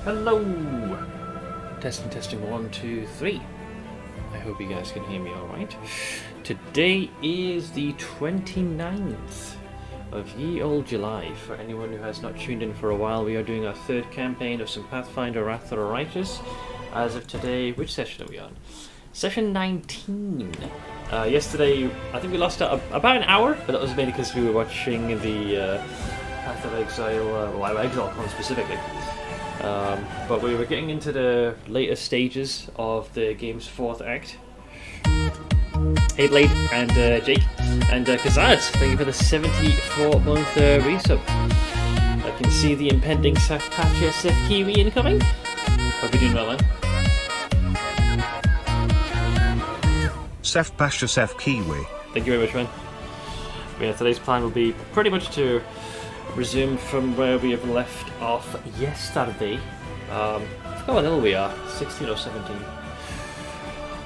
Hello! Testing, testing, 1, 2, 3. I hope you guys can hear me alright. Today is the 29th of ye old July. For anyone who has not tuned in for a while, we are doing our third campaign of some Pathfinder Wrath of the Righteous. As of today, which session are we on? Session 19. Yesterday, I think we lost about an hour, but that was mainly because we were watching the Path of Exile, ExileCon specifically. But we were getting into the later stages of the game's fourth act. Hey Blade and Jake and Kazad, thank you for the 74-month resub. I can see the impending Seth Patcher Seth Kiwi incoming. Hope you're doing well, man. Seth Pasha Seth Kiwi. Thank you very much, man. Yeah, today's plan will be pretty much to resume from where we have left off yesterday. I forgot what level we are, 16 or 17.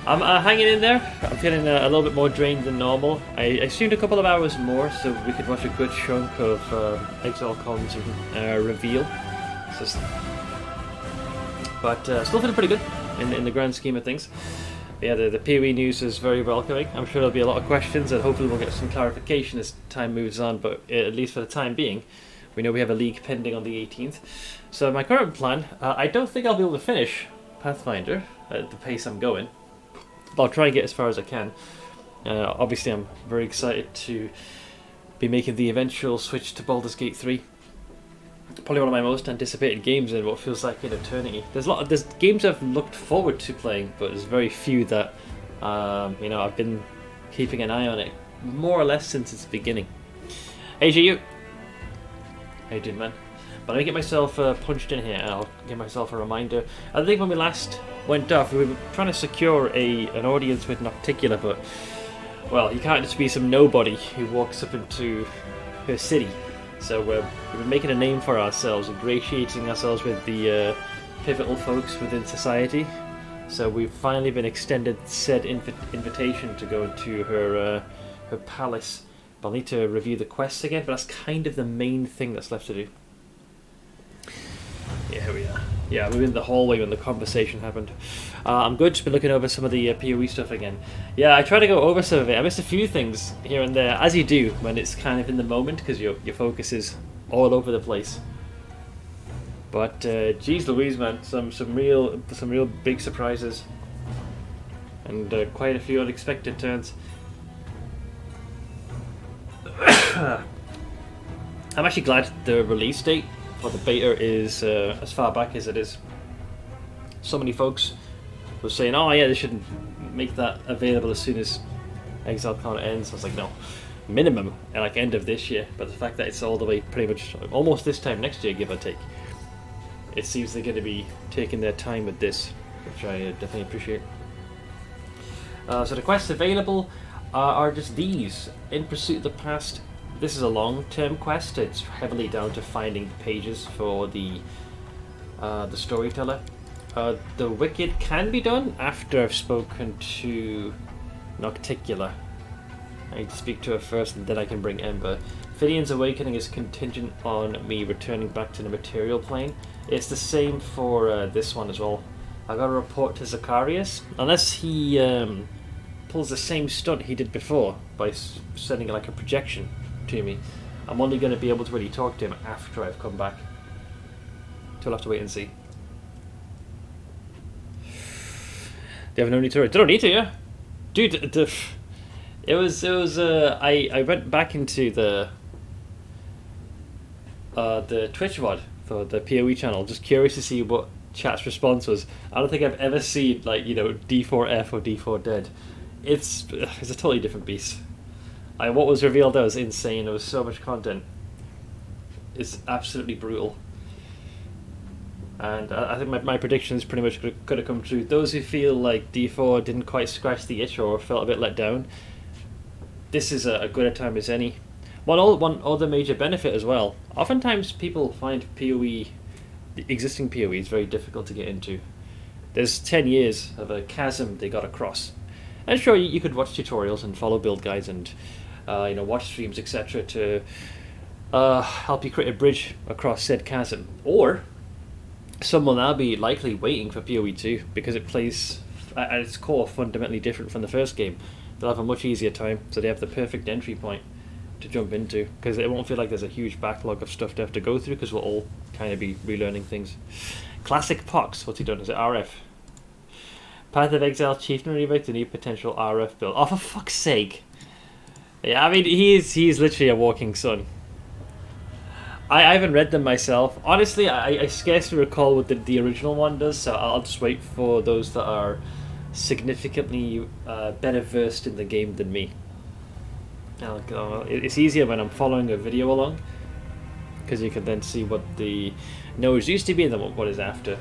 I'm hanging in there. I'm feeling a little bit more drained than normal. I assumed a couple of hours more so we could watch a good chunk of ExileCon's reveal. But still feeling pretty good in the grand scheme of things. Yeah, the PoE news is very welcoming. I'm sure there'll be a lot of questions and hopefully we'll get some clarification as time moves on, but at least for the time being, we know we have a league pending on the 18th. So my current plan, I don't think I'll be able to finish Pathfinder at the pace I'm going. But I'll try and get as far as I can. Obviously I'm very excited to be making the eventual switch to Baldur's Gate 3. Probably one of my most anticipated games in what feels like an eternity. There's games I've looked forward to playing, but there's very few that I've been keeping an eye on it more or less since its beginning. Hey GU, how you doing, man? But I get myself punched in here, and I'll give myself a reminder. I think when we last went off, we were trying to secure an audience with Nocticula, but well, you can't just be some nobody who walks up into her city. So we've been making a name for ourselves, ingratiating ourselves with the pivotal folks within society. So we've finally been extended said invitation to go into her palace. But I'll need to review the quests again, but that's kind of the main thing that's left to do. Yeah, here we are. Yeah, we were in the hallway when the conversation happened. I'm good, just been looking over some of the PoE stuff again. Yeah, I try to go over some of it. I missed a few things here and there, as you do when it's kind of in the moment, because your focus is all over the place. But geez Louise, man, some real big surprises. And quite a few unexpected turns. I'm actually glad the release date for the beta is as far back as it is. So many folks were saying, oh yeah, they should make that available as soon as ExileCon ends. I was like, no, minimum at like end of this year. But the fact that it's all the way pretty much almost this time next year, give or take, it seems they're going to be taking their time with this, which I definitely appreciate. So the quests available are just these: In Pursuit of the Past. This is a long-term quest. It's heavily down to finding the pages for the storyteller. The Wicked can be done after I've spoken to Nocticula. I need to speak to her first and then I can bring Ember. Fidion's Awakening is contingent on me returning back to the material plane. It's the same for this one as well. I got to report to Zacharias. Unless he pulls the same stunt he did before by sending like a projection to me, I'm only going to be able to really talk to him after I've come back. So I'll have to wait and see. They have no need to. They don't need to, yeah. Dude, it was. I went back into the Twitch VOD for the PoE channel, just curious to see what chat's response was. I don't think I've ever seen like D4F or D4 dead. It's a totally different beast. What was revealed there was insane. There was so much content. It's absolutely brutal. And I think my predictions pretty much could have come true. Those who feel like D4 didn't quite scratch the itch or felt a bit let down, this is a good a time as any. One other major benefit as well. Oftentimes people find PoE, the existing PoE, is very difficult to get into. There's 10 years of a chasm they got across. And sure, you could watch tutorials and follow build guides and watch streams, etc. to help you create a bridge across said chasm. Or some will now be likely waiting for PoE 2 because it plays at its core fundamentally different from the first game. They'll have a much easier time, so they have the perfect entry point to jump into because it won't feel like there's a huge backlog of stuff to have to go through because we'll all kind of be relearning things. Classic Pox, what's he done? Is it RF? Path of Exile Chieftain remake, the new potential RF build. Oh, for fuck's sake! Yeah, I mean he's literally a walking sun. I haven't read them myself. Honestly, I scarcely recall what the original one does, so I'll just wait for those that are significantly better versed in the game than me. It's easier when I'm following a video along, because you can then see what the nodes used to be and then what is after.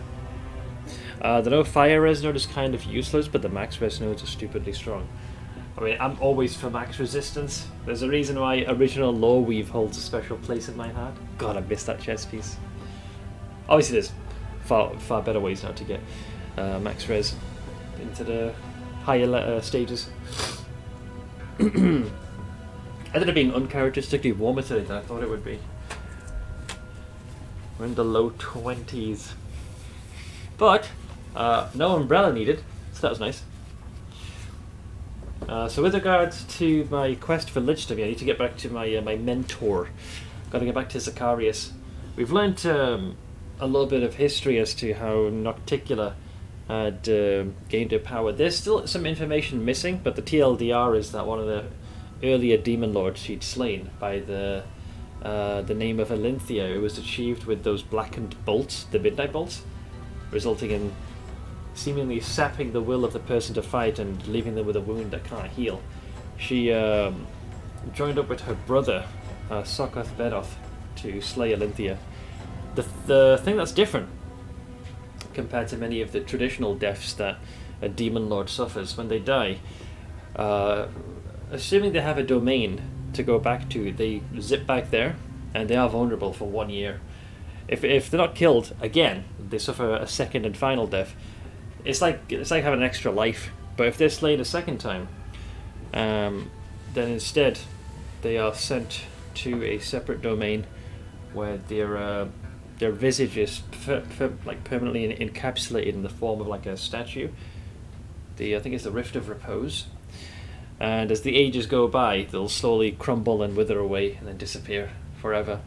The no fire res node is kind of useless, but the max res nodes are stupidly strong. I mean, I'm always for max resistance. There's a reason why original lore weave holds a special place in my heart. God, I missed that chest piece. Obviously, there's far better ways now to get max res into the higher stages. I ended up being uncharacteristically warmer today than I thought it would be. We're in the low 20s. But, no umbrella needed, so that was nice. So with regards to my quest for Lich to me, I need to get back to my my mentor. Got to get back to Zacharias. We've learnt a little bit of history as to how Nocticula had gained her power. There's still some information missing, but the TLDR is that one of the earlier demon lords she'd slain by the name of Alinthia, it was achieved with those blackened bolts, the midnight bolts, resulting in seemingly sapping the will of the person to fight and leaving them with a wound that can't heal. She joined up with her brother, Sokoth Bedoth, to slay Alinthia. The thing that's different compared to many of the traditional deaths that a demon lord suffers when they die, assuming they have a domain to go back to, they zip back there and they are vulnerable for 1 year. If they're not killed again, they suffer a second and final death. It's like having an extra life. But if they're slain a second time, then instead they are sent to a separate domain where their visage is like permanently encapsulated in the form of like a statue. I think it's the Rift of Repose. And as the ages go by, they'll slowly crumble and wither away and then disappear forever.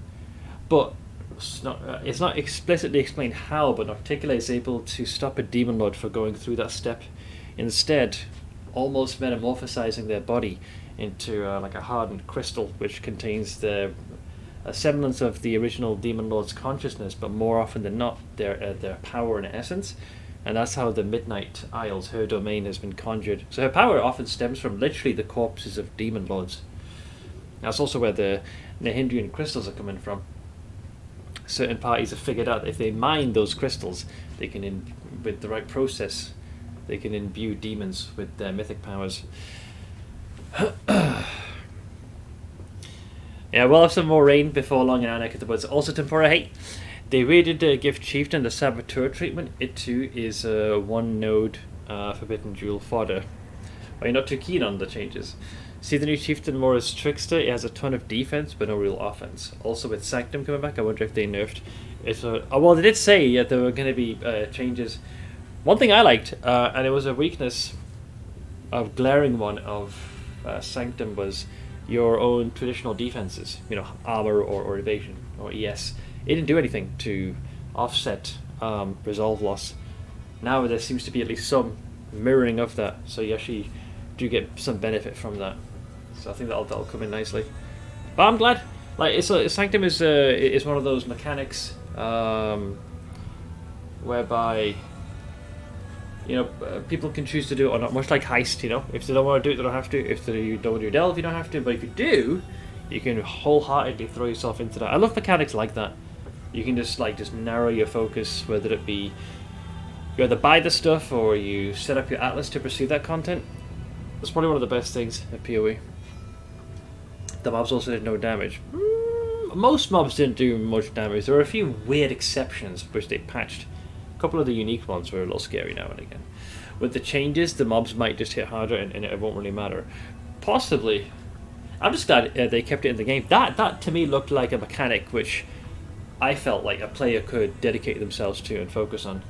But it's not explicitly explained how, but Nocticula is able to stop a demon lord from going through that step, instead almost metamorphosizing their body into like a hardened crystal which contains a semblance of the original demon lord's consciousness, but more often than not their power and essence. And that's how the Midnight Isles, her domain, has been conjured. So her power often stems from literally the corpses of demon lords. That's also where the Nahindrian crystals are coming from. Certain parties have figured out that if they mine those crystals, they can, with the right process, they can imbue demons with their mythic powers. Yeah, we'll have some more rain before long in our neck of the woods. Also, Tempora, hey, they really did give Chieftain the Saboteur treatment. It too is one node Forbidden Jewel fodder. Are you not too keen on the changes? See the new Chieftain more as Trickster. It has a ton of defense but no real offense. Also with Sanctum coming back, I wonder if they nerfed it. Well, they did say there were going to be changes. One thing I liked, and it was a weakness, a glaring one of Sanctum, was your own traditional defenses. You know, armor or evasion or ES. It didn't do anything to offset resolve loss. Now there seems to be at least some mirroring of that, so you actually do get some benefit from that. So I think that'll come in nicely. But I'm glad. Like Sanctum is one of those mechanics whereby people can choose to do it or not, much like Heist. If they don't want to do it, they don't have to. If they don't want to do Delve, you don't have to. But if you do, you can wholeheartedly throw yourself into that. I love mechanics like that. You can just narrow your focus, whether it be you either buy the stuff or you set up your atlas to pursue that content. That's probably one of the best things at PoE. The mobs also did no damage. Most mobs didn't do much damage. There were a few weird exceptions which they patched. A couple of the unique ones were a little scary now and again. With the changes, the mobs might just hit harder and it won't really matter. Possibly. I'm just glad they kept it in the game. That to me looked like a mechanic which I felt like a player could dedicate themselves to and focus on.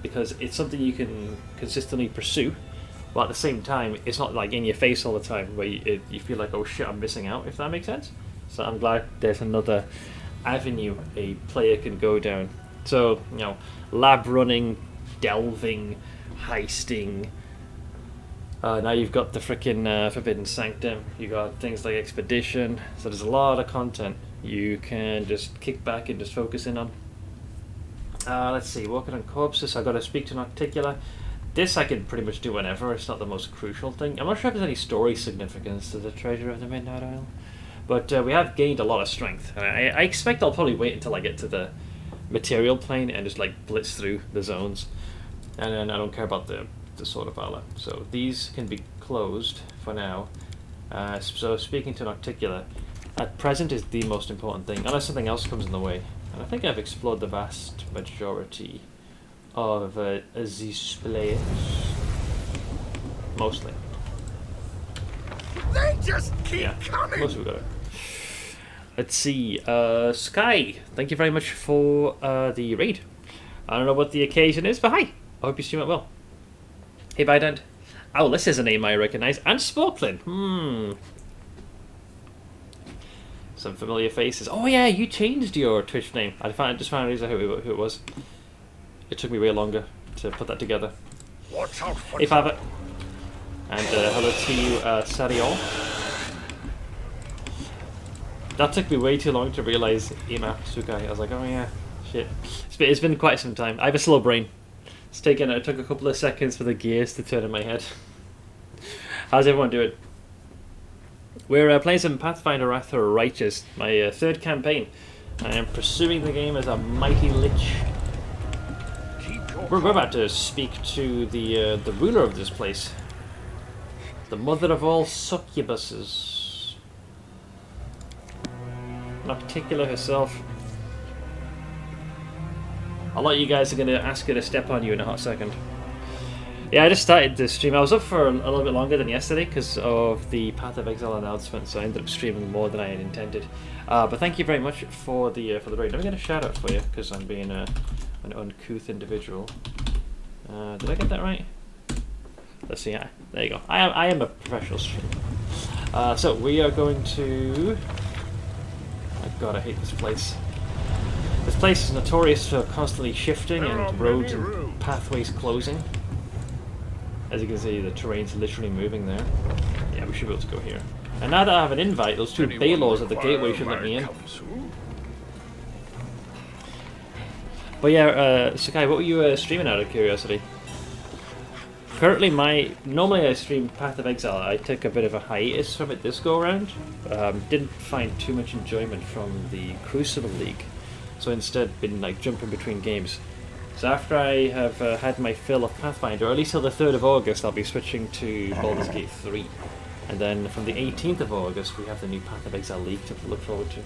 Because it's something you can consistently pursue, but at the same time, it's not like in your face all the time where you feel like, oh shit, I'm missing out, if that makes sense. So I'm glad there's another avenue a player can go down. So, you know, lab running, delving, heisting. Now you've got the freaking Forbidden Sanctum, you got things like Expedition, so there's a lot of content you can just kick back and just focus in on. Let's see, working on corpses, I've got to speak to an Articular. This I can pretty much do whenever, it's not the most crucial thing. I'm not sure if there's any story significance to the Treasure of the Midnight Isle. But we have gained a lot of strength. I expect I'll probably wait until I get to the material plane and just like blitz through the zones. And then I don't care about the Sword of Valor. So these can be closed for now. So speaking to an Articular, at present is the most important thing, unless something else comes in the way. And I think I've explored the vast majority of these players. Mostly. They just keep coming! Most of we got it. Let's see. Sky, thank you very much for the raid. I don't know what the occasion is, but hi. I hope you stream it well. Hey, Bident. Oh, this is a name I recognise. And Sporklin. Some familiar faces. Oh yeah, you changed your Twitch name. I just found out who it was. It took me way longer to put that together. Watch out for hey, Fava. And hello to you, Sariol. That took me way too long to realise Ima Sukai. I was like, oh yeah, shit. It's been quite some time. I have a slow brain. It took a couple of seconds for the gears to turn in my head. How's everyone doing? We're playing some Pathfinder Wrath of Righteous, my third campaign. I am pursuing the game as a mighty Lich. We're about to speak to the ruler of this place. The mother of all succubuses. Nocticular herself. A lot of you guys are going to ask her to step on you in a hot second. Yeah, I just started the stream. I was up for a little bit longer than yesterday because of the Path of Exile announcement, so I ended up streaming more than I had intended. But thank you very much for the raid. Let me get a shout out for you because I'm being an uncouth individual. Did I get that right? Let's see. There you go. I am a professional streamer. So we are going to. Oh God, I hate this place. This place is notorious for constantly shifting and roads and pathways closing. As you can see, the terrain's literally moving there. Yeah, we should be able to go here. And now that I have an invite, those two Baylors at the gateway should let me in. But yeah, Sakai, what were you streaming out of curiosity? Currently, normally I stream Path of Exile. I took a bit of a hiatus from it this go around. Didn't find too much enjoyment from the Crucible League, so instead been like jumping between games. So after I have had my fill of Pathfinder, or at least till the 3rd of August, I'll be switching to Baldur's Gate 3. And then from the 18th of August, we have the new Path of Exile League to look forward to.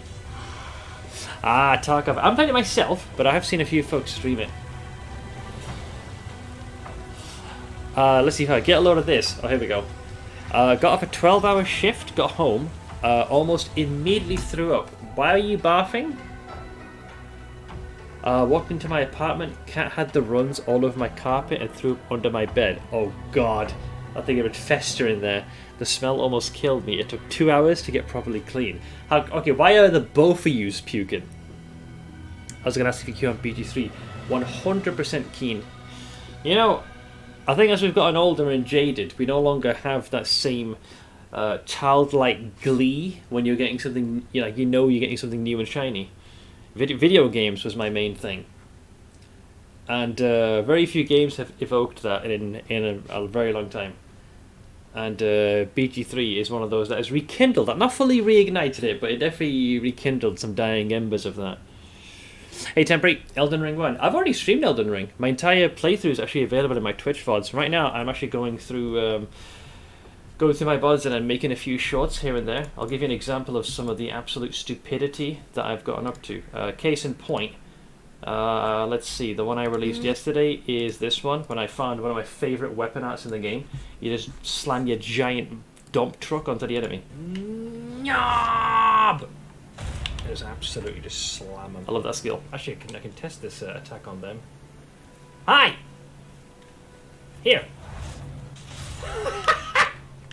Ah, Tarkov. I'm playing it myself, but I have seen a few folks stream it. Let's see if I get a load of this. Oh, here we go. Got off a 12-hour shift, got home, almost immediately threw up. Why are you barfing? Walked into my apartment, cat had the runs all over my carpet and threw up under my bed. Oh God, I think it would fester in there. The smell almost killed me. It took 2 hours to get properly clean. Okay, why are the both of yous puking? I was going to ask if you queue on BG3. 100% keen. You know, I think as we've gotten older and jaded, we no longer have that same childlike glee when you're getting something, you're getting something new and shiny. Video games was my main thing, and very few games have evoked that in a very long time. And BG3 is one of those that has rekindled that, not fully reignited it, but it definitely rekindled some dying embers of that. Hey Temporary, Elden Ring 1. I've already streamed Elden Ring. My entire playthrough is actually available in my Twitch VODs. Right now, I'm actually going through my VODs and I'm making a few shorts here and there. I'll give you an example of some of the absolute stupidity that I've gotten up to. Case in point, let's see, the one I released yesterday is this one, when I found one of my favourite weapon arts in the game. You just slam your giant dump truck onto the enemy. Nyob! Just absolutely just slam them. I love that skill. Actually, I can test this attack on them. Hi! Here.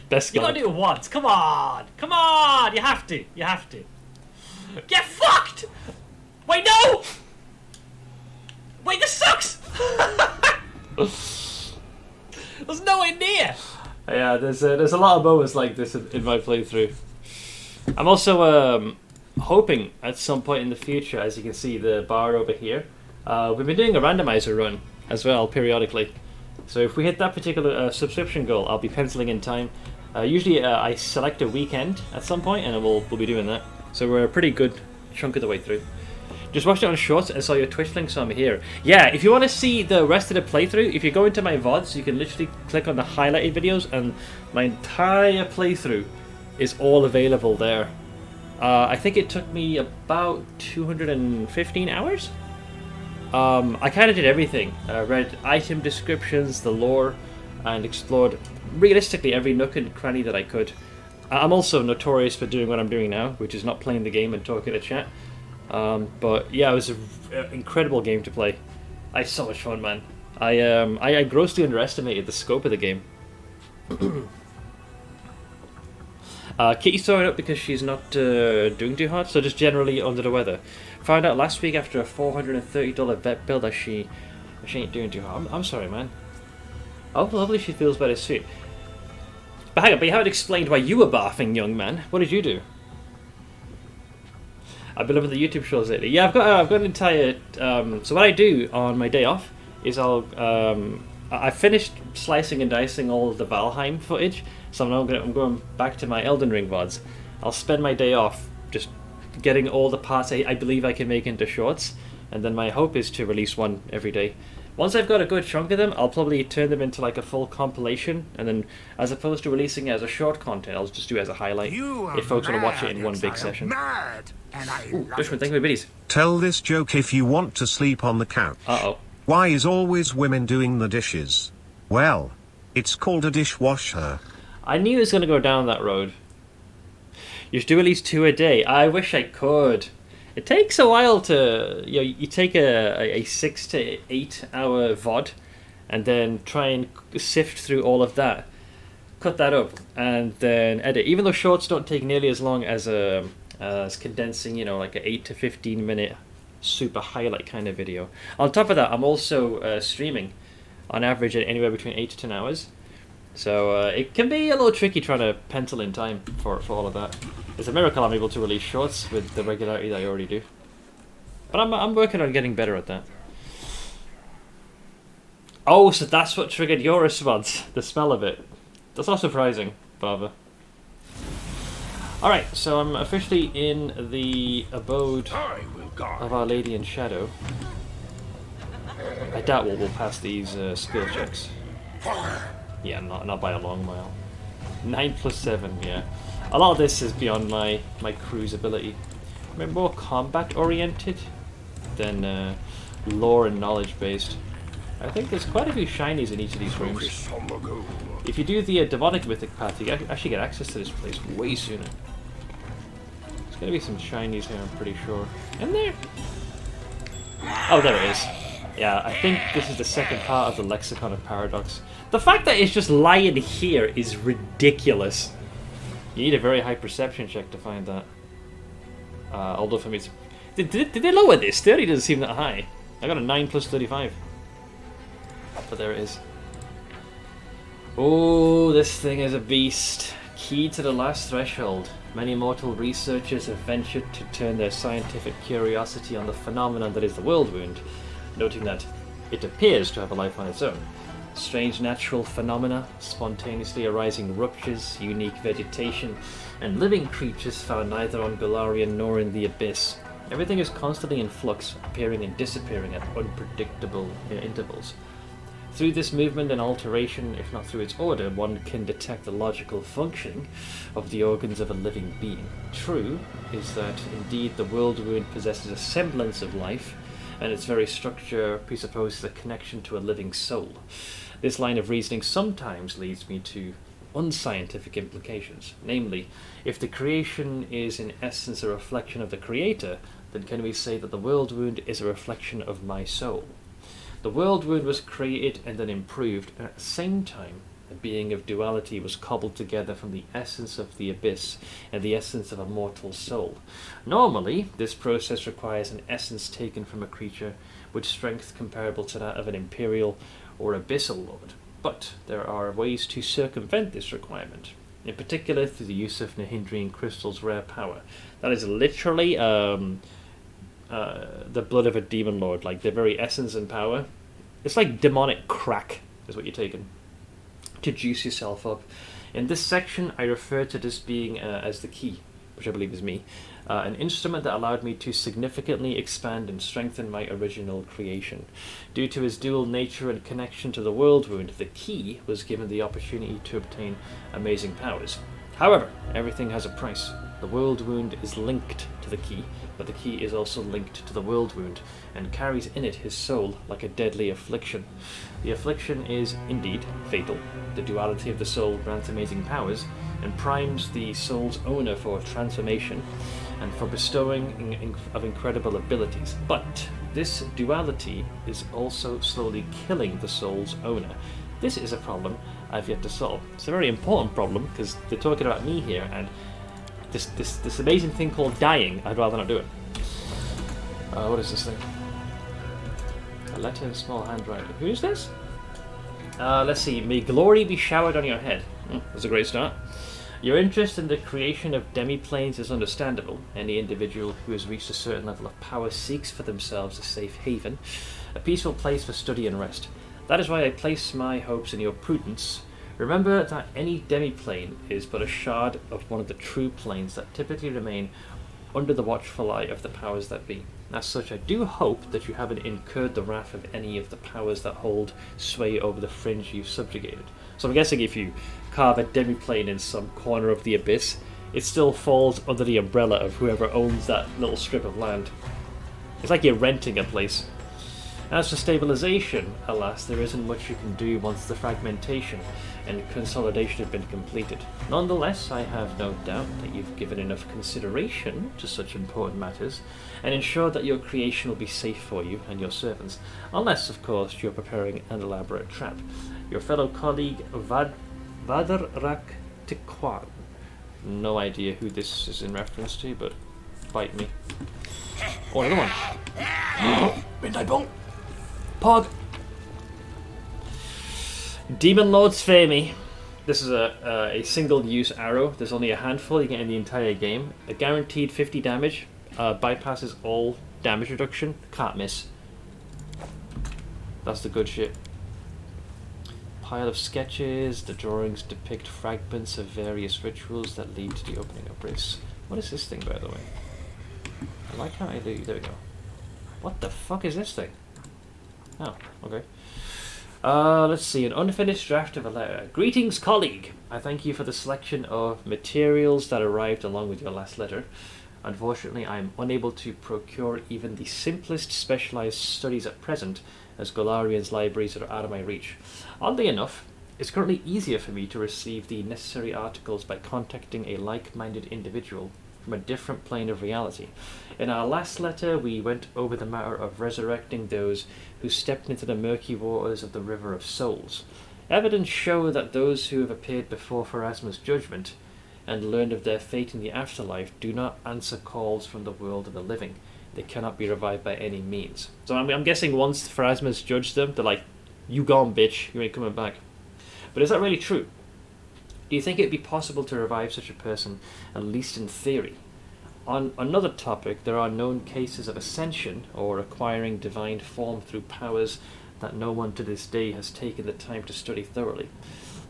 Best You skill. gotta do it once. Come on! Come on! You have to. You have to. Get fucked! Wait, no! Wait, this sucks! There's nowhere near! Yeah, there's a lot of moments like this in my playthrough. I'm also hoping at some point in the future, as you can see the bar over here, we've been doing a randomizer run as well periodically. So if we hit that particular subscription goal, I'll be penciling in time. Usually I select a weekend at some point, and we'll be doing that. So we're a pretty good chunk of the way through. Just watched it on Shorts and saw your Twitch link, so I'm here. Yeah, if you want to see the rest of the playthrough, if you go into my VODs, you can literally click on the highlighted videos, and my entire playthrough is all available there. I think it took me about 215 hours. I kind of did everything. Read item descriptions, the lore, and explored realistically every nook and cranny that I could. I'm also notorious for doing what I'm doing now, which is not playing the game and talking to chat. But yeah, it was an incredible game to play. I had so much fun, man. I grossly underestimated the scope of the game. Kitty's throwing up because she's not doing too hard, so just generally under the weather. Found out last week after a $430 vet bill that she ain't doing too hard. I'm sorry, man. Oh, lovely, she feels better soon. But hang on, but you haven't explained why you were barfing, young man. What did you do? I've been loving the YouTube shows lately. Yeah, I've got an entire. So what I do on my day off is I finished slicing and dicing all of the Valheim footage, so I'm going back to my Elden Ring VODs. I'll spend my day off just getting all the parts I believe I can make into shorts, and then my hope is to release one every day. Once I've got a good chunk of them, I'll probably turn them into like a full compilation, and then as opposed to releasing it as a short content, I'll just do it as a highlight if folks want to watch it in one big session. Mad, and I Ooh, love Bushman, it. thank you for the biddies. Tell this joke if you want to sleep on the couch. Uh-oh. Why is always women doing the dishes? Well, it's called a dishwasher. I knew it was going to go down that road. You should do at least 2 a day. I wish I could. It takes a while to, you take a 6 to 8 hour VOD and then try and sift through all of that, cut that up, and then edit. Even though shorts don't take nearly as long as condensing, like an 8 to 15 minute super highlight kind of video. On top of that, I'm also streaming on average at anywhere between 8 to 10 hours. So it can be a little tricky trying to pencil in time for all of that. It's a miracle I'm able to release shorts with the regularity that I already do. But I'm working on getting better at that. Oh, so that's what triggered your response, the smell of it. That's not surprising, Bava. Alright, so I'm officially in the abode I will guard. of Our Lady in Shadow. I doubt we'll pass these skill checks. Fire. Yeah, not by a long mile. 9 plus 7, yeah. A lot of this is beyond my crew's ability. I'm more combat oriented than lore and knowledge based. I think there's quite a few shinies in each of these rooms. Focus on the goal. If you do the demonic mythic path, you actually get access to this place way sooner. There's gonna be some shinies here, I'm pretty sure. In there? Oh, there it is. Yeah, I think this is the second part of the Lexicon of Paradox. The fact that it's just lying here is ridiculous. You need a very high perception check to find that. Although for me, it's... Did they lower this? 30 doesn't seem that high. I got a 9 plus 35. But there it is. Oh, this thing is a beast. Key to the last threshold. Many mortal researchers have ventured to turn their scientific curiosity on the phenomenon that is the world wound, noting that it appears to have a life on its own. Strange natural phenomena, spontaneously arising ruptures, unique vegetation, and living creatures found neither on Golarion nor in the Abyss. Everything is constantly in flux, appearing and disappearing at unpredictable intervals. Through this movement and alteration, if not through its order, one can detect the logical functioning of the organs of a living being. True is that indeed the world wound possesses a semblance of life, and its very structure presupposes a connection to a living soul. This line of reasoning sometimes leads me to unscientific implications. Namely, if the creation is in essence a reflection of the Creator, then can we say that the world wound is a reflection of my soul? The world wound was created and then improved, and at the same time, a being of duality was cobbled together from the essence of the abyss and the essence of a mortal soul. Normally, this process requires an essence taken from a creature with strength comparable to that of an imperial or abyssal lord. But there are ways to circumvent this requirement, in particular through the use of Nahindrian Crystal's rare power. That is literally the blood of a demon lord, like the very essence and power. It's like demonic crack is what you're taking to juice yourself up. In this section, I refer to this being as the key, which I believe is me, an instrument that allowed me to significantly expand and strengthen my original creation. Due to his dual nature and connection to the world wound, the key was given the opportunity to obtain amazing powers. However, everything has a price. The world wound is linked to the key, but the key is also linked to the world wound, and carries in it his soul like a deadly affliction. The affliction is, indeed, fatal. The duality of the soul grants amazing powers, and primes the soul's owner for transformation, and for bestowing of incredible abilities. But this duality is also slowly killing the soul's owner. This is a problem I've yet to solve. It's a very important problem, because they're talking about me here, and this amazing thing called dying, I'd rather not do it. What is this thing? A letter in small handwriting. Who is this? Let's see. May glory be showered on your head. That's a great start. Your interest in the creation of demi-planes is understandable. Any individual who has reached a certain level of power seeks for themselves a safe haven, a peaceful place for study and rest. That is why I place my hopes in your prudence. Remember that any demi-plane is but a shard of one of the true planes that typically remain under the watchful eye of the powers that be. As such, I do hope that you haven't incurred the wrath of any of the powers that hold sway over the fringe you've subjugated. So I'm guessing if you carve a demi-plane in some corner of the abyss, it still falls under the umbrella of whoever owns that little strip of land. It's like you're renting a place. As for stabilization, alas, there isn't much you can do once the fragmentation and consolidation have been completed. Nonetheless, I have no doubt that you've given enough consideration to such important matters, and ensured that your creation will be safe for you and your servants, unless, of course, you're preparing an elaborate trap. Your fellow colleague, Vadarrak Tikwan. No idea who this is in reference to, but bite me. Oh, another one. Midnight Bone. Pog. Demon Lords fear me. This is a single-use arrow. There's only a handful you get in the entire game. A guaranteed 50 damage. Bypasses all damage reduction. Can't miss. That's the good shit. Pile of sketches. The drawings depict fragments of various rituals that lead to the opening of Briss. What is this thing, by the way? I like how I do. There we go. What the fuck is this thing? Oh, okay. Let's see, an unfinished draft of a letter. Greetings, colleague. I thank you for the selection of materials that arrived along with your last letter. Unfortunately, I am unable to procure even the simplest specialized studies at present, as Golarian's libraries are out of my reach. Oddly enough, it's currently easier for me to receive the necessary articles by contacting a like-minded individual from a different plane of reality. In our last letter, we went over the matter of resurrecting those who stepped into the murky waters of the River of Souls. Evidence show that those who have appeared before Pharasma's judgment and learned of their fate in the afterlife do not answer calls from the world of the living. They cannot be revived by any means. So I'm guessing once Pharasma's judged them, they're like, you gone, bitch, you ain't coming back. But is that really true? Do you think it would be possible to revive such a person, at least in theory? On another topic, there are known cases of ascension, or acquiring divine form through powers that no one to this day has taken the time to study thoroughly.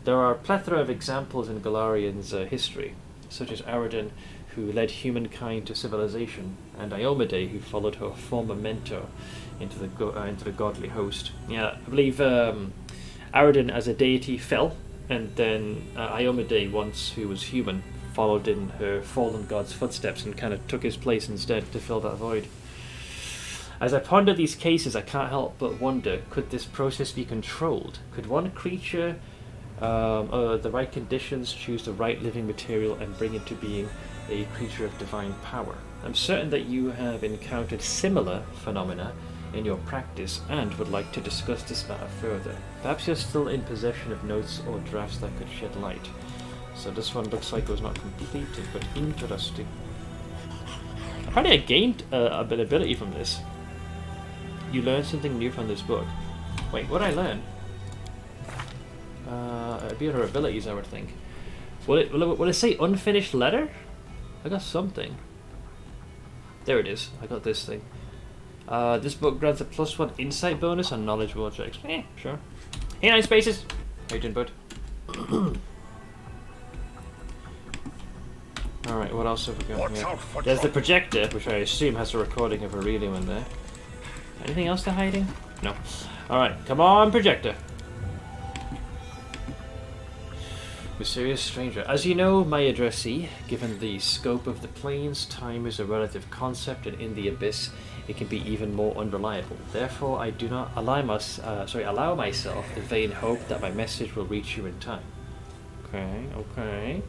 There are a plethora of examples in Golarian's history, such as Aradin, who led humankind to civilization, and Iomade, who followed her former mentor into the godly host. Yeah, I believe Aradin as a deity fell, and then Iomade, once who was human, followed in her fallen god's footsteps and kind of took his place instead to fill that void. As I ponder these cases, I can't help but wonder, could this process be controlled? Could one creature The right conditions, choose the right living material, and bring into being a creature of divine power. I'm certain that you have encountered similar phenomena in your practice and would like to discuss this matter further. Perhaps you're still in possession of notes or drafts that could shed light. So this one looks like it was not completed, but interesting. Apparently I gained a bit of ability from this. You learned something new from this book. Wait, what did I learn? It'd be other abilities, I would think. Will it say unfinished letter? I got something. There it is. I got this thing. This book grants a +1 insight bonus on knowledge roll checks. Sure. Hey, 9 spaces! How you doing, bud? Alright, what else have we got here? There's the projector, which I assume has a recording of Aurelium in there. Anything else they're hiding? No. Alright, come on, projector. Mysterious stranger. As you know, my addressee, given the scope of the planes, time is a relative concept, and in the abyss, it can be even more unreliable. Therefore, I do not allow myself the vain hope that my message will reach you in time. Okay.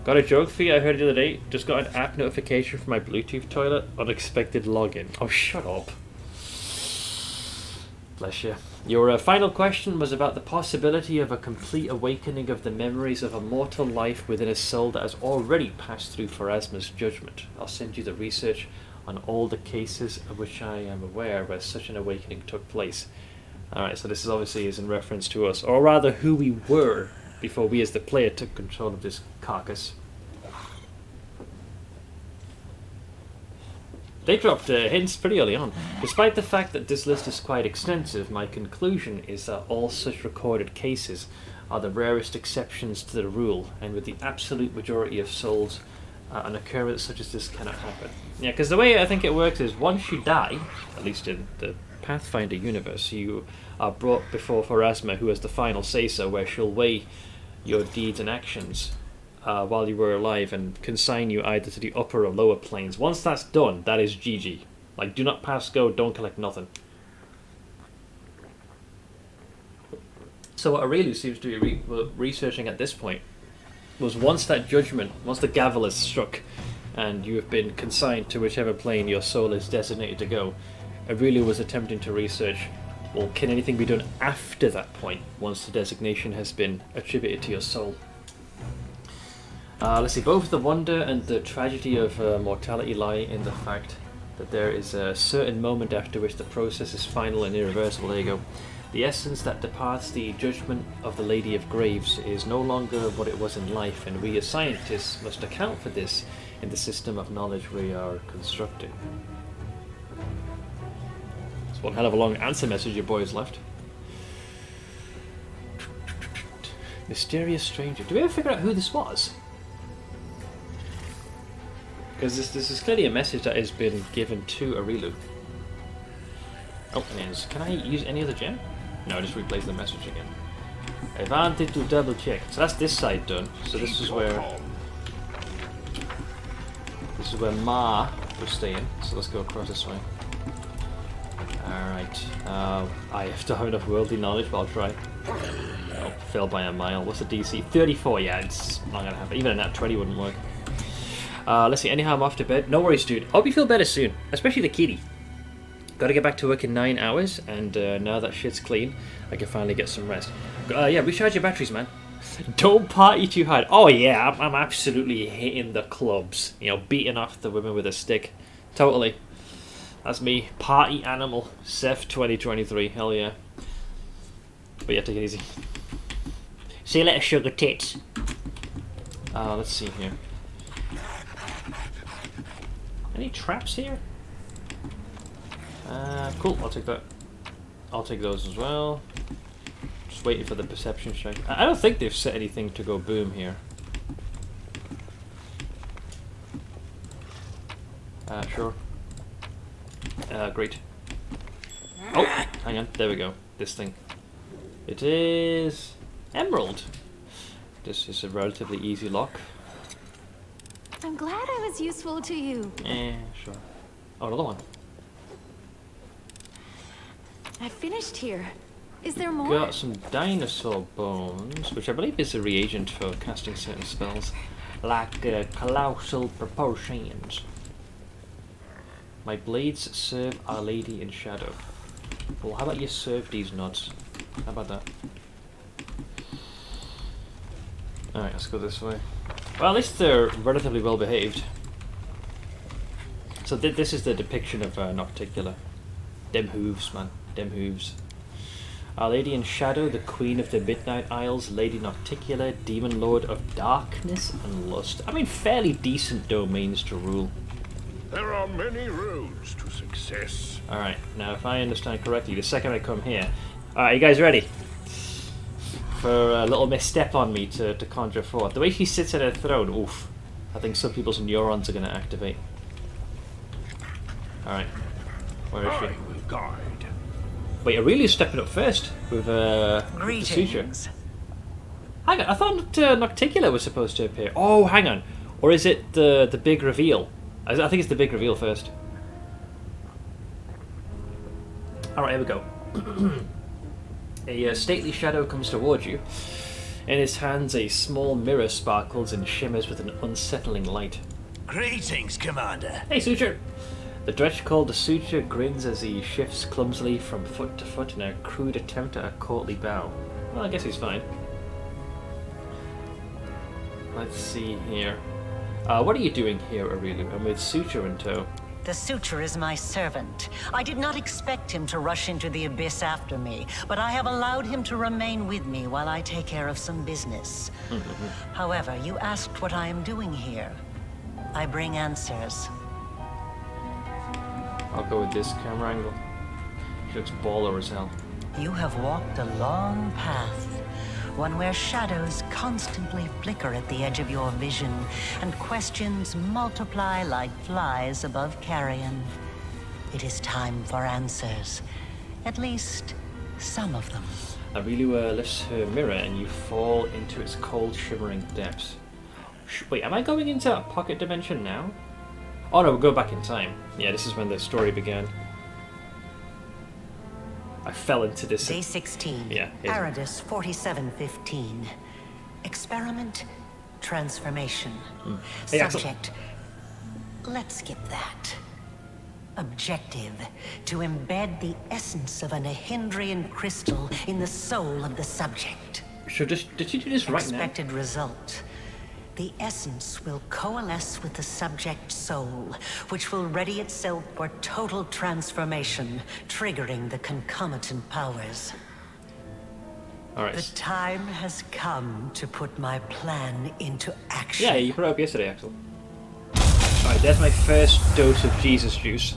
Got a joke for you I heard the other day. Just got an app notification from my Bluetooth toilet. Unexpected login. Oh, shut up. Bless you. Your final question was about the possibility of a complete awakening of the memories of a mortal life within a soul that has already passed through Pharasma's judgment. I'll send you the research on all the cases of which I am aware where such an awakening took place. Alright, so this is obviously in reference to us, or rather who we were before we as the player took control of this carcass. They dropped hints pretty early on. Despite the fact that this list is quite extensive, my conclusion is that all such recorded cases are the rarest exceptions to the rule, and with the absolute majority of souls, an occurrence such as this cannot happen. Yeah, because the way I think it works is once you die, at least in the Pathfinder universe, you are brought before Pharasma, who has the final say-so, where she'll weigh your deeds and actions while you were alive and consign you either to the upper or lower planes. Once that's done, that is GG. Like, do not pass go, don't collect nothing. So what Aurelius seems to be researching at this point was once that judgment, once the gavel is struck and you have been consigned to whichever plane your soul is designated to go, Aurelius was attempting to research, well, can anything be done after that point, once the designation has been attributed to your soul? Let's see, both the wonder and the tragedy of mortality lie in the fact that there is a certain moment after which the process is final and irreversible. There you go. The essence that departs the judgment of the Lady of Graves is no longer what it was in life, and we as scientists must account for this in the system of knowledge we are constructing. It's one hell of a long answer message your boys left. Mysterious stranger. Do we ever figure out who this was? Because this is clearly a message that has been given to Aurelius. Oh, it is. Can I use any other gem? No, just replace the message again. I wanted to double check. So that's this side done. So this is where Ma was staying. So let's go across this way. Alright. I don't have enough worldly knowledge, but I'll try. Oh, failed by a mile. What's the DC? 34, yeah, it's not gonna happen. Even a nat 20 wouldn't work. Let's see, anyhow, I'm off to bed. No worries, dude. Hope you feel better soon. Especially the kitty. Gotta get back to work in 9 hours, and now that shit's clean, I can finally get some rest. Yeah, recharge your batteries, man. Don't party too hard. Oh yeah, I'm absolutely hitting the clubs. You know, beating off the women with a stick. Totally. That's me. Party animal. Seth 2023. Hell yeah. But yeah, take it easy. See you later, sugar tits. Let's see here. Any traps here? Cool, I'll take that. I'll take those as well. Just waiting for the perception check. I don't think they've set anything to go boom here. Sure. Great. Oh, hang on, there we go. This thing. It is emerald. This is a relatively easy lock. I'm glad I was useful to you. Sure. Oh, another one. I finished here. Is there more? Got some dinosaur bones, which I believe is a reagent for casting certain spells, like colossal proportions. My blades serve Our Lady in Shadow. Well, how about you serve these nuts? How about that? Alright, let's go this way. Well, at least they're relatively well behaved. So this is the depiction of Nocticula. Dem hooves, man. Dem hooves. Our Lady in Shadow, the Queen of the Midnight Isles, Lady Nocticula, Demon Lord of Darkness and Lust. I mean, fairly decent domains to rule. There are many roads to success. Alright, now if I understand correctly, the second I come here... Alright, you guys ready? For a little misstep on me to conjure forth. The way she sits at her throne, oof. I think some people's neurons are going to activate. Alright, where is she? I will guide. Wait, Aurelia's stepping up first with the suture. Hang on, I thought Nocticula was supposed to appear. Oh, hang on. Or is it the big reveal? I think it's the big reveal first. Alright, here we go. A stately shadow comes towards you. In his hands, a small mirror sparkles and shimmers with an unsettling light. Greetings, Commander. Hey, Suture! The dredge called the Suture grins as he shifts clumsily from foot to foot in a crude attempt at a courtly bow. Well, I guess he's fine. Let's see here. What are you doing here, Aurelia? I'm with Suture in tow. The Suture is my servant. I did not expect him to rush into the abyss after me, but I have allowed him to remain with me while I take care of some business. However, you asked what I am doing here. I bring answers. I'll go with this camera angle. She looks baller as hell. You have walked a long path, one where shadows constantly flicker at the edge of your vision, and questions multiply like flies above carrion. It is time for answers. At least, some of them. Aurelia lifts her mirror and you fall into its cold, shimmering depths. Wait, am I going into that pocket dimension now? Oh no, we'll go back in time. Yeah, this is when the story began. I fell into this. Day 16. Yeah. Aridus 4715. Experiment, transformation. Hey, Axel. Subject. Let's skip that. Objective: to embed the essence of a Nihindrian crystal in the soul of the subject. So did you do this right now? Expected result: the essence will coalesce with the subject's soul, which will ready itself for total transformation, triggering the concomitant powers. All right. The time has come to put my plan into action. Yeah, you put it up yesterday, Axel. Alright, there's my first dose of Jesus juice.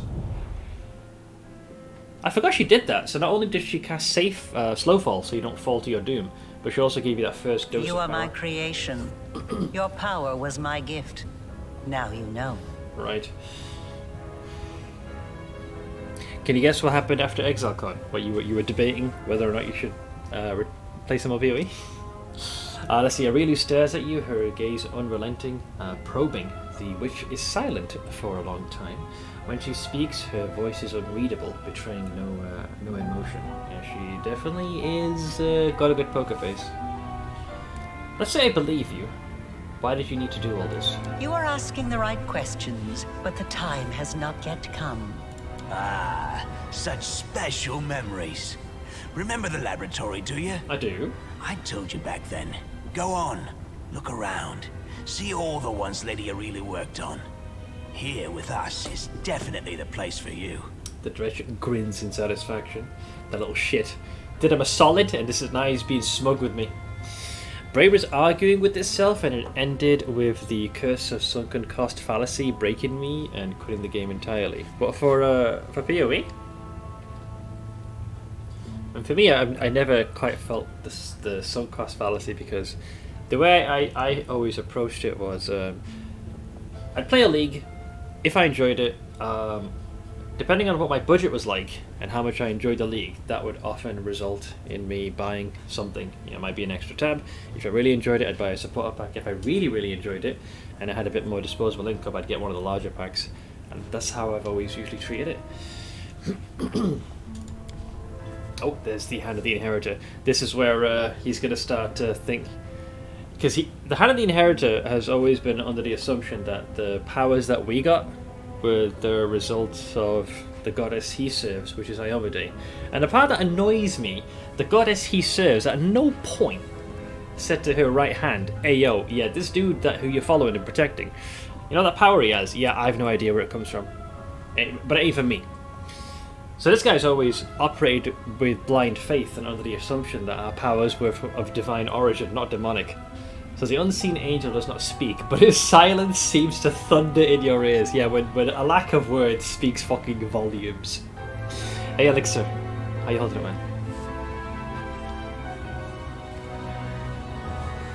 I forgot she did that, so not only did she cast slow fall so you don't fall to your doom, but she also gave you that first dose You of are power. my creation. Your power was my gift. Now you know. Right. Can you guess what happened after ExileCon? What you were debating whether or not you should play some more PoE? Let's see, Aurelia stares at you, her gaze unrelenting, probing. The witch is silent for a long time. When she speaks, her voice is unreadable, betraying no emotion. Yeah, she definitely is got a good poker face. Let's say I believe you. Why did you need to do all this? You are asking the right questions, but the time has not yet come. Ah, such special memories. Remember the laboratory, do you? I do. I told you back then. Go on, look around. See all the ones Lady Aurelia worked on. Here with us is definitely the place for you. The dredge grins in satisfaction. That little shit. Did him a solid, and this is now he's being smug with me. Bray was arguing with itself, and it ended with the curse of sunken cost fallacy breaking me and quitting the game entirely. But for PoE? And for me, I never quite felt the sunk cost fallacy, because the way I always approached it was I'd play a league. If I enjoyed it, depending on what my budget was like and how much I enjoyed the league, that would often result in me buying something. You know, it might be an extra tab. If I really enjoyed it, I'd buy a supporter pack. If I really enjoyed it and I had a bit more disposable income, I'd get one of the larger packs. And that's how I've always usually treated it. Oh, there's the Hand of the Inheritor. This is where he's going to start to think. Because the Hand of the Inheritor has always been under the assumption that the powers that we got were the results of the goddess he serves, which is Iomade. And the part that annoys me, the goddess he serves at no point said to her right hand, hey yo, yeah, this dude who you're following and protecting, you know that power he has? Yeah, I have no idea where it comes from. But it ain't for me. So this guy's always operated with blind faith and under the assumption that our powers were of divine origin, not demonic. So the unseen angel does not speak, but his silence seems to thunder in your ears. Yeah, when a lack of words speaks fucking volumes. Hey Elixir, how you holding it, man?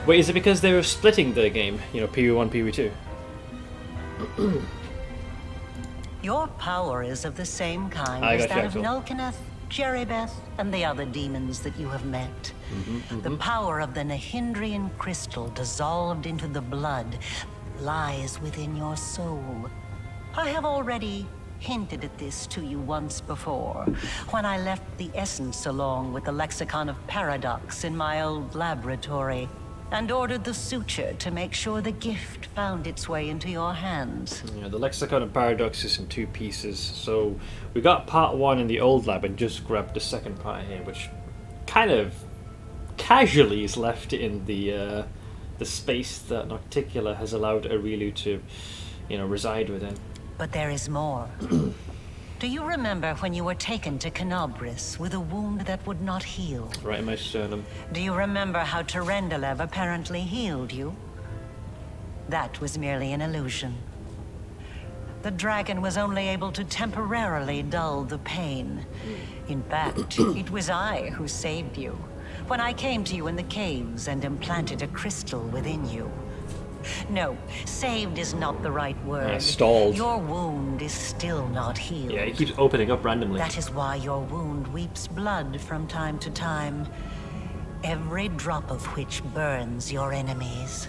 Wait, is it because they were splitting the game? You know, PV1, PV2? Your power is of the same kind I as got you, that of Axel. Nulkineth, Jeribeth, and the other demons that you have met. The power of the Nahindrian crystal dissolved into the blood lies within your soul. I have already hinted at this to you once before, when I left the essence along with the Lexicon of Paradox in my old laboratory, and ordered the suture to make sure the gift found its way into your hands. Yeah, the Lexicon of Paradox is in 2 pieces, so we got part 1 in the old lab and just grabbed the second part here, which kind of casually is left in the space that Nocticula has allowed Aurilu to, you know, reside within. But there is more. Do you remember when you were taken to Canobris with a wound that would not heal? Right in my sternum. Do you remember how Terendelev apparently healed you? That was merely an illusion. The dragon was only able to temporarily dull the pain. In fact, it was I who saved you, when I came to you in the caves and implanted a crystal within you. No, saved is not the right word. Stalled. Your wound is still not healed. Yeah, it keeps opening up randomly. That is why your wound weeps blood from time to time, every drop of which burns your enemies.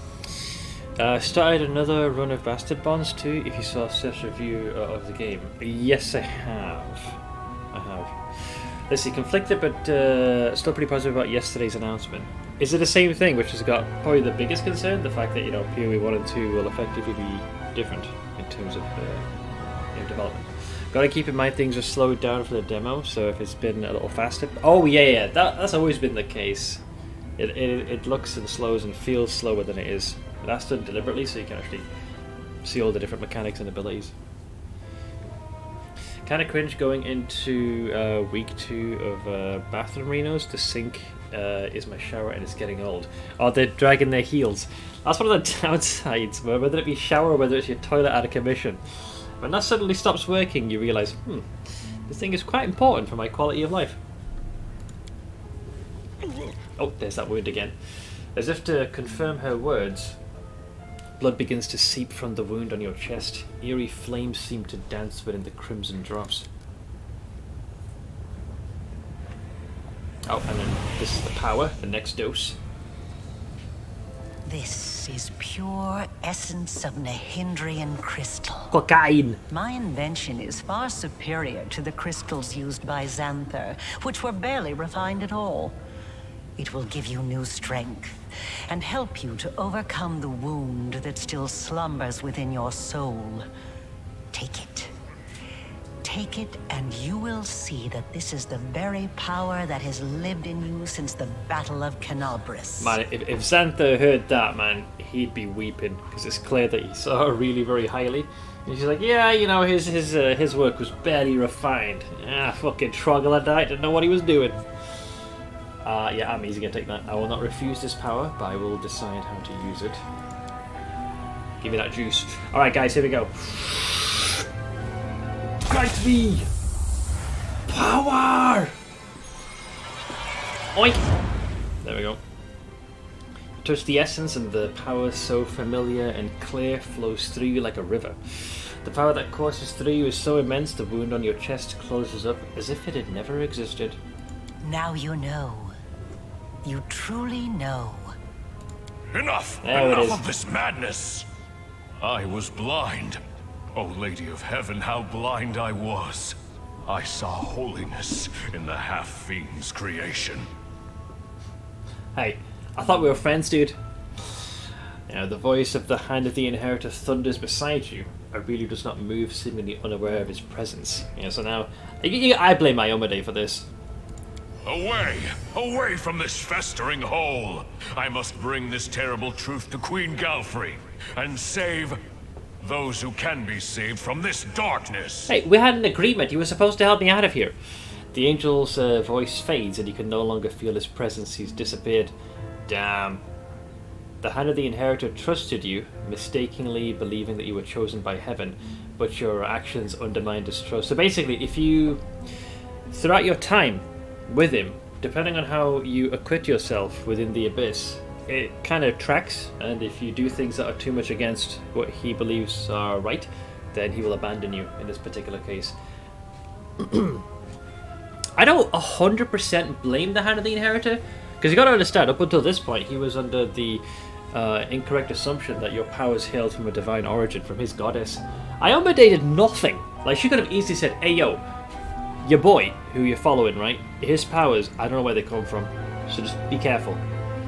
Started another run of Bastard Bonds too, if you saw Seth's review of the game. Yes, I have. Let's see, conflicted but still pretty positive about yesterday's announcement. Is it the same thing, which has got probably the biggest concern? The fact that, you know, PoE 1 and 2 will effectively be different in terms of development. Gotta keep in mind things are slowed down for the demo, so if it's been a little faster... Oh, yeah, that's always been the case. It looks and slows and feels slower than it is. That's done deliberately, so you can actually see all the different mechanics and abilities. Kind of cringe going into week 2 of bathroom renos. The sink is my shower and it's getting old. Oh, they're dragging their heels. That's one of the downsides, whether it be shower or whether it's your toilet out of commission. When that suddenly stops working, you realise, this thing is quite important for my quality of life. Oh, there's that wound again. As if to confirm her words, blood begins to seep from the wound on your chest. Eerie flames seem to dance within the crimson drops. Oh, and then this is the power, the next dose. This is pure essence of Nahindrian crystal. Cocaine! My invention is far superior to the crystals used by Xanther, which were barely refined at all. It will give you new strength, and help you to overcome the wound that still slumbers within your soul. Take it. Take it, and you will see that this is the very power that has lived in you since the Battle of Canobris. Man, if Xanther heard that, man, he'd be weeping, because it's clear that he saw her really very highly. And she's like, yeah, you know, his work was barely refined. Ah, fucking troglodyte, didn't know what he was doing. Yeah, I'm easy gonna take that. I will not refuse this power, but I will decide how to use it. Give me that juice. Alright guys, here we go. Grant me power! Oink! There we go. Touch the essence and the power so familiar and clear flows through you like a river. The power that courses through you is so immense the wound on your chest closes up as if it had never existed. Now you know. You truly know. Enough! There it is. Enough of this madness! I was blind. Oh, Lady of Heaven, how blind I was. I saw holiness in the half-fiend's creation. Hey, I thought we were friends, dude. You know, the voice of the Hand of the Inheritor thunders beside you. Aurelia does not move, seemingly unaware of his presence. You know, so now, I blame Iomade for this. Away! Away from this festering hole! I must bring this terrible truth to Queen Galfrey, and save those who can be saved from this darkness! Hey, we had an agreement. You were supposed to help me out of here. The angel's voice fades and you can no longer feel his presence. He's disappeared. Damn. The Hand of the Inheritor trusted you, mistakenly believing that you were chosen by heaven, but your actions undermined his trust. So basically, if you, throughout your time with him, depending on how you acquit yourself within the Abyss, it kind of tracks, and if you do things that are too much against what he believes are right, then he will abandon you in this particular case. I don't 100% blame the Hand of the Inheritor, because you got to understand, up until this point, he was under the incorrect assumption that your powers hailed from a divine origin, from his goddess. Iomade did nothing. Like, she could have easily said, hey yo, your boy, who you're following, right? His powers, I don't know where they come from, so just be careful.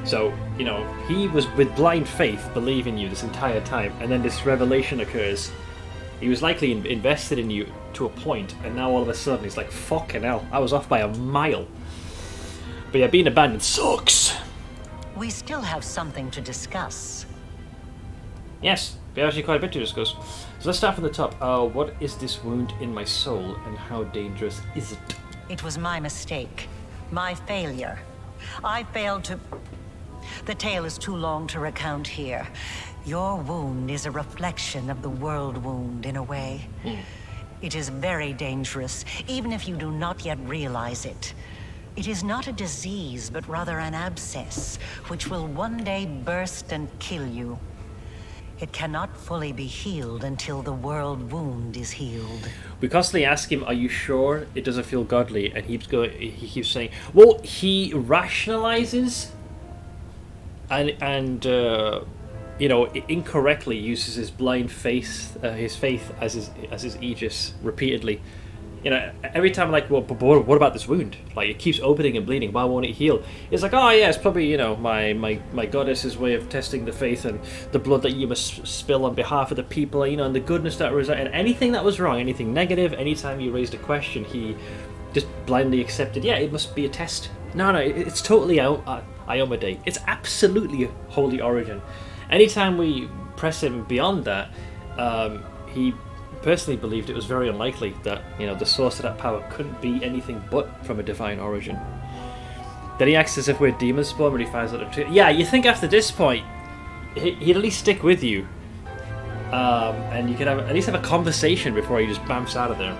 So, you know, he was with blind faith believing you this entire time, and then this revelation occurs. He was likely invested in you to a point, and now all of a sudden he's like, fucking hell, I was off by a mile. But yeah, being abandoned sucks. We still have something to discuss. Yes, we have actually quite a bit to discuss. So let's start from the top. What is this wound in my soul, and how dangerous is it? It was my mistake. My failure. I failed to... The tale is too long to recount here. Your wound is a reflection of the world wound, in a way. It is very dangerous, even if you do not yet realize it. It is not a disease, but rather an abscess, which will one day burst and kill you. It cannot fully be healed until the world wound is healed. We constantly ask him, are you sure it doesn't feel godly? And he keeps saying, well, he rationalizes and you know, incorrectly uses his blind faith, his faith as his aegis repeatedly. You know, every time I'm like, well, but what about this wound? Like, it keeps opening and bleeding. Why won't it heal? It's like, oh yeah, it's probably, you know, my goddess's way of testing the faith and the blood that you must spill on behalf of the people, you know, and the goodness that was, and anything that was wrong, anything negative, anytime you raised a question, he just blindly accepted, yeah, it must be a test. No, it's totally Iomade. It's absolutely Holy Origin. Anytime we press him beyond that, he personally believed it was very unlikely that, you know, the source of that power couldn't be anything but from a divine origin. Then he acts as if we're demon spawn when he finds out the truth. Yeah, you think after this point he'd at least stick with you, and you could at least have a conversation before he just bamfs out of there.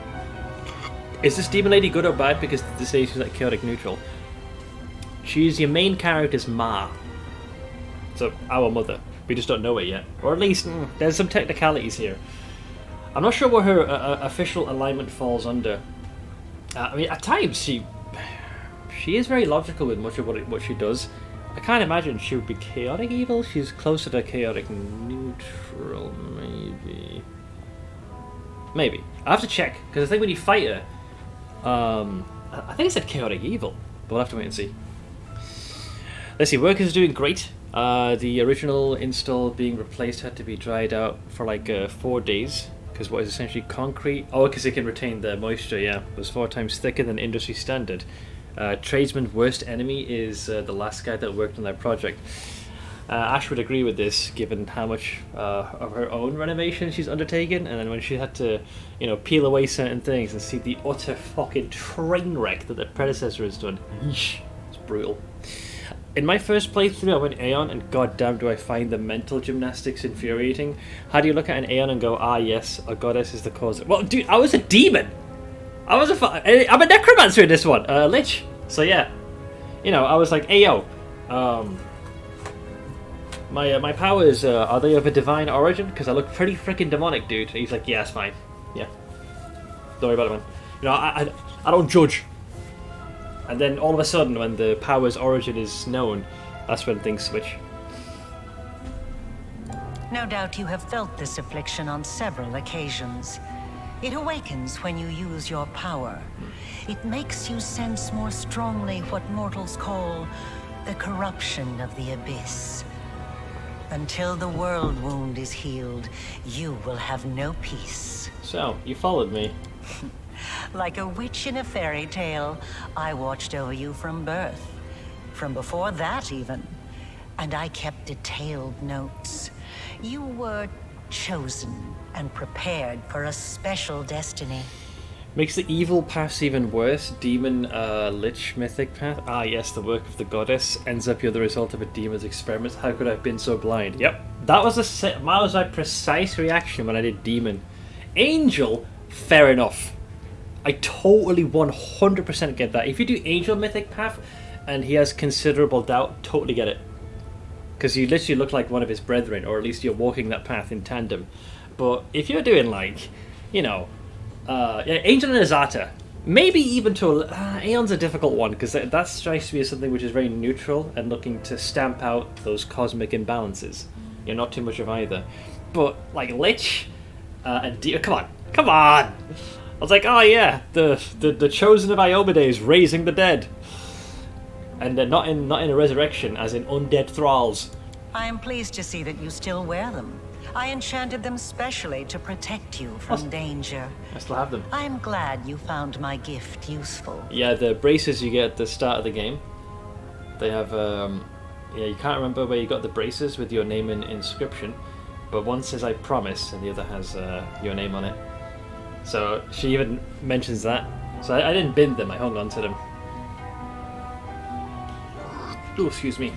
Is this demon lady good or bad? Because they say she's like chaotic neutral. She's your main character's ma, so our mother. We just don't know it yet, or at least there's some technicalities here. I'm not sure what her official alignment falls under. I mean, at times she is very logical with much of what she does. I can't imagine she would be chaotic evil. She's closer to chaotic neutral, maybe. Maybe. I have to check, because I think when you fight her, I think it said chaotic evil, but we'll have to wait and see. Let's see, work is doing great. The original install being replaced had to be dried out for like 4 days. Because what is essentially concrete, because it can retain the moisture, yeah, was 4 times thicker than industry standard. Tradesman's worst enemy is the last guy that worked on that project. Ash would agree with this, given how much of her own renovation she's undertaken, and then when she had to, you know, peel away certain things and see the utter fucking train wreck that the predecessor has done. Yeesh, it's brutal. In my first playthrough, I went Aeon, and goddamn do I find the mental gymnastics infuriating. How do you look at an Aeon and go, ah yes, a goddess is the cause? Well, dude, I was a demon! I'm a necromancer in this one, Lich. So yeah, you know, I was like, hey yo, my powers, are they of a divine origin? Because I look pretty freaking demonic, dude. And he's like, yeah, it's fine. Yeah. Don't worry about it, man. You know, I don't judge. And then all of a sudden, when the power's origin is known, that's when things switch. No doubt you have felt this affliction on several occasions. It awakens when you use your power. It makes you sense more strongly what mortals call the corruption of the abyss. Until the world wound is healed, you will have no peace. So, you followed me. Like a witch in a fairy tale, I watched over you from birth. From before that, even. And I kept detailed notes. You were chosen and prepared for a special destiny. Makes the evil paths even worse. Demon, Lich mythic path. Ah, yes, the work of the goddess ends up you're the result of a demon's experiments. How could I have been so blind? Yep, that was my precise reaction when I did demon. Angel, fair enough. I totally 100% get that. If you do angel mythic path and he has considerable doubt, totally get it. Because you literally look like one of his brethren, or at least you're walking that path in tandem. But if you're doing like, you know, Angel and Azata, maybe even to Aeon's a difficult one, because that strikes me as something which is very neutral and looking to stamp out those cosmic imbalances. You're not too much of either. But like Lich and come on! I was like, oh yeah, the chosen of Iomade is raising the dead. And they're not in a resurrection, as in undead thralls. I am pleased to see that you still wear them. I enchanted them specially to protect you from danger. I still have them. I'm glad you found my gift useful. Yeah, the braces you get at the start of the game, they have, yeah, you can't remember where you got the braces with your name and inscription, but one says I promise, and the other has your name on it. So she even mentions that. So I didn't bin them, I hung on to them. Oh, excuse me.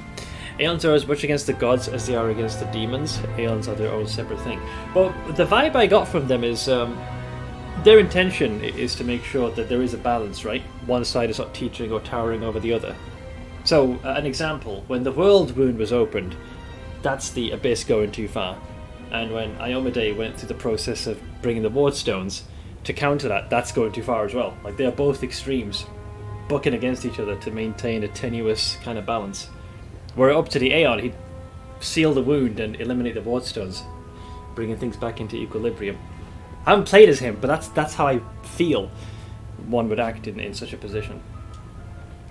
Aeons are as much against the gods as they are against the demons. Aeons are their own separate thing. But the vibe I got from them is their intention is to make sure that there is a balance, right? One side is not teaching or towering over the other. So, an example, when the world wound was opened, that's the abyss going too far. And when Iomade went through the process of bringing the wardstones, to counter that, that's going too far as well. Like, they are both extremes, bucking against each other to maintain a tenuous kind of balance. Were it up to the Aeon, he'd seal the wound and eliminate the wardstones, bringing things back into equilibrium. I haven't played as him, but that's how I feel one would act in such a position.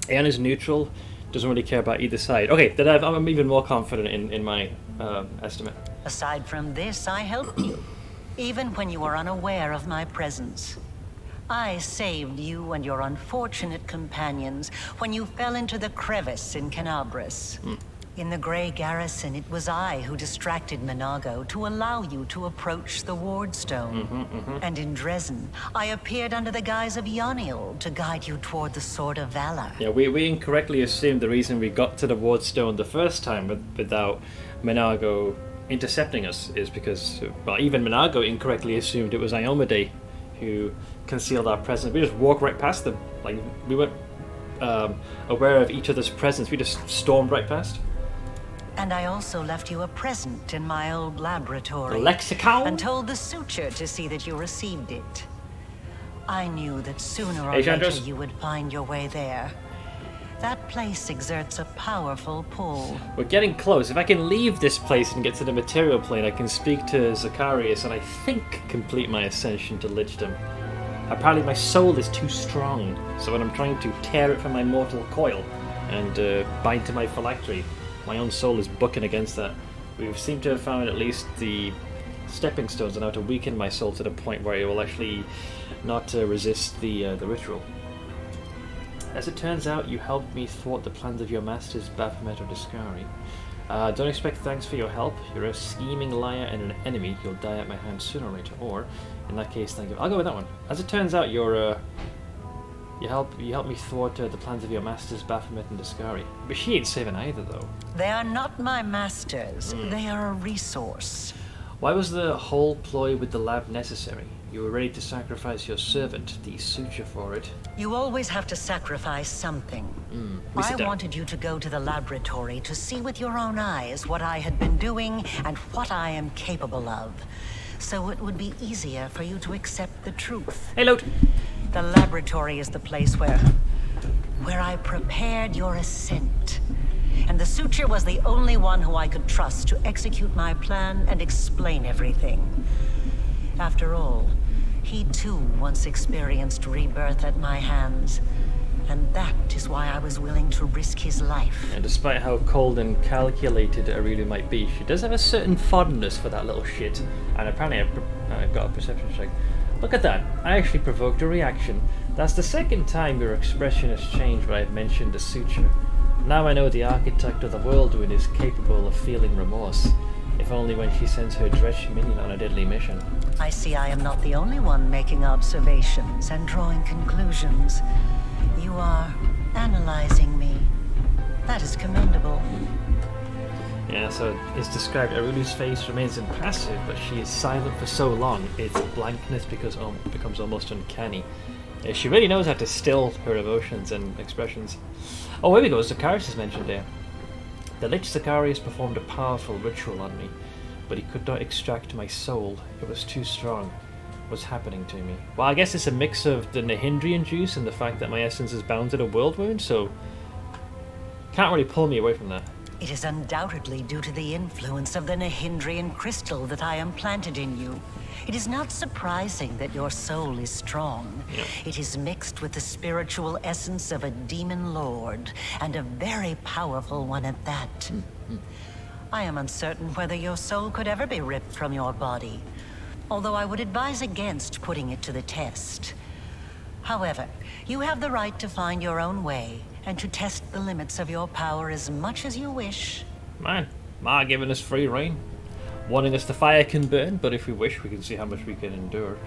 Aeon is neutral, doesn't really care about either side. Okay, then I'm even more confident in my estimate. Aside from this, I helped you, even when you were unaware of my presence. I saved you and your unfortunate companions when you fell into the crevice in Canabris. In the Grey Garrison, it was I who distracted Minago to allow you to approach the Wardstone. And in Dresden, I appeared under the guise of Yoniel to guide you toward the Sword of Valor. Yeah, we incorrectly assumed the reason we got to the Wardstone the first time without Minago intercepting us is because, well, even Minago incorrectly assumed it was Iomade who concealed our presence. We just walked right past them. Like, we weren't aware of each other's presence. We just stormed right past. And I also left you a present in my old laboratory. The lexicon? And told the suture to see that you received it. I knew that sooner or Hey, later Chandras. you would find your way there. That place exerts a powerful pull. We're getting close. If I can leave this place and get to the material plane, I can speak to Zacharias and I think complete my ascension to Lichdom. Apparently my soul is too strong, so when I'm trying to tear it from my mortal coil and bind to my phylactery, my own soul is bucking against that. We seem to have found at least the stepping stones on how to weaken my soul to the point where it will actually not resist the ritual. As it turns out, you helped me thwart the plans of your masters, Baphomet or Discari. Don't expect thanks for your help. You're a scheming liar and an enemy. You'll die at my hands sooner or later. Or, in that case, thank you. I'll go with that one. As it turns out, you helped me thwart the plans of your masters, Baphomet and Discari. But she ain't saving either, though. They are not my masters. They are a resource. Why was the whole ploy with the lab necessary? You were ready to sacrifice your servant, the suture, for it. You always have to sacrifice something. I wanted you to go to the laboratory to see with your own eyes what I had been doing and what I am capable of. So it would be easier for you to accept the truth. Hey, Lot! The laboratory is the place where I prepared your ascent. And the suture was the only one who I could trust to execute my plan and explain everything. After all, He too once experienced rebirth at my hands. And that is why I was willing to risk his life. And despite how cold and calculated Aurelia might be, she does have a certain fondness for that little shit. And apparently I've got a perception check. Look at that. I actually provoked a reaction. That's the second time your expression has changed when I've mentioned the suture. Now I know the architect of the whirlwind is capable of feeling remorse. If only when she sends her dredge minion on a deadly mission. I see I am not the only one making observations and drawing conclusions. You are analyzing me. That is commendable. Yeah, so it's described Arulu's face remains impassive, but she is silent for so long, its blankness becomes almost uncanny. She really knows how to still her emotions and expressions. Oh, here we go, Zacharias is mentioned here. The Lich Zacharias performed a powerful ritual on me, but he could not extract my soul. It was too strong. What's happening to me? Well, I guess it's a mix of the Nahindrian juice and the fact that my essence is bound to the world wound, so can't really pull me away from that. It is undoubtedly due to the influence of the Nahindrian crystal that I implanted in you. It is not surprising that your soul is strong. Yeah. It is mixed with the spiritual essence of a demon lord, and a very powerful one at that. I am uncertain whether your soul could ever be ripped from your body, although I would advise against putting it to the test. However, you have the right to find your own way, and to test the limits of your power as much as you wish. Man, Ma giving us free reign. Wanting us the fire can burn, but if we wish, we can see how much we can endure.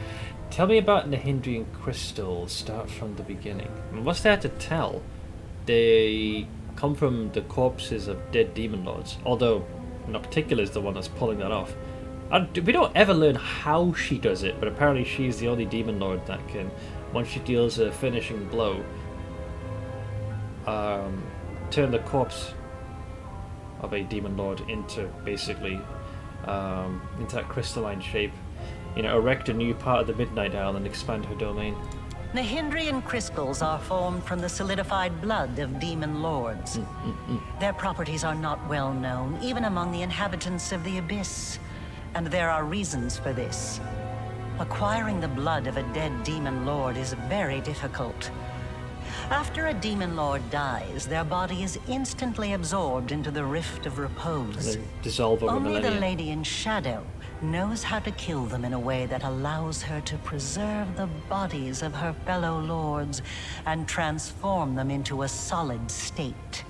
Tell me about Nahindrian crystals. Start from the beginning. And what's there to tell? They come from the corpses of dead demon lords, although Nocticula is the one that's pulling that off. We don't ever learn how she does it, but apparently she's the only demon lord that can, once she deals a finishing blow, turn the corpse of a demon lord into basically into that crystalline shape, erect a new part of the Midnight Isle and expand her domain. Nahindrian crystals are formed from the solidified blood of demon lords. Their properties are not well known, even among the inhabitants of the Abyss, and there are reasons for this. Acquiring the blood of a dead demon lord is very difficult. After a demon lord dies, their body is instantly absorbed into the Rift of Repose. They dissolve over Only millennia. the Lady in Shadow knows how to kill them in a way that allows her to preserve the bodies of her fellow lords and transform them into a solid state.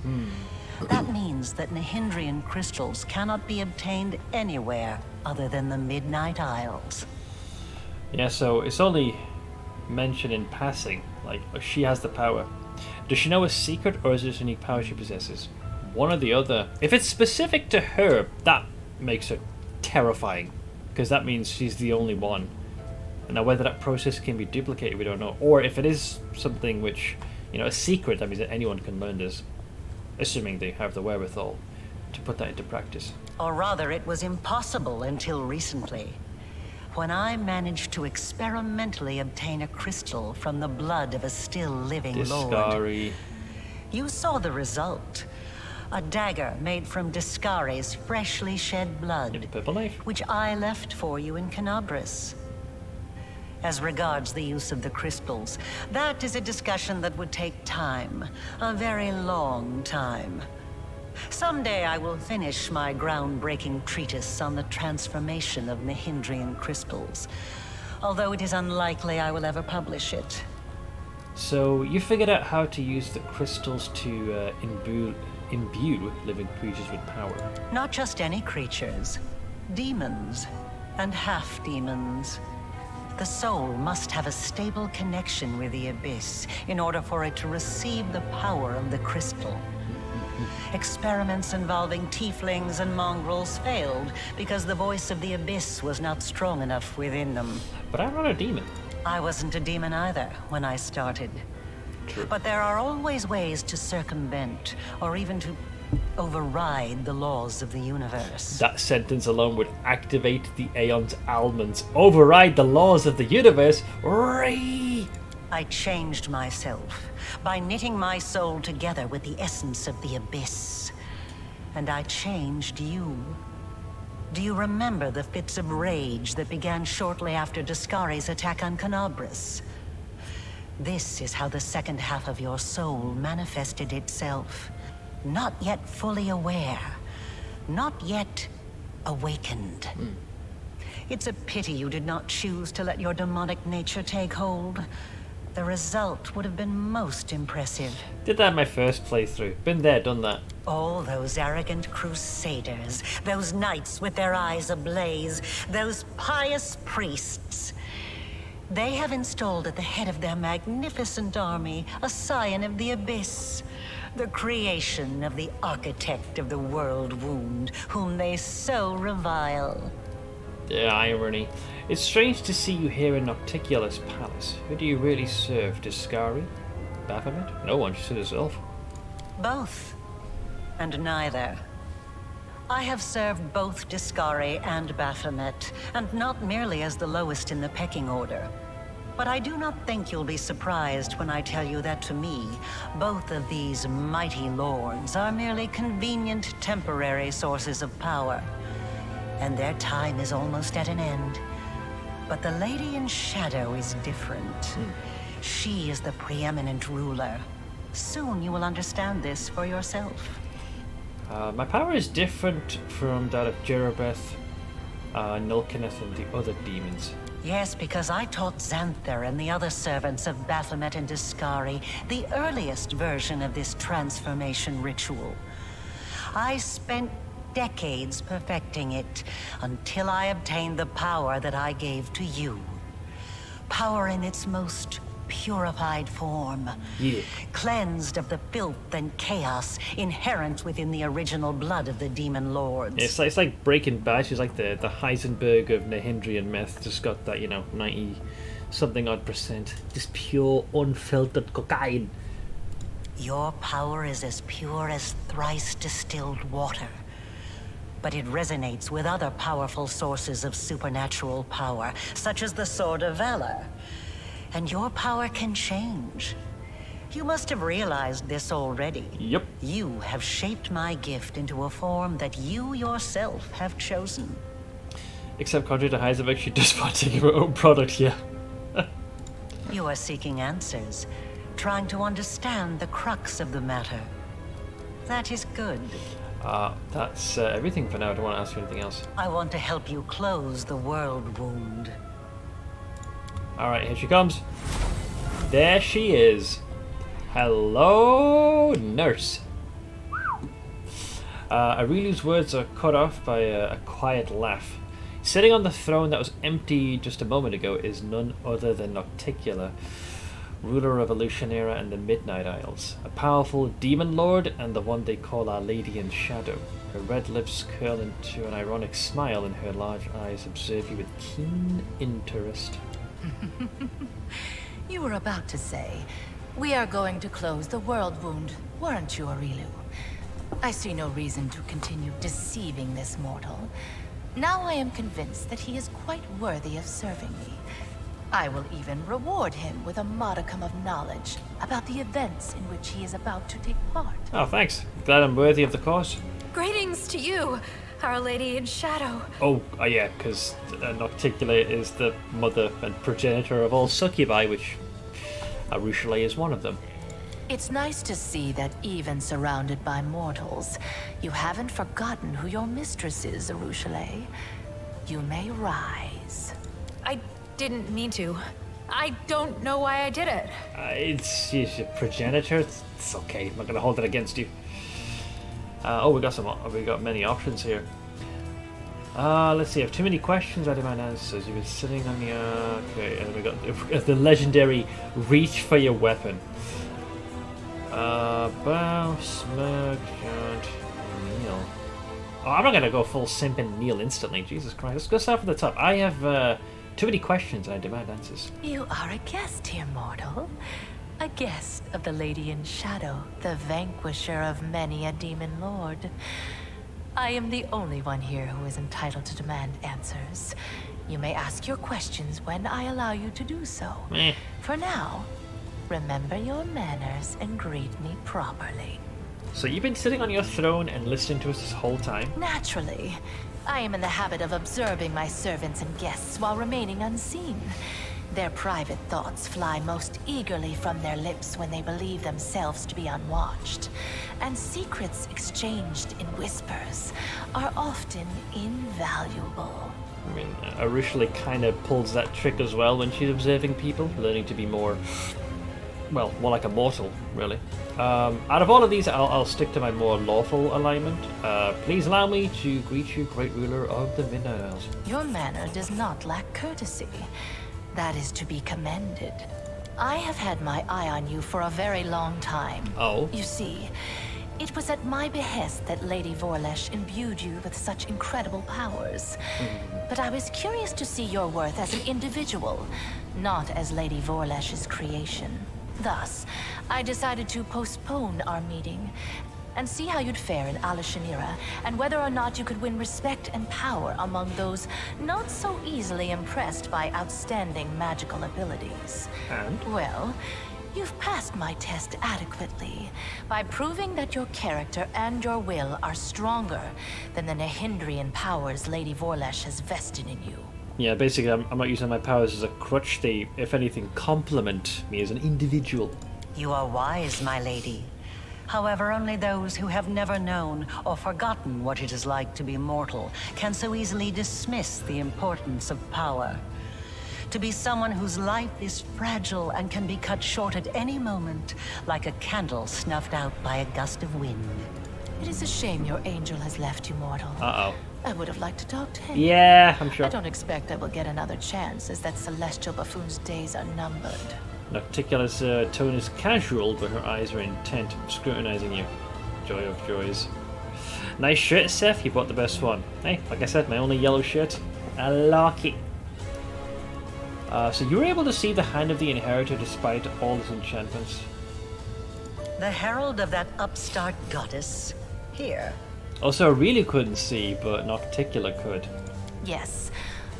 That means that Nahindrian crystals cannot be obtained anywhere other than the Midnight Isles. Yeah, so it's only mentioned in passing, like she has the power. Does she know a secret, or is it a unique power she possesses? One or the other. If it's specific to her, that makes her terrifying, because that means she's the only one. Now whether that process can be duplicated, we don't know. Or if it is something which, a secret, that means that anyone can learn this, assuming they have the wherewithal to put that into practice. Or rather, it was impossible until recently, when I managed to experimentally obtain a crystal from the blood of a still living lord. Discari. You saw the result. A dagger made from Discari's freshly shed And a blood, purple knife. which I left for you in Canabris. As regards the use of the crystals, that is a discussion that would take time, a very long time. Someday I will finish my groundbreaking treatise on the transformation of Nahindrian crystals, although it is unlikely I will ever publish it. So you figured out how to use the crystals to imbue living creatures with power. Not just any creatures, demons and half-demons. The soul must have a stable connection with the Abyss in order for it to receive the power of the crystal. Experiments involving tieflings and mongrels failed because the voice of the Abyss was not strong enough within them. But I'm not a demon. I wasn't a demon either when I started. True. But there are always ways to circumvent, or even to override the laws of the universe. That sentence alone would activate the Aeon's almonds. Override the laws of the universe. Ree! I changed myself by knitting my soul together with the essence of the Abyss. And I changed you. Do you remember the fits of rage that began shortly after Discari's attack on Canabras? This is how the second half of your soul manifested itself. Not yet fully aware. Not yet awakened. It's a pity you did not choose to let your demonic nature take hold. The result would have been most impressive. Did that in my first playthrough. Been there, done that. All those arrogant crusaders, those knights with their eyes ablaze, those pious priests. They have installed at the head of their magnificent army a scion of the abyss, the creation of the architect of the world wound, whom they so revile. The irony. It's strange to see you here in Nocticula's palace. Who do you really serve? Discari? Baphomet? No one, she said herself. Both. And neither. I have served both Discari and Baphomet, and not merely as the lowest in the pecking order. But I do not think you'll be surprised when I tell you that to me, both of these mighty lords are merely convenient temporary sources of power. And their time is almost at an end. But the Lady in Shadow is different. She is the preeminent ruler. Soon you will understand this for yourself. My power is different from that of Jerobeth, Nulkineth, and the other demons. Yes, because I taught Xanther and the other servants of Baphomet and Discari the earliest version of this transformation ritual. I spent decades perfecting it until I obtained the power that I gave to you. Power in its most purified form. Yeah. Cleansed of the filth and chaos inherent within the original blood of the demon lords. It's like Breaking Bad. She's like the Heisenberg of Nahindrian meth. Just got that, 90-something odd %. Just pure, unfiltered cocaine. Your power is as pure as thrice distilled water. But it resonates with other powerful sources of supernatural power, such as the Sword of Valor. And your power can change. You must have realized this already. Yep. You have shaped my gift into a form that you yourself have chosen. Except contrary to Heisenberg, she does partake of her own product here. You are seeking answers, trying to understand the crux of the matter. That is good. That's everything for now. I don't want to ask you anything else. I want to help you close the world wound. Alright, here she comes. There she is. Hello, nurse. Aureliu's words are cut off by a quiet laugh. Sitting on the throne that was empty just a moment ago is none other than Nocticula, ruler of Illusionera and the Midnight Isles, a powerful demon lord and the one they call Our Lady in Shadow. Her red lips curl into an ironic smile and her large eyes observe you with keen interest. You were about to say, we are going to close the world wound, weren't you, Aureliu? I see no reason to continue deceiving this mortal. Now I am convinced that he is quite worthy of serving me. I will even reward him with a modicum of knowledge about the events in which he is about to take part. Oh, thanks. Glad I'm worthy of the cause. Greetings to you, Our Lady in Shadow. Oh, yeah, because Nocticula is the mother and progenitor of all succubi, which Arushale is one of them. It's nice to see that even surrounded by mortals, you haven't forgotten who your mistress is, Arushale. You may rise. I didn't mean to. I don't know why I did it. She's your progenitor. It's okay. I'm not gonna hold it against you. We got many options here. Let's see. I have too many questions. I demand answers. You've been sitting on the okay, and we got the legendary reach for your weapon. Bow, smirk, chant, kneel. Oh, I'm not gonna go full simp and kneel instantly. Jesus Christ. Let's start from the top. I have too many questions and I demand answers. You are a guest here, mortal. A guest of the Lady in Shadow, the vanquisher of many a demon lord. I am the only one here who is entitled to demand answers. You may ask your questions when I allow you to do so. For now, remember your manners and greet me properly. So you've been sitting on your throne and listening to us this whole time? Naturally. I am in the habit of observing my servants and guests while remaining unseen. Their private thoughts fly most eagerly from their lips when they believe themselves to be unwatched. And secrets exchanged in whispers are often invaluable. I mean, Arushali kind of pulls that trick as well when she's observing people, learning to be more, well, more like a mortal, really. Out of all of these, I'll stick to my more lawful alignment. Please allow me to greet you, Great Ruler of the Midnight Isles. Your manner does not lack courtesy. That is to be commended. I have had my eye on you for a very long time. Oh? You see, it was at my behest that Lady Vorlesh imbued you with such incredible powers. But I was curious to see your worth as an individual, not as Lady Vorlesh's creation. Thus, I decided to postpone our meeting and see how you'd fare in Alashanira, and whether or not you could win respect and power among those not so easily impressed by outstanding magical abilities. And? Well, you've passed my test adequately by proving that your character and your will are stronger than the Nahindrian powers Lady Vorlesh has vested in you. Yeah, basically, I'm not using my powers as a crutch. They, if anything, complement me as an individual. You are wise, my lady. However, only those who have never known or forgotten what it is like to be mortal can so easily dismiss the importance of power. To be someone whose life is fragile and can be cut short at any moment, like a candle snuffed out by a gust of wind. It is a shame your angel has left you, mortal. Uh-oh. I would have liked to talk to him. Yeah, I'm sure. I don't expect I will get another chance, as that celestial buffoon's days are numbered. Nocticula's tone is casual, but her eyes are intent, scrutinizing you. Joy of joys. Nice shirt, Seth. You bought the best one. Hey, like I said, my only yellow shirt. I like it. So you were able to see the hand of the Inheritor despite all his enchantments. The herald of that upstart goddess. Here. Also, I really couldn't see, but Nocticula could. Yes,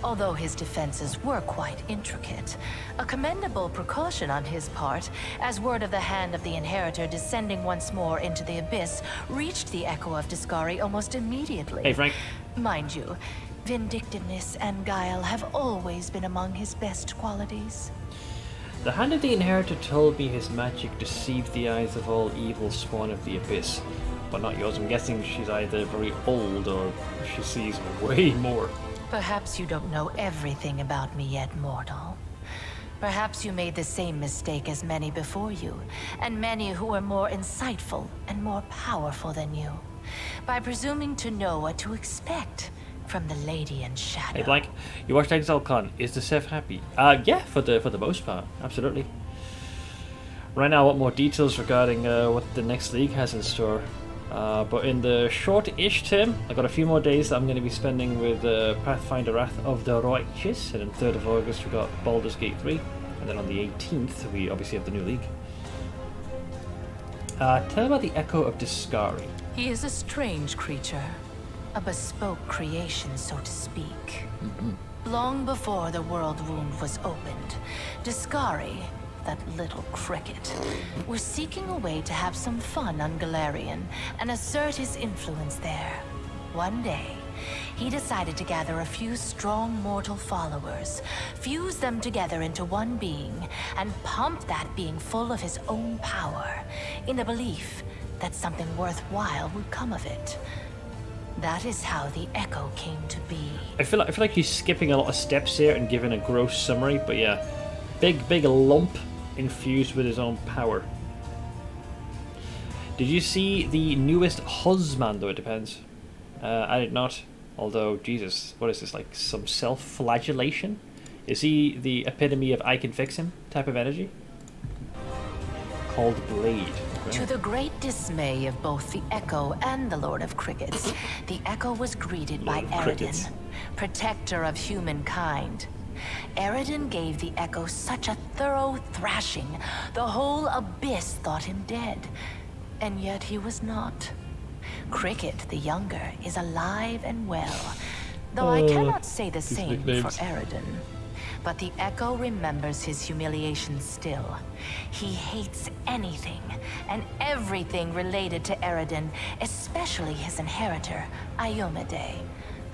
although his defenses were quite intricate. A commendable precaution on his part, as word of the hand of the Inheritor descending once more into the abyss reached the Echo of Discari almost immediately. Hey, Frank. Mind you, vindictiveness and guile have always been among his best qualities. The hand of the Inheritor told me his magic deceived the eyes of all evil spawn of the abyss. But not yours. I'm guessing she's either very old or she sees way more. Perhaps you don't know everything about me yet, mortal. Perhaps you made the same mistake as many before you, and many who were more insightful and more powerful than you, by presuming to know what to expect from the Lady in Shadow. Hey, Blank, you watched Exile Con. Is the Seth happy? Yeah, for the most part, absolutely. Right now, I want more details regarding what the next league has in store. But in the short-ish term, I've got a few more days that I'm going to be spending with Pathfinder Wrath of the Righteous, and on 3rd of August we got Baldur's Gate 3, and then on the 18th we obviously have the new league. Tell about the Echo of Discari. He is a strange creature, a bespoke creation, so to speak. Long before the world wound was opened, Discari, that little cricket, was seeking a way to have some fun on Galarian and assert his influence there. One day, he decided to gather a few strong mortal followers, fuse them together into one being, and pump that being full of his own power, in the belief that something worthwhile would come of it. That is how the Echo came to be. I feel like he's skipping a lot of steps here and giving a gross summary, but yeah, big lump infused with his own power. Did you see the newest husband? Though it depends. I did not. Although, Jesus, what is this, like some self-flagellation? Is he the epitome of I can fix him type of energy? Called Blade. To the great dismay of both the Echo and the Lord of Crickets, the Echo was greeted by Eredin, protector of humankind. Eredin gave the Echo such a thorough thrashing, the whole abyss thought him dead. And yet he was not. Cricket, the younger, is alive and well, though I cannot say the same for Eredin. But the Echo remembers his humiliation still. He hates anything and everything related to Eredin, especially his inheritor, Iomade.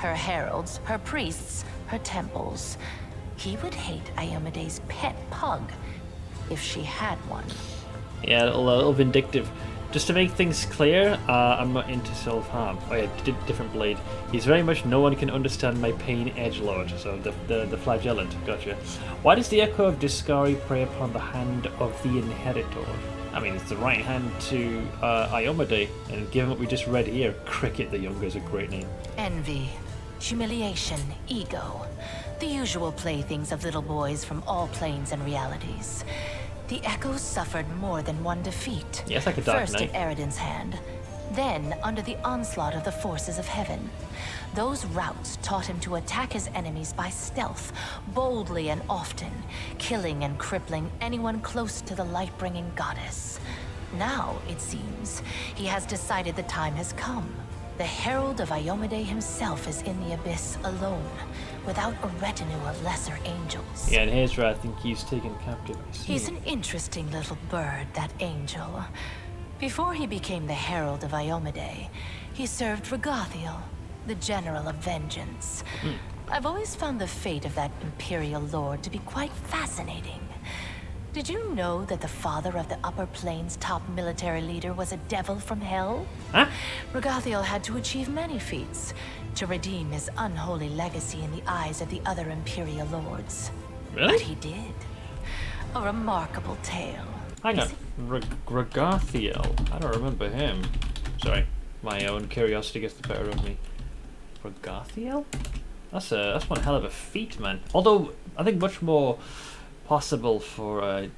her heralds, her priests, her temples. He would hate Iomede's pet pug if she had one. Yeah, a little vindictive. Just to make things clear, I'm not into self-harm. Oh yeah, different blade. He's very much no one can understand my pain edgelord, so the flagellant, gotcha. Why does the echo of Discari prey upon the hand of the inheritor? I mean, it's the right hand to Iomade, and given what we just read here, Cricket the Younger is a great name. Envy, humiliation, ego. The usual playthings of little boys from all planes and realities. The Echoes suffered more than one defeat. Yes, like a Dark First Knight. at Eridan's hand, then under the onslaught of the forces of heaven. Those routes taught him to attack his enemies by stealth, boldly and often, killing and crippling anyone close to the light-bringing goddess. Now, it seems, he has decided the time has come. The Herald of Iomade himself is in the abyss alone, without a retinue of lesser angels. Yeah, and here's where I think he's taken captive. He's an interesting little bird, that angel. Before he became the Herald of Iomade, he served Regathiel, the General of Vengeance. I've always found the fate of that Imperial Lord to be quite fascinating. Did you know that the father of the Upper Plains' top military leader was a devil from hell? Huh? Regathiel had to achieve many feats to redeem his unholy legacy in the eyes of the other Imperial Lords. Really? But he did. A remarkable tale. Hang on, Regathiel. I don't remember him. Sorry, my own curiosity gets the better of me. Regathiel? That's one hell of a feat, man. Although I think much more possible for a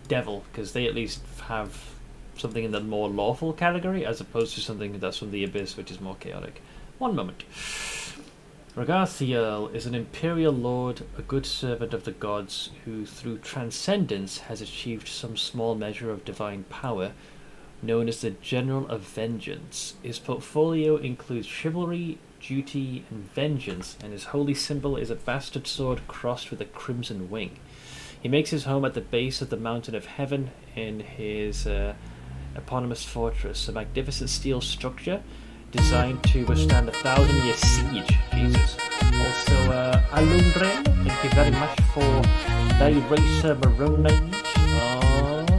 devil, because they at least have something in the more lawful category, as opposed to something that's from the abyss, which is more chaotic. One moment. Regathiel is an imperial lord, a good servant of the gods, who through transcendence has achieved some small measure of divine power, known as the General of Vengeance. His portfolio includes chivalry, duty, and vengeance, and his holy symbol is a bastard sword crossed with a crimson wing. He makes his home at the base of the Mountain of Heaven in his eponymous fortress, a magnificent steel structure designed to withstand a 1,000-year siege. Jesus. Also, Alundren, thank you very much for the Racer Maroon Mage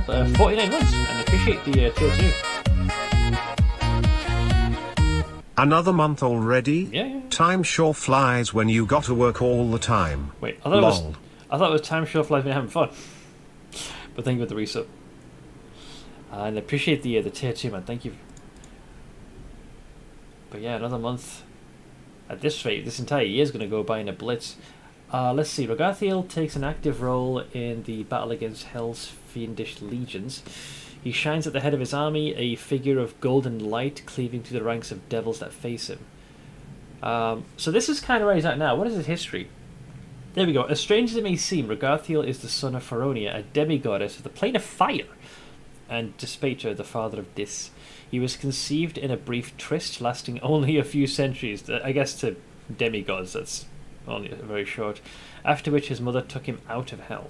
of 49 months, and appreciate the tier 2. Another month already? Yeah. Time sure flies when you gotta work all the time. Wait, I thought it was time sure flies when having fun. But thank you for the resub. And appreciate the tier 2, man. Thank you. But yeah, another month. At this rate, this entire year is going to go by in a blitz. Let's see. Regathiel takes an active role in the battle against Hell's fiendish legions. He shines at the head of his army, a figure of golden light cleaving through the ranks of devils that face him. So this is kind of where he's at now. What is his history? There we go. As strange as it may seem, Regathiel is the son of Feronia, a demigoddess of the plane of fire, and Despater, the father of Dis. He was conceived in a brief tryst lasting only a few centuries. I guess to demigods, that's only very short. After which his mother took him out of hell.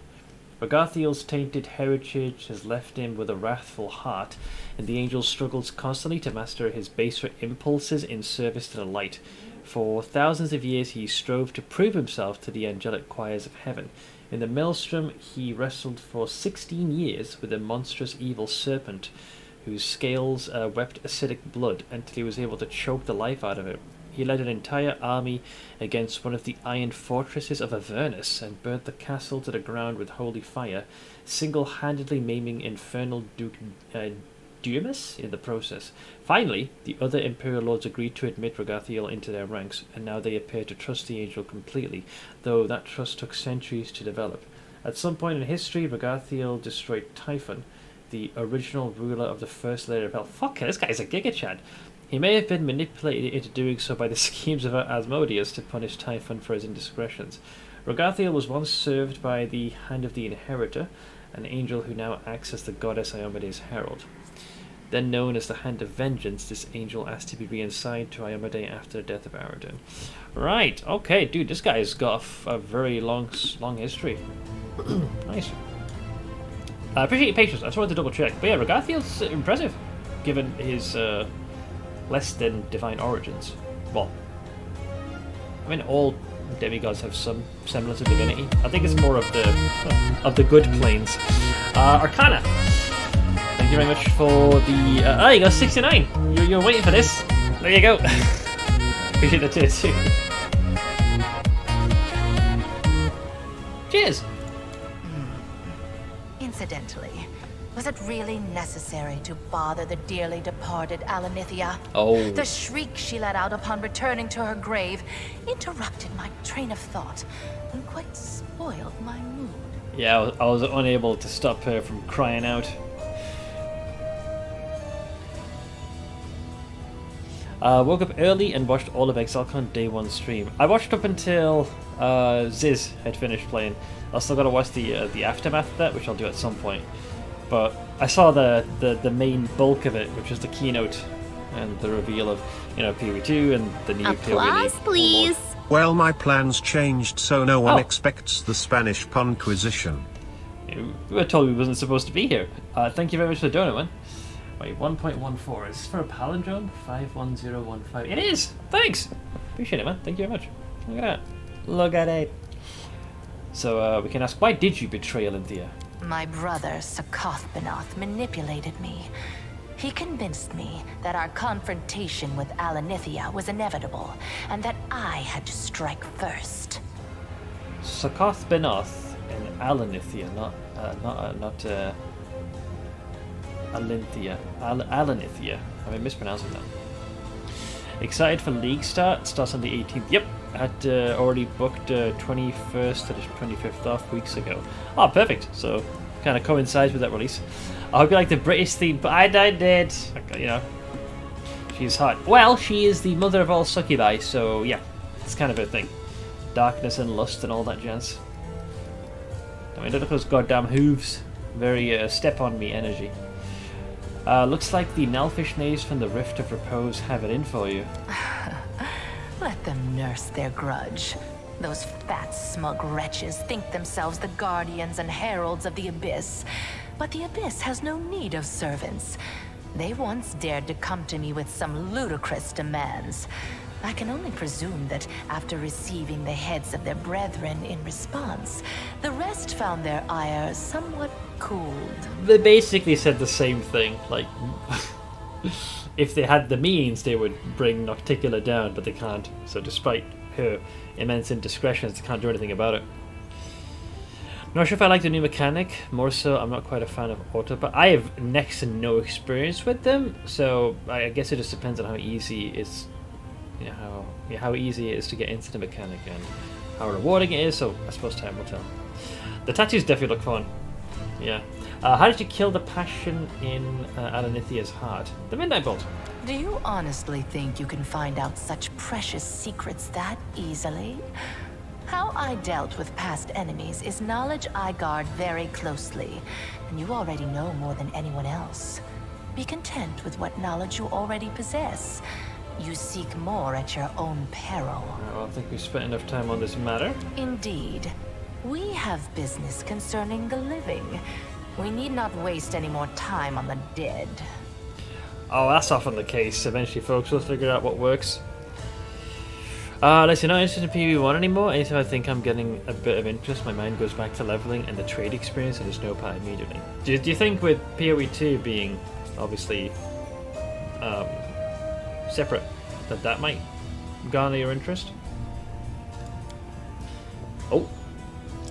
Regathiel's tainted heritage has left him with a wrathful heart, and the angel struggles constantly to master his baser impulses in service to the light. For thousands of years he strove to prove himself to the angelic choirs of heaven. In the maelstrom he wrestled for 16 years with a monstrous evil serpent, whose scales wept acidic blood until he was able to choke the life out of it. He led an entire army against one of the iron fortresses of Avernus and burnt the castle to the ground with holy fire, single-handedly maiming infernal Duke Dumas in the process. Finally, the other Imperial Lords agreed to admit Regathiel into their ranks, and now they appear to trust the angel completely, though that trust took centuries to develop. At some point in history, Regathiel destroyed Typhon, the original ruler of the first layer of hell. Fuck, this guy's a gigachad. He may have been manipulated into doing so by the schemes of Asmodeus to punish Typhon for his indiscretions. Regathiel was once served by the Hand of the Inheritor, an angel who now acts as the goddess Iomede's herald. Then known as the Hand of Vengeance, this angel asked to be reassigned to Iomade after the death of Aradin. Right, okay, dude, this guy's got a very long history. Nice. I appreciate your patience, I just wanted to double check. But yeah, Regathiel's impressive, given his less than divine origins. Well, I mean, all demigods have some semblance of divinity. I think it's more of the good planes. Arcana. Thank you very much for the. You got 69. You're waiting for this. There you go. Appreciate the tier 2. Cheers. Incidentally, was it really necessary to bother the dearly departed Alanithia? Oh. The shriek she let out upon returning to her grave interrupted my train of thought and quite spoiled my mood. Yeah, I was unable to stop her from crying out. Woke up early and watched all of ExileCon day 1 stream. I watched up until Ziz had finished playing. I still got to watch the aftermath of that, which I'll do at some point. But I saw the main bulk of it, which was the keynote and the reveal of PoE2 and the new Applause, PoE. please. Well, my plans changed, so no one expects the Spanish Punquisition. We were told we wasn't supposed to be here. Thank you very much for the donut, man. Wait, 1.14. Is this for a palindrome? 51015. It is! Thanks! Appreciate it, man. Thank you very much. Look at that. Look at it. So, we can ask, why did you betray Alinthia? My brother, Sakoth Benoth, manipulated me. He convinced me that our confrontation with Alanithia was inevitable, and that I had to strike first. Sakoth Benoth and Alanithia, not Alinthia. Alanithia. Am I mispronouncing that? Excited for League start? Starts on the 18th. Yep. I had already booked 21st to the 25th off weeks ago. Oh, perfect. So, kind of coincides with that release. I hope you like the British theme, but I did. She's hot. Well, she is the mother of all succubi, so yeah, it's kind of a thing. Darkness and lust and all that jazz. I mean, look at those goddamn hooves. Very step on me energy. Looks like the Nalfish knaves from the Rift of Repose have it in for you. Let them nurse their grudge. Those fat, smug wretches think themselves the guardians and heralds of the Abyss. But the Abyss has no need of servants. They once dared to come to me with some ludicrous demands. I can only presume that after receiving the heads of their brethren in response, the rest found their ire somewhat cooled. They basically said the same thing. Like, if they had the means, they would bring Nocticula down, but they can't. So despite her immense indiscretions, they can't do anything about it. Not sure if I like the new mechanic. More so, I'm not quite a fan of auto, but I have next to no experience with them. So I guess it just depends on how easy it's, how easy it is to get into the mechanic and how rewarding it is. So I suppose time will tell. The tattoos definitely look fun. Yeah. How did you kill the passion in Alanithia's heart? The Midnight Bolt. Do you honestly think you can find out such precious secrets that easily? How I dealt with past enemies is knowledge I guard very closely, and you already know more than anyone else. Be content with what knowledge you already possess. You seek more at your own peril. I don't think we spent enough time on this matter. Indeed. We have business concerning the living. We need not waste any more time on the dead. Oh, that's often the case. Eventually, folks will figure out what works. Unless you're not interested in PvP1 anymore, anytime I think I'm getting a bit of interest, my mind goes back to leveling and the trade experience and the snowpat immediately. Do you think with PoE2 being obviously separate, that might garner your interest? Oh.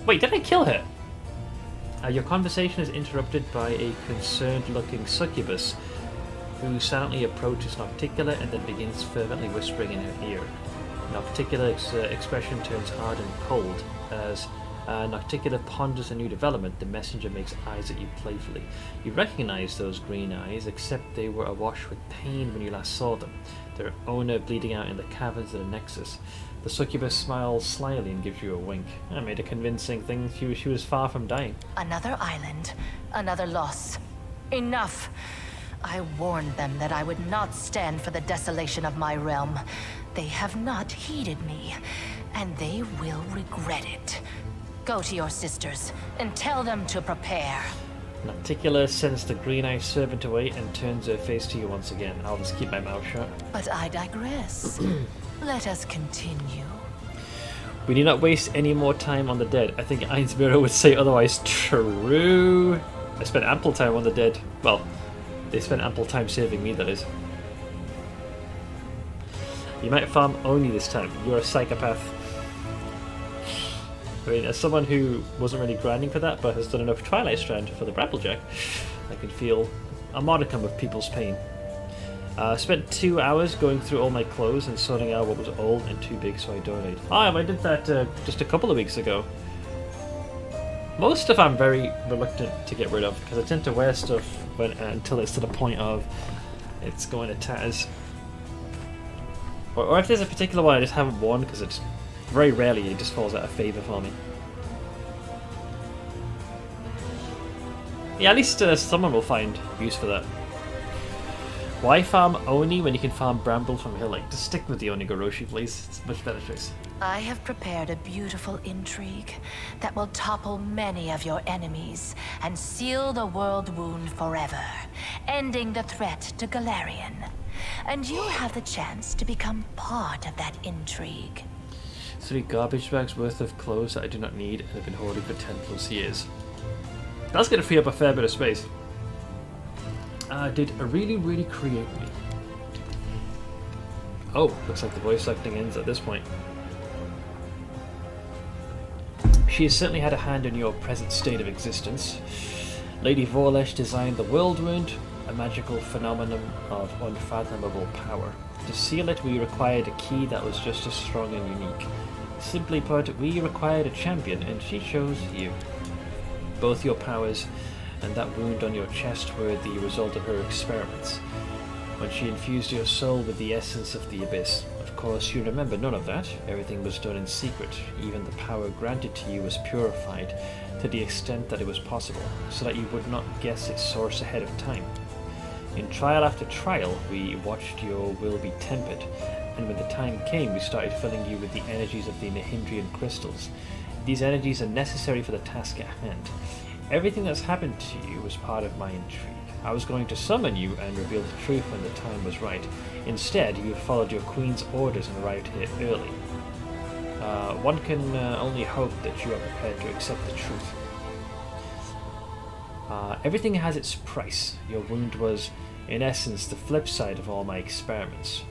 Wait, did I kill her? Your conversation is interrupted by a concerned-looking succubus who silently approaches Nocticula and then begins fervently whispering in her ear. Nocticula's expression turns hard and cold as Nocticula ponders a new development. The messenger makes eyes at you playfully. You recognize those green eyes, except they were awash with pain when you last saw them, their owner bleeding out in the caverns of the Nexus. The succubus smiles slyly and gives you a wink. I made a convincing thing. She was far from dying. Another island, another loss. Enough! I warned them that I would not stand for the desolation of my realm. They have not heeded me, and they will regret it. Go to your sisters, and tell them to prepare. Nocticula sends the green-eyed servant away and turns her face to you once again. I'll just keep my mouth shut. But I digress. Let us continue. We need not waste any more time on the dead. I think Ainsborough would say otherwise. True. I spent ample time on the dead. Well, they spent ample time saving me, that is. You might farm Oni this time. You're a psychopath. I mean, as someone who wasn't really grinding for that, but has done enough Twilight Strand for the Brapplejack, I can feel a modicum of people's pain. Spent 2 hours going through all my clothes and sorting out what was old and too big, so I donated. I did that just a couple of weeks ago. Most stuff I'm very reluctant to get rid of, because I tend to wear stuff until it's to the point of it's going to tatters. Or if there's a particular one I just haven't worn, because it's very rarely it just falls out of favour for me. Yeah, at least someone will find use for that. Why farm Oni when you can farm Bramble from Hill Lake? Just stick with the Onigoroshi, please. It's a much better choice. I have prepared a beautiful intrigue that will topple many of your enemies and seal the world wound forever, ending the threat to Galarian. And you'll have the chance to become part of that intrigue. 3 garbage bags worth of clothes that I do not need and have been hoarding for 10 plus years. That's going to free up a fair bit of space. Did really create me? Oh, looks like the voice acting ends at this point. She has certainly had a hand in your present state of existence. Lady Vorlesh designed the World Wound, a magical phenomenon of unfathomable power. To seal it, we required a key that was just as strong and unique. Simply put, we required a champion, and she chose you. Both your powers and that wound on your chest were the result of her experiments. When she infused your soul with the essence of the Abyss. Of course, you remember none of that. Everything was done in secret. Even the power granted to you was purified to the extent that it was possible, so that you would not guess its source ahead of time. In trial after trial, we watched your will be tempered, and when the time came, we started filling you with the energies of the Nihindrian crystals. These energies are necessary for the task at hand. Everything that's happened to you was part of my intrigue. I was going to summon you and reveal the truth when the time was right. Instead, you followed your queen's orders and arrived here early. One can only hope that you are prepared to accept the truth. Everything has its price. Your wound was, in essence, the flip side of all my experiments.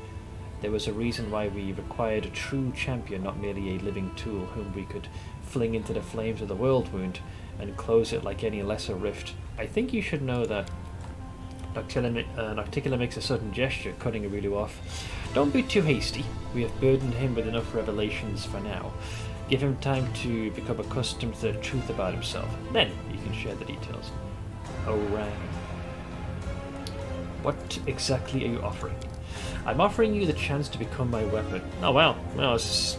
There was a reason why we required a true champion, not merely a living tool whom we could fling into the flames of the World Wound and close it like any lesser rift. I think you should know that Noctilla makes a sudden gesture, cutting Aurelio off. Don't be too hasty. We have burdened him with enough revelations for now. Give him time to become accustomed to the truth about himself. Then you can share the details. Orang. What exactly are you offering? I'm offering you the chance to become my weapon. Oh wow. Well, it's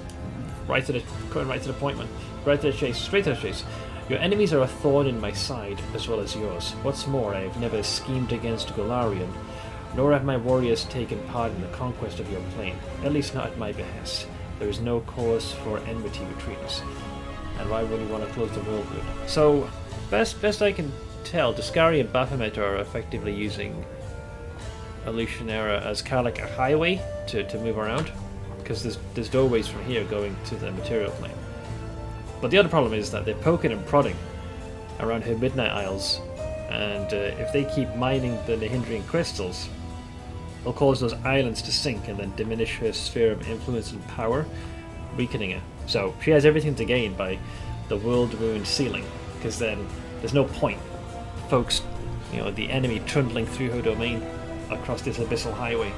right to the point, man. Right to the chase. Straight to the chase. Your enemies are a thorn in my side, as well as yours. What's more, I have never schemed against Golarion, nor have my warriors taken part in the conquest of your plane, at least not at my behest. There is no cause for enmity between us. And why would you want to close the world wound? So, best I can tell, Discari and Baphomet are effectively using Illusionera as kind of like a highway to move around, because there's doorways from here going to the material plane. But the other problem is that they're poking and prodding around her Midnight Isles, and if they keep mining the Nihindrian crystals, they'll cause those islands to sink and then diminish her sphere of influence and power, weakening her. So she has everything to gain by the World Wound sealing, because then there's no point, folks, the enemy trundling through her domain across this abyssal highway.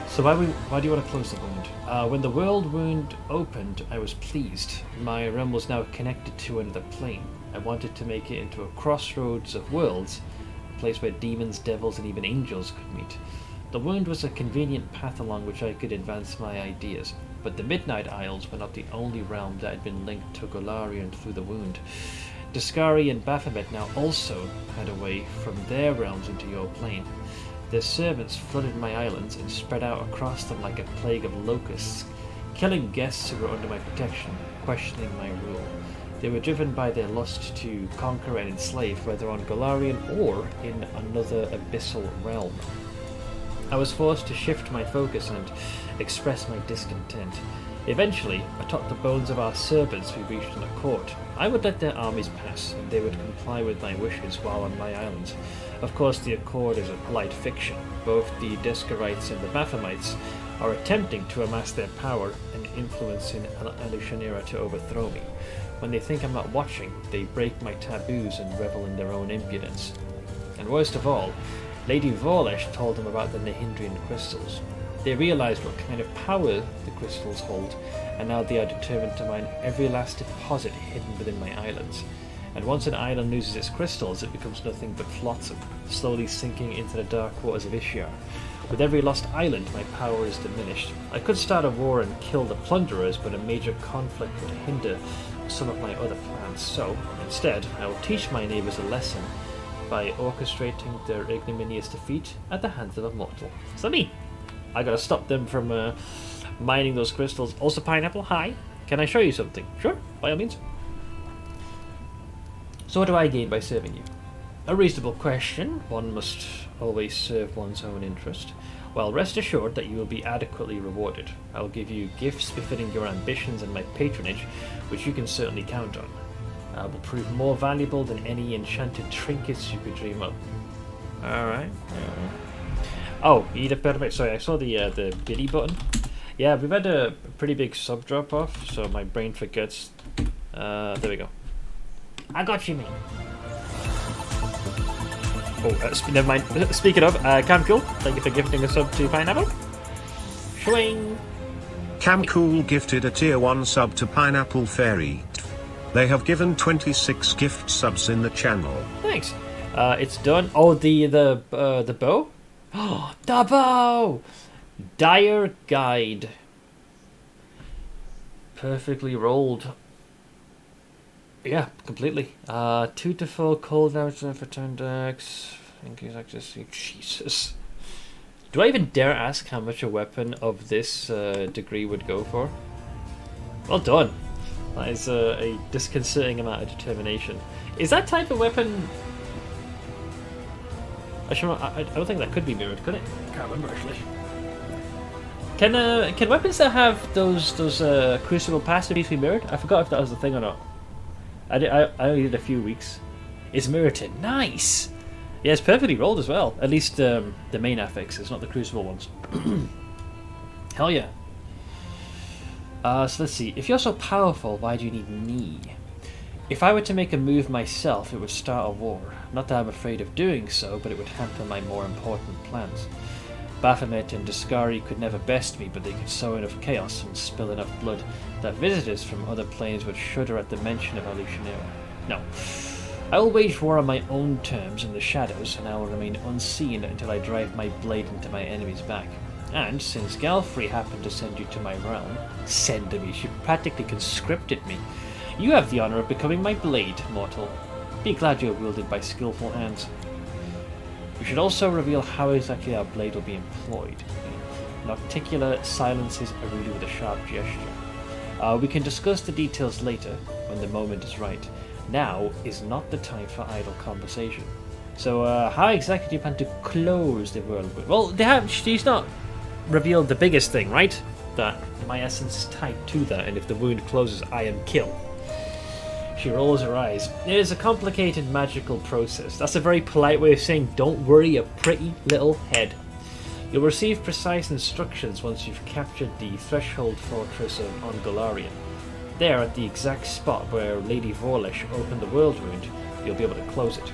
So why do you want to close the wound? When the World Wound opened, I was pleased. My realm was now connected to another plane. I wanted to make it into a crossroads of worlds, a place where demons, devils, and even angels could meet. The wound was a convenient path along which I could advance my ideas, but the Midnight Isles were not the only realm that had been linked to Golarion through the wound. Discari and Baphomet now also had a way from their realms into your plane. Their servants flooded my islands and spread out across them like a plague of locusts, killing guests who were under my protection, questioning my rule. They were driven by their lust to conquer and enslave, whether on Golarion or in another abyssal realm. I was forced to shift my focus and express my discontent. Eventually, atop the bones of our servants we reached an accord. I would let their armies pass, and they would comply with my wishes while on my island. Of course, the accord is a polite fiction. Both the Discarites and the Baphamites are attempting to amass their power and influence in Elishanera to overthrow me. When they think I'm not watching, they break my taboos and revel in their own impudence. And worst of all, Lady Vorlesh told them about the Nahindrian crystals. They realized what kind of power the crystals hold, and now they are determined to mine every last deposit hidden within my islands. And once an island loses its crystals, it becomes nothing but flotsam, slowly sinking into the dark waters of Ishtar. With every lost island, my power is diminished. I could start a war and kill the plunderers, but a major conflict would hinder some of my other plans. So, instead, I will teach my neighbours a lesson by orchestrating their ignominious defeat at the hands of a mortal. So me! I gotta stop them from mining those crystals. Also, Pineapple, hi! Can I show you something? Sure, by all means. So what do I gain by serving you? A reasonable question. One must always serve one's own interest. Well, rest assured that you will be adequately rewarded. I will give you gifts befitting your ambitions and my patronage, which you can certainly count on. I will prove more valuable than any enchanted trinkets you could dream of. Alright. Oh, you need a permit. Sorry, I saw the biddy button. Yeah, we've had a pretty big sub drop off, so my brain forgets. There we go. I got you, mate. Oh, never mind. Speaking of, Cam Cool, thank you for gifting a sub to Pineapple. Swing. Cam Cool gifted a tier 1 sub to Pineapple Fairy. They have given 26 gift subs in the channel. Thanks. It's done. Oh, the bow? Oh, the bow! Dire Guide. Perfectly rolled. Yeah, completely. 2 to 4 cold damage for turn decks. Jesus. Do I even dare ask how much a weapon of this degree would go for? Well done. That is a disconcerting amount of determination. Is that type of weapon... I don't think that could be mirrored, could it? I can't remember actually. Can weapons that have those crucible passages be mirrored? I forgot if that was a thing or not. I only did a few weeks. It's mirrored. Nice! Yeah, it's perfectly rolled as well. At least the main affixes, not the crucible ones. Hell yeah. So let's see. If you're so powerful, why do you need me? If I were to make a move myself, it would start a war. Not that I'm afraid of doing so, but it would hamper my more important plans. Baphomet and Discari could never best me, but they could sow enough chaos and spill enough blood that visitors from other planes would shudder at the mention of Elishanera. No. I will wage war on my own terms in the shadows, and I will remain unseen until I drive my blade into my enemy's back. And since Galfrey happened to send you to my realm, she practically conscripted me. You have the honor of becoming my blade, mortal. Be glad you are wielded by skillful hands. We should also reveal how exactly our blade will be employed. Nocticular silences a ruler with a sharp gesture. We can discuss the details later, when the moment is right. Now is not the time for idle conversation. So, how exactly do you plan to close the world with? Well, she's not revealed the biggest thing, right? That my essence is tied to that, and if the wound closes, I am killed. She rolls her eyes. It is a complicated magical process. That's a very polite way of saying, don't worry your pretty little head. You'll receive precise instructions once you've captured the threshold fortress of Ongolarian. There, at the exact spot where Lady Vorlesh opened the world wound, you'll be able to close it.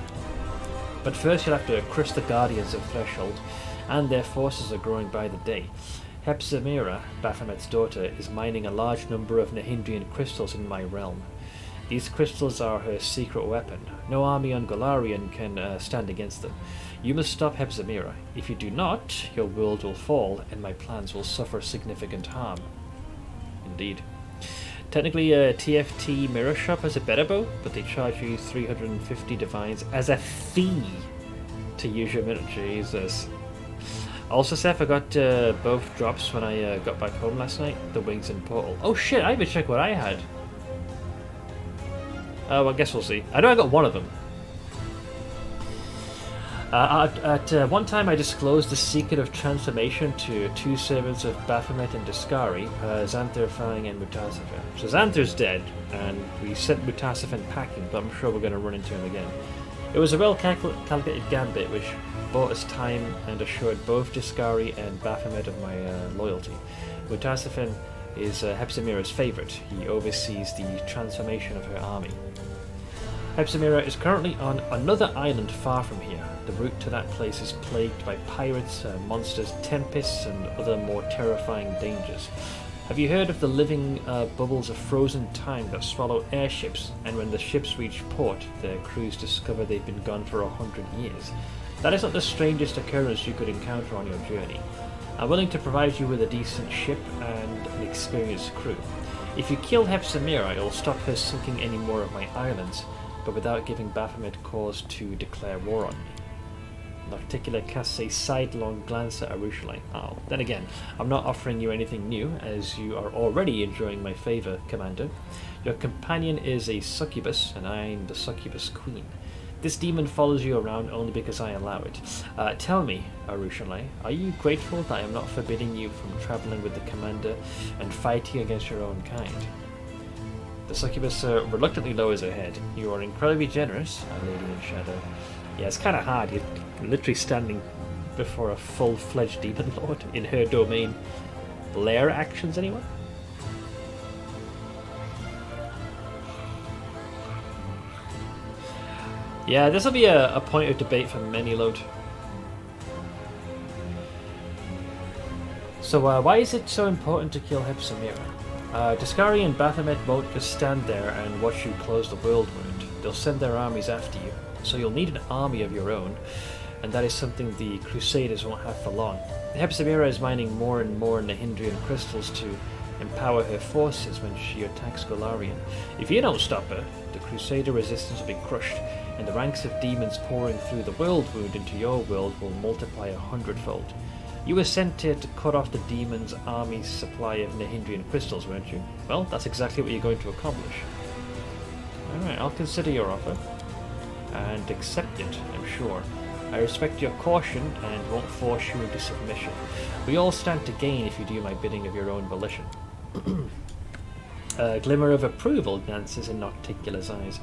But first you'll have to crush the Guardians of Threshold, and their forces are growing by the day. Hepzibah, Baphomet's daughter, is mining a large number of Nahindrian crystals in my realm. These crystals are her secret weapon. No army on Golarion can stand against them. You must stop Hepzibah. If you do not, your world will fall, and my plans will suffer significant harm. Indeed. Technically, TFT Mirror Shop has a better bow, but they charge you 350 divines as a fee to use your mirror. Jesus. Also, Seth, I got both drops when I got back home last night. The Wings and Portal. Oh shit, I even checked what I had. Oh, I guess we'll see. I know I got one of them. At one time, I disclosed the secret of transformation to two servants of Baphomet and Discari, Xanther, Fang, and Mutasafin. So Xanther's dead, and we sent Mutasafin packing, but I'm sure we're going to run into him again. It was a well-calculated gambit which bought us time and assured both Discari and Baphomet of my loyalty. Mutasafin is Hepzimira's favourite. He oversees the transformation of her army. Hepzimira is currently on another island far from here. The route to that place is plagued by pirates, monsters, tempests, and other more terrifying dangers. Have you heard of the living bubbles of frozen time that swallow airships, and when the ships reach port, their crews discover they've been gone for 100 years? That is not the strangest occurrence you could encounter on your journey. I'm willing to provide you with a decent ship and an experienced crew. If you kill Hepzimira, it'll stop her sinking any more of my islands, but without giving Baphomet cause to declare war on me. Nocticula casts a sidelong glance at Arushale. Oh, then again, I'm not offering you anything new, as you are already enjoying my favour, Commander. Your companion is a succubus, and I'm the succubus queen. This demon follows you around only because I allow it. Tell me, Arushale, are you grateful that I am not forbidding you from travelling with the Commander and fighting against your own kind? The succubus reluctantly lowers her head. You are incredibly generous, a lady in shadow. Yeah, it's kind of hard. You're literally standing before a full-fledged demon lord in her domain. Lair actions, anyone? Yeah, this will be a point of debate for many, Lord. So, why is it so important to kill Hepzimira? Discari and Baphomet won't just stand there and watch you close the world wound. They'll send their armies after you, so you'll need an army of your own, and that is something the Crusaders won't have for long. Hepzimira is mining more and more Nahindrian crystals to empower her forces when she attacks Golarion. If you don't stop her, the Crusader resistance will be crushed, and the ranks of demons pouring through the world wound into your world will multiply 100-fold. You were sent here to cut off the demon's army's supply of Nahindrian crystals, weren't you? Well, that's exactly what you're going to accomplish. Alright, I'll consider your offer. And accept it, I'm sure. I respect your caution and won't force you into submission. We all stand to gain if you do my bidding of your own volition. A glimmer of approval dances in Nocticula's eyes.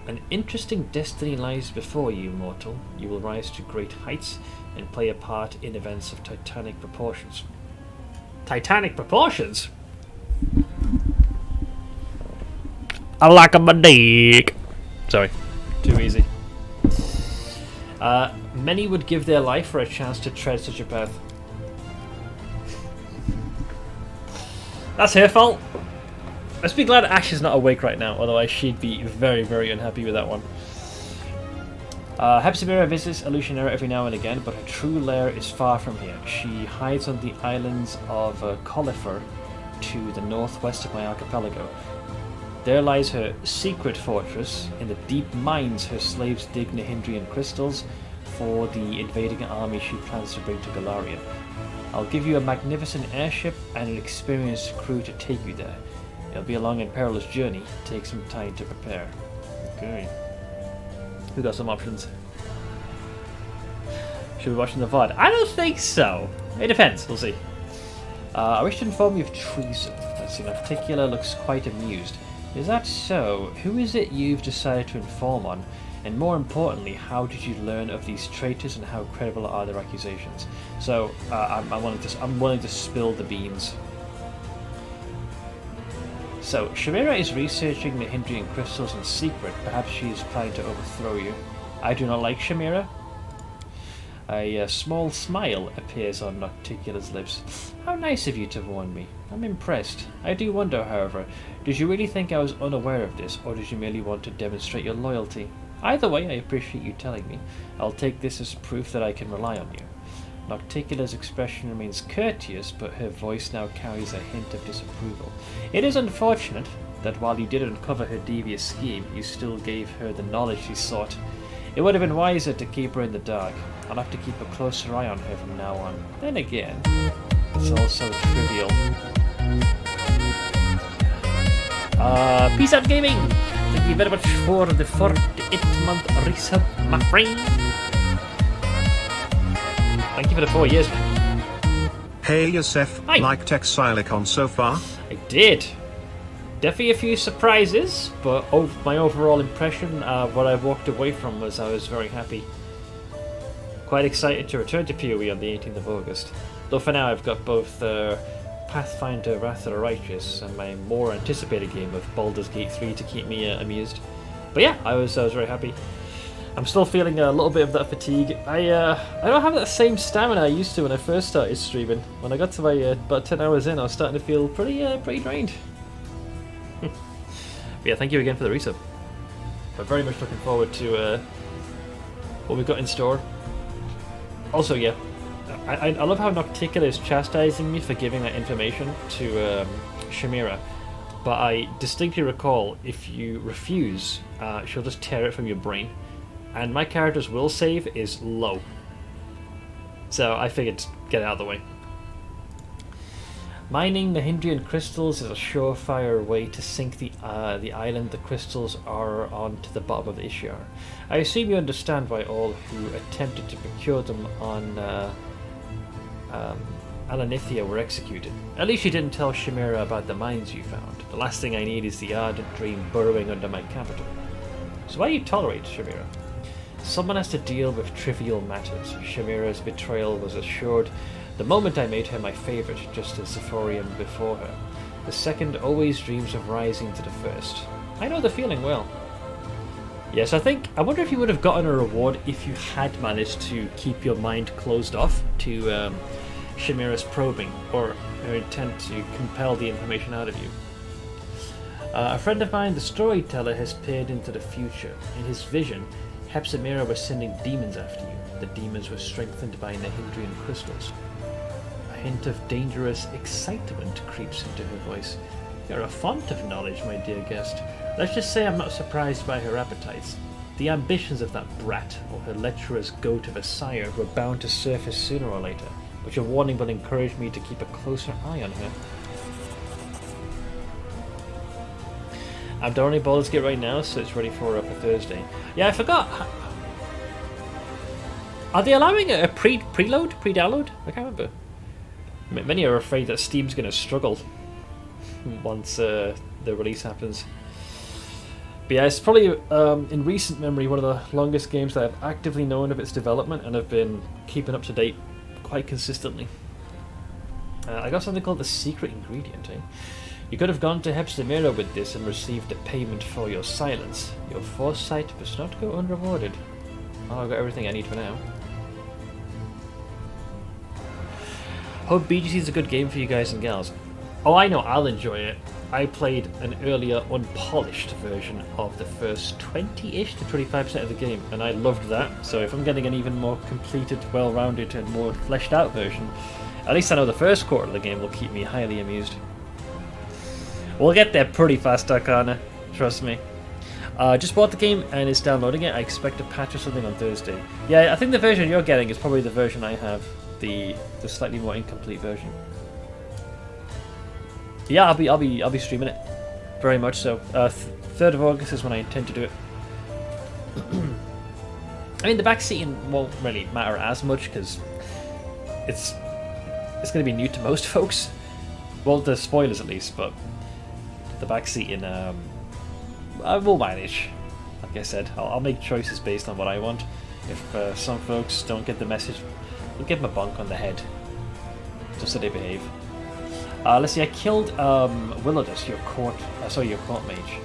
An interesting destiny lies before you, mortal. You will rise to great heights and play a part in events of titanic proportions. Titanic proportions? I like a dick. Sorry, too easy. Many would give their life for a chance to tread such a path. That's her fault. Let's be glad Ash is not awake right now, otherwise she'd be very, very unhappy with that one. Hepzimira visits Illusionera every now and again, but her true lair is far from here. She hides on the islands of Colifer to the northwest of my archipelago. There lies her secret fortress. In the deep mines her slaves dig Nahindrian crystals for the invading army she plans to bring to Golarion. I'll give you a magnificent airship and an experienced crew to take you there. It'll be a long and perilous journey. Take some time to prepare. Okay. We got some options. Should we be watching the VOD? I don't think so. It depends. We'll see. I wish to inform you of treason. Let's see. Nocticula looks quite amused. Is that so? Who is it you've decided to inform on? And more importantly, how did you learn of these traitors and how credible are their accusations? So, I'm willing to spill the beans. So, Shamira is researching the Nahindrian crystals in secret. Perhaps she is planning to overthrow you. I do not like Shamira. A small smile appears on Nocticula's lips. How nice of you to warn me. I'm impressed. I do wonder, however, did you really think I was unaware of this, or did you merely want to demonstrate your loyalty? Either way, I appreciate you telling me. I'll take this as proof that I can rely on you. Nocticula's expression remains courteous, but her voice now carries a hint of disapproval. It is unfortunate that while you did uncover her devious scheme, you still gave her the knowledge she sought. It would have been wiser to keep her in the dark. I'll have to keep a closer eye on her from now on. Then again, it's all so trivial. Peace out, gaming! Thank you very much for the 48-month resub, my friend. Thank you for the 4 years, man. Hey Yosef, Hi. liked Exilicon so far? I did. Definitely a few surprises, but my overall impression, what I walked away from was I was very happy. Quite excited to return to PoE on the 18th of August. Though for now I've got both Pathfinder Wrath of the Righteous and my more anticipated game of Baldur's Gate 3 to keep me amused. But yeah, I was very happy. I'm still feeling a little bit of that fatigue. I don't have that same stamina I used to when I first started streaming. When I got to my about 10 hours in, I was starting to feel pretty drained. But yeah, thank you again for the resub. I'm very much looking forward to what we've got in store. Also, yeah, I love how Nocticular is chastising me for giving that information to Shamira, but I distinctly recall if you refuse, she'll just tear it from your brain. And my character's will save is low. So I figured get it out of the way. Mining the Hindrian crystals is a surefire way to sink the island the crystals are on to the bottom of the Ishar. I assume you understand why all who attempted to procure them on Alanithia were executed. At least you didn't tell Shamira about the mines you found. The last thing I need is the ardent dream burrowing under my capital. So why do you tolerate Shamira? Someone has to deal with trivial matters. Shamira's betrayal was assured the moment I made her my favourite, just as Zephorium before her. The second always dreams of rising to the first. I know the feeling well. Yes, I wonder if you would have gotten a reward if you had managed to keep your mind closed off to Shamira's probing, or her intent to compel the information out of you. A friend of mine, the storyteller, has peered into the future. In his vision, Hepzibah was sending demons after you. The demons were strengthened by Nehindrian crystals. A hint of dangerous excitement creeps into her voice. You're a font of knowledge, my dear guest. Let's just say I'm not surprised by her appetites. The ambitions of that brat, or her lecherous goat of a sire, were bound to surface sooner or later, but your warning will encourage me to keep a closer eye on her. I'm downloading Baldur's Gate right now, so it's ready for Thursday. Yeah, I forgot. Are they allowing a pre-download? I can't remember. Many are afraid that Steam's going to struggle once the release happens. But yeah, it's probably, in recent memory, one of the longest games that I've actively known of its development and have been keeping up to date quite consistently. I got something called the secret ingredient, eh? You could have gone to Hepzibah with this and received a payment for your silence. Your foresight must not go unrewarded. Oh, I've got everything I need for now. Hope BGC is a good game for you guys and gals. Oh, I know, I'll enjoy it. I played an earlier unpolished version of the first 20-ish to 25% of the game, and I loved that. So if I'm getting an even more completed, well-rounded and more fleshed out version, at least I know the first quarter of the game will keep me highly amused. We'll get there pretty fast, Arcana. Trust me. Just bought the game and is downloading it. I expect a patch or something on Thursday. Yeah, I think the version you're getting is probably the version I have, the slightly more incomplete version. Yeah, I'll be streaming it, very much so. 3rd of August is when I intend to do it. I mean, the backseating won't really matter as much because it's going to be new to most folks. Well, the spoilers at least, but the backseating, I will manage. Like I said, I'll make choices based on what I want. If some folks don't get the message, I'll give them a bonk on the head, just so they behave. Let's see, I killed Willodus, your court mage.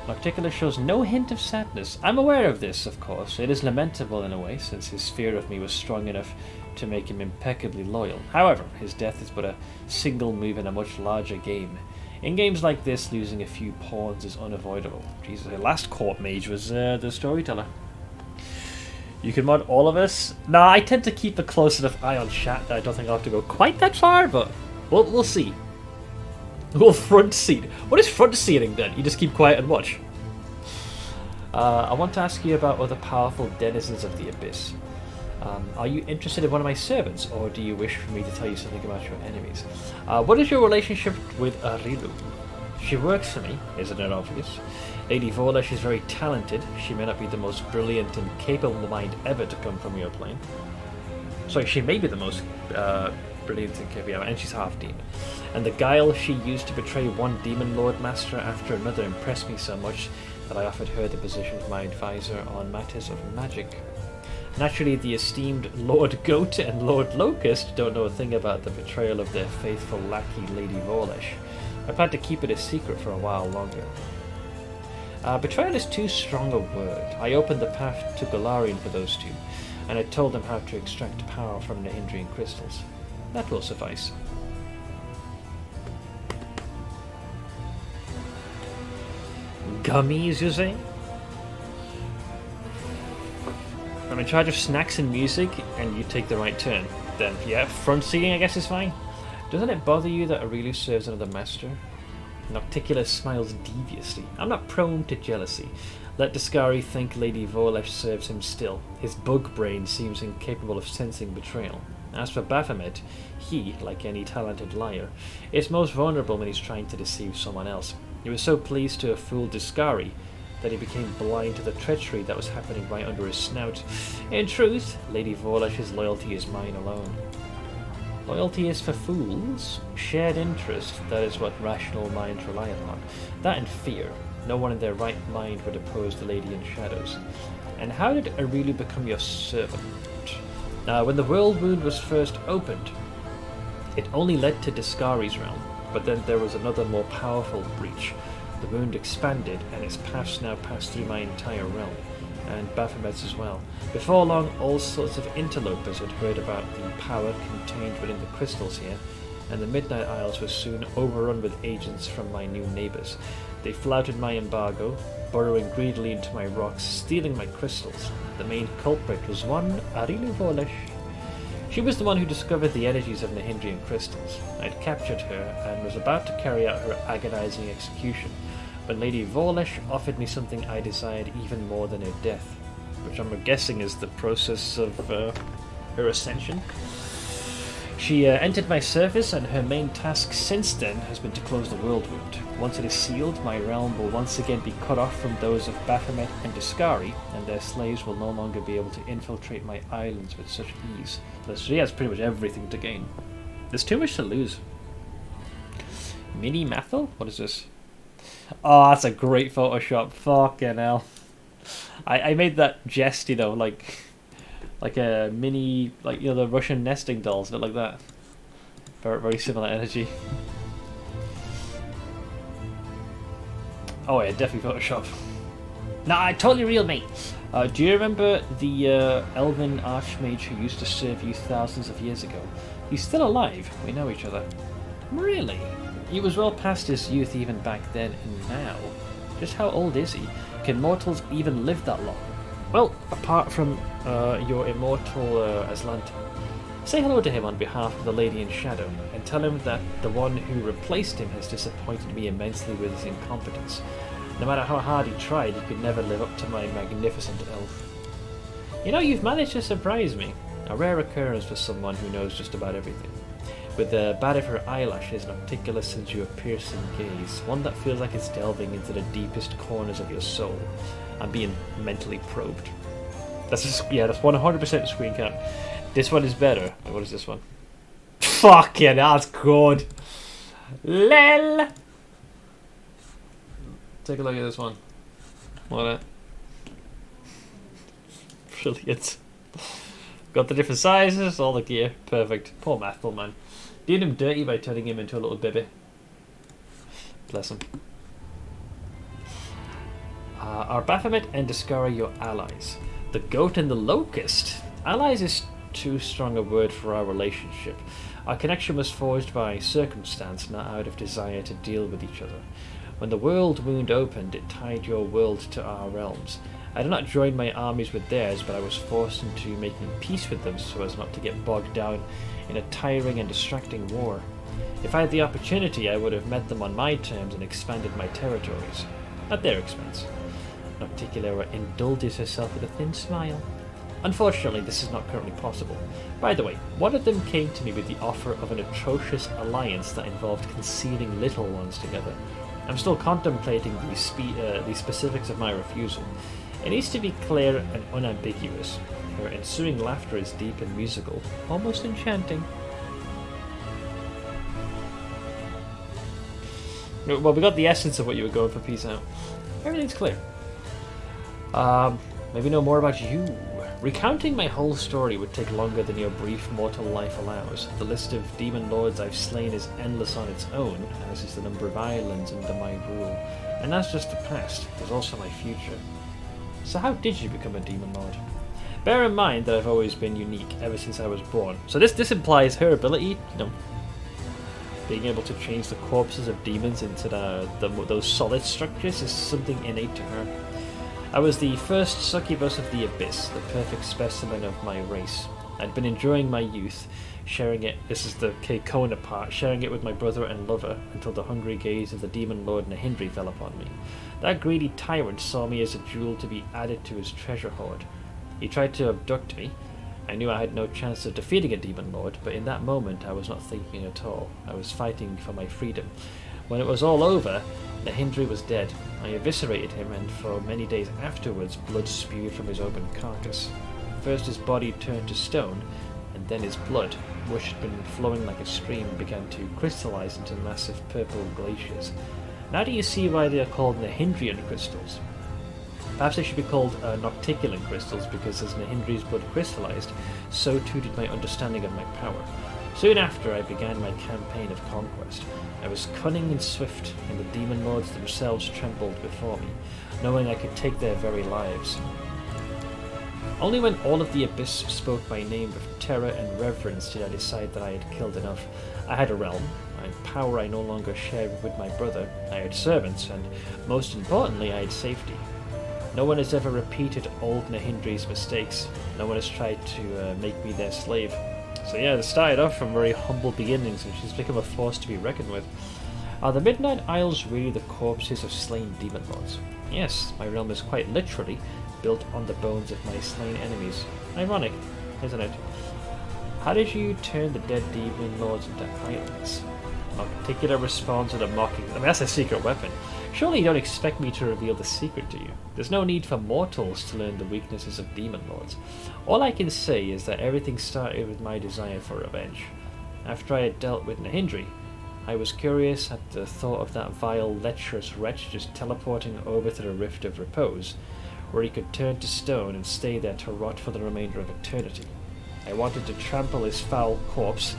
Nocticular shows no hint of sadness. I'm aware of this, of course. It is lamentable in a way, since his fear of me was strong enough to make him impeccably loyal. However, his death is but a single move in a much larger game. In games like this, losing a few pawns is unavoidable. Jesus, the last court mage was the storyteller. You can mod all of us. Nah, I tend to keep a close enough eye on chat that I don't think I'll have to go quite that far, but we'll see. We'll front seat. What is front seating then? You just keep quiet and watch. I want to ask you about other powerful denizens of the Abyss. Are you interested in one of my servants, or do you wish for me to tell you something about your enemies? What is your relationship with Arilu? She works for me, isn't it obvious? Lady Vola, she's very talented. She may not be the most brilliant and capable mind ever to come from your plane. Sorry, she may be the most brilliant thinker ever, and she's half demon. And the guile she used to betray one demon lord master after another impressed me so much that I offered her the position of my advisor on matters of magic. Naturally, the esteemed Lord Goat and Lord Locust don't know a thing about the betrayal of their faithful lackey, Lady Vorlesh. I plan to keep it a secret for a while longer. Betrayal is too strong a word. I opened the path to Golarion for those two, and I told them how to extract power from Nahindrian crystals. That will suffice. Gummies, you say? I'm in charge of snacks and music, and you take the right turn. Then, yeah, front seating I guess is fine. Doesn't it bother you that Aurelius serves another master? Nocticulus smiles deviously. I'm not prone to jealousy. Let Discari think Lady Vorlesh serves him still. His bug brain seems incapable of sensing betrayal. As for Baphomet, he, like any talented liar, is most vulnerable when he's trying to deceive someone else. He was so pleased to have fooled Discari that he became blind to the treachery that was happening right under his snout. In truth, Lady Vorlesh's loyalty is mine alone. Loyalty is for fools. Shared interest, that is what rational minds rely upon. That and fear. No one in their right mind would oppose the Lady in Shadows. And how did Aurelius become your servant? When the world wound was first opened, it only led to Discari's realm, but then there was another more powerful breach. The wound expanded, and its paths now pass through my entire realm, and Baphomet's as well. Before long, all sorts of interlopers had heard about the power contained within the crystals here, and the Midnight Isles was soon overrun with agents from my new neighbours. They flouted my embargo, burrowing greedily into my rocks, stealing my crystals. The main culprit was one Aurelius Vorlesh. She was the one who discovered the energies of Nahindrian crystals. I had captured her and was about to carry out her agonizing execution, when Lady Vorlesh offered me something I desired even more than her death, which I'm guessing is the process of her ascension. She entered my service, and her main task since then has been to close the world wound. Once it is sealed, my realm will once again be cut off from those of Baphomet and Discari, and their slaves will no longer be able to infiltrate my islands with such ease. So she has pretty much everything to gain. There's too much to lose. Mini Mathel? What is this? Oh, that's a great Photoshop. Fucking hell. I made that jest, you know, like a mini, like, you know, the Russian nesting dolls, a bit like that. Very, very similar energy. Oh yeah, definitely Photoshop. Nah, totally real, mate. Do you remember the elven archmage who used to serve you thousands of years ago? He's still alive. We know each other. Really? He was well past his youth even back then, and now? Just how old is he? Can mortals even live that long? Well, apart from your immortal Aslanti. Say hello to him on behalf of the Lady in Shadow, and tell him that the one who replaced him has disappointed me immensely with his incompetence. No matter how hard he tried, he could never live up to my magnificent elf. You know, you've managed to surprise me. A rare occurrence for someone who knows just about everything. With the bat of her eyelashes, Nocticulus sends you a piercing gaze, one that feels like it's delving into the deepest corners of your soul. I'm being mentally probed. That's 100% screen cap. This one is better. What is this one? Fuck yeah, that's good. Lel. Take a look at this one. What a brilliant. Got the different sizes, all the gear, perfect. Poor Mathel, man. Did him dirty by turning him into a little baby. Bless him. Are Baphomet and Discari your allies? The Goat and the Locust? Allies is too strong a word for our relationship. Our connection was forged by circumstance, not out of desire to deal with each other. When the world wound opened, it tied your world to our realms. I did not join my armies with theirs, but I was forced into making peace with them so as not to get bogged down in a tiring and distracting war. If I had the opportunity, I would have met them on my terms and expanded my territories, at their expense. Nocticulera indulges herself with a thin smile. Unfortunately, this is not currently possible. By the way, one of them came to me with the offer of an atrocious alliance that involved concealing little ones together. I'm still contemplating the specifics of my refusal. It needs to be clear and unambiguous. Her ensuing laughter is deep and musical, almost enchanting. Well, we got the essence of what you were going for. Peace out. Everything's clear. Maybe know more about you. Recounting my whole story would take longer than your brief mortal life allows. The list of demon lords I've slain is endless on its own, as is the number of islands under my rule. And that's just the past. There's also my future. So how did you become a demon lord? Bear in mind that I've always been unique ever since I was born. So this implies her ability, being able to change the corpses of demons into those solid structures is something innate to her. I was the first succubus of the Abyss, the perfect specimen of my race. I'd been enjoying my youth, sharing it, this is the Kona part, sharing it with my brother and lover, until the hungry gaze of the demon lord Nahindri fell upon me. That greedy tyrant saw me as a jewel to be added to his treasure hoard. He tried to abduct me. I knew I had no chance of defeating a demon lord, but in that moment I was not thinking at all. I was fighting for my freedom. When it was all over, Nahindri was dead. I eviscerated him, and for many days afterwards blood spewed from his open carcass. First his body turned to stone, and then his blood, which had been flowing like a stream, began to crystallize into massive purple glaciers. Now do you see why they are called Nahindrian crystals? Perhaps they should be called Nocticulan crystals, because as Nahindri's blood crystallized, so too did my understanding of my power. Soon after, I began my campaign of conquest. I was cunning and swift, and the demon lords themselves trembled before me, knowing I could take their very lives. Only when all of the Abyss spoke my name with terror and reverence did I decide that I had killed enough. I had a realm, I had power I no longer shared with my brother, I had servants, and most importantly, I had safety. No one has ever repeated old Nahindri's mistakes. No one has tried to make me their slave. So yeah, they started off from very humble beginnings, and she's become a force to be reckoned with. Are the Midnight Isles really the corpses of slain demon lords? Yes, my realm is quite literally built on the bones of my slain enemies. Ironic, isn't it? How did you turn the dead demon lords into islands? A particular response with a mocking. I mean, that's a secret weapon. Surely you don't expect me to reveal the secret to you. There's no need for mortals to learn the weaknesses of demon lords. All I can say is that everything started with my desire for revenge. After I had dealt with Nahindri, I was curious at the thought of that vile, lecherous wretch just teleporting over to the Rift of Repose, where he could turn to stone and stay there to rot for the remainder of eternity. I wanted to trample his foul corpse,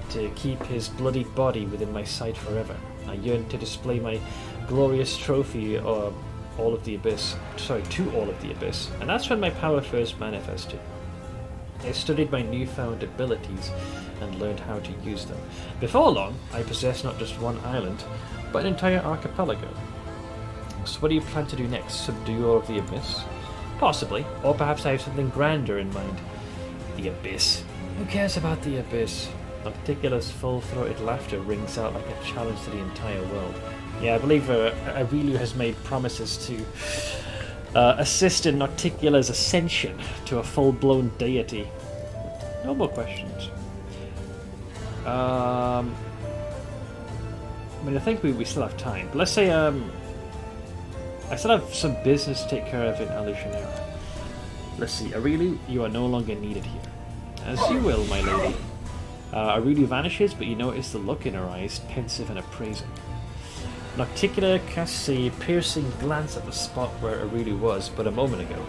to keep his bloody body within my sight forever. I yearned to display my glorious trophy to all of the Abyss, and that's when my power first manifested. I studied my newfound abilities and learned how to use them. Before long, I possessed not just one island, but an entire archipelago. So what do you plan to do next? Subdue all of the Abyss? Possibly, or perhaps I have something grander in mind. The Abyss. Who cares about the Abyss? Nocticula's full-throated laughter rings out like a challenge to the entire world. Yeah, I believe Aureliu has made promises to assist in Nocticula's ascension to a full-blown deity. No more questions. I mean, I think we still have time. But let's say I still have some business to take care of in Alushanera. Let's see, Aureliu, you are no longer needed here. As you will, my lady. Aureliu vanishes, but you notice the look in her eyes, pensive and appraising. Nocticula casts a piercing glance at the spot where Aureliu was but a moment ago,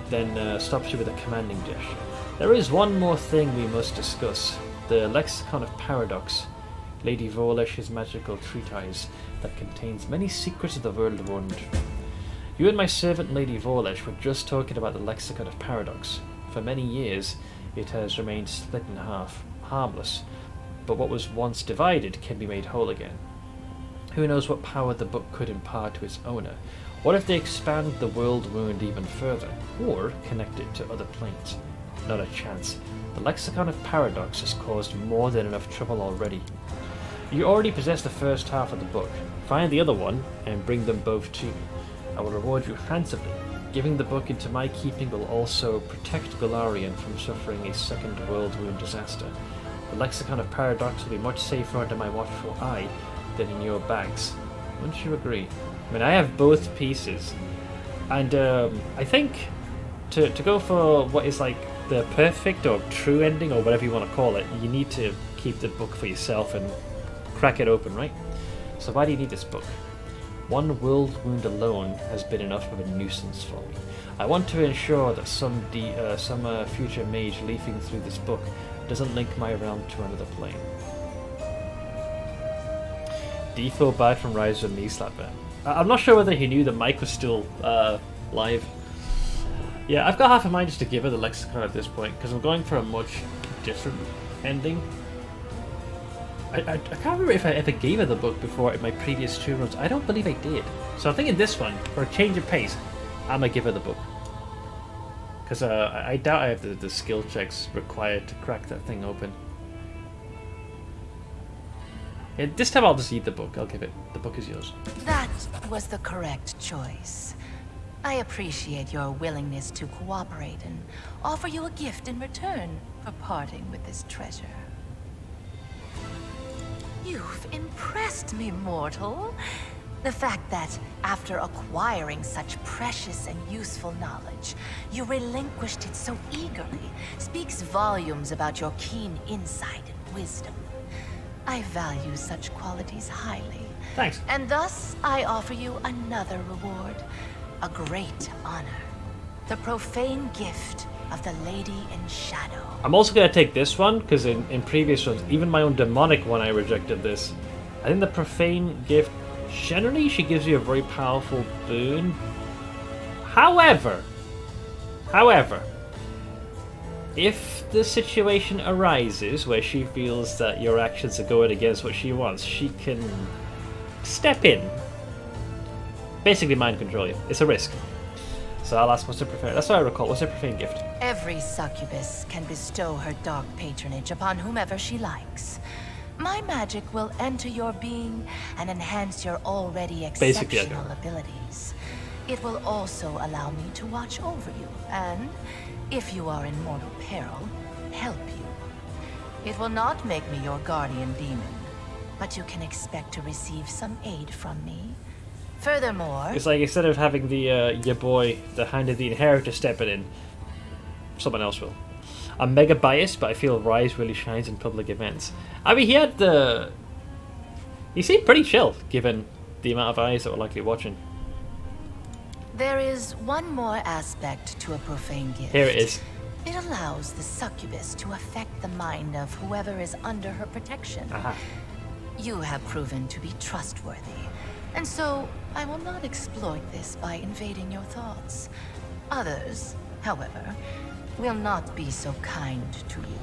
then stops you with a commanding gesture. There is one more thing we must discuss. The Lexicon of Paradox, Lady Vorlesh's magical treatise that contains many secrets of the world of wonder. You and my servant Lady Vorlesh were just talking about the Lexicon of Paradox. For many years, it has remained split in half, harmless, but what was once divided can be made whole again. Who knows what power the book could impart to its owner? What if they expand the world wound even further, or connect it to other planes? Not a chance. The Lexicon of Paradox has caused more than enough trouble already. You already possess the first half of the book. Find the other one, and bring them both to me. I will reward you handsomely. Giving the book into my keeping will also protect Golarion from suffering a second world wound disaster. The Lexicon of Paradox will be much safer under my watchful eye than in your bags. Wouldn't you agree? I mean, I have both pieces, and I think to go for what is like the perfect or true ending, or whatever you want to call it, you need to keep the book for yourself and crack it open, right? So why do you need this book? One world wound alone has been enough of a nuisance for me. I want to ensure that some future mage leafing through this book doesn't link my realm to another plane. Default back from Rise of Knee Slapper. I'm not sure whether he knew that Mike was still live. Yeah, I've got half a mind just to give her the lexicon at this point, because I'm going for a much different ending. I can't remember if I ever gave her the book before in my previous 2 runs. I don't believe I did. So I think in this one, for a change of pace, I'm going to give her the book. Because I doubt I have the skill checks required to crack that thing open. Yeah, this time I'll just eat the book. I'll give it. The book is yours. That was the correct choice. I appreciate your willingness to cooperate and offer you a gift in return for parting with this treasure. You've impressed me, mortal. The fact that, after acquiring such precious and useful knowledge, you relinquished it so eagerly speaks volumes about your keen insight and wisdom. I value such qualities highly. Thanks. And thus, I offer you another reward, a great honor. The profane gift of the Lady in Shadow. I'm also going to take this one, because in previous ones, even my own demonic one, I rejected this. I think the profane gift, generally, she gives you a very powerful boon. However, if the situation arises where she feels that your actions are going against what she wants, she can step in. Basically mind control you. It's a risk. So I'll ask what's her preferred. That's what I recall. What's her profane gift? Every succubus can bestow her dark patronage upon whomever she likes. My magic will enter your being and enhance your already exceptional abilities. It will also allow me to watch over you and, if you are in mortal peril, help you. It will not make me your guardian demon, but you can expect to receive some aid from me. Furthermore... It's like instead of having the your boy, the Hand of the Inheritor, stepping in, someone else will. I'm mega biased, but I feel Rise really shines in public events. I mean, he seemed pretty chill, given the amount of eyes that were likely watching. There is one more aspect to a profane gift. Here it is. It allows the succubus to affect the mind of whoever is under her protection. Aha. You have proven to be trustworthy, and so I will not exploit this by invading your thoughts. Others, however, will not be so kind to you.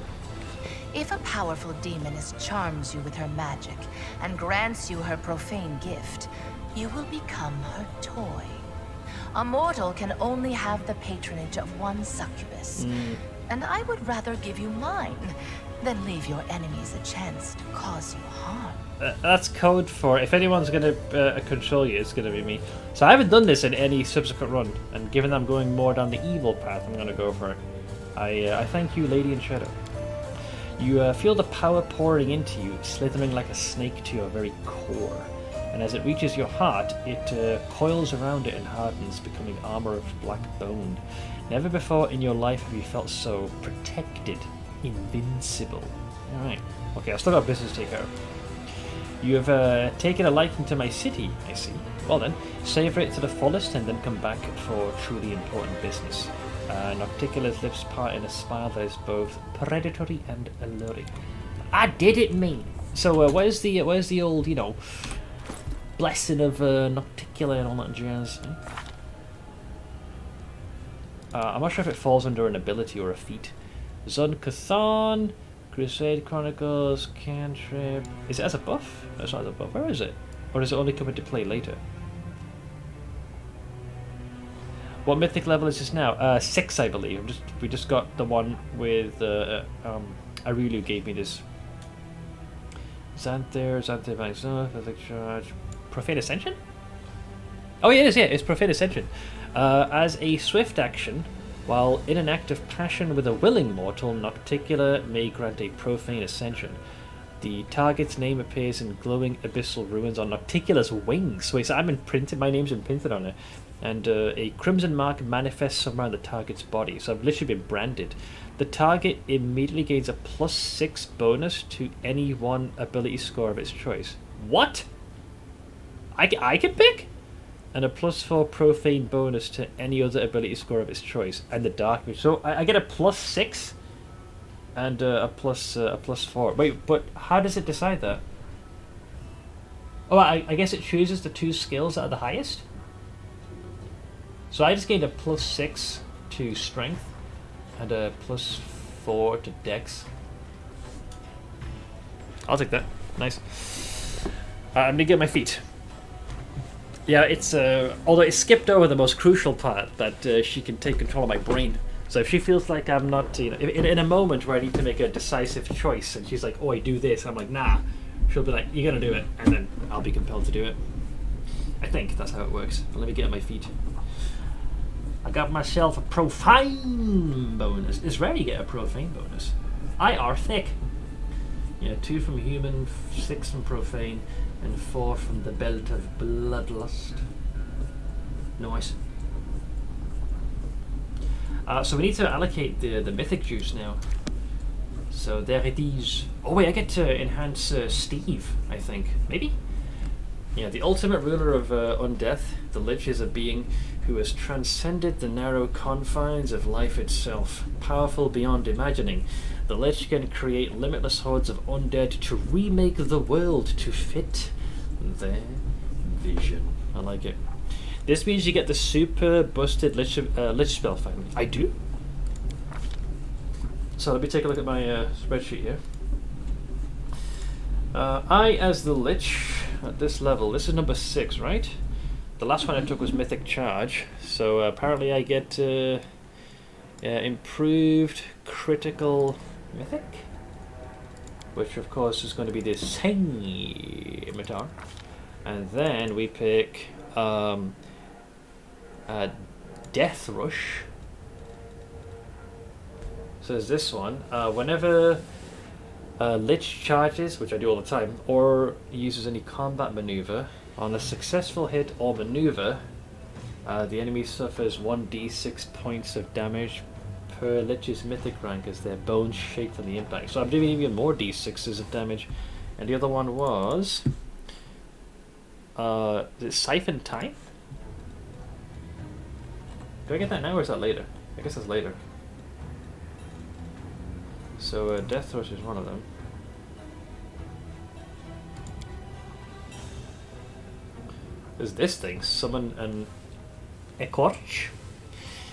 If a powerful demoness charms you with her magic and grants you her profane gift, you will become her toy. A mortal can only have the patronage of one succubus, and I would rather give you mine than leave your enemies a chance to cause you harm. That's code for if anyone's going to control you, it's going to be me. So I haven't done this in any subsequent run, and given I'm going more down the evil path, I'm going to go for it. I thank you, Lady in Shadow. You feel the power pouring into you, slithering like a snake to your very core. And as it reaches your heart, it coils around it and hardens, becoming armor of black bone. Never before in your life have you felt so protected, invincible. Alright. Okay, I've still got business to take care of. You have taken a liking to my city, I see. Well then, savor it to the fullest and then come back for truly important business. Nocticula's lips part in a smile that is both predatory and alluring. I did it, me! So, where's the old, blessing of Nocticula and all that jazz? I'm not sure if it falls under an ability or a feat. Zun Cathan, Crusade Chronicles, Cantrip... Is it as a buff? No, it's not as a buff. Where is it? Or does it only come into play later? What mythic level is this now? 6, I believe. We just got the one with Aureliu gave me this. Xanther Mythic Charge, Profane Ascension? Oh yeah, it is. Yeah, it's Profane Ascension. As a swift action, while in an act of passion with a willing mortal, Nocticula may grant a Profane Ascension. The target's name appears in glowing abyssal ruins on Nocticula's wings. Wait, so my name's been printed on it. And a crimson mark manifests around the target's body. So I've literally been branded. The target immediately gains a +6 bonus to any one ability score of its choice. What? I can pick? And a +4 profane bonus to any other ability score of its choice. And the dark mage. So I get a +6 and a +4. Wait, but how does it decide that? Oh, I guess it chooses the 2 skills that are the highest. So I just gained a +6 to strength and a +4 to dex. I'll take that. Nice. I'm gonna get my feet. Yeah, it's although it skipped over the most crucial part, that she can take control of my brain. So if she feels like I'm not, in a moment where I need to make a decisive choice, and she's like, "Oh, I do this," I'm like, "Nah." She'll be like, "You're gonna do it," and then I'll be compelled to do it. I think that's how it works. But let me get on my feet. I got myself a profane bonus. It's rare you get a profane bonus. I are thick. Yeah, 2 from human, 6 from profane, and 4 from the belt of bloodlust. Nice. So we need to allocate the mythic juice now. So there it is. Oh wait, I get to enhance Steve, I think. Maybe? Yeah, the ultimate ruler of undeath, the Lich is a being who has transcended the narrow confines of life itself. Powerful beyond imagining, the Lich can create limitless hordes of undead to remake the world to fit their vision. I like it. This means you get the super busted Lich spell family. I do? So let me take a look at my spreadsheet here. I, as the Lich, at this level, this is number 6, right? The last one I took was Mythic Charge, so apparently I get improved critical Mythic, which of course is going to be the Scimitar, and then we pick Death Rush. So there's this one. Whenever Lich charges, which I do all the time, or uses any combat maneuver, on a successful hit or maneuver, the enemy suffers 1d6 points of damage per Lich's mythic rank as their bones shake from the impact. So I'm doing even more d6s of damage. And the other one was is it Siphon Time? Do I get that now or is that later? I guess that's later. So Death Rush is one of them. There's this thing, summon an Ecorch.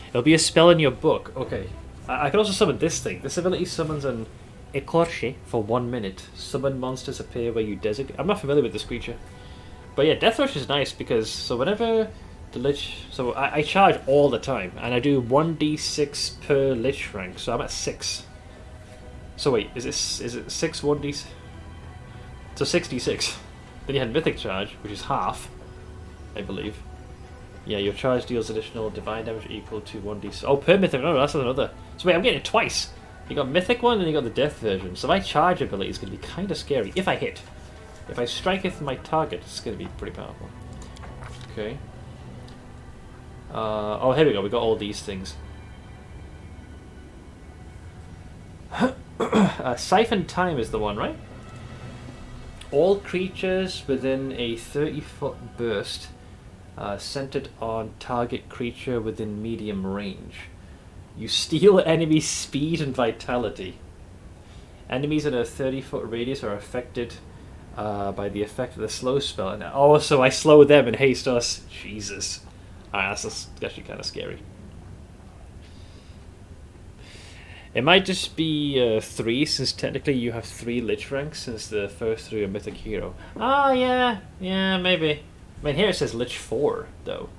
It'll be a spell in your book. Okay. I can also summon this thing. This ability summons an Ecorche for 1 minute. Summon monsters appear where you designate. I'm not familiar with this creature. But yeah, Death Rush is nice because, so whenever the Lich, so I charge all the time, and I do 1d6 per Lich rank, so I'm at 6. So wait, is it 6 1d? So 6d6. Then you had Mythic Charge, which is half, I believe. Yeah, your charge deals additional divine damage equal to 1d6. Oh, per Mythic, no, that's another. So wait, I'm getting it twice. You got Mythic one and you got the Death version. So my charge ability is going to be kind of scary if I hit. If I strike it from my target, it's going to be pretty powerful. Okay. Oh, here we go. We got all these things. Siphon Time is the one, right? All creatures within a 30-foot burst centered on target creature within medium range. You steal enemy speed and vitality. Enemies in a 30-foot radius are affected by the effect of the slow spell. And so I slow them and haste us. Jesus. That's actually kind of scary. It might just be 3, since technically you have 3 Lich ranks since the first 3 are Mythic Hero. Oh, yeah, maybe. I mean, here it says Lich 4, though.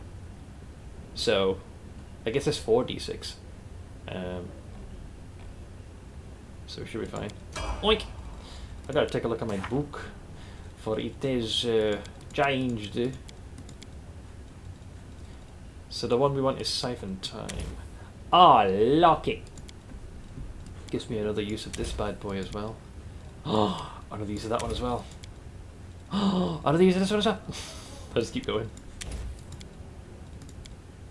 So, I guess it's 4d6. So we should be fine. Oink! I gotta take a look at my book, for it is changed. So the one we want is Siphon Time. Ah, lucky! Gives me another use of this bad boy as well. Oh, another use of that one as well. Oh, another use of this one as well. I'll just keep going.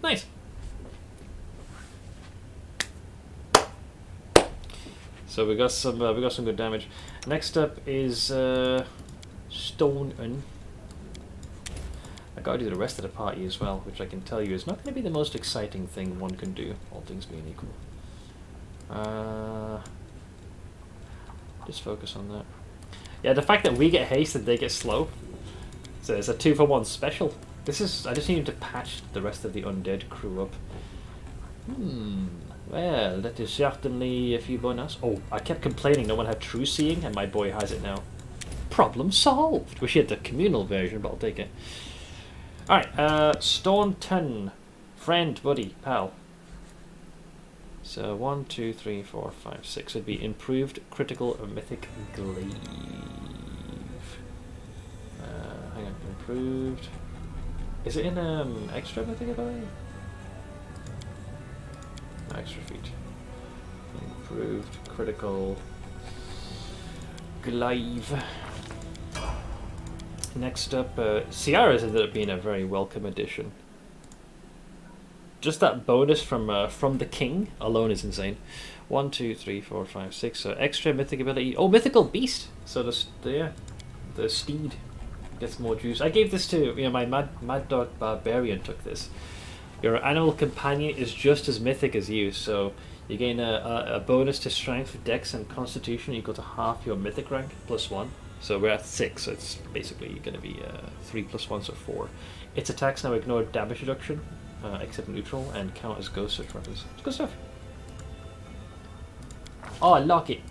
Nice. So we got some good damage. Next up is Stone. I gotta do the rest of the party as well, which I can tell you is not going to be the most exciting thing one can do, all things being equal. Just focus on that. Yeah, the fact that we get haste and they get slow. So it's a 2-for-1 special. This is. I just need to patch the rest of the undead crew up. Well, that is certainly a few bonus. Oh, I kept complaining no one had true seeing, and my boy has it now. Problem solved. Wish he had the communal version, but I'll take it. Alright, Staunton. Friend, buddy, pal. So 1, 2, 3, 4, 5, 6 would be improved critical or mythic glaive. Hang on, improved. Is it in extra mythic ability? No, extra feat. Improved critical glaive. Next up, Ciara's ended up being a very welcome addition. Just that bonus from the king alone is insane. 1, 2, 3, 4, 5, 6. So extra mythic ability. Oh, mythical beast. So the steed gets more juice. I gave this to my mad dog barbarian took this. Your animal companion is just as mythic as you, so you gain a bonus to strength, dex, and constitution equal to half your mythic rank plus 1. So we're at 6, so it's basically going to be 3 plus 1, so 4. Its attacks now ignore damage reduction, except neutral, and count as ghost search weapons. It's good stuff. Oh, I like it.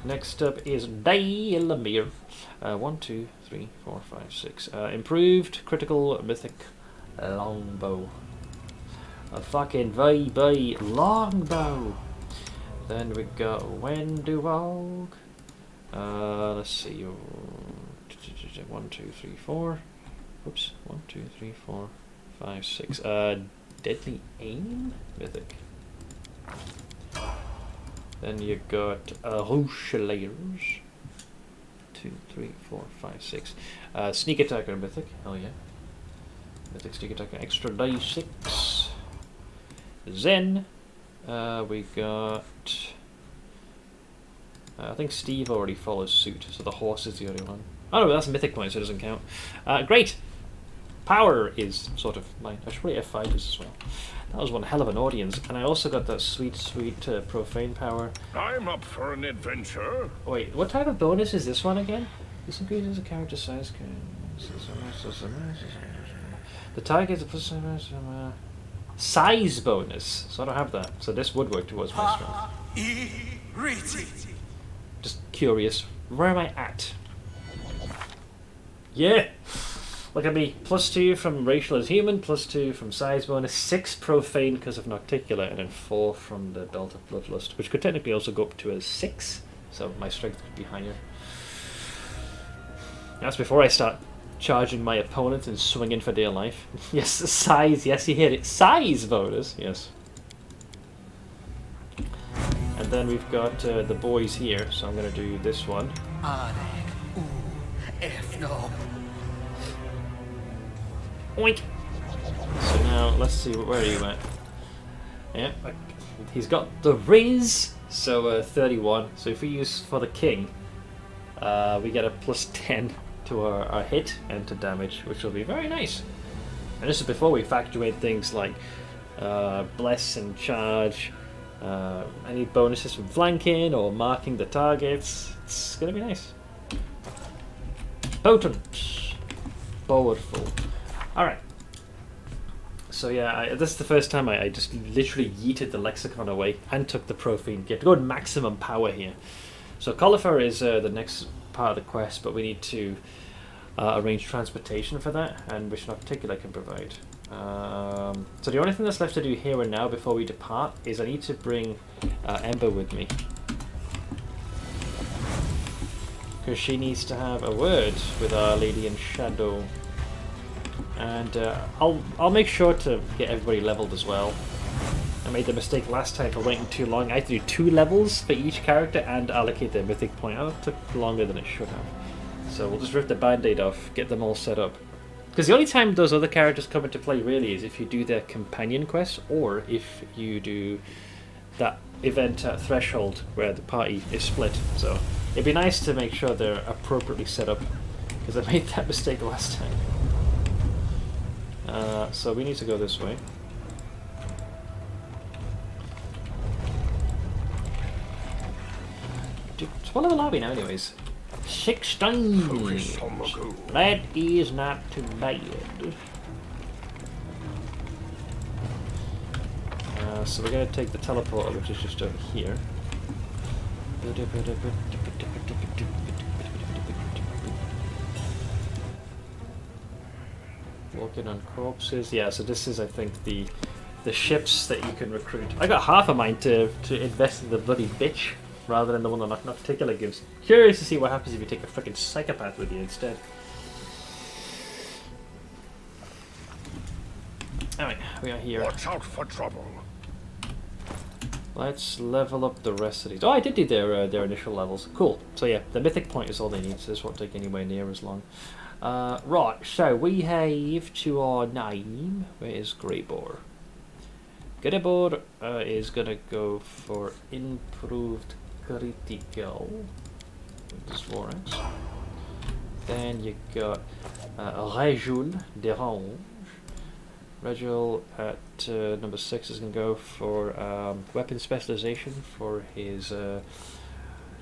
Next up is Dailamir. 1, 2, 3, 4, 5, 6. Improved critical mythic longbow. A fucking VB longbow. Then we got Wenduog. Let's see. 1, 2, 3, 4. Oops. 1, 2, 3, 4, 5, 6. Deadly aim mythic. Then you got Rocheliers. 2, 3, 4, 5, 6. Sneak attacker mythic. Hell yeah. Mythic sneak attacker extra die 6. Then we got. I think Steve already follows suit, so the horse is the only one. Oh no, that's a mythic point, so it doesn't count. Great! Power is sort of mine. I should probably F5 this as well. That was one hell of an audience, and I also got that sweet profane power. I'm up for an adventure. Wait, what type of bonus is this one again? This increases the character size. The target is a plus size bonus, so I don't have that. So this would work towards my strength. Just curious, where am I at? Yeah! Look at me, +2 from racial as human, +2 from size bonus, 6 profane because of Nocticular, and then 4 from the belt of bloodlust, which could technically also go up to a 6, so my strength could be higher. That's before I start charging my opponent and swinging for dear life. Yes, size, yes you heard it, size bonus, yes. And then we've got the boys here, so I'm going to do this one. Oink! So now, let's see, where are you at? Yeah, he's got the Riz, so 31. So if we use for the king, we get a +10 to our hit and to damage, which will be very nice. And this is before we factor in things like bless and charge, any bonuses from flanking or marking the targets. It's gonna be nice. Potent, powerful. All right. So yeah, this is the first time I just literally yeeted the lexicon away and took the profane gift. Go to maximum power here. So Cauliflower is the next part of the quest, but we need to arrange transportation for that, and which Nocticular can provide. So the only thing that's left to do here and now before we depart is I need to bring Ember with me, because she needs to have a word with Our Lady in Shadow, and I'll make sure to get everybody leveled as well. I made the mistake last time for waiting too long. I had to do 2 levels for each character and allocate their mythic point. That took longer than it should have. So we'll just rip the band-aid off, get them all set up, Because the only time those other characters come into play really is if you do their companion quests, or if you do that event at Threshold where the party is split. So it'd be nice to make sure they're appropriately set up, because I made that mistake last time. So we need to go this way. So what level are we now anyways? 16! That is not too bad. So we're going to take the teleporter, which is just over here. Walking on corpses. Yeah, so this is, I think, the ships that you can recruit. I got half of mine to invest in the bloody bitch, rather than the one that Nocticular gives. Curious to see what happens if you take a freaking psychopath with you instead. Alright, we are here. Watch out for trouble. Let's level up the rest of these. Oh, I did do their initial levels. Cool. So yeah, the mythic point is all they need, so this won't take anywhere near as long. Right, so we have to our name. Where is Greybore? Greybore is gonna go for improved critical. This Vorax. Then you got Rajul Derange. Rajul at number 6 is going to go for weapon specialization for his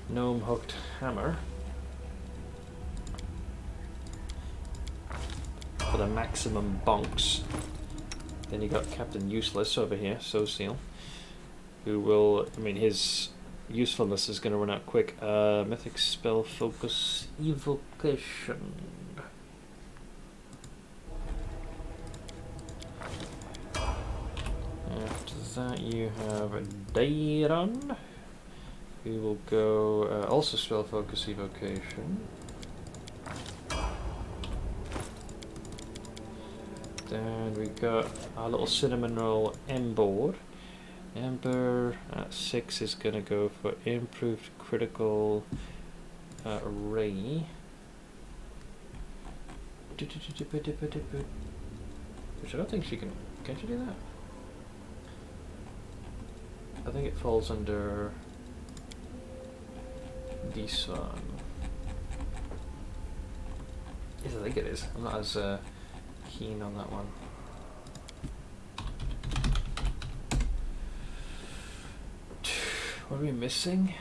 gnome hooked hammer. For the maximum bonks. Then you got Captain Useless over here, Social, who will, I mean, his usefulness is going to run out quick. Mythic spell focus evocation. After that you have Dairon, who will go also spell focus evocation. Then we got our little cinnamon roll Ember. Ember at 6 is going to go for improved critical ray. Which I don't think she can. Can she do that? I think it falls under this one. Yes, I think it is. I'm not as keen on that one. What are we missing?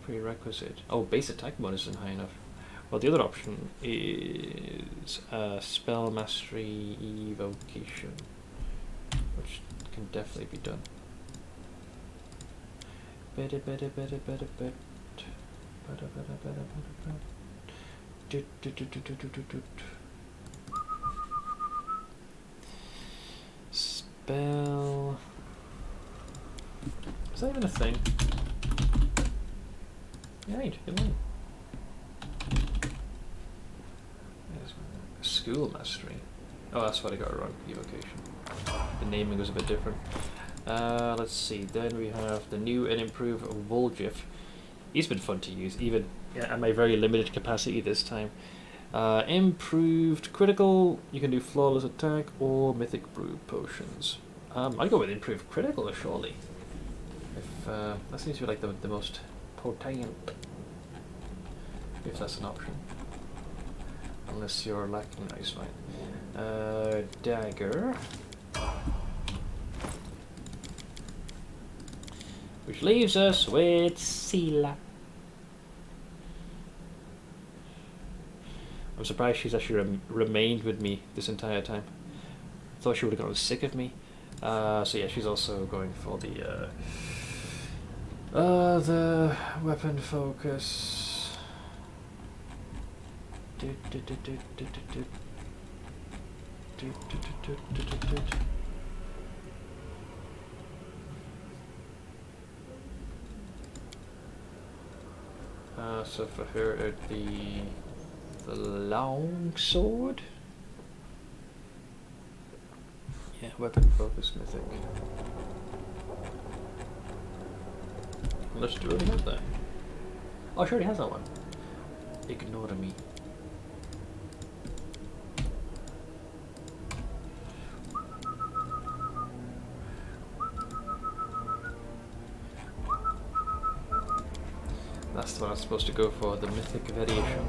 Prerequisite. Oh, base attack bonus isn't high enough. Well, the other option is spell mastery evocation, which can definitely be done. Spell. Is that even a thing? Right, it won't. School mastery. Oh, that's what I got wrong. Evocation. The naming was a bit different. Let's see. Then we have the new and improved Voljif. He's been fun to use, even at my very limited capacity this time. Improved critical. You can do flawless attack or mythic brew potions. I'd go with improved critical, surely. If that seems to be like the most potent. If that's an option. Unless you're lacking, nice, fine. Dagger. Which leaves us with Sela. I'm surprised she's actually remained with me this entire time. Thought she would have gotten sick of me. So yeah, she's also going for the weapon focus. So for her, the long sword. Yeah, weapon focus mythic. Unless she already has that. Oh, she already has that one. Ignore me. That's the one I'm supposed to go for, the mythic variation.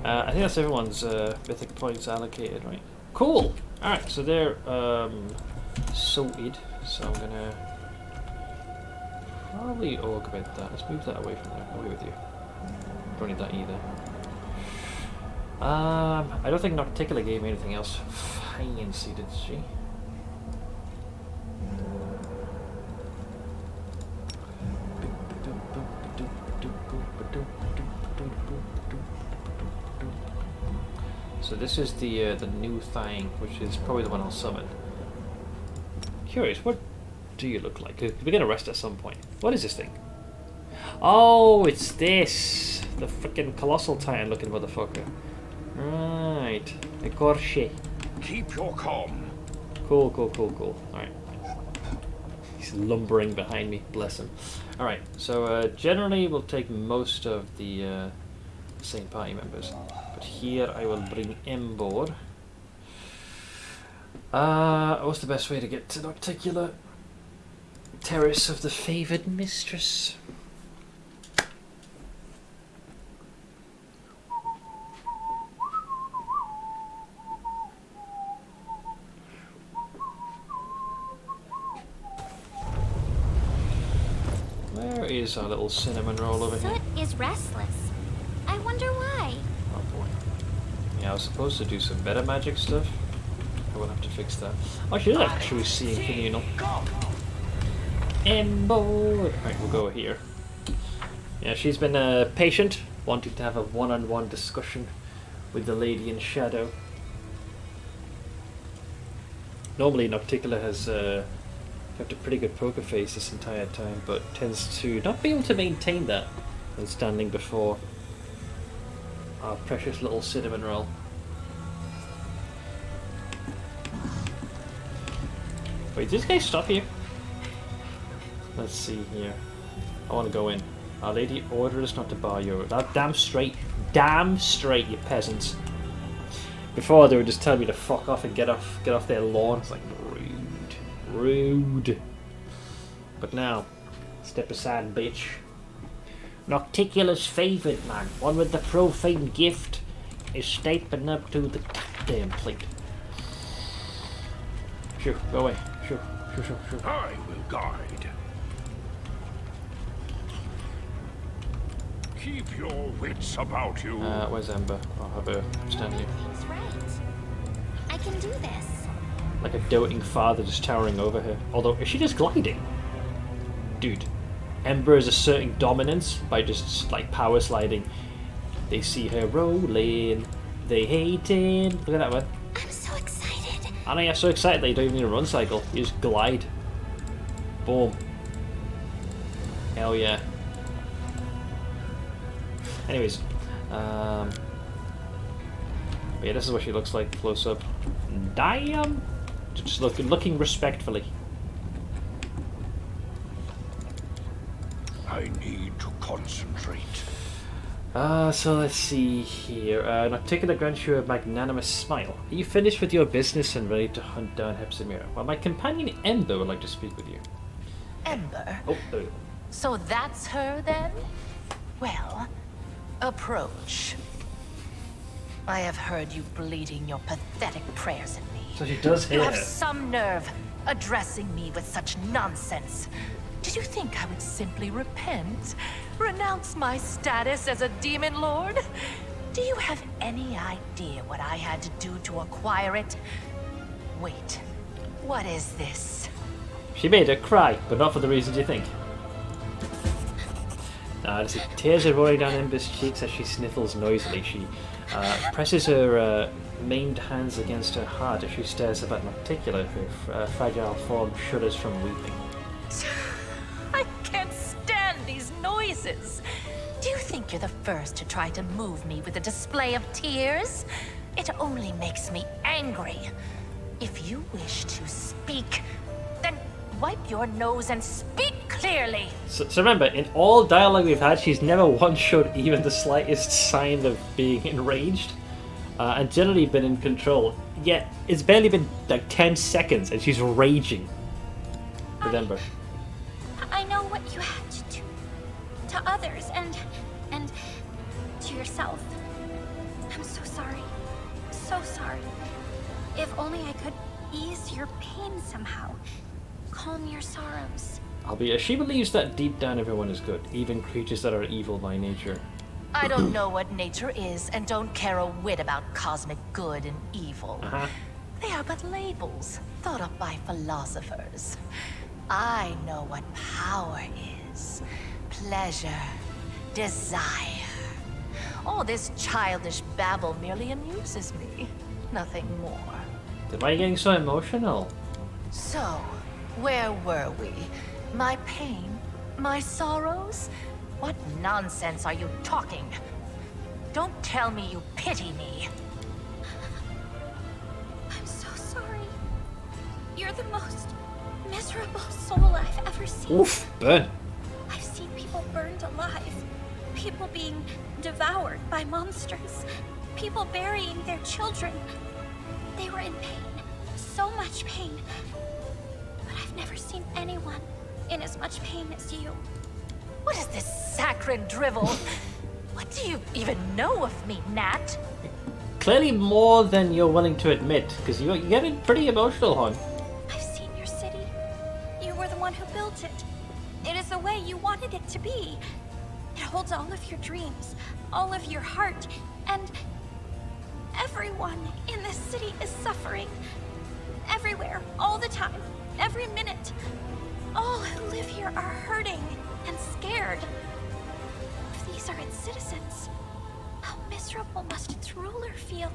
I think that's everyone's mythic points allocated, right? Cool! Alright, so they're sorted. So I'm gonna probably augment that. Let's move that away from there. Away with you. Don't need that either. I don't think Nocticula gave me anything else fancy, did she? So this is the new thing, which is probably the one I'll summon. Curious, what do you look like? We're gonna rest at some point. What is this thing? Oh, it's this! The freaking colossal titan looking motherfucker. Right, a Gorshi. Keep your calm. Cool. Alright. He's lumbering behind me, bless him. Alright, so generally we'll take most of the same party members. But here I will bring Embark. What's the best way to get to Nocticula? Terrace of the Favoured Mistress. Where is our little cinnamon roll over here? Soot is restless. I wonder why. Oh boy. Yeah, I was supposed to do some better magic stuff. I will have to fix that. Oh, she is actually seeing communal. Embark. Right, we'll go here. Yeah, she's been patient, wanting to have a one-on-one discussion with the lady in shadow. Normally, Nocticula has kept a pretty good poker face this entire time, but tends to not be able to maintain that when standing before our precious little cinnamon roll. Wait, did this guy stop here? Let's see here. I want to go in. Our lady ordered us not to bar you. That damn straight, you peasants. Before they would just tell me to fuck off and get off their lawn. It's like rude. But now, step aside, bitch. Nocticula's favoured man, one with the profane gift, is stepping up to the goddamn plate. Shoo, go away. Shoo. I will guide. Keep your wits about you. Where's Ember? I'll have her stand here. He's right. I can do this. Like a doting father just towering over her. Although, is she just gliding? Dude, Ember is asserting dominance by just like power sliding. They see her rolling. They hating. Look at that one. I'm so excited. I know you're so excited that you don't even need a run cycle. You just glide. Boom. Hell yeah. Anyways, yeah, this is what she looks like close up. Damn! Just looking respectfully. I need to concentrate. So let's see here. Nocticula grants you a magnanimous smile. Are you finished with your business and ready to hunt down Hepzibah? Well, my companion Ember would like to speak with you. Ember. Oh, there we go. So that's her then? Well, approach. I have heard you bleeding your pathetic prayers at me. So she does You hear have her. some nerve addressing me with such nonsense. Did you think I would simply repent? Renounce my status as a demon lord? Do you have any idea what I had to do to acquire it? Wait, what is this? She made her cry, but not for the reasons you think. Tears are rolling down Ember's cheeks as she sniffles noisily. She presses her maimed hands against her heart as she stares up at Nocticula, her fragile form shudders from weeping. I can't stand these noises. Do you think you're the first to try to move me with a display of tears? It only makes me angry. If you wish to speak, then wipe your nose and speak clearly. So remember, in all dialogue we've had, she's never once showed even the slightest sign of being enraged, and generally been in control. Yet it's barely been like 10 seconds, and she's raging with Ember. I know what you had to do to others, and yourself. I'm so sorry. So sorry. If only I could ease your pain somehow. Calm your sorrows. Albeit, she believes that deep down everyone is good, even creatures that are evil by nature. I don't know what nature is and don't care a whit about cosmic good and evil. They are but labels thought up by philosophers. I know what power is. Pleasure. Desire. All this childish babble merely amuses me. Nothing more. Why are you getting so emotional? So, where were we? My pain? My sorrows? What nonsense are you talking? Don't tell me you pity me. I'm so sorry. You're the most miserable soul I've ever seen. Oof, burn. I've seen people burned alive. People being devoured by monsters. People burying their children. They were in pain. So much pain. But I've never seen anyone in as much pain as you. What is this saccharine drivel? What do you even know of me, Nat? Clearly more than you're willing to admit, because you're getting pretty emotional, hon. I've seen your city. You were the one who built it. It is the way you wanted it to be. It holds all of your dreams, all of your heart, and everyone in this city is suffering. Everywhere, all the time, every minute. All who live here are hurting and scared. If these are its citizens, how miserable must its ruler feel?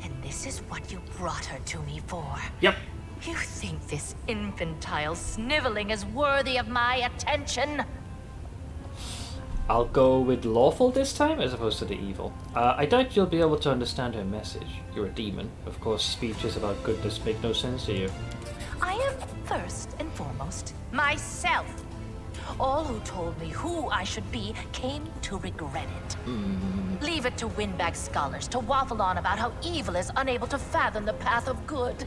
And this is what you brought her to me for. Yep. You think this infantile sniveling is worthy of my attention? I'll go with lawful this time as opposed to the evil. I doubt you'll be able to understand her message. You're a demon. Of course, speeches about goodness make no sense to you. I am first and foremost myself. All who told me who I should be came to regret it. Leave it to windbag scholars to waffle on about how evil is unable to fathom the path of good.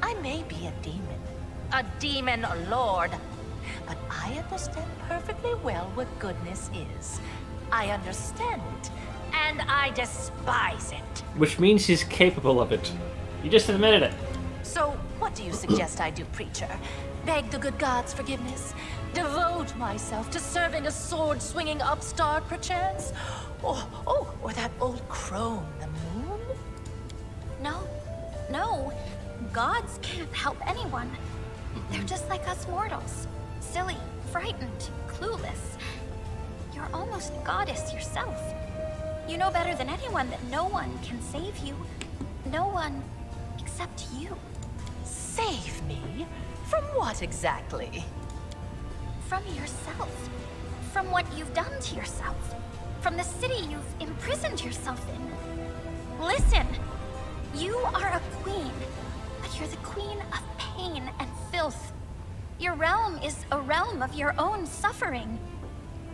I may be a demon lord, but I understand perfectly well what goodness is. I understand it, and I despise it. Which means he's capable of it. You just admitted it. So, what do you suggest I do, preacher? Beg the good gods' forgiveness? Devote myself to serving a sword-swinging upstart, perchance? Or that old crone, the moon? No. Gods can't help anyone. They're just like us mortals. Silly, frightened, clueless. You're almost a goddess yourself. You know better than anyone that no one can save you. No one except you. Save me? From what exactly? From yourself. From what you've done to yourself. From the city you've imprisoned yourself in. Listen! You are a queen, but you're the queen of pain and filth. Your realm is a realm of your own suffering.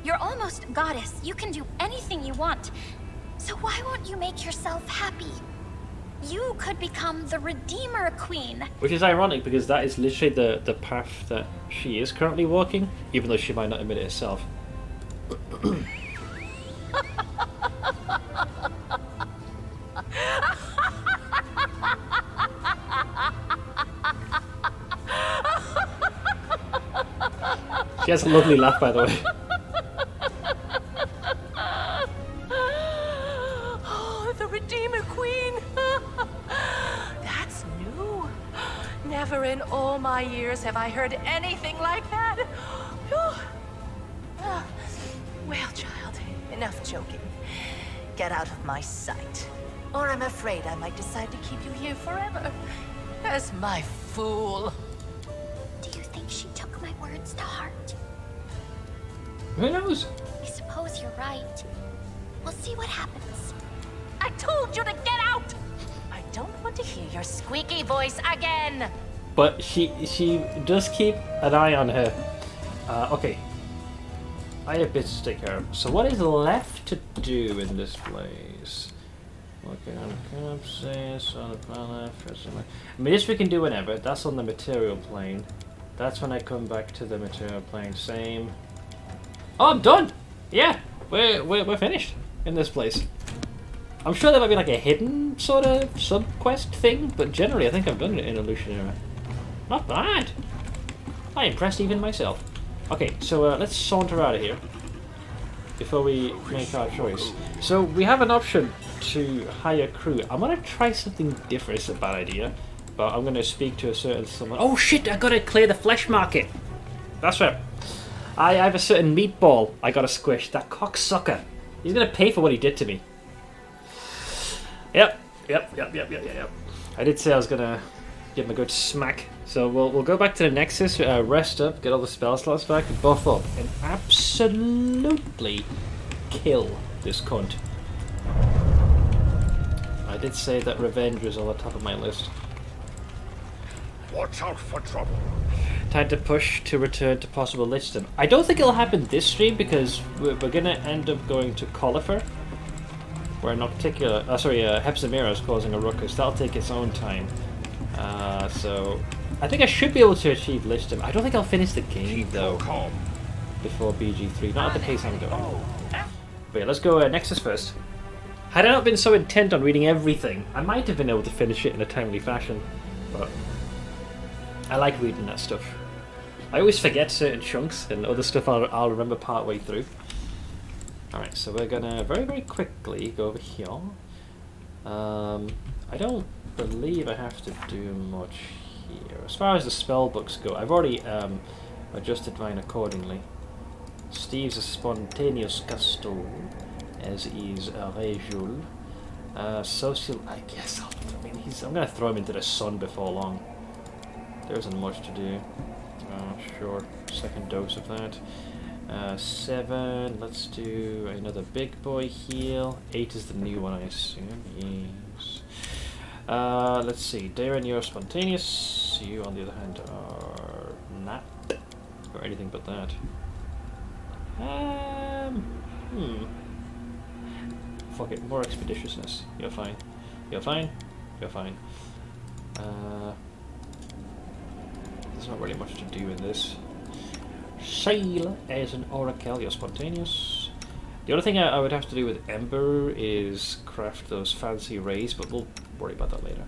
You're almost a goddess. You can do anything you want. So why won't you make yourself happy? You could become the Redeemer Queen. Which is ironic because that is literally the path that she is currently walking, even though she might not admit it herself. She has a lovely laugh, by the way. Oh, the Redeemer Queen! That's new. Never in all my years have I heard anything like that. Well, child, enough joking. Get out of my sight, or I'm afraid I might decide to keep you here forever as my fool. Do you think she took my words to heart? Who knows? I suppose you're right. We'll see what happens. I told you to get out! I don't want to hear your squeaky voice again! But she does keep an eye on her. Okay. I have bits to take care of. So what is left to do in this place? Okay, on campsite, on the planet, fearsome. I mean, this we can do whenever. That's on the material plane. That's when I come back to the material plane. Same. Oh, I'm done! Yeah! we're finished in this place. I'm sure there might be like a hidden sort of sub-quest thing, but generally I think I've done it in Illusionera. Not bad. I impressed even myself. Okay, so let's saunter out of here before we make our choice. So we have an option to hire crew. I'm gonna try something different. It's a bad idea, but I'm gonna speak to a certain someone. Oh shit! I gotta clear the flesh market. That's right. I have a certain meatball I gotta squish. That cocksucker. He's gonna pay for what he did to me. Yep. I did say I was gonna give him a good smack. So we'll go back to the Nexus, rest up, get all the spell slots back, buff up, and absolutely kill this cunt. I did say that revenge was on the top of my list. Watch out for trouble. Time to push to return to possible Lichdom. I don't think it'll happen this stream because we're gonna end up going to Colifer, where Hepzimera is causing a ruckus. That'll take its own time. So I think I should be able to achieve Lichdom. I don't think I'll finish the game though before BG3. Not at the pace I'm going. But yeah, let's go Nexus first. Had I not been so intent on reading everything, I might have been able to finish it in a timely fashion. But I like reading that stuff. I always forget certain chunks, and other stuff I'll remember part way through. Alright, so we're gonna very, very quickly go over here. I don't believe I have to do much here. As far as the spell books go, I've already adjusted mine accordingly. Steve's a spontaneous gusto, as is Rejul. Social, I guess, I'm gonna throw him into the sun before long. There isn't much to do. Sure, second dose of that. 7, let's do another big boy heal. 8 is the new one, I assume. Yes. Let's see, Darren, you're spontaneous. You, on the other hand, are not. Or anything but that. Fuck it, more expeditiousness. You're fine. You're fine. You're fine. There's not really much to do in this. Sail as an oracle, you're spontaneous. The other thing I would have to do with Ember is craft those fancy rays, but we'll worry about that later.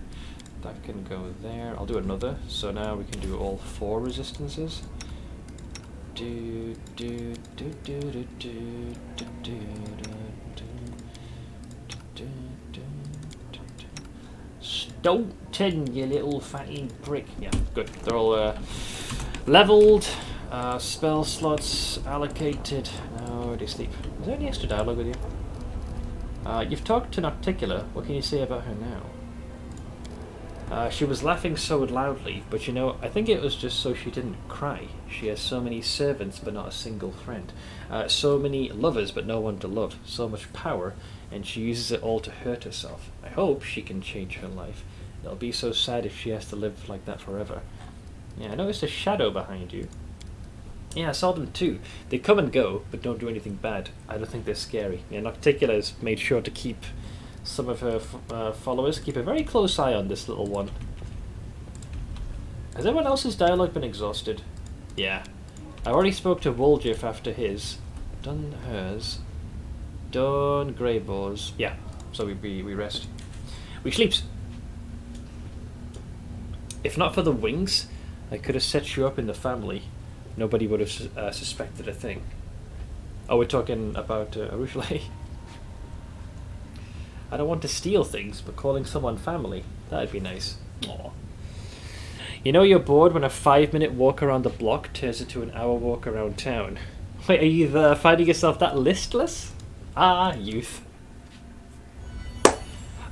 That can go there. I'll do another, so now we can do all 4 resistances. Stoughton, you little fatty prick. Yeah, good. They're all leveled. Spell slots allocated. No, they sleep. Is there any extra dialogue with you? You've talked to Nocticula. What can you say about her now? She was laughing so loudly, but you know, I think it was just so she didn't cry. She has so many servants, but not a single friend. So many lovers, but no one to love. So much power, and she uses it all to hurt herself. I hope she can change her life. It'll be so sad if she has to live like that forever. Yeah, I noticed a shadow behind you. Yeah, I saw them too. They come and go, but don't do anything bad. I don't think they're scary. Yeah, Nocticula has made sure to keep some of her followers, keep a very close eye on this little one. Has everyone else's dialogue been exhausted? Yeah. I already spoke to Woljif after his. Done hers. Done Greyboar's. Yeah, so we rest. We sleeps. If not for the wings, I could have set you up in the family. Nobody would have suspected a thing. Oh, we're talking about Arushale. I don't want to steal things, but calling someone family, that'd be nice. Aww. You know you're bored when a 5-minute walk around the block turns into an hour walk around town. Wait, are you finding yourself that listless? Ah, youth.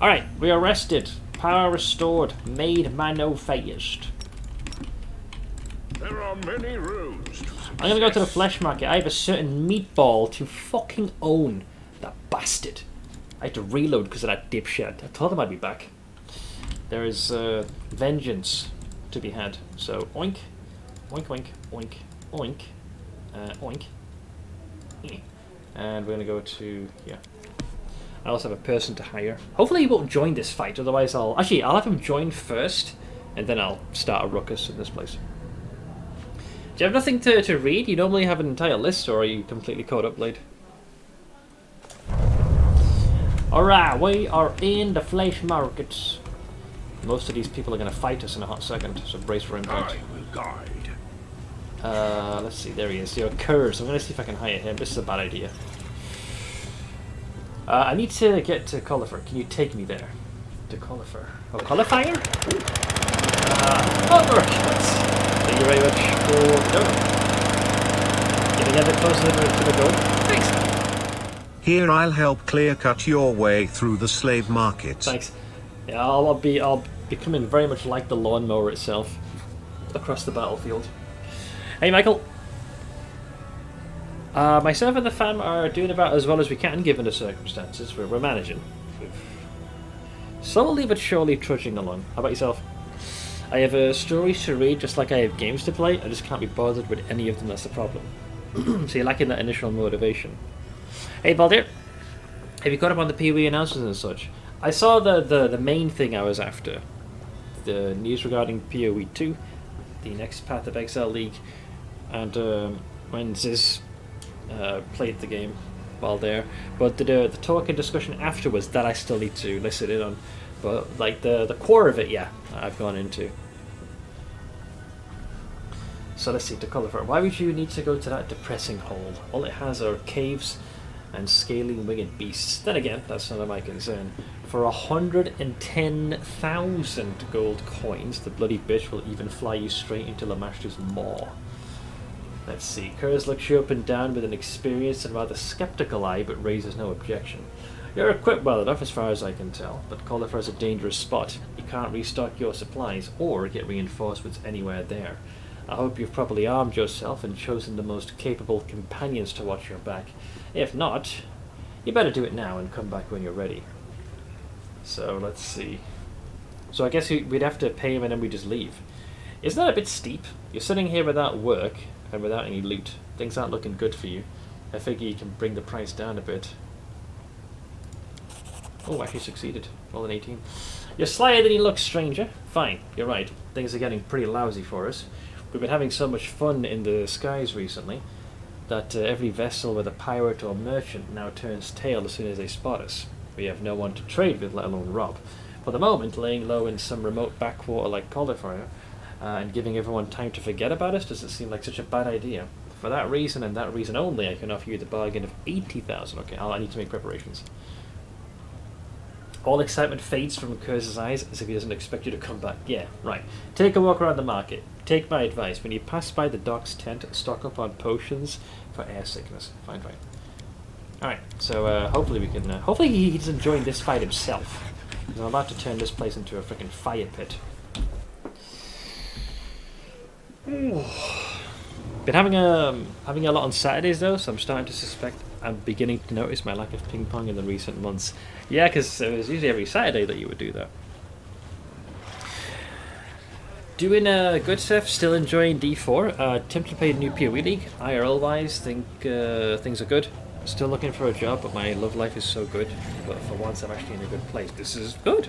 Alright, we are rested. Power restored. Made mano-faced. There are many roads. I'm gonna go to the flesh market. I have a certain meatball to fucking own. That bastard. I had to reload because of that dipshit. I told him I'd be back. There is vengeance to be had. So oink, oink, oink, oink, oink, oink. And we're gonna go to here. I also have a person to hire. Hopefully he won't join this fight. Otherwise, I'll have him join first, and then I'll start a ruckus in this place. Do you have nothing to read? You normally have an entire list, or are you completely caught up, Blade? Alright, we are in the flesh markets. Most of these people are going to fight us in a hot second, so brace for impact. I will guide. Let's see, there he is. Your Curse. I'm going to see if I can hire him. This is a bad idea. I need to get to Colifer. Can you take me there? To Colifer. Oh, Colifier? Overcut! Thank you very much for the donut. Getting ever closer to the goal. Thanks. Here I'll help clear cut your way through the slave market. Thanks. Yeah, I'll be becoming very much like the lawnmower itself across the battlefield. Hey, Michael. Myself and the fam are doing about as well as we can given the circumstances. We're managing. Slowly but surely trudging along. How about yourself? I have stories to read just like I have games to play. I just can't be bothered with any of them, that's the problem. So you're lacking that initial motivation. Hey Baldir, have you caught up on the PoE announcements and such? I saw the main thing I was after. The news regarding PoE 2, the next Path of Exile League, and when Ziz played the game while there. But the talk and discussion afterwards that I still need to listen in on. But like the core of it, yeah, I've gone into. So let's see, to Colifer. Why would you need to go to that depressing hole? All it has are caves and scaling winged beasts. Then again, that's none of my concern. For 110,000 gold coins, the bloody bitch will even fly you straight into Lamashtu's maw. Let's see, Kurz looks you up and down with an experienced and rather skeptical eye, but raises no objection. You're equipped well enough as far as I can tell, but Colifer is a dangerous spot. You can't restock your supplies or get reinforcements anywhere there. I hope you've properly armed yourself and chosen the most capable companions to watch your back. If not, you better do it now and come back when you're ready. So, let's see. So I guess we'd have to pay him and then we just leave. Isn't that a bit steep? You're sitting here without work and without any loot. Things aren't looking good for you. I figure you can bring the price down a bit. Oh, actually succeeded. Roll an 18. You're slyer than you look, stranger. Fine, you're right. Things are getting pretty lousy for us. We've been having so much fun in the skies recently that every vessel with a pirate or merchant now turns tail as soon as they spot us. We have no one to trade with, let alone rob. For the moment, laying low in some remote backwater like Colifer and giving everyone time to forget about us doesn't seem like such a bad idea. For that reason and that reason only, I can offer you the bargain of 80,000. Okay, I need to make preparations. All excitement fades from Kurz's eyes as if he doesn't expect you to come back. Yeah, right. Take a walk around the market. Take my advice. When you pass by the doc's tent, stock up on potions for air sickness. Fine, fine. Alright, so hopefully we can... hopefully he's enjoying this fight himself. Because I'm about to turn this place into a freaking fire pit. Been having a lot on Saturdays though, so I'm starting to suspect I'm beginning to notice my lack of ping pong in the recent months. Yeah, because it was usually every Saturday that you would do that. Doing good stuff, still enjoying D4. Tempted to play a new PoE League. IRL wise, think things are good. Still looking for a job, but my love life is so good. But for once, I'm actually in a good place. This is good.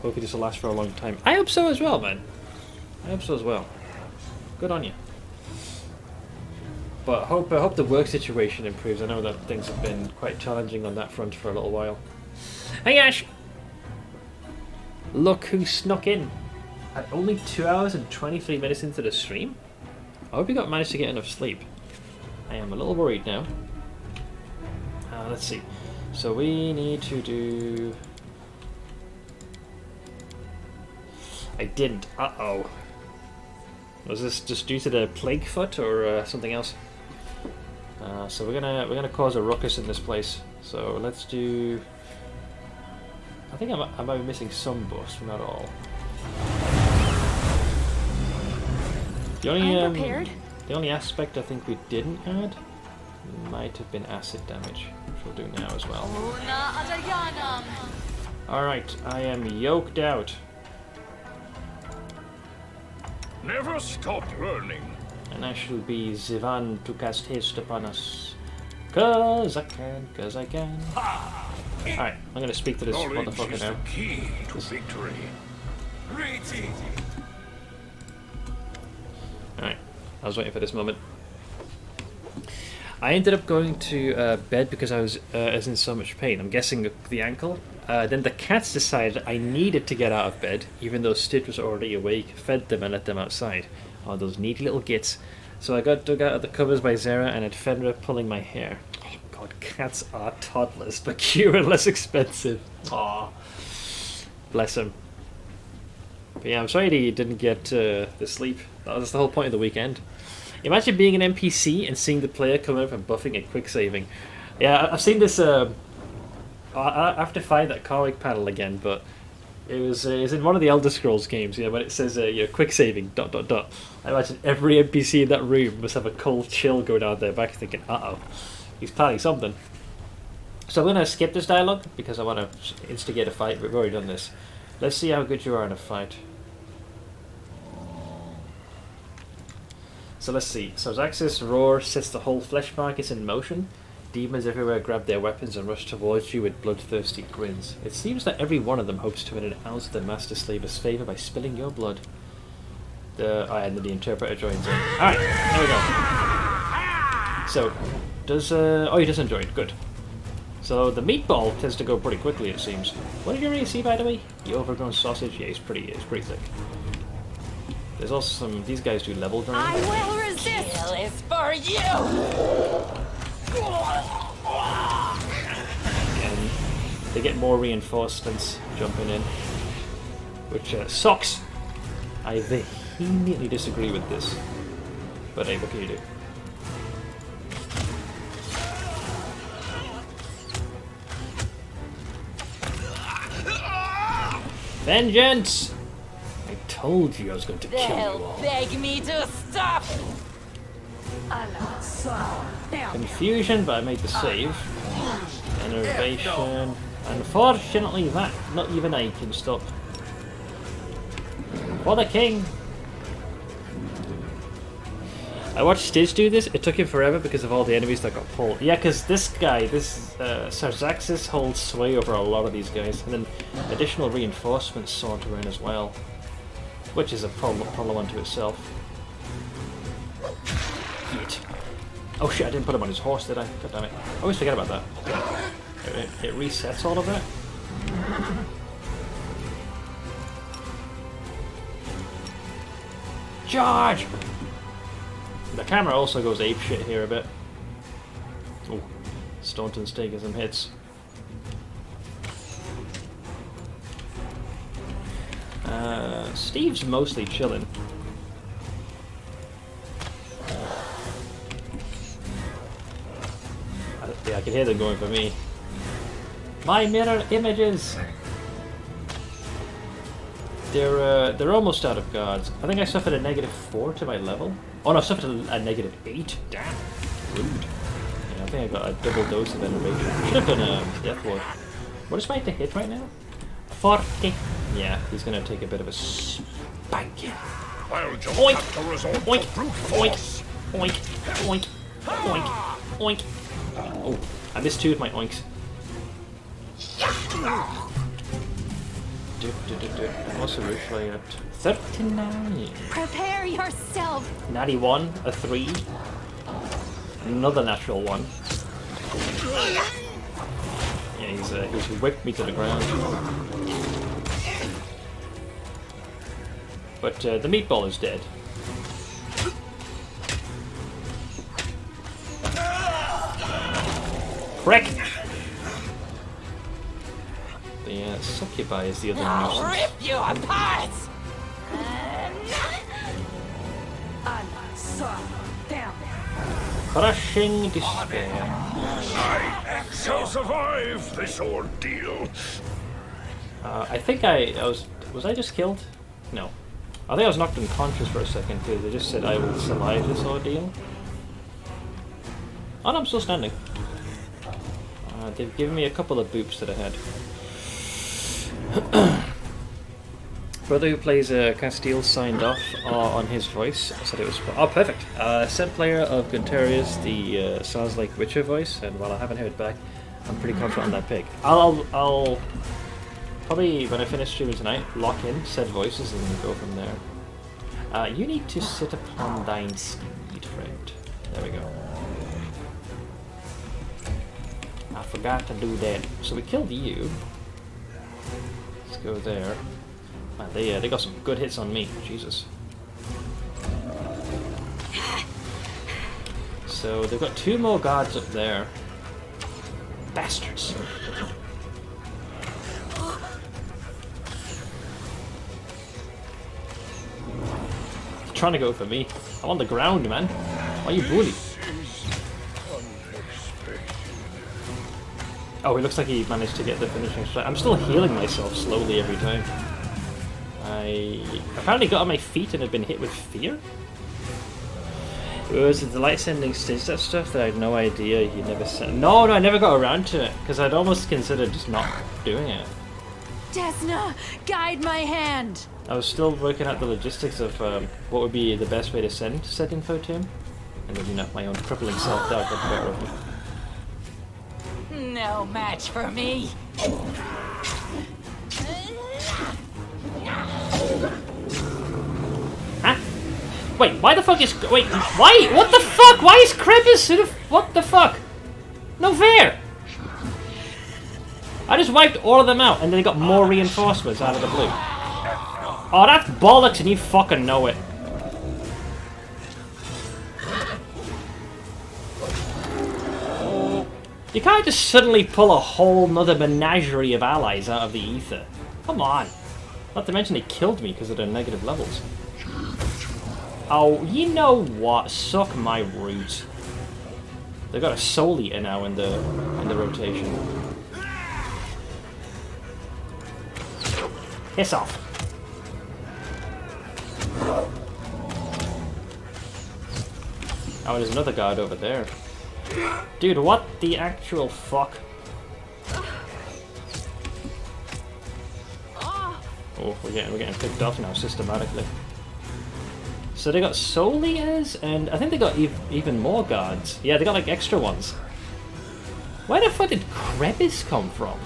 Hopefully this will last for a long time. I hope so as well, man. I hope so as well. Good on you. But I hope the work situation improves. I know that things have been quite challenging on that front for a little while. Hey Ash! Look who snuck in. At only 2 hours and 23 minutes into the stream? I hope you managed to get enough sleep. I am a little worried now. Let's see. So we need to do... I didn't. Uh-oh. Was this just due to the plague foot or something else? So we're gonna cause a ruckus in this place. So let's do... I think I might be missing some buffs, not all. The only aspect I think we didn't add might have been acid damage, which we'll do now as well. Alright, I am yoked out. Never stop learning. And I shall be Zivan to cast haste upon us. Cause I can, cause I can. Alright, I'm gonna speak to this motherfucker now. The key to victory. Alright, I was waiting for this moment. I ended up going to bed because I was in so much pain. I'm guessing the ankle. Then the cats decided I needed to get out of bed, even though Stitch was already awake, fed them and let them outside. Oh, those needy little gits. So I got dug out of the covers by Zara and had Fenrir pulling my hair. Oh god, cats are toddlers, but cute and less expensive. Aw. Bless him. But yeah, I'm sorry that you didn't get the sleep. That was the whole point of the weekend. Imagine being an NPC and seeing the player come up and buffing and quick saving. Yeah, I've seen this. I have to find that comic panel again, but it was in one of the Elder Scrolls games. You know, when it says quick saving ... I imagine every NPC in that room must have a cold chill go down their back, thinking, "Uh oh, he's planning something." So I'm gonna skip this dialogue because I want to instigate a fight. We've already done this. Let's see how good you are in a fight. So let's see. So Zaxxas' roar sets the whole flesh markets in motion. Demons everywhere grab their weapons and rush towards you with bloodthirsty grins. It seems that every one of them hopes to win an ounce of the Master Slaver's favour by spilling your blood. And then the interpreter joins in. Alright, there we go. So, he does enjoy it, good. So the meatball tends to go pretty quickly, it seems. What did you really see, by the way? The overgrown sausage? Yeah, it's pretty thick. There's also some... These guys do level grind. I will resist! Kill is for you! And they get more reinforcements jumping in. Which sucks! I vehemently disagree with this. But hey, what can you do? Vengeance! I told you I was going to kill you all. Beg me to stop! Confusion, but I made the save. Enervation. Unfortunately, that not even I can stop. For the king! I watched Stitch do this. It took him forever because of all the enemies that got pulled. Yeah, because this guy, Zaxxas holds sway over a lot of these guys, and then additional reinforcements saunter in as well, which is a problem unto itself. Yeet. Oh shit! I didn't put him on his horse, did I? God damn it! I always forget about that. It resets all of that. Charge! The camera also goes apeshit here a bit. Oh, Staunton's taking some hits. Steve's mostly chilling. Yeah, I can hear them going for me. My mirror images! They're almost out of guards. I think I suffered a -4 to my level. Oh no, I suffered a -8. Damn. Rude. Yeah, I think I got a double dose of enervation. Should have done a death ward. What is my hit right now? 40. Yeah, he's gonna take a bit of a spanking. I'll just Oink! have to resort to Oink! brute Oink! force. Oink! Oink! Oink! Oink! Oh, I missed 2 of my oinks. What's the Rushway at? 39. Prepare yourself! Natty 1, a 3. Another natural 1. Yeah, he's whipped me to the ground. But the meatball is dead. Frick! The succubi is the other I'll nuisance. rip you apart! Crushing despair. I shall survive this ordeal. I think I was I just killed? No. I think I was knocked unconscious for a second because they just said I will survive this ordeal. Oh no, I'm still standing. They've given me a couple of boops to the head. Brother who plays Castile signed off on his voice. Said it was perfect. Said player of Gunteria's the sounds like Witcher voice, and while I haven't heard back, I'm pretty confident on that pick. I'll probably when I finish streaming tonight lock in said voices and then go from there. You need to sit upon thine steed, friend. There we go. forgot to do that. So we killed you. Let's go there. Man, they got some good hits on me. Jesus. So they've got 2 more guards up there. Bastards. They're trying to go for me. I'm on the ground, man. Why are you bully? Oh, it looks like he managed to get the finishing strike. I'm still healing myself slowly every time. I apparently got on my feet and had been hit with fear. Was it the light sending stage that stuff that I had no idea you never sent? No, I never got around to it because I'd almost considered just not doing it. Desna, guide my hand. I was still working out the logistics of what would be the best way to send said info to him, and then my own crippling self-doubt got the better of me. No match for me. Huh? Wait, why the fuck is... Wait, why? What the fuck? Why is Crevice sort of... What the fuck? No fair! I just wiped all of them out, and then they got more reinforcements out of the blue. Oh, that's bollocks, and you fucking know it. You can't just suddenly pull a whole nother menagerie of allies out of the ether. Come on. Not to mention they killed me because of their negative levels. Oh, you know what? Suck my roots. They've got a soul eater now in the rotation. Piss off. Oh, there's another guard over there. Dude, what the actual fuck? Oh, we're getting picked off now systematically. So they got soul eaters, and I think they got even more guards. Yeah, they got like extra ones. Where the fuck did Crevice come from?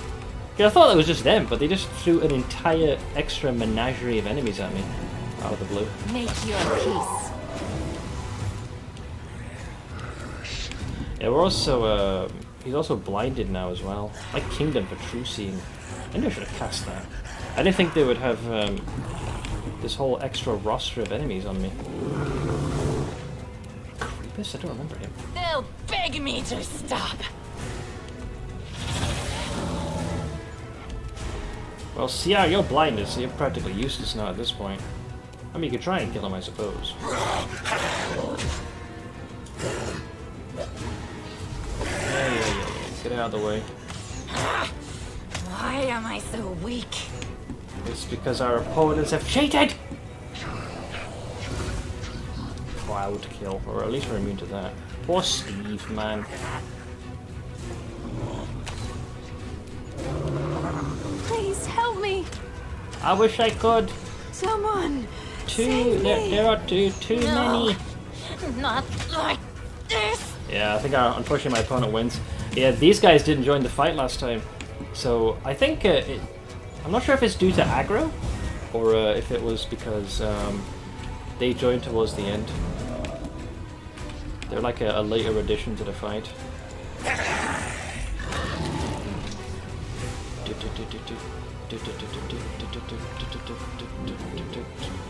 Yeah, I thought that was just them, but they just threw an entire extra menagerie of enemies at me out of the blue. Make your peace. Yeah, we're also, he's also blinded now as well. Like Kingdom for true seeing. I knew I should have cast that. I didn't think they would have, this whole extra roster of enemies on me. Creepus? I don't remember him. They'll beg me to stop. Well, see, yeah, you're blinded, so you're practically useless now at this point. I mean, you could try and kill him, I suppose. Yeah. Get out of the way. Why am I so weak? It's because our opponents have cheated! Cloud kill, or at least we're immune to that. Poor Steve, man. Please help me. I wish I could. Someone. There are too many. Not like this. Yeah, I think unfortunately my opponent wins. Yeah, these guys didn't join the fight last time, so I think I'm not sure if it's due to aggro or if it was because they joined towards the end. They're like a later addition to the fight.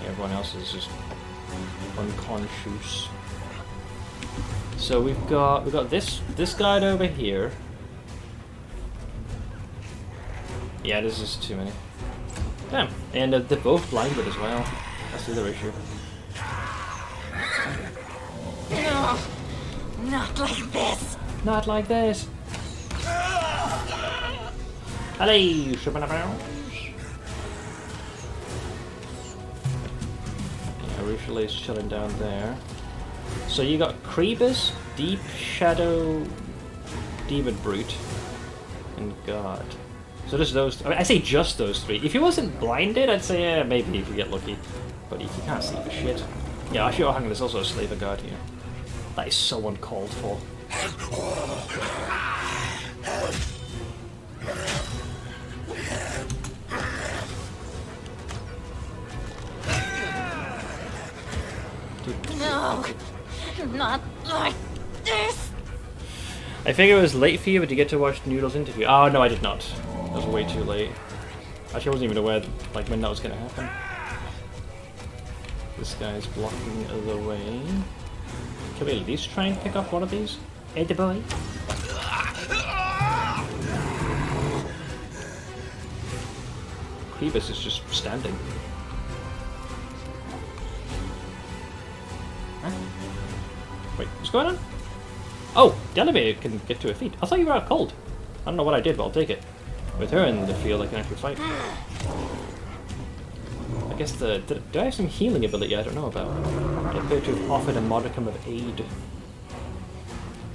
Everyone else is just unconscious. So we've got this guy over here. Yeah, there's just too many. Damn, and they're both blinded as well. That's the other issue. No, not like this. Not like this. Hello, Shabanabounce. Yeah, Rushalay's chilling down there. So you got Creebus, Deep Shadow, Demon Brute, and God. So just those. I mean, I say just those three. If he wasn't blinded, I'd say yeah, maybe if you get lucky. But you can't see for shit. Yeah, actually, hang on, there's also a Slaver Guard here. That is so uncalled for. No, not like this. I figure it was late for you, but you get to watch Noodle's interview. Oh, no, I did not. It was way too late. Actually, I wasn't even aware like when that was going to happen. This guy's blocking the way. Can we at least try and pick up one of these? Hey, the boy. Phoebus is just standing. Huh? Wait, what's going on? Oh, Delamere can get to her feet. I thought you were out cold. I don't know what I did, but I'll take it. With her in the field, I can actually fight. I guess do I have some healing ability I don't know about? I appear to have offered a modicum of aid.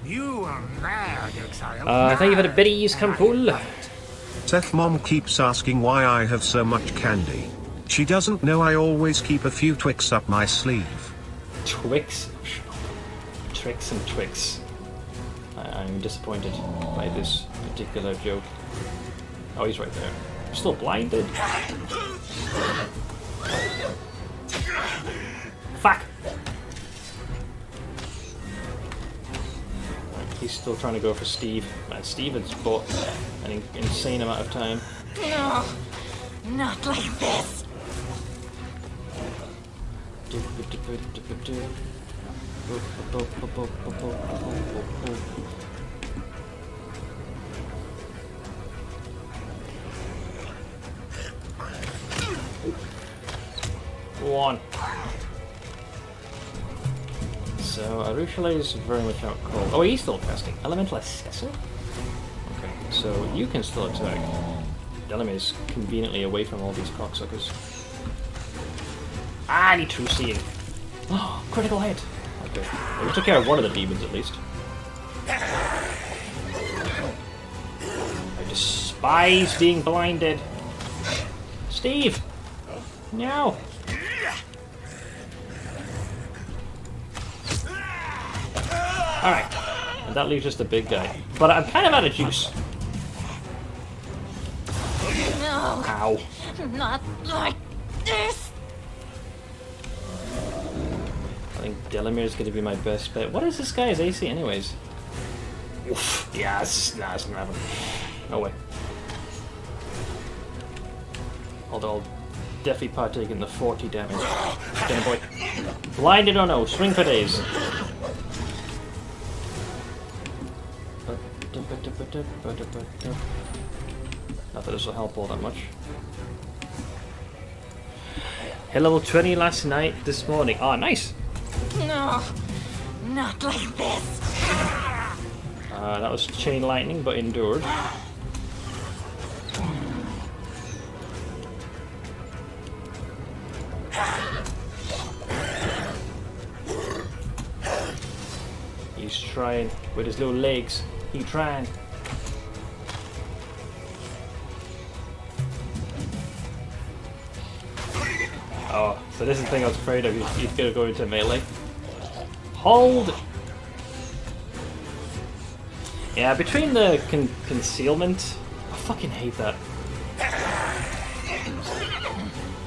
You are mad, exile. Thank you for the biddies, come cool. Seth Mom keeps asking why I have so much candy. She doesn't know I always keep a few Twix up my sleeve. Twix? Tricks and Twix. I'm disappointed by this particular joke. Oh, he's right there. I'm still blinded. Fuck! He's still trying to go for Steve. Man, Steve has bought an insane amount of time. No, not like this. One. So Arushale is very much out cold. Oh, he's still casting. Elemental Assessor? Okay, so you can still attack. Delamere is conveniently away from all these cocksuckers. Ah, I need true seeing. Oh, critical hit. Okay, well, we took care of one of the demons at least. I despise being blinded. Steve! No! Alright, and that leaves just the big guy. But I'm kind of out of juice. No. Ow. Not like this. I think Delamere's going to be my best bet. What is this guy's AC anyways? Oof. Yeah, it's not gonna happen. No way. Although I'll definitely partake in the 40 damage. Get him, boy. Blinded or no, swing for days. Not that this will help all that much. Hit level 20 last night, this morning. Oh, nice! No, not like this. That was chain lightning, but endured. He's trying with his little legs. He's trying. Oh, so this is the thing I was afraid of. He's gonna go into melee. Hold! Yeah, between the concealment... I fucking hate that.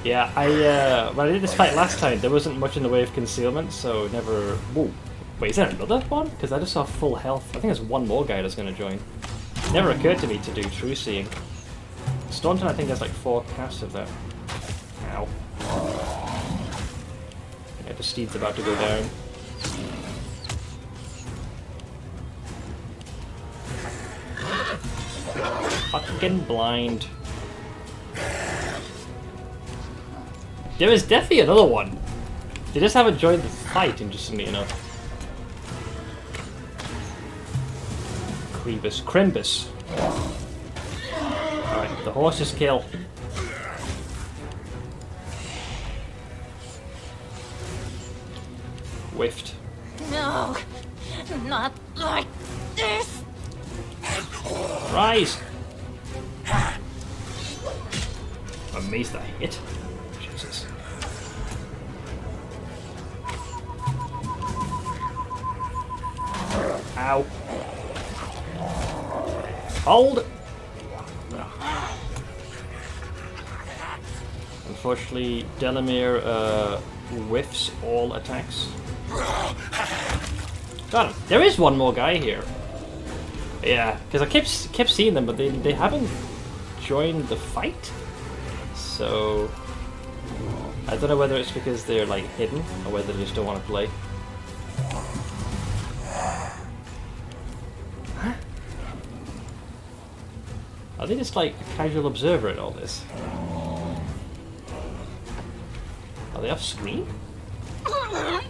Yeah, when I did this fight last time, there wasn't much in the way of concealment, so never... Whoa. Wait, is there another one? Because I just saw full health. I think there's one more guy that's going to join. It never occurred to me to do true seeing. Staunton, I think, has like 4 casts of that. Ow. Yeah, the steed's about to go down. Fucking blind. There is definitely another one. They just haven't joined the fight, interestingly enough. Crimbus. Alright, the horse's kill. Whiffed. No, not like this. Rise! Amazed I hit. Jesus. Ow. Hold! Unfortunately, Delamere whiffs all attacks. Got him. There is one more guy here. Yeah, because I kept seeing them, but they haven't joined the fight. So I don't know whether it's because they're like hidden or whether they just don't want to play. Huh? Are they just like a casual observer in all this? Are they off screen? Huh?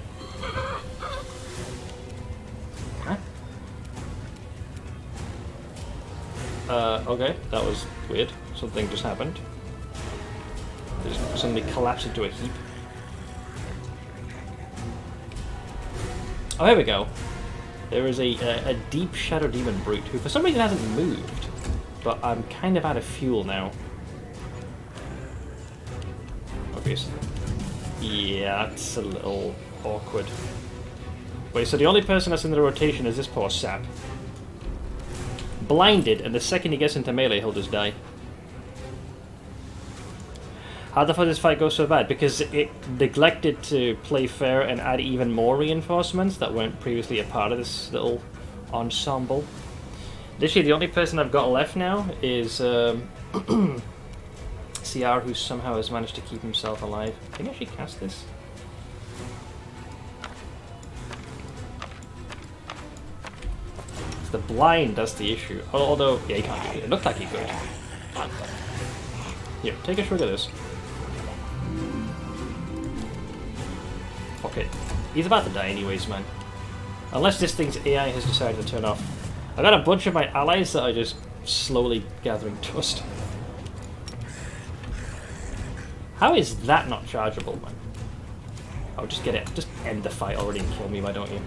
Okay, that was weird. Something just happened. They just suddenly collapsed into a heap. Oh, here we go. There is a deep shadow demon brute who for some reason hasn't moved. But I'm kind of out of fuel now. Okay, so yeah, that's a little awkward. Wait, so the only person that's in the rotation is this poor sap. Blinded, and the second he gets into melee, he'll just die. How the fuck did this fight go so bad? Because it neglected to play fair and add even more reinforcements that weren't previously a part of this little ensemble. Literally, the only person I've got left now is CR, who somehow has managed to keep himself alive. Can I actually cast this? It's the blind, that's the issue. Although, yeah, he can't do it. It looked like he could. Here, take a shrug of this. Fuck it. He's about to die anyways, man. Unless this thing's AI has decided to turn off. I got a bunch of my allies that are just slowly gathering dust. How is that not chargeable, man? Oh, just get it. Just end the fight already and kill me, why don't you?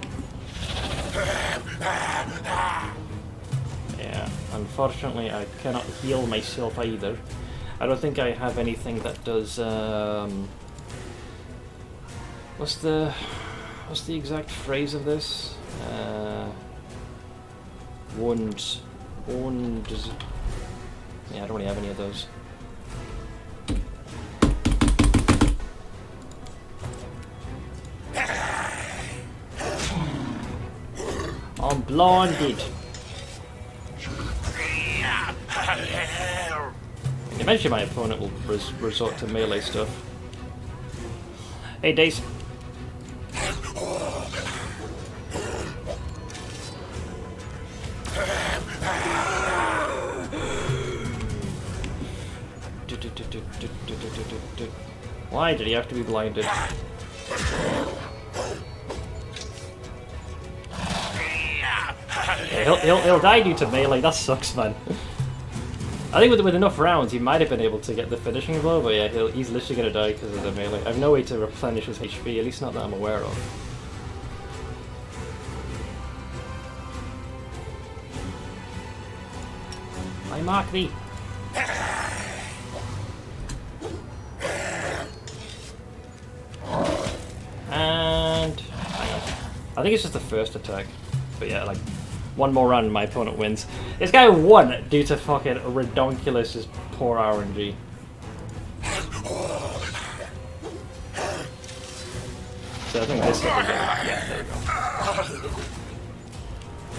Yeah, unfortunately I cannot heal myself either. I don't think I have anything that does, what's the exact phrase of this? Wounds. Wounds. Yeah, I don't really have any of those. I'm blinded. Eventually my opponent will resort to melee stuff. Hey, Dace. Why did he have to be blinded? Yeah, he'll die due to melee. That sucks, man. I think with enough rounds, he might have been able to get the finishing blow, but yeah, he's literally gonna die because of the melee. I have no way to replenish his HP, at least not that I'm aware of. I mark thee. And I think it's just the first attack, but yeah, like one more round and my opponent wins. This guy won due to fucking redonkulous poor RNG. So I think this hit will go. Yeah, there we go.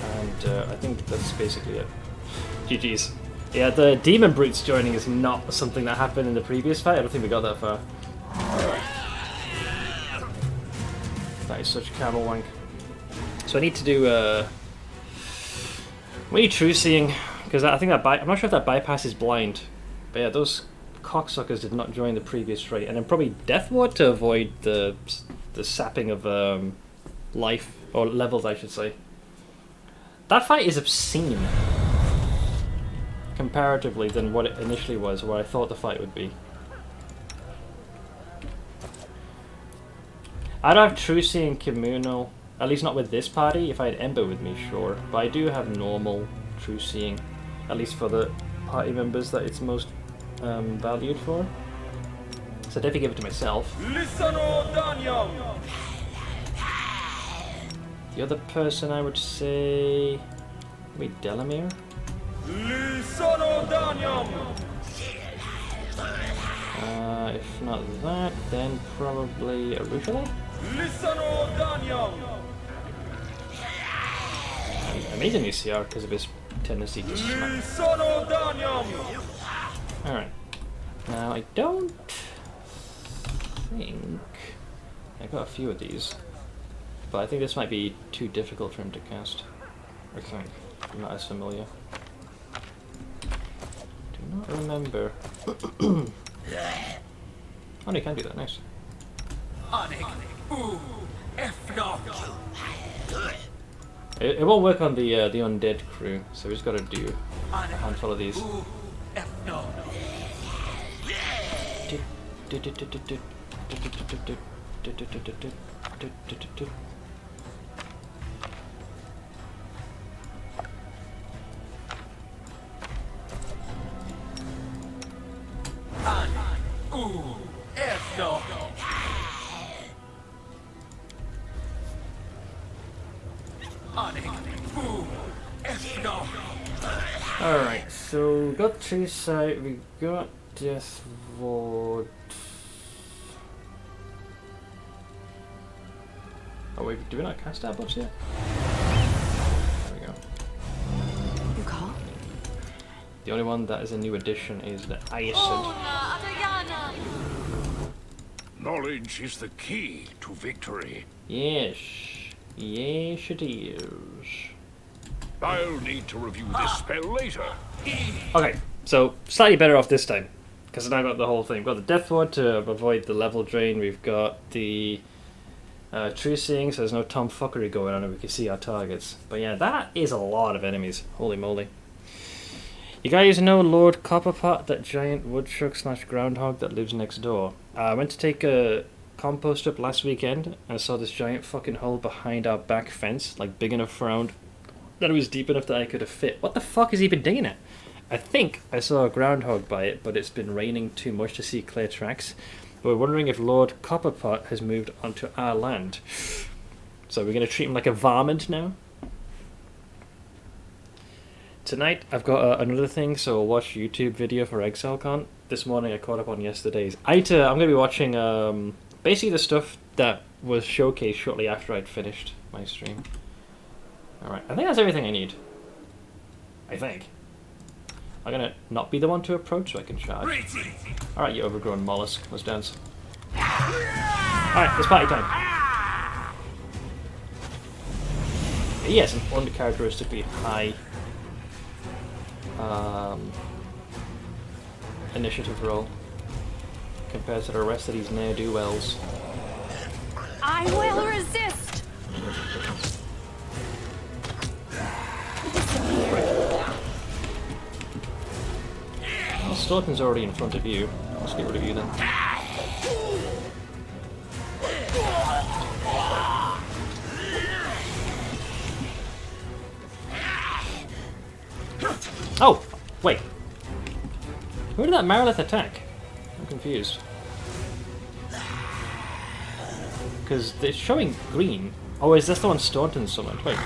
And I think that's basically it. GG's. Yeah, the demon brutes joining is not something that happened in the previous fight. I don't think we got that far. That is such camel wank. So I need to do we need true seeing, because I think that I'm not sure if that bypasses blind. But yeah, those cocksuckers did not join the previous raid, and then probably Death Ward to avoid the sapping of life or levels, I should say. That fight is obscene comparatively than what it initially was, what I thought the fight would be. I don't have true seeing communal. At least not with this party. If I had Ember with me, sure. But I do have normal true seeing. At least for the party members that it's most valued for. So I'd definitely give it to myself. The other person I would say... Maybe Delamere? If not that, then probably Arugula? Amazing CR because of his tendency to smack. Alright. Now, I don't think... I got a few of these. But I think this might be too difficult for him to cast. I think. I'm not as familiar. Do not remember. Oh, no, you can do that. Nice. It won't work on the undead crew, so we just got to do a handful of these. Alright, so we got Treeside, we got Death Ward. Oh wait, do we not cast our buffs yet? There we go. You call? The only one that is a new addition is the Iacid. Knowledge is the key to victory. Yes. Yes it is. I'll need to review this spell later. Okay, so slightly better off this time. Because I now got the whole thing. We've got the Death Ward to avoid the level drain. We've got the True Seeing, so there's no tomfuckery going on and we can see our targets. But yeah, that is a lot of enemies. Holy moly. You guys know Lord Copperpot, that giant woodchuck / groundhog that lives next door? I went to take a compost up last weekend and I saw this giant fucking hole behind our back fence, like big enough around that it was deep enough that I could have fit. What the fuck has he been digging at? I think I saw a groundhog by it, but it's been raining too much to see clear tracks. We're wondering if Lord Copperpot has moved onto our land. So we're going to treat him like a varmint now? Tonight I've got another thing, so I'll watch YouTube video for ExileCon. This morning I caught up on yesterday's. I'm going to be watching basically the stuff that was showcased shortly after I'd finished my stream. Alright, I think that's everything I need. I think. I'm going to not be the one to approach so I can charge. Alright, you overgrown mollusk. Let's dance. Alright, it's party time. He has an uncharacteristically high initiative roll compared to the rest of these ne'er-do-wells. I will resist. Well, Staunton's already in front of you. Let's get rid of you then. Oh! Wait. Who did that Marilith attack? I'm confused. Because it's showing green. Oh, is this the one Staunton summoned? Wait.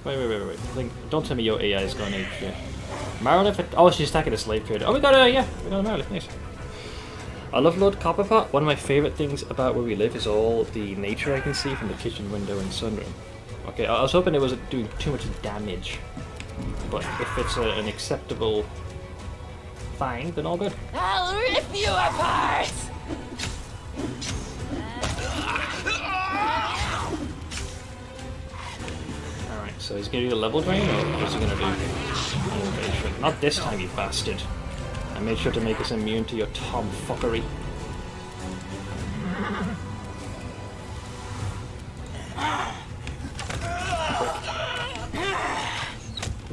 Wait. Don't tell me your AI is going to shit. Marilith. Oh, she's attacking a slave trader. Oh, we got a Marilith. Nice. I love Lord Copperpot. One of my favourite things about where we live is all the nature I can see from the kitchen window and sunroom. Okay, I was hoping it wasn't doing too much damage. But if it's an acceptable thing, then all good. I'll rip you apart! Alright, so he's going to do the level drain, or what's he going to do? Elevation. Not this time, you bastard. I made sure to make us immune to your tomfuckery.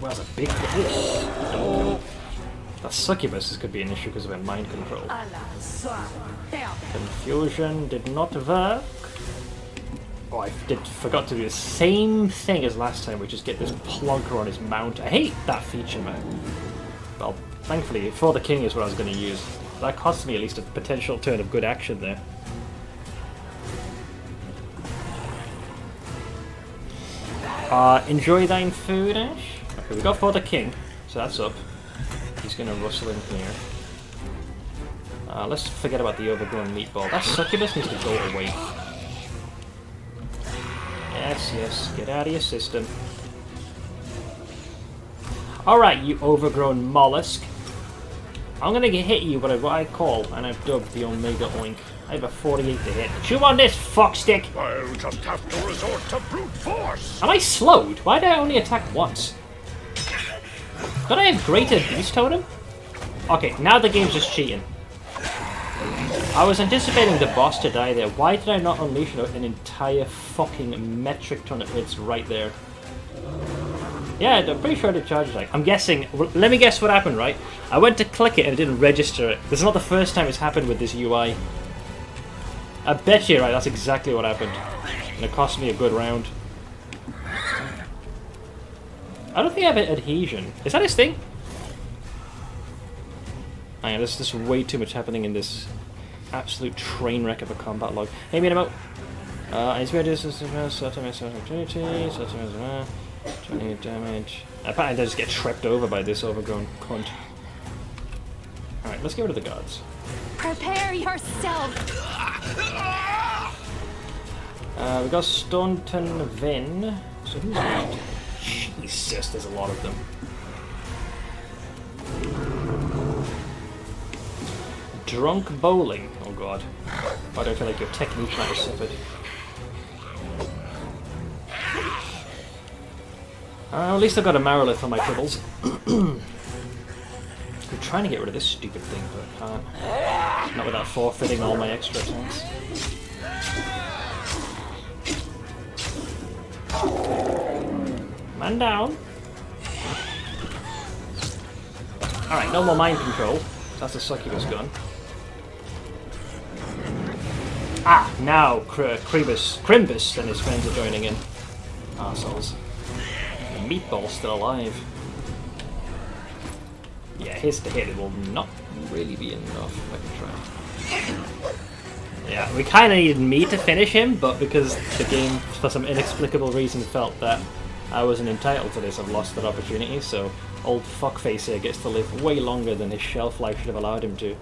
Well, that's a big one. That succubus could be an issue because of her mind control. Confusion did not work. Oh, I forgot to do the same thing as last time, which is get this plonker on his mount. I hate that feature, man. Well, thankfully, For the King is what I was going to use. That cost me at least a potential turn of good action there. Enjoy thine food, Ash. Okay, we got For the King, so that's up. He's going to rustle in here. Let's forget about the overgrown meatball. That succubus needs to go away. Yes, get out of your system. Alright, you overgrown mollusk. I'm gonna hit you with what I call, and I've dubbed the Omega Oink. I have a 48 to hit. Chew on this, fuckstick! I'll just have to resort to brute force! Am I slowed? Why did I only attack once? Don't I have greater beast totem? Okay, now the game's just cheating. I was anticipating the boss to die there. Why did I not unleash an entire fucking metric ton of hits right there? Yeah, I'm pretty sure the charge attack. I'm guessing. Let me guess what happened, right? I went to click it and it didn't register it. This is not the first time it's happened with this UI. I bet you, right, that's exactly what happened. And it cost me a good round. I don't think I have adhesion. Is that his thing? Hang on, there's just way too much happening in this absolute train wreck of a combat log. Hey, meet him out. Inspired distance, opportunity, 20 damage. Apparently I just get tripped over by this overgrown cunt. Alright, let's get rid of the gods. Prepare yourself. We got Staunton Vin. So who's that? Jesus, there's a lot of them. Drunk bowling. Oh god. I don't feel like your technique might have suffered. At least I've got a Marilith for my troubles. I'm trying to get rid of this stupid thing, but I can't. Not without forfeiting all my extra attacks. Man down. Alright, no more mind control. That's the succubus gun. Ah, now Crimbus and his friends are joining in. Arseholes. The meatball's still alive. Yeah, his to hit it will not really be enough if I can try. Yeah, we kind of needed me to finish him, but because the game, for some inexplicable reason, felt that I wasn't entitled to this, I've lost that opportunity, so old fuckface here gets to live way longer than his shelf life should have allowed him to.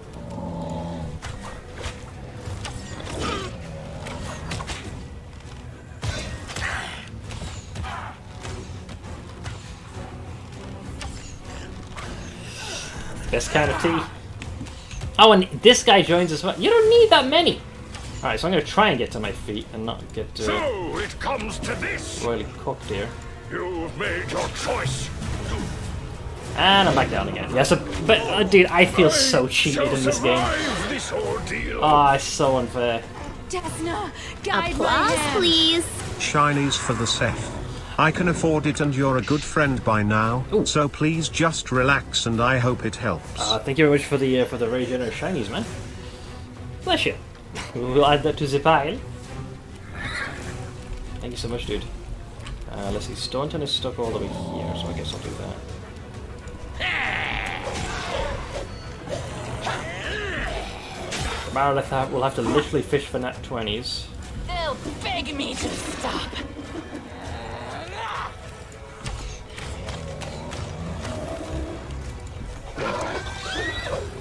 Best kind of tea. Oh, and this guy joins as well. You don't need that many! Alright, so I'm going to try and get to my feet and not get So it comes to this. royally cooked here. You've made your choice. And I'm back down again. Yeah, so, but dude, I feel so cheated in this game. This ordeal. Oh, it's so unfair. Desna, guide my Applause, hand. please. Shinies for the Seth. I can afford it and you're a good friend by now, so please just relax and I hope it helps. Thank you very much for the very generous shinies, man. Bless you. We'll add that to the pile. Thank you so much, dude. Let's see, Staunton is stuck all the way here, so I guess I'll do that. Marilith will have to literally fish for nat 20s. They'll beg me to stop.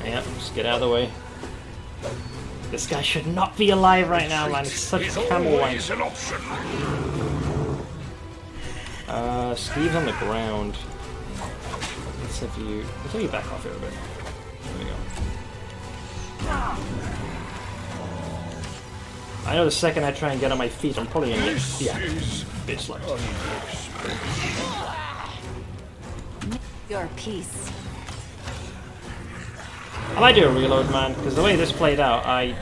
Yeah, just get out of the way. This guy should not be alive right now, man. He's such a camel wank. Steve's on the ground. Let's have you back off here a bit. There we go. I know the second I try and get on my feet, I'm probably gonna get bitch slapped. Your peace. I might do a reload, man, because the way this played out, I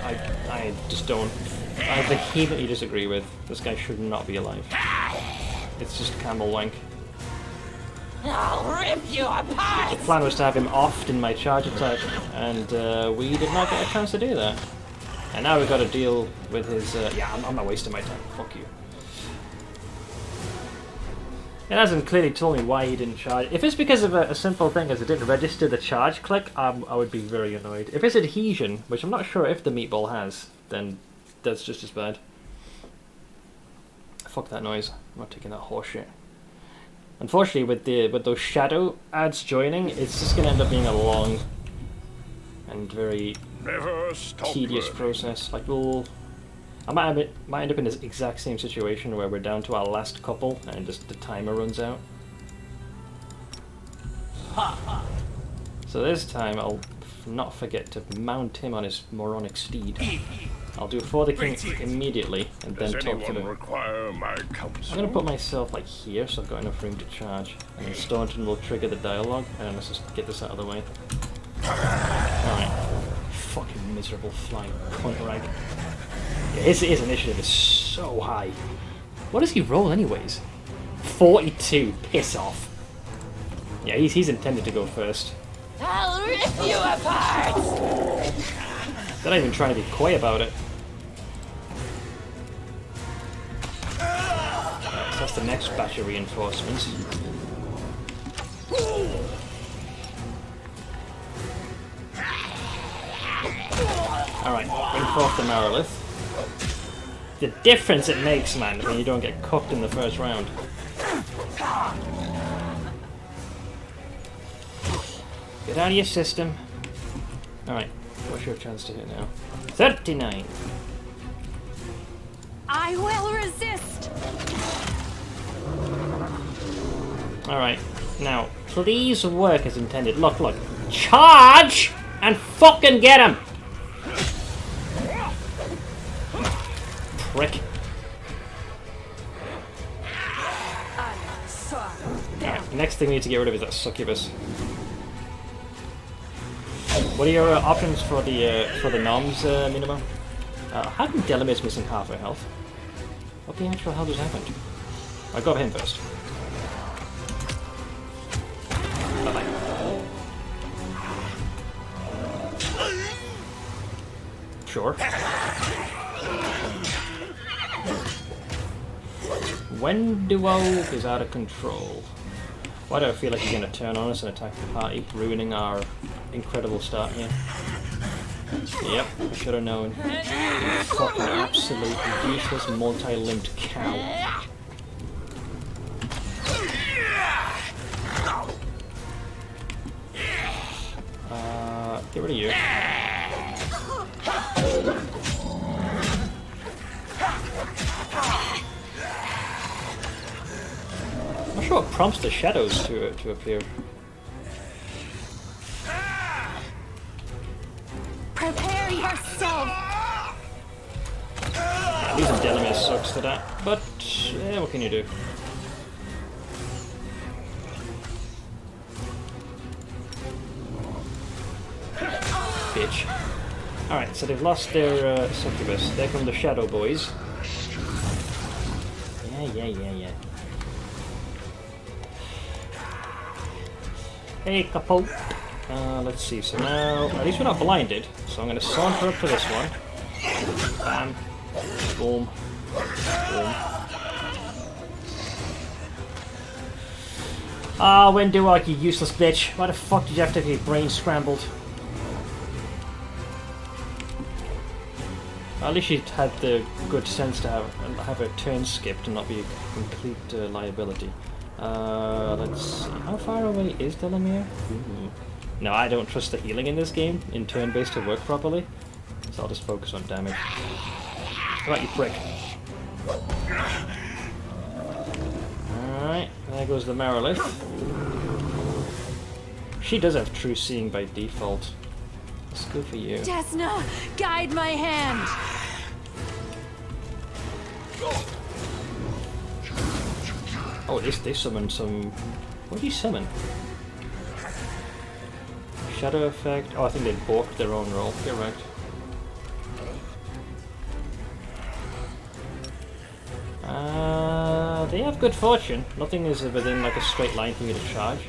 just don't. I vehemently disagree with. This guy should not be alive. It's just camel wank. I'll rip you apart. The plan was to have him offed in my charge attack, and we did not get a chance to do that. And now we've got to deal with his. Yeah, I'm not wasting my time. Fuck you. It hasn't clearly told me why he didn't charge. If it's because of a simple thing as it didn't register the charge click, I would be very annoyed. If it's adhesion, which I'm not sure if the meatball has, then that's just as bad. Fuck that noise. I'm not taking that horse shit. Unfortunately, with those shadow ads joining, it's just gonna end up being a long and very tedious process. Like I might end up in this exact same situation where we're down to our last couple and just the timer runs out. So this time I'll not forget to mount him on his moronic steed. I'll do for the king immediately and then talk to the... require my counsel? I'm going to put myself like here so I've got enough room to charge. And then Staunton will trigger the dialogue. And let's just get this out of the way. Alright. Fucking miserable flying cunt rag. Yeah, his initiative is so high. What does he roll anyways? 42. Piss off. Yeah, he's intended to go first. I'll rip you apart! They're not even trying to be coy about it. Right, so that's the next batch of reinforcements. Alright, bring forth the Marilith. The difference it makes, man, when you don't get cooked in the first round. Get out of your system. Alright, what's your chance to hit now? 39! I will resist! Alright, now, please work as intended. Look, look. Charge! And fucking get him! Prick. Alright, next thing we need to get rid of is that succubus. What are your options for the noms, Minimo? How come Delamir's missing half her health? What the actual hell just happened? I got him first. Bye-bye. Sure. Wenduo is out of control. Why do I feel like he's going to turn on us and attack the party, ruining our incredible start here? Yep, I should have known. You fucking absolutely useless multi-limbed cow. Get rid of you. I'm not sure what prompts the shadows to appear. Prepare yourself! Losing Delamere sucks to that, but yeah, what can you do? Bitch. Alright, so they've lost their succubus. There come the Shadow Boys. Yeah. Hey, couple. Let's see, so now, at least we're not blinded, so I'm going to saunter up to this one. Bam. Boom. Boom. Ah, Wenduok, you useless bitch. Why the fuck did you have to get your brain scrambled? At least she had the good sense to have her turn skipped and not be a complete liability. Let's see. How far away is Delamere? No, I don't trust the healing in this game, in turn-based, to work properly. So I'll just focus on damage. Come on, you prick. Alright, there goes the Marilith. She does have true seeing by default. That's good for you. Desna, guide my hand! Oh, they summoned some... What did he summon? Shadow effect. Oh, I think they balked their own roll. You're right. They have good fortune. Nothing is within like a straight line for me to charge.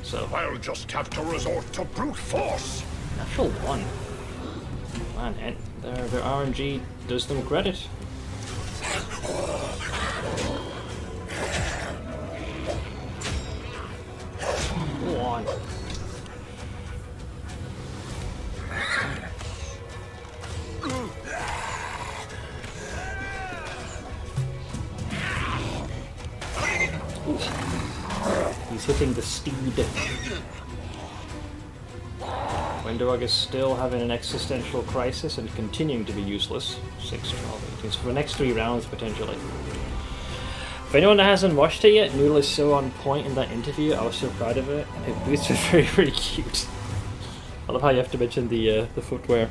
So I'll just have to resort to brute force. natural one. Man, and their RNG does them credit. Go on. He's hitting the steed. Wenduog is still having an existential crisis and continuing to be useless. 6, 12, 18. So for the next 3 rounds, potentially. For anyone that hasn't watched it yet, Noodle is so on point in that interview. I was so proud of it. And her boots are very, very cute. I love how you have to mention the footwear.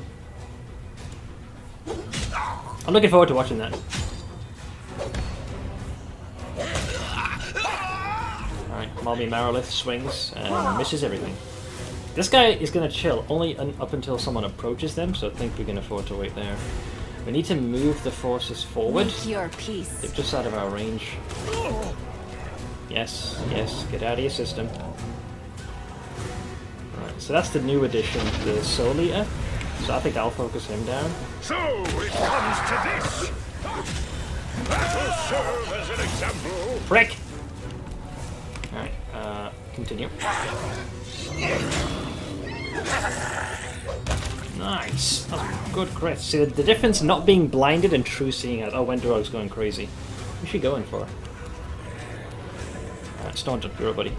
I'm looking forward to watching that. Alright, Mommy Marilith swings and misses everything. This guy is going to chill only up until someone approaches them, so I think we can afford to wait there. We need to move the forces forward. Make your peace. They're just out of our range. Yes, yes, get out of your system. Right, so that's the new addition, the Soul Eater. So I think I'll focus him down. So it comes to this. That will serve as an example. Frick! Alright, continue. Nice. That's good crit. See, the difference not being blinded and true seeing as. Oh, Wendorog's going crazy. What's she going for? Alright, Staunton, you're up, buddy.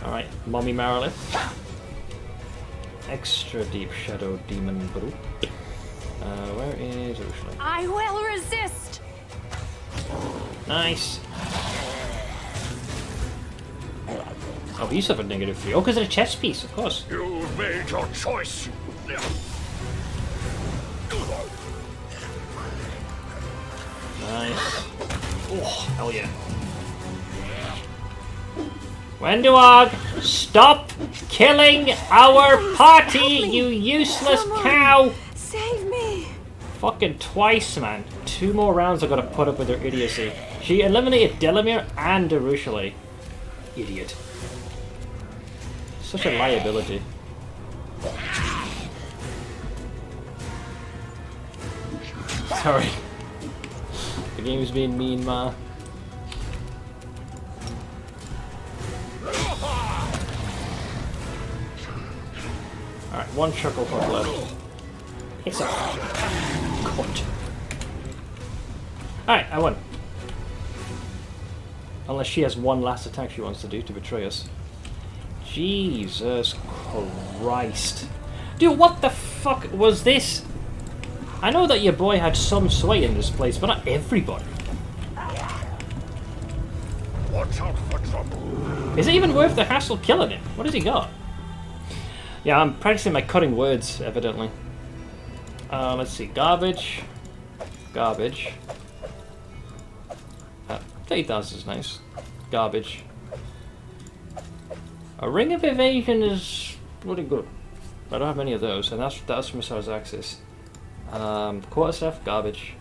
Alright, Mommy Marilith. Extra deep shadow demon brew. Where is Ursula? I will resist. Nice. Oh, but you suffered -3. Oh, because of a chest piece, of course. You've made your choice. Nice. Oh, hell yeah. Wendorog, stop killing our party, you useless cow! Save me. Fucking twice, man. 2 more rounds I gotta put up with her idiocy. She eliminated Delamere and Ursula. Idiot. Such a liability. Sorry. The game is being mean, ma. Alright, 1 chuckle hook left. It's a cunt. Alright, I won. Unless she has one last attack she wants to do to betray us. Jesus Christ. Dude, what the fuck was this? I know that your boy had some sway in this place, but not everybody. Watch out for trouble. Is it even worth the hassle killing him? What has he got? Yeah, I'm practicing my cutting words, evidently. Let's see. Garbage. Garbage. 30,000 is nice. Garbage. A Ring of Evasion is pretty good. I don't have many of those, and that's from Sarzaxis. Quarterstaff, garbage.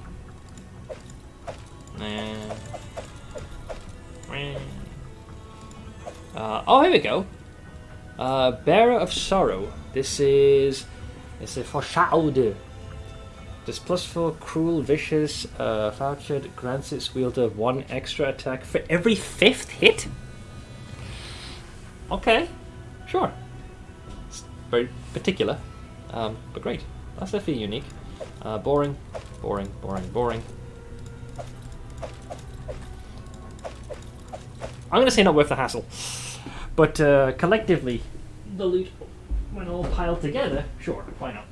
Nah. Oh, here we go. Bearer of Sorrow. This is... It's a foreshadowed. This +4 cruel, vicious, vouchered grants its wielder 1 extra attack for every 5th hit? Okay, sure. It's very particular, but great. That's definitely unique. Boring, boring, boring, boring. I'm going to say not worth the hassle. But collectively, the loot, when all piled together, sure, why not?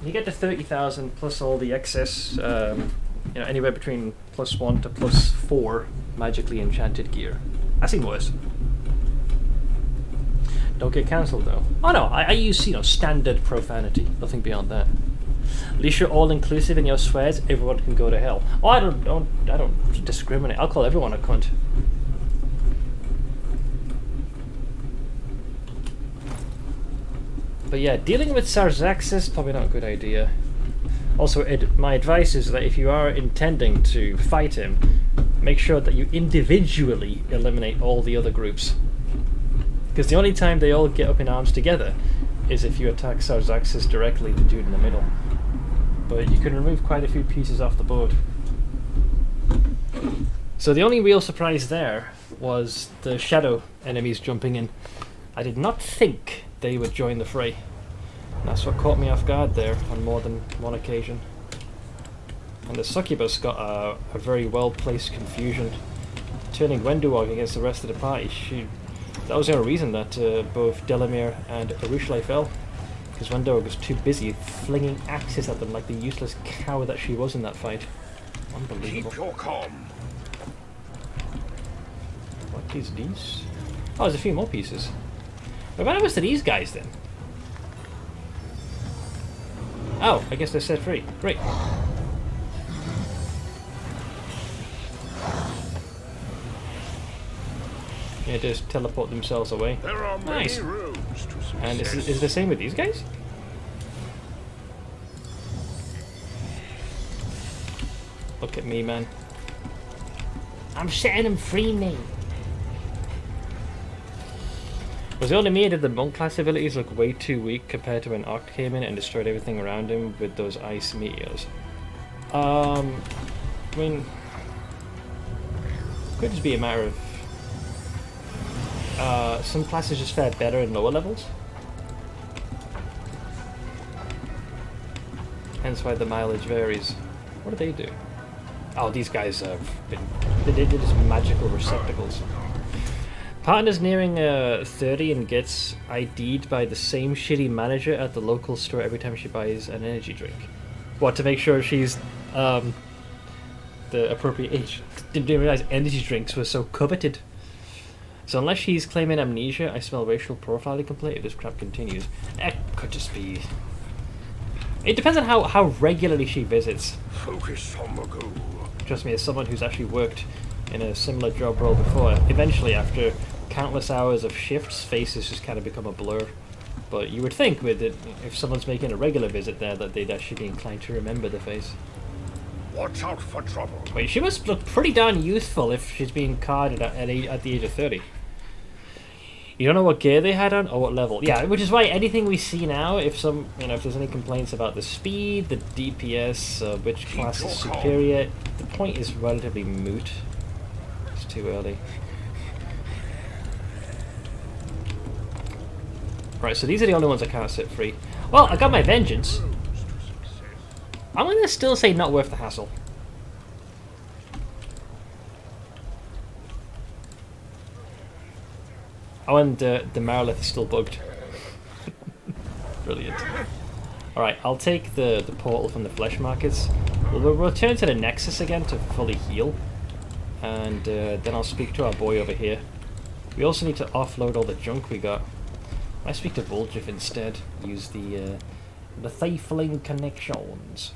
You get to 30,000 plus all the excess, you know, anywhere between +1 to +4 magically enchanted gear. I've seen worse. Don't get cancelled though. Oh no, I use, you know, standard profanity, nothing beyond that. At least you're all inclusive in your swears. Everyone can go to hell. Oh, I don't discriminate. I'll call everyone a cunt. But yeah, dealing with Sarzaxis probably not a good idea. Also, my advice is that if you are intending to fight him, make sure that you individually eliminate all the other groups. Because the only time they all get up in arms together is if you attack Sarzaxis directly, the dude in the middle. But you can remove quite a few pieces off the board. So the only real surprise there was the shadow enemies jumping in. I did not think they would join the fray. That's what caught me off guard there on more than one occasion. And the succubus got a very well-placed confusion, turning Wendorog against the rest of the party. That was the only reason that both Delamere and Ursula fell, because Wendorog was too busy flinging axes at them like the useless cow that she was in that fight. Unbelievable. Keep your calm. What is this? Oh, there's a few more pieces. What happens to these guys then? Oh, I guess they're set free. Great. Yeah, just teleport themselves away. There are Nice. many roads to success. And is it the same with these guys? Look at me, man. I'm setting them free, mate. Was it only me or did the monk class abilities look way too weak compared to when Oct came in and destroyed everything around him with those ice meteors? I mean, could just be a matter of some classes just fare better in lower levels. Hence why the mileage varies. What do they do? Oh, these guys have been... They're just magical receptacles. Partner's nearing 30 and gets ID'd by the same shitty manager at the local store every time she buys an energy drink. What, to make sure she's the appropriate age? Didn't realize energy drinks were so coveted. So unless she's claiming amnesia, I smell racial profiling complaint if this crap continues. It could just be... It depends on how regularly she visits. Focus on the goal. Trust me, as someone who's actually worked in a similar job role before, eventually after countless hours of shifts, faces just kind of become a blur. But you would think with it, if someone's making a regular visit there, that they'd actually be inclined to remember the face. Watch out for trouble. Wait, she must look pretty darn youthful if she's being carded at the age of 30. You don't know what gear they had on or what level. Yeah, which is why anything we see now, if there's any complaints about the speed, the DPS, which class is superior, the point is relatively moot. It's too early. Right, so these are the only ones I can't set free. Well, I got my vengeance. I'm gonna still say not worth the hassle. Oh, and the Marilith is still bugged. Brilliant. Alright, I'll take the portal from the flesh markets. We'll return to the Nexus again to fully heal. And then I'll speak to our boy over here. We also need to offload all the junk we got. I speak to Volgif instead. Use the Thifling connections.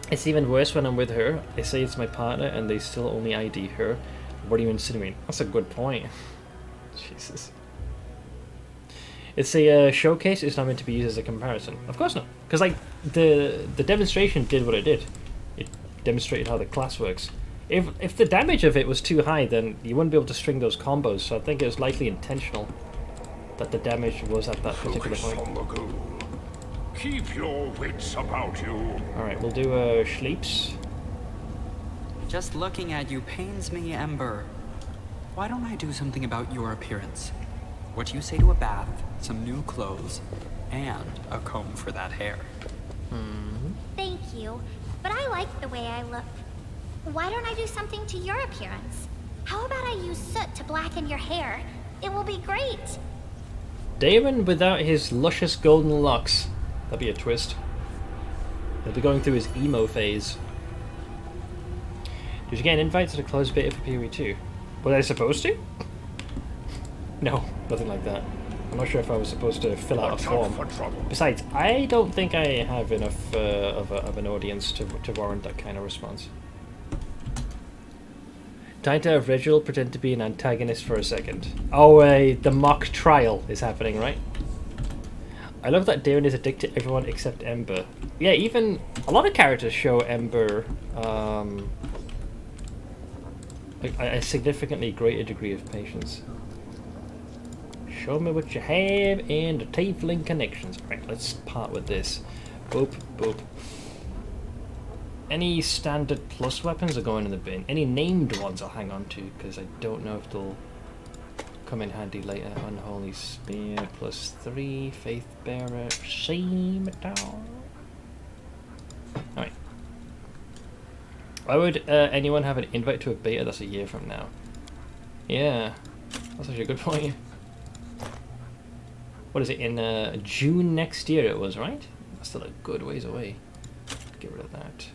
It's even worse when I'm with her. I say it's my partner and they still only ID her. What are you insinuating? That's a good point. Jesus. It's a showcase. It's not meant to be used as a comparison. Of course not. Because like the demonstration did what it did. It demonstrated how the class works. If the damage of it was too high, then you wouldn't be able to string those combos. So I think it was likely intentional that the damage was at that particular point. Keep your wits about you. All right, we'll do Schleeps. Just looking at you pains me, Ember. Why don't I do something about your appearance? What you say to a bath, some new clothes, and a comb for that hair. Thank you, but I like the way I look. Why don't I do something to your appearance? How about I use soot to blacken your hair? It will be great. Damon without his luscious golden locks. That'd be a twist. He'll be going through his emo phase. Did you get an invite to the closed beta for PoE 2? Was I supposed to? No, nothing like that. I'm not sure if I was supposed to fill out a form. Besides, I don't think I have enough of an audience to warrant that kind of response. Time to have Reginald pretend to be an antagonist for a second. Oh, the mock trial is happening, right? I love that Darren is addicted to everyone except Ember. Yeah, even a lot of characters show Ember a significantly greater degree of patience. Show me what you have and the Tiefling connections. Right, let's part with this. Boop, boop. Any standard plus weapons are going in the bin. Any named ones I'll hang on to because I don't know if they'll come in handy later. Unholy Spear, +3, Faith Bearer, Scimitar. Alright. Why would anyone have an invite to a beta that's a year from now? Yeah, that's actually a good point. What is it, in June next year it was, right? That's still a good ways away. Get rid of that.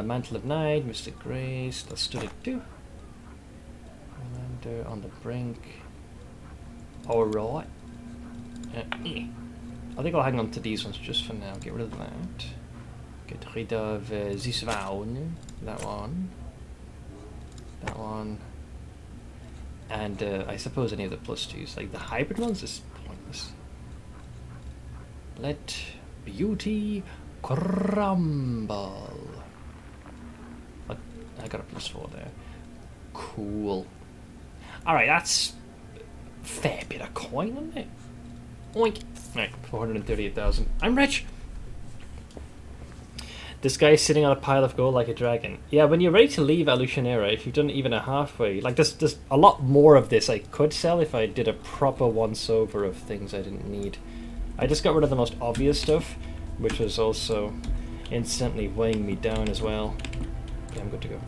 Mantle of Night, Mystic Grace, that's still it too. Pathfinder on the brink. Alright. I think I'll hang on to these ones just for now. Get rid of that. Get rid of this one. That one. That one. And I suppose any of the +2s. Like the hybrid ones is pointless. Let beauty crumble. I got a +4 there. Cool. Alright, that's a fair bit of coin, isn't it? Oink. Right, 438,000. I'm rich! This guy's sitting on a pile of gold like a dragon. Yeah, when you're ready to leave Alusionera, if you've done even a halfway, like there's a lot more of this I could sell if I did a proper once-over of things I didn't need. I just got rid of the most obvious stuff, which was also instantly weighing me down as well. Okay, I'm good to go.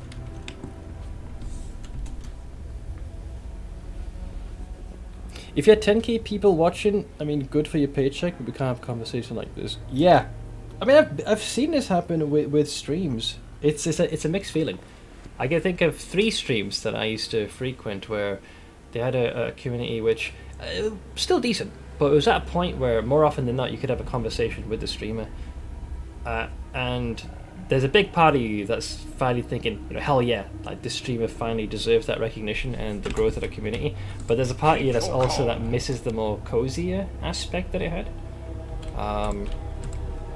If you had 10k people watching, I mean, good for your paycheck, but we can't have a conversation like this. Yeah. I mean, I've seen this happen with streams. It's a mixed feeling. I can think of 3 streams that I used to frequent where they had a community which, still decent, but it was at a point where more often than not you could have a conversation with the streamer. And there's a big part of you that's finally thinking, you know, hell yeah, like this streamer finally deserves that recognition and the growth of the community. But there's a part of you that's also that misses the more cozier aspect that it had.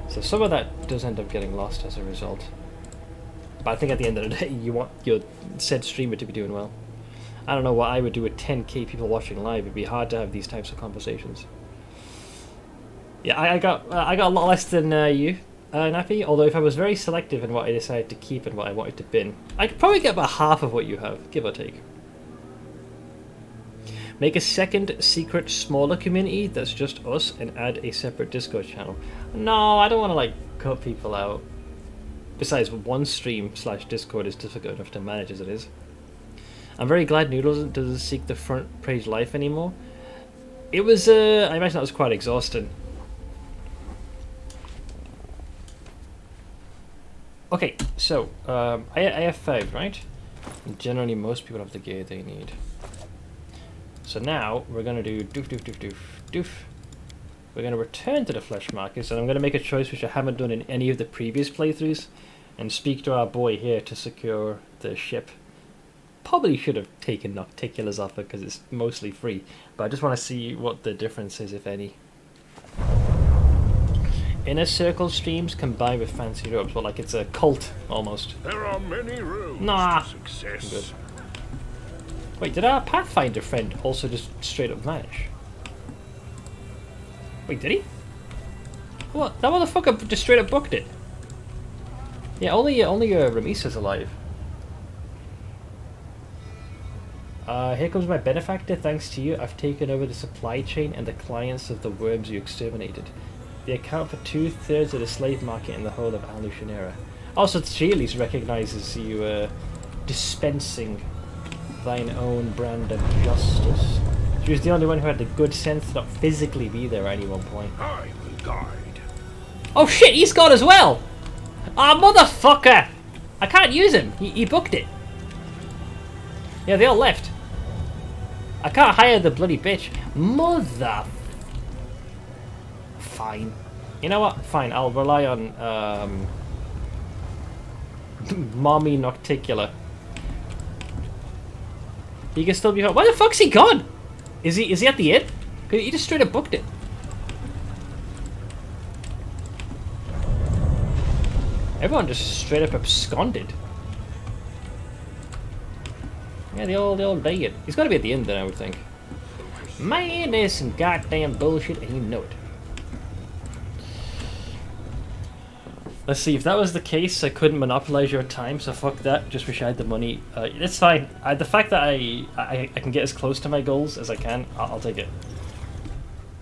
So some of that does end up getting lost as a result. But I think at the end of the day, you want your said streamer to be doing well. I don't know what I would do with 10k people watching live. It'd be hard to have these types of conversations. Yeah, I got a lot less than you. Nappy, although if I was very selective in what I decided to keep and what I wanted to bin, I could probably get about half of what you have, give or take. Make a second secret smaller community that's just us and add a separate Discord channel. No, I don't want to like cut people out. Besides, one stream / Discord is difficult enough to manage as it is. I'm very glad Noodles doesn't seek the front page life anymore. It was, I imagine that was quite exhausting. Okay, so, I have 5, right? And generally most people have the gear they need. So now, we're going to do doof. We're going to return to the flesh markets, and I'm going to make a choice which I haven't done in any of the previous playthroughs, and speak to our boy here to secure the ship. Probably should have taken Nocticula's offer because it's mostly free, but I just want to see what the difference is, if any. Inner circle streams combined with fancy robes, well, like it's a cult almost. There are many roads to success. Good. Wait, did our Pathfinder friend also just straight up vanish? Wait, did he? What? That motherfucker just straight up booked it. Yeah, only Ramisa's alive. Here comes my benefactor. Thanks to you, I've taken over the supply chain and the clients of the worms you exterminated. They account for 2/3 of the slave market in the whole of Alusionera. Also, she at least recognizes you dispensing thine own brand of justice. She was the only one who had the good sense to not physically be there at any one point. I will guide. Oh shit, he's gone as well! Ah, motherfucker! I can't use him. He booked it. Yeah, they all left. I can't hire the bloody bitch. Mother. Fine. You know what? Fine, I'll rely on Mommy Nocticula. He can still be home. Why the fuck's he gone? Is he at the inn? He just straight up booked it. Everyone just straight up absconded. Yeah, they all dead. He's got to be at the end then, I would think. Man, there's some goddamn bullshit and you know it. Let's see, if that was the case, I couldn't monopolize your time, so fuck that. Just wish I had the money. It's fine. The fact that I can get as close to my goals as I can, I'll take it.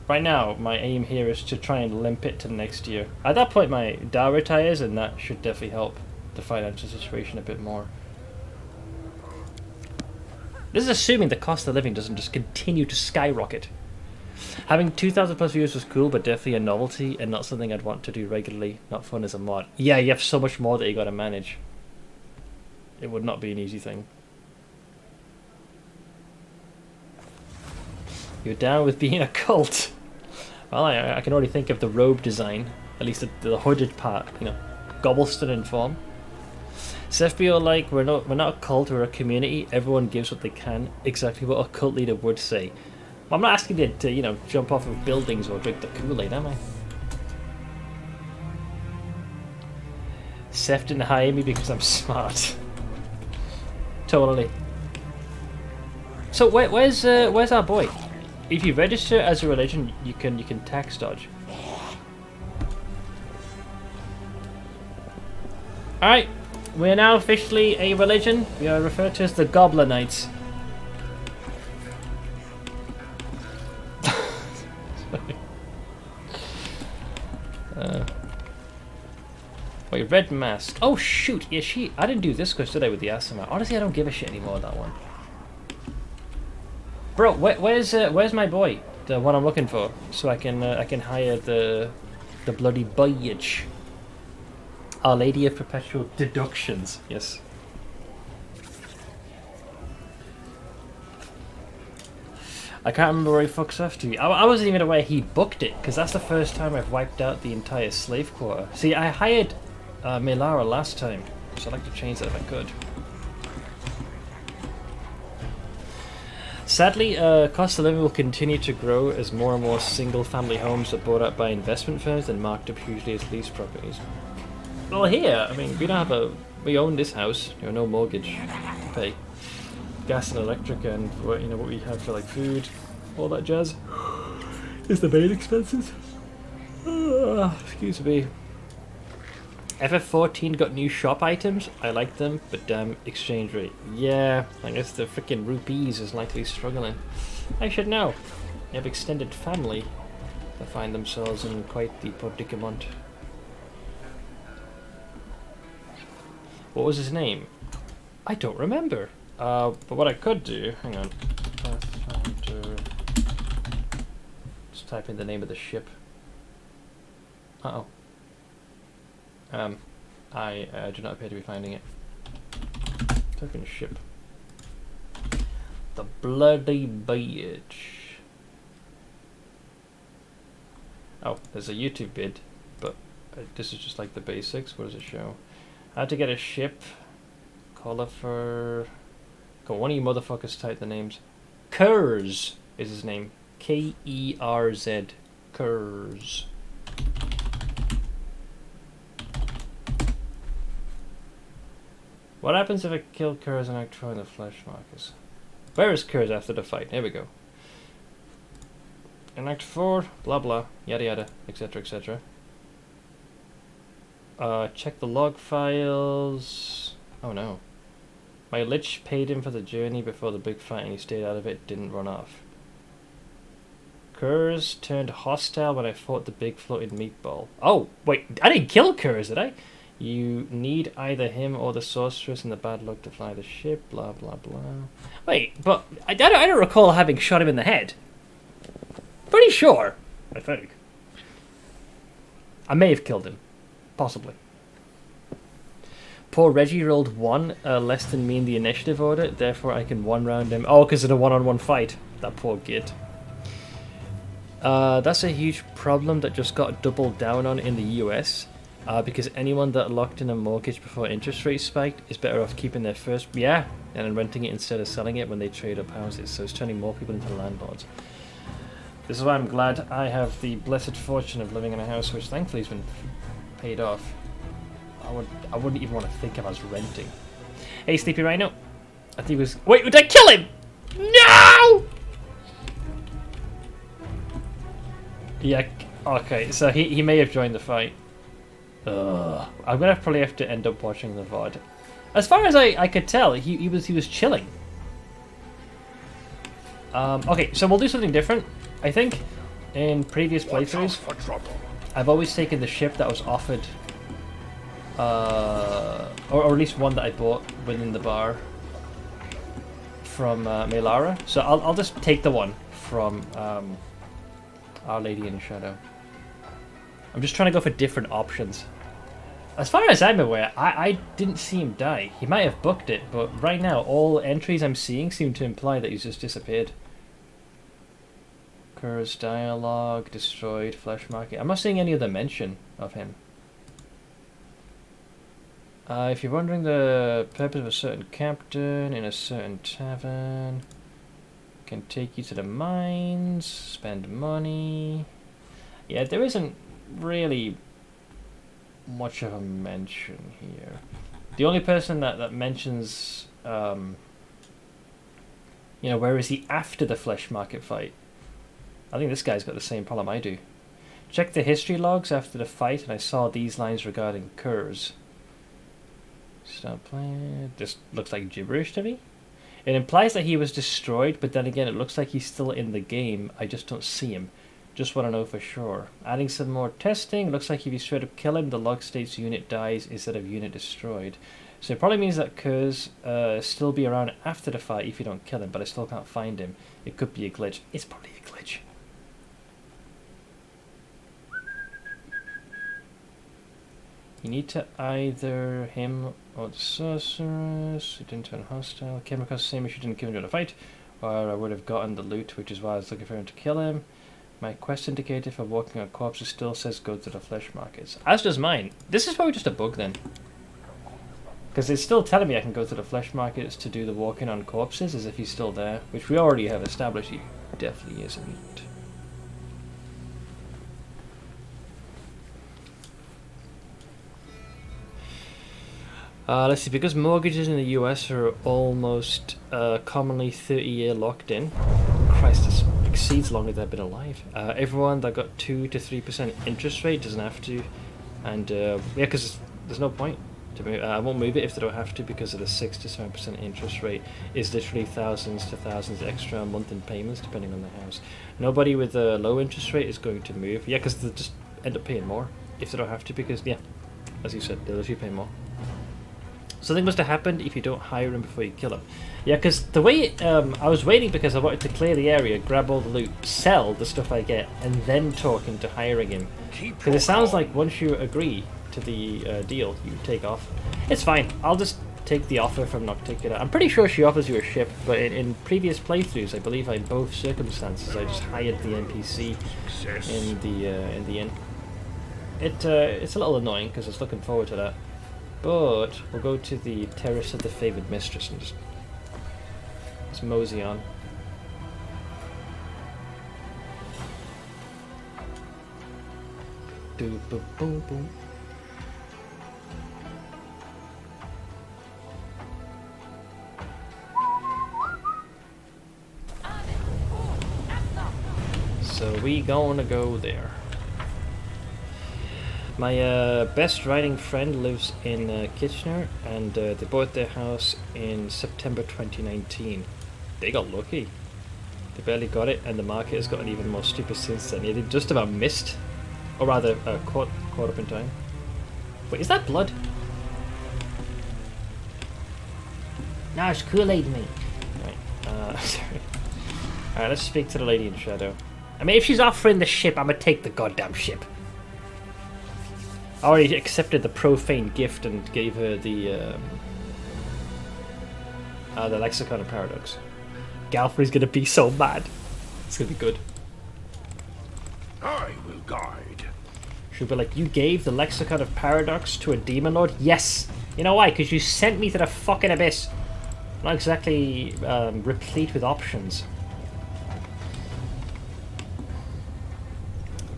Right now, my aim here is to try and limp it to next year. At that point, my DAO retires, and that should definitely help the financial situation a bit more. This is assuming the cost of living doesn't just continue to skyrocket. Having 2,000 plus viewers was cool, but definitely a novelty and not something I'd want to do regularly. Not fun as a mod. Yeah, you have so much more that you gotta manage. It would not be an easy thing. You're down with being a cult. Well, I can already think of the robe design, at least the hooded part, you know, Gobbleston in form. Seth feel like we're not a cult, we're a community. Everyone gives what they can. Exactly what a cult leader would say. Well, I'm not asking you to, you know, jump off of buildings or drink the Kool-Aid, am I? Seth didn't hire me because I'm smart. Totally. So where's our boy? If you register as a religion, you can tax dodge. All right, we are now officially a religion. We are referred to as the Goblinites. Wait, red mask. Oh shoot! Yeah, I didn't do this quest, did I, with the Asima? Honestly, I don't give a shit anymore with that one. Bro, where's my boy? The one I'm looking for, so I can hire the bloody bitch. Our Lady of Perpetual Deductions. Yes. I can't remember where he fucks off to. I wasn't even aware he booked it, because that's the first time I've wiped out the entire slave quarter. See, I hired Melara last time, so I'd like to change that if I could. Sadly, cost of living will continue to grow as more and more single-family homes are bought out by investment firms and marked up hugely as lease properties. Well, here, I mean, we own this house. You know, no mortgage to pay. Gas and electric, and what we have for like food, all that jazz. Is the main expenses? Excuse me. FF14 got new shop items. I like them, but damn exchange rate. Yeah, I guess the freaking rupees is likely struggling. I should know. They have extended family that find themselves in quite the predicament. What was his name? I don't remember. But what I could do, hang on. Pathfinder. Just type in the name of the ship. Uh-oh. I do not appear to be finding it. Type in ship. The bloody bitch. Oh, there's a YouTube vid, but this is just like the basics. What does it show? How to get a ship. Caller for... Go, one of you motherfuckers type the names. Kurz is his name. K-E-R-Z. Kurz. What happens if I kill Kurz and Act 4 in the flesh markers? Where is Kurz after the fight? There we go. In Act 4, blah blah, yada yada, etc etc. Check the log files. Oh no. My Lich paid him for the journey before the big fight and he stayed out of it, didn't run off. Kurz turned hostile when I fought the big floating meatball. Oh, wait, I didn't kill Kurz, did I? You need either him or the sorceress and the bad luck to fly the ship, blah blah blah. Wait, but I don't recall having shot him in the head. Pretty sure, I think. I may have killed him. Possibly. Poor Reggie rolled 1 less than me in the initiative order, therefore I can one-round him. Oh, because of the one-on-one fight. That poor git. That's a huge problem that just got doubled down on in the US. Because anyone that locked in a mortgage before interest rates spiked is better off keeping their first... Yeah, and then renting it instead of selling it when they trade up houses. So it's turning more people into landlords. This is why I'm glad I have the blessed fortune of living in a house which thankfully has been paid off. I wouldn't even want to think of us renting. Hey, Sleepy Rhino. I think it was... Wait, did I kill him? No! Yeah, okay, so he may have joined the fight. I'm gonna probably have to end up watching the VOD. As far as I could tell, he was chilling. Okay, so we'll do something different. I think in previous playthroughs, I've always taken the ship that was offered, or at least one that I bought within the bar from Melara. So I'll just take the one from Our Lady in Shadow. I'm just trying to go for different options. As far as I'm aware, I didn't see him die. He might have booked it, but right now all entries I'm seeing seem to imply that he's just disappeared. Curse dialogue, destroyed, flesh market. I'm not seeing any other mention of him. If you're wondering the purpose of a certain captain in a certain tavern, can take you to the mines, spend money. Yeah, there isn't really much of a mention here. The only person that mentions, you know, where is he after the flesh market fight? I think this guy's got the same problem I do. Check the history logs after the fight, and I saw these lines regarding Curse. Stop playing. This looks like gibberish to me. It implies that he was destroyed, but then again, it looks like he's still in the game. I just don't see him. Just want to know for sure. Adding some more testing. Looks like if you straight up kill him, the log states unit dies instead of unit destroyed. So it probably means that Curse still be around after the fight if you don't kill him, but I still can't find him. It could be a glitch. It's probably a glitch. You need to either him or the sorceress. It didn't turn hostile. Came across the same issue, didn't kill him during the fight. Or I would have gotten the loot, which is why I was looking for him to kill him. My quest indicator for walking on corpses still says go to the flesh markets. As does mine. This is probably just a bug then. Because it's still telling me I can go to the flesh markets to do the walking on corpses as if he's still there. Which we already have established he definitely isn't. Let's see, because mortgages in the US are almost commonly 30-year locked in. Christ, this exceeds longer than I've been alive. Everyone that got 2 to 3% interest rate doesn't have to. And yeah, because there's no point to move. I won't move it if they don't have to, because of the 6 to 7% interest rate is literally thousands to thousands extra a month in payments depending on the house. Nobody with a low interest rate is going to move. Yeah, because they'll just end up paying more if they don't have to, because yeah, as you said, they'll literally pay more. Something must have happened if you don't hire him before you kill him. Yeah, because the way I was waiting because I wanted to clear the area, grab all the loot, sell the stuff I get, and then talk into hiring him. Because it sounds like once you agree to the deal, you take off. It's fine. I'll just take the offer from Nocticula. I'm pretty sure she offers you a ship, but in previous playthroughs, I believe in both circumstances, I just hired the NPC in the inn. It's a little annoying because I was looking forward to that. But we'll go to the Terrace of the Favoured Mistress and just mosey on. Do boom boom boom. So we gonna go there. My best writing friend lives in Kitchener, and they bought their house in September 2019. They got lucky. They barely got it, and the market has gotten even more stupid since then. They just about missed, or rather caught up in time. Wait, is that blood? No, it's Kool-Aid, mate. Right, sorry. Alright, let's speak to the lady in shadow. I mean, if she's offering the ship, I'm gonna take the goddamn ship. I already accepted the profane gift and gave her the Lexicon of Paradox. Galfrey's gonna be so mad. It's gonna be good. I will guide. She'll be like, you gave the Lexicon of Paradox to a Demon Lord? Yes! You know why? Because you sent me to the fucking abyss. Not exactly replete with options.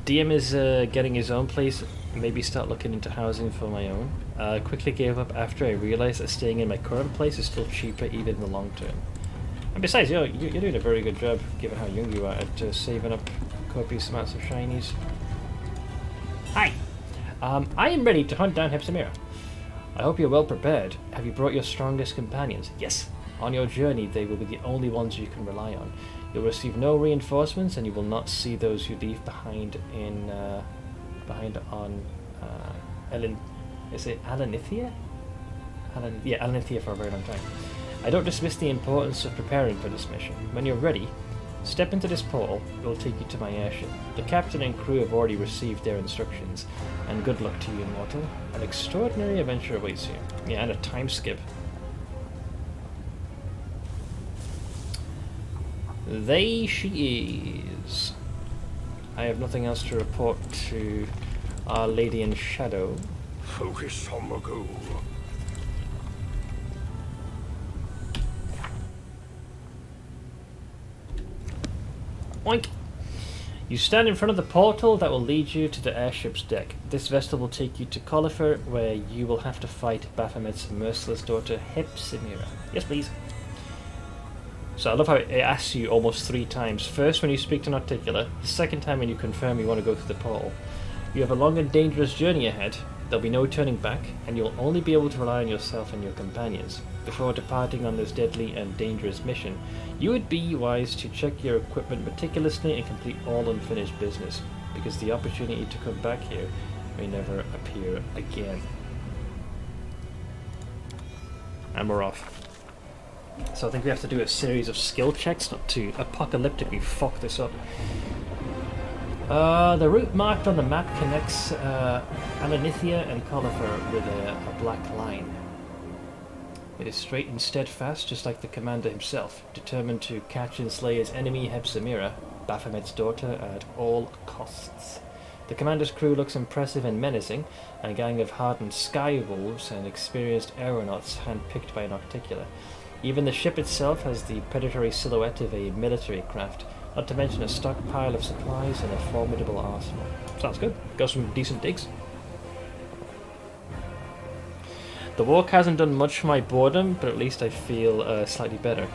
DM is getting his own place. Maybe start looking into housing for my own. Quickly gave up after I realized that staying in my current place is still cheaper even in the long term. And besides, you're doing a very good job, given how young you are, at saving up copious amounts of shinies. Hi! I am ready to hunt down Hepsamira. I hope you're well prepared. Have you brought your strongest companions? Yes. On your journey, they will be the only ones you can rely on. You'll receive no reinforcements, and you will not see those you leave behind on is it Alanithia? Alanithia for a very long time. I don't dismiss the importance of preparing for this mission. When you're ready, step into this portal. It will take you to my airship. The captain and crew have already received their instructions, and good luck to you, Immortal. An extraordinary adventure awaits you. Yeah, and a time skip. There she is. I have nothing else to report to Our Lady in Shadow. Focus on the goal. Oink! You stand in front of the portal that will lead you to the airship's deck. This vessel will take you to Colifer, where you will have to fight Baphomet's merciless daughter, Hepsimira. Yes, please. So I love how it asks you almost 3 times. First when you speak to an articular, the second time when you confirm you want to go through the portal. You have a long and dangerous journey ahead. There'll be no turning back, and you'll only be able to rely on yourself and your companions. Before departing on this deadly and dangerous mission, you would be wise to check your equipment meticulously and complete all unfinished business, because the opportunity to come back here may never appear again. And we're off. So I think we have to do a series of skill checks not to apocalyptically fuck this up. The route marked on the map connects Alanithia and Colifer with a black line. It is straight and steadfast, just like the commander himself, determined to catch and slay his enemy Hepsimira, Baphomet's daughter, at all costs. The commander's crew looks impressive and menacing, a gang of hardened sky wolves and experienced aeronauts handpicked by an articular. Even the ship itself has the predatory silhouette of a military craft, not to mention a stockpile of supplies and a formidable arsenal. Sounds good. Got some decent digs. The walk hasn't done much for my boredom, but at least I feel slightly better.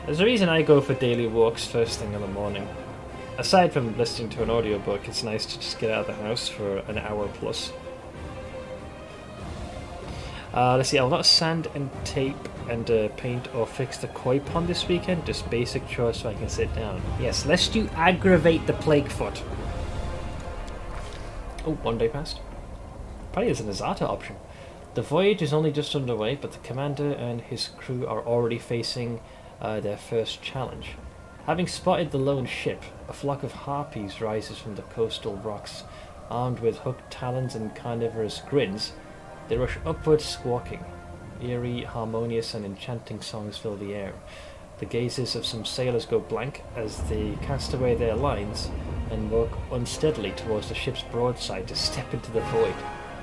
There's a reason I go for daily walks first thing in the morning. Aside from listening to an audiobook, it's nice to just get out of the house for an hour plus. Let's see, I'll not sand and tape and paint or fix the koi pond this weekend, just basic chores so I can sit down. Yes, lest you aggravate the plaguefoot. Oh, 1 day passed. Probably is an Azata option. The voyage is only just underway, but the commander and his crew are already facing their first challenge. Having spotted the lone ship, a flock of harpies rises from the coastal rocks. Armed with hooked talons and carnivorous grins, they rush upward squawking. Eerie, harmonious and enchanting songs fill the air. The gazes of some sailors go blank as they cast away their lines and walk unsteadily towards the ship's broadside to step into the void,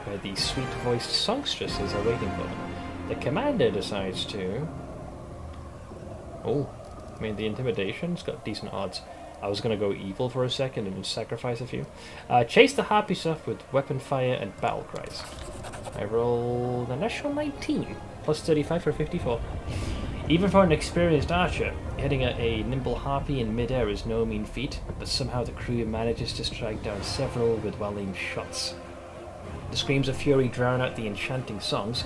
where the sweet-voiced songstresses are waiting for them. The commander decides to... Oh, I mean, the intimidation's got decent odds. I was going to go evil for a second and sacrifice a few. Chase the harpies off with weapon fire and battle cries. I rolled a natural 19, plus 35 for 54. Even for an experienced archer, hitting a nimble harpy in midair is no mean feat, but somehow the crew manages to strike down several with well-aimed shots. The screams of fury drown out the enchanting songs,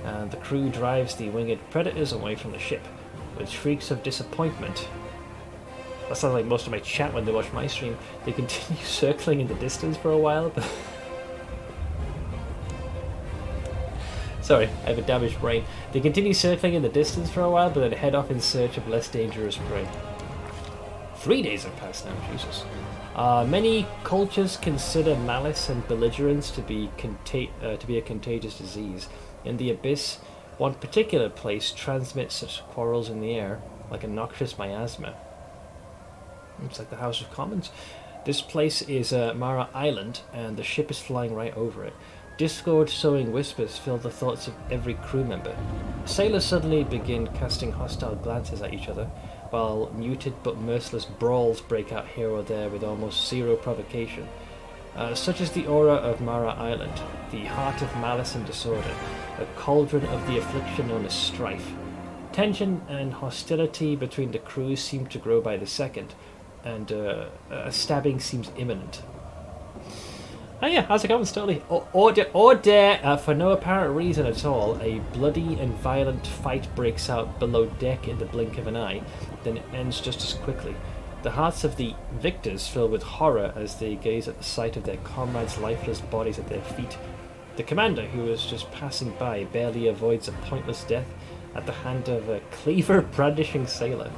and the crew drives the winged predators away from the ship, with shrieks of disappointment. That sounds like most of my chat when they watch my stream. They continue circling in the distance for a while, but... Sorry, I have a damaged brain. They continue circling in the distance for a while, but then head off in search of less dangerous prey. 3 days have passed now, Jesus. Many cultures consider malice and belligerence to be a contagious disease. In the Abyss, one particular place transmits such quarrels in the air, like a noxious miasma. It's like the House of Commons. This place is Mara Island, and the ship is flying right over it. Discord-sowing whispers fill the thoughts of every crew member. Sailors suddenly begin casting hostile glances at each other, while muted but merciless brawls break out here or there with almost zero provocation. Such is the aura of Mara Island, the heart of malice and disorder, a cauldron of the affliction known as strife. Tension and hostility between the crews seem to grow by the second, and a stabbing seems imminent. Oh yeah, how's it going, Stoli? Order, for no apparent reason at all, a bloody and violent fight breaks out below deck in the blink of an eye, then it ends just as quickly. The hearts of the victors fill with horror as they gaze at the sight of their comrades' lifeless bodies at their feet. The commander, who is just passing by, barely avoids a pointless death at the hand of a cleaver-brandishing sailor.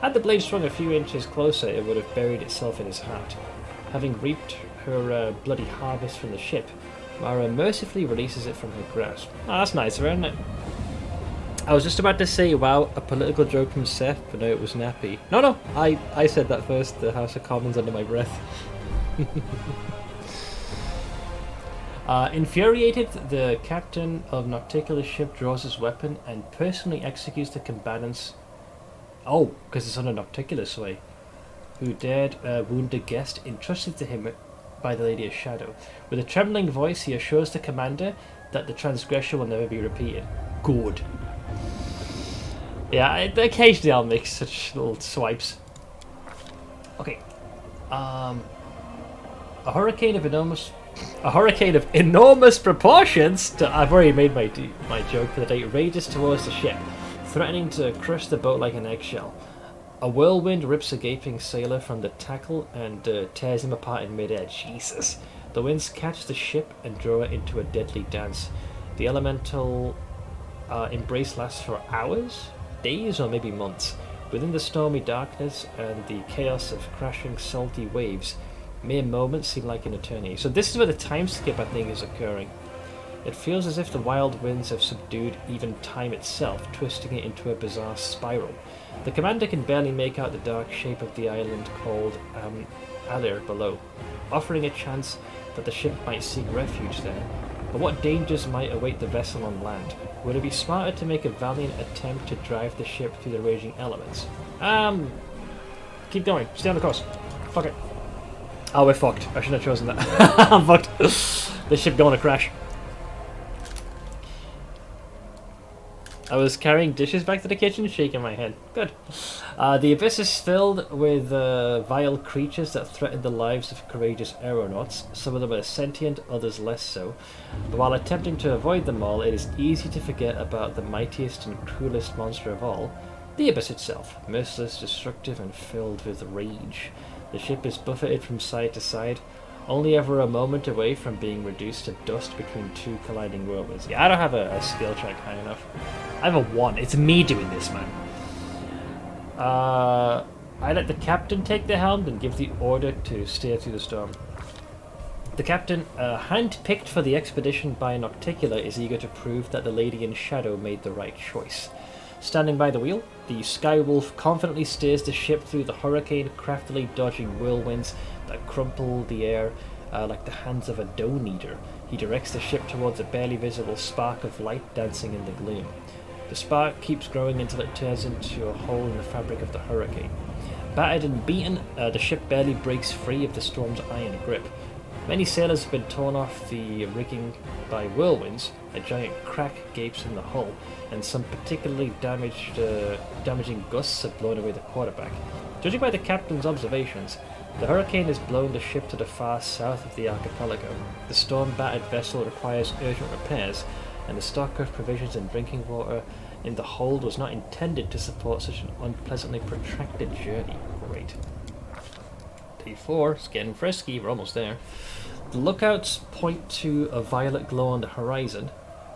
Had the blade swung a few inches closer, it would have buried itself in his heart. Having reaped her bloody harvest from the ship, Mara mercifully releases it from her grasp. Oh, that's nice of her, isn't it? I was just about to say, wow, a political joke from Seth, but no, it was Nappy. No, I said that first, the House of Commons under my breath. Infuriated, the captain of Nocticula's ship draws his weapon and personally executes the combatants. Oh, because it's under Nocticula's sway. Who dared wound a guest entrusted to him by the Lady of Shadow. With a trembling voice, he assures the commander that the transgression will never be repeated. Good. Yeah, occasionally I'll make such little swipes. Okay. A hurricane of enormous proportions. I've already made my joke for the day. Rages towards the ship, threatening to crush the boat like an eggshell. A whirlwind rips a gaping sailor from the tackle and tears him apart in mid-air. Jesus. The winds catch the ship and draw it into a deadly dance. The elemental embrace lasts for hours, days, or maybe months. Within the stormy darkness and the chaos of crashing salty waves, mere moments seem like an eternity. So this is where the time skip, I think, is occurring. It feels as if the wild winds have subdued even time itself, twisting it into a bizarre spiral. The commander can barely make out the dark shape of the island called Alir below, offering a chance that the ship might seek refuge there. But what dangers might await the vessel on land? Would it be smarter to make a valiant attempt to drive the ship through the raging elements? Keep going. Stay on the course. Fuck it. Oh, we're fucked. I shouldn't have chosen that. I'm fucked. The ship going to crash. I was carrying dishes back to the kitchen, shaking my head. Good. The abyss is filled with vile creatures that threaten the lives of courageous aeronauts. Some of them are sentient, others less so. But while attempting to avoid them all, it is easy to forget about the mightiest and cruelest monster of all, the abyss itself. Merciless, destructive, and filled with rage. The ship is buffeted from side to side, only ever a moment away from being reduced to dust between two colliding whirlwinds. Yeah, I don't have a skill check high enough. I have a 1. It's me doing this, man. I let the captain take the helm and give the order to steer through the storm. The captain, hand-picked for the expedition by Nocticula, is eager to prove that the Lady in Shadow made the right choice. Standing by the wheel, the Skywolf confidently steers the ship through the hurricane, craftily dodging whirlwinds that crumple the air like the hands of a dough-kneader. He directs the ship towards a barely visible spark of light dancing in the gloom. The spark keeps growing until it turns into a hole in the fabric of the hurricane. Battered and beaten, the ship barely breaks free of the storm's iron grip. Many sailors have been torn off the rigging by whirlwinds. A giant crack gapes in the hull, and some particularly damaging gusts have blown away the quarterback. Judging by the captain's observations, the hurricane has blown the ship to the far south of the archipelago. The storm-battered vessel requires urgent repairs, and the stock of provisions and drinking water in the hold was not intended to support such an unpleasantly protracted journey. Great. Day 4, it's getting frisky, we're almost there. The lookouts point to a violet glow on the horizon.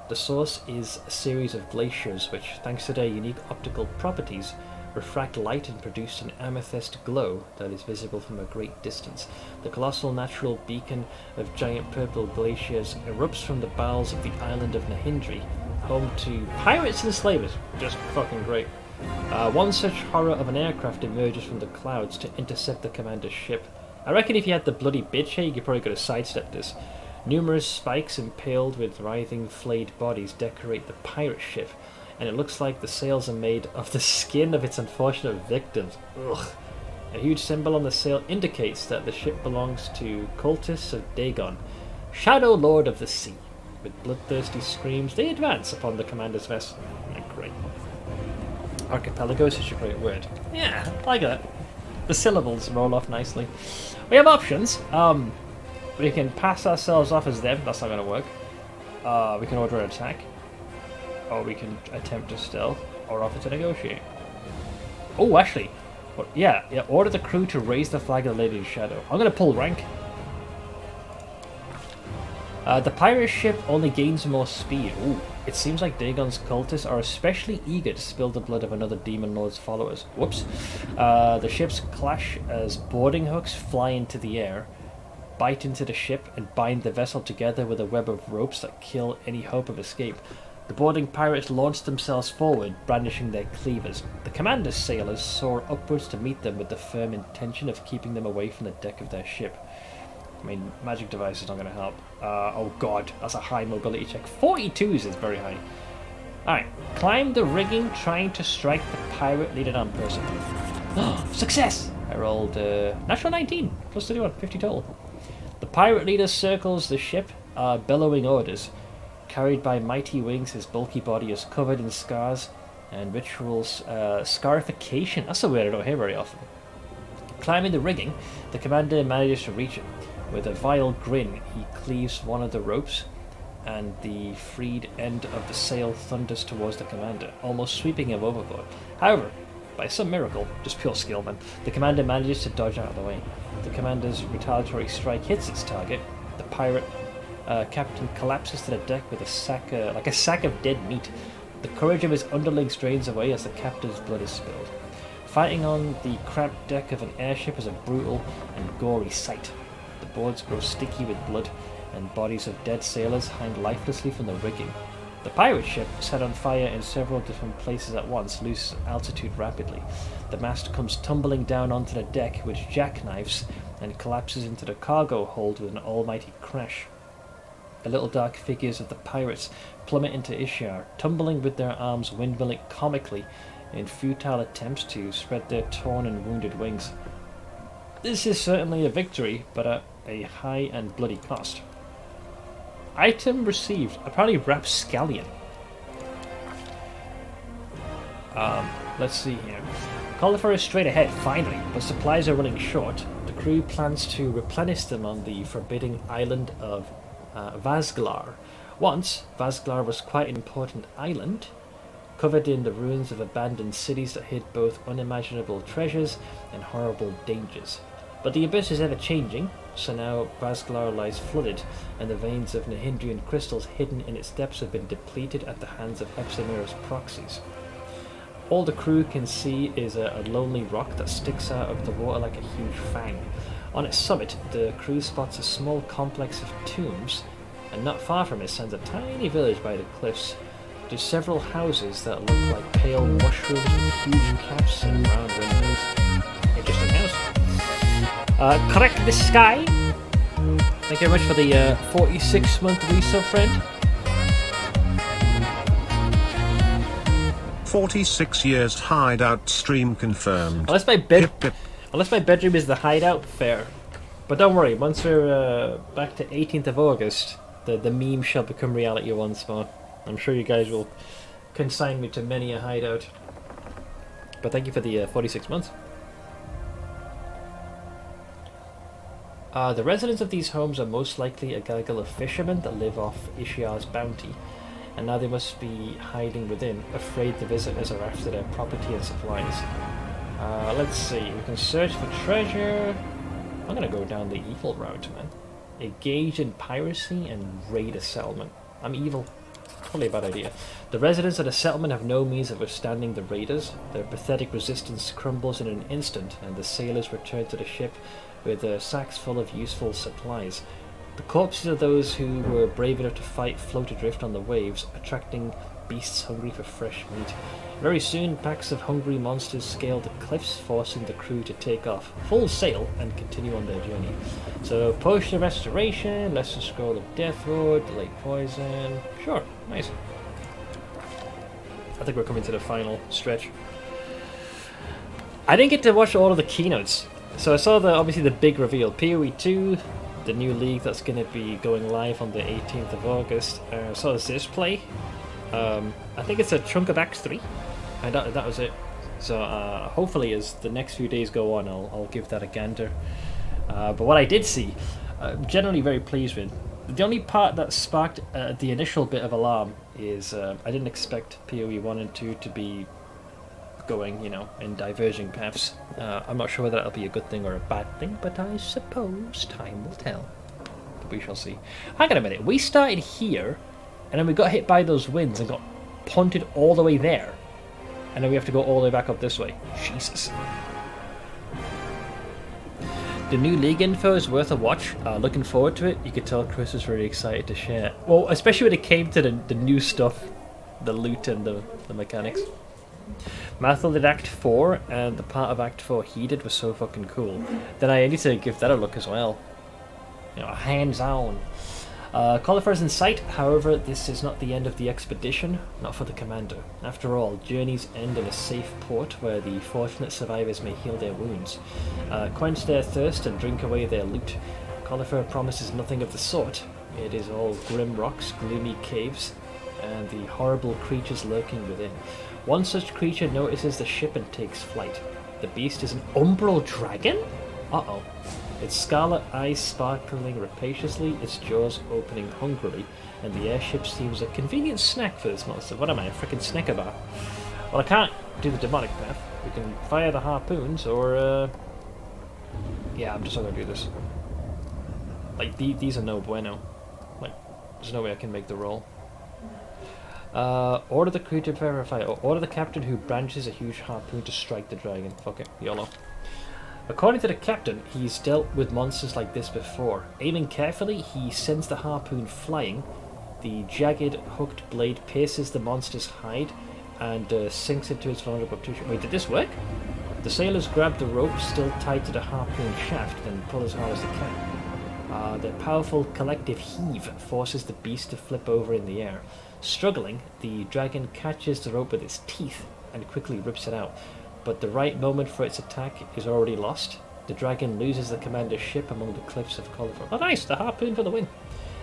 The source is a series of glaciers which, thanks to their unique optical properties, refract light and produce an amethyst glow that is visible from a great distance. The colossal natural beacon of giant purple glaciers erupts from the bowels of the island of Nahindri, home to pirates and slavers. Just fucking great. One such horror of an aircraft emerges from the clouds to intercept the commander's ship. I reckon if you had the bloody bitch here, you probably could have sidestepped this. Numerous spikes impaled with writhing, flayed bodies decorate the pirate ship, and it looks like the sails are made of the skin of its unfortunate victims. Ugh. A huge symbol on the sail indicates that the ship belongs to cultists of Dagon, Shadow Lord of the Sea. With bloodthirsty screams, they advance upon the commander's vessel. Great. Archipelago is such a great word. Yeah, I like that. The syllables roll off nicely. We have options. We can pass ourselves off as them. That's not going to work. We can order an attack. Or we can attempt to stealth, or offer to negotiate. Oh, actually, yeah, order the crew to raise the flag of the Lady in Shadow. I'm going to pull rank. The pirate ship only gains more speed. Ooh, it seems like Dagon's cultists are especially eager to spill the blood of another Demon Lord's followers. Whoops. The ships clash as boarding hooks fly into the air, bite into the ship, and bind the vessel together with a web of ropes that kill any hope of escape. The boarding pirates launch themselves forward, brandishing their cleavers. The commander's sailors soar upwards to meet them with the firm intention of keeping them away from the deck of their ship. I mean, magic device is not going to help. Oh god, that's a high mobility check. 42s is very high. Alright, climb the rigging trying to strike the pirate leader on person. Success! I rolled natural 19, plus 31, 50 total. The pirate leader circles the ship, bellowing orders. Carried by mighty wings, his bulky body is covered in scars and rituals. Scarification, that's a word I don't hear very often. Climbing the rigging, the commander manages to reach it. With a vile grin, he cleaves one of the ropes, and the freed end of the sail thunders towards the commander, almost sweeping him overboard. However, by some miracle, just pure skill man, the commander manages to dodge out of the way. The commander's retaliatory strike hits its target. The pirate captain collapses to the deck with a sack, like a sack of dead meat. The courage of his underlings drains away as the captain's blood is spilled. Fighting on the cramped deck of an airship is a brutal and gory sight. The boards grow sticky with blood, and bodies of dead sailors hang lifelessly from the rigging. The pirate ship, set on fire in several different places at once, loses altitude rapidly. The mast comes tumbling down onto the deck, which jackknifes and collapses into the cargo hold with an almighty crash. The little dark figures of the pirates plummet into Ishar, tumbling with their arms windmilling comically in futile attempts to spread their torn and wounded wings. This is certainly a victory, but at a high and bloody cost. Item received, apparently rapscallion. Let's see here. Cauliflower is straight ahead, finally, but supplies are running short. The crew plans to replenish them on the forbidding island of Vazglar. Once, Vazglar was quite an important island, covered in the ruins of abandoned cities that hid both unimaginable treasures and horrible dangers. But the abyss is ever changing, so now Vazglar lies flooded, and the veins of Nahindrian crystals hidden in its depths have been depleted at the hands of Hepsimera's proxies. All the crew can see is a lonely rock that sticks out of the water like a huge fang. On its summit, the crew spots a small complex of tombs, and not far from it stands a tiny village by the cliffs. There's several houses that look like pale mushrooms with huge caps and round windows. Interesting house. Correct the sky. Thank you very much for the 46-month resub, friend. 46 years hideout stream confirmed. Unless my bedroom is the hideout, fair. But don't worry, once we're back to 18th of August, the meme shall become reality once more. I'm sure you guys will consign me to many a hideout. But thank you for the 46 months. The residents of these homes are most likely a gaggle of fishermen that live off Ishiar's bounty, and now they must be hiding within, afraid the visitors are after their property and supplies. Let's see, we can search for treasure. I'm gonna go down the evil route, man. Engage in piracy and raid a settlement. I'm evil. Probably a bad idea. The residents of the settlement have no means of withstanding the raiders. Their pathetic resistance crumbles in an instant, and the sailors return to the ship with sacks full of useful supplies. The corpses of those who were brave enough to fight float adrift on the waves, attracting beasts hungry for fresh meat. Very soon, packs of hungry monsters scale the cliffs, forcing the crew to take off full sail and continue on their journey. So, Potion of Restoration, Lesser Scroll of Deathwood, Delayed Poison. Sure, nice. I think we're coming to the final stretch. I didn't get to watch all of the keynotes. So I saw obviously the big reveal, PoE 2, the new league that's going to be going live on the 18th of August. I saw this play. I think it's a chunk of Acts 3, and that was it. So hopefully as the next few days go on, I'll give that a gander. But what I did see, generally very pleased with. The only part that sparked the initial bit of alarm is I didn't expect PoE 1 and 2 to be going, in diverging paths. I'm not sure whether that'll be a good thing or a bad thing, but I suppose time will tell. But we shall see. Hang on a minute, we started here, and then we got hit by those winds and got punted all the way there. And then we have to go all the way back up this way. Jesus. The new league info is worth a watch. Looking forward to it. You could tell Chris is really excited to share. Well, especially when it came to the new stuff. The loot and the mechanics. Mathil did Act 4, and the part of Act 4 he did was so fucking cool. Then I need to give that a look as well. You know, hands-on. Cauliflower's in sight, however, this is not the end of the expedition, not for the commander. After all, journeys end in a safe port where the fortunate survivors may heal their wounds, quench their thirst and drink away their loot. Cauliflower promises nothing of the sort. It is all grim rocks, gloomy caves, and the horrible creatures lurking within. One such creature notices the ship and takes flight. The beast is an umbral dragon? Uh-oh. Its scarlet eyes sparkling rapaciously, its jaws opening hungrily, and the airship seems a convenient snack for this monster. What am I, a freaking Snicker bar? Well, I can't do the demonic path. We can fire the harpoons, or, yeah, I'm just not gonna do this. Like, these are no bueno. Like, there's no way I can make the roll. Order the crew to verify, or order the captain who branches a huge harpoon to strike the dragon. Fuck it, YOLO. According to the captain, he's dealt with monsters like this before. Aiming carefully, he sends the harpoon flying. The jagged, hooked blade pierces the monster's hide and sinks into its vulnerable tissue. Wait, did this work? The sailors grab the rope still tied to the harpoon shaft and pull as hard as they can. The powerful collective heave forces the beast to flip over in the air. Struggling, the dragon catches the rope with its teeth and quickly rips it out. But the right moment for its attack is already lost. The dragon loses the commander's ship among the cliffs of Cauliflower. Oh nice, the harpoon for the win.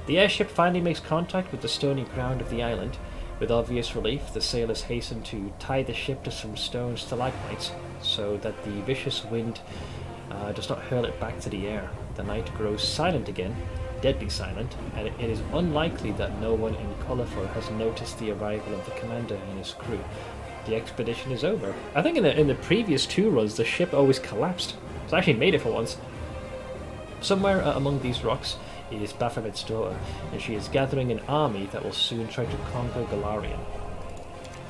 The airship finally makes contact with the stony ground of the island. With obvious relief, the sailors hasten to tie the ship to some stone stalagmites so that the vicious wind does not hurl it back to the air. The night grows silent again, deadly silent, and it is unlikely that no one in Cauliflower has noticed the arrival of the commander and his crew. The expedition is over. I think in the previous 2 runs, the ship always collapsed. So I actually made it for once. Somewhere among these rocks is Baphomet's daughter, and she is gathering an army that will soon try to conquer Galarian.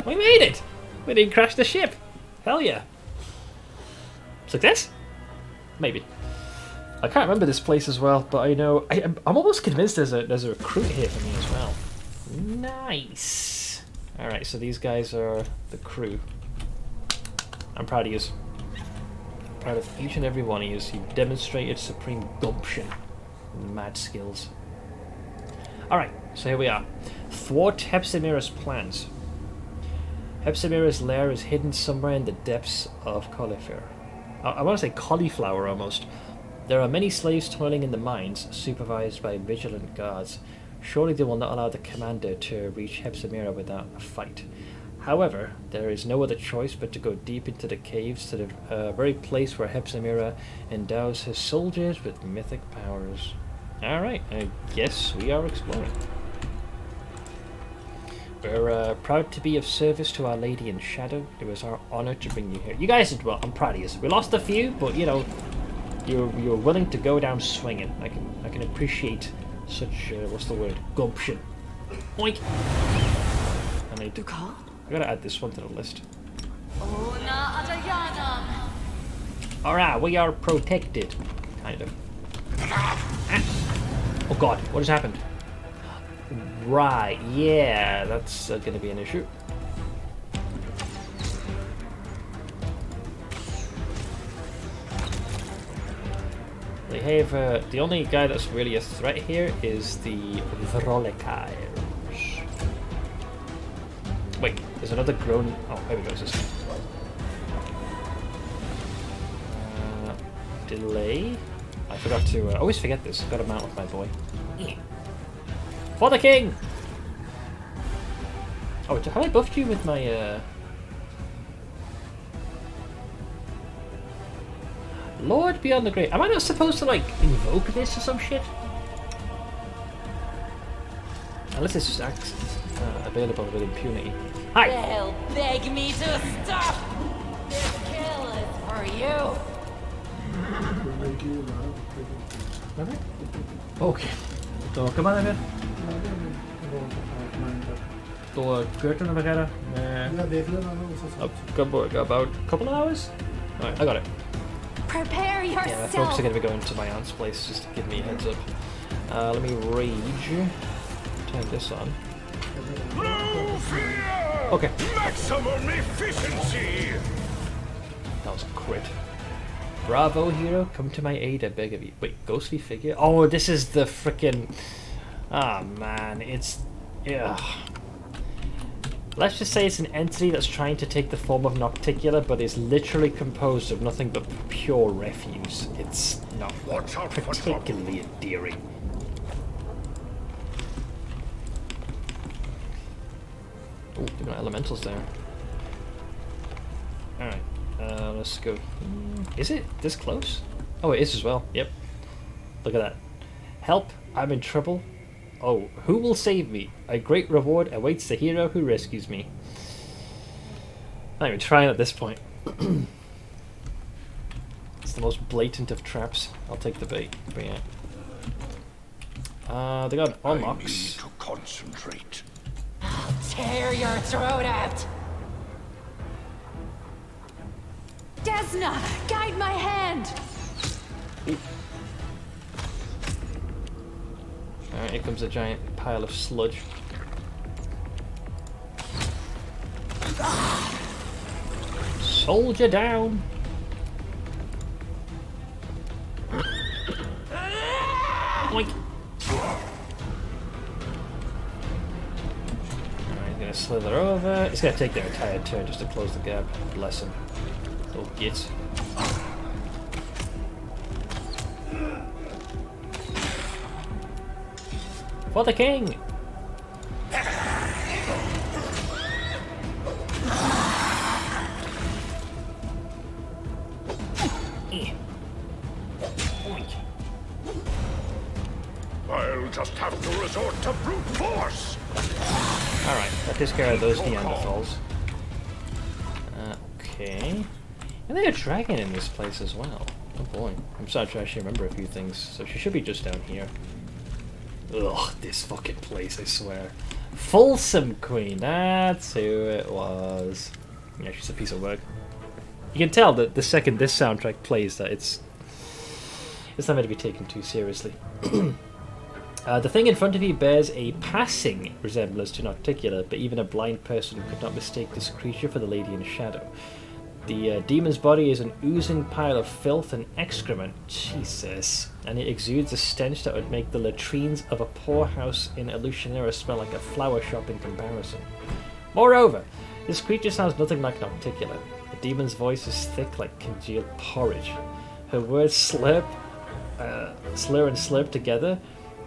We made it! We didn't crash the ship! Hell yeah! Success? Maybe. I can't remember this place as well, but I know... I'm almost convinced there's a recruit here for me as well. Nice! Alright, so these guys are the crew. I'm proud of you. I'm proud of each and every one of you. You've demonstrated supreme gumption and mad skills. Alright, so here we are. Thwart Hepzibah's plans. Hepzibah's lair is hidden somewhere in the depths of Cauliflower. I want to say cauliflower almost. There are many slaves toiling in the mines, supervised by vigilant guards. Surely they will not allow the commander to reach Hepzibah without a fight. However, there is no other choice but to go deep into the caves to the very place where Hepzibah endows his soldiers with mythic powers. Alright, I guess we are exploring. We're proud to be of service to Our Lady in Shadow. It was our honor to bring you here. You guys did well, I'm proud of you. We lost a few, but you know, you're willing to go down swinging. I can appreciate such, what's the word? Gumption. Oink! I need to... I gotta add this one to the list. Alright, we are protected. Kind of. Oh god, what has happened? Right, yeah, that's gonna be an issue. They have, the only guy that's really a threat here is the Vrolekires. Wait, there's another grown... Oh, there we go, this delay? I forgot to... I always forget this. I've got to mount with my boy. For the king! Oh, have I buffed you with my... Lord Beyond the Great. Am I not supposed to, like, invoke this or some shit? Unless it's just acts available with impunity. Hi! They'll beg me to stop! This kill is for you! Okay. तो कब आना फिर? तो curtain वगैरह मैं अब कब होगा? About a couple of hours? Alright, I got it. Prepare yourself. Yeah, folks are going to be going to my aunt's place just to give me a heads up. Let me rage. Turn this on. Okay. Maximum efficiency. That was a crit. Bravo, hero. Come to my aid, I beg of you. Wait, ghostly figure? Oh, this is the frickin'... Ah, man. It's... Yeah. Let's just say it's an entity that's trying to take the form of Nocticular, but is literally composed of nothing but pure refuse. It's not particularly endearing. Oh, we've got elementals there. Alright, let's go. Is it this close? Oh, it is as well. Yep. Look at that. Help, I'm in trouble. Oh, who will save me? A great reward awaits the hero who rescues me. I'm not even trying at this point. It's the most blatant of traps. I'll take the bait. But yeah. They got unlocks. I need to concentrate. I'll tear your throat out. Desna, guide my hand. Alright, here comes a giant pile of sludge. Soldier down! Oink! Alright, he's gonna slither over. It's gonna take their entire turn just to close the gap. Bless him. Little gits. For the king! I'll just have to resort to brute force. Alright, that takes care of those Neanderthals. Okay. And there's a dragon in this place as well. Oh boy. I'm starting to actually remember a few things, so she should be just down here. Ugh, this fucking place, I swear. Fearsome Queen, that's who it was. Yeah, she's a piece of work. You can tell that the second this soundtrack plays that it's not meant to be taken too seriously. The thing in front of you bears a passing resemblance to Nocticular, but even a blind person could not mistake this creature for the Lady in Shadow. The demon's body is an oozing pile of filth and excrement, Jesus, and it exudes a stench that would make the latrines of a poorhouse in Elutionera smell like a flower shop in comparison. Moreover, this creature sounds nothing like Nocticular. The demon's voice is thick like congealed porridge. Her words slur and slurp together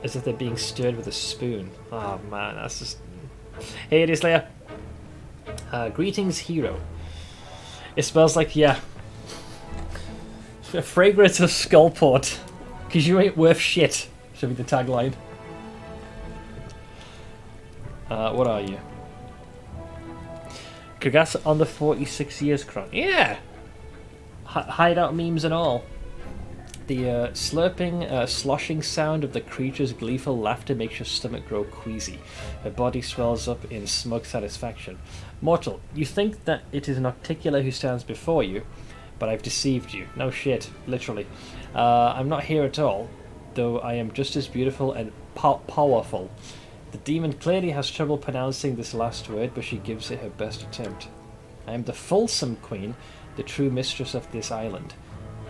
as if they're being stirred with a spoon. Oh man, that's just... Hey, it is Leia. Greetings, hero. It smells like, yeah, a fragrance of Skullport. Because you ain't worth shit, should be the tagline. What are you? Congrats on the 46 years, Kron. Yeah! Hideout memes and all. The slurping, sloshing sound of the creature's gleeful laughter makes your stomach grow queasy. Her body swells up in smug satisfaction. Mortal, you think that it is Nocticular who stands before you, but I've deceived you. No shit, literally. I'm not here at all, though I am just as beautiful and powerful. The demon clearly has trouble pronouncing this last word, but she gives it her best attempt. I am the Fearsome Queen, the true mistress of this island.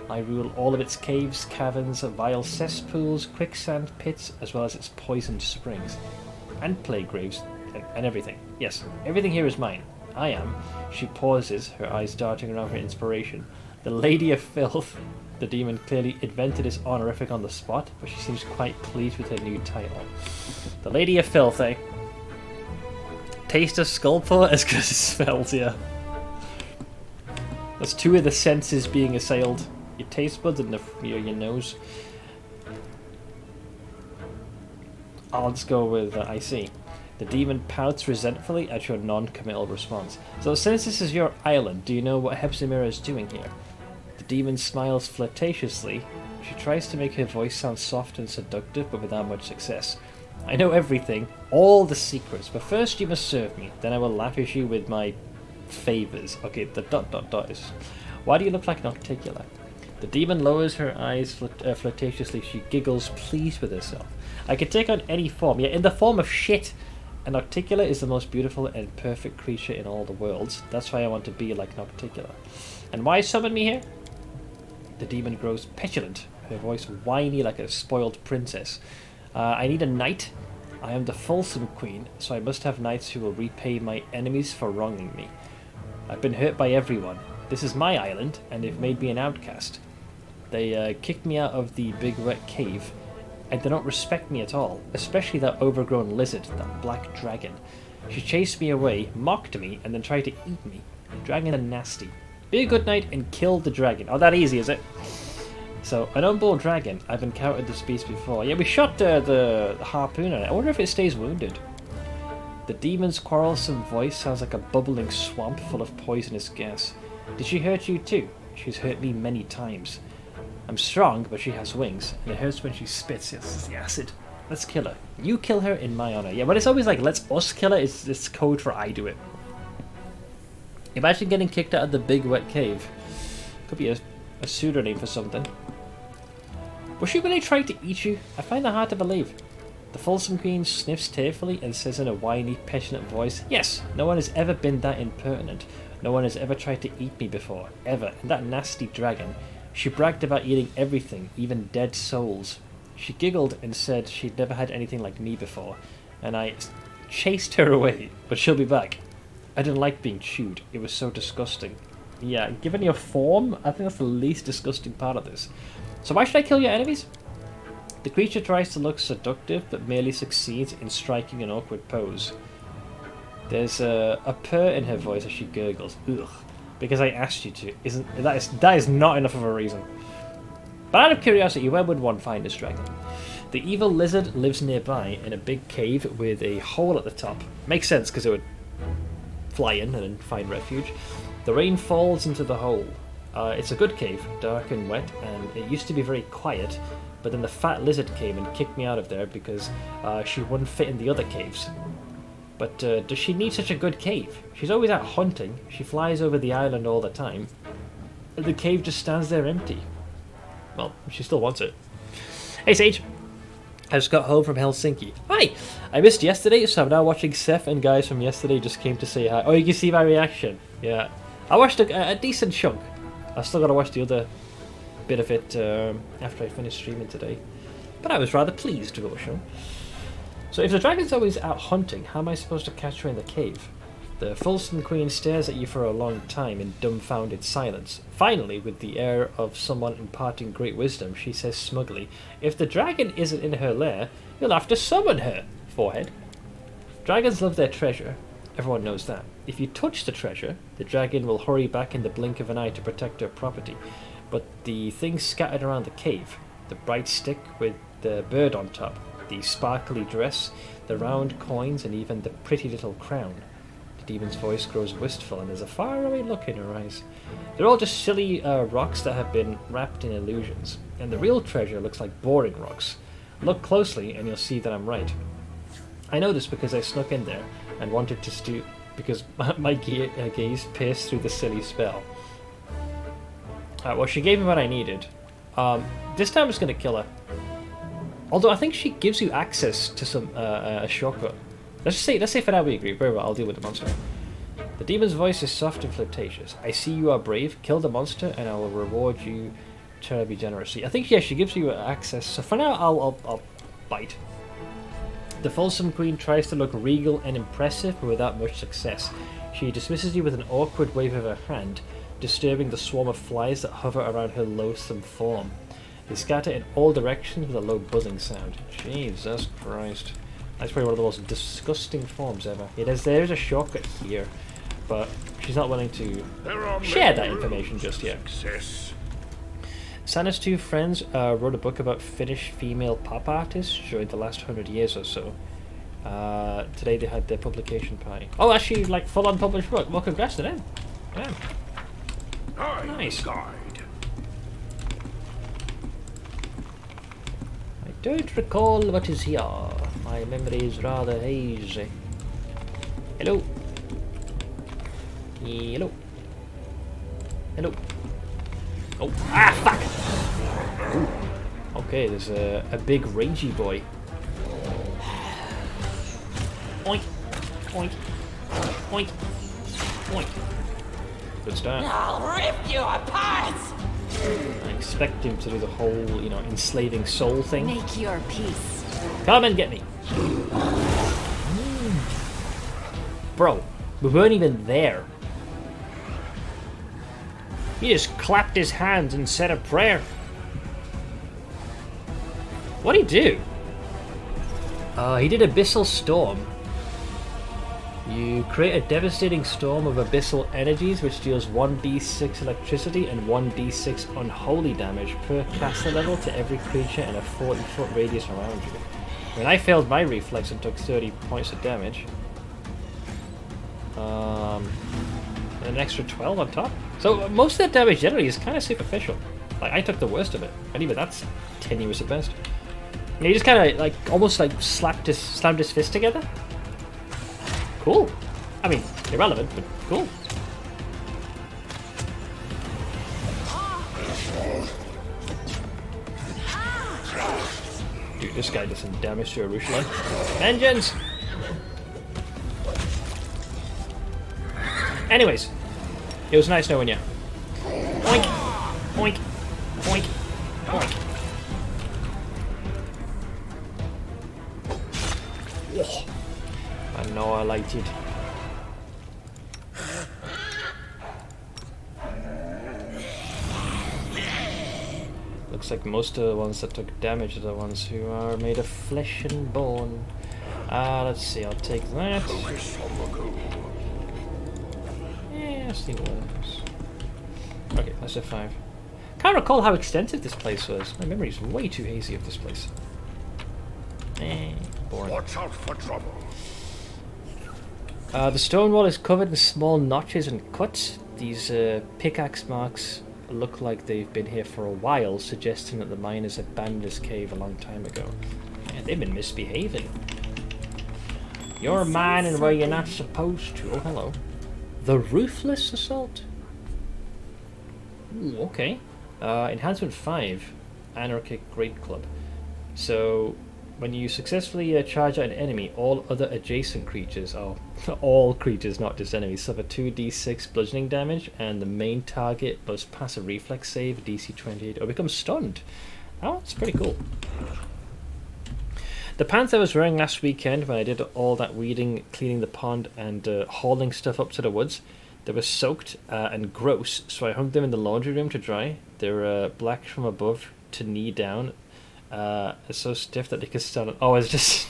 I rule all of its caves, caverns, vile cesspools, quicksand pits, as well as its poisoned springs. And plague graves, and everything. Yes, everything here is mine. I am. She pauses, her eyes darting around for inspiration. The Lady of Filth. The demon clearly invented this honorific on the spot, but she seems quite pleased with her new title. The Lady of Filth, eh? Taste of Skullport as good as it smells, yeah. That's two of the senses being assailed. Your taste buds and your nose. I'll just go with I see. The demon pouts resentfully at your non-committal response. So since this is your island, do you know what Hepzibah is doing here? The demon smiles flirtatiously. She tries to make her voice sound soft and seductive, but without much success. I know everything, all the secrets, but first you must serve me. Then I will lavish you with my favors. Okay, the ... is... Why do you look like Nocticular? The demon lowers her eyes flirtatiously. She giggles, pleased with herself. I can take on any form, yet in the form of shit. And Nocticular is the most beautiful and perfect creature in all the worlds. That's why I want to be like Nocticular. And why summon me here? The demon grows petulant, her voice whiny like a spoiled princess. I need a knight. I am the Fearsome Queen, so I must have knights who will repay my enemies for wronging me. I've been hurt by everyone. This is my island, and they've made me an outcast. They kicked me out of the big wet cave, and they don't respect me at all, especially that overgrown lizard, that black dragon. She chased me away, mocked me, and then tried to eat me. Dragon are nasty. Be a good knight and kill the dragon. Oh, that easy, is it? So, an unborn dragon. I've encountered this beast before. Yeah, we shot the harpoon at it. I wonder if it stays wounded. The demon's quarrelsome voice sounds like a bubbling swamp full of poisonous gas. Did she hurt you too? She's hurt me many times. I'm strong, but she has wings, and it hurts when she spits. It's the acid. Let's kill her. You kill her in my honor. Yeah, but it's always like, let's us kill her. It's code for I do it. Imagine getting kicked out of the big wet cave. Could be a pseudonym for something. Was she really trying to eat you? I find that hard to believe. The Fearsome Queen sniffs tearfully and says in a whiny, petulant voice, yes, no one has ever been that impertinent. No one has ever tried to eat me before. Ever. And that nasty dragon. She bragged about eating everything, even dead souls. She giggled and said she'd never had anything like me before. And I chased her away, but she'll be back. I didn't like being chewed. It was so disgusting. Yeah, given your form, I think that's the least disgusting part of this. So why should I kill your enemies? The creature tries to look seductive, but merely succeeds in striking an awkward pose. There's a purr in her voice as she gurgles. Ugh. Because I asked you to. That is not enough of a reason. But out of curiosity, where would one find this dragon? The evil lizard lives nearby in a big cave with a hole at the top. Makes sense because it would fly in and then find refuge. The rain falls into the hole. It's a good cave, dark and wet, and it used to be very quiet, but then the fat lizard came and kicked me out of there because she wouldn't fit in the other caves. But does she need such a good cave? She's always out hunting, she flies over the island all the time, and the cave just stands there empty. Well, she still wants it. Hey Sage! I just got home from Helsinki. Hi! I missed yesterday, so I'm now watching Seth and guys from yesterday just came to say hi. Oh, you can see my reaction. Yeah. I watched a decent chunk. I still gotta watch the other bit of it after I finish streaming today. But I was rather pleased with the show. So if the dragon's always out hunting, how am I supposed to catch her in the cave? The Fearsome Queen stares at you for a long time in dumbfounded silence. Finally, with the air of someone imparting great wisdom, she says smugly, if the dragon isn't in her lair, you'll have to summon her. Forehead. Dragons love their treasure. Everyone knows that. If you touch the treasure, the dragon will hurry back in the blink of an eye to protect her property. But the things scattered around the cave, the bright stick with the bird on top, the sparkly dress, the round coins, and even the pretty little crown. The demon's voice grows wistful and there's a faraway look in her eyes. They're all just silly rocks that have been wrapped in illusions, and the real treasure looks like boring rocks. Look closely and you'll see that I'm right. I know this because I snuck in there and wanted to steal, because my gaze pierced through the silly spell. Well, she gave me what I needed. This time I'm just going to kill her. Although I think she gives you access to some a shortcut. Let's say for now we agree. Very well, I'll deal with the monster. The demon's voice is soft and flirtatious. I see you are brave. Kill the monster, and I will reward you terribly generously. I think yeah, she gives you access. So for now, I'll bite. The Fearsome Queen tries to look regal and impressive, but without much success. She dismisses you with an awkward wave of her hand, disturbing the swarm of flies that hover around her loathsome form. They scatter in all directions with a low buzzing sound. Jesus Christ. That's probably one of the most disgusting forms ever. There's a shortcut here, but she's not willing to share that information just yet. Santa's two friends wrote a book about Finnish female pop artists during the last 100 years or so. Today they had their publication party. Oh, actually, like full-on published book. Well, congrats to them. Yeah. Nice. I don't recall what is here. My memory is rather hazy. Hello. Hello. Hello. Oh, fuck! Ooh. Okay, there's a big rangy boy. Oink. Oink. Oink. Oink. Good start. I'll rip you apart! I expect him to do the whole, you know, enslaving soul thing. Make your peace. Come and get me. Bro, we weren't even there. He just clapped his hands and said a prayer. What'd he do? He did Abyssal Storm. You create a devastating storm of abyssal energies which deals 1d6 electricity and 1d6 unholy damage per caster level to every creature in a 40-foot radius around you. When I failed my reflex and took 30 points of damage. An extra 12 on top. So most of that damage generally is kind of superficial. Like, I took the worst of it, and even that's tenuous at best. And he just kind of like almost like slammed his fist together. Cool. I mean, irrelevant, but cool. Dude, this guy did some damage to Jerusalem. Vengeance! Anyways, it was nice knowing you. Oink! Oink! Oink! Oink! Oh, I know I liked it. Looks like most of the ones that took damage are the ones who are made of flesh and bone. Let's see, I'll take that. Yeah, I'll see what else. Okay, that's a 5. Can't recall how extensive this place was. My memory's way too hazy of this place. Boring. Watch out for trouble. The stone wall is covered in small notches and cuts. These pickaxe marks look like they've been here for a while, suggesting that the miners abandoned this cave a long time ago. Yeah, they've been misbehaving. You're mining where you're not supposed to. Oh, hello. The Ruthless Assault. Ooh, okay. Enhancement 5. Anarchic Great Club. So, when you successfully charge out an enemy, all other adjacent creatures, all creatures, not just enemies, suffer 2d6 bludgeoning damage, and the main target must pass a reflex save, DC 28, or become stunned. Oh, that's pretty cool. The pants I was wearing last weekend when I did all that weeding, cleaning the pond, and hauling stuff up to the woods, they were soaked and gross, so I hung them in the laundry room to dry. They're black from above to knee down. It's so stiff that they can stand on. Oh, it's just...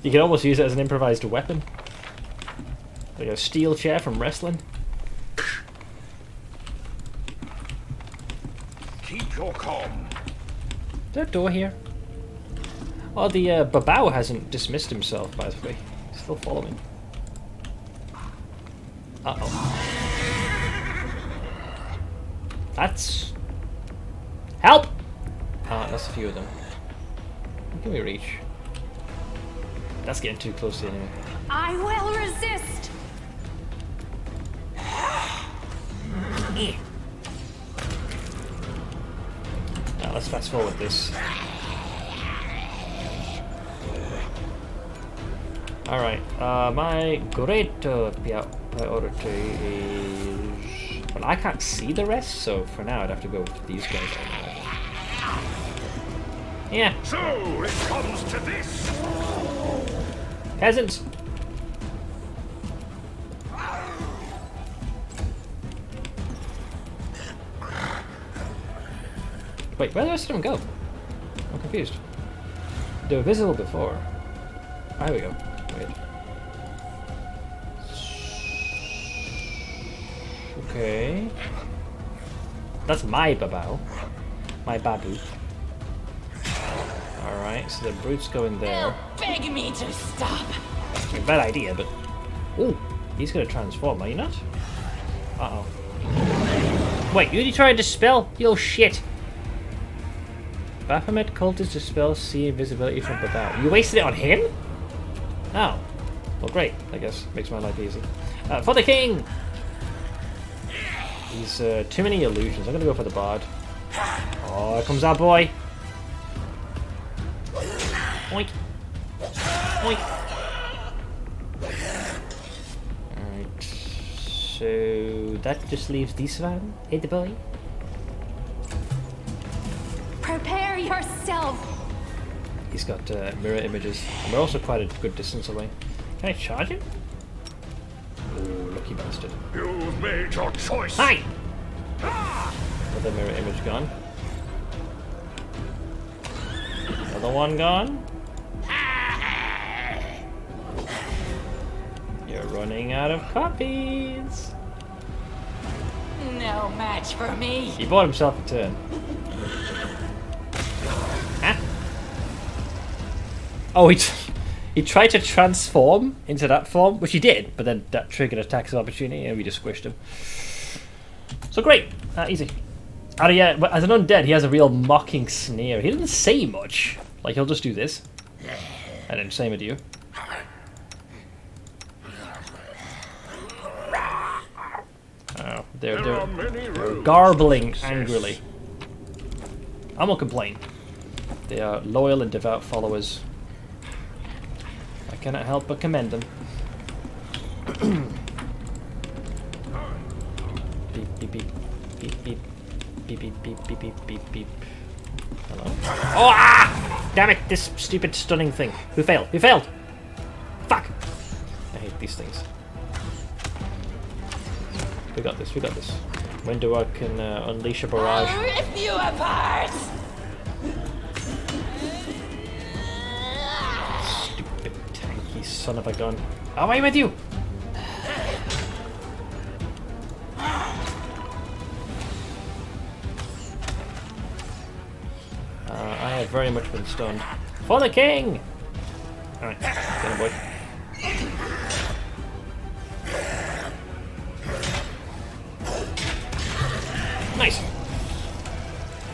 you can almost use it as an improvised weapon. Like a steel chair from wrestling. Keep your calm. Is there a door here? Oh, the Babao hasn't dismissed himself, by the way. He's still following. Uh-oh. That's... help! That's a few of them. What can we reach? That's getting too close to the enemy. I will resist! Now let's fast forward this. Alright, my great priority is... well, I can't see the rest, so for now I'd have to go with these guys. Yeah. So it comes to this. Peasants. Wait, where did the rest of them go? I'm confused. They were visible before. Oh, here we go. Wait. Okay. That's my babao. My babu. Alright, so the brute's going there. Beg me to stop. A bad idea, but... ooh, he's gonna transform, are you not? Uh-oh. Wait, you trying to dispel? You little shit! Baphomet cultist dispels see invisibility from Babao. You wasted it on him? Oh. Well, great, I guess. Makes my life easy. For the king! He's too many illusions. I'm gonna go for the bard. Oh, here comes our boy! Oink! Oink! Alright. So that just leaves this one, hey the boy. yourself. He's got mirror images, and we're also quite a good distance away. Can I charge him? Oh, lucky bastard. You've made your choice. Hi! Another mirror image gone. Another one gone. You're running out of copies. No match for me. He bought himself a turn. Huh? Oh, he tried to transform into that form, which he did, but then that triggered attacks of opportunity, and we just squished him. So great, easy. And yeah, as an undead, he has a real mocking sneer. He doesn't say much. Like, he'll just do this, and then same with you. Oh, they're garbling angrily. I won't complain. They are loyal and devout followers. I cannot help but commend them. Beep beep beep beep beep beep beep beep beep beep beep beep. Hello? Oh ah! Damn it! This stupid stunning thing. Who failed? Who failed? Fuck! I hate these things. We got this. We got this. Window can unleash a barrage. I'll rip you apart. Stupid tanky son of a gun. Away with you! I have very much been stunned. For the king! Alright, get him, boy. Nice!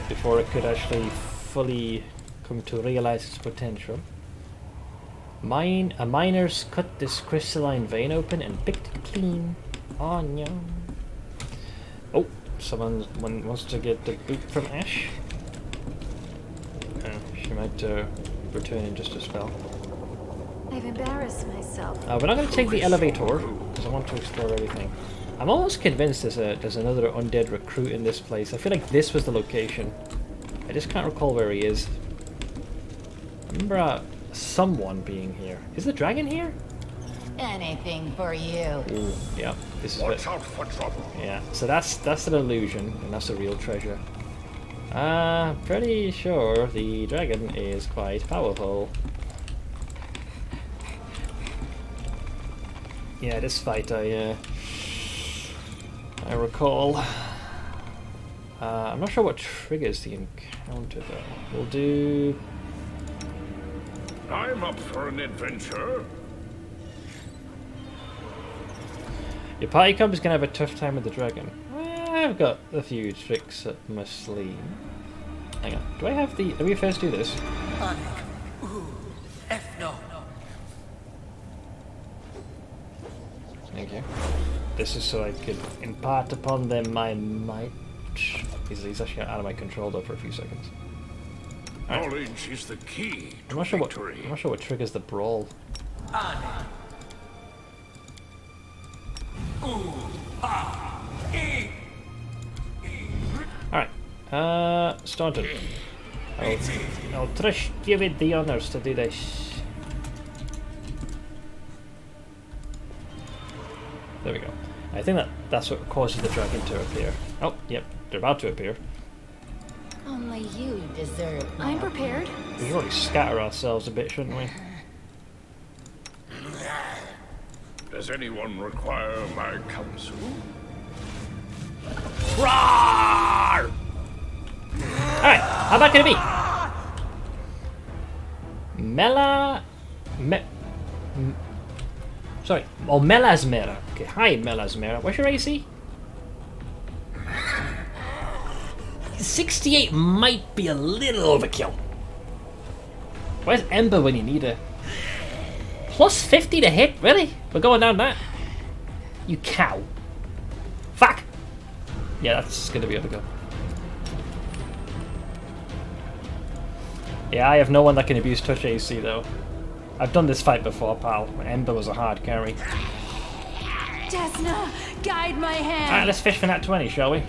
Before it could actually fully come to realize its potential. A miner's cut this crystalline vein open and picked it clean. Oh no. Oh, someone wants to get the boot from Ash. She might return in just a spell. I've embarrassed myself. We're not going to take the elevator because I want to explore everything. I'm almost convinced there's another undead recruit in this place. I feel like this was the location. I just can't recall where he is. I remember someone being here. Is the dragon here? Anything for you. Ooh, yeah. This is Watch out for trouble. Yeah. So that's an illusion, and that's a real treasure. Pretty sure the dragon is quite powerful. Yeah, this fight I recall. I'm not sure what triggers the encounter though. We'll do. I'm up for an adventure. Your party comp is gonna have a tough time with the dragon. I've got a few tricks up my sleeve. Hang on. Do I have the? Let me first do this. Thank you. This is so I could impart upon them my might. He's actually out of my control though for a few seconds. Right. Knowledge is the key to I'm not sure what triggers the brawl. Alright. Staunton. I'll trust you with the honors to do this. There we go. I think that's what causes the dragon to appear. Oh, yep, they're about to appear. Only you deserve. I'm prepared. We should probably scatter ourselves a bit, shouldn't we? Does anyone require my counsel? Roar! Alright, how about gonna be? Melasmera. Okay, hi Melasmera. What's your AC? 68 might be a little overkill. Where's Ember when you need her? Plus 50 to hit? Really? We're going down that? You cow. Fuck! Yeah, that's gonna be overkill. Yeah, I have no one that can abuse touch AC though. I've done this fight before, pal. Ember was a hard carry. Desna, guide my hand. Alright, let's fish for that 20, shall we?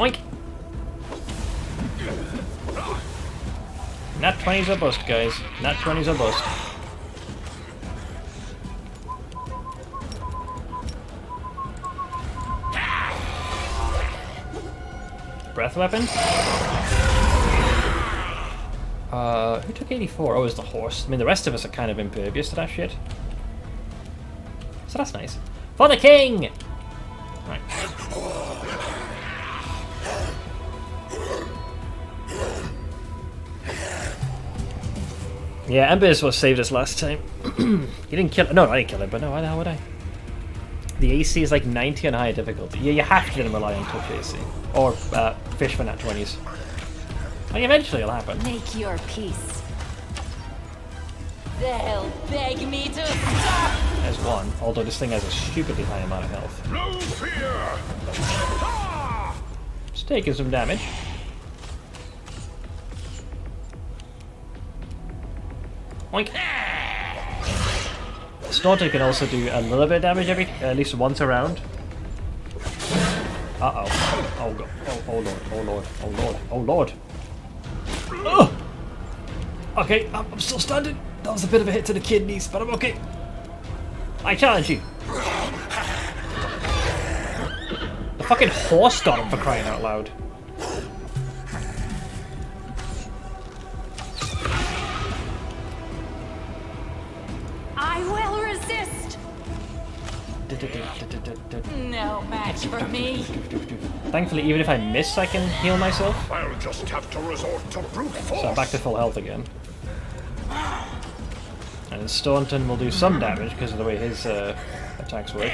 Oink! Nat 20's a bust, guys. Nat 20's a bust. Breath weapon? Who took 84? Oh, it was the horse. I mean, the rest of us are kind of impervious to that shit. So that's nice. For the king! Right. Yeah, Ember is what saved us last time. You didn't kill... No, I didn't kill him, but no, why the hell would I? The AC is like 90 on high difficulty. Yeah, you have to rely on touch AC. Or fish for nat 20s. Like, eventually it'll happen. Make your peace. They'll beg me to stop. There's one, although this thing has a stupidly high amount of health. No fear! It's taking some damage. Oink. Snorter can also do a little bit of damage at least once a round. Uh-oh. Oh god. Oh lord. Oh lord. Oh lord. Oh lord. Ugh! Okay, I'm still standing. That was a bit of a hit to the kidneys, but I'm okay. I challenge you. The fucking horse got him, for crying out loud. I will resist. No match for me. Thankfully, even if I miss, I can heal myself. I'll just have to resort to brute force. So I'm back to full health again. And Staunton will do some damage because of the way his attacks work.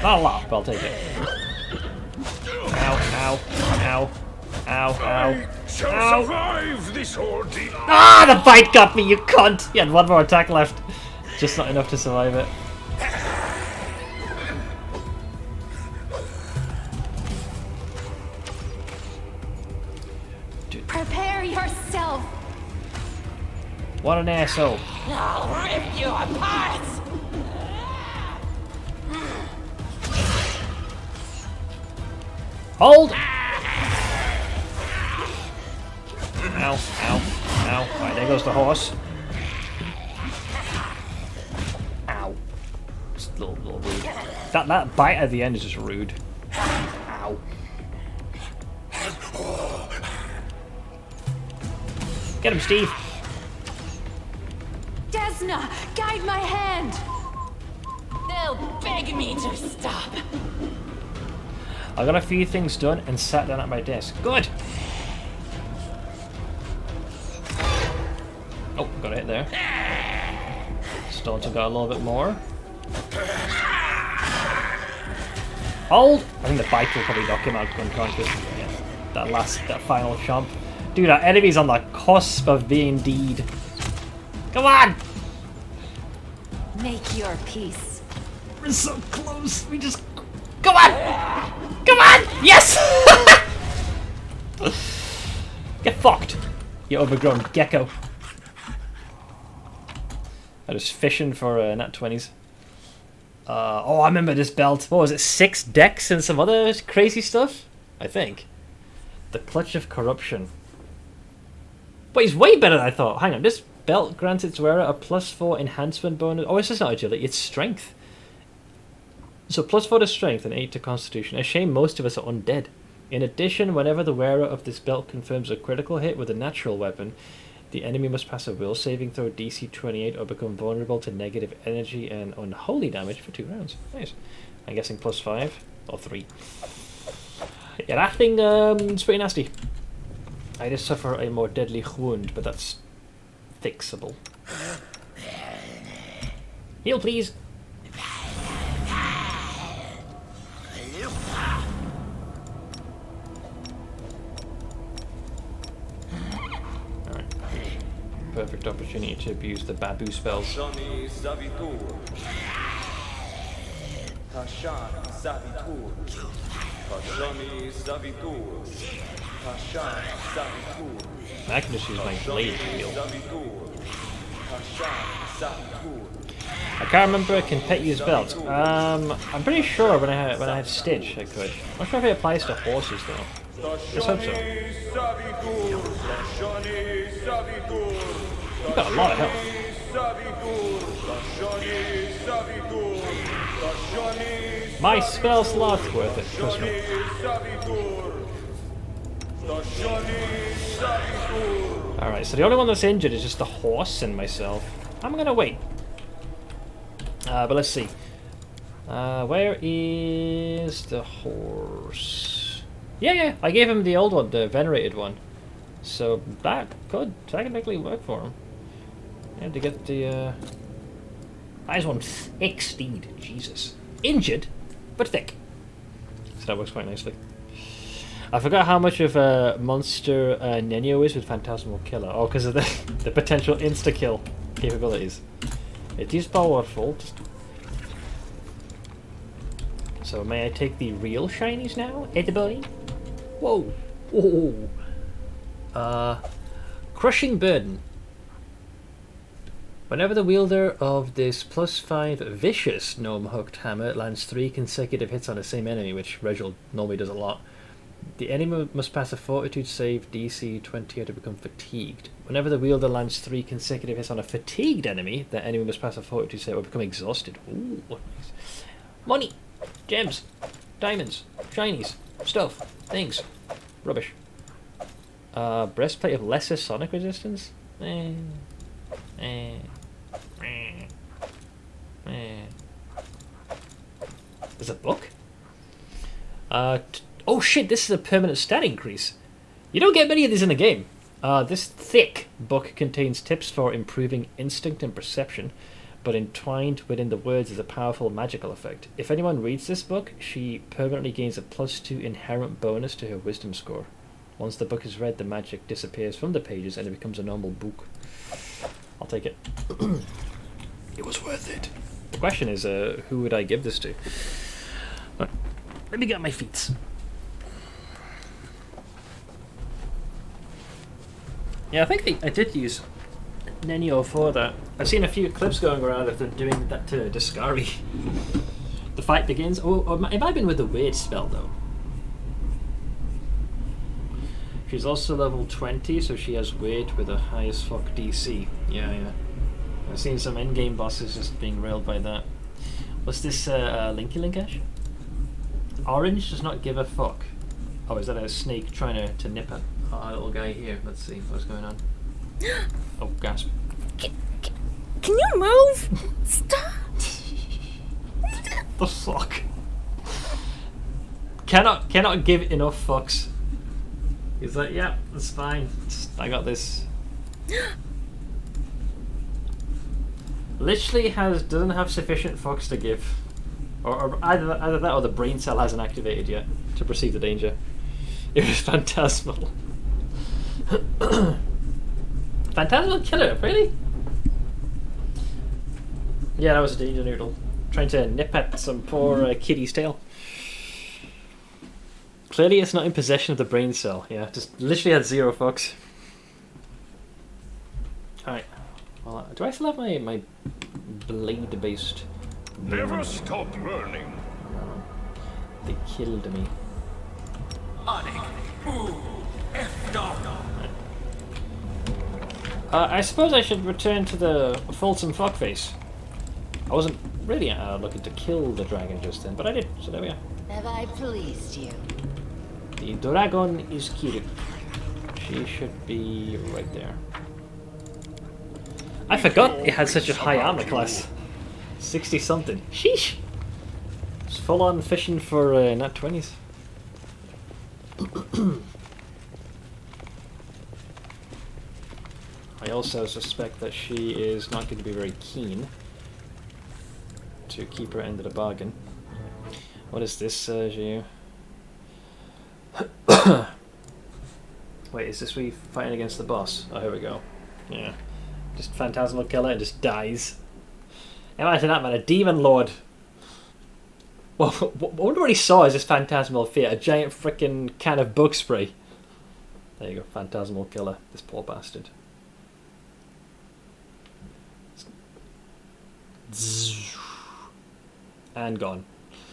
Not a lot, but I'll take it. Ow, ow, ow, ow, ow. Shall survive this ordeal. Ah, the bite got me, you cunt! He had one more attack left. Just not enough to survive it. Prepare yourself. What an asshole. I'll rip you apart. Hold! Ow, ow, ow. Right, there goes the horse. Ow. Just a little rude. That bite at the end is just rude. Ow. Get him, Steve. Desna, guide my hand. They'll beg me to stop. I got a few things done and sat down at my desk. Good. Oh, got a hit there. Staunton got a little bit more. Hold! I think the bite will probably knock him out unconscious. Yeah, that final chomp. Dude, our enemy's on the cusp of being deed. Come on! Make your peace. We're so close. We just... Come on! Come on! Yes! Get fucked, you overgrown gecko. I was fishing for nat 20s. Oh, I remember this belt. What was it? 6 decks and some other crazy stuff? I think. The Clutch of Corruption. But he's way better than I thought. Hang on, this belt grants its wearer a +4 enhancement bonus. Oh, it's just not agility, it's strength. So +4 to strength and 8 to constitution. A shame most of us are undead. In addition, whenever the wearer of this belt confirms a critical hit with a natural weapon, the enemy must pass a will saving throw DC 28 or become vulnerable to negative energy and unholy damage for 2 rounds. Nice. I'm guessing +5 or 3. Yeah, that thing is pretty nasty. I just suffer a more deadly wound, but that's fixable. Heal, please. Alright. Perfect opportunity to abuse the Babu spells. I can just use my blade to heal. I can't remember. Can pet use belt? I'm pretty sure when I had Stitch, I could. I'm not sure if it applies to horses though. Let's hope so. You've got a lot of health. My spell slot's worth it, trust me. Alright, so the only one that's injured is just the horse and myself. I'm gonna wait. But let's see. Where is the horse? Yeah, I gave him the old one, the venerated one. So that could technically work for him. I had to get the that is one thick steed, Jesus. Injured, but thick. So that works quite nicely. I forgot how much of a monster Nenio is with Phantasmal Killer. Oh, because of the potential insta-kill capabilities. It is powerful. So may I take the real shinies now, everybody? Whoa. Whoa. Crushing Burden. Whenever the wielder of this +5 vicious gnome hooked hammer lands 3 consecutive hits on the same enemy, which Reginald normally does a lot, the enemy must pass a fortitude save DC 20 or to become fatigued. Whenever the wielder lands 3 consecutive hits on a fatigued enemy, the enemy must pass a fortitude save or become exhausted. Ooh, nice. Money, gems, diamonds, shinies, stuff, things, rubbish. Breastplate of lesser sonic resistance? There's a book? Oh shit, this is a permanent stat increase. You don't get many of these in the game. This thick book contains tips for improving instinct and perception, but entwined within the words is a powerful magical effect. If anyone reads this book, she permanently gains a +2 inherent bonus to her wisdom score. Once the book is read, the magic disappears from the pages and it becomes a normal book. I'll take it. It was worth it. The question is, who would I give this to? Right, let me get my feet. Yeah, I think I did use Nenio for that. I've seen a few clips going around of them doing that to Discari. The fight begins. Oh, it might have been with the weird spell though. She's also level 20, so she has weird with a high as fuck DC. Yeah. I've seen some endgame bosses just being railed by that. What's this Linky Linkash? Orange does not give a fuck. Oh, is that a snake trying to nip at our little guy here? Let's see what's going on. Oh, gasp. Can you move? Stop! The fuck? Cannot give enough fucks. He's like, yeah, that's fine. I got this. Literally doesn't have sufficient fucks to give. Or either that or the brain cell hasn't activated yet to perceive the danger. It was Phantasmal. Phantasmal Killer, really? Yeah, that was a danger noodle. Trying to nip at some poor kitty's tail. Clearly it's not in possession of the brain cell. Yeah, just literally had 0 fucks. Alright. Well, do I still have my blade-based... Never stop learning. They killed me. I suppose I should return to the Fulsome Fuckface. I wasn't really looking to kill the dragon just then, but I did, so there we are. Have I pleased you? The dragon is Kiru. She should be right there. I forgot it had such a high armor class. 60 something. Sheesh! It's full on fishing for nat 20s. I also suspect that she is not going to be very keen to keep her end of the bargain. What is this, Sergio? Wait, is this we fighting against the boss? Oh, here we go. Yeah. Just Phantasmal Killer and just dies. Imagine that, man. A Demon Lord. Well, what we already saw is this Phantasmal Fear. A giant frickin' can of bug spray. There you go. Phantasmal Killer. This poor bastard. Zzz, and gone.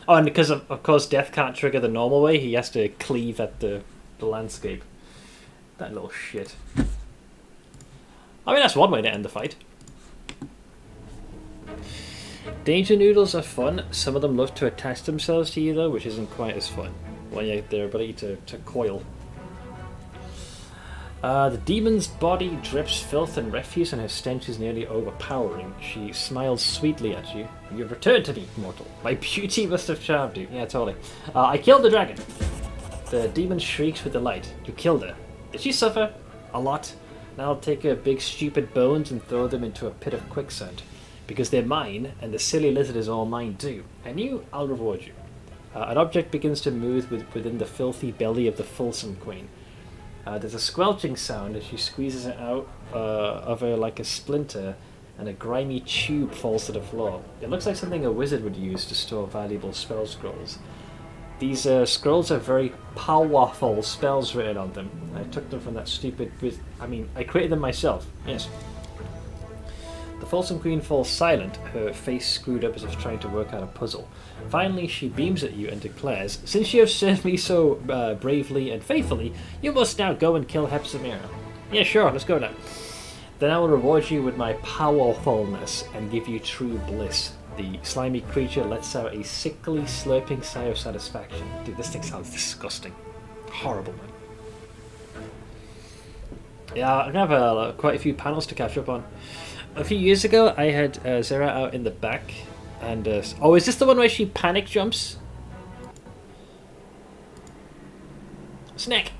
Oh, and because of course death can't trigger the normal way, he has to cleave at the landscape. That little shit. I mean, that's one way to end the fight. Danger noodles are fun. Some of them love to attach themselves to you though, which isn't quite as fun. When you have their ability to coil. The demon's body drips filth and refuse and her stench is nearly overpowering. She smiles sweetly at you. You've returned to me, mortal. My beauty must have charmed you. Yeah, totally. I killed the dragon. The demon shrieks with delight. You killed her. Did she suffer? A lot. Now I'll take her big stupid bones and throw them into a pit of quicksand. Because they're mine, and the silly lizard is all mine too. And you, I'll reward you. An object begins to move within the filthy belly of the fearsome queen. There's a squelching sound as she squeezes it out of her like a splinter, and a grimy tube falls to the floor. It looks like something a wizard would use to store valuable spell scrolls. These scrolls have very powerful spells written on them. I took them from that stupid... I created them myself, yes. The fearsome queen falls silent, her face screwed up as if trying to work out a puzzle. Finally, she beams at you and declares, "Since you have served me so bravely and faithfully, you must now go and kill Hepzibah." Yeah, sure, let's go now. Then I will reward you with my powerfulness and give you true bliss. The slimy creature lets out a sickly, slurping sigh of satisfaction. Dude, this thing sounds disgusting. Horrible, man. Yeah, I'm gonna have quite a few panels to catch up on. A few years ago, I had Zera out in the back, and oh, is this the one where she panic jumps? Snack!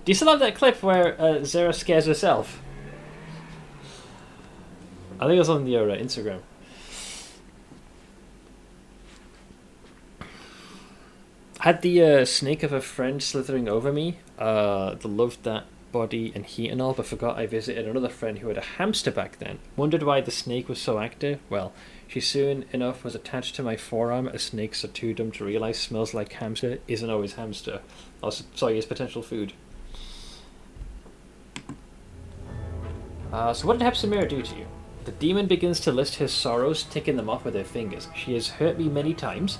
Do you still have that clip where Zera scares herself? I think it was on your Instagram. I had the snake of a friend slithering over me. Loved that body and heat and all, but forgot I visited another friend who had a hamster back then. Wondered why the snake was so active. Well, she soon enough was attached to my forearm, as snakes are too dumb to realise smells like hamster isn't always hamster. Sorry, it's potential food. So what did Hepzibah do to you? The demon begins to list her sorrows, ticking them off with her fingers. She has hurt me many times.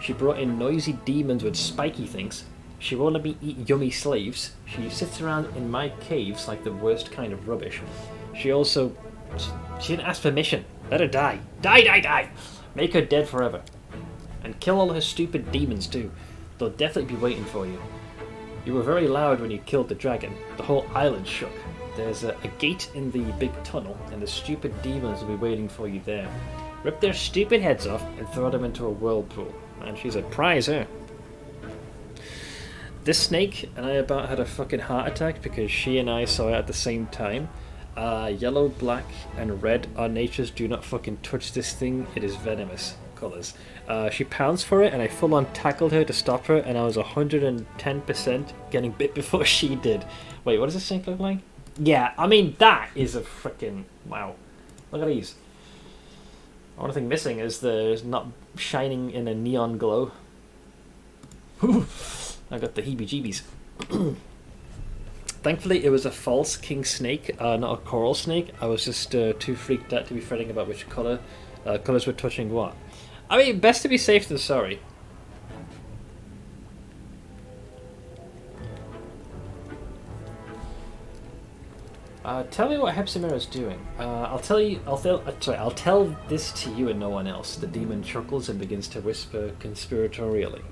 She brought in noisy demons with spiky things. She won't let me eat yummy slaves. She sits around in my caves like the worst kind of rubbish. She didn't ask permission. Let her die. Die! Make her dead forever. And kill all her stupid demons too. They'll definitely be waiting for you. You were very loud when you killed the dragon. The whole island shook. There's a gate in the big tunnel, and the stupid demons will be waiting for you there. Rip their stupid heads off and throw them into a whirlpool. Man, she's a prize, eh? This snake and I about had a fucking heart attack because she and I saw it at the same time. Yellow, black, and red are nature's do not fucking touch this thing. It is venomous colours. She pounced for it and I full on tackled her to stop her, and I was 110% getting bit before she did. Wait, what does this snake look like? Yeah, I mean, that is a freaking... Wow. Look at these. The only thing missing is the not shining in a neon glow. I got the heebie-jeebies. Thankfully, it was a false king snake, not a coral snake. I was just too freaked out to be fretting about which colours were touching what. I mean, best to be safe than sorry. Tell me what Hepzibah is doing. I'll tell this to you and no one else. The demon chuckles and begins to whisper conspiratorially.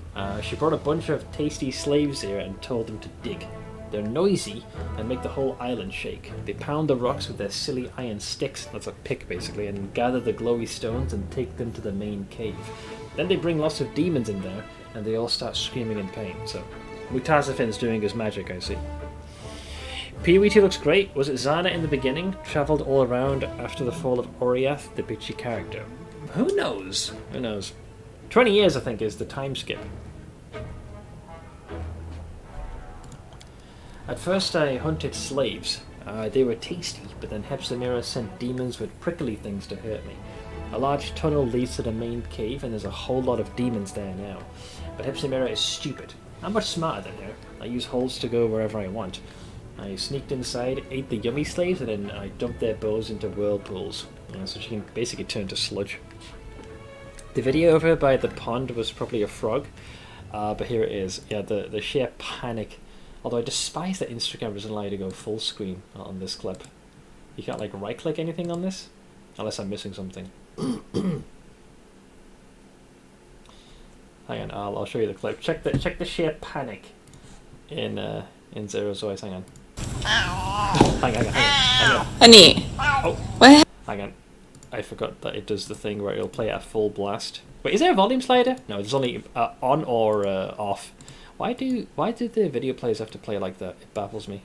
She brought a bunch of tasty slaves here and told them to dig. They're noisy and make the whole island shake. They pound the rocks with their silly iron sticks, that's a pick basically, and gather the glowy stones and take them to the main cave. Then they bring lots of demons in there, and they all start screaming in pain. So, Mutazafin's doing his magic, I see. Pee-wee looks great. Was it Zana in the beginning? Travelled all around after the fall of Oriath, the bitchy character. Who knows? 20 years, I think, is the time skip. At first I hunted slaves. They were tasty, but then Hepzibah sent demons with prickly things to hurt me. A large tunnel leads to the main cave, and there's a whole lot of demons there now. But Hepzibah is stupid. I'm much smarter than her. I use holes to go wherever I want. I sneaked inside, ate the yummy slaves, and then I dumped their bows into whirlpools. So she can basically turn to sludge. The video of her by the pond was probably a frog, but here it is. Yeah, the sheer panic. Although I despise that Instagram doesn't allow you to go full screen on this clip. You can't like right click anything on this, unless I'm missing something. Hang on, I'll show you the clip. Check the sheer panic in Zero's voice. Hang on. Hang on. Honey. Oh. What? Hang on. I forgot that it does the thing where it'll play at full blast. Wait, is there a volume slider? No, there's only on or off. Why did the video players have to play like that? It baffles me.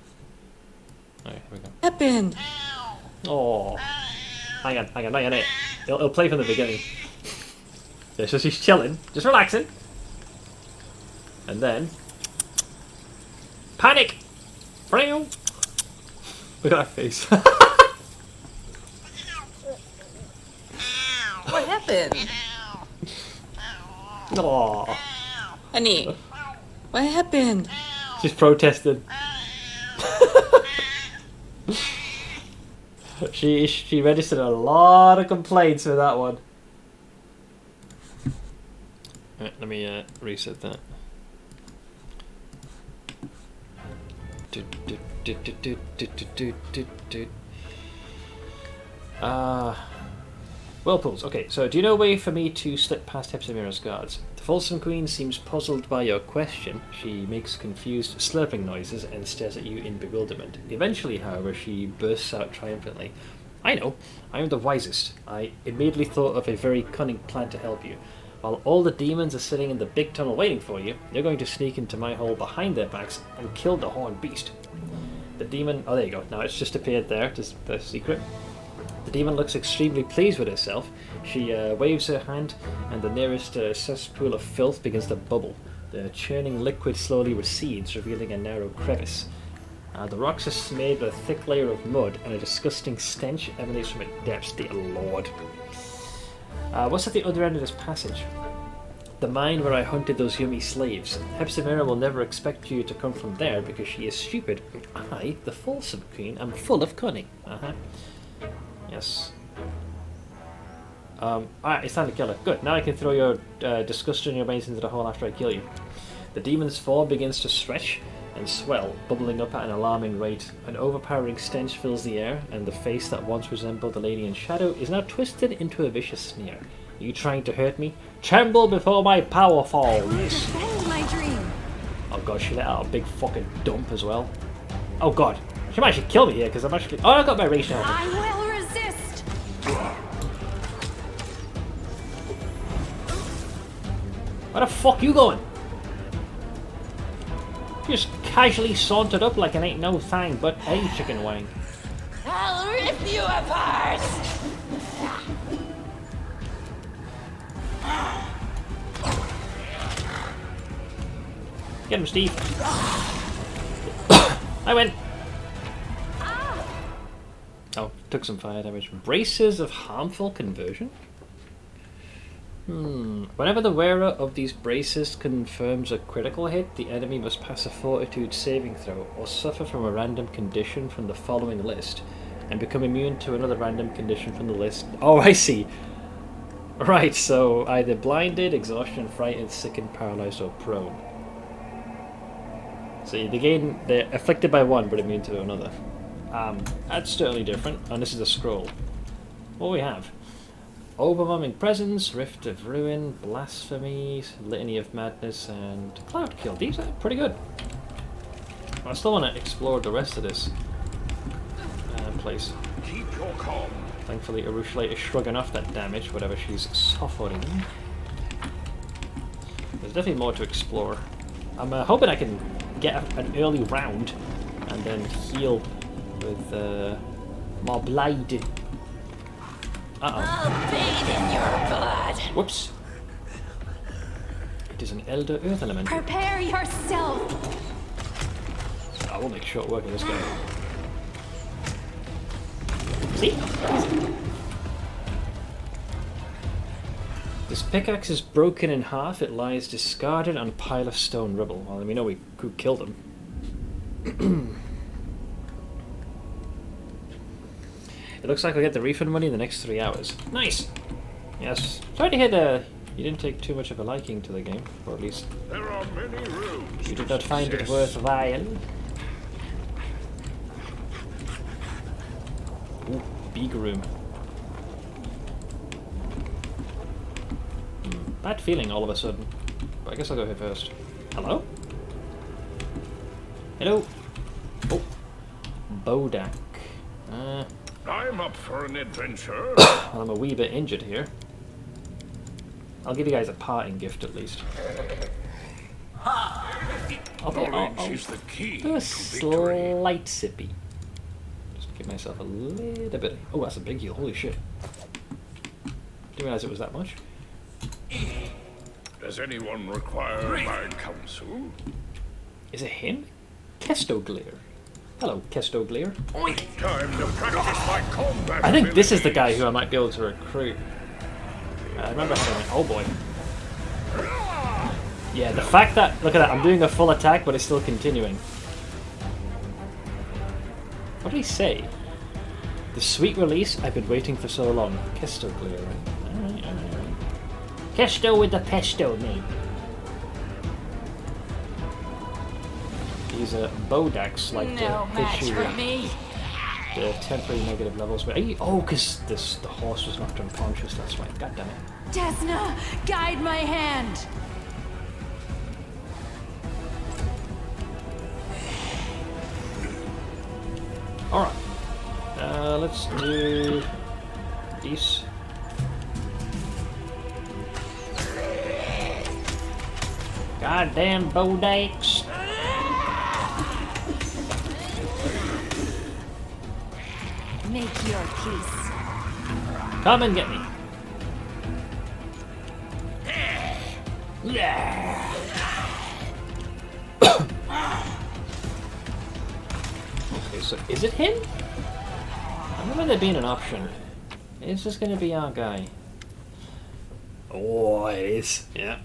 Alright, here we go. Happened. Oh. Hang on. It'll play from the beginning. Yeah, so she's chilling, just relaxing. And then... Panic! Look at that face. What happened? Aww. Honey. What happened? She's protested. She registered a lot of complaints for that one. Right, let me reset that. Whirlpools. Okay, so do you know a way for me to slip past Hepzibah's guards? The Fearsome Queen seems puzzled by your question. She makes confused slurping noises and stares at you in bewilderment. Eventually, however, she bursts out triumphantly. I know, I am the wisest. I immediately thought of a very cunning plan to help you. While all the demons are sitting in the big tunnel waiting for you, you're going to sneak into my hole behind their backs and kill the horned beast. The demon... Oh, there you go. Now it's just appeared there, just the secret. The demon looks extremely pleased with herself. She waves her hand, and the nearest cesspool of filth begins to bubble. The churning liquid slowly recedes, revealing a narrow crevice. The rocks are smeared with a thick layer of mud, and a disgusting stench emanates from its depths. Dear Lord. What's at the other end of this passage? The mine where I hunted those yummy slaves. Hepzibah will never expect you to come from there because she is stupid. I, the Fearsome Queen, am full of cunning. Yes. It's time to kill her. Good, now I can throw your disgusting remains into the hole after I kill you. The demon's form begins to stretch and swell, bubbling up at an alarming rate. An overpowering stench fills the air, and the face that once resembled the lady in shadow is now twisted into a vicious sneer. Are you trying to hurt me? Tremble before my power falls! My dream. Oh god, she let out a big fucking dump as well. Oh god, she might actually kill me here because I'm actually... Oh, I got my rage now. I will resist. Where the fuck you going? You just casually sauntered up like it ain't no thing but a chicken wing. I'll rip you apart! Get him, Steve. I win. Oh, took some fire damage. Braces of harmful conversion? Whenever the wearer of these braces confirms a critical hit, the enemy must pass a fortitude saving throw or suffer from a random condition from the following list and become immune to another random condition from the list. Oh, I see. Right, so either blinded, exhaustion, frightened, sickened, paralyzed, or prone. So they're afflicted by one but immune to another. That's certainly different, and this is a scroll. What do we have? Overwhelming Presence, Rift of Ruin, Blasphemy, Litany of Madness, and Cloud Kill. These are pretty good. I still want to explore the rest of this place. Keep your calm. Thankfully, Arushla is shrugging off that damage, whatever she's suffering. There's definitely more to explore. I'm hoping I can get an early round and then heal with more blade. I'll bathe in your blood. Whoops. It is an Elder Earth Element. Prepare yourself. I will make short work of this guy. See? This pickaxe is broken in half. It lies discarded on a pile of stone rubble. Well, we know who killed him. It looks like I'll get the refund money in the next 3 hours. Nice! Yes. Sorry to hear You didn't take too much of a liking to the game, or at least There are many rooms. you did not find it worthwhile. Ooh, big room. Bad feeling all of a sudden. But I guess I'll go here first. Hello? Hello? Oh. Bodak. I'm up for an adventure. Well, I'm a wee bit injured here. I'll give you guys a parting gift at least. I'll is the key do a to victory. slight sippy. Just give myself a little bit. Oh, that's a big heal. Holy shit. Didn't realize it was that much. Does anyone require my counsel? Is it him? Kestogleer. Hello, Kestogleer. Time to practice my combat. I think this is the guy who I might be able to recruit. I remember having. Oh boy. Yeah, the fact that look at that, I'm doing a full attack, but it's still continuing. What did he say? The sweet release I've been waiting for so long. Kestogleer, right? Alright. Kesto with the pesto, mate. These Bodaks like No to match hit you for with me. the temporary negative levels. But oh, because the horse was knocked unconscious. That's right. God damn it. Desna, guide my hand. All right. Let's do these. Goddamn Bodaks. Make your peace. Come and get me. Okay, so is it him? I remember there being an option. Is this going to be our guy? Oh, it is. Yeah.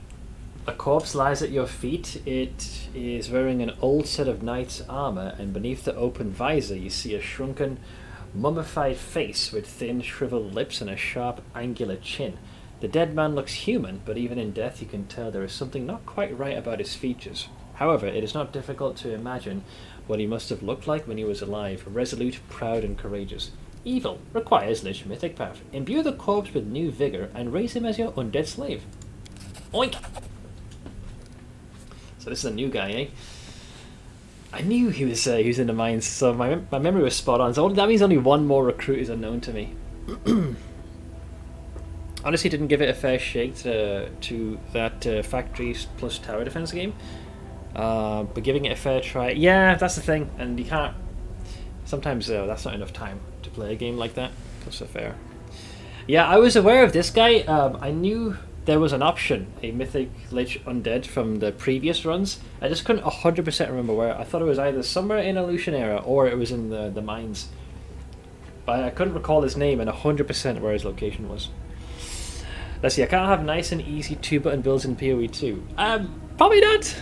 A corpse lies at your feet. It is wearing an old set of knight's armor, and beneath the open visor you see a shrunken, mummified face with thin, shriveled lips and a sharp, angular chin. The dead man looks human, but even in death you can tell there is something not quite right about his features. However, it is not difficult to imagine what he must have looked like when he was alive, resolute, proud, and courageous. Evil requires Lich Mythic Path. Imbue the corpse with new vigor and raise him as your undead slave. Oink! So this is a new guy, eh? I knew he was in the mines, so my memory was spot on. So that means only one more recruit is unknown to me. Honestly, didn't give it a fair shake to that factories plus tower defense game. But giving it a fair try, yeah, that's the thing. And you can't. Sometimes that's not enough time to play a game like that. That's so fair. Yeah, I was aware of this guy. I knew there was an option, a Mythic Lich Undead from the previous runs. I just couldn't 100% remember where. I thought it was either somewhere in Illusion Era or it was in the mines. But I couldn't recall his name and 100% where his location was. Let's see, I can't have nice and easy 2-button builds in PoE 2. Probably not.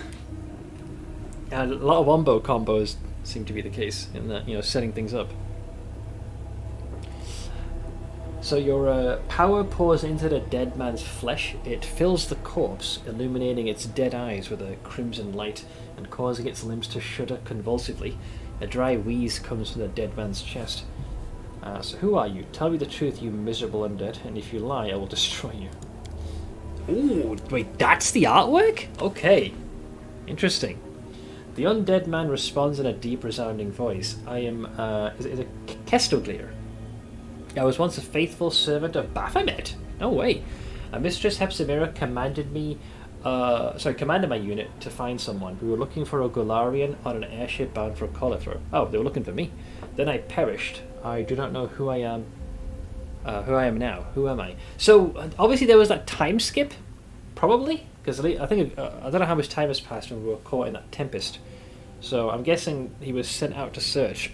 And a lot of wombo combos seem to be the case in that, setting things up. So your power pours into the dead man's flesh. It fills the corpse, illuminating its dead eyes with a crimson light and causing its limbs to shudder convulsively. A dry wheeze comes from the dead man's chest. So who are you? Tell me the truth, you miserable undead, and if you lie, I will destroy you. Ooh, wait, that's the artwork? Okay. Interesting. The undead man responds in a deep, resounding voice. I am, is it Kestogleer? I was once a faithful servant of Baphomet. No way. Mistress Hepzibah commanded my unit to find someone. We were looking for a Golarian on an airship bound for Colifer. Oh, they were looking for me. Then I perished. I do not know who I am. Who I am now. Who am I? So obviously there was that time skip, probably, because I think I don't know how much time has passed when we were caught in that tempest. So I'm guessing he was sent out to search,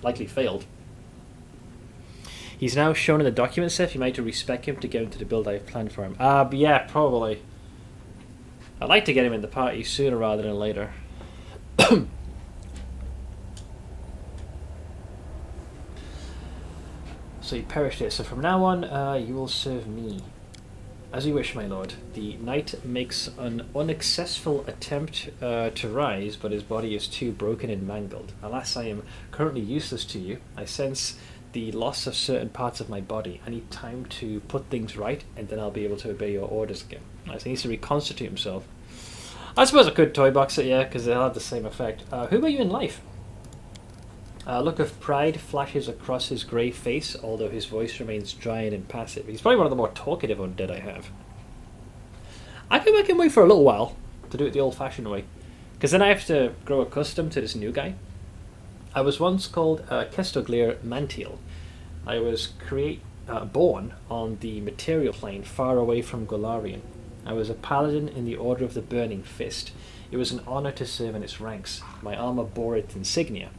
likely failed. He's now shown in the document set. You might to respec him to get him to the build I have planned for him. But yeah, probably. I'd like to get him in the party sooner rather than later. So he perished here. So from now on, you will serve me. As you wish, my lord. The knight makes an unsuccessful attempt to rise, but his body is too broken and mangled. Alas, I am currently useless to you. I sense the loss of certain parts of my body. I need time to put things right, and then I'll be able to obey your orders again. Nice. He needs to reconstitute himself. I suppose I could toy box it, yeah, because they'll have the same effect. Who are you in life? A look of pride flashes across his grey face, although his voice remains dry and impassive. He's probably one of the more talkative undead I have. I can wait for a little while to do it the old-fashioned way, because then I have to grow accustomed to this new guy. I was once called Kestoglir Mantiel. I was born on the material plane far away from Golarion. I was a paladin in the Order of the Burning Fist. It was an honour to serve in its ranks. My armour bore its insignia.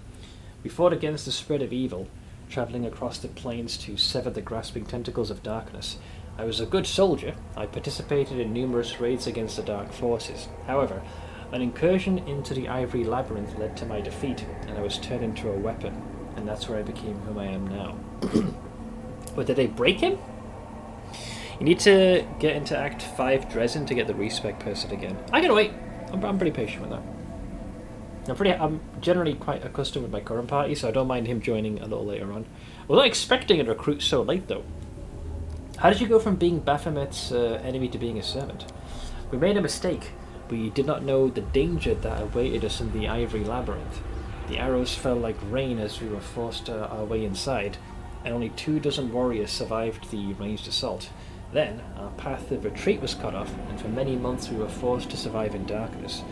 We fought against the spread of evil, travelling across the plains to sever the grasping tentacles of darkness. I was a good soldier. I participated in numerous raids against the dark forces. However, an incursion into the Ivory Labyrinth led to my defeat, and I was turned into a weapon, and that's where I became whom I am now. But did they break him? You need to get into Act 5 Dresden to get the respec person again. I can wait. I'm pretty patient with that. I'm generally quite accustomed with my current party, so I don't mind him joining a little later on. I was not expecting a recruit so late, though. How did you go from being Baphomet's enemy to being a servant? We made a mistake. We did not know the danger that awaited us in the Ivory Labyrinth. The arrows fell like rain as we were forced our way inside, and only 24 warriors survived the ranged assault. Then, our path of retreat was cut off, and for many months we were forced to survive in darkness.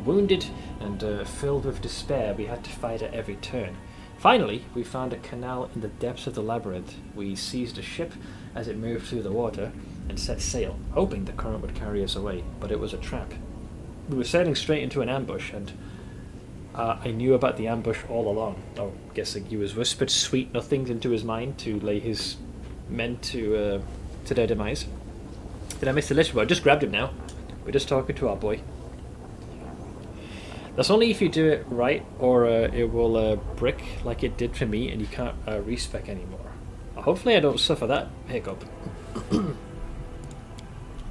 Wounded and filled with despair, we had to fight at every turn. Finally, we found a canal in the depths of the labyrinth. We seized a ship as it moved through the water and set sail, hoping the current would carry us away, but it was a trap. We were sailing straight into an ambush, and I knew about the ambush all along. Oh, guessing he was whispered sweet nothings into his mind to lay his men to their demise. Did I miss the Lich? Well, I just grabbed him now. We're just talking to our boy. That's only if you do it right, or it will brick like it did for me, and you can't respec anymore. Hopefully I don't suffer that hiccup.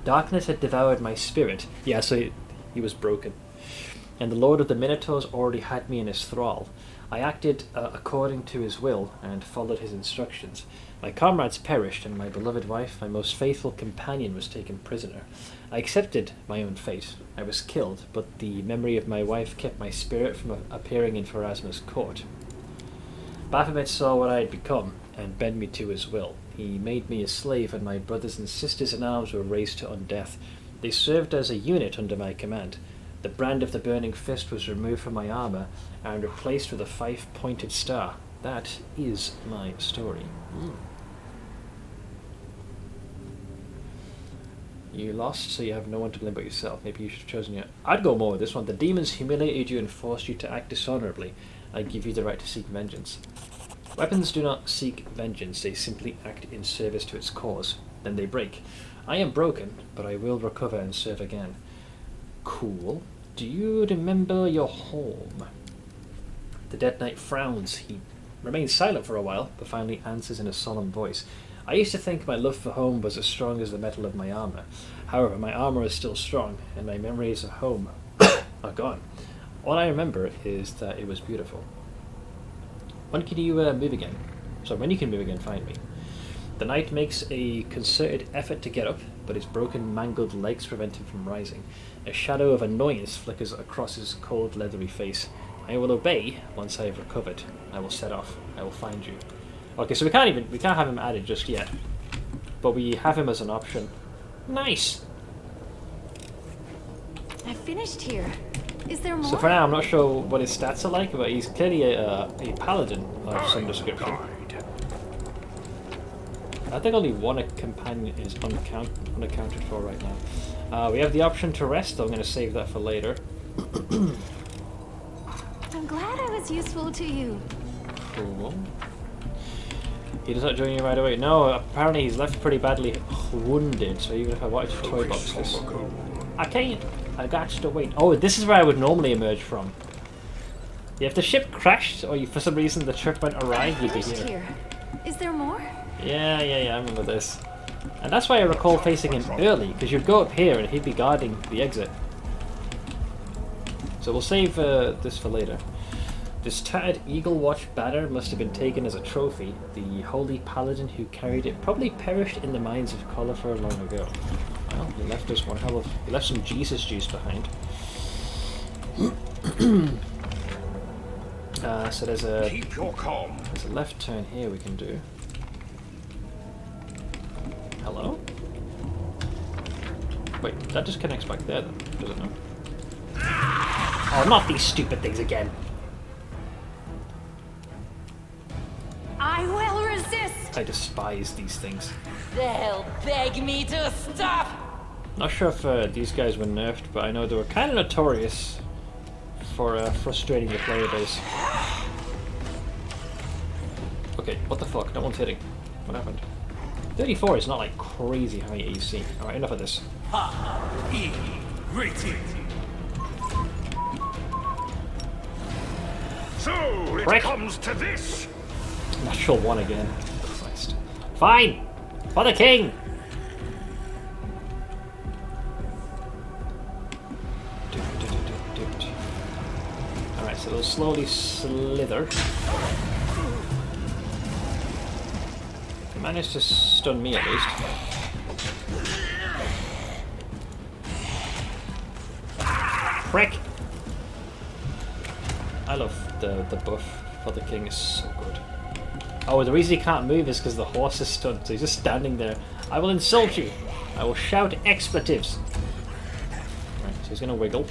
Darkness had devoured my spirit. Yeah, so he was broken. And the Lord of the Minotaurs already had me in his thrall. I acted according to his will, and followed his instructions. My comrades perished, and my beloved wife, my most faithful companion, was taken prisoner. I accepted my own fate. I was killed, but the memory of my wife kept my spirit from appearing in Pharasma's court. Baphomet saw what I had become, and bent me to his will. He made me a slave, and my brothers and sisters in arms were raised to undeath. They served as a unit under my command. The brand of the Burning Fist was removed from my armour, and replaced with a 5-pointed star. That is my story. You lost, so you have no one to blame but yourself. Maybe you should have chosen your... I'd go more with this one. The demons humiliated you and forced you to act dishonourably. I give you the right to seek vengeance. Weapons do not seek vengeance, they simply act in service to its cause. Then they break. I am broken, but I will recover and serve again. Cool. Do you remember your home? The Dead Knight frowns. He remains silent for a while, but finally answers in a solemn voice. I used to think my love for home was as strong as the metal of my armour. However, my armour is still strong, and my memories of home are gone. All I remember is that it was beautiful. When can you move again? So when you can move again, find me. The knight makes a concerted effort to get up, but his broken, mangled legs prevent him from rising. A shadow of annoyance flickers across his cold, leathery face. I will obey once I have recovered. I will set off. I will find you. Okay, so we can't have him added just yet, but we have him as an option. Nice. I finished here. Is there more? So for now, I'm not sure what his stats are like, but he's clearly a paladin of some description. I think only one companion is unaccounted for right now. We have the option to rest, though I'm going to save that for later. I'm glad I was useful to you. Cool. He does not join you right away. No, apparently he's left pretty badly wounded, so even if I wanted to toy box this... I can't. I got to wait. Oh, this is where I would normally emerge from. Yeah, if the ship crashed, or for some reason the trip went awry, you'd be here. Is there more? Yeah, I remember this. And that's why I recall facing him early, because you'd go up here and he'd be guarding the exit. So we'll save this for later. This tattered Eagle Watch banner must have been taken as a trophy. The holy paladin who carried it probably perished in the mines of Colifer long ago. Well, he left us one hell of... he left some Jesus juice behind. So there's a... Keep your calm. There's a left turn here we can do. Hello? Wait, that just connects back there then, does it not? Oh, not these stupid things again! I will resist! I despise these things. They'll beg me to stop! Not sure if these guys were nerfed, but I know they were kind of notorious for frustrating the player base. Okay, what the fuck? No one's hitting. What happened? 34 is not like crazy high AC. Alright, enough of this. So it Prick. comes to this. Natural one again. Christ. Fine! For the king! Alright, so they'll slowly slither. They managed to stun me at least. Prick! I love the buff for the king, is so good. Oh, the reason he can't move is because the horse is stunned, so he's just standing there. I will insult you! I will shout expletives! Right, so he's gonna wiggle.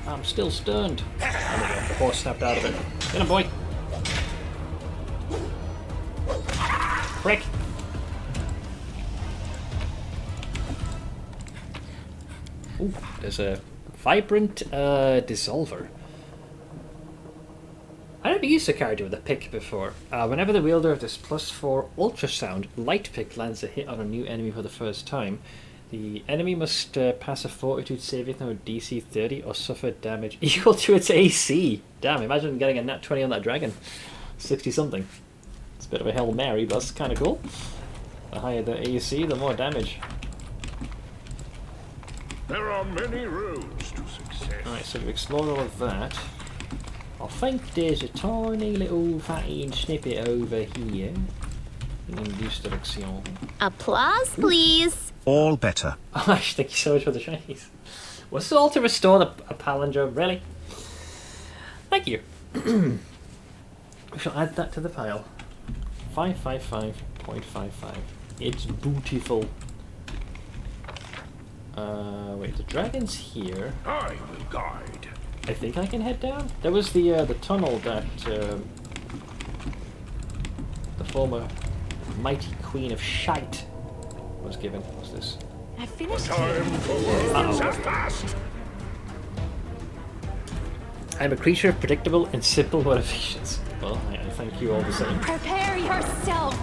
I'm still stunned. There we go, the horse snapped out of it. Get him, boy! Prick! Ooh, there's a vibrant dissolver. I never used a character with a pick before. Whenever the wielder of this +4 ultrasound light pick lands a hit on a new enemy for the first time, the enemy must pass a fortitude saving throw DC 30 or suffer damage equal to its AC. Damn, imagine getting a nat 20 on that dragon. 60 something. It's a bit of a Hail Mary, but that's kind of cool. The higher the AC, the more damage. There are many roads to success. Alright, so we've explored all of that. I think there's a tiny little fatty snippet over here. In this direction. Applause, please. All better. Oh, thank you so much for the shinies. Was this all to restore a palindrome? Really? Thank you. We shall add that to the pile. 555.55. It's beautiful. Wait, the dragon's here. I will guide. I think I can head down. There was the tunnel that the former mighty queen of shite was given. What's this? I finished Time for words has passed. I'm a creature of predictable and simple motivations. Well, I thank you all the same. Prepare yourself.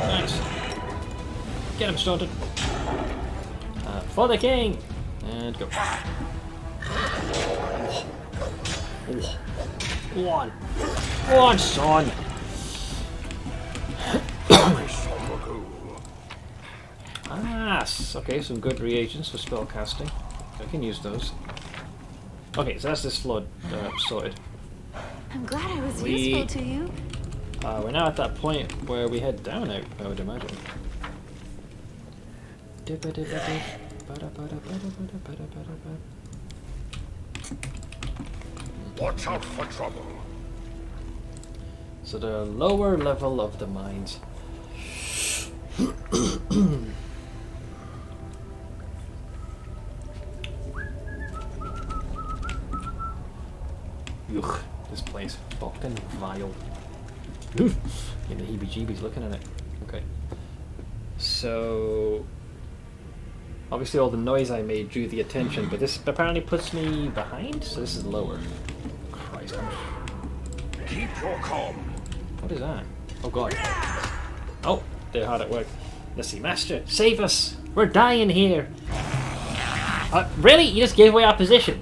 Nice. Get him started. For the king! And go. One, son! Okay, some good reagents for spell casting. I can use those. Okay, so that's this flood sorted. I'm glad I was useful to you. We're now at that point where we head down, I would imagine. Watch out for trouble. So the lower level of the mines. Ugh, this place fucking vile. Give the heebie-jeebies looking at it. Okay. So obviously all the noise I made drew the attention, but this apparently puts me behind, so this is lower. Christ. Keep your calm. What is that? Oh god. Oh, they're hard at work. Let's see, Master, save us! We're dying here! Really? You just gave away our position?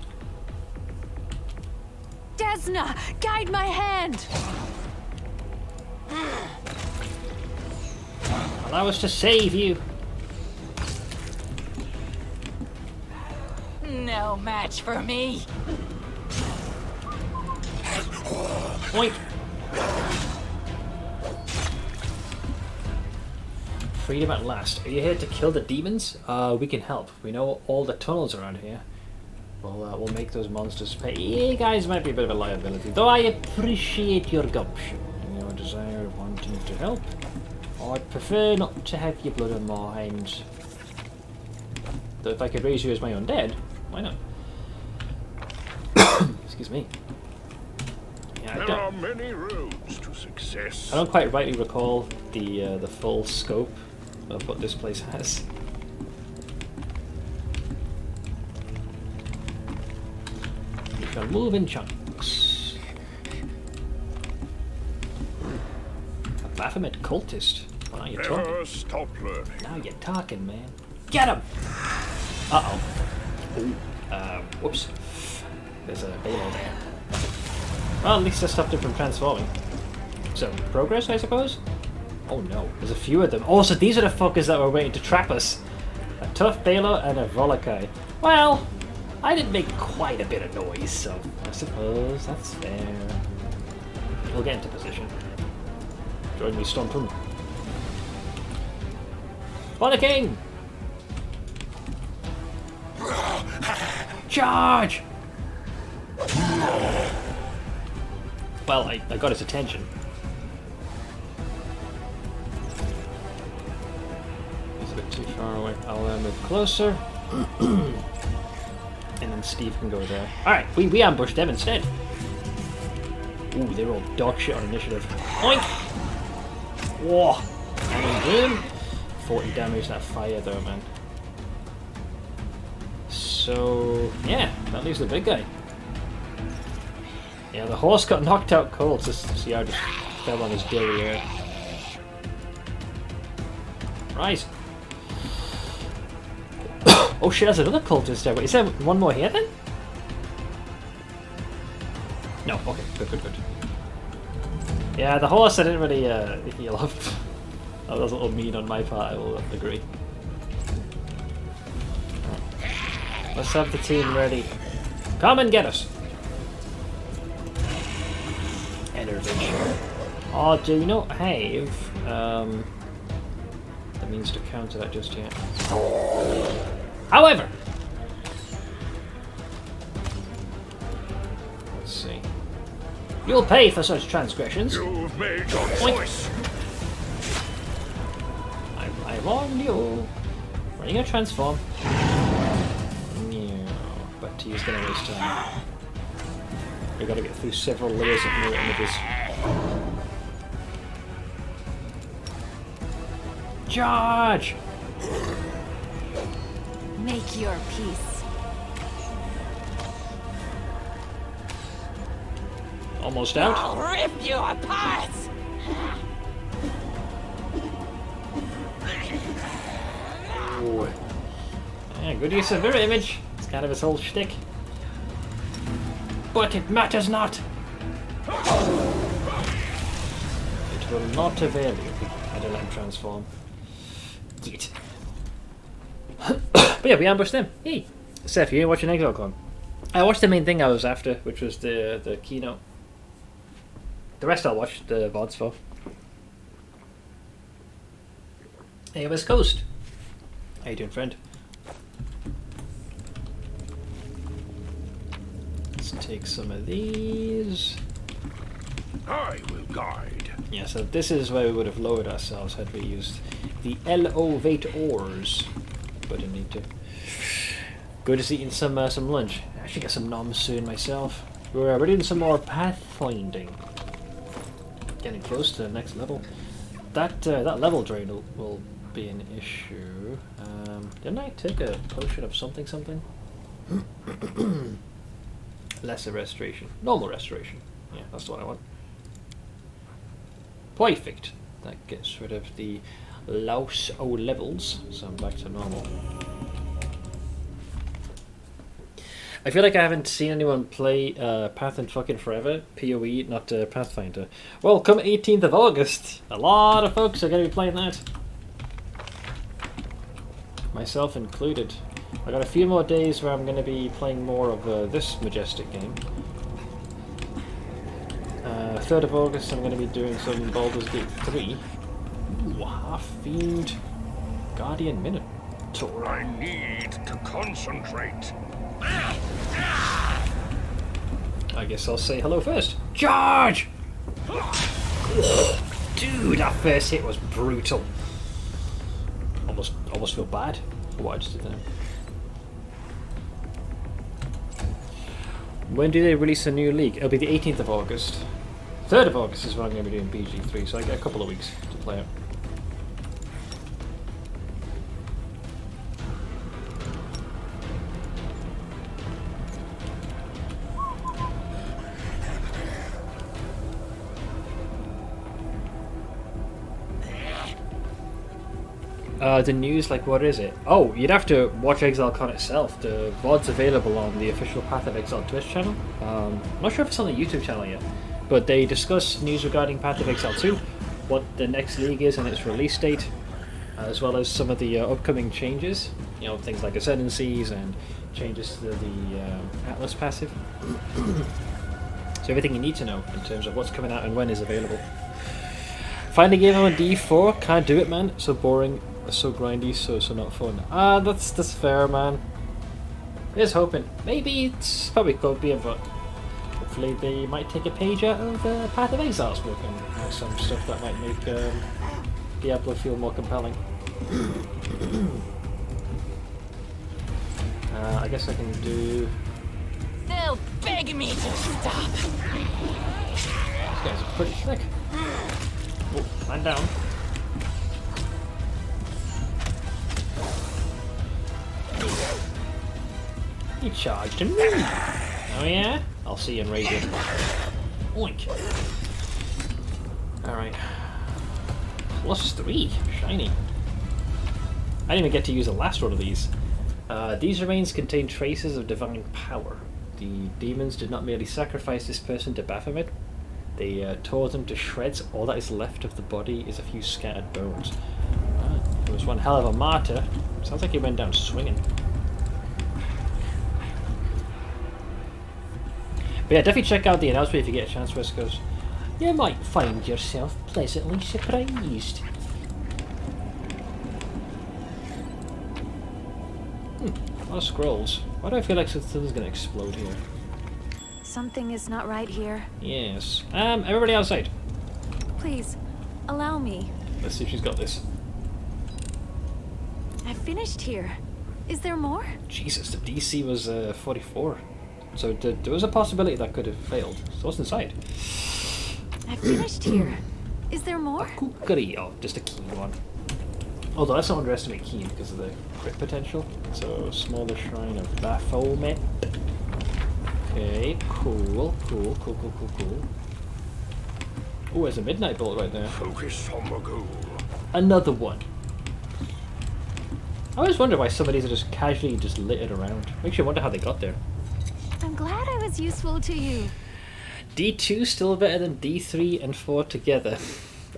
Desna, guide my hand! Allow us to save you! No match for me. Oink! Freedom at last. Are you here to kill the demons? We can help. We know all the tunnels around here. We'll make those monsters pay. You guys might be a bit of a liability, though I appreciate your gumption and your desire of wanting to help. I'd prefer not to have your blood on my hands. Though if I could raise you as my undead, why not? Excuse me. Yeah, There are many roads to success. I don't quite rightly recall the full scope of what this place has. We shall move in chunks. A Baphomet cultist. Wow, you're talking. Never stop learning. Now you're talking, man. Get him! Uh-oh. Ooh. Whoops. There's a Balo there. Well, at least I stopped it from transforming. So, progress, I suppose? Oh no, there's a few of them. Oh, so these are the fuckers that were waiting to trap us. A tough Balo and a Volakai. Well, I did make quite a bit of noise, so I suppose that's fair. We'll get into position. Join me, Stompin. For the king! Charge! Well, I got his attention. He's a bit too far away. I'll move closer. And then Steve can go there. Alright, we ambush them instead. Ooh, they're all dog shit on initiative. Oink! Whoa! And 40 damage that fire though, man. So, yeah, that leaves the big guy. Yeah, the horse got knocked out cold, so CR just fell on his derriere. Right. Oh shit, there's another cultist there. Wait, is there one more here then? No, okay, good. Yeah, the horse I didn't really heal up. That was a little mean on my part, I will agree. Let's have the team ready. Come and get us! Enervation. Oh, do you not have the means to counter that just yet? However, let's see. You'll pay for such transgressions. You've made your choice. I warned you. Running a transform. But he's gonna waste time. We gotta get through several layers of mirror images. Charge! Make your peace. Almost out. I'll rip you apart! Ooh. Yeah, good use of mirror image. It's kind of his whole shtick. But it matters not. It will not avail you. I don't let him transform. Yeet. But yeah, we ambushed them. Hey, Seth, you didn't watch an ExileCon? I watched the main thing I was after, which was the keynote. The rest I'll watch, the VODs for. Hey, West Coast. How you doing, friend? Let's take some of these. I will guide. Yeah, so this is where we would have lowered ourselves had we used the elevate oars. But didn't need to. Good to eating some lunch. I should get some noms soon myself. We're doing some more pathfinding. Getting close to the next level. That level drain will be an issue. Didn't I take a potion of something? Lesser restoration. Normal restoration. Yeah, that's what I want. Perfect. That gets rid of the louse O levels, so I'm back to normal. I feel like I haven't seen anyone play Path in fucking forever. PoE, not Pathfinder. Well, come 18th of August, a lot of folks are going to be playing that. Myself included. I got a few more days where I'm going to be playing more of this majestic game. 3rd of August I'm going to be doing some Baldur's Gate 3. Ooh, Half-Fiend Guardian Minotaur. I need to concentrate. I guess I'll say hello first. Charge! Oh, dude, that first hit was brutal. Almost feel bad for what I just did there. When do they release a new league? It'll be the 18th of August. 3rd of August is when I'm going to be doing BG3, so I get a couple of weeks to play it. The news, like, what is it? Oh, you'd have to watch ExileCon itself. The VOD's available on the official Path of Exile Twitch channel. I'm not sure if it's on the YouTube channel yet, but they discuss news regarding Path of Exile 2, what the next league is and its release date, as well as some of the upcoming changes. You know, things like Ascendancies and changes to the Atlas passive. So everything you need to know in terms of what's coming out and when is available. Find a game on D4, can't do it, man. So boring. So grindy, so not fun. That's fair, man. Just hoping. Maybe it's probably could be, but hopefully they might take a page out of Path of Exile's book and have some stuff that might make Diablo feel more compelling. I guess I can do. They'll beg me to stop. These guys are pretty thick. Oh, land down. You charged him. Oh yeah? I'll see you in Radiant. Oink. Alright. +3. Shiny. I didn't even get to use the last one of these. These remains contain traces of divine power. The demons did not merely sacrifice this person to Baphomet. They tore them to shreds. All that is left of the body is a few scattered bones. It was one hell of a martyr. Sounds like he went down swinging. But yeah, definitely check out the announcement if you get a chance, Wescos. You might find yourself pleasantly surprised. A lot of scrolls. Why do I feel like something's gonna explode here? Something is not right here. Yes. Everybody outside. Please, allow me. Let's see if she's got this. I finished here. Is there more? Jesus, the DC was 44. So there was a possibility that could have failed. So what's inside? I finished here. Is there more? A kukri. Oh, just a keen one. Although let's not underestimate keen because of the crit potential. So smaller shrine of Baphomet. Okay, cool. Oh, there's a midnight bolt right there. Focus on the goal. Another one. I always wonder why some of these are just casually just littered around. Makes you wonder how they got there. I'm glad I was useful to you. D2 still better than D3 and 4 together.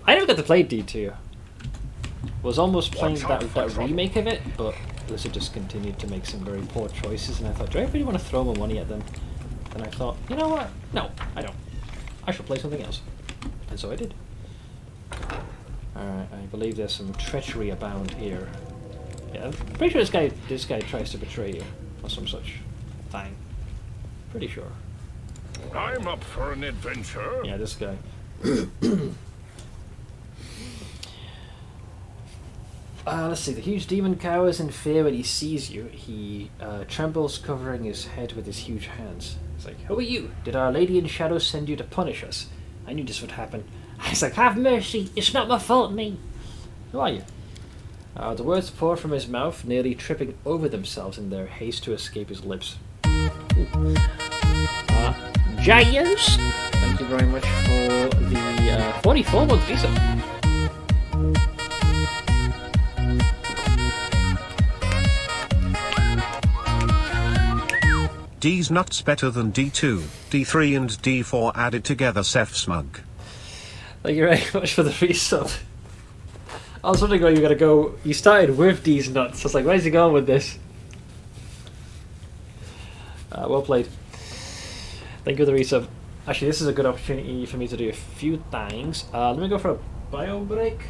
I never got to play D2. Was almost playing that remake of it, but Blizzard just continued to make some very poor choices, and I thought, do I really want to throw my money at them? And I thought, you know what? No, I don't. I should play something else. And so I did. Alright, I believe there's some treachery abound here. Yeah, I'm pretty sure this guy tries to betray you, or some such thing. Pretty sure. I'm up for an adventure. Yeah, this guy. Let's see. The huge demon cowers in fear when he sees you. He trembles, covering his head with his huge hands. He's like, "Who are you? Did Our Lady in Shadow send you to punish us? I knew this would happen." He's like, "Have mercy! It's not my fault, me." Who are you? The words pour from his mouth, nearly tripping over themselves in their haste to escape his lips. Giants. Thank you very much for the 44 month visa. D's nuts better than D2, D3 and D4 added together, Seth Smug. Thank you very much for the resub. I was wondering where you were going to go. You started with D's nuts. I was like, where's he going with this? Well played. Thank you for the resub. Actually, this is a good opportunity for me to do a few things. Let me go for a bio break.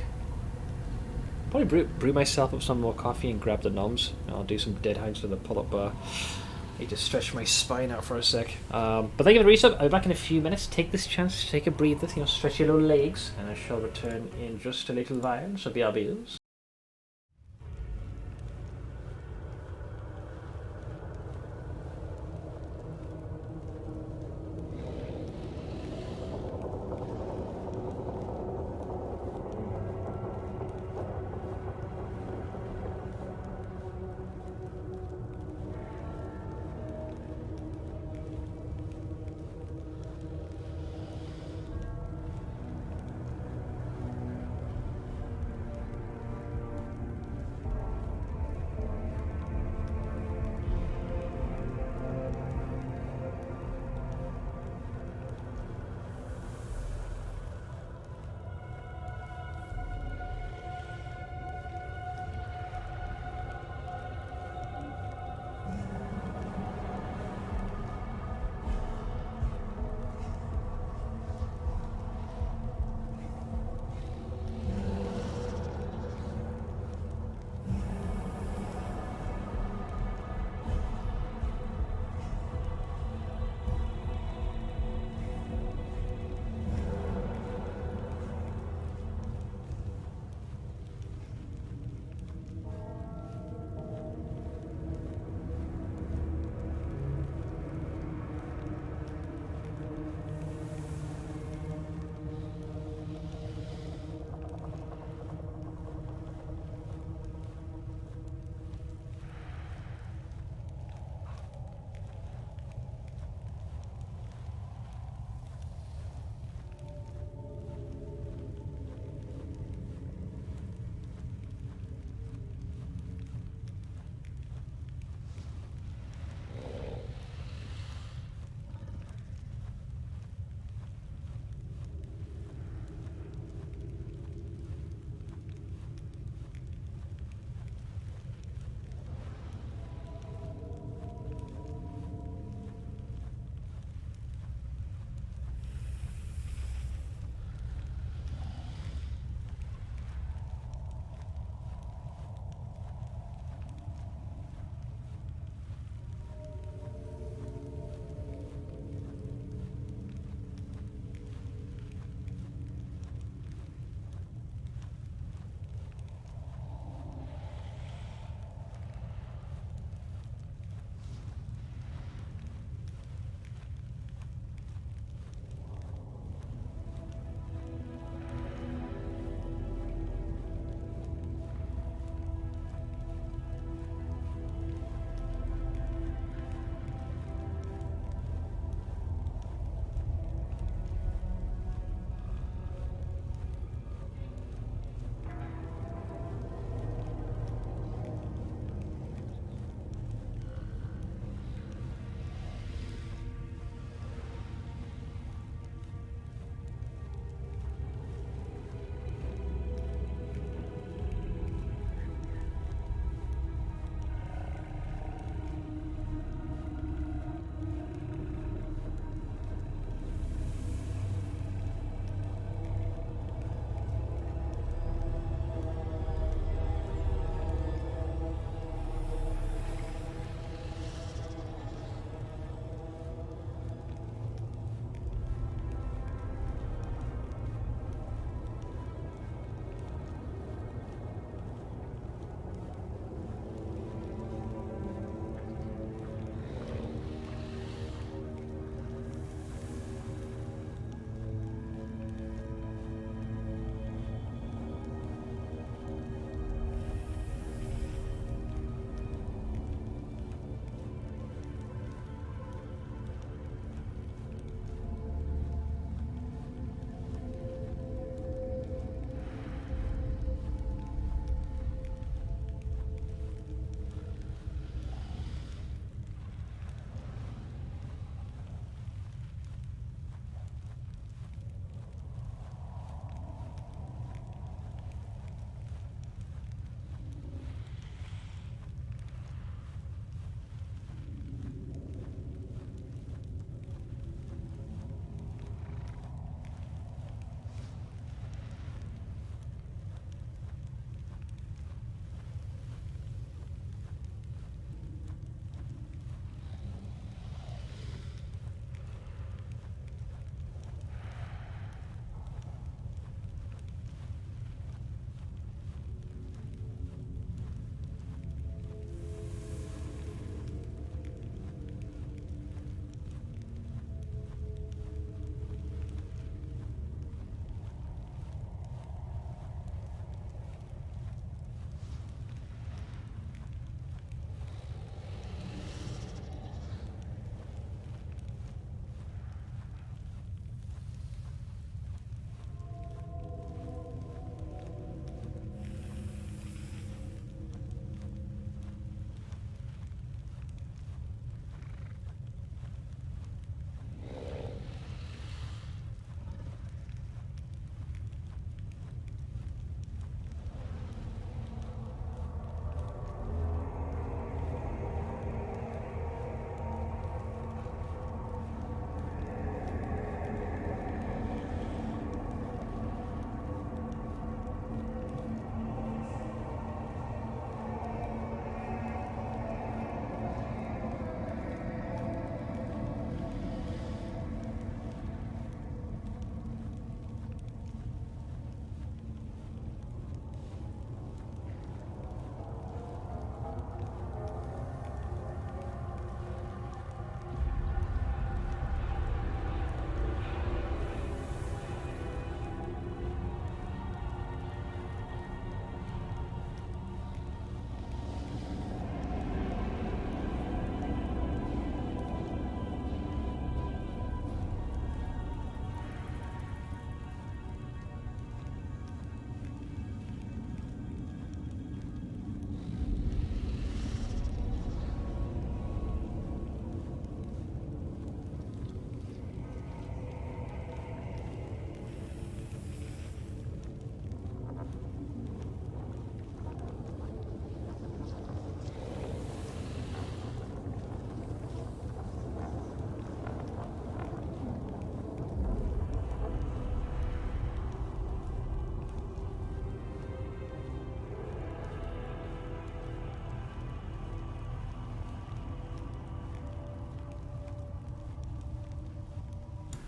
Probably brew myself up some more coffee and grab the noms. I'll do some dead hangs with a pull-up bar. Need to stretch my spine out for a sec. But thank you for the resub. I'll be back in a few minutes. Take this chance to take a breather, stretch your little legs, and I shall return in just a little while. So BRBs.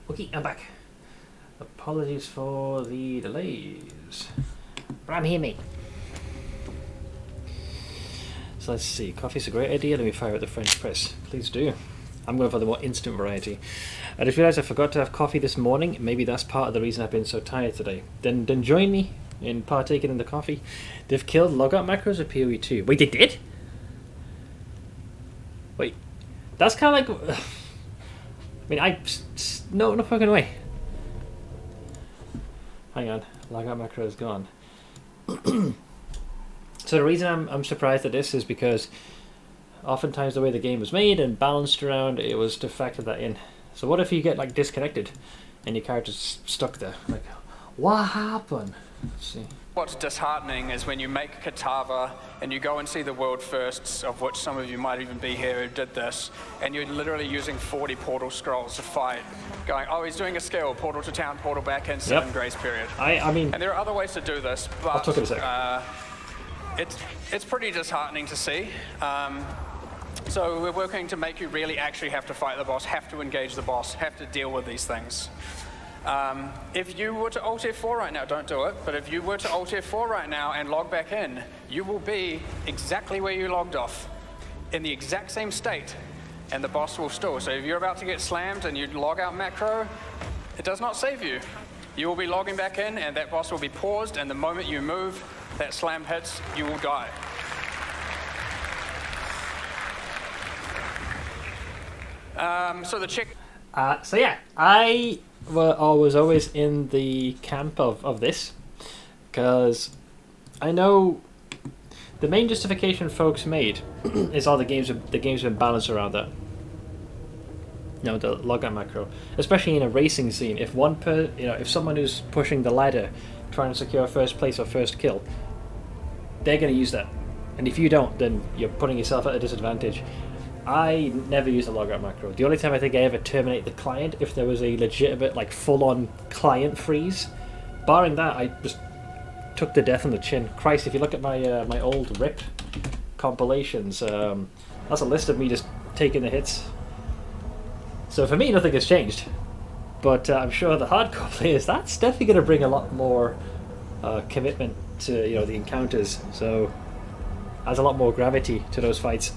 Okay, I'm back. Apologies for the delays. But I'm here, mate. So let's see. Coffee's a great idea. Let me fire out the French press. Please do. I'm going for the more instant variety. I just realised I forgot to have coffee this morning. Maybe that's part of the reason I've been so tired today. Then join me in partaking in the coffee. They've killed logout macros at PoE 2. Wait, they did? Wait. That's kind of like... I mean, no fucking way. Hang on, logout macro is gone. So the reason I'm surprised at this is because oftentimes the way the game was made and balanced around, it was to factor that in. So what if you get like disconnected and your character's stuck there? Like, what happened? Let's see. What's disheartening is when you make Katava and you go and see the world firsts, of which some of you might even be here who did this, and you're literally using 40 portal scrolls to fight, going, oh, he's doing a skill, portal to town, portal back in, 7 grace period. I mean... And there are other ways to do this, but... I'll talk in a sec. It's pretty disheartening to see. So we're working to make you really actually have to fight the boss, have to engage the boss, have to deal with these things. If you were to Alt F4 right now, don't do it, but if you were to Alt F4 right now and log back in, you will be exactly where you logged off, in the exact same state, and the boss will still. So if you're about to get slammed and you log out macro, it does not save you. You will be logging back in and that boss will be paused, and the moment you move, that slam hits, you will die. So the check... So yeah, I was always in the camp of this, because I know the main justification folks made is all the games have been balanced around that. You know, the logout macro, especially in a racing scene. If if someone who's pushing the ladder, trying to secure first place or first kill, they're going to use that, and if you don't, then you're putting yourself at a disadvantage. I never use a logout macro. The only time I think I ever terminate the client if there was a legitimate, like, full-on client freeze. Barring that, I just took the death on the chin. Christ, if you look at my my old RIP compilations, that's a list of me just taking the hits. So for me, nothing has changed. But I'm sure the hardcore players, that's definitely going to bring a lot more commitment to the encounters. So adds a lot more gravity to those fights.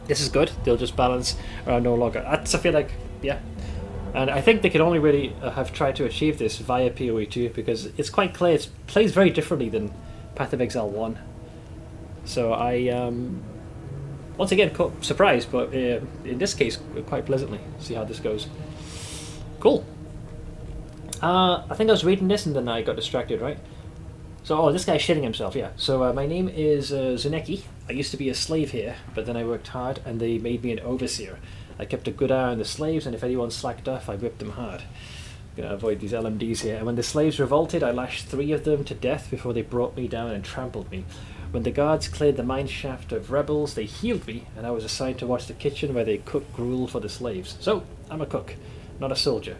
This is good. They'll just balance around no longer. That's, I feel like, yeah. And I think they could only really have tried to achieve this via PoE 2, because it's quite clear it plays very differently than Path of Exile 1. So I, once again, surprised, but in this case, quite pleasantly. See how this goes. Cool. I think I was reading this and then I got distracted, right? So, this guy's shitting himself, yeah. So, my name is Zuneki. I used to be a slave here, but then I worked hard and they made me an overseer. I kept a good eye on the slaves, and if anyone slacked off, I whipped them hard. I'm gonna avoid these LMDs here. And when the slaves revolted, I lashed 3 of them to death before they brought me down and trampled me. When the guards cleared the mine shaft of rebels, they healed me, and I was assigned to watch the kitchen where they cooked gruel for the slaves. So, I'm a cook, not a soldier.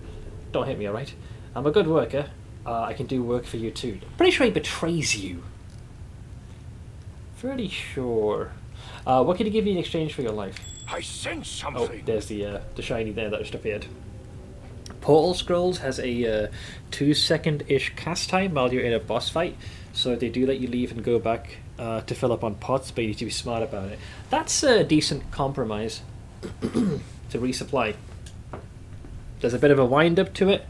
Don't hit me, alright? I'm a good worker. I can do work for you too. Pretty sure he betrays you. Pretty sure. What can he give you in exchange for your life? I sense something. Oh, there's the shiny there that just appeared. Portal Scrolls has a 2-second-ish cast time while you're in a boss fight, so they do let you leave and go back to fill up on pots, but you need to be smart about it. That's a decent compromise to resupply. There's a bit of a wind-up to it.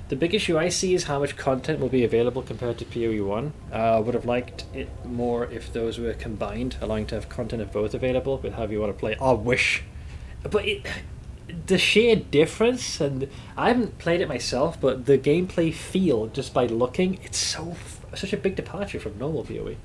The big issue I see is how much content will be available compared to PoE 1. Would have liked it more if those were combined, allowing to have content of both available with however you want to play. I wish. But the sheer difference, and I haven't played it myself, but the gameplay feel, just by looking, it's such a big departure from normal PoE.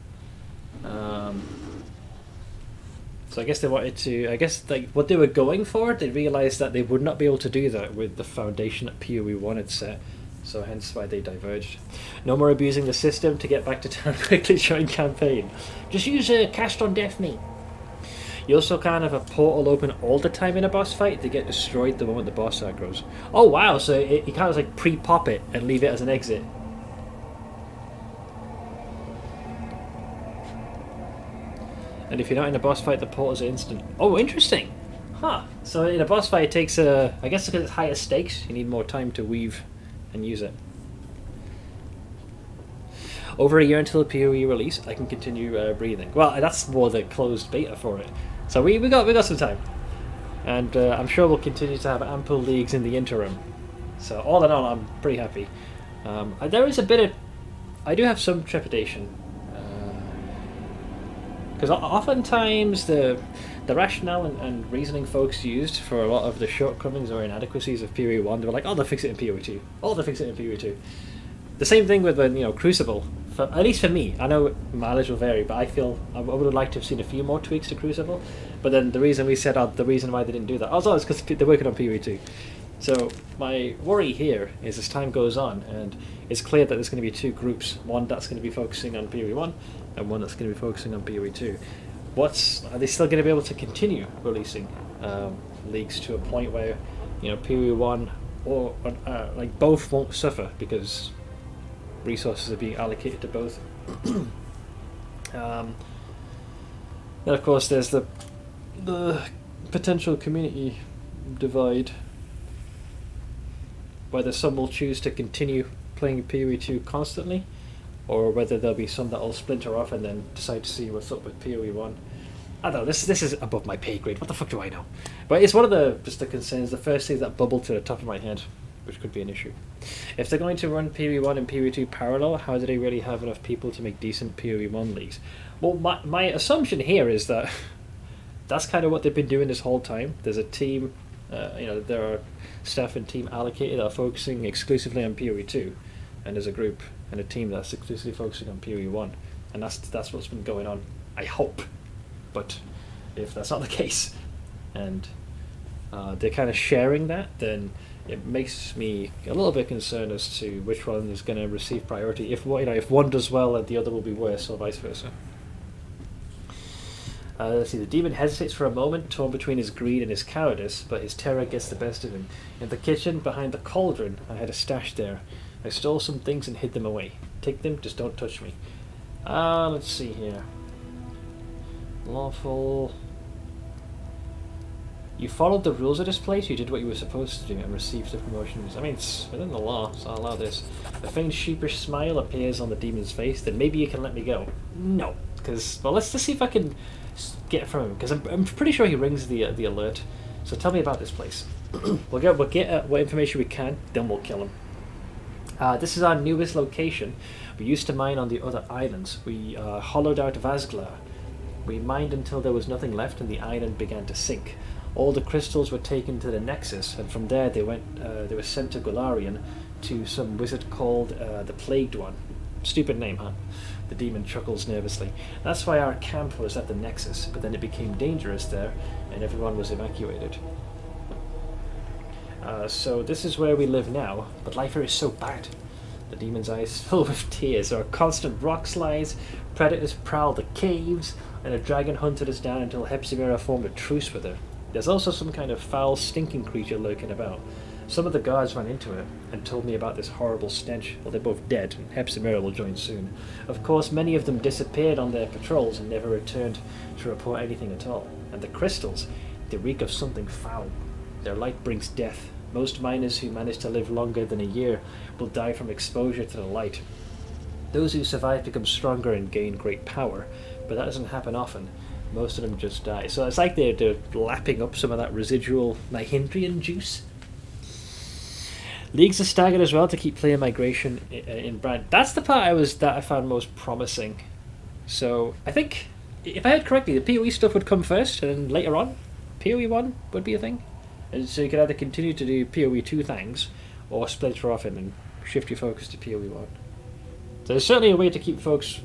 So I guess they wanted to, like what they were going for, they realised that they would not be able to do that with the foundation that PoE 1 had set. So hence why they diverged. No more abusing the system to get back to town quickly during campaign. Just use a cast on death me. You also can't have a portal open all the time in a boss fight. They get destroyed the moment the boss aggroes. Oh wow, so you can't just like pre-pop it and leave it as an exit. And if you're not in a boss fight, the portals are instant. Oh, interesting. Huh. Huh. So in a boss fight, it takes I guess because it's higher stakes, you need more time to weave and use it. Over a year until the PoE release, I can continue breathing. Well, that's more the closed beta for it. So we got some time, and I'm sure we'll continue to have ample leagues in the interim. So all in all, I'm pretty happy. There is a bit of, I do have some trepidation, because oftentimes the rationale and reasoning folks used for a lot of the shortcomings or inadequacies of PoE 1, they were like, oh, they'll fix it in PoE 2. Oh, they'll fix it in PoE 2. The same thing with Crucible. At least for me, I know mileage will vary, but I feel I would have liked to have seen a few more tweaks to Crucible. But then the reason we said the reason why they didn't do that, it's because they're working on PoE 2. So my worry here is as time goes on, and it's clear that there's going to be two groups: one that's going to be focusing on PoE 1, and one that's going to be focusing on PoE 2. Are they still going to be able to continue releasing leagues to a point where PoE 1 or like both won't suffer because resources are being allocated to both? Then of course there's the potential community divide, whether some will choose to continue playing PoE 2 constantly, or whether there'll be some that will splinter off and then decide to see what's up with PoE 1. I don't know, this is above my pay grade, what the fuck do I know? But it's one of the concerns, the first thing that bubbled to the top of my head, which could be an issue. If they're going to run PoE 1 and PoE 2 parallel, how do they really have enough people to make decent PoE 1 leagues? Well, my assumption here is that that's kind of what they've been doing this whole time. There's a team, there are staff and team allocated that are focusing exclusively on PoE 2, and there's a group and a team that's exclusively focusing on PoE 1, and that's what's been going on, I hope. But if that's not the case, and they're kind of sharing that, then it makes me a little bit concerned as to which one is going to receive priority. If one does well, the other will be worse, or vice versa. Let's see, the demon hesitates for a moment, torn between his greed and his cowardice, but his terror gets the best of him. In the kitchen, behind the cauldron, I had a stash there. I stole some things and hid them away. Take them, just don't touch me. Let's see here. Lawful. You followed the rules of this place, you did what you were supposed to do, and received the promotions. I mean, it's within the law, so I'll allow this. A faint sheepish smile appears on the demon's face, then maybe you can let me go. No, because, well, let's see if I can get it from him, because I'm pretty sure he rings the alert. So tell me about this place. We'll get what information we can, then we'll kill him. This is our newest location. We used to mine on the other islands. We hollowed out Vazglar. We mined until there was nothing left and the island began to sink. All the crystals were taken to the Nexus, and from there they were sent to Golarion, to some wizard called the Plagued One. Stupid name, huh? The demon chuckles nervously. That's why our camp was at the Nexus, but then it became dangerous there, and everyone was evacuated. So this is where we live now, but life here is so bad. The demon's eyes fill with tears. There are constant rock slides, predators prowl the caves, and a dragon hunted us down until Hepzibah formed a truce with her. There's also some kind of foul, stinking creature lurking about. Some of the guards ran into it and told me about this horrible stench. Well, they're both dead, and Hepzibah will join soon. Of course, many of them disappeared on their patrols and never returned to report anything at all. And the crystals, they reek of something foul. Their light brings death. Most miners who manage to live longer than a year will die from exposure to the light. Those who survive become stronger and gain great power, but that doesn't happen often. Most of them just die. So it's like they're lapping up some of that residual Nihindrian juice. Leagues are staggered as well to keep player migration in brand. That's the part I found most promising. So I think, if I heard correctly, the PoE stuff would come first, and then later on, PoE 1 would be a thing. And so you could either continue to do PoE 2 things, or splinter off and then shift your focus to PoE 1. So there's certainly a way to keep folks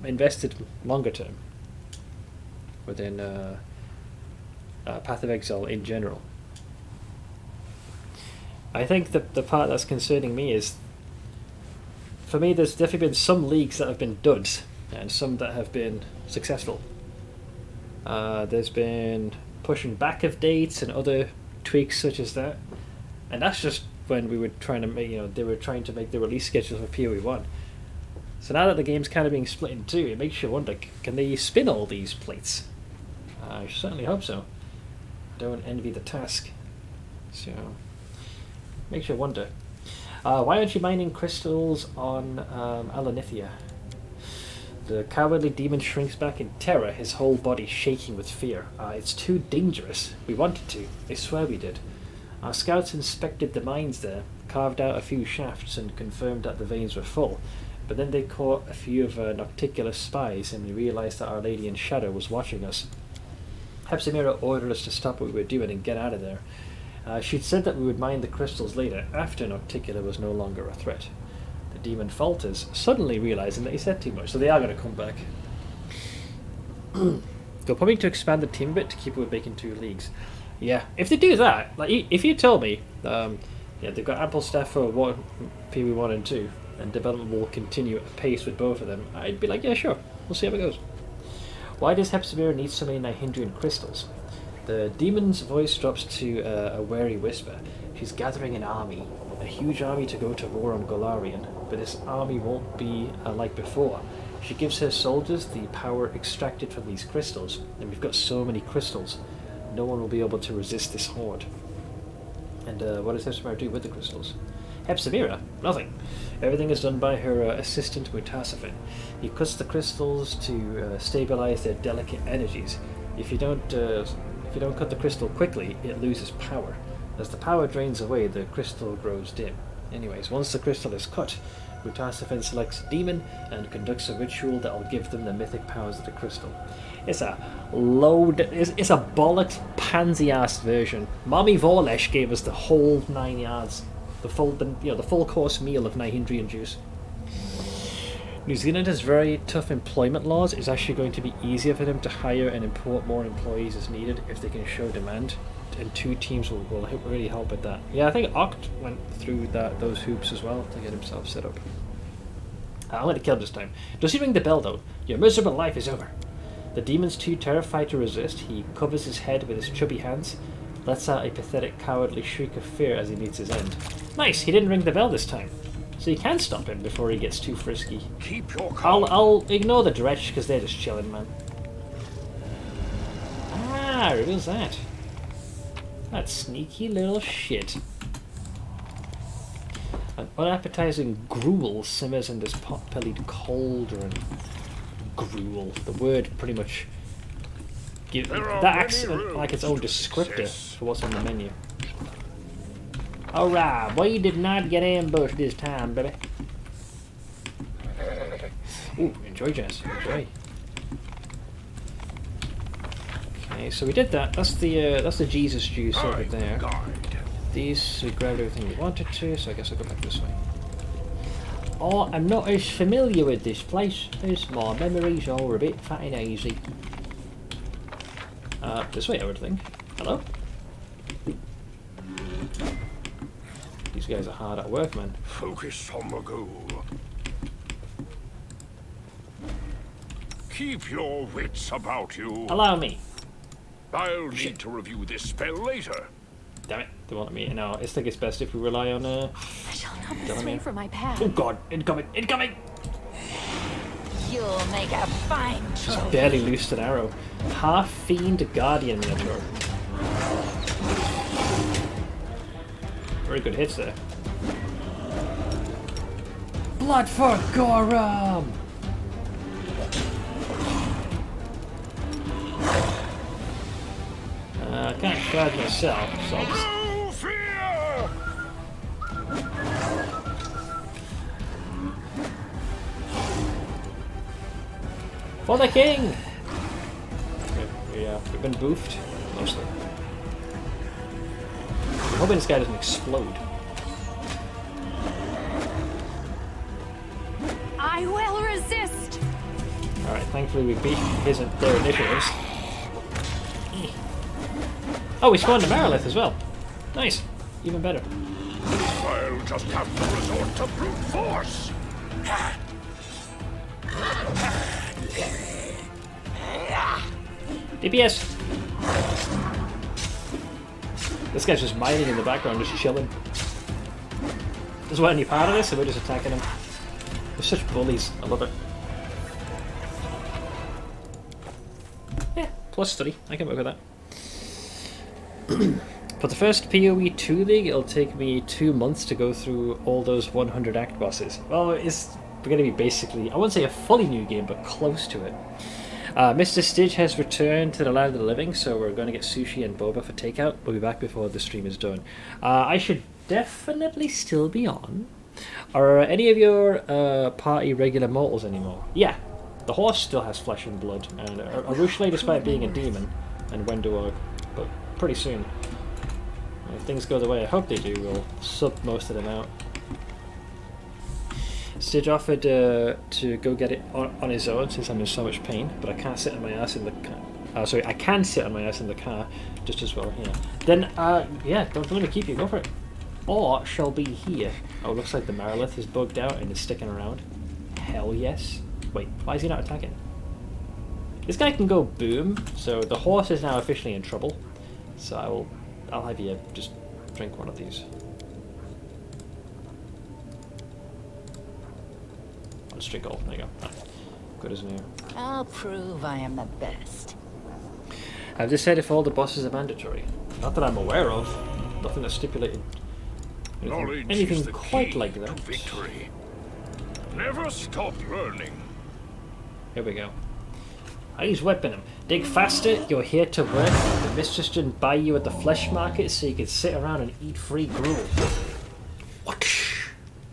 invested longer term within Path of Exile in general. I think the part that's concerning me is, for me, there's definitely been some leagues that have been duds, and some that have been successful. There's been pushing back of dates and other tweaks such as that, and that's just when we were trying to make, they were trying to make the release schedule for PoE 1. So now that the game's kind of being split in two, it makes you wonder, can they spin all these plates? I certainly hope so. don't envy the task. So, makes you wonder. Why aren't you mining crystals on Alanithia? The cowardly demon shrinks back in terror, his whole body shaking with fear. It's too dangerous. We wanted to. I swear we did. Our scouts inspected the mines there, carved out a few shafts and confirmed that the veins were full. But then they caught a few of Nocticular's spies and we realized that Our Lady in Shadow was watching us. Hepzibah ordered us to stop what we were doing and get out of there. She'd said that we would mine the crystals later, after Nocticular was no longer a threat. The demon falters, suddenly realizing that he said too much, so they are going to come back. They'll probably need to expand the team a bit to keep it with making 2 leagues. Yeah, if they do that, like if you told me, yeah, they've got ample staff for PoE 1 and 2, and development will continue at pace with both of them, I'd be like, yeah, sure, we'll see how it goes. Why does Hepzibah need so many Nihindrian crystals? The demon's voice drops to a wary whisper. She's gathering an army, a huge army to go to war on Golarion, but this army won't be like before. She gives her soldiers the power extracted from these crystals, and we've got so many crystals. No one will be able to resist this horde. And what does Hepzibah do with the crystals? Hepzibah? Nothing. Everything is done by her assistant Mutasafin. He cuts the crystals to stabilize their delicate energies. If you don't cut the crystal quickly, it loses power. As the power drains away, the crystal grows dim. Anyways, once the crystal is cut, Mutasafin selects a demon and conducts a ritual that will give them the mythic powers of the crystal. It's a it's a bollocks pansy-ass version. Mommy Vorlesh gave us the whole 9 yards. The full course meal of Nihindrian juice. New Zealand has very tough employment laws. It's actually going to be easier for them to hire and import more employees as needed if they can show demand. And 2 teams will really help with that. Yeah, I think Oct went through those hoops as well to get himself set up. I'm going to kill this time. Does he ring the bell though? Your miserable life is over. The demon's too terrified to resist. He covers his head with his chubby hands, lets out a pathetic cowardly shriek of fear as he meets his end. Nice, he didn't ring the bell this time. So you can stop him before he gets too frisky. Keep your calm. I'll ignore the Dretch because they're just chilling, man. Ah, reveals that. That sneaky little shit. An unappetizing gruel simmers in this pot-bellied cauldron. Gruel. The word pretty much gives that acts like its own descriptor for what's on the menu. Alright, we did not get ambushed this time, baby. Ooh, enjoy, Jess. Enjoy. Okay, so we did that. That's the Jesus juice over there. These, we grabbed everything we wanted to, so I guess I'll go back this way. Oh, I'm not as familiar with this place, as my memories are a bit fat and easy. This way I would think. Hello? These guys are hard at work, man. Focus on the goal. Keep your wits about you. Allow me. I'll need to review this spell later. Damn it, they won't let me. No, I think it's best if we rely on I shall not stray from my path. Oh god, incoming, incoming! You'll make a fine Just choice. barely loosed an arrow. Half fiend guardian minotaur. Very good hits there. Blood for Gorum! I can't charge myself, so I'll just... For the king! Okay, we've been boofed, mostly. I'm hoping this guy doesn't explode. I will resist! Alright, thankfully we beat their initiatives. Oh, we spawned a Marilith as well. Nice. Even better. I'll just have to resort to brute force. DPS! This guy's just mining in the background, just chilling. Doesn't want any part of this, so we're just attacking him. They're such bullies. I love it. Yeah, +3. I can work with that. For the first PoE 2 League, it'll take me 2 months to go through all those 100 act bosses. Well, it's going to be basically, I wouldn't say a fully new game, but close to it. Mr. Stitch has returned to the land of the living, so we're going to get sushi and boba for takeout. We'll be back before the stream is done. I should definitely still be on. Are any of your party regular mortals anymore? Yeah, the horse still has flesh and blood, and Arushale, despite being a demon, and Wenduog, but pretty soon. If things go the way I hope they do, we'll sub most of them out. Stitch offered to go get it on his own since I'm in so much pain, but I can't sit on my ass in the car. Sorry, I can sit on my ass in the car just as well here. Then, yeah, don't want to keep you. Go for it. Or shall be here. Oh, looks like the Marilith is bugged out and is sticking around. Hell yes. Wait, why is he not attacking? This guy can go boom, so the horse is now officially in trouble. So I'll have you just drink one of these. I'll just drink all. There you go. Oh, good as new. I'll prove I am the best. I've just said if all the bosses are mandatory. Not that I'm aware of. Nothing that's stipulated. Anything quite like that. Victory. Never stop learning. Here we go. He's whipping him. Dig faster, you're here to work. The mistress didn't buy you at the flesh market so you could sit around and eat free gruel. Whoosh.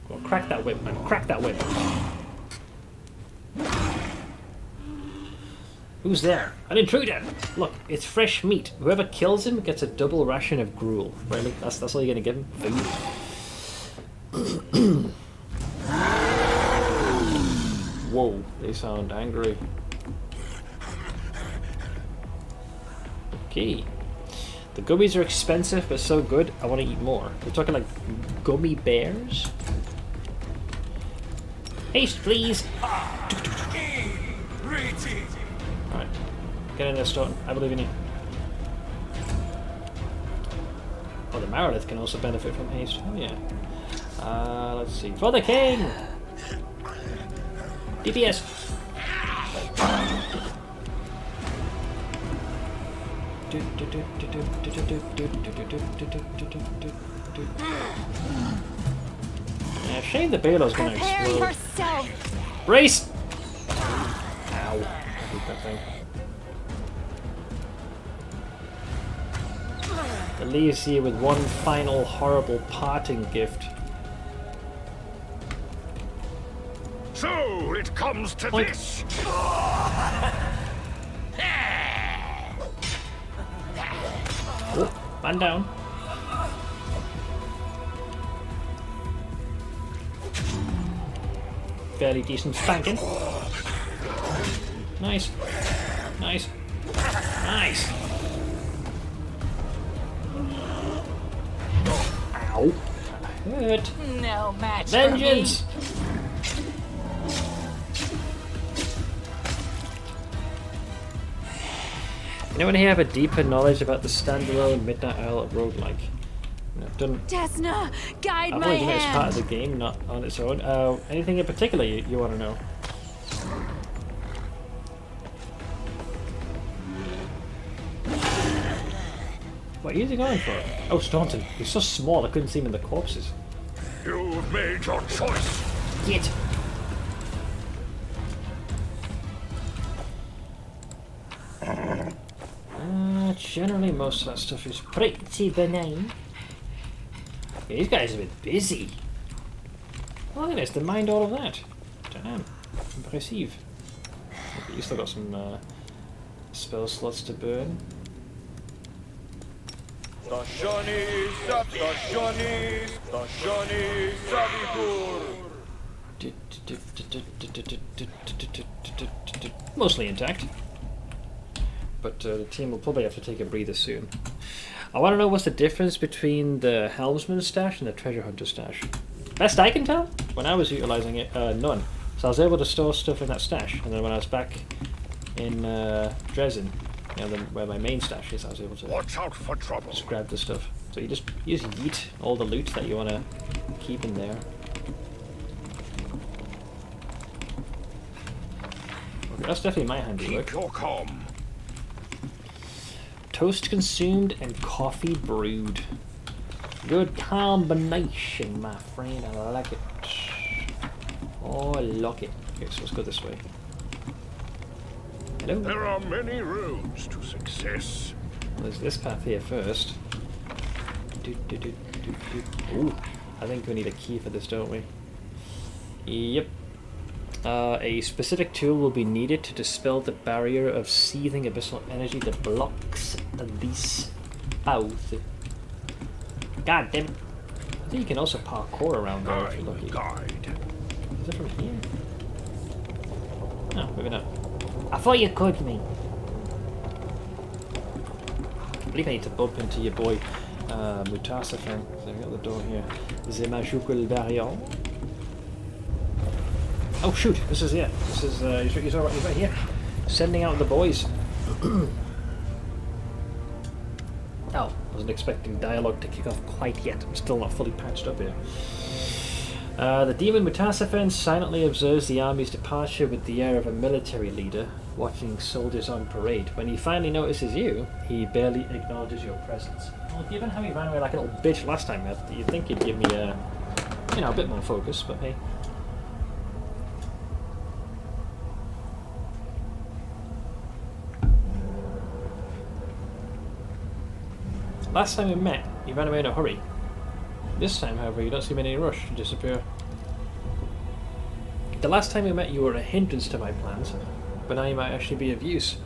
Well, crack that whip, man. Crack that whip. Who's there? An intruder! Look, it's fresh meat. Whoever kills him gets a double ration of gruel. Really? That's all you're gonna give him? Food? Whoa, they sound angry. Okay. The gummies are expensive, but so good, I want to eat more. We're talking like gummy bears? Haste, please! Alright. Get in there, Stoughton. I believe in you. Oh, the Marilith can also benefit from haste. Oh, yeah. Let's see. For the king! DPS! Yeah, shame the Balo's gonna explode. Brace! Ow. I hate that thing. It leaves you with one final horrible parting gift. So it comes to this. Oh, man down. Fairly decent spanking. Nice. Nice. Nice. Ow. Hurt. No match. Vengeance! Anyone here have a deeper knowledge about the standalone Midnight Isle roguelike? I've done. Desna, guide I've my only done it as part hand. of the game, not on its own. Anything in particular you want to know? What are you going for? Oh, Staunton. He's so small I couldn't see him in the corpses. You've made your choice. Get. Generally, most of that stuff is pretty benign. Yeah, these guys have been busy. Look at this, they mined all of that. Damn. Impressive. Okay, you still got some spell slots to burn. Mostly intact. But the team will probably have to take a breather soon. I want to know what's the difference between the Helmsman stash and the Treasure Hunter stash. Best I can tell, when I was utilizing it, none. So I was able to store stuff in that stash, and then when I was back in Dresden, you know, where my main stash is, I was able to watch out for trouble. Just grab the stuff. So you just yeet all the loot that you want to keep in there. Okay, that's definitely my handiwork. Keep your calm. Toast consumed and coffee brewed. Good combination, my friend. I like it. Oh, I like it. Okay, so let's go this way. Hello? There are many roads to success. There's this path here first. Ooh, I think we need a key for this, don't we? Yep. A specific tool will be needed to dispel the barrier of seething abyssal energy that blocks this path. God damn it. I think you can also parkour around there if you're lucky. Is it from here? No, maybe not. I thought you could, me. I believe I need to bump into your boy Mutasa fan. So I got the door here. The magical barrier. Oh shoot! This is it. This is he's right here. Sending out the boys. Oh, I wasn't expecting dialogue to kick off quite yet. I'm still not fully patched up here. The demon Mutasafen silently observes the army's departure with the air of a military leader, watching soldiers on parade. When he finally notices you, he barely acknowledges your presence. Well, given how he ran away like a little bitch last time, you'd think he'd give me a bit more focus, but hey. Last time we met, you ran away in a hurry. This time, however, you don't seem in any rush to disappear. The last time we met, you were a hindrance to my plans, but now you might actually be of use.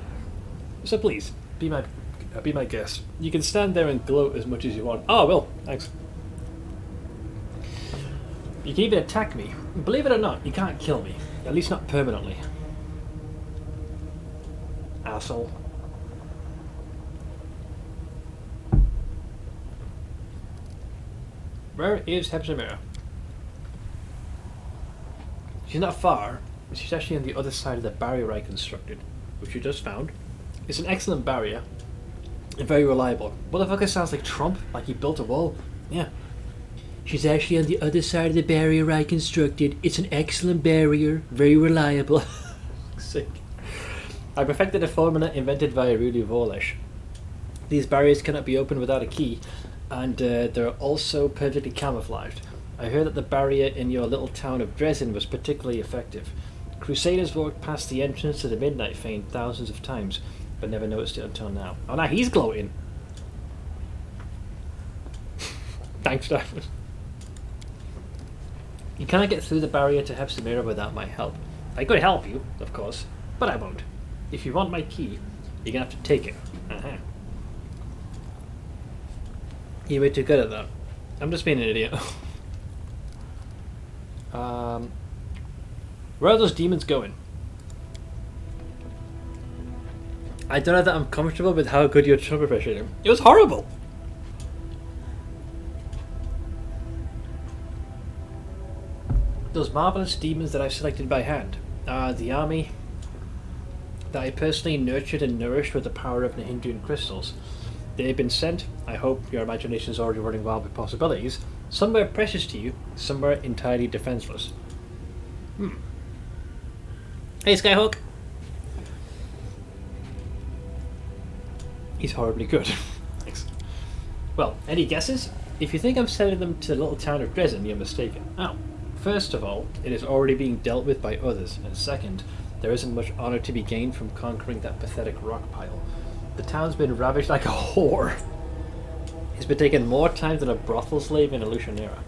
So please, be my guest. You can stand there and gloat as much as you want. Oh, well, thanks. You can even attack me. Believe it or not, you can't kill me. At least not permanently. Asshole. Where is Hepzibah? She's not far. She's actually on the other side of the barrier I constructed, which you just found. It's an excellent barrier, and very reliable. Motherfucker sounds like Trump, like he built a wall. Yeah. She's actually on the other side of the barrier I constructed. It's an excellent barrier, very reliable. Sick. I perfected a formula invented by Rudi Vorlesh. These barriers cannot be opened without a key, and they're also perfectly camouflaged. I heard that the barrier in your little town of Dresden was particularly effective. Crusaders walked past the entrance to the Midnight Fane thousands of times, but never noticed it until now. Oh, now he's gloating. Thanks, Daphne. You cannot get through the barrier to Hepzibah without my help. I could help you, of course, but I won't. If you want my key, you're gonna have to take it. You're way too good at that. I'm just being an idiot. Where are those demons going? I don't know that I'm comfortable with how good your trumpet pressure is. It was horrible! Those marvelous demons that I selected by hand are the army that I personally nurtured and nourished with the power of Nahindrian crystals. They have been sent, I hope your imagination is already running wild with possibilities, somewhere precious to you, somewhere entirely defenseless. Hey Skyhawk! He's horribly good. Thanks. Well, any guesses? If you think I'm sending them to the little town of Dresden, you're mistaken. Oh. First of all, it is already being dealt with by others, and second, there isn't much honor to be gained from conquering that pathetic rock pile. The town's been ravaged like a whore. It's been taking more time than a brothel slave in a Lucian era.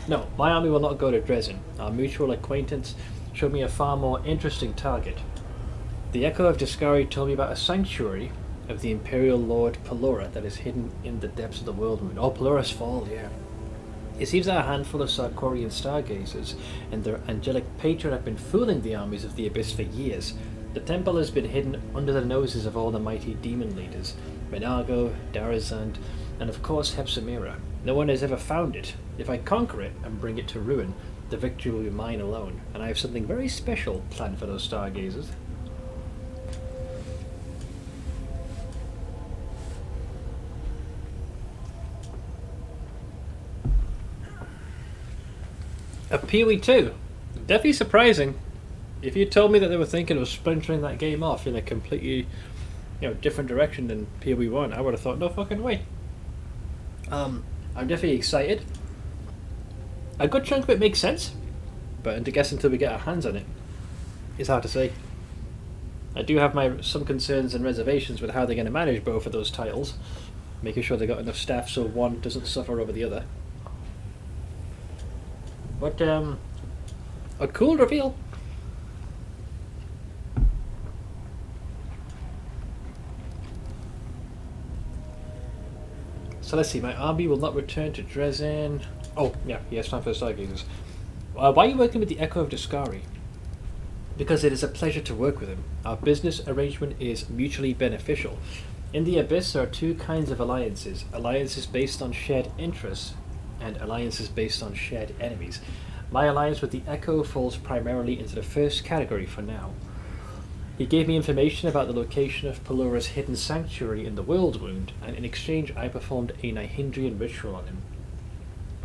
No, my army will not go to Dresden. Our mutual acquaintance showed me a far more interesting target. The Echo of Discari told me about a sanctuary of the Imperial Lord Pelora that is hidden in the depths of the World Moon. Oh, Pelora's Fall, yeah. It seems that a handful of Sarkorian stargazers and their angelic patron have been fooling the armies of the Abyss for years. The temple has been hidden under the noses of all the mighty demon leaders, Menago, Darazand, and of course Hepzibah. No one has ever found it. If I conquer it and bring it to ruin, the victory will be mine alone, and I have something very special planned for those stargazers. A Pee-wee 2. Definitely surprising. If you told me that they were thinking of splintering that game off in a completely different direction than PoE1, I would have thought, no fucking way. I'm definitely excited. A good chunk of it makes sense, but to guess until we get our hands on it, it's hard to say. I do have some concerns and reservations with how they're going to manage both of those titles, making sure they got enough staff so one doesn't suffer over the other. But a cool reveal. So let's see, my army will not return to Dresden. Oh, yeah, yes, time for the Stargazers. Why are you working with the Echo of Discari? Because it is a pleasure to work with him. Our business arrangement is mutually beneficial. In the Abyss, there are two kinds of alliances. Alliances based on shared interests, and alliances based on shared enemies. My alliance with the Echo falls primarily into the first category for now. He gave me information about the location of Pelora's hidden sanctuary in the World Wound, and in exchange I performed a Nihindrian ritual on him,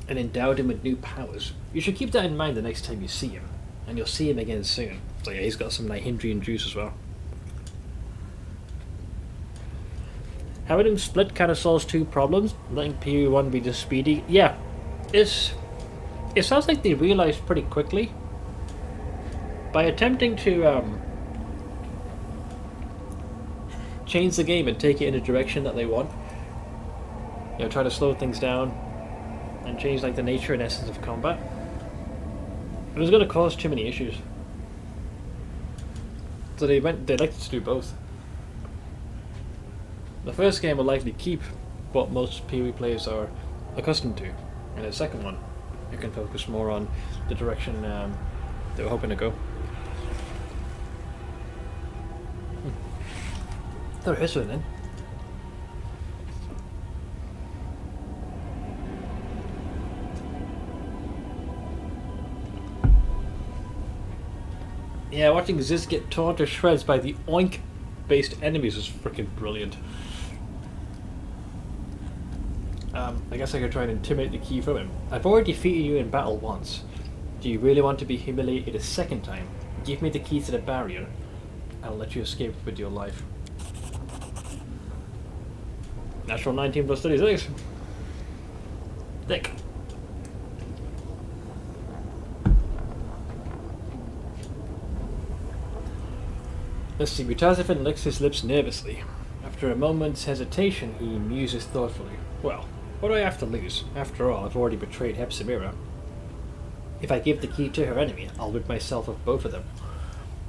and endowed him with new powers. You should keep that in mind the next time you see him, and you'll see him again soon. So yeah, he's got some Nihindrian juice as well. Having him split kind of solves two problems. Letting PoE1 be just speedy. Yeah, it sounds like they realized pretty quickly by attempting to change the game and take it in a direction that they want. Try to slow things down and change like the nature and essence of combat. It was going to cause too many issues. So they elected to do both. The first game will likely keep what most PoE players are accustomed to, and the second one, you can focus more on the direction they were hoping to go. There is one then. Yeah, watching Ziz get torn to shreds by the Oink-based enemies was freaking brilliant. I guess I could try and intimidate the key from him. I've already defeated you in battle once. Do you really want to be humiliated a second time? Give me the key to the barrier. I'll let you escape with your life. Natural 19 plus 36. Thick. Let's see, Mutazafin licks his lips nervously. After a moment's hesitation, he muses thoughtfully. Well, what do I have to lose? After all, I've already betrayed Hepzibah. If I give the key to her enemy, I'll rid myself of both of them.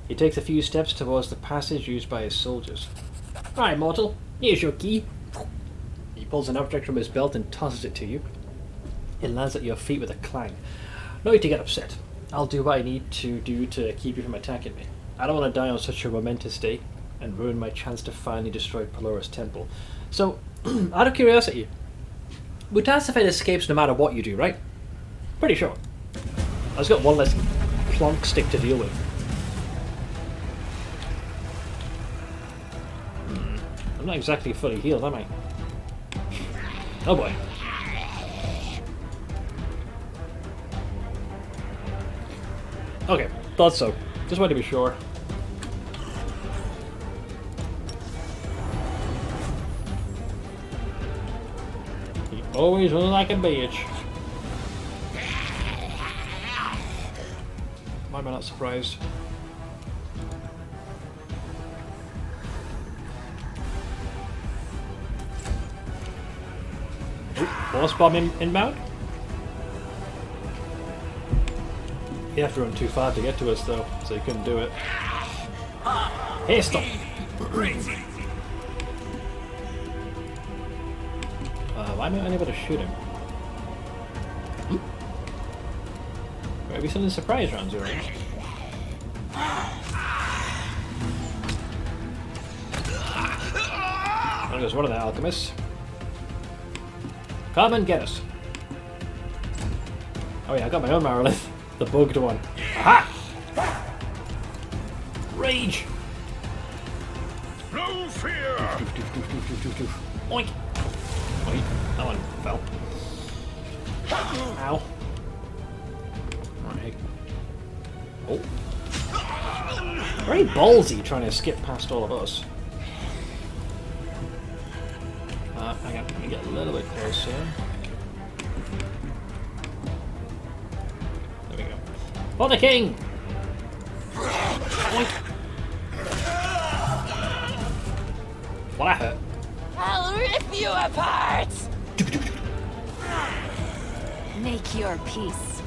He takes a few steps towards the passage used by his soldiers. Hi, mortal. Here's your key. He pulls an object from his belt and tosses it to you. It lands at your feet with a clang. No need to get upset. I'll do what I need to do to keep you from attacking me. I don't want to die on such a momentous day and ruin my chance to finally destroy Pelora's temple. So, out of curiosity, Mutazafin escapes no matter what you do, right? Pretty sure. I've got one less plonk stick to deal with. I'm not exactly fully healed, am I? Oh boy. Okay, thought so. Just wanted to be sure. He always runs like a bitch. Why am I not surprised? Boss bomb inbound? You have to run too far to get to us though, so you couldn't do it. Hey, stop! Why am I unable to shoot him? Maybe some of the surprise rounds are arranged. There goes one of the alchemists. Come and get us. Oh yeah, I got my own Marilith. The bugged one. Aha! Rage! No fear! Oink! Wait, that one fell. Ow. Alright. Oh. Very ballsy trying to skip past all of us. hang on. Let me get a little bit closer. There we go. For the king! Well, that hurt. I'll rip you apart! Make your peace.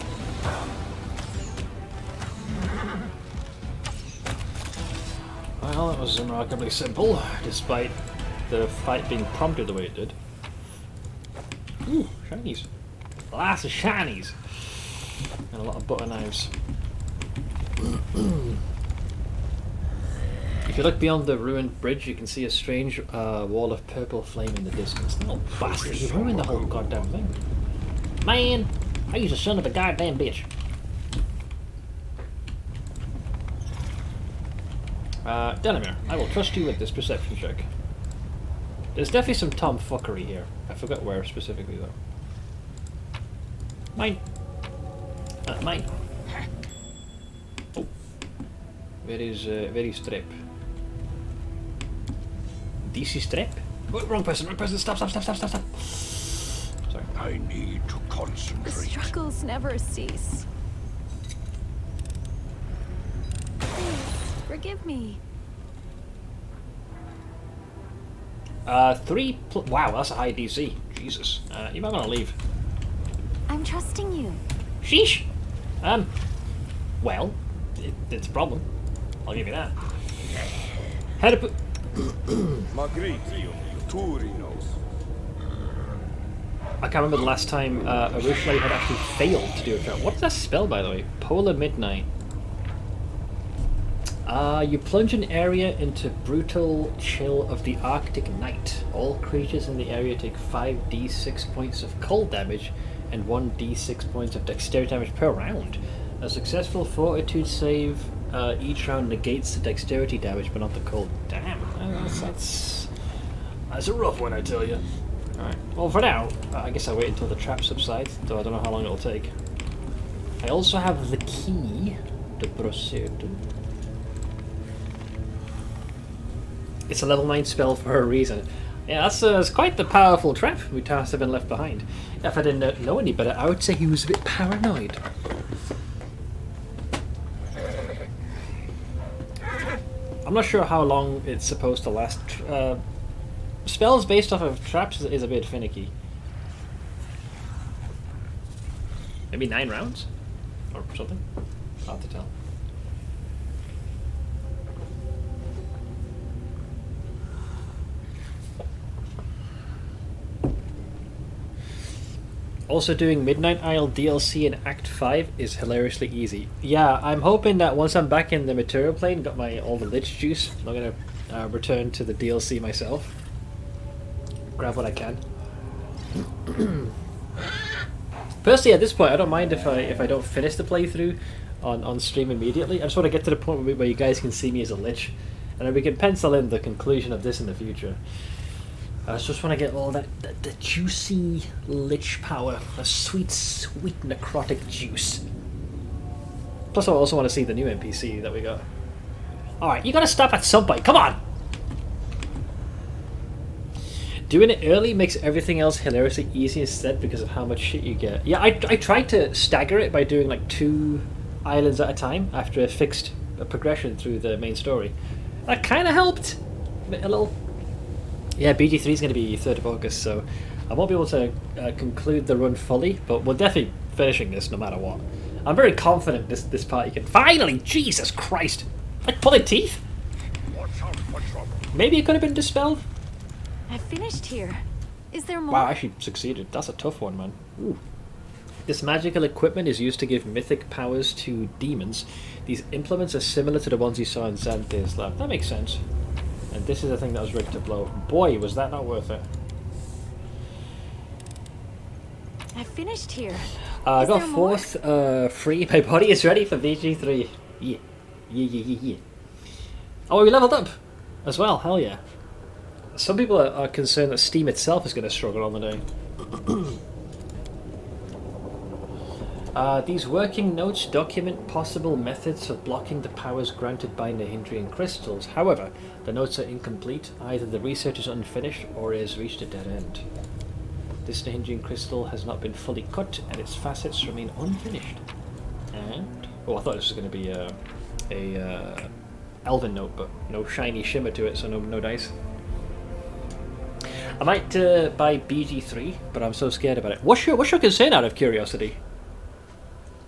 Well, that was remarkably simple, despite the fight being prompted the way it did. Ooh, shinies. Lots of shinies! And a lot of butter knives. If you look beyond the ruined bridge, you can see a strange wall of purple flame in the distance. Little bastard, you ruined the whole goddamn thing. Man, he's a son of a goddamn bitch. Delamere, I will trust you with this perception check. There's definitely some tomfuckery here. I forgot where specifically though. Mine. Mine. Oh. Very strip. DC strip? Oh, wrong person, stop. Sorry. I need to The concentrate. struggles never cease. Please, forgive me. 3 wow, that's a high DC. Jesus. You might want to leave. I'm trusting you. Sheesh! Well, it's a problem. I'll give you that. How to put... I can't remember the last time Arushla had actually failed to do a trap. What's that spell, by the way? Polar Midnight. You plunge an area into brutal chill of the Arctic night. All creatures in the area take 5d6 points of cold damage and 1d6 points of dexterity damage per round. A successful fortitude save each round negates the dexterity damage, but not the cold. Damn, that's a rough one, I tell you. Alright, well for now, I guess I'll wait until the trap subsides, though I don't know how long it'll take. I also have the key to proceed. It's a level 9 spell for a reason. Yeah, that's quite the powerful trap. Mutas have been left behind. If I didn't know any better, I would say he was a bit paranoid. I'm not sure how long it's supposed to last. Spells based off of traps is a bit finicky. Maybe 9 rounds? Or something? Hard to tell. Also doing Midnight Isle DLC in Act 5 is hilariously easy. Yeah, I'm hoping that once I'm back in the material plane, got all the Lich juice, I'm going to return to the DLC myself. Grab what I can. Personally, at this point, I don't mind if I don't finish the playthrough on stream immediately. I just want to get to the point where you guys can see me as a Lich, and then we can pencil in the conclusion of this in the future. I just want to get all the juicy Lich power, the sweet necrotic juice. Plus, I also want to see the new NPC that we got. Alright, you gotta stop at some point, come on! Doing it early makes everything else hilariously easy instead because of how much shit you get. Yeah, I tried to stagger it by doing like 2 islands at a time after a fixed progression through the main story. That kind of helped a little. Yeah, BG3 is going to be 3rd of August, so I won't be able to conclude the run fully, but we're definitely finishing this no matter what. I'm very confident this party can... Finally! Jesus Christ! Like pulling teeth? Maybe it could have been dispelled? I finished here. Is there more? Wow, I actually succeeded. That's a tough one, man. Ooh. This magical equipment is used to give mythic powers to demons. These implements are similar to the ones you saw in Xanthe's lab. That makes sense. And this is the thing that was rigged to blow. Boy, was that not worth it. I finished here. I got 4th free. My body is ready for VG3. Yeah. Oh, we leveled up as well. Hell yeah. Some people are concerned that Steam itself is going to struggle on the day. These working notes document possible methods of blocking the powers granted by Nahindrian crystals. However, the notes are incomplete. Either the research is unfinished or it has reached a dead end. This Nahindrian crystal has not been fully cut and its facets remain unfinished. And... oh, I thought this was going to be a elven note, but no shiny shimmer to it, so no dice. I might buy BG3, but I'm so scared about it. What's your concern, out of curiosity?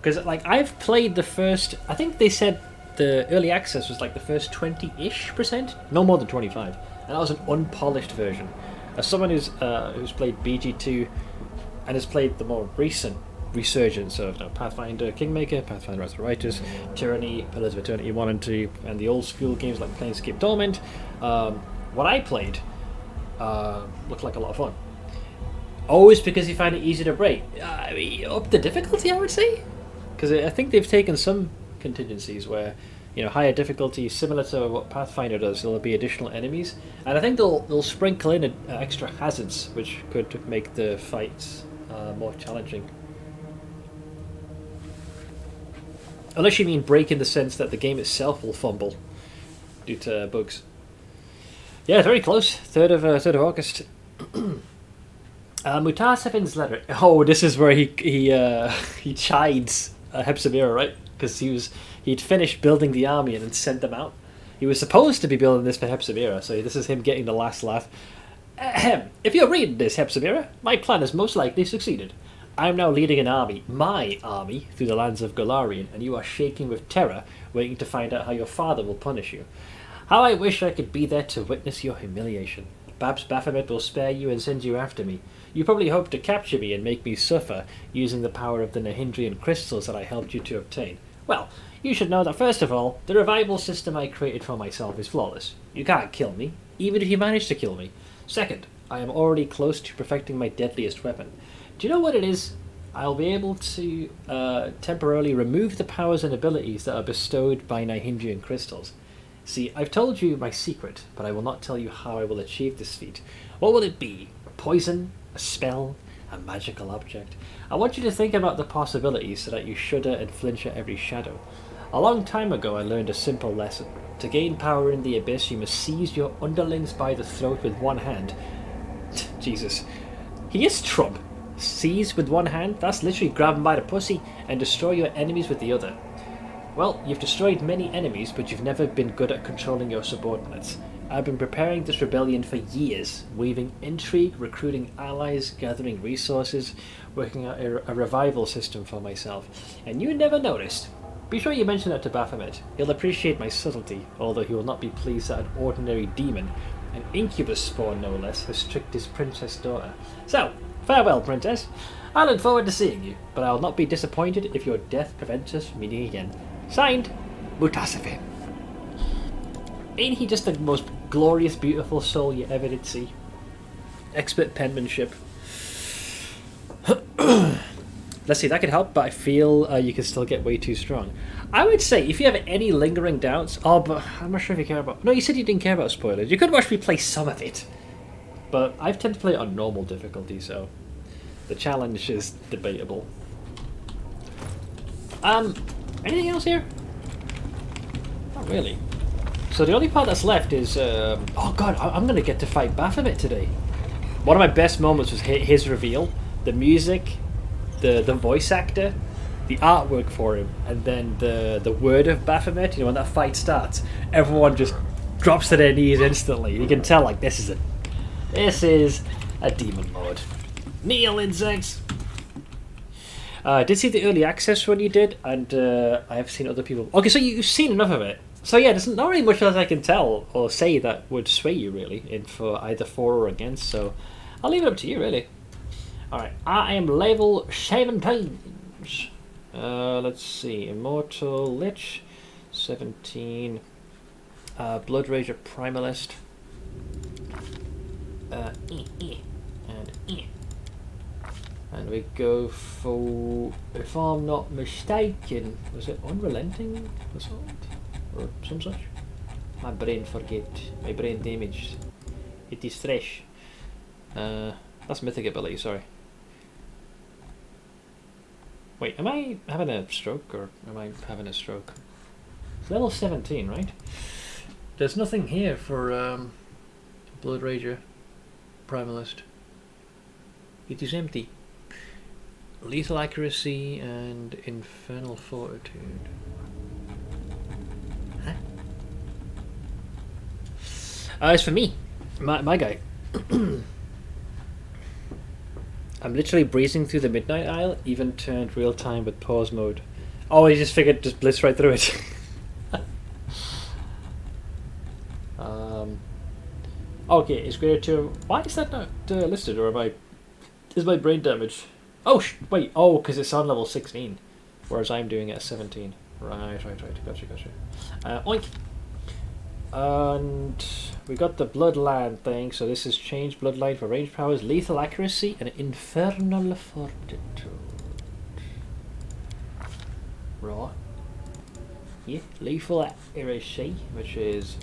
Because like I've played the first, I think they said the early access was like the first 20-ish%, no more than 25, and that was an unpolished version. As someone who's played BG2 and has played the more recent resurgence of Pathfinder, Kingmaker, Pathfinder Rise of the Righteous, Tyranny, Pillars of Eternity 1 and 2, and the old school games like Planescape Torment, what I played looked like a lot of fun. Always because you find it easy to break. I mean, up the difficulty, I would say. Because I think they've taken some contingencies where, higher difficulty, similar to what Pathfinder does, there'll be additional enemies, and I think they'll sprinkle in extra hazards, which could make the fights more challenging. Unless you mean break in the sense that the game itself will fumble due to bugs. Yeah, very close. 3rd of August. Mutasafin's letter. Oh, this is where he chides Hepzibah, right? Because he'd finished building the army and then sent them out. He was supposed to be building this for Hepzibah, so this is him getting the last laugh. Ahem. If you're reading this, Hepzibah, my plan has most likely succeeded. I am now leading an army, my army, through the lands of Golarion, and you are shaking with terror, waiting to find out how your father will punish you. How I wish I could be there to witness your humiliation. Perhaps Baphomet will spare you and send you after me. You probably hope to capture me and make me suffer, using the power of the Nahindrian crystals that I helped you to obtain. Well, you should know that first of all, the revival system I created for myself is flawless. You can't kill me, even if you manage to kill me. Second, I am already close to perfecting my deadliest weapon. Do you know what it is? I'll be able to temporarily remove the powers and abilities that are bestowed by Nahindrian crystals. See, I've told you my secret, but I will not tell you how I will achieve this feat. What will it be? Poison? A spell? A magical object? I want you to think about the possibilities so that you shudder and flinch at every shadow. A long time ago I learned a simple lesson. To gain power in the abyss you must seize your underlings by the throat with one hand. Jesus. He is Trump. Seize with one hand? That's literally grab them by the pussy and destroy your enemies with the other. Well, you've destroyed many enemies, but you've never been good at controlling your subordinates. I've been preparing this rebellion for years, weaving intrigue, recruiting allies, gathering resources, working out a revival system for myself. And you never noticed. Be sure you mention that to Baphomet. He'll appreciate my subtlety, although he will not be pleased that an ordinary demon, an incubus spawn no less, has tricked his princess daughter. So, farewell, princess. I look forward to seeing you, but I will not be disappointed if your death prevents us from meeting again. Signed, Mutasafin. Ain't he just the most glorious, beautiful soul you ever did see? Expert penmanship. Let's see, that could help, but I feel you can still get way too strong. I would say, if you have any lingering doubts... Oh, but I'm not sure if you care about... No, you said you didn't care about spoilers. You could watch me play some of it. But I've tended to play it on normal difficulty, so... the challenge is debatable. Anything else here? Not really. So the only part that's left is... oh god, I'm going to get to fight Baphomet today. One of my best moments was his reveal. The music, the voice actor, the artwork for him, and then the word of Baphomet. When that fight starts, everyone just drops to their knees instantly. You can tell, like, this is a demon lord. Kneel, insects! I did see the early access when you did, and I have seen other people... Okay, so you've seen enough of it. So yeah, there's not really much else I can tell or say that would sway you, really, in for either for or against, so I'll leave it up to you, really. Alright, I am level 17. Let's see, Immortal Lich, 17. Blood Rager Primalist. And we go for, if I'm not mistaken, was it Unrelenting Assault? Or some such? My brain forget. My brain damaged. It is fresh. That's mythic ability, sorry. Wait, am I having a stroke or am I having a stroke? It's level 17, right? There's nothing here for Blood Rager, Primalist. It is empty. Lethal accuracy and infernal fortitude. Huh? It's for me, my guy. I'm literally breezing through the midnight aisle, even turned real time with pause mode. Oh, he just figured just blitz right through it. Okay, it's greater to. Why is that not listed, or am I? Is my brain damage? Oh, wait. Oh, because it's on level 16, whereas I'm doing it at 17. Right. Gotcha. Oink. And we got the Bloodline thing, so this is changed Bloodline for range powers, lethal accuracy, and infernal fortitude. Raw. Yeah, lethal accuracy, which is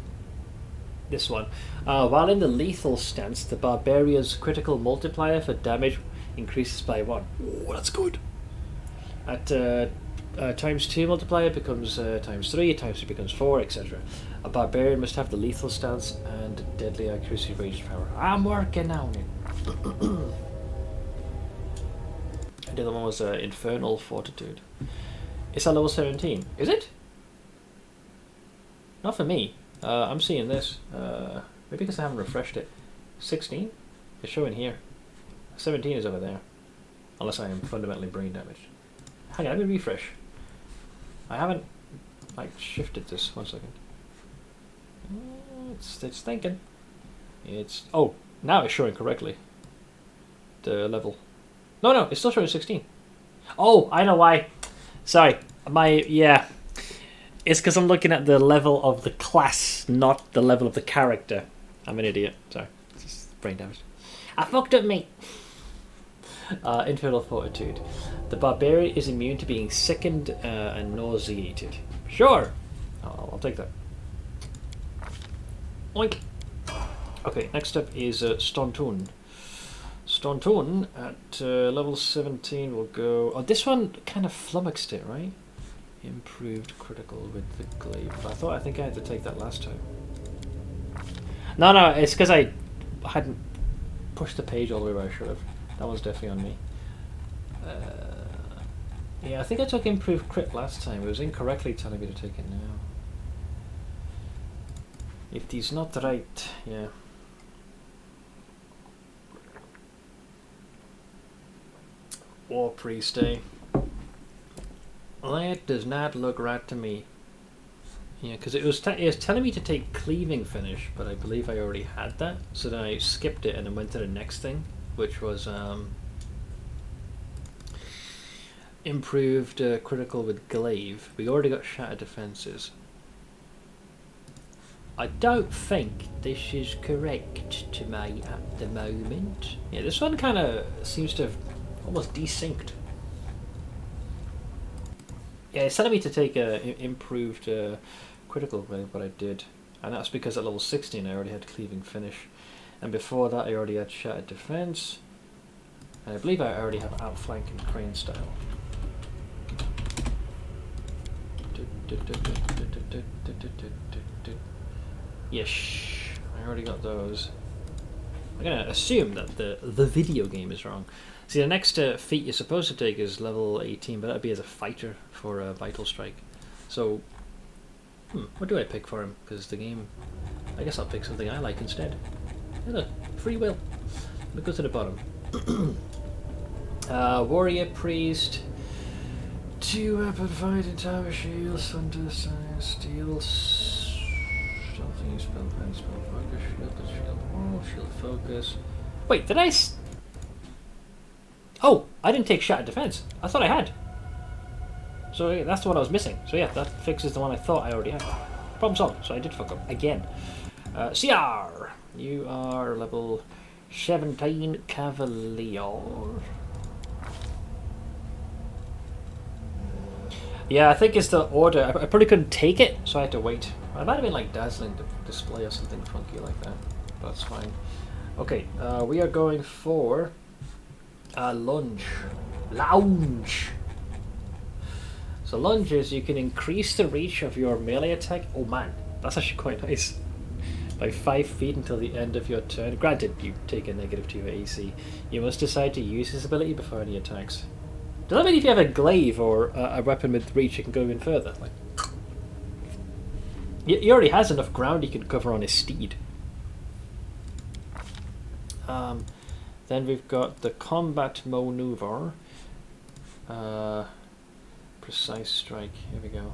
this one. While in the lethal stance, the Barbarian's critical multiplier for damage increases by 1. Oh, that's good. At times 2 multiplier becomes times 3, times 3 becomes 4, etc. A Barbarian must have the lethal stance and deadly accuracy range power. I'm working on it. And the other one was Infernal Fortitude. It's at level 17. Is it? Not for me. I'm seeing this. Maybe because I haven't refreshed it. 16? It's showing here. 17 is over there. Unless I am fundamentally brain damaged. Hang on, let me refresh. I haven't like shifted this. 1 second. It's thinking. It's now it's showing correctly. The level. No, it's still showing 16. Oh, I know why. Sorry, it's because I'm looking at the level of the class, not the level of the character. I'm an idiot. Sorry, it's just brain damage. I fucked up, mate. Infernal Fortitude. The Barbarian is immune to being sickened and nauseated. Sure, I'll take that. Oink. Okay, next up is Stontun. Stontun at level 17 will go. Oh, this one kind of flummoxed it, right? Improved critical with the glaive. I think I had to take that last time. No, it's because I hadn't pushed the page all the way where I should have. That one's definitely on me. Yeah, I think I took improved crit last time. It was incorrectly telling me to take it now. It is not right, yeah. War Priest, eh? That does not look right to me. Yeah, because it was telling me to take Cleaving Finish, but I believe I already had that. So then I skipped it and then went to the next thing, which was improved critical with glaive. We already got shattered defenses. I don't think this is correct to me at the moment. Yeah, this one kind of seems to have almost desynced. Yeah, it's telling me to take improved critical glaive, but I did. And that's because at level 16 I already had Cleaving Finish. And before that I already had Shattered Defense. And I believe I already have Outflank and Crane Style. Yes, I already got those. I'm gonna assume that the video game is wrong. See, the next feat you're supposed to take is level 18, but that'd be as a fighter for a Vital Strike. So, what do I pick for him? Because the game, I guess I'll pick something I like instead. Yeah, look, free will. Look, go to the bottom. Warrior Priest. 2 weapon fighting tower shield, Thunder Science, Steel, something spell focus, shield wall, shield focus. Wait, did I? Oh, I didn't take Shattered Defense. I thought I had. So yeah, that's the one I was missing. So yeah, that fixes the one I thought I already had. Problem solved. So I did fuck up again. CR, you are level 17 Cavalier. Yeah, I think it's the order. I probably couldn't take it, so I had to wait. It might have been like Dazzling Display or something funky like that. But that's fine. Okay, we are going for a lunge. Lounge. So lunges, you can increase the reach of your melee attack. Oh man, that's actually quite nice. By 5 feet until the end of your turn. Granted, you take a negative to your AC. You must decide to use this ability before any attacks. Does that mean if you have a glaive or a weapon with reach, you can go even further? Like, he already has enough ground he can cover on his steed. Then we've got the combat maneuver. Precise strike. Here we go.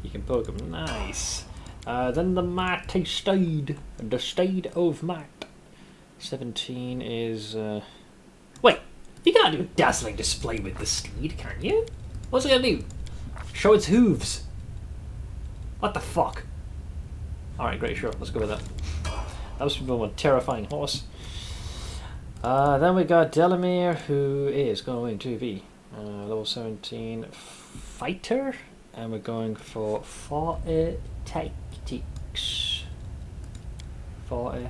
You can poke him. Nice. Then the mighty steed. The steed of might. 17 is... Wait! You can't do a dazzling display with the steed, can you? What's it gonna do? Show its hooves. What the fuck? Alright, great, sure. Let's go with that. That was from a terrifying horse. Then we got Delamere, who is going to be level 17 fighter, and we're going for 40 tactics. 40.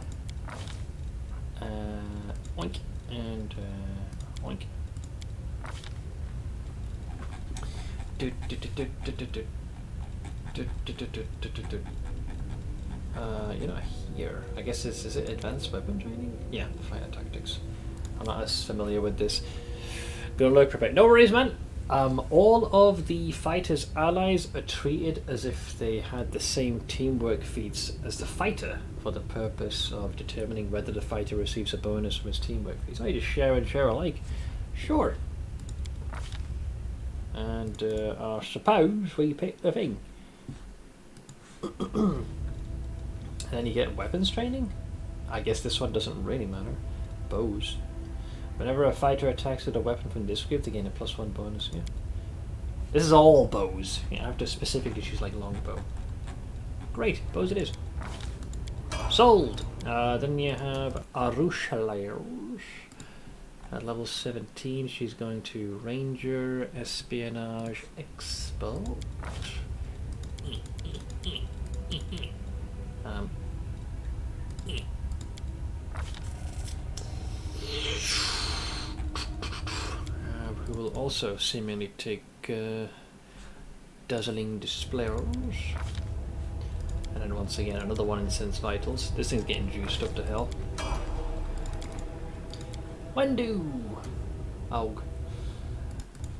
Oink and oink. You know, here. I guess is it advanced weapon training? Yeah, fighter tactics. I'm not as familiar with this. Gonna look prepared. No worries, man. All of the fighter's allies are treated as if they had the same teamwork feats as the fighter for the purpose of determining whether the fighter receives a bonus from his teamwork feats. I just share and share alike. Sure. And I suppose we pick the thing. And then you get weapons training? I guess this one doesn't really matter. Bows. Whenever a fighter attacks with a weapon from this group, they gain a +1 bonus, yeah. This is all bows. You have to specifically choose like longbow. Great, bows it is. Sold! Then you have Arushalaires. At level 17, she's going to Ranger, Espionage, Expert. Who will also seemingly take Dazzling Displays. And then once again, another one in Sense Vitals. This thing's getting juiced up to hell. Wendu! Og.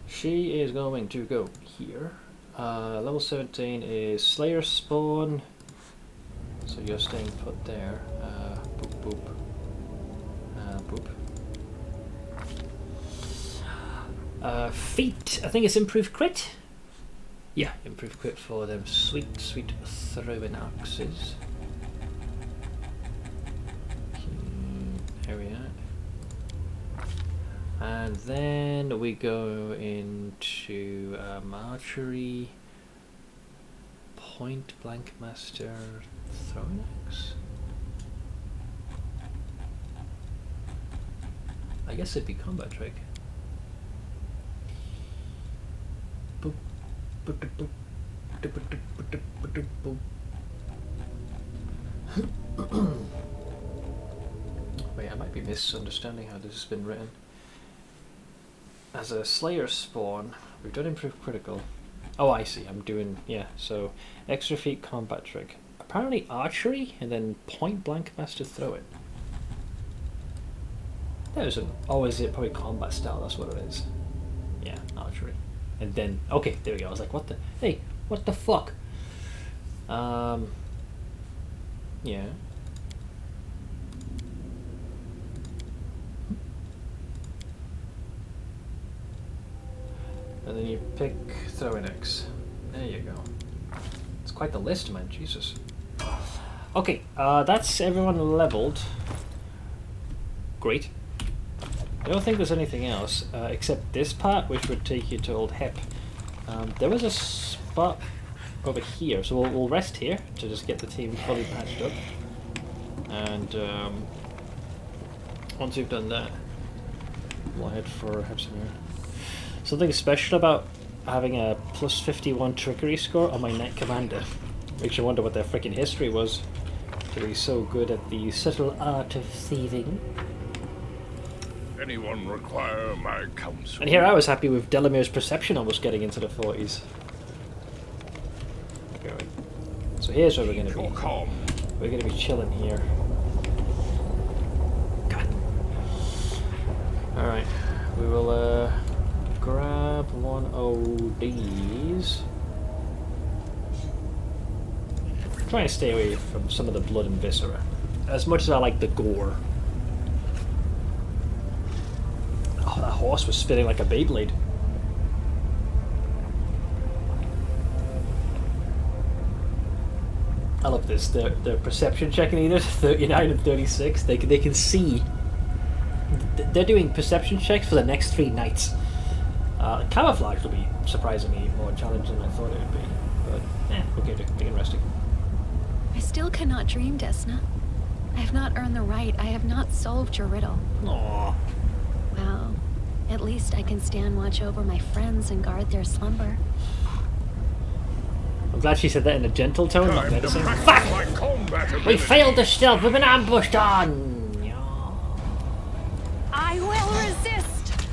She is going to go here. Level 17 is Slayer Spawn. So you're staying put there. Boop boop. Boop. Feet. I think it's improved crit. Yeah, improved crit for them sweet, sweet throwing axes. There we are. And then we go into archery, point blank master, throwing axe. I guess it'd be combat trick. Wait, I might be misunderstanding how this has been written. As a Slayer spawn, we've done improved critical. Oh, I see. I'm doing, yeah, so extra feet combat trick. Apparently archery and then point blank master throw it. There's an, oh, is it probably combat style? That's what it is. Yeah, archery. And then, okay, there we go. I was like, what the, hey, what the fuck? Yeah. And then you pick throwing X. There you go. It's quite the list, man. Jesus. Okay, that's everyone leveled. Great. I don't think there's anything else except this part, which would take you to Old Hep. There was a spot over here, so we'll rest here to just get the team fully patched up. And once we've done that, we'll head for Hepsimere. Something special about having a plus 51 trickery score on my Knight Commander. Makes you wonder what their freaking history was to be so good at the subtle art of thieving. anyone require my counsel? And here I was happy with Delamere's perception almost getting into the 40s. Okay, wait. So here's where we're going to be. We're going to be chilling here. God. Alright. We will grab one of these. Try and stay away from some of the blood and viscera. As much as I like the gore. Oh, that horse was spitting like a Beyblade. I love this. Their perception checking either 39 and 36. They can see. They're doing perception checks for the next 3 nights. Camouflage will be surprisingly more challenging than I thought it would be. But okay, make it interesting. I still cannot dream, Desna. I have not earned the right. I have not solved your riddle. Aww. Well, at least I can stand watch over my friends and guard their slumber. I'm glad she said that in a gentle tone, not menacing. Fuck! We failed the stealth. We've been ambushed on. I will resist.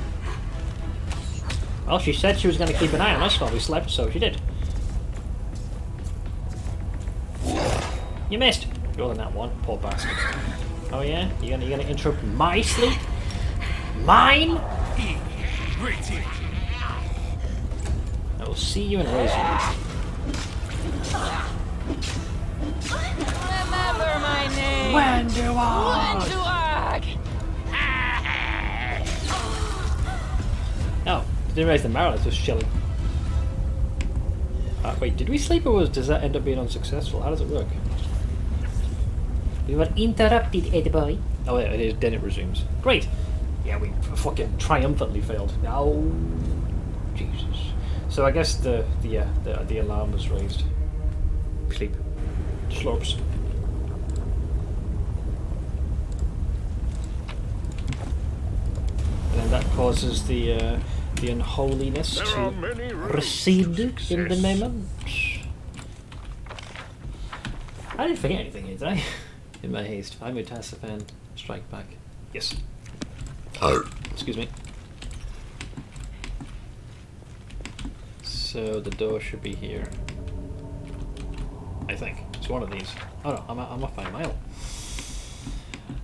Well, she said she was going to keep an eye on us while we slept, so she did. You missed. You're than that one, poor bastard. Oh yeah, you're gonna interrupt my sleep? Mine? I will see you and raise you. Remember my name. Wenduark. Oh, didn't realize the Marilith was chilling. Wait, did we sleep or does that end up being unsuccessful? How does it work? We were interrupted, Ed boy. Oh yeah, it is. Then it resumes. Great. Yeah, we fucking triumphantly failed. Oh, Jesus. So I guess the alarm was raised. Sleep. Slurps. And then that causes the unholiness to recede in the moment. I didn't forget anything here, did I? In my haste, find me Tassifan, strike back. Yes. Excuse me. So the door should be here. I think. It's one of these. Oh no, I'm off by a mile.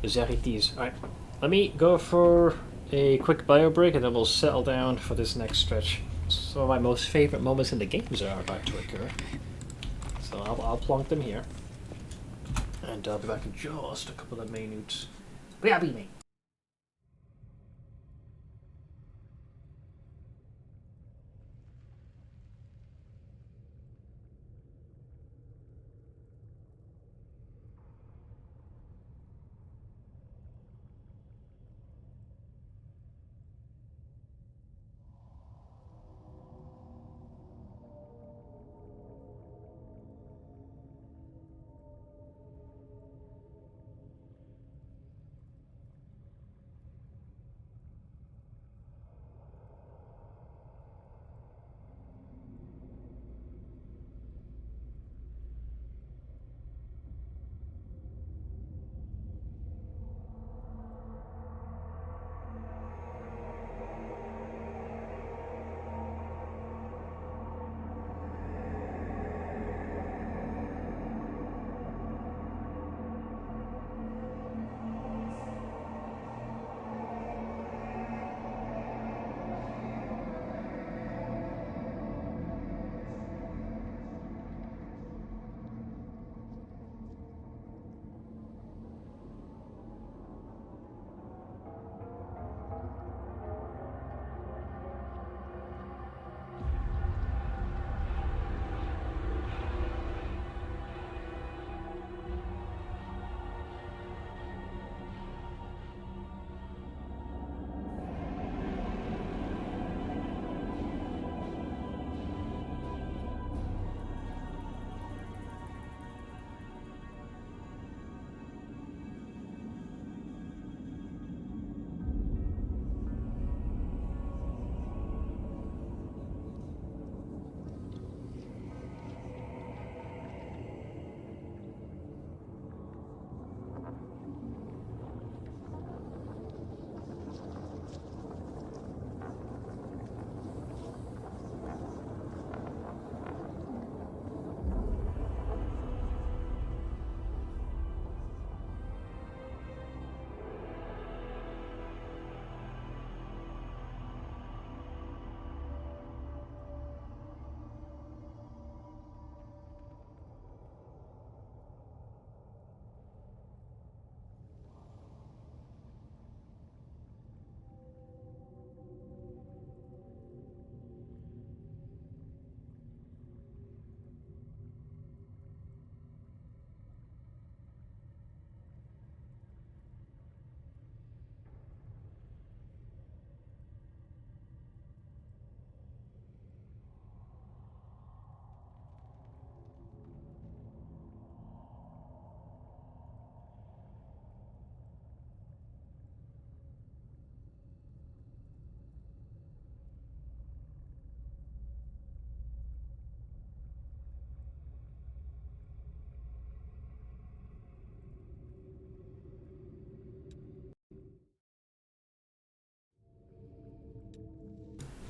There it is. Alright. Let me go for a quick bio break and then we'll settle down for this next stretch. Some of my most favourite moments in the games are about to occur. So I'll plonk them here. And I'll be back in just a couple of minutes. Where be me?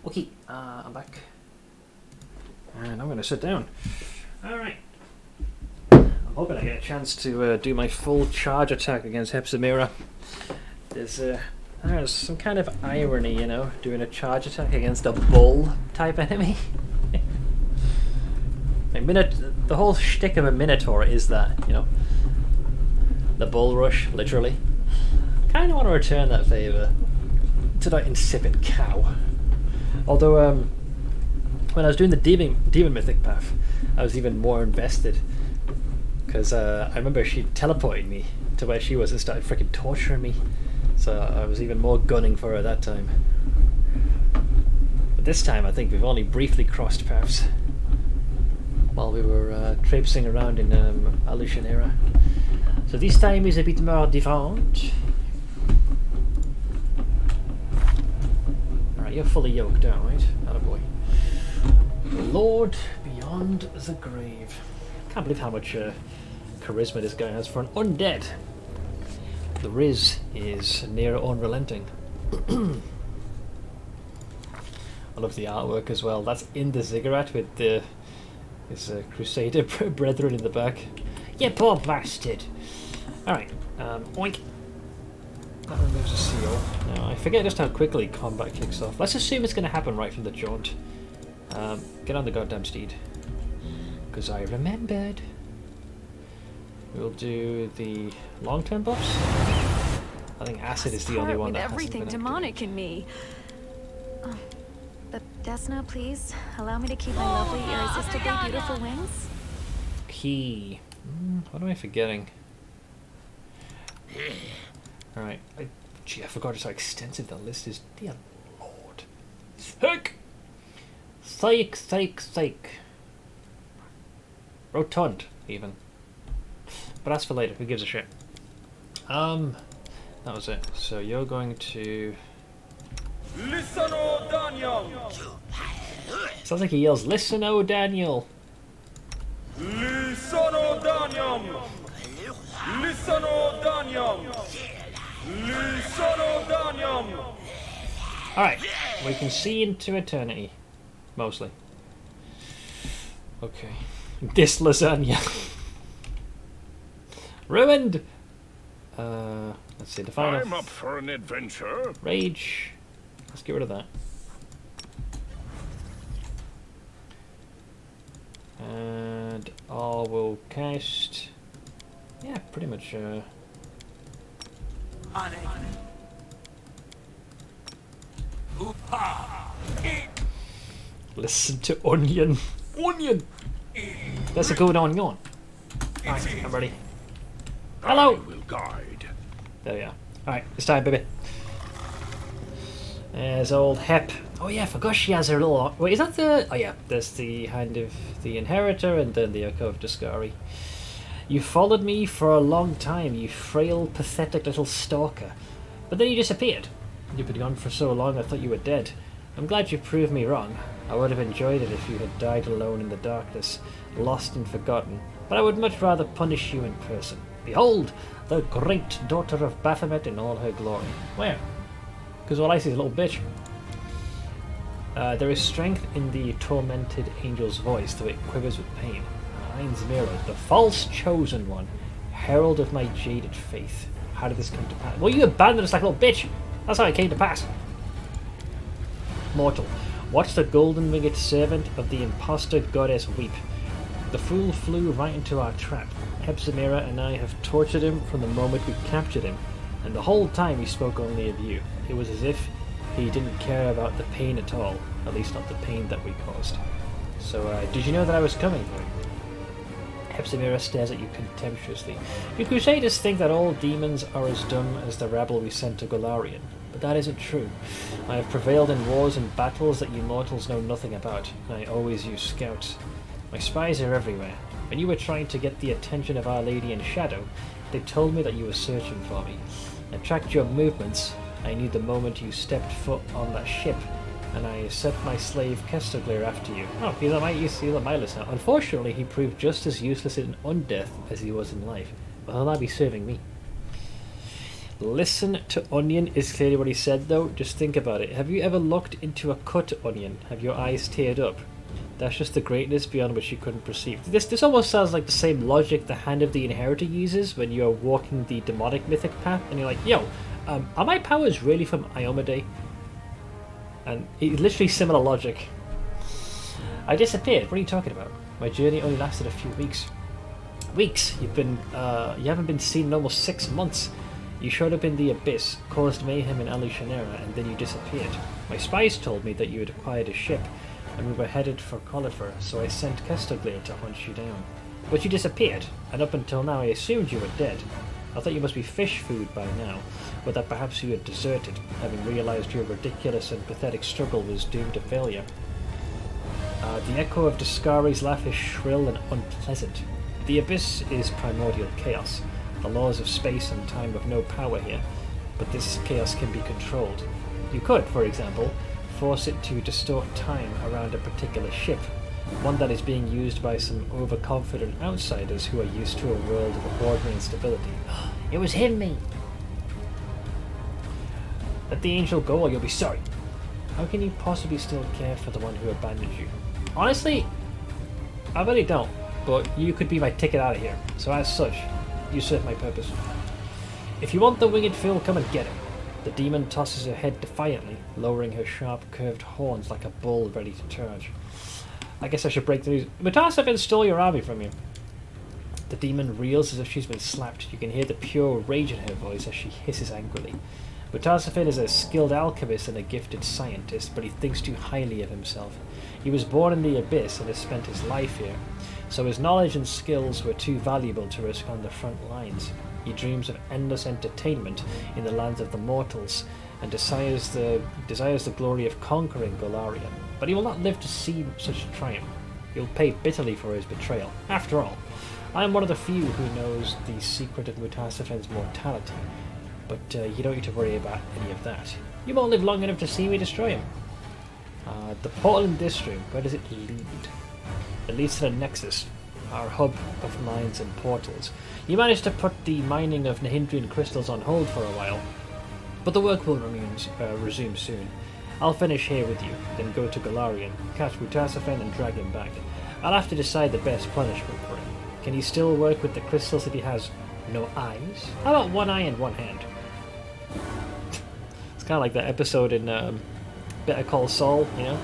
Okay, I'm back. And I'm going to sit down. Alright. I'm hoping I get a chance to do my full charge attack against Hepzibah. There's some kind of irony, you know, doing a charge attack against a bull type enemy. Like the whole shtick of a Minotaur is that, you know, the bull rush, literally. Kind of want to return that favour to that insipid cow. Although, when I was doing the demon mythic path, I was even more invested because I remember she teleported me to where she was and started freaking torturing me. So I was even more gunning for her that time. But this time, I think we've only briefly crossed paths while we were traipsing around in Alushan era. So this time is a bit more different. Alright, you're fully yoked down, right? Attaboy. Lord beyond the grave. Can't believe how much charisma this guy has for an undead. The Riz is near unrelenting. I love the artwork as well. That's in the ziggurat with his Crusader brethren in the back. You poor bastard! Alright, oink. That removes a seal. Now, I forget just how quickly combat kicks off. Let's assume it's going to happen right from the jaunt. Get on the goddamn steed. Because I remembered. We'll do the long-term buffs. I think acid is the only one that hasn't everything been demonic in me. But Desna, please allow me to keep my lovely, irresistibly beautiful wings. Key. What am I forgetting? Alright. Gee, I forgot just how extensive that list is. Dear Lord. Heck! Psych. Rotund, even. But that's for later. Who gives a shit? That was it. So you're going to... Listen, oh Daniel! Sounds like he yells, "Listen, oh Daniel!" Listen, oh Daniel! Listen, oh Daniel! Listen, oh Daniel! Alright, we can see into eternity. Mostly. Okay. This lasagna. Ruined! Let's see, the final... I'm up for an adventure. Rage. Let's get rid of that. And all will cast... Yeah, pretty much, Listen to onion. Onion! That's a good onion. Alright, I'm ready. Hello! I will guide. There we are. Alright, it's time, baby. There's old Hep. Oh yeah, I forgot she has her little... Wait, is that the... Oh yeah, there's the Hand of the Inheritor and then the Echo of Discari. You followed me for a long time, you frail, pathetic little stalker. But then you disappeared. You've been gone for so long I thought you were dead. I'm glad you proved me wrong. I would have enjoyed it if you had died alone in the darkness, lost and forgotten. But I would much rather punish you in person. Behold, the great daughter of Baphomet in all her glory. Where? Because all I see is a little bitch. There is strength in the tormented angel's voice, though it quivers with pain. Ein's mirror, the false chosen one, herald of my jaded faith. How did this come to pass? Well, you abandoned us like a little bitch. That's how it came to pass. Mortal, watch the golden-winged servant of the impostor goddess weep. The fool flew right into our trap. Hepzibah and I have tortured him from the moment we captured him, and the whole time he spoke only of you. It was as if he didn't care about the pain at all, at least not the pain that we caused. So, did you know that I was coming for you? Hepzibah stares at you contemptuously. You Crusaders think that all demons are as dumb as the rabble we sent to Golarion, but that isn't true. I have prevailed in wars and battles that you mortals know nothing about, and I always use scouts. My spies are everywhere. When you were trying to get the attention of Our Lady in Shadow, they told me that you were searching for me. I tracked your movements. I knew the moment you stepped foot on that ship, and I sent my slave Kestoglir after you. Oh, he's on my list now. Unfortunately, he proved just as useless in undeath as he was in life. But he'll now be serving me. Listen to onion is clearly what he said, though. Just think about it. Have you ever looked into a cut onion? Have your eyes teared up? That's just the greatness beyond which you couldn't perceive. This almost sounds like the same logic the Hand of the Inheritor uses when you're walking the demonic mythic path, and you're like, yo, are my powers really from Iomade? And it's literally similar logic. I disappeared. What are you talking about? My journey only lasted a few weeks. Weeks? You haven't been seen in almost 6 months. You showed up in the Abyss, caused mayhem in Alishanera, and then you disappeared. My spies told me that you had acquired a ship, and we were headed for Colifer, so I sent Kesterglare to hunt you down. But you disappeared, and up until now I assumed you were dead. I thought you must be fish food by now, or that perhaps you had deserted, having realized your ridiculous and pathetic struggle was doomed to failure. The echo of Discari's laugh is shrill and unpleasant. The Abyss is primordial chaos. The laws of space and time have no power here, but this chaos can be controlled. You could, for example, force it to distort time around a particular ship, one that is being used by some overconfident outsiders who are used to a world of ordinary instability. It was him, mate! Let the angel go or you'll be sorry. How can you possibly still care for the one who abandoned you? Honestly, I really don't, but you could be my ticket out of here, so as such, you serve my purpose. If you want the winged fill, come and get it. The demon tosses her head defiantly, lowering her sharp, curved horns like a bull ready to charge. I guess I should break the news. Mutasafen stole your army from you. The demon reels as if she's been slapped. You can hear the pure rage in her voice as she hisses angrily. Mutasafen is a skilled alchemist and a gifted scientist, but he thinks too highly of himself. He was born in the Abyss and has spent his life here, so his knowledge and skills were too valuable to risk on the front lines. He dreams of endless entertainment in the lands of the mortals, and desires the glory of conquering Golarion. But he will not live to see such a triumph. He will pay bitterly for his betrayal. After all, I am one of the few who knows the secret of Mutasafen's mortality, but you don't need to worry about any of that. You won't live long enough to see me destroy him. The portal in this room, where does it lead? It leads to the Nexus, our hub of mines and portals. You managed to put the mining of Nahindrian crystals on hold for a while, but the work will resume soon. I'll finish here with you, then go to Golarion, catch Mutasafen and drag him back. I'll have to decide the best punishment for him. Can he still work with the crystals if he has no eyes? How about one eye and one hand? It's kind of like that episode in Better Call Saul, you know?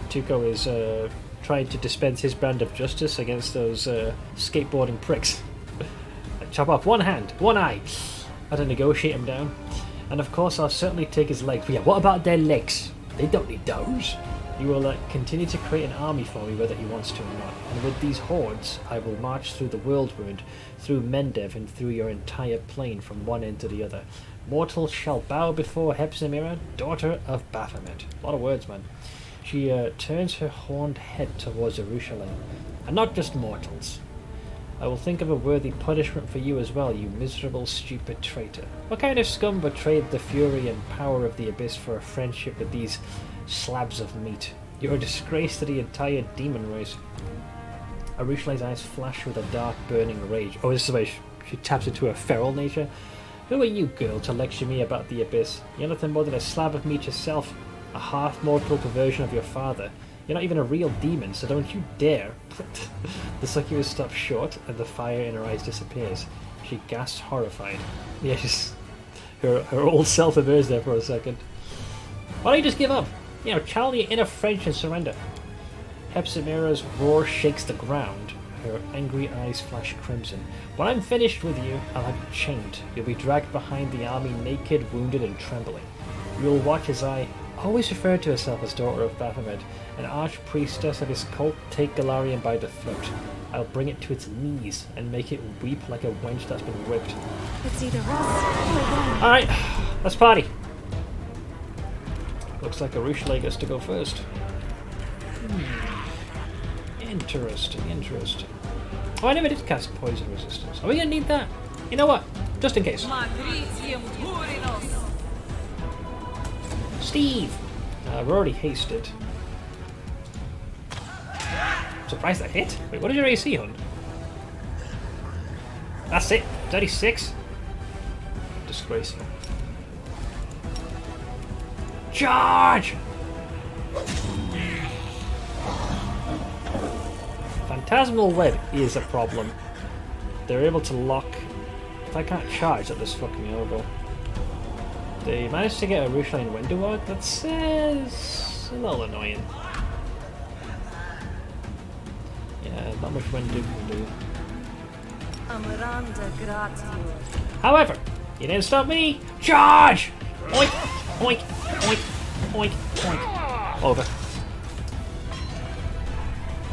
Tuco is trying to dispense his brand of justice against those skateboarding pricks. Chop off one hand, one eye. I don't negotiate him down. And of course I'll certainly take his legs. But yeah, what about their legs? They don't need those. You will continue to create an army for me whether he wants to or not. And with these hordes, I will march through the Worldwood, through Mendev, and through your entire plane from one end to the other. Mortals shall bow before Hepzibah, daughter of Baphomet. A lot of words, man. She turns her horned head towards Jerusalem. And not just mortals. I will think of a worthy punishment for you as well, you miserable, stupid traitor. What kind of scum betrayed the fury and power of the Abyss for a friendship with these slabs of meat? You're a disgrace to the entire demon race. Arushale's eyes flash with a dark, burning rage. Oh, this is the way she taps into her feral nature. Who are you, girl, to lecture me about the Abyss? You're nothing more than a slab of meat yourself, a half-mortal perversion of your father. You're not even a real demon, so don't you dare. The succubus stops short, and the fire in her eyes disappears. She gasps, horrified. Yeah, her old self emerged there for a second. Why don't you just give up? You know, channel your inner French and surrender. Hepzibah's roar shakes the ground. Her angry eyes flash crimson. When I'm finished with you, I'll have you chained. You'll be dragged behind the army naked, wounded, and trembling. You will watch as I, always referred to herself as daughter of Baphomet, an arch-priestess of his cult, take Golarion by the throat. I'll bring it to its knees and make it weep like a wench that's been whipped. It's either us or them. Alright, let's party. Looks like Arushale gets to go first. Interesting. Oh, I never did cast poison resistance. Are we gonna need that? You know what? Just in case. Steve! I've already hasted. Surprised that hit? Wait, what did your AC on? That's it. 36. disgrace. Charge! Phantasmal Web is a problem. They're able to lock... If I can't charge, that just fuck me over. They managed to get a Rushline window out. That's a little annoying. Yeah, not much window can do. However, you didn't stop me! Charge! Oink! Oink! Oink! Oink! Oink! Over.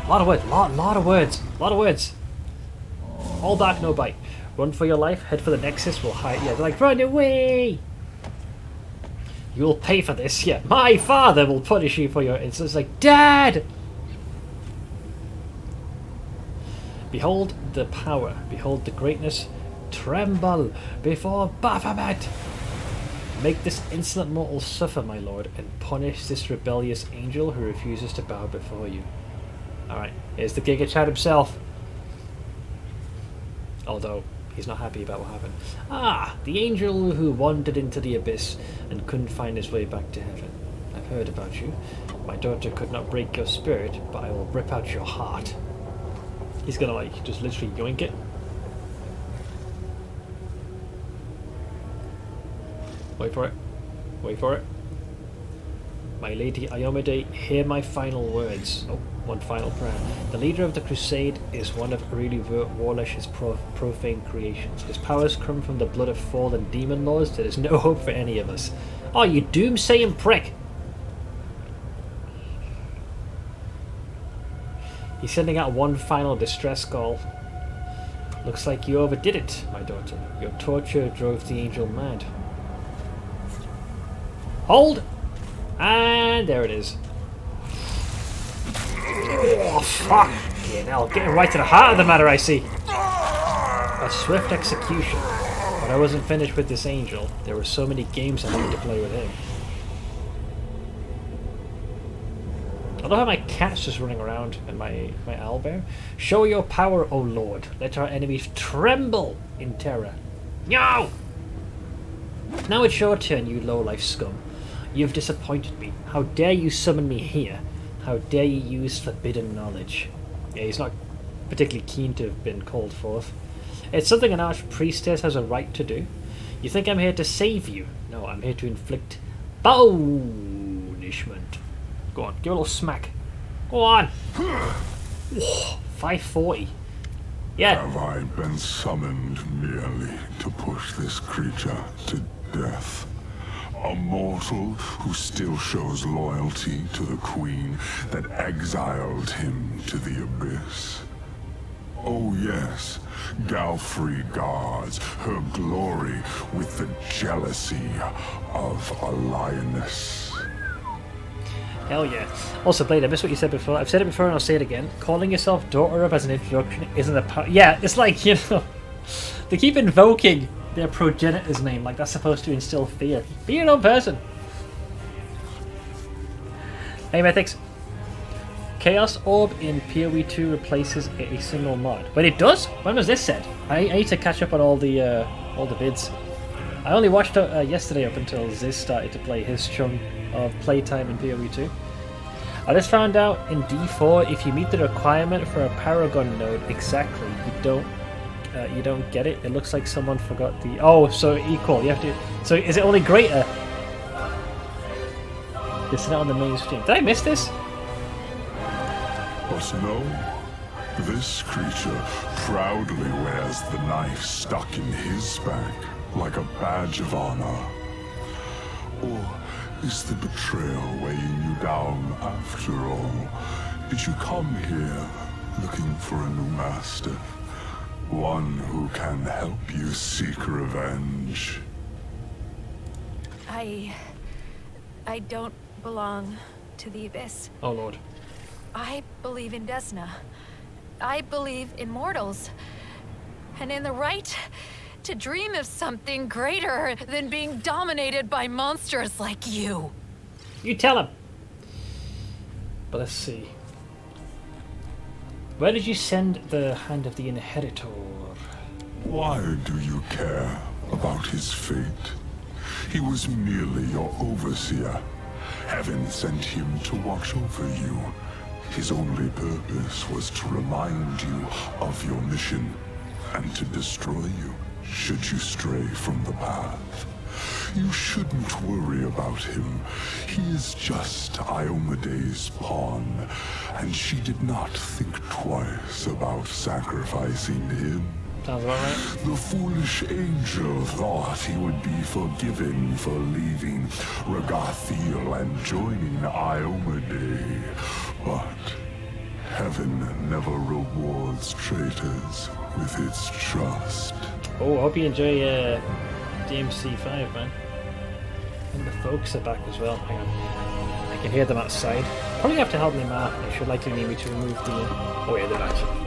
A lot of words. Lot of words. A lot of words. All back, no bite. Run for your life. Head for the Nexus. We'll hide. Yeah, they're like, run away! You will pay for this. Yeah, my father will punish you for your... It's just like, Dad! Behold the power. Behold the greatness. Tremble before Baphomet! Make this insolent mortal suffer, my lord, and punish this rebellious angel who refuses to bow before you. Alright, here's the Giga Chad himself. Although, he's not happy about what happened. Ah, the angel who wandered into the abyss and couldn't find his way back to heaven. I've heard about you. My daughter could not break your spirit, but I will rip out your heart. He's gonna, like, just literally yoink it. Wait for it. Wait for it. My lady Iomade, hear my final words. Oh, one final prayer. The leader of the crusade is one of really Warlish's profane creations. His powers come from the blood of fallen demon lords. There is no hope for any of us. Oh, you doomsaying prick! He's sending out one final distress call. Looks like you overdid it, my daughter. Your torture drove the angel mad. Hold! And there it is. Oh, fuck! Hell, getting right to the heart of the matter, I see. A swift execution. But I wasn't finished with this angel. There were so many games I wanted to play with him. I love how my cat's just running around and my owlbear. Show your power, O Lord. Let our enemies tremble in terror. No! Now it's your turn, you low-life scum. You've disappointed me. How dare you summon me here? How dare you use forbidden knowledge? Yeah, he's not particularly keen to have been called forth. It's something an archpriestess has a right to do. You think I'm here to save you? No, I'm here to inflict punishment. Go on, give a little smack. Go on. 540. Yeah. Have I been summoned merely to push this creature to death? A mortal who still shows loyalty to the queen that exiled him to the abyss. Oh yes, Galfrey guards her glory with the jealousy of a lioness. Hell yeah. Also, Blade, I missed what you said before. I've said it before and I'll say it again. Calling yourself daughter of as an introduction isn't a yeah, it's like, you know, they keep invoking their progenitor's name like that's supposed to instill fear. Be your own person. Hey, Mythics. Chaos Orb in PoE 2 replaces a single mod. Wait, it does? When was this said? I need to catch up on all the vids. I only watched yesterday up until Ziz started to play his chunk of playtime in PoE 2. I just found out in D4 if you meet the requirement for a Paragon node exactly, you don't get it. It looks like someone forgot the... Oh, so equal. You have to... So is it only greater? It's not on the main stream. Did I miss this? But no, this creature proudly wears the knife stuck in his back like a badge of honor. Or is the betrayal weighing you down after all? Did you come here looking for a new master? One who can help you seek revenge? I don't belong to the Abyss. Oh lord. I believe in Desna. I believe in mortals. And in the right to dream of something greater than being dominated by monsters like you. You tell him. But let's see. Where did you send the Hand of the Inheritor? Why do you care? about his fate. He was merely your overseer. Heaven sent him to watch over you. His only purpose was to remind you of your mission and to destroy you should you stray from the path. You shouldn't worry about him. He is just Iomede's pawn, and she did not think twice about sacrificing him. Sounds about right. The foolish angel thought he would be forgiven for leaving Regathiel and joining Iomede, but heaven never rewards traitors with its trust. Oh, I hope you enjoy DMC5, man. And the folks are back as well. Hang on. I can hear them outside. Probably have to help them out. They should likely need me to remove the... Oh yeah, they're back.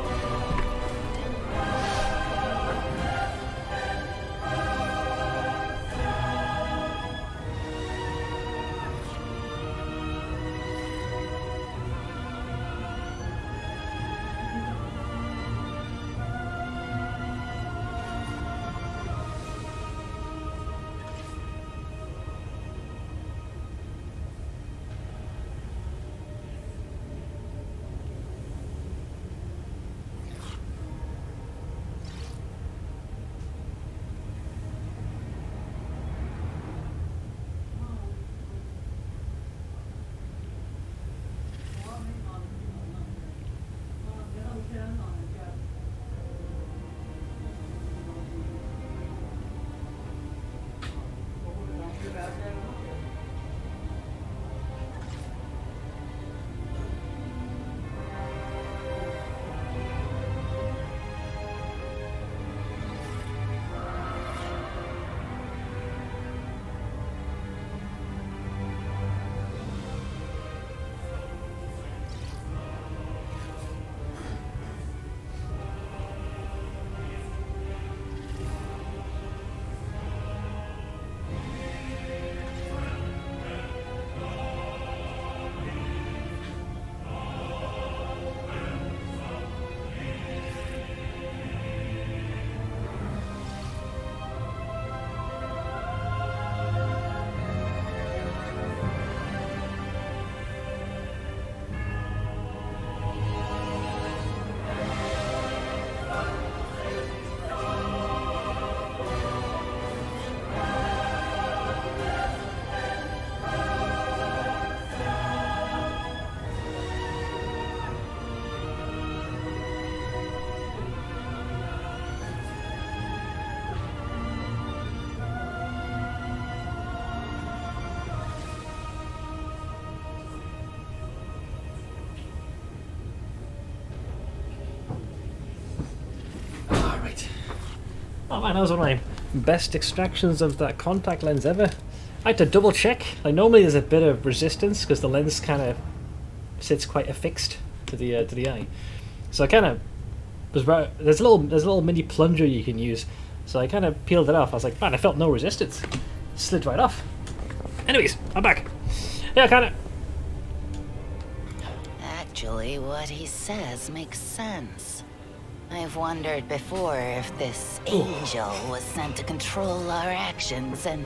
Oh man, that was one of my best extractions of that contact lens ever. I had to double check. Like normally there's a bit of resistance because the lens kind of sits quite affixed to the eye. So I kind of was right. There's a little mini plunger you can use. So I kind of peeled it off. I was like, man, I felt no resistance. It slid right off. Anyways, I'm back. Yeah, kind of. Actually, what he says makes sense. I've wondered before if this angel was sent to control our actions and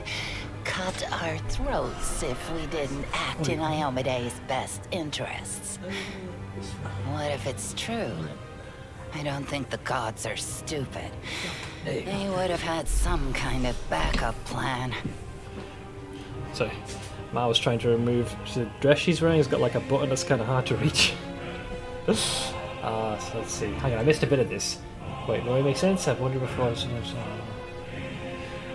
cut our throats if we didn't act in Iomede's best interests. What if it's true? I don't think the gods are stupid. They would have had some kind of backup plan. Sorry, Ma was trying to remove the dress she's wearing. Has got like a button that's kind of hard to reach. So let's see. Hang on, I missed a bit of this. Wait, no, it makes sense. I've wondered before.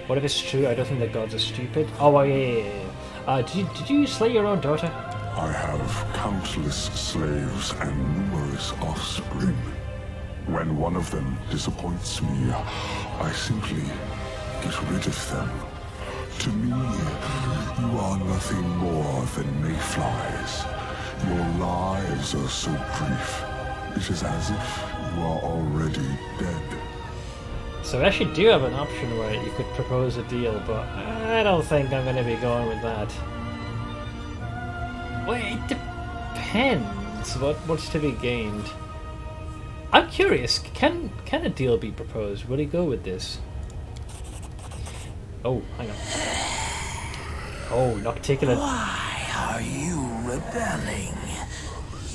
What if it's true? I don't think the gods are stupid. Oh, yeah. Did you slay your own daughter? I have countless slaves and numerous offspring. When one of them disappoints me, I simply get rid of them. To me, you are nothing more than mayflies. Your lives are so brief. It is as if you are already dead. So we actually do have an option where you could propose a deal, but I don't think I'm going to be going with that. Well, it depends what's to be gained. I'm curious, can a deal be proposed? Will he go with this? Oh, hang on. Oh, Nocticular. Why are you rebelling?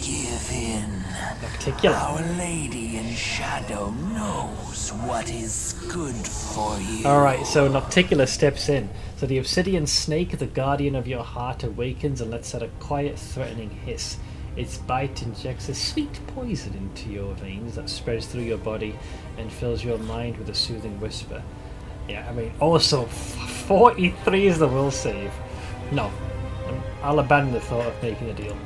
Give in. Nocticular. Our Lady in Shadow knows what is good for you. Alright, so Nocticular steps in. So the obsidian snake, the guardian of your heart, awakens and lets out a quiet, threatening hiss. Its bite injects a sweet poison into your veins that spreads through your body and fills your mind with a soothing whisper. Yeah, I mean, also, 43 is the will save. No, I'll abandon the thought of making a deal.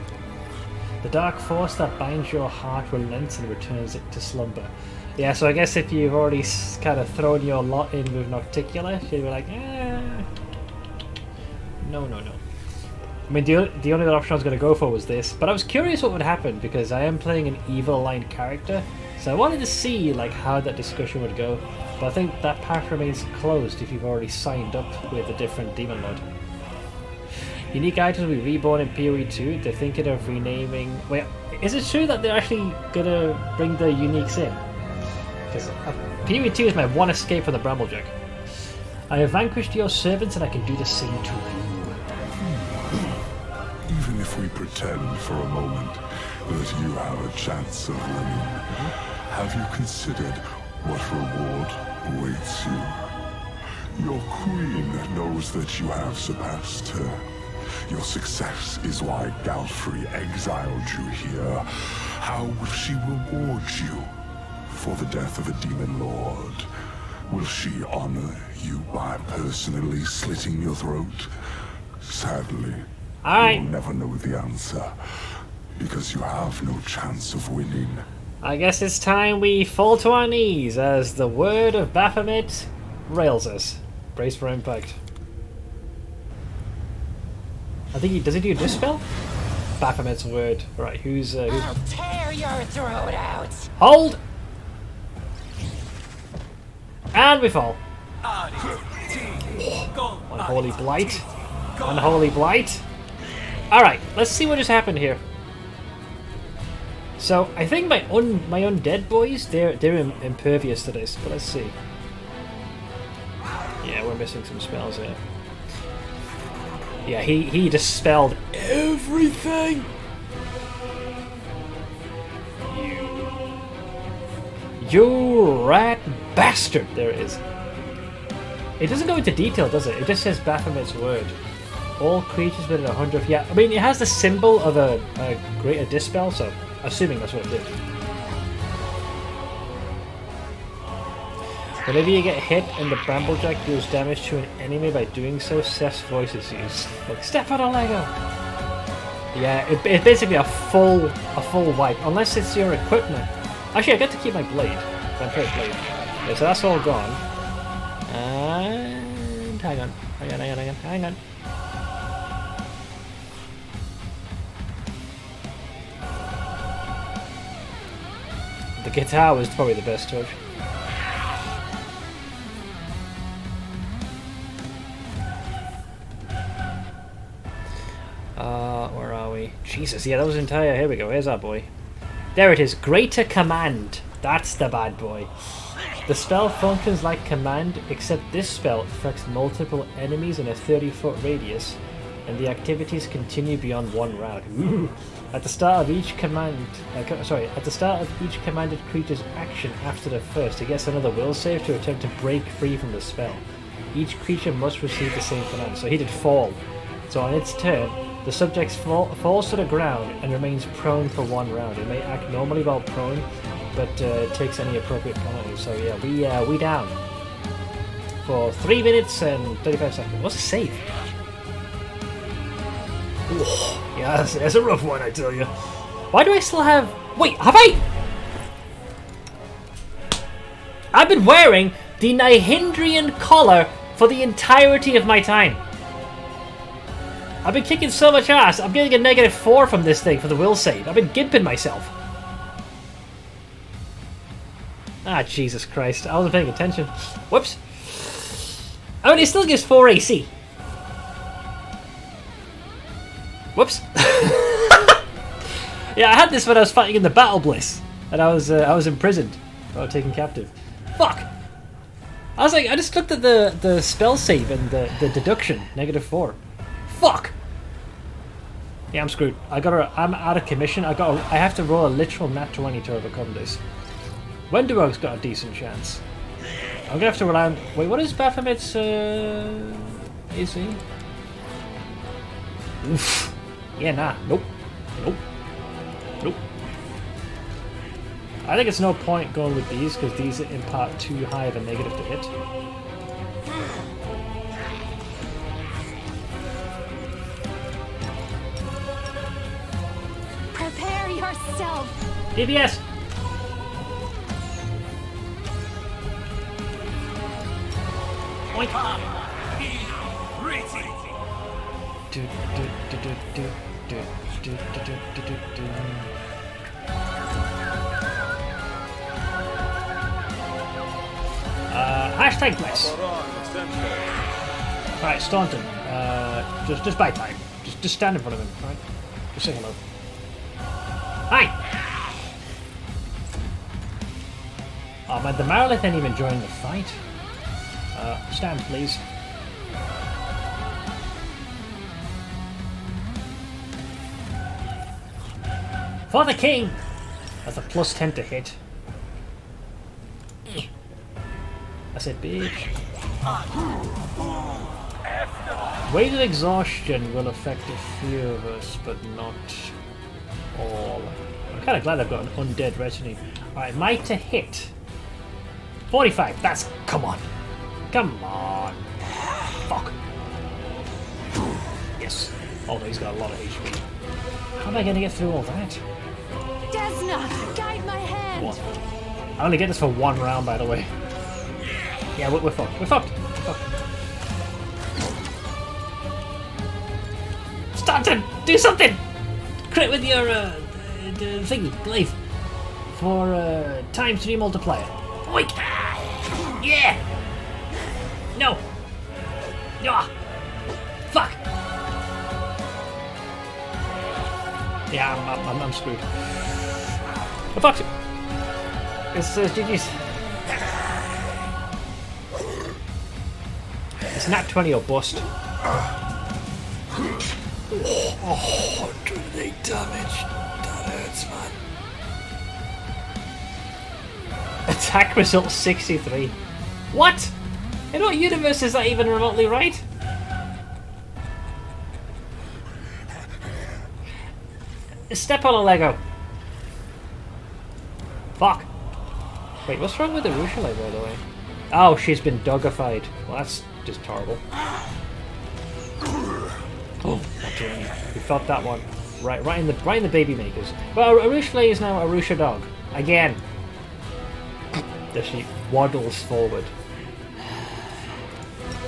The dark force that binds your heart relents and returns it to slumber. Yeah, so I guess if you've already kind of thrown your lot in with Nocticular, you'd be like, no. I mean, the only other option I was going to go for was this, but I was curious what would happen because I am playing an evil-aligned character, so I wanted to see like how that discussion would go, but I think that path remains closed if you've already signed up with a different demon lord. Unique items will be reborn in PoE 2. They're thinking of renaming... Wait, is it true that they're actually going to bring the uniques in? Because PoE 2 is my one escape from the Bramblejack. I have vanquished your servants and I can do the same to you. Even if we pretend for a moment that you have a chance of winning, have you considered what reward awaits you? Your queen knows that you have surpassed her. Your success is why Galfrey exiled you here. How will she reward you for the death of a demon lord? Will she honor you by personally slitting your throat? Sadly, you'll never know the answer, because you have no chance of winning. I guess it's time we fall to our knees as the word of Baphomet rails us. Brace for impact. I think does he do a dispel? Baphomet's word. Right, who's I'll tear your throat out. Hold! And we fall. Unholy blight. Unholy blight. Alright, let's see what just happened here. So, I think my undead boys, they're impervious to this, but let's see. Yeah, we're missing some spells here. Yeah, he dispelled everything! You rat bastard! There it is. It doesn't go into detail, does it? It just says Baphomet's word. All creatures within 100... Yeah, I mean, it has the symbol of a greater dispel, so assuming that's what it did. Whenever you get hit and the Bramblejack deals damage to an enemy by doing so, Seth's voice is used. Like, step on a Lego! Yeah, it's basically a full wipe, unless it's your equipment. Actually, I get to keep my blade. Vampiric blade. Yeah, so that's all gone. And... hang on. The guitar was probably the best touch. Where are we? Jesus, yeah, that was entire. Here we go, here's our boy. There it is, Greater Command. That's the bad boy. The spell functions like command, except this spell affects multiple enemies in a 30-foot radius, and the activities continue beyond one round. Ooh. At the start of each commanded creature's action after the first, it gets another will save to attempt to break free from the spell. Each creature must receive the same command. So he did fall. So on its turn, the subject falls to the ground and remains prone for 1 round. It may act normally while prone, but takes any appropriate penalty. So yeah, we down for 3 minutes and 35 seconds. What's a save? Ooh, yeah, that's a rough one, I tell you. Why do I still have... Wait, have I... I've been wearing the Nihindrian collar for the entirety of my time. I've been kicking so much ass, I'm getting a -4 from this thing for the will save. I've been gimping myself. Ah, Jesus Christ. I wasn't paying attention. Whoops. I mean, it still gives 4 AC. Whoops. Yeah, I had this when I was fighting in the Battle Bliss. And I was imprisoned. Or taken captive. Fuck! I was like, I just looked at the spell save and the deduction, -4. Fuck! Yeah, I'm screwed. I'm out of commission. I have to roll a literal nat 20 to overcome this. Wendigo's got a decent chance. I'm gonna have to rely on... Wait, what is Baphomet's AC? Oof. Yeah, nah. Nope. Nope. Nope. I think it's no point going with these, because these impart too high of a negative to hit. Prepare yourself. DPS! Oink! Hashtag bless. Alright, Staunton. Just by time. Just stand in front of him, alright? Just say hello. Hi! Oh man, the Marilith ain't even joining the fight. Stand, please. For the king! That's a +10 to hit. I said, bitch. Weighted exhaustion will affect a few of us, but not all. I'm kind of glad I've got an undead retinue. Alright, might to hit. 45, that's... Come on. Come on. Fuck. Yes. Although he's got a lot of HP. How am I going to get through all that? Desna, guide my hand. What? I only get this for 1 round, by the way. Yeah, we're fucked. We're fucked. We're fucked. Staunton, do something! Crit with your thingy, glaive. For ×3 multiplier. Oink! Yeah! No! Ah! Fuck! Yeah, I'm screwed. I fucked it! It's GG's. It's nat 20 or bust. Oh, 108 damage. That hurts, man. Attack result 63. What? In what universe is that even remotely right? Step on a Lego. Fuck. Wait, what's wrong with the Rushale, by the way? Oh, she's been dogified. Well, that's just horrible. Oh, we felt that one. Right in the baby makers. Well, Arushale is now Arusha dog. Again. As she waddles forward.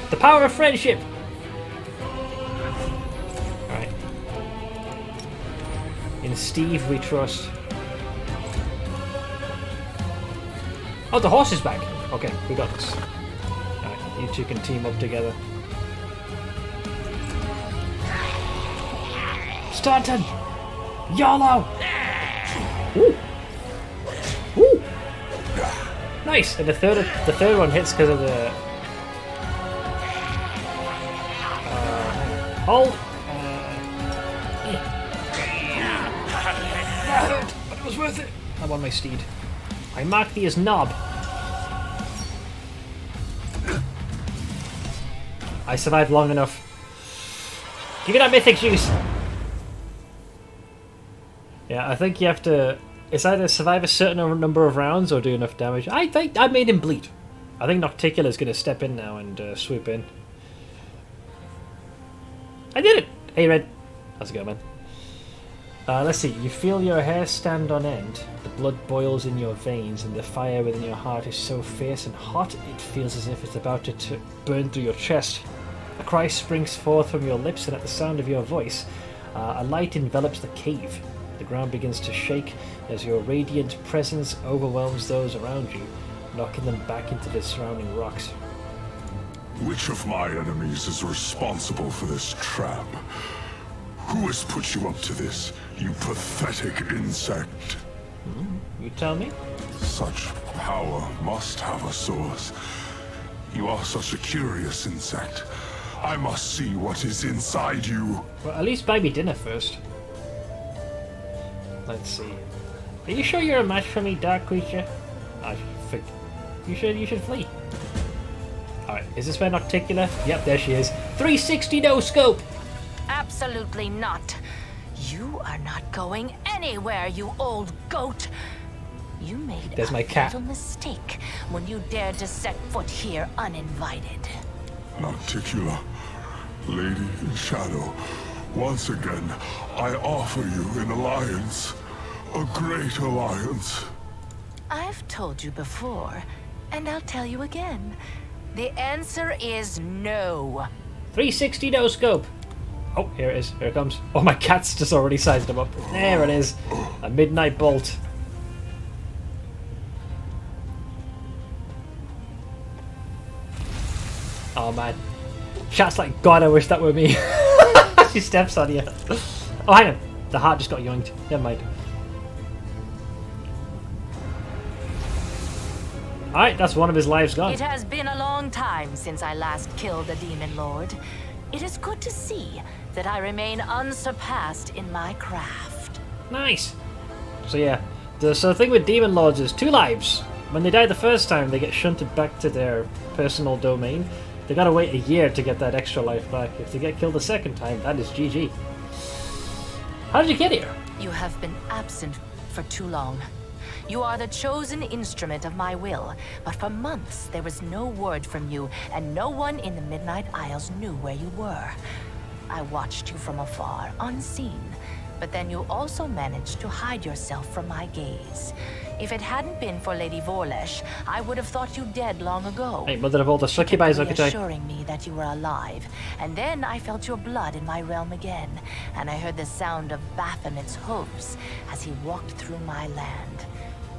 The power of friendship! Alright. In Steve we trust. Oh, the horse is back! Okay, we got this. Alright, you two can team up together. Staunton! YOLO! Ooh. Ooh. Nice! And the third one hits because of the... hold! That hurt, but it was worth it! I'm on my steed. I mark thee as knob. I survived long enough. Give me that mythic juice! Yeah, I think you have to... It's either survive a certain number of rounds or do enough damage. I think I made him bleed. I think Nocticula's going to step in now and swoop in. I did it! Hey, Red. How's it going, man? Let's see. You feel your hair stand on end. The blood boils in your veins and the fire within your heart is so fierce and hot it feels as if it's about to burn through your chest. A cry springs forth from your lips and at the sound of your voice, a light envelops the cave. The ground begins to shake as your radiant presence overwhelms those around you, knocking them back into the surrounding rocks. Which of my enemies is responsible for this trap? Who has put you up to this, you pathetic insect? You tell me? Such power must have a source. You are such a curious insect. I must see what is inside you. Well, at least buy me dinner first. Let's see. Are you sure you're a match for me, dark creature? You should flee. Alright, is this man articular? Yep, there she is. 360 no scope! Absolutely not. You are not going anywhere, you old goat. You made There's a my cat. fatal mistake when you dared to set foot here uninvited. Articular, Lady in Shadow, once again, I offer you an alliance. A great alliance. I've told you before, and I'll tell you again. The answer is no. 360 no scope! Oh, here it is. Here it comes. Oh, my cat's just already sized him up. There it is. A midnight bolt. Oh, man. Chat's like, God, I wish that were me. She steps on you. Oh, hang on. The heart just got yoinked. Never mind. Alright, that's one of his lives gone. It has been a long time since I last killed a demon lord. It is good to see that I remain unsurpassed in my craft. Nice. So yeah, the thing with demon lords is 2 lives. When they die the first time, they get shunted back to their personal domain. They gotta wait a year to get that extra life back. If they get killed the second time, that is GG. How did you get here? You have been absent for too long. You are the chosen instrument of my will, but for months there was no word from you, and no one in the Midnight Isles knew where you were. I watched you from afar, unseen, but then you also managed to hide yourself from my gaze. If it hadn't been for Lady Vorlesh, I would have thought you dead long ago. Hey, mother of all the succubi, reassuring me that you were alive, and then I felt your blood in my realm again, and I heard the sound of Baphomet's hooves as he walked through my land.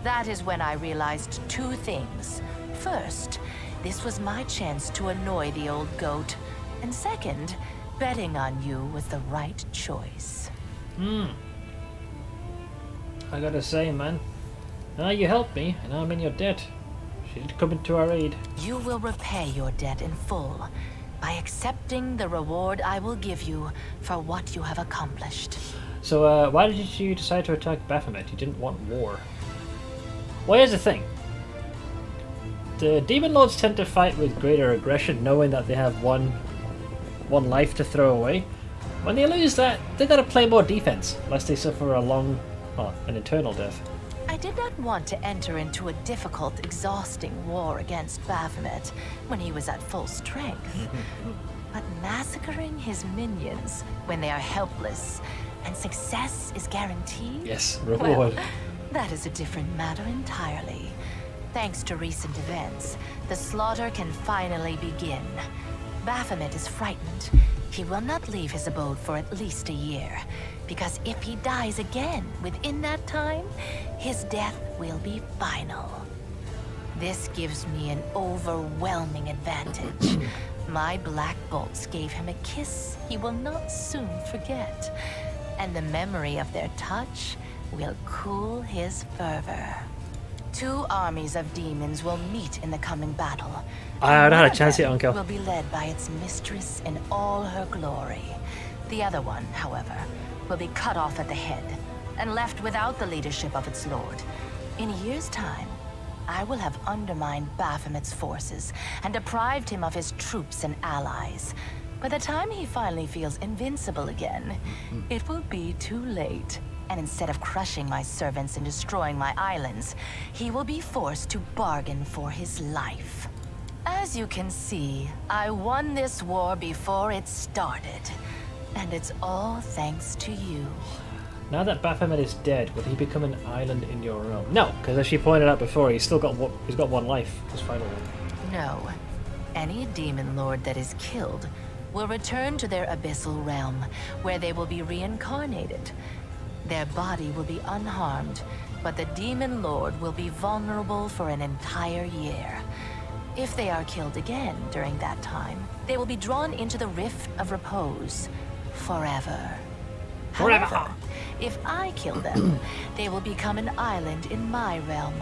That is when I realized 2 things. First, this was my chance to annoy the old goat, and second, betting on you was the right choice. I gotta say, man. Now you helped me, and now I'm in your debt. She did come into our aid. You will repay your debt in full by accepting the reward I will give you for what you have accomplished. So, why did you decide to attack Baphomet? You didn't want war. Well, here's the thing. The Demon Lords tend to fight with greater aggression, knowing that they have one life to throw away. When they lose that, they gotta play more defense, lest they suffer an eternal death. I did not want to enter into a difficult, exhausting war against Baphomet when he was at full strength. But massacring his minions when they are helpless and success is guaranteed? Yes, reward. Well, that is a different matter entirely. Thanks to recent events, the slaughter can finally begin. Baphomet is frightened. He will not leave his abode for at least a year, because if he dies again within that time, his death will be final. This gives me an overwhelming advantage. My black bolts gave him a kiss he will not soon forget, and the memory of their touch will cool his fervor. 2 armies of demons will meet in the coming battle. I don't have a chance yet, Uncle. Will be led by its mistress in all her glory. The other one, however, will be cut off at the head and left without the leadership of its lord. In a year's time, I will have undermined Baphomet's forces and deprived him of his troops and allies. By the time he finally feels invincible again, it will be too late. And instead of crushing my servants and destroying my islands, he will be forced to bargain for his life. As you can see, I won this war before it started. And it's all thanks to you. Now that Baphomet is dead, will he become an island in your realm? No, because as she pointed out before, he's got 1 life, his final one. No. Any demon lord that is killed will return to their abyssal realm, where they will be reincarnated. Their body will be unharmed, but the demon lord will be vulnerable for an entire year. If they are killed again during that time, they will be drawn into the Rift of Repose forever. Forever. However, if I kill them, they will become an island in my realm.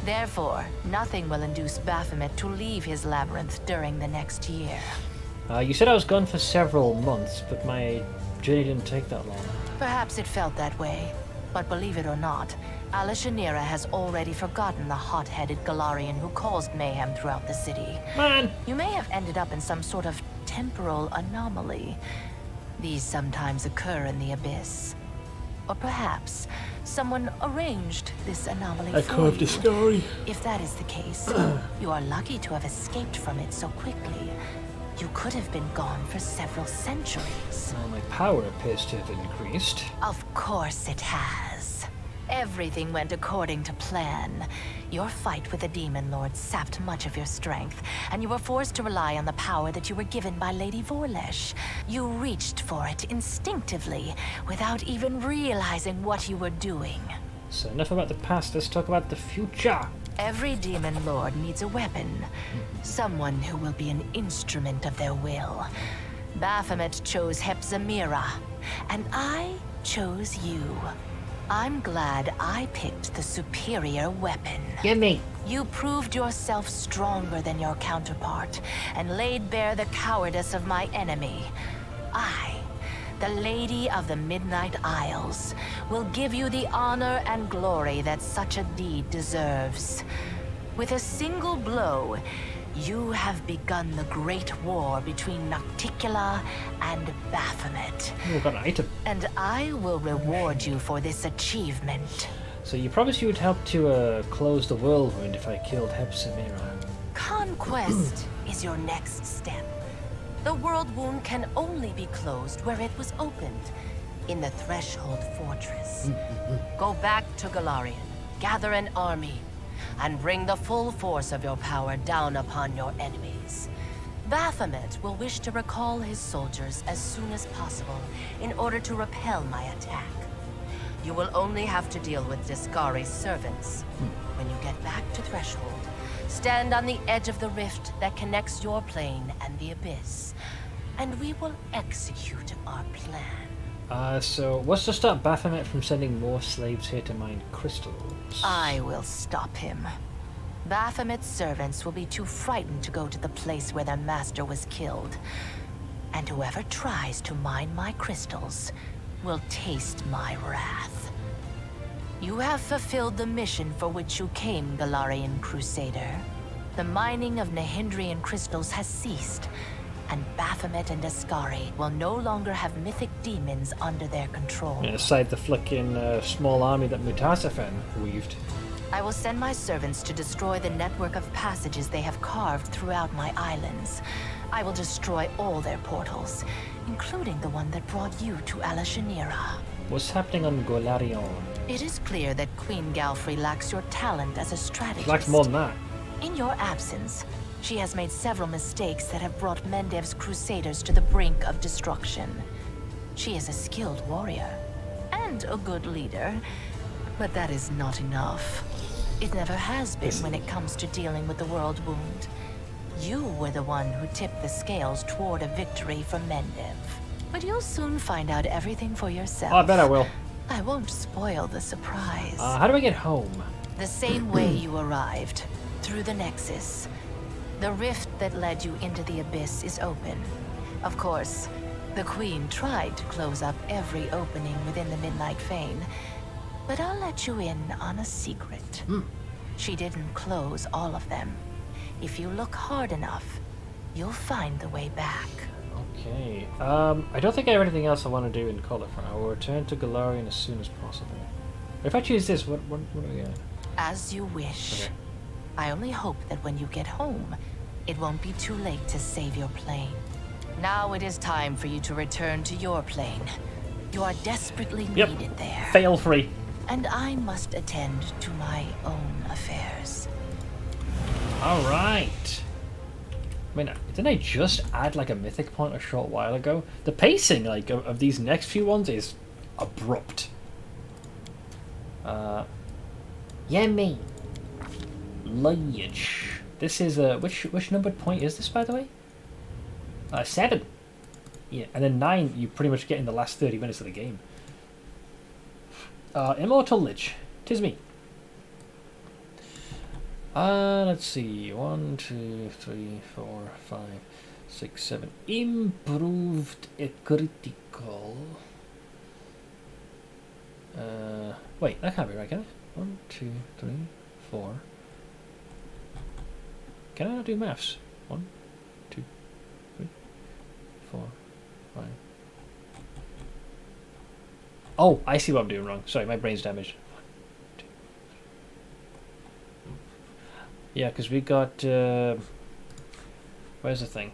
Therefore, nothing will induce Baphomet to leave his labyrinth during the next year. You said I was gone for several months, but my journey didn't take that long. Perhaps it felt that way, but believe it or not, Alishanira has already forgotten the hot-headed Galarian who caused mayhem throughout the city. Man! You may have ended up in some sort of temporal anomaly. These sometimes occur in the Abyss. Or perhaps someone arranged this anomaly for you. Discovery. If that is the case, you are lucky to have escaped from it so quickly. You could have been gone for several centuries. Well, my power appears to have increased. Of course it has. Everything went according to plan. Your fight with the Demon Lord sapped much of your strength, and you were forced to rely on the power that you were given by Lady Vorlesh. You reached for it instinctively, without even realizing what you were doing. So enough about the past, let's talk about the future. Every Demon Lord needs a weapon. Someone who will be an instrument of their will. Baphomet chose Hepzamira, and I chose you. I'm glad I picked the superior weapon. Gimme! You proved yourself stronger than your counterpart, and laid bare the cowardice of my enemy. I, the Lady of the Midnight Isles, will give you the honor and glory that such a deed deserves. With a single blow, you have begun the great war between Nocticula and Baphomet. Oh, got an item. And I will reward you for this achievement. So you promised you would help to close the whirlwind if I killed Hepzamira. Conquest is your next step. The world wound can only be closed where it was opened, in the Threshold Fortress. Go back to Galarian, gather an army, and bring the full force of your power down upon your enemies. Baphomet will wish to recall his soldiers as soon as possible in order to repel my attack. You will only have to deal with Discari's servants. When you get back to Threshold, stand on the edge of the rift that connects your plane and the Abyss, and we will execute our plan. So what's to stop Baphomet from sending more slaves here to mine crystals? I will stop him. Baphomet's servants will be too frightened to go to the place where their master was killed. And whoever tries to mine my crystals will taste my wrath. You have fulfilled the mission for which you came, Galarian Crusader. The mining of Nahindrian crystals has ceased, and Baphomet and Discari will no longer have mythic demons under their control. Yeah, aside the flicking small army that Mutasafen weaved. I will send my servants to destroy the network of passages they have carved throughout my islands. I will destroy all their portals, including the one that brought you to Alishanira. What's happening on Golarion? It is clear that Queen Galfrey lacks your talent as a strategist. She lacks more than that. In your absence, she has made several mistakes that have brought Mendev's crusaders to the brink of destruction. She is a skilled warrior, and a good leader, but that is not enough. It never has been when it comes to dealing with the world wound. You were the one who tipped the scales toward a victory for Mendev. But you'll soon find out everything for yourself. Oh, I bet I will. I won't spoil the surprise. How do I get home? The same way you arrived, through the Nexus. The rift that led you into the Abyss is open. Of course, the Queen tried to close up every opening within the Midnight Fane, but I'll let you in on a secret. She didn't close all of them. If you look hard enough, you'll find the way back. Okay. I don't think I have anything else I want to do in Cauliflower. I will return to Galarian as soon as possible. If I choose this, what do we get? As you wish. Okay. I only hope that when you get home, it won't be too late to save your plane. Now it is time for you to return to your plane. You are desperately needed there. Fail free. And I must attend to my own affairs. Alright. I mean, didn't I just add like a mythic point a short while ago? The pacing like of these next few ones is abrupt. Yummy. Lich. This is which numbered point is this, by the way? 7. Yeah, and then 9 you pretty much get in the last 30 minutes of the game. Immortal Lich. 'Tis me. Let's see. 1, 2, 3, 4, 5, 6, 7. Improved critical. Wait, that can't be right, can it? 1, 2, 3, 4. Can I not do maths? 1, 2, 3, 4, 5. Oh, I see what I'm doing wrong. Sorry, my brain's damaged. 1, 2. Yeah, because we got. Where's the thing?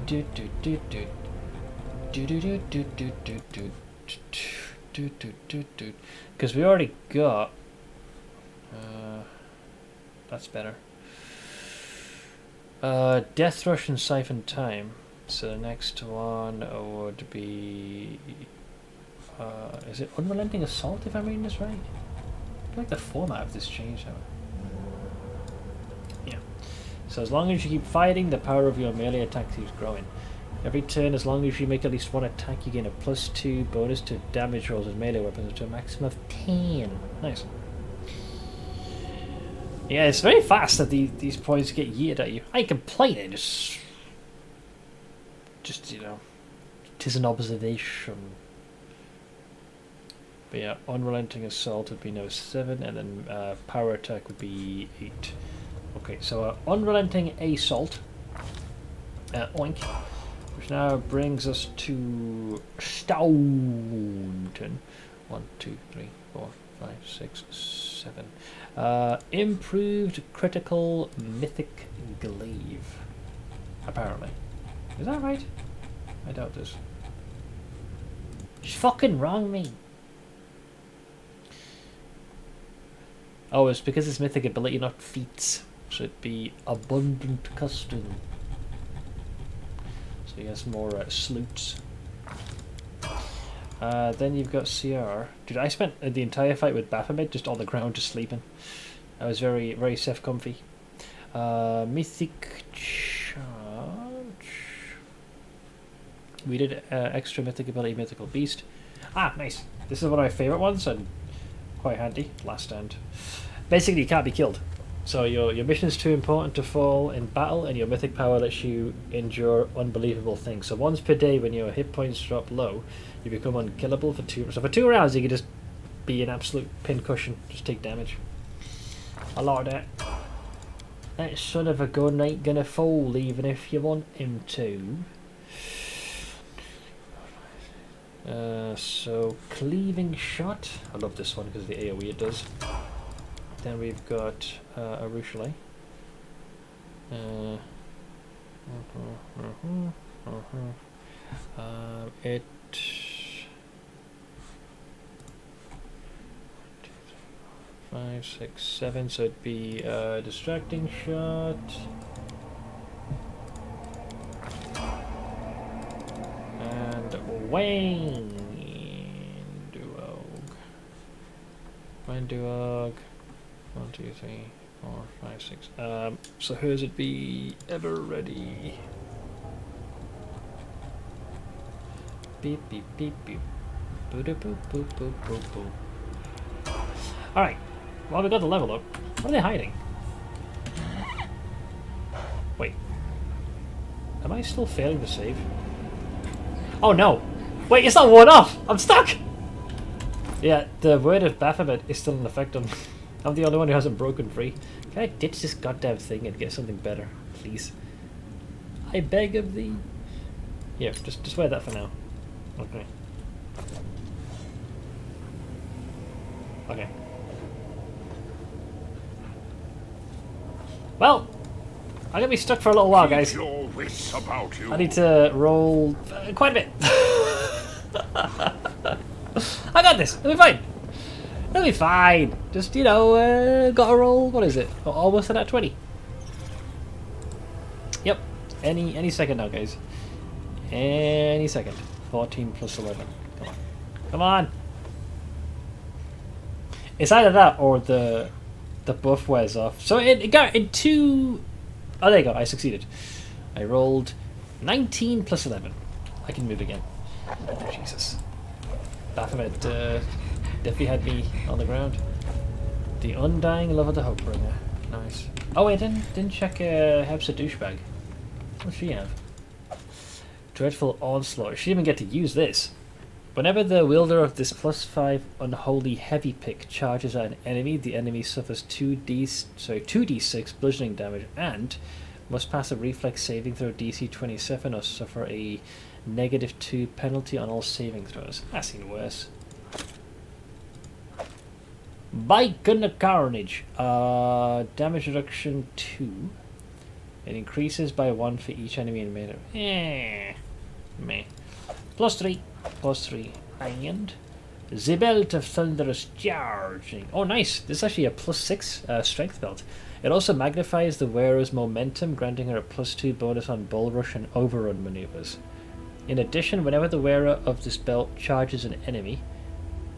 Do do do do do do do do do do do. Because we already got. That's better. Death Rush and Siphon Time. So the next one would be. Is it Unrelenting Assault, if I'm reading this right? I feel like the format of this changed. Yeah. So as long as you keep fighting, the power of your melee attack keeps growing. Every turn, as long as you make at least one attack, you gain a +2 bonus to damage rolls with melee weapons to a maximum of 10. Nice. Yeah, it's very fast that these points get yeeted at you. I ain't complaining, just you know, 'tis an observation. But yeah, Unrelenting Assault would be now 7, and then Power Attack would be 8. Okay, so Unrelenting Assault, oink, which now brings us to Staunton. 1, 2, 3, 4, 5, 6, 7. Improved Critical Mythic Glaive, apparently. Is that right? I doubt this. She's fucking wrong me. Oh, it's because it's mythic ability, not feats. So it'd be Abundant Custom. So you get some more sloots. Then you've got CR. Dude, I spent the entire fight with Baphomet just on the ground, just sleeping. I was very, very safe comfy. Mythic Charge. We did extra mythic ability, Mythical Beast. Ah, nice. This is one of my favourite ones and quite handy. Last Stand. Basically, you can't be killed. So your mission is too important to fall in battle, and your mythic power lets you endure unbelievable things. So once per day, when your hit points drop low, you become unkillable for 2. So for 2 rounds, you can just be an absolute pincushion, just take damage. I like that. That son of a gun ain't gonna fall, even if you want him to. So Cleaving Shot. I love this one because of the AoE it does. Then we've got Arushale. It 5, 6, 7. So it'd be Distracting Shot. And Wayne Duog. 1, 2, 3, 4, 5, 6. So hers would be Ever Ready. Beep beep beep beep. Boop boop boop boop boop boop. Alright. Well, we got the level up. What are they hiding? Wait. Am I still failing to save? Oh no! Wait, it's not 1 off! I'm stuck! Yeah, the word of Baphomet is still in effect on me. I'm the only one who hasn't broken free. Can I ditch this goddamn thing and get something better, please? I beg of thee. Yeah, just wear that for now. Okay. Okay. Well, I'm gonna be stuck for a little while, guys. Your wits about you. I need to roll quite a bit. I got this. It'll be fine. It'll be fine. Just, you know, gotta roll. What is it? Oh, almost at that 20. Yep. Any second now, guys. Any second. 14 plus 11. Come on. Come on. It's either that or the buff wears off. So it got in 2. Oh, there you go. I succeeded. I rolled 19 plus 11. I can move again. Oh, Jesus. Baphomet definitely had me on the ground. The undying love of the Hopebringer. Nice. Oh, I didn't check Heb's a douchebag. What's she have? Dreadful Onslaught. She didn't even get to use this. Whenever the wielder of this +5 unholy heavy pick charges at an enemy, the enemy suffers 2d6 bludgeoning damage and must pass a reflex saving throw DC 27 or suffer a -2 penalty on all saving throws. That's seen worse. Bike and the Carnage. Damage reduction 2. It increases by 1 for each enemy in melee. Meh. +3. +3. And the Belt of Thunderous Charging. Oh, nice. This is actually a +6 strength belt. It also magnifies the wearer's momentum, granting her a +2 bonus on bull rush and overrun maneuvers. In addition, whenever the wearer of this belt charges an enemy,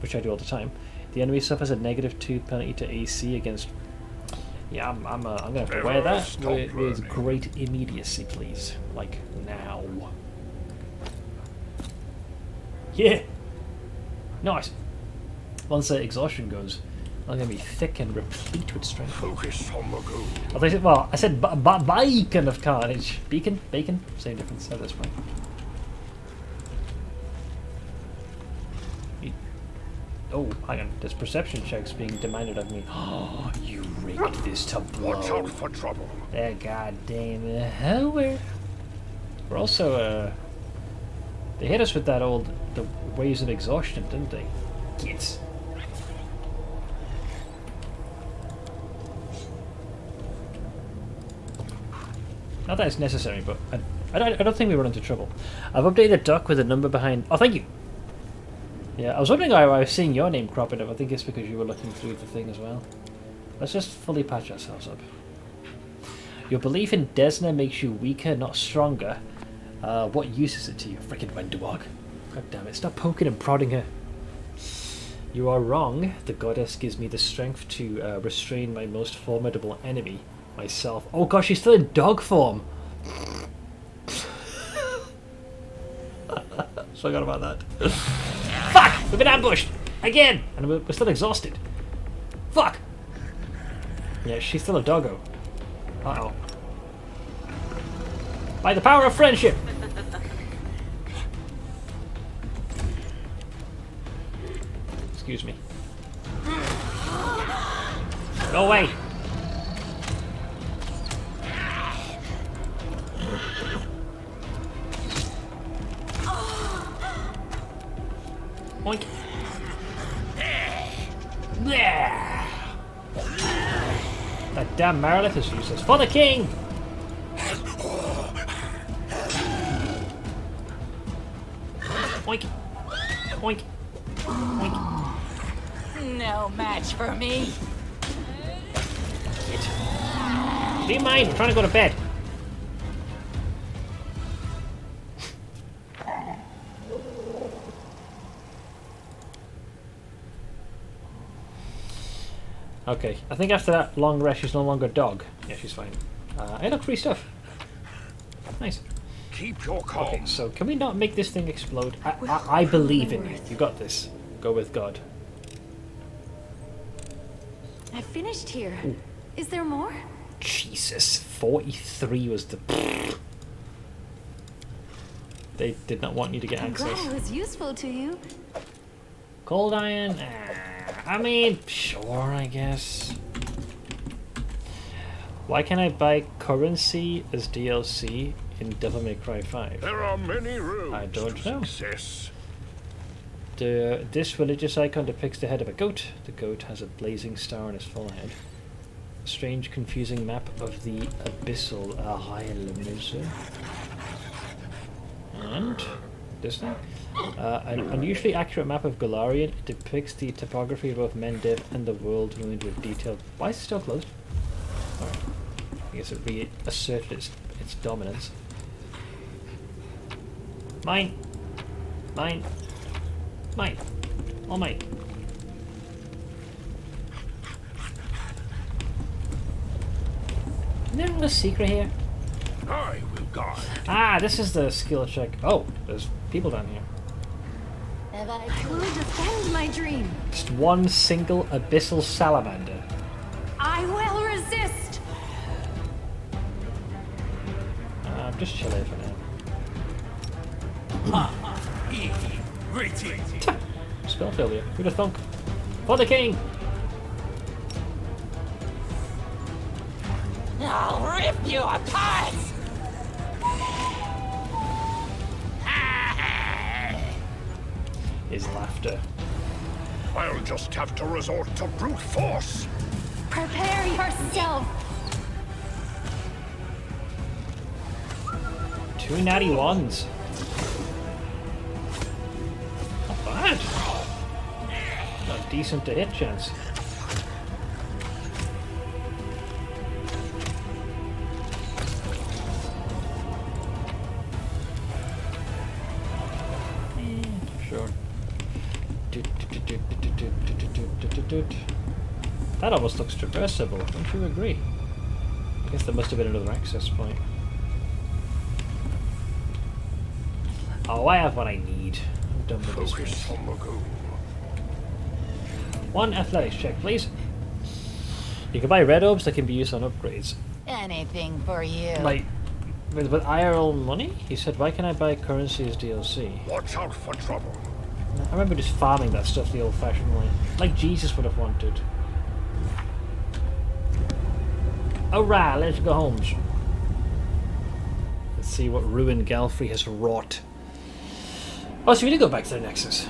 which I do all the time, the enemy suffers a -2 penalty to AC against. Yeah, I'm gonna have to wear that with great immediacy, please. Like now. Yeah. Nice. Once the exhaustion goes, I'm gonna be thick and replete with strength. Focus on the goal. I said beacon of carnage. Beacon, bacon, same difference at this point. Oh, hang on. There's perception checks being demanded of me. Oh, you rigged this to blow. Watch out for trouble. That goddamn hell. We're also they hit us with that the waves of exhaustion, didn't they? Gits. Not that it's necessary, but I don't think we run into trouble. I've updated the dock with a number behind. Oh, thank you. Yeah, I was wondering why I was seeing your name cropping up. I think it's because you were looking through the thing as well. Let's just fully patch ourselves up. Your belief in Desna makes you weaker, not stronger. What use is it to you, frickin' Wendewog? God damn it, stop poking and prodding her. You are wrong. The goddess gives me the strength to restrain my most formidable enemy, myself. Oh gosh, she's still in dog form! Forgot about that. Fuck! We've been ambushed! Again! And we're still exhausted. Fuck! Yeah, she's still a doggo. Uh-oh. By the power of friendship! Excuse me. Go away! Oink. That damn Marilith is useless. For the king! Oink. Oink. Oink. No match for me. Do you mind? We're trying to go to bed. Okay, I think after that long rest she's no longer a dog. Yeah, she's fine. Hey, look, free stuff. Nice. Keep your calm. Okay, so can we not make this thing explode? I believe in you. You got this. Go with God. I finished here. Ooh. Is there more? Jesus, 43 was the... They did not want you to get access. I'm glad it was useful to you. Cold iron? I mean, sure, I guess. Why can't I buy currency as DLC in Devil May Cry 5? There are many roads I don't know. Success. This religious icon depicts the head of a goat. The goat has a blazing star on its forehead. A strange, confusing map of the abyssal Isle. And this thing. An unusually accurate map of Golarion. It depicts the topography of both Mendev and the world ruined with detailed... Why is it still closed? Alright. I guess it reasserted its dominance. Mine! Mine! Mine! All mine! Is there a secret here? I will guide. Ah, this is the skill check. Oh, there's people down here. I will defend my dream. Just one single abyssal salamander. I will resist. I'm just chilling for now. Spell failure. Who'd have thunk? For the king! I'll rip you apart! His laughter. I'll just have to resort to brute force. Prepare yourself. 2 natty ones. Not bad. Not decent to hit chance. Sure. That almost looks traversable, don't you agree? I guess there must have been another access point. Oh, I have what I need. I'm done with this race. One athletics check, please. You can buy red orbs that can be used on upgrades. Anything for you. Like, with IRL money? He said, why can I buy currency as DLC? Watch out for trouble. I remember just farming that stuff the old-fashioned way. Like Jesus would have wanted. Alright, let's go home. Let's see what ruin Galfrey has wrought. Oh, so we did go back to the Nexus.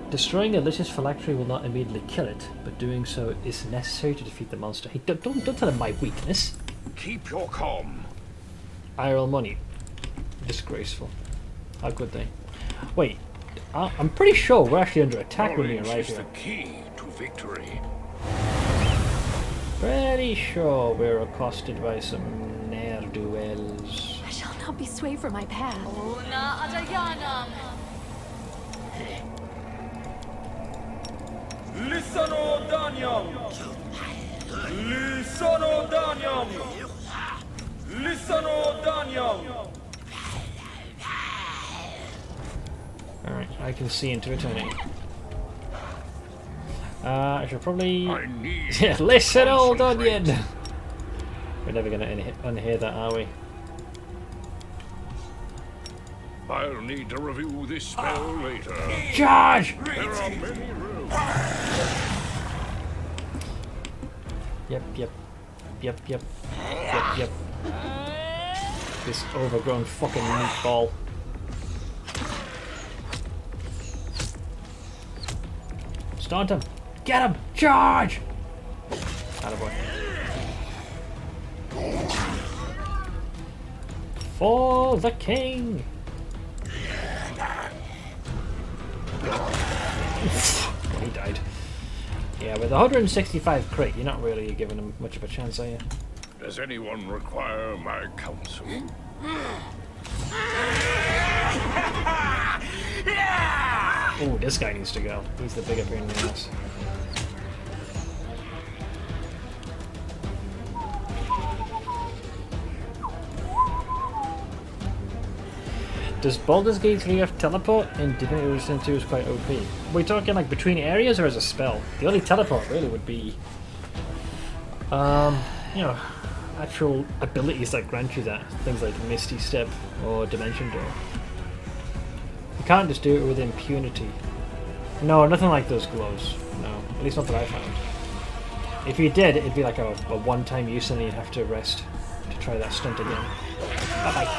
Destroying a Lich's phylactery will not immediately kill it, but doing so is necessary to defeat the monster. Hey, don't tell him my weakness. Keep your calm. IRL money. Disgraceful. How could they? Wait, I'm pretty sure we're actually under attack when we arrive here. The key to victory. Pretty sure we're accosted by some ne'er-do-wells. I shall not be swayed from my path. Lisano Danyam! Lisano Danyam! Lisano Danyam! Alright, I can see into eternity. I should probably... Yeah, listen, old onion! We're never going to unhear that, are we? I'll need to review this spell later. Charge! There are many rooms. Yep. This overgrown fucking meatball. Stunt him! Get him! Charge! Attaboy. For the king! He died. Yeah, with 165 crit, you're not really giving him much of a chance, are you? Does anyone require my counsel? Oh, this guy needs to go. He's the bigger pain in the ass. Does Baldur's Gate 3 have teleport? And Divinity Original 2 is quite OP. Are we talking like between areas or as a spell? The only teleport really would be, you know, actual abilities that grant you that. Things like Misty Step or Dimension Door. You can't just do it with impunity. No, nothing like those glows. No, at least not that I found. If you did, it'd be like a one-time use and then you'd have to rest to try that stunt again. Bye-bye.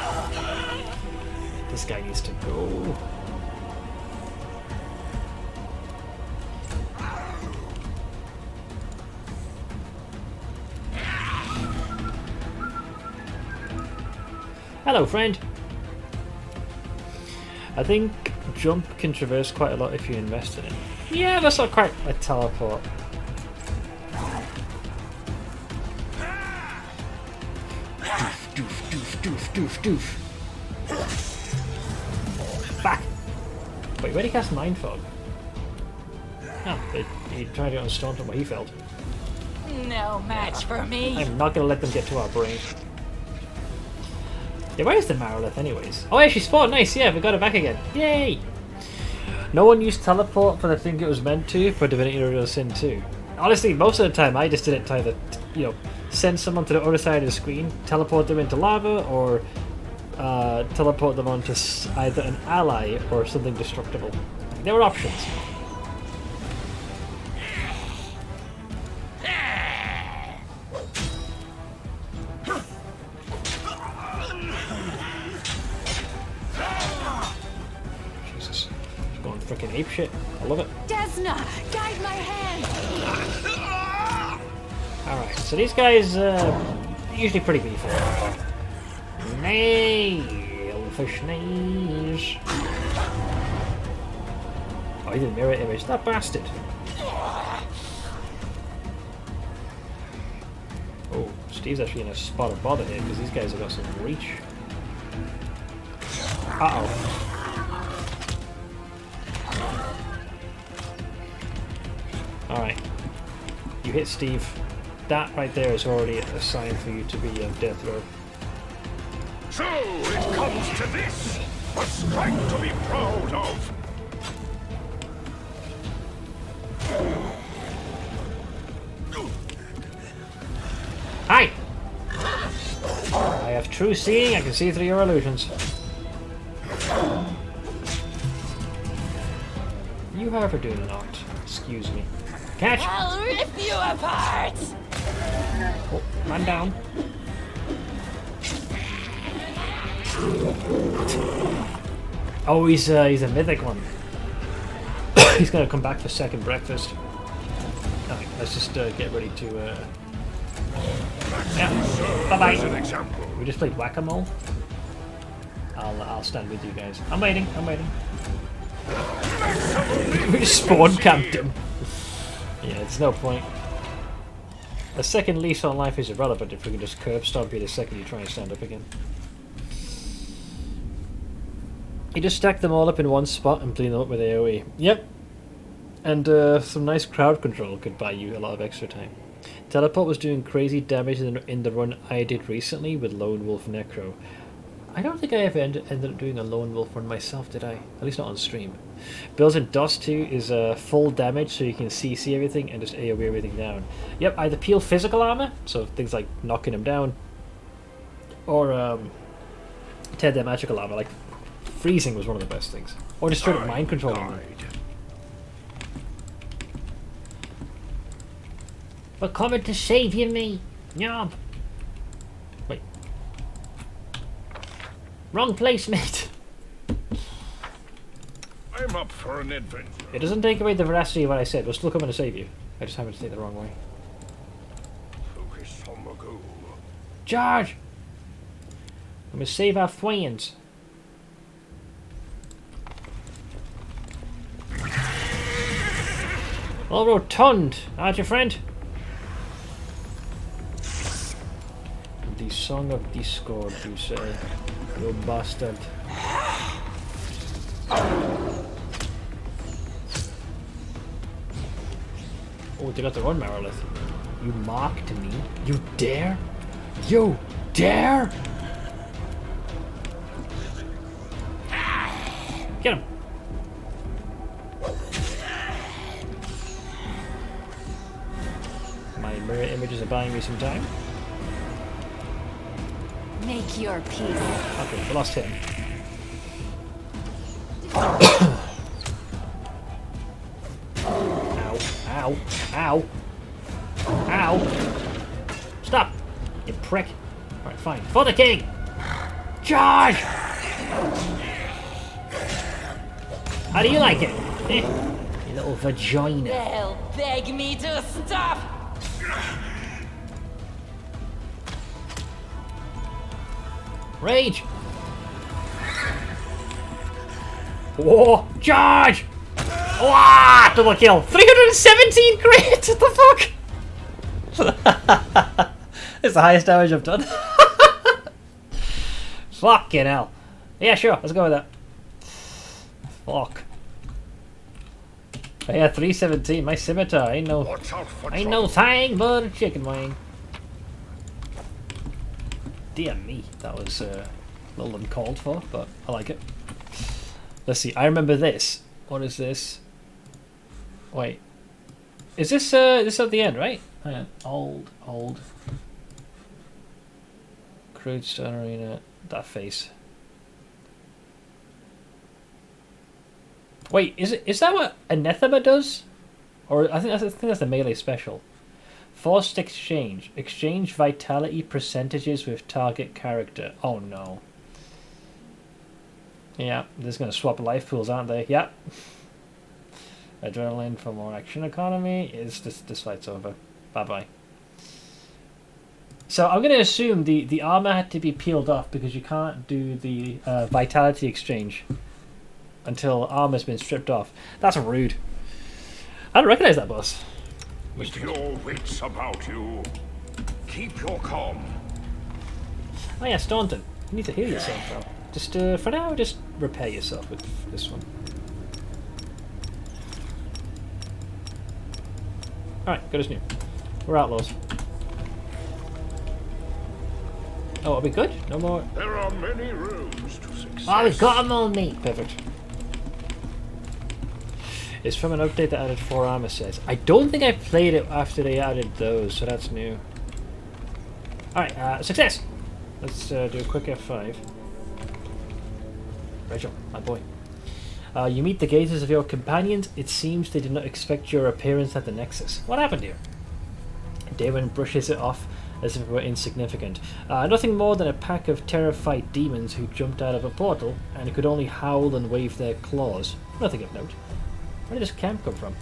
This guy needs to go. Hello, friend. I think jump can traverse quite a lot if you invest in it. Yeah, that's not quite a teleport. Doof. Back! Wait, where'd he cast Mind Fog? Oh, he tried it on Staunton, but he failed. No match for me. I'm not gonna let them get to our brain. Yeah, where is the Marolith anyways? Oh yeah, she spawned, nice, yeah, we got it back again. Yay! No one used teleport for the thing it was meant to for Divinity Original Sin 2. Honestly, most of the time I just did it to either, send someone to the other side of the screen, teleport them into lava, or teleport them onto either an ally or something destructible. There were options. Jesus. It's going freaking apeshit. I love it. Desna, guide my hand. Alright, so these guys usually pretty beefy. Nailfish knees. Oh, he did mirror image. That bastard. Oh, Steve's actually in a spot of bother here because these guys have got some reach. Uh-oh. Alright. You hit Steve. That right there is already a sign for you to be on death row. So it comes to this, a strike to be proud of. Hi! I have true seeing, I can see through your illusions. You however do not. Excuse me. Catch! I'll rip you apart! Oh, man down. Oh, he's a mythic one. He's gonna come back for second breakfast. Alright, let's just get ready to. Yeah. Bye bye. We just played whack-a-mole. I'll stand with you guys. I'm waiting. I'm waiting. We just spawn camped him. Yeah, there's no point. A second lease on life is irrelevant if we can just curb stomp you the second you try and stand up again. You just stack them all up in one spot and clean them up with AoE. Yep. And some nice crowd control could buy you a lot of extra time. Teleport was doing crazy damage in the run I did recently with Lone Wolf Necro. I don't think I ever ended up doing a Lone Wolf run myself, did I? At least not on stream. Builds in DOS 2 is full damage, so you can CC everything and just AoE everything down. Yep, either peel physical armor, so things like knocking them down, or tear their magical armor, like freezing was one of the best things. Or just straight up mind controlling them. We're coming to save you, me. Nyam. Wait. Wrong place, mate. I'm up for an adventure. It doesn't take away the veracity of what I said. We're still coming to save you. I just happened to take the wrong way. Focus on the goal. Charge! I'm gonna save our friends. All rotund, aren't you, friend? The Song of Discord, you say. You bastard. Oh, they got their own Marilith. You mocked me? You dare? You dare? Get him! My mirror images are buying me some time. Make your peace. Okay, we lost him. Ow, ow, ow, ow. Stop, you prick. Alright, fine. For the king! Charge! How do you like it? Eh? You little vagina. They'll beg me to stop! Rage! Whoa! Charge! Wow! Double kill! 317 crit! What the fuck? It's the highest damage I've done. Fucking hell. Yeah, sure, let's go with that. Fuck. Oh, yeah, 317. My scimitar ain't no thing but a chicken wing. Dear me, that was a little uncalled for, but I like it. Let's see, I remember this. What is this? Wait. Is this at the end, right? Hang on. Old. Crude stone arena. That face. Wait, is that what Anathema does? Or I think that's the melee special. Forced exchange. Exchange vitality percentages with target character. Oh no. Yeah, they're just going to swap life pools, aren't they? Yep. Adrenaline for more action economy. This fight's over. Bye-bye. So I'm going to assume the armor had to be peeled off because you can't do the vitality exchange until armor's been stripped off. That's rude. I don't recognize that boss. With your wits about you, keep your calm. Oh yeah, Staunton. You need to heal yourself though. Just for now, just repair yourself with this one. Alright, good as new. We're outlaws. Oh, are we good? No more. There are many rooms to success. Oh, we've got them all, mate. Perfect. It's from an update that added 4 armor sets. I don't think I played it after they added those, so that's new. Alright, success! Let's do a quick F5. Rachel, my boy. You meet the gazes of your companions. It seems they did not expect your appearance at the Nexus. What happened here? Daemon brushes it off as if it were insignificant. Nothing more than a pack of terrified demons who jumped out of a portal and could only howl and wave their claws. Nothing of note. Where did this camp come from?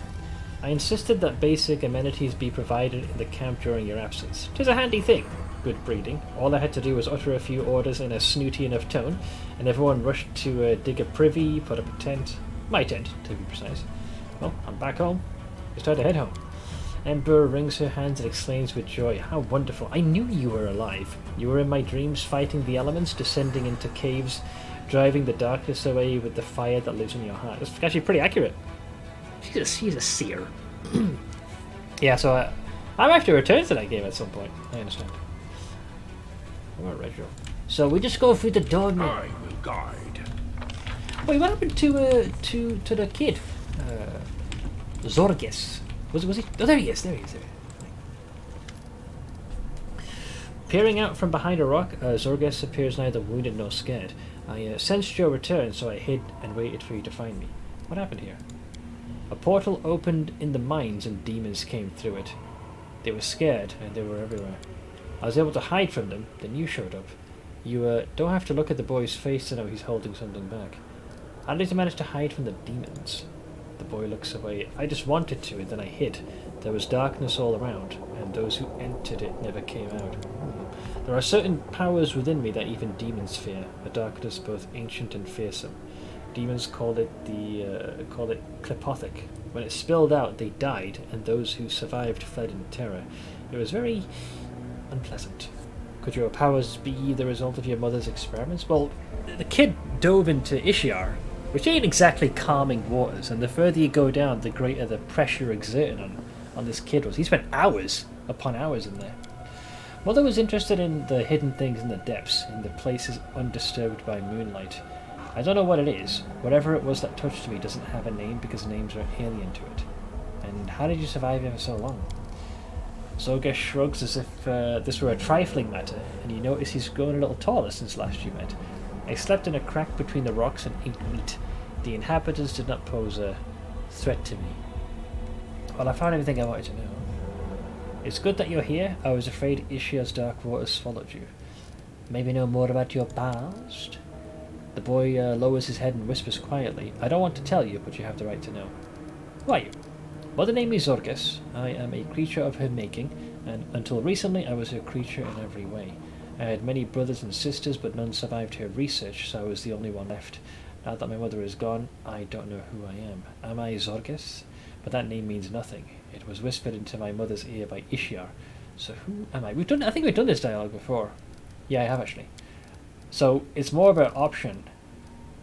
I insisted that basic amenities be provided in the camp during your absence. 'Tis a handy thing. Good breeding. All I had to do was utter a few orders in a snooty enough tone, and everyone rushed to dig a privy, put up a tent. My tent, to be precise. Well, I'm back home. It's time to head home. Ember wrings her hands and exclaims with joy, "How wonderful! I knew you were alive. You were in my dreams fighting the elements, descending into caves, driving the darkness away with the fire that lives in your heart." That's actually pretty accurate. She's a seer. Yeah, so I might have to return to that game at some point. I understand. Alright, Rachel. So we just go through the door now. I will guide. Wait, what happened to the kid? Zorges. Was he? Oh, there he is. There he is. Peering out from behind a rock, Zorges appears neither wounded nor scared. I sensed your return, so I hid and waited for you to find me. What happened here? A portal opened in the mines and demons came through it. They were scared and they were everywhere. I was able to hide from them, then you showed up. You don't have to look at the boy's face to know he's holding something back. How did you manage to hide from the demons? The boy looks away. I just wanted to, and then I hid. There was darkness all around, and those who entered it never came out. There are certain powers within me that even demons fear, a darkness both ancient and fearsome. Demons call it Klepothic. When it spilled out, they died, and those who survived fled in terror. It was very unpleasant. Could your powers be the result of your mother's experiments? Well, the kid dove into Ishiar, which ain't exactly calming waters, and the further you go down, the greater the pressure exerted on this kid was. He spent hours upon hours in there. Mother was interested in the hidden things in the depths, in the places undisturbed by moonlight. I don't know what it is. Whatever it was that touched me doesn't have a name because names are alien to it. And how did you survive here for so long? Zorges shrugs as if this were a trifling matter, and you notice he's grown a little taller since last you met. I slept in a crack between the rocks and ate meat. The inhabitants did not pose a threat to me. Well, I found everything I wanted to know. It's good that you're here. I was afraid Ishia's dark waters swallowed you. Maybe know more about your past? The boy lowers his head and whispers quietly, "I don't want to tell you, but you have the right to know." Who are you? Mother named me Zorges. I am a creature of her making, and until recently I was her creature in every way. I had many brothers and sisters, but none survived her research, so I was the only one left. Now that my mother is gone, I don't know who I am. Am I Zorges? But that name means nothing. It was whispered into my mother's ear by Ishiar. So who am I? I think we've done this dialogue before. Yeah, I have actually. So it's more of an option.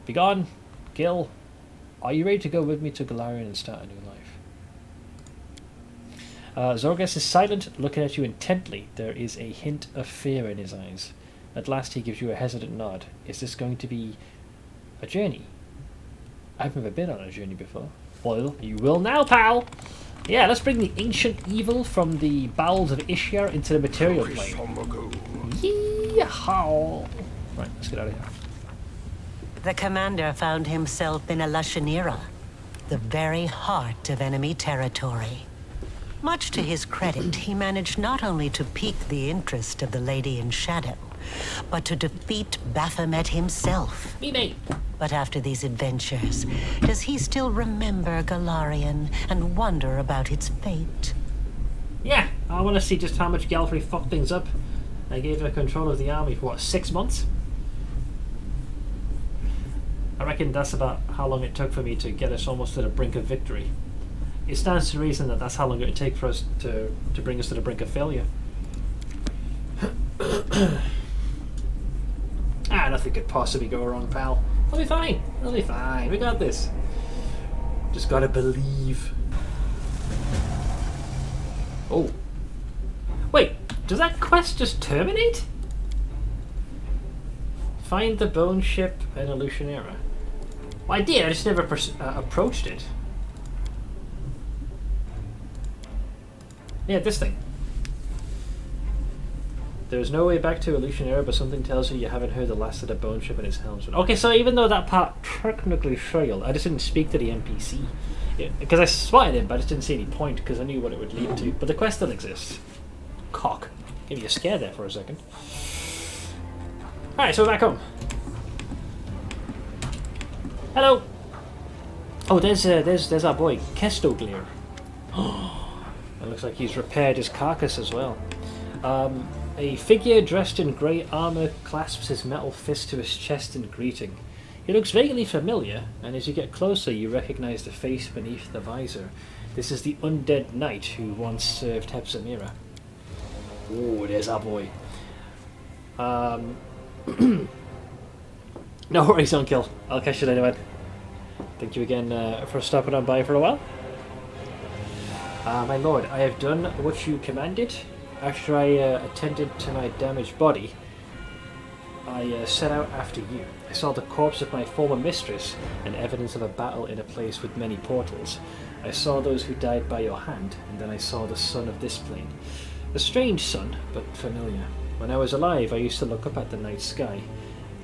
Begone, Gil. Are you ready to go with me to Galarian and start a new life? Zorges is silent, looking at you intently. There is a hint of fear in his eyes. At last he gives you a hesitant nod. Is this going to be a journey? I've never been on a journey before. Well, you will now, pal! Yeah, let's bring the ancient evil from the bowels of Ishtar into the material plane. Yeehaw! Right, let's get out of here. The commander found himself in a Lushanira, the very heart of enemy territory. Much to his credit, he managed not only to pique the interest of the Lady in Shadow, but to defeat Baphomet himself. Me. But after these adventures, does he still remember Galarian and wonder about its fate? Yeah, I want to see just how much Galfrey fucked things up. I gave her control of the army for, what, 6 months? I reckon that's about how long it took for me to get us almost to the brink of victory. It stands to reason that that's how long it would take for us to bring us to the brink of failure. Nothing could possibly go wrong, pal. We'll be fine. We'll be fine. We got this. Just gotta believe. Oh. Wait, does that quest just terminate? Find the bone ship in Illusionera. Well, I did, I just never approached it. Yeah, this thing. There's no way back to Illusionera, but something tells you haven't heard the last of the bone ship and its helmsman. Okay, so even though that part technically failed, I just didn't speak to the NPC. Because I spotted him, but I just didn't see any point, because I knew what it would lead to. But the quest still exists. Cock. Gave you a scare there for a second. Alright, so we're back home. Hello! Oh, there's our boy, Kestoglir. It looks like he's repaired his carcass as well. A figure dressed in grey armour clasps his metal fist to his chest in greeting. He looks vaguely familiar, and as you get closer you recognise the face beneath the visor. This is the undead knight who once served Hepzimira. Oh, there's our boy. No worries, Unkill. I'll catch you later, man. Thank you again for stopping on by for a while. My lord, I have done what you commanded. After I attended to my damaged body, I set out after you. I saw the corpse of my former mistress and evidence of a battle in a place with many portals. I saw those who died by your hand, and then I saw the sun of this plane. A strange sun, but familiar. When I was alive, I used to look up at the night sky,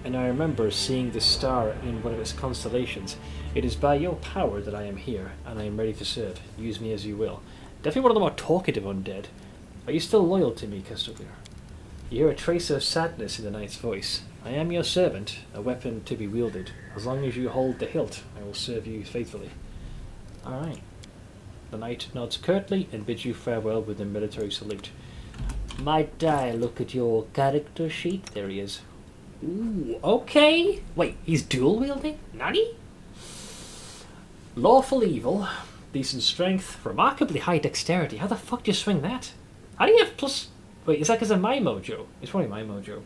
and I remember seeing the star in one of its constellations. It is by your power that I am here, and I am ready to serve. Use me as you will. Definitely one of the more talkative undead. Are you still loyal to me, Kestoglir? You hear a trace of sadness in the knight's voice. I am your servant, a weapon to be wielded. As long as you hold the hilt, I will serve you faithfully. Alright. The knight nods curtly and bids you farewell with a military salute. Might I look at your character sheet? There he is. Ooh, okay. Wait, he's dual wielding? Nani? Lawful evil, decent strength, remarkably high dexterity. How the fuck do you swing that? How do you have plus... Wait, is that because of my mojo? It's probably my mojo.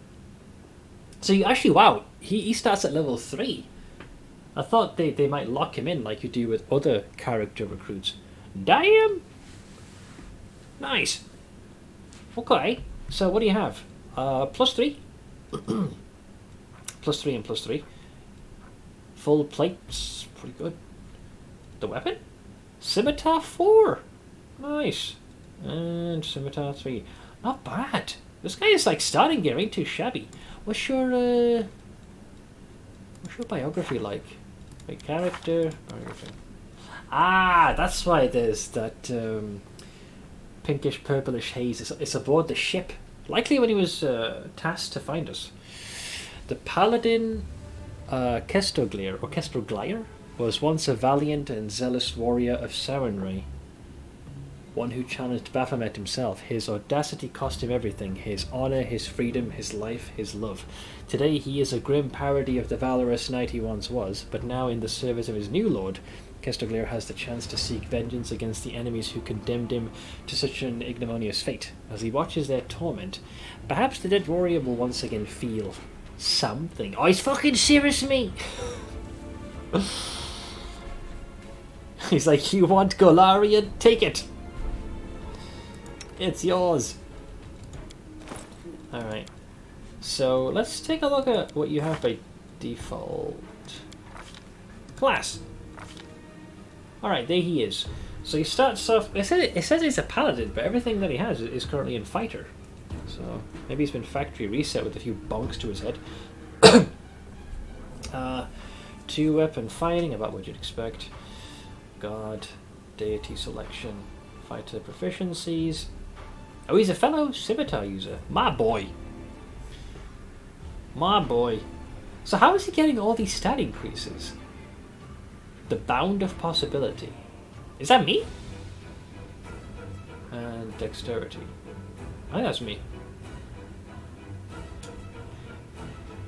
So you actually, wow, he starts at level 3. I thought they might lock him in like you do with other character recruits. Damn! Nice. Okay, so what do you have? Plus 3. Plus 3 and plus 3. Full plates, pretty good. The weapon? Scimitar 4. Nice. And Scimitar 3. Not bad. This guy is like starting gear, ain't too shabby. What's your biography like? Wait, character biography. Ah, that's why there's that pinkish purplish haze. It's aboard the ship. Likely when he was tasked to find us. The paladin Kestoglir, or Kestoglir, was once a valiant and zealous warrior of Sarenrae. One who challenged Baphomet himself. His audacity cost him everything. His honour, his freedom, his life, his love. Today he is a grim parody of the valorous knight he once was, but now in the service of his new lord, Kestoglir has the chance to seek vengeance against the enemies who condemned him to such an ignominious fate. As he watches their torment, perhaps the dead warrior will once again feel something. Oh, he's fucking serious me! He's like, you want Golarion? Take it! It's yours! Alright. So, let's take a look at what you have by default. Class. Alright, there he is. So he starts off... It says he's a paladin, but everything that he has is currently in fighter. So maybe he's been factory reset with a few bonks to his head. 2-weapon fighting, about what you'd expect. God, deity selection, fighter proficiencies. Oh, he's a fellow scimitar user. My boy. My boy. So how is he getting all these stat increases? The bound of possibility. Is that me? And dexterity. I think that's me.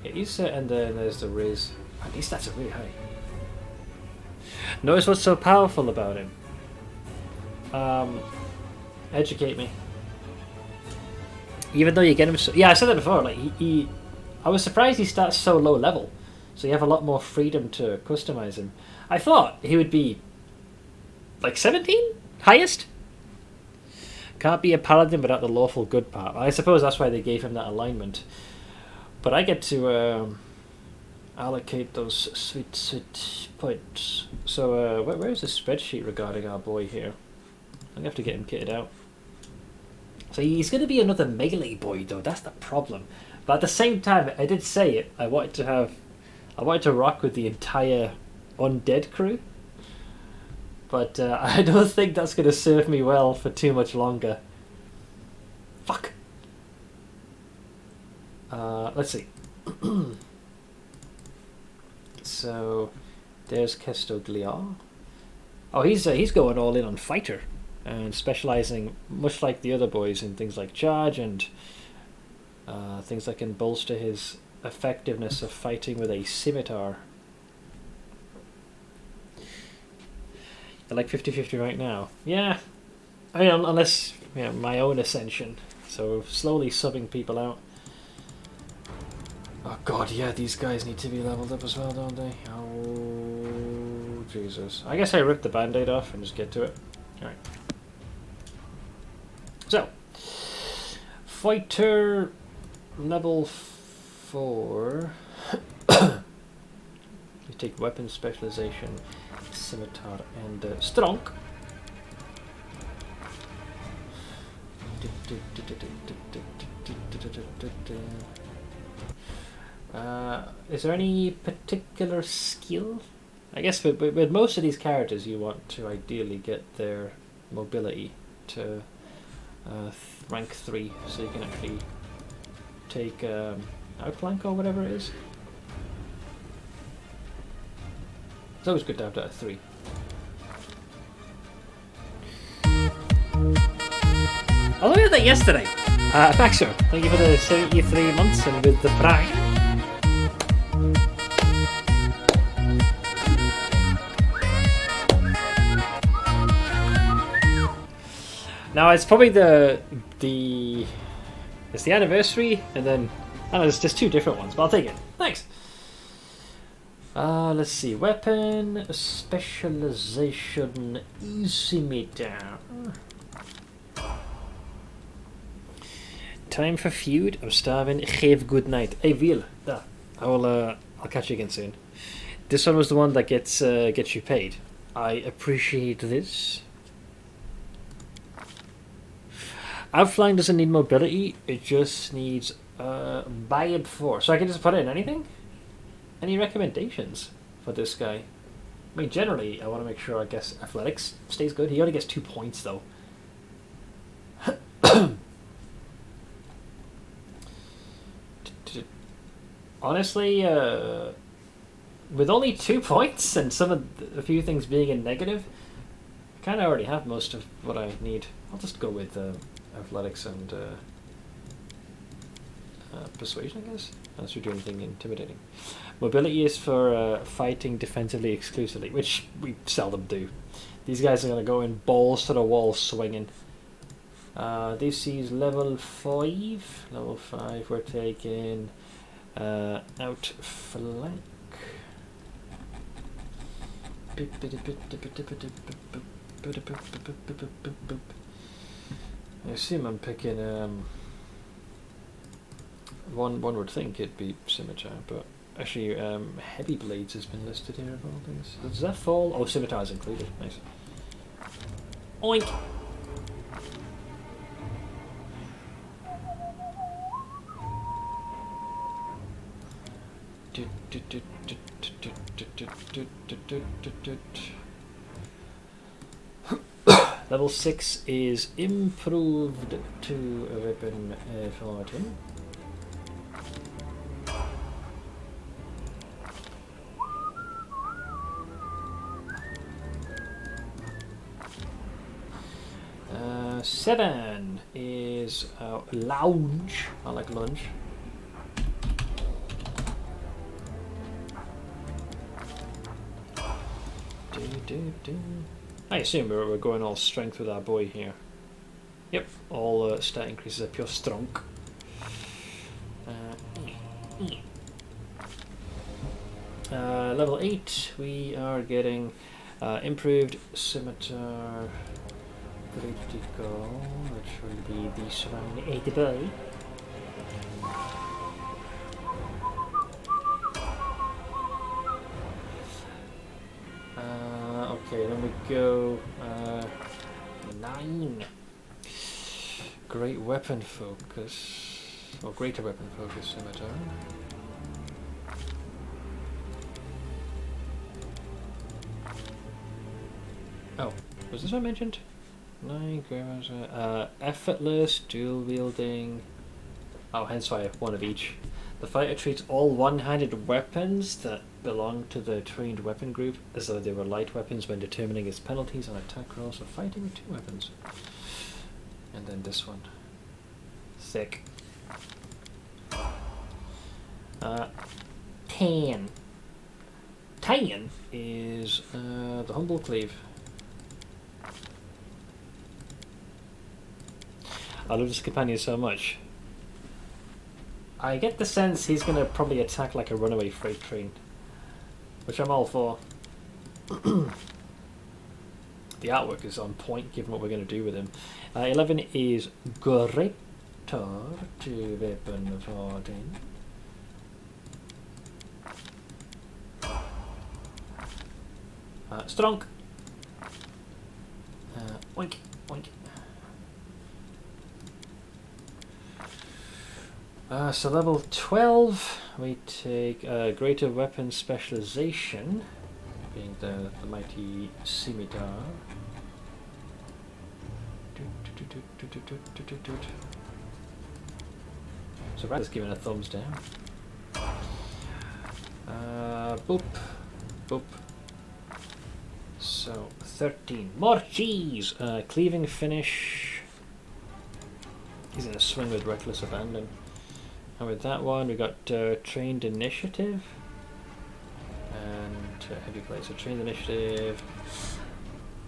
Yeah, he's and then there's the Riz. And these stats are really high. Notice what's so powerful about him. Educate me. Even though you get him so... Yeah, I said that before. Like he I was surprised he starts so low level. So you have a lot more freedom to customize him. I thought he would be like 17? Highest? Can't be a paladin without the lawful good part. I suppose that's why they gave him that alignment. But I get to allocate those sweet points. So where's the spreadsheet regarding our boy here? I'm going to have to get him kitted out. So he's going to be another melee boy though, that's the problem. But at the same time, I did say it, I wanted to rock with the entire undead crew. But I don't think that's going to serve me well for too much longer. Fuck. Let's see. So, there's Kestogliar. Oh, he's going all in on fighter. And specializing, much like the other boys, in things like charge and things that can bolster his effectiveness of fighting with a scimitar. They're like 50-50 right now. Yeah. I mean, unless, you know, my own ascension. So slowly subbing people out. Oh god, yeah, these guys need to be leveled up as well, don't they? Oh, Jesus. I guess I ripped the band-aid off and just get to it. Alright. So, fighter level 4. You take weapon specialization, scimitar, and strong. Is there any particular skill? I guess with most of these characters you want to ideally get their mobility to rank 3 so you can actually take outflank or whatever it is. It's always good to have that at 3. I looked at that yesterday. Maxo, thank you for the 73 months and with the Prime. Now it's probably it's the anniversary, and then I don't know, there's 2 different ones, but I'll take it. Thanks. Let's see, weapon specialization, scimitar. Time for feud. I'm starving. Geef good night. Hey, Vil. I'll catch you again soon. This one was the one that gets you paid. I appreciate this. Outflying doesn't need mobility. It just needs Bayab 4. So I can just put in anything. Any recommendations for this guy? I mean, generally, I want to make sure. I guess athletics stays good. He only gets 2 points though. Honestly, with only 2 points and a few things being in negative, I kind of already have most of what I need. I'll just go with athletics and persuasion, I guess. Unless we do anything intimidating. Mobility is for fighting defensively exclusively, which we seldom do. These guys are going to go in balls to the wall swinging. This is level 5. Level 5, we're taking outflank. I assume I'm picking one would think it'd be scimitar, but Actually, heavy blades has been listed here of all things. Does that fall? Oh, scimitars included. Nice. Oink! Level 6 is improved to a weapon 14. Seven is lounge. I like lunge. I assume we're going all strength with our boy here. Yep, all stat increases are pure strong. Level 8, we are getting improved scimitar critical, which will be this one 8 boy. Okay, then we go 9. Great weapon focus, or greater weapon focus scimitar. Oh, was this one mentioned? 9 grams, effortless, dual wielding. Oh, hence why one of each. The fighter treats all one-handed weapons that belong to the trained weapon group as though they were light weapons when determining its penalties on attack rolls for fighting with 2 weapons. And then this one. Thick. 10. 10 is the humble cleave. I love this companion so much. I get the sense he's going to probably attack like a runaway freight train, which I'm all for. The artwork is on point given what we're going to do with him. 11 is greater to weapon 14. Strong. Oink, oink. So level 12, we take greater weapon specialization, being the mighty scimitar. So Rad is giving a thumbs down. Boop, boop. So 13. More cheese! Cleaving finish. He's in a swing with reckless abandon. And with that one, we got trained initiative and heavy plate. So trained initiative.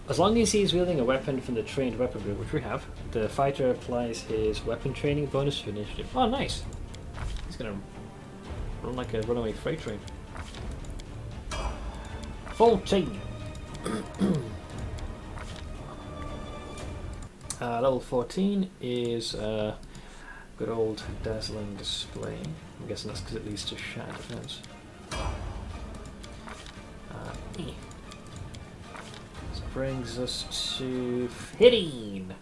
As long as he's wielding a weapon from the trained weapon group, which we have, the fighter applies his weapon training bonus to initiative. Oh, nice! He's gonna run like a runaway freight train. 14. Level 14 is good old dazzling display. I'm guessing that's because it leads to shatter defense. This brings us to 15.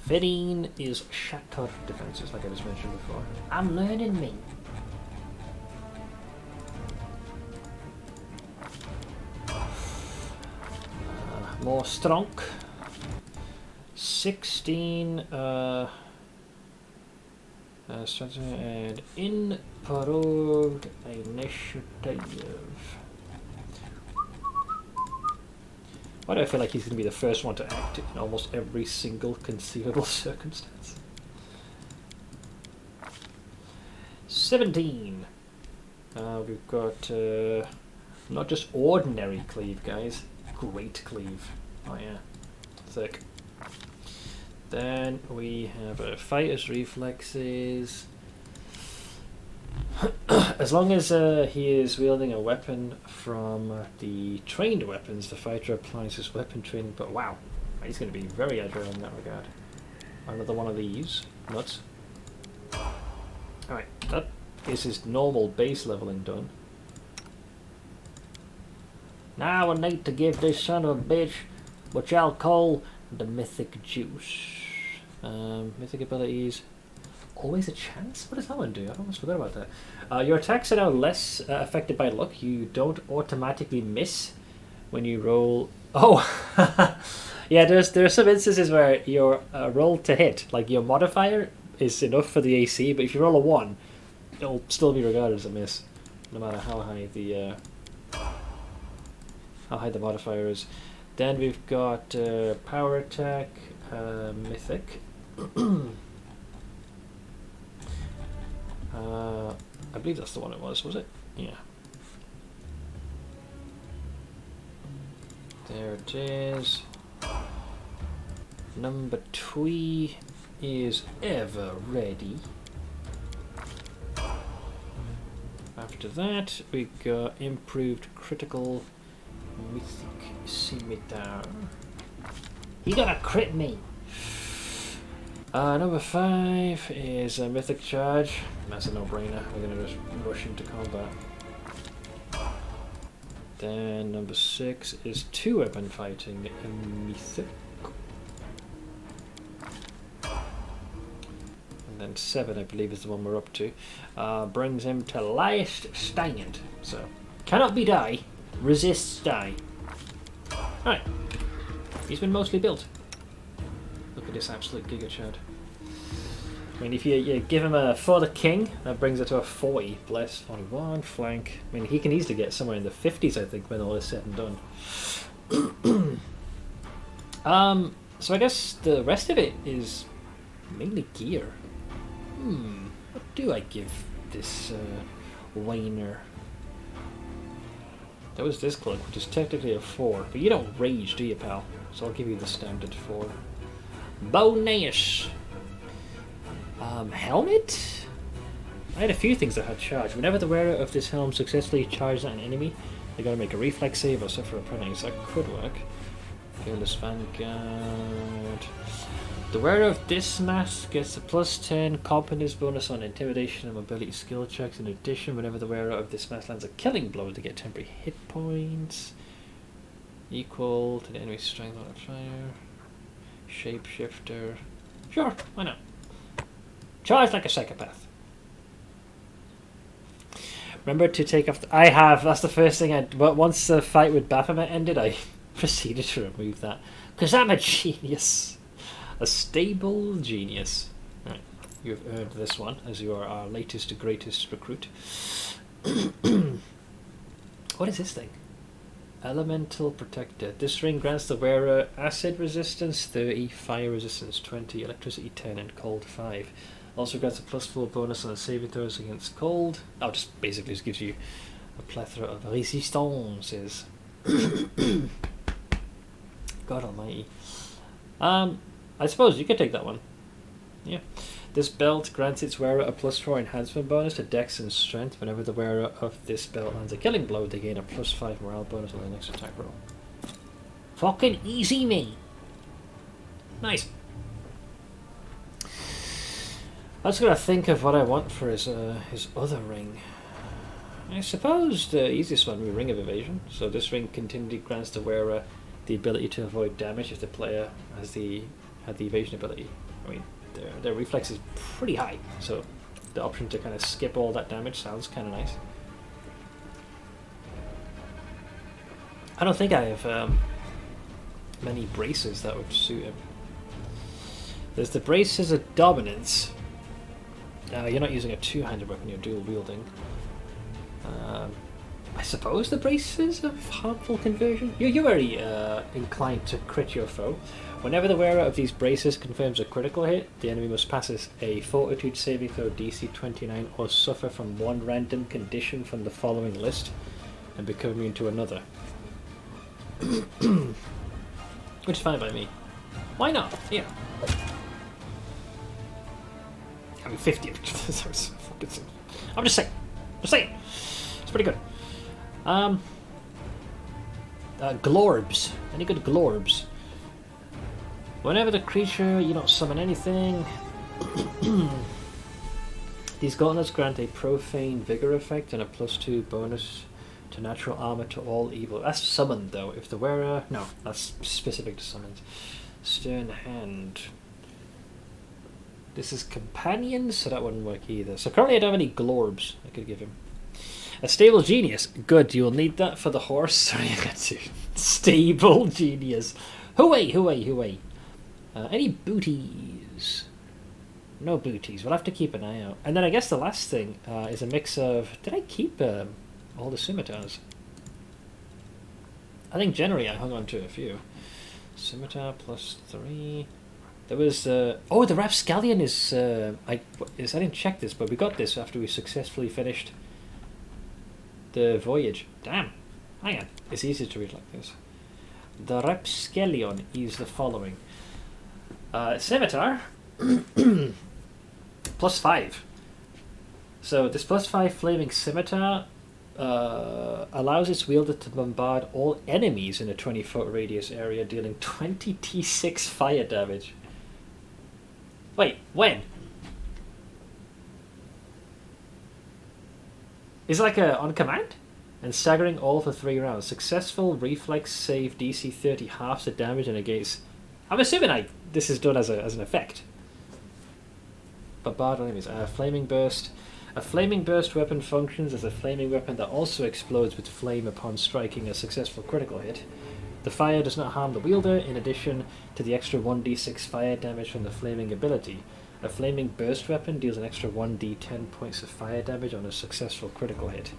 15 is shatter defenses, like I just mentioned before. I'm learning, me. More strong. 16 strategy and improved initiative. Why do I feel like he's going to be the first one to act in almost every single conceivable circumstance? 17. We've got not just ordinary cleave, guys. Great cleave. Oh yeah, thick. Then we have a fighter's reflexes. As long as he is wielding a weapon from the trained weapons, the fighter applies his weapon training. But wow, he's going to be very agile in that regard. Another one of these nuts. Alright, that is his normal base leveling done. Now I need to give this son of a bitch what y'all call the mythic juice. Mythic abilities. Always a chance? What does that one do? I almost forgot about that. Your attacks are now less affected by luck. You don't automatically miss when you roll. Oh! Yeah, there are some instances where your roll to hit, like your modifier, is enough for the AC, but if you roll a 1, it'll still be regarded as a miss, no matter how high the modifier is. Then we've got power attack, mythic. I believe that's the one it was it? Yeah. There it is. Number 2 is ever ready. After that, we got improved critical mythic scimitar. He got a crit me. Number 5 is a mythic charge. That's a no-brainer. We're gonna just rush into combat. Then number 6 is 2-weapon fighting in mythic. And then 7, I believe, is the one we're up to. Brings him to last stand. So, cannot be die, resists die. Alright. He's been mostly built. Look at this absolute Giga Chad. I mean, if you give him a for the king, that brings it to a 40. Bless, 41, flank. I mean, he can easily get somewhere in the 50s, I think, when all is said and done. So I guess the rest of it is mainly gear. What do I give this Wainer? That was this cloak, which is technically a 4, but you don't rage, do you, pal? So I'll give you the standard 4. Bonus! Helmet? I had a few things that had charge. Whenever the wearer of this helm successfully charges at an enemy, they gotta make a reflex save or suffer a penalty, so that could work. Fearless Vanguard. The wearer of this mask gets a +10 competence bonus on intimidation and mobility skill checks. In addition, whenever the wearer of this mask lands a killing blow, they get temporary hit points equal to the enemy's strength modifier. Shapeshifter. Sure, why not? Charge like a psychopath. Remember to take off. That's the first thing But once the fight with Baphomet ended, I proceeded to remove that because I'm a genius, a stable genius. Right, you have earned this one as you are our latest, greatest recruit. What is this thing? Elemental Protector. This ring grants the wearer acid resistance 30, fire resistance 20, electricity 10, and cold 5. Also grants a +4 bonus on the saving throws against cold. Oh, just basically just gives you a plethora of resistances. God almighty. I suppose you could take that one. Yeah. This belt grants its wearer a +4 enhancement bonus to dex and strength. Whenever the wearer of this belt lands a killing blow, they gain a +5 morale bonus on their next attack roll. Fucking easy me! Nice. I was going to think of what I want for his other ring. I suppose the easiest one would be Ring of Evasion. So this ring continually grants the wearer the ability to avoid damage if the player had the evasion ability. I mean, their reflex is pretty high, so the option to kind of skip all that damage sounds kind of nice. I don't think I have many braces that would suit him. There's the braces of dominance. You're not using a two-handed weapon, you're dual wielding. I suppose the braces of harmful conversion? You're very inclined to crit your foe. Whenever the wearer of these braces confirms a critical hit, the enemy must pass a fortitude saving throw DC 29 or suffer from one random condition from the following list and become immune to another. Which is fine by me. Why not? Yeah. I mean, 50. I'm just saying. Just saying. It's pretty good. Glorbs. Any good glorbs? Whenever the creature, you don't summon anything. These gauntlets grant a profane vigor effect and a +2 bonus To natural armor to all evil. That's summoned though. If the wearer... No, that's specific to summons. Stern hand. This is companions, so that wouldn't work either. So currently I don't have any glorbs I could give him. A stable genius. Good, you'll need that for the horse. Sorry, I got to. Stable genius. Hooray, hooray, hooray. Any booties? No booties. We'll have to keep an eye out. And then I guess the last thing is a mix of... Did I keep all the scimitars? I think generally I hung on to a few. Scimitar +3. There was... oh, the rapscallion is... I didn't check this, but we got this after we successfully finished the voyage. Damn. Hang on. It's easier to read like this. The rapscallion is the following. Scimitar... +5. So this +5 flaming scimitar allows its wielder to bombard all enemies in a 20-foot radius area, dealing 20 T6 fire damage. Wait, when? Is it like on command? And staggering all for 3 rounds. Successful reflex save DC 30 halves the damage and negates. I'm assuming this is done as an effect. Bombard enemies. Flaming burst. A flaming burst weapon functions as a flaming weapon that also explodes with flame upon striking a successful critical hit. The fire does not harm the wielder, in addition to the extra 1d6 fire damage from the flaming ability. A flaming burst weapon deals an extra 1d10 points of fire damage on a successful critical hit.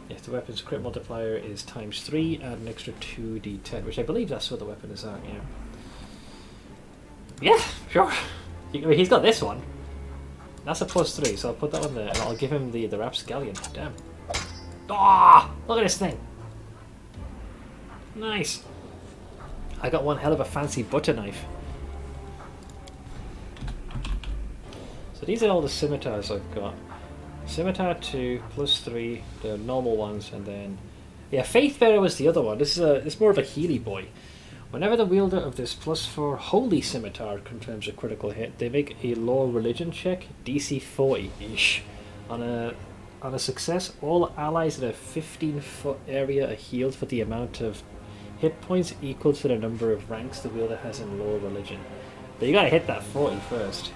If the weapon's crit multiplier is ×3, add an extra 2d10, which I believe that's what the weapon is at, yeah. Yeah, sure. He's got this one. That's a +3, so I'll put that one there, and I'll give him the rapscallion. Damn. Ah! Look at this thing! Nice. I got one hell of a fancy butter knife. So these are all the scimitars I've got. Scimitar 2, +3, the normal ones, and then... Yeah, Faithbearer was the other one. This is more of a Healy boy. Whenever the wielder of this +4 Holy Scimitar confirms a critical hit, they make a Law Religion check, DC 40-ish. On a success, all allies in a 15-foot area are healed for the amount of hit points equal to the number of ranks the wielder has in Law Religion. But you gotta hit that 40 first.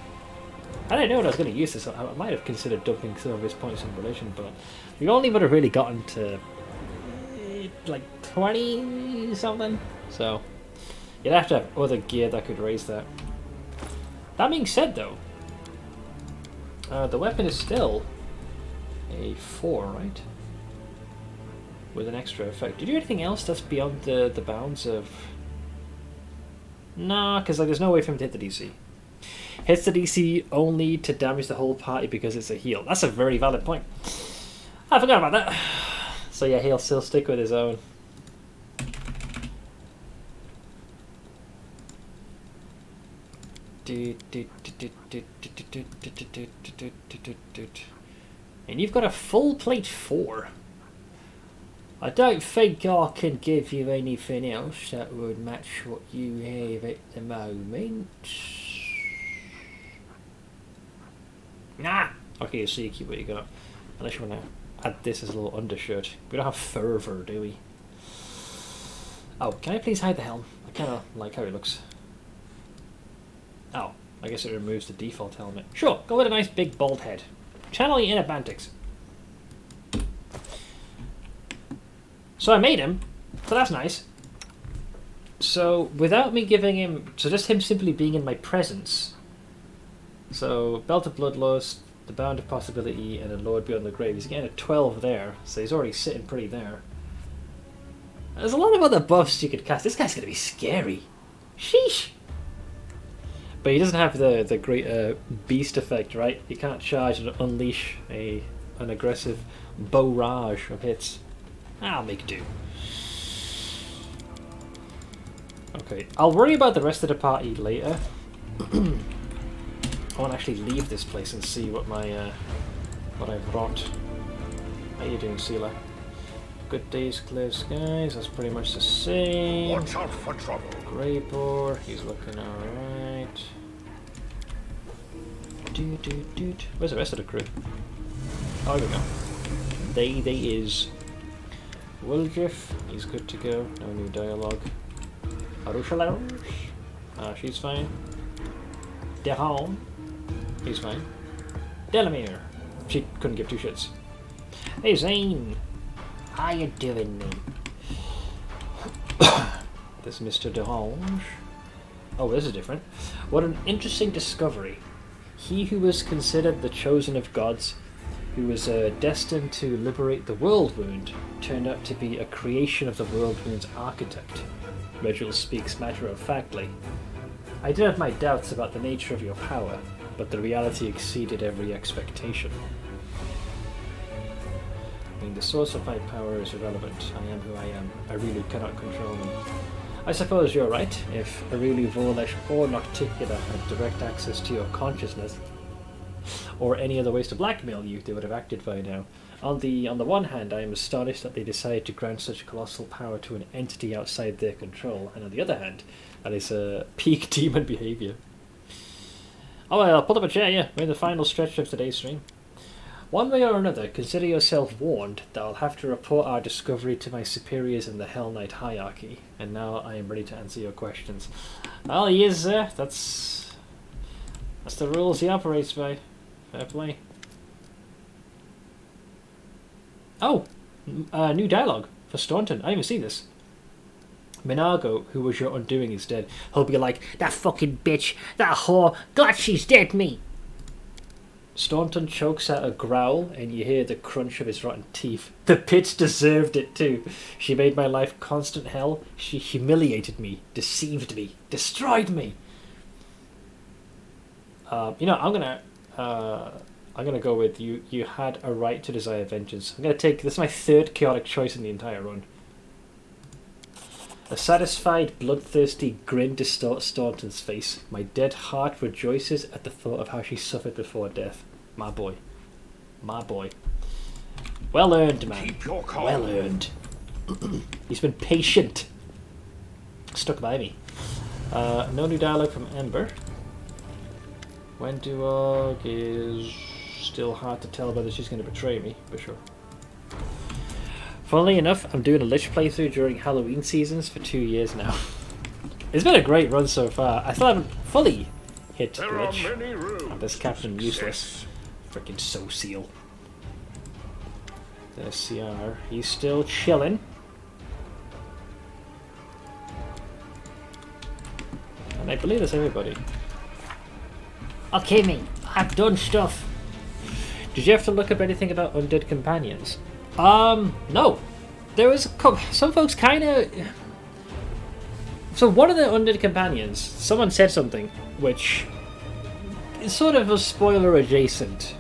I didn't know what I was going to use this. I might have considered dumping some of his points in religion, but we only would have really gotten to like 20 something. So you'd have to have other gear that could raise that. That being said, though, the weapon is still a 4, right? With an extra effect. Did you do anything else that's beyond the bounds of? Nah, because there's no way for him to hit the DC. Hits the DC only to damage the whole party because it's a heal. That's a very valid point. I forgot about that. So yeah, he'll still stick with his own. And you've got a full plate 4. I don't think I can give you anything else that would match what you have at the moment. Nah! Okay, so you keep what you got. Unless you want to add this as a little undershirt. We don't have fervor, do we? Oh, can I please hide the helm? I kind of like how it looks. Oh, I guess it removes the default helmet. Sure, go with a nice big bald head. Channel your inner Bantix. So I made him, so that's nice. So without me giving him, so just him simply being in my presence. So Belt of Bloodlust, the Bound of Possibility, and a Lord Beyond the Grave. He's getting a 12 there, so he's already sitting pretty there. There's a lot of other buffs you could cast. This guy's gonna be scary. Sheesh. But he doesn't have the great beast effect, right? He can't charge and unleash an aggressive barrage of hits. I'll make do. Okay, I'll worry about the rest of the party later. I want to actually leave this place and see what my what I've wrought. How you doing, Sealer? Good days, clear skies. That's pretty much the same. Watch out for trouble. Grey Boar, he's looking alright. Where's the rest of the crew? Oh, here we go. They is. Wilgif, he's good to go. No new dialogue. Arushalos, she's fine. Dehan, he's fine. Delamere, she couldn't give two shits. Hey Zane, how you doing, mate? This Mr. Dehange. Oh, this is different. What an interesting discovery. He who was considered the chosen of gods, who was destined to liberate the World Wound, turned out to be a creation of the World Wound's architect. Reginald speaks matter-of-factly. I did have my doubts about the nature of your power, but the reality exceeded every expectation. I mean, the source of my power is irrelevant. I am who I am. I really cannot control them. I suppose you're right. If Aureli Vorlesh or Nocticula had direct access to your consciousness, or any other ways to blackmail you, they would have acted by now. On the one hand, I am astonished that they decided to grant such colossal power to an entity outside their control, and on the other hand, that is peak demon behaviour. Oh well, pull up a chair, yeah. We're in the final stretch of today's stream. One way or another, consider yourself warned that I'll have to report our discovery to my superiors in the Hell Knight hierarchy, and now I am ready to answer your questions. Well, he is, that's the rules he operates by. Fair play. Oh, new dialogue for Staunton. I didn't even see this. Minago, who was your undoing, is dead. He'll be like, that fucking bitch, that whore, glad she's dead, me. Staunton chokes out a growl, and you hear the crunch of his rotten teeth. The bitch deserved it too. She made my life constant hell. She humiliated me, deceived me, destroyed me. You know, I'm gonna go with you. You had a right to desire vengeance. I'm gonna take this is my third chaotic choice in the entire run. A satisfied, bloodthirsty grin distorts Staunton's face. My dead heart rejoices at the thought of how she suffered before death. My boy. My boy. Well earned, man. Keep your calm. Well earned. He's been patient. Stuck by me. No new dialogue from Ember. Wenduog is still hard to tell whether she's going to betray me, for sure. Funnily enough, I'm doing a Lich playthrough during Halloween seasons for 2 years now. It's been a great run so far. I still haven't fully hit Lich. And this Captain Useless. Freaking so-seal. There's CR. He's still chilling. And I believe that's everybody. Okay, mate. I've done stuff. Did you have to look up anything about undead companions? No. There was some folks kind of... So one of the undead companions, someone said something which is sort of a spoiler adjacent.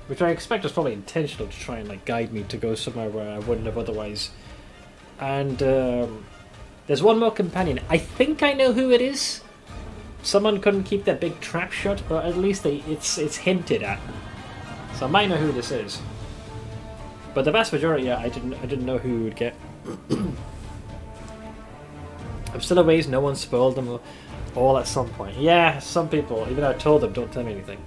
Which I expect was probably intentional to try and like guide me to go somewhere where I wouldn't have otherwise. And there's one more companion. I think I know who it is. Someone couldn't keep their big trap shut, or at least it's hinted at. So I might know who this is. But the vast majority, yeah, I didn't know who would get. I'm still amazed no one spoiled them all at some point. Yeah, some people, even though I told them, don't tell me anything.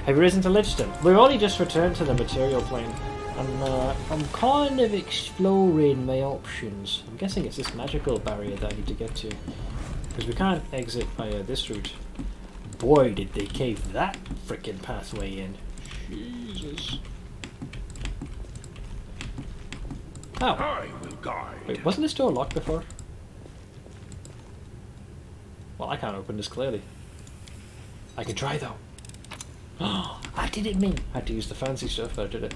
Have you risen to Lichton? We've only just returned to the material plane. I'm kind of exploring my options. I'm guessing it's this magical barrier that I need to get to. Because we can't exit via this route. Boy, did they cave that frickin' pathway in. Jesus. Oh. I will guide. Wait, wasn't this door locked before? Well, I can't open this clearly. I can try though. Oh, I did it, me. I had to use the fancy stuff, but I did it.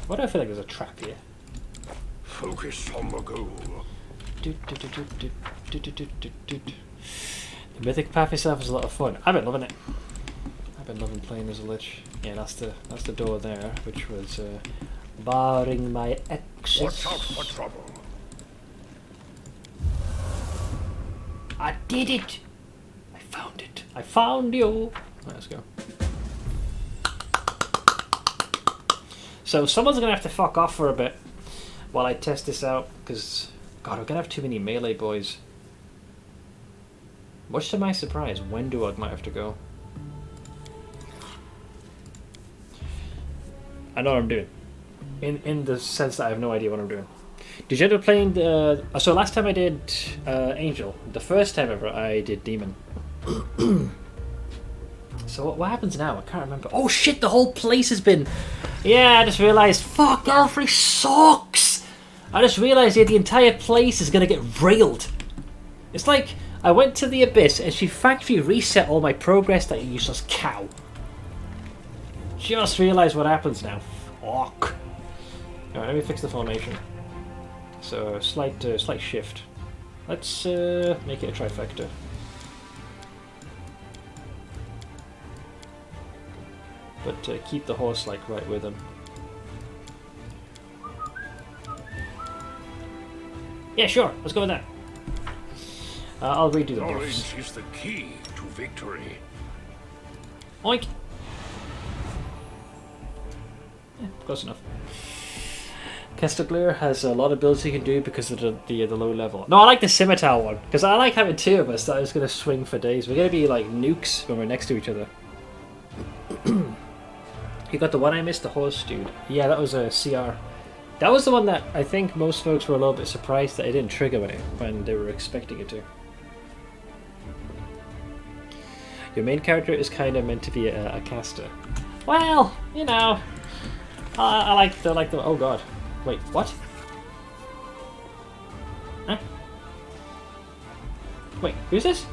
Why do I feel like there's a trap here? Focus on the goal. The Mythic Path itself is a lot of fun. I've been loving it. I've been loving playing as a Lich. Yeah, that's the door there, which was barring my exit. Watch out for trouble. I did it! I found it. I found you! Right, let's go. So someone's gonna have to fuck off for a bit while I test this out, because God, we're gonna have too many melee boys. Much to my surprise, Wenduog might have to go. I know what I'm doing. In the sense that I have no idea what I'm doing. Did you end up playing the... so last time I did Angel. The first time ever I did Demon. So what happens now? I can't remember. Oh shit, the whole place has been... Yeah, I just realised, fuck, Galfrey sucks! I just realised the entire place is going to get railed. It's like, I went to the Abyss and she factory reset all my progress like a useless cow. Just realised what happens now. Fuck. Alright, let me fix the formation. So, slight shift. Let's make it a trifecta. But keep the horse like right with him. Yeah, sure. Let's go with that. I'll redo the buffs. Knowledge is the key to victory. Oink. Yeah, close enough. Castaglier has a lot of builds he can do because of the low level. No, I like the scimitar one because I like having two of us that is going to swing for days. We're going to be like nukes when we're next to each other. You got the one I missed, the horse dude. Yeah, that was a CR. That was the one that I think most folks were a little bit surprised that it didn't trigger when they were expecting it to. Your main character is kind of meant to be a caster. Well, you know, I like the. Oh god, wait, what? Huh? Wait, who's this?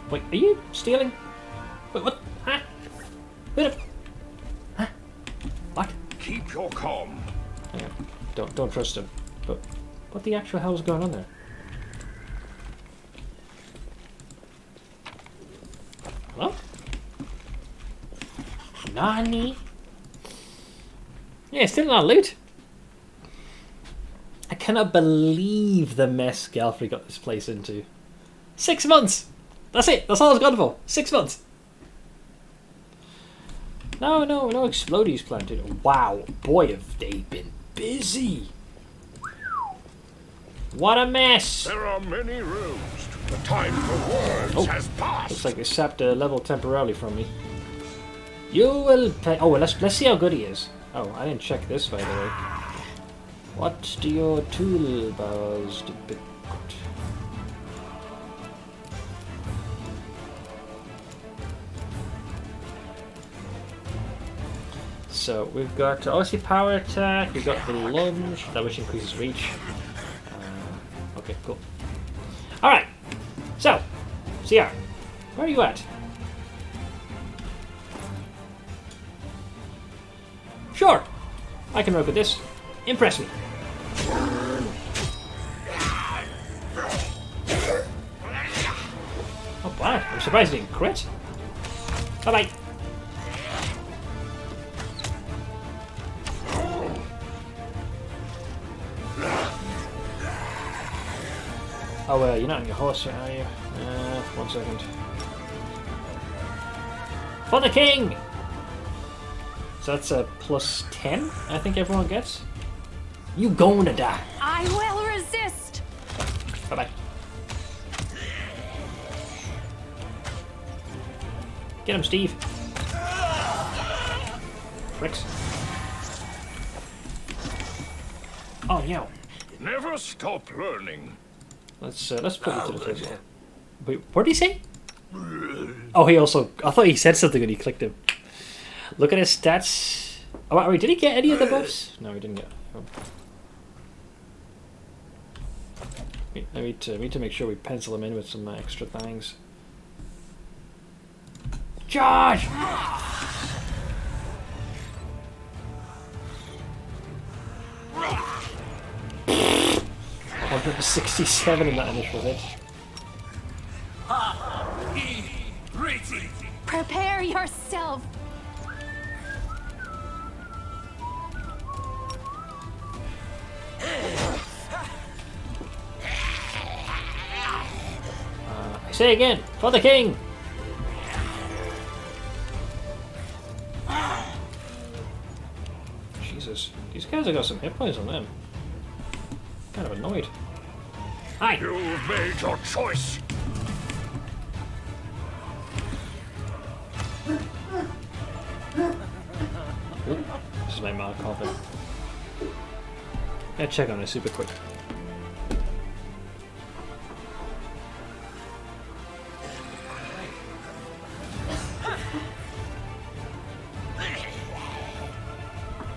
Wait, are you stealing? Wait, what? Huh? Who the? Huh? What? Keep your calm. Yeah, don't trust him. But what the actual hell is going on there? Hello? Nani? Yeah, still not loot. I cannot believe the mess Galfrey got this place into. 6 months! That's it! That's all it's gone for! 6 months! No explodies planted. Wow, boy have they been busy! What a mess! There are many roads. The time for words has passed. Looks like they sapped a level temporarily from me. You will pay. Oh, well, let's see how good he is. Oh, I didn't check this by the way. What do your toolbars depict? So we've got obviously power attack. We've got the lunge, that which increases reach. Okay, cool. All right. So, CR, where are you at? Sure, I can work with this. Impress me. Oh wow, I'm surprised it didn't crit. Bye bye. Oh, you're not on your horse yet, are you? 1 second. For the king! So that's a plus 10, I think everyone gets. You gonna die. I will resist! Bye-bye. Get him, Steve. Bricks. Oh, no. Never stop learning. Let's put it to the test. Wait, what did he say? Oh, he also... I thought he said something when he clicked him. Look at his stats. Oh, wait, did he get any of the buffs? No, he didn't get... Oh. I need to make sure we pencil him in with some extra things. Josh! 167 in that initial hit. Prepare yourself! I say again, for the king! Jesus, these guys have got some hit points on them. Kind of annoyed. Hi! You've made your choice! my mark of it. Yeah, check on it super quick.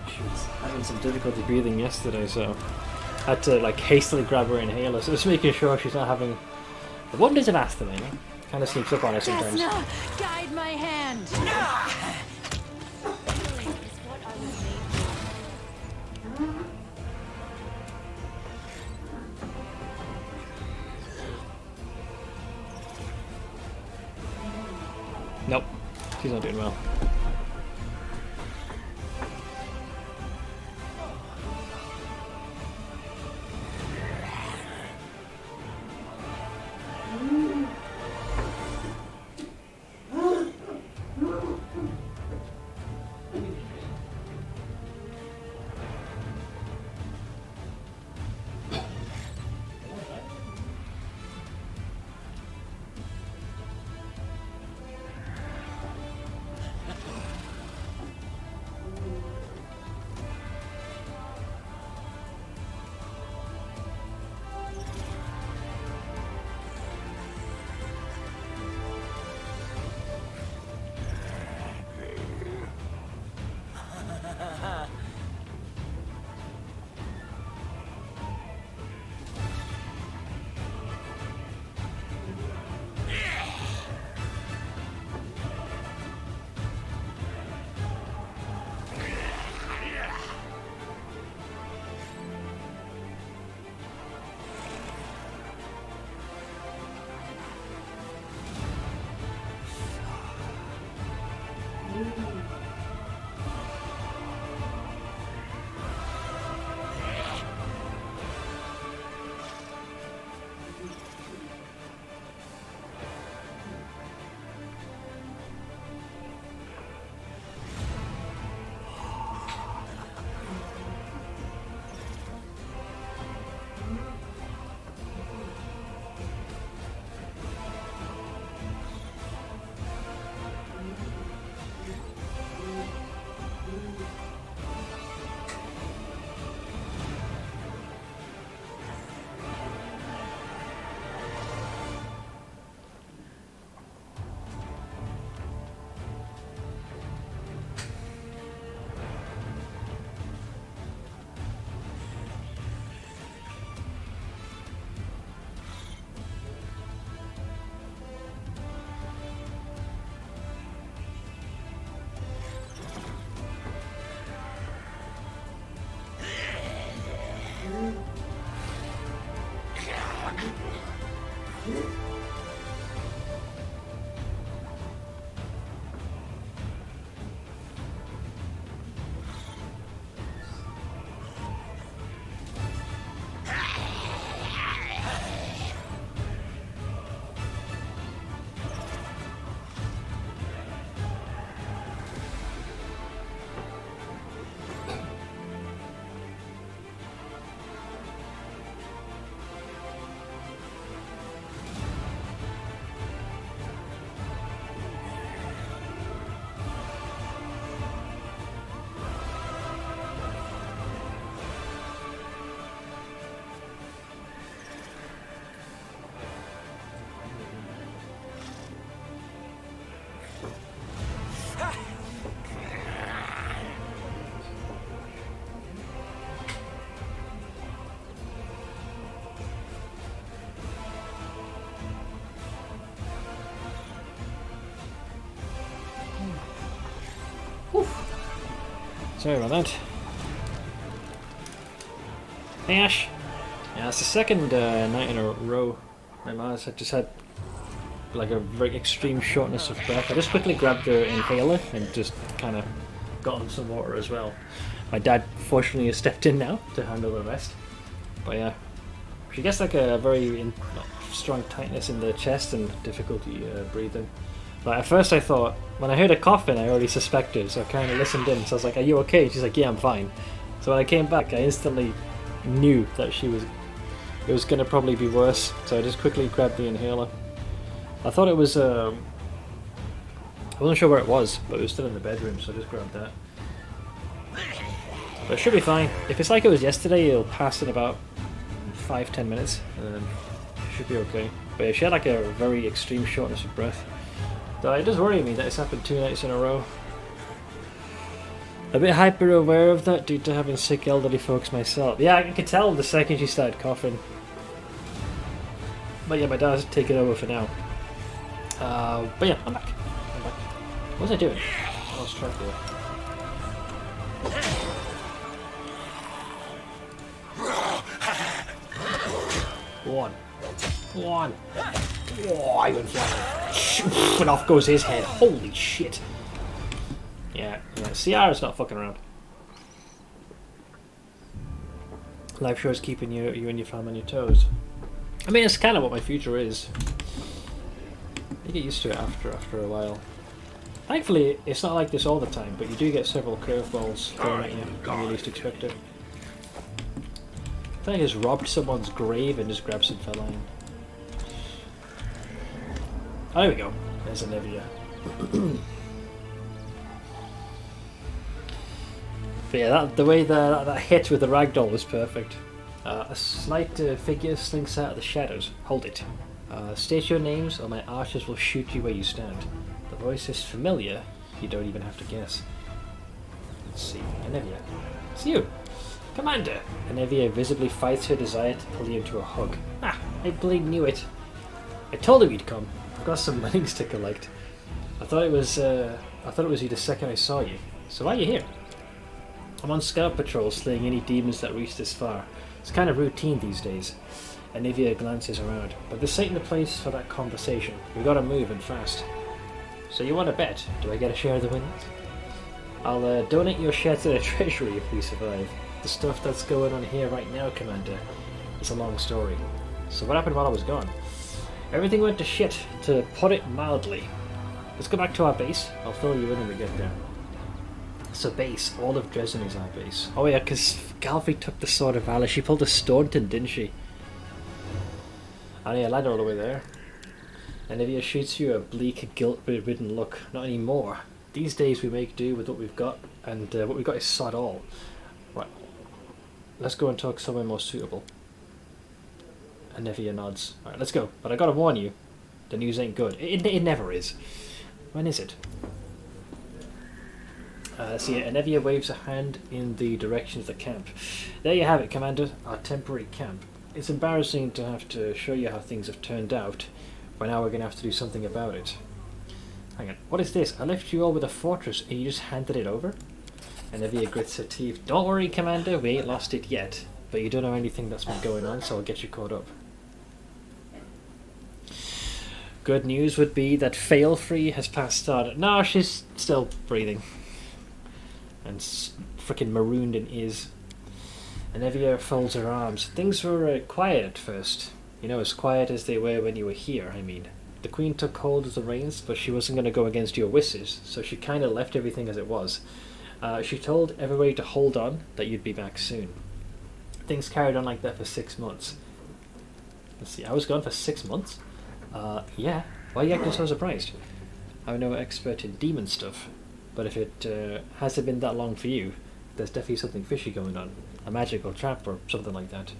She was having some difficulty breathing yesterday, so I had to like hastily grab her inhaler. So just making sure she's not having the wonders of asthma. You know? Kind of sneaks up on her sometimes. Desna, guide my hand. Nope, she's not doing well. Sorry about that. Hey Ash! Yeah, it's the second night in a row my Mars had just had like a very extreme shortness of breath. I just quickly grabbed the inhaler and just kind of got on some water as well. My dad fortunately has stepped in now to handle the rest. But yeah, she gets like a very strong tightness in the chest and difficulty breathing. Like at first I thought, when I heard her coughing I already suspected, so I kind of listened in. So I was like, are you okay? She's like, yeah, I'm fine. So when I came back I instantly knew that it was going to probably be worse. So I just quickly grabbed the inhaler. I thought it was, I wasn't sure where it was, but it was still in the bedroom, so I just grabbed that. But it should be fine. If it's like it was yesterday, it'll pass in about 5-10 minutes, and then it should be okay. But yeah, she had like a very extreme shortness of breath. Though it does worry me that it's happened 2 nights in a row. A bit hyper aware of that due to having sick elderly folks myself. Yeah, I could tell the second she started coughing. But yeah, my dad's taking over for now. But yeah, I'm back. What was I doing? I was trying to... One. Oh, I went flying. And off goes his head. Holy shit. Yeah. Ciara's not fucking around. Life sure is keeping you and your family on your toes. I mean, it's kind of what my future is. You get used to it after a while. Thankfully, it's not like this all the time, but you do get several curveballs thrown at you when you least expect it. I think I just robbed someone's grave and just grabbed some feline. Oh, there we go. There's a Nevia. But yeah, the way that hit with the ragdoll was perfect. A slight figure slinks out of the shadows. Hold it. State your names or my archers will shoot you where you stand. The voice is familiar, you don't even have to guess. Let's see, Anevia. It's you! Commander! Anevia visibly fights her desire to pull you into a hug. Ah, I bleed knew it. I told him you'd come. I've got some winnings to collect. I thought it was you the second I saw you. So why are you here? I'm on scout patrol slaying any demons that reach this far. It's kind of routine these days. Anevia glances around, but this ain't the place for that conversation. We gotta move and fast. So you want to bet? Do I get a share of the winnings? I'll donate your share to the treasury if we survive. The stuff that's going on here right now, Commander, it's a long story. So what happened while I was gone? Everything went to shit, to put it mildly. Let's go back to our base. I'll fill you in when we get there. So base, all of Dresden is our base. Oh yeah, because Galfrey took the Sword of Valor. She pulled a Staunton, didn't she? And yeah, led her all the way there. And Anevia shoots you a bleak, guilt-ridden look. Not anymore. These days we make do with what we've got, and what we've got is sod all. Right. Let's go and talk somewhere more suitable. Anevia nods. Alright, let's go. But I gotta warn you, the news ain't good. It never is. When is it? See, Anevia waves a hand in the direction of the camp. There you have it, Commander. Our temporary camp. It's embarrassing to have to show you how things have turned out, but now we're going to have to do something about it. Hang on, what is this? I left you all with a fortress and you just handed it over? Anevia grits her teeth. Don't worry, Commander, we ain't lost it yet. But you don't know anything that's been going on, so I'll get you caught up. Good news would be that Fail-Free has passed on. No, she's still breathing. And freaking marooned in is. Anevia folds her arms. Things were quiet at first. You know, as quiet as they were when you were here, I mean. The Queen took hold of the reins, but she wasn't going to go against your wishes, so she kind of left everything as it was. She told everybody to hold on, that you'd be back soon. Things carried on like that for 6 months. Let's see, I was gone for 6 months? Yeah. Why are you acting so surprised? I'm no expert in demon stuff, but if it hasn't been that long for you, there's definitely something fishy going on. A magical trap or something like that.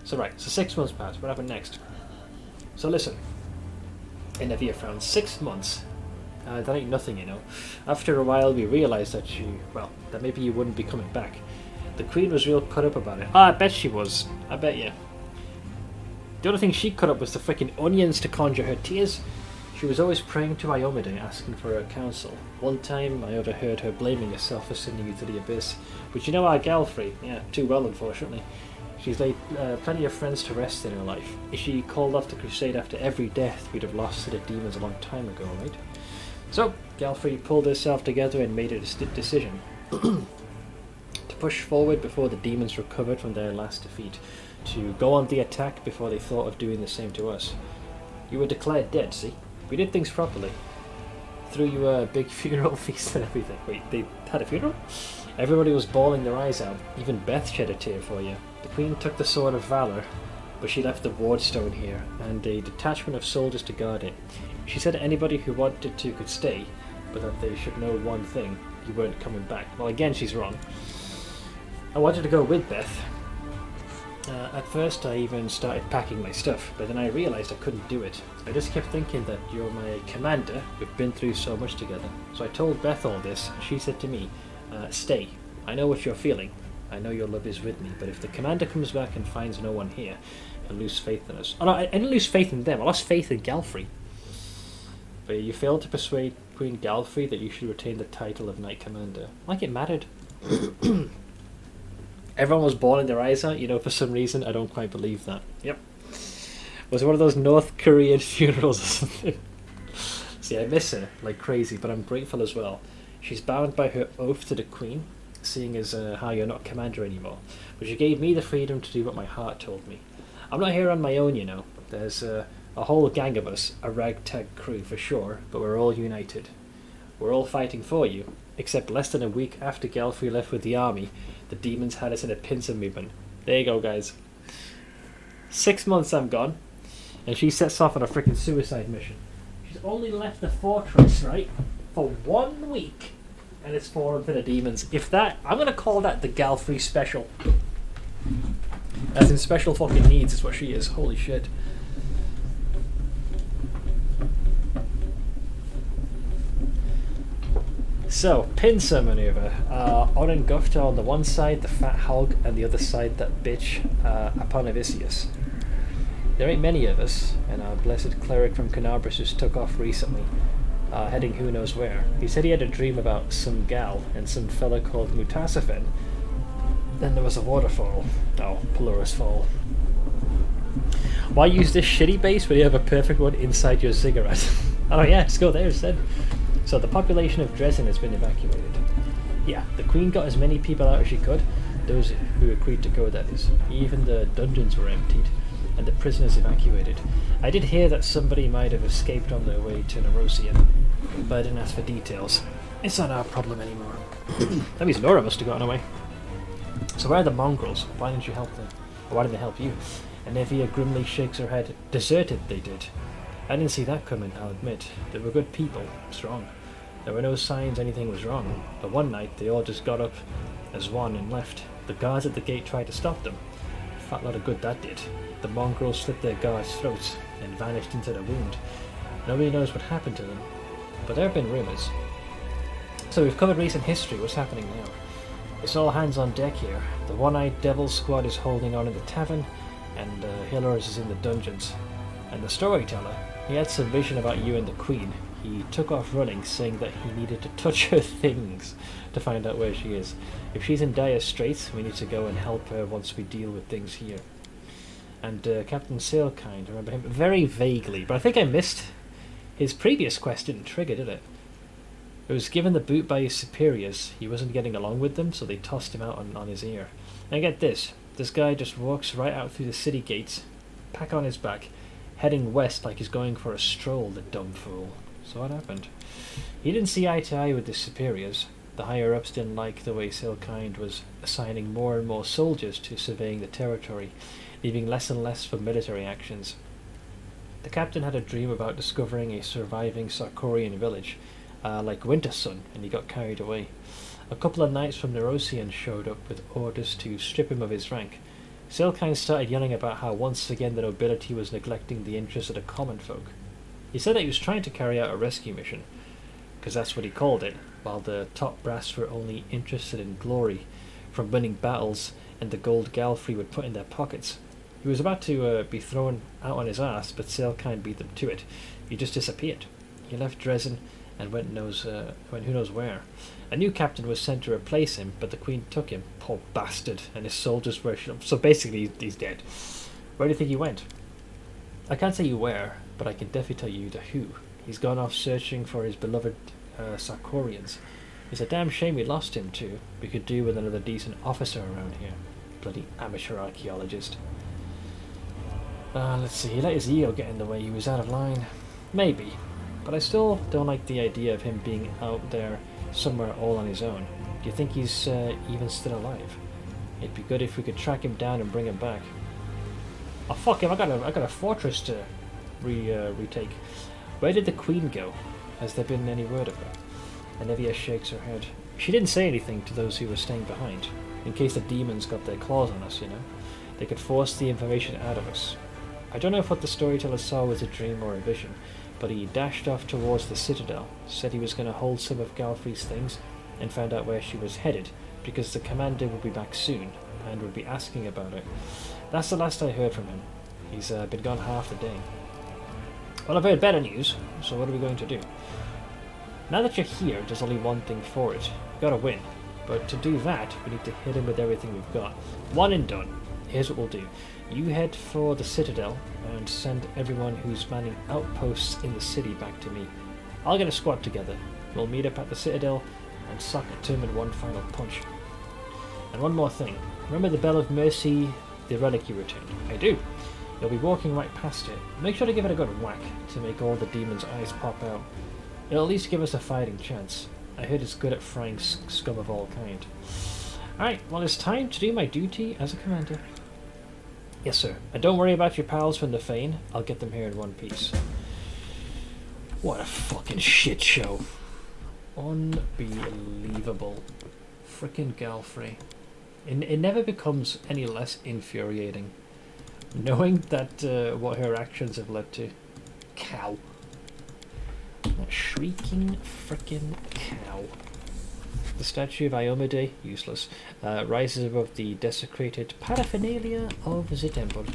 So right, so 6 months passed. What happened next? So listen. Anevia frowned. 6 months. That ain't nothing, you know. After a while we realised that that maybe you wouldn't be coming back. The Queen was real cut up about it. I bet she was. I bet you. The other thing she cut up was the freaking onions to conjure her tears. She was always praying to Iomade, asking for her counsel. One time I overheard her blaming herself for sending you to the abyss. But you know our Galfrey? Yeah, too well, unfortunately. She's laid plenty of friends to rest in her life. If she called off the crusade after every death, we'd have lost to the demons a long time ago, right? So, Galfrey pulled herself together and made a decision. To push forward before the demons recovered from their last defeat. To go on the attack before they thought of doing the same to us. You were declared dead, see? We did things properly. Threw you a big funeral feast and everything. Wait, they had a funeral? Everybody was bawling their eyes out. Even Beth shed a tear for you. The Queen took the Sword of Valor, but she left the Wardstone here, and a detachment of soldiers to guard it. She said anybody who wanted to could stay, but that they should know one thing. You weren't coming back. Well, again, she's wrong. I wanted to go with Beth. At first I even started packing my stuff, but then I realised I couldn't do it. I just kept thinking that you're my commander, we've been through so much together. So I told Beth all this, and she said to me, stay. I know what you're feeling. I know your love is with me, but if the commander comes back and finds no one here, he'll lose faith in us. Oh no, I didn't lose faith in them, I lost faith in Galfrey. But you failed to persuade Queen Galfrey that you should retain the title of Knight Commander. Like it mattered. Everyone was bawling their eyes out, you know, for some reason. I don't quite believe that. Yep. Was it one of those North Korean funerals or something? See, I miss her like crazy, but I'm grateful as well. She's bound by her oath to the Queen, seeing as how you're not commander anymore. But she gave me the freedom to do what my heart told me. I'm not here on my own, you know. There's a whole gang of us, a ragtag crew for sure, but we're all united. We're all fighting for you, except less than a week after Galfrey left with the army, the demons had us in a pincer movement. There you go, guys. 6 months I'm gone, and she sets off on a freaking suicide mission. She's only left the fortress, right, for 1 week, and it's fallen for the demons. If that, I'm going to call that the Galfrey special. As in special fucking needs is what she is. Holy shit. So, pincer maneuver. Oren Gufta on the one side, the fat hog, and the other side, that bitch, Aponavicius. There ain't many of us, and our blessed cleric from Canabras just took off recently, heading who knows where. He said he had a dream about some gal and some fella called Mutasafen. Then there was a waterfall. Oh, Pelorus Fall. Why use this shitty base when you have a perfect one inside your ziggurat? Oh yeah, just go there instead. So the population of Dresden has been evacuated. Yeah, the Queen got as many people out as she could, those who agreed to go, that is. Even the dungeons were emptied, and the prisoners evacuated. I did hear that somebody might have escaped on their way to Nerosian, but I didn't ask for details. It's not our problem anymore. That means Nora must have gotten away. So where are the mongrels? Why didn't you help them? Or why didn't they help you? And Evia grimly shakes her head. Deserted, they did. I didn't see that coming, I'll admit. They were good people, strong. There were no signs anything was wrong, but one night they all just got up as one and left. The guards at the gate tried to stop them. Fat lot of good that did. The mongrels slit their guards' throats and vanished into the wound. Nobody knows what happened to them, but there have been rumours. So we've covered recent history, what's happening now? It's all hands on deck here. The one-eyed devil squad is holding on in the tavern, and Hillers is in the dungeons. And the storyteller, he had some vision about you and the Queen. He took off running, saying that he needed to touch her things to find out where she is. If she's in dire straits, we need to go and help her once we deal with things here. And Captain Sailkind, remember him very vaguely, but I think I missed his previous quest. Didn't trigger, did it? It was given the boot by his superiors. He wasn't getting along with them, so they tossed him out on his ear. And get this guy just walks right out through the city gates, pack on his back, heading west like he's going for a stroll, the dumb fool. So what happened? He didn't see eye to eye with his superiors. The higher-ups didn't like the way Sailkind was assigning more and more soldiers to surveying the territory, leaving less and less for military actions. The captain had a dream about discovering a surviving Sarkorian village, like Winter Sun, and he got carried away. A couple of knights from Nerosian showed up with orders to strip him of his rank. Sailkind started yelling about how once again the nobility was neglecting the interests of the common folk. He said that he was trying to carry out a rescue mission, because that's what he called it, while the top brass were only interested in glory from winning battles and the gold Galfrey would put in their pockets. He was about to be thrown out on his ass, but Sailkind beat them to it. He just disappeared. He left Dresden and went who knows where. A new captain was sent to replace him, but the Queen took him, poor bastard, and his soldiers were... So basically, he's dead. Where do you think he went? I can't say you where, but I can definitely tell you the who. He's gone off searching for his beloved Sarkorians. It's a damn shame we lost him too. We could do with another decent officer around here. Bloody amateur archaeologist. Let's see, he let his ego get in the way, he was out of line. Maybe. But I still don't like the idea of him being out there somewhere all on his own. Do you think he's even still alive? It'd be good if we could track him down and bring him back. Oh fuck him! I got a fortress to retake. Where did the Queen go? Has there been any word of her? And Evia shakes her head. She didn't say anything to those who were staying behind. in case the demons got their claws on us, you know. They could force the information out of us. I don't know if what the storyteller saw was a dream or a vision, but he dashed off towards the citadel, said he was going to hold some of Galfrey's things, and found out where she was headed, because the commander would be back soon, and would be asking about it. That's the last I heard from him. He's been gone half the day. Well, I've heard better news, so what are we going to do? Now that you're here, there's only one thing for it. We've got to win. But to do that, we need to hit him with everything we've got. One and done. Here's what we'll do. You head for the citadel, and send everyone who's manning outposts in the city back to me. I'll get a squad together. We'll meet up at the citadel, and sock it to him in one final punch. And one more thing. Remember the Bell of Mercy, the relic you returned? I do. You'll be walking right past it. Make sure to give it a good whack to make all the demons' eyes pop out. It'll at least give us a fighting chance. I heard it's good at frying scum of all kind. Alright, well it's time to do my duty as a commander. Yes sir, and don't worry about your pals from the Fane. I'll get them here in one piece. What a fucking shit show. Unbelievable. Frickin' Galfrey. It never becomes any less infuriating. Knowing that what her actions have led to. Cow. That shrieking frickin' cow. The statue of Iomade, useless, rises above the desecrated paraphernalia of the temple.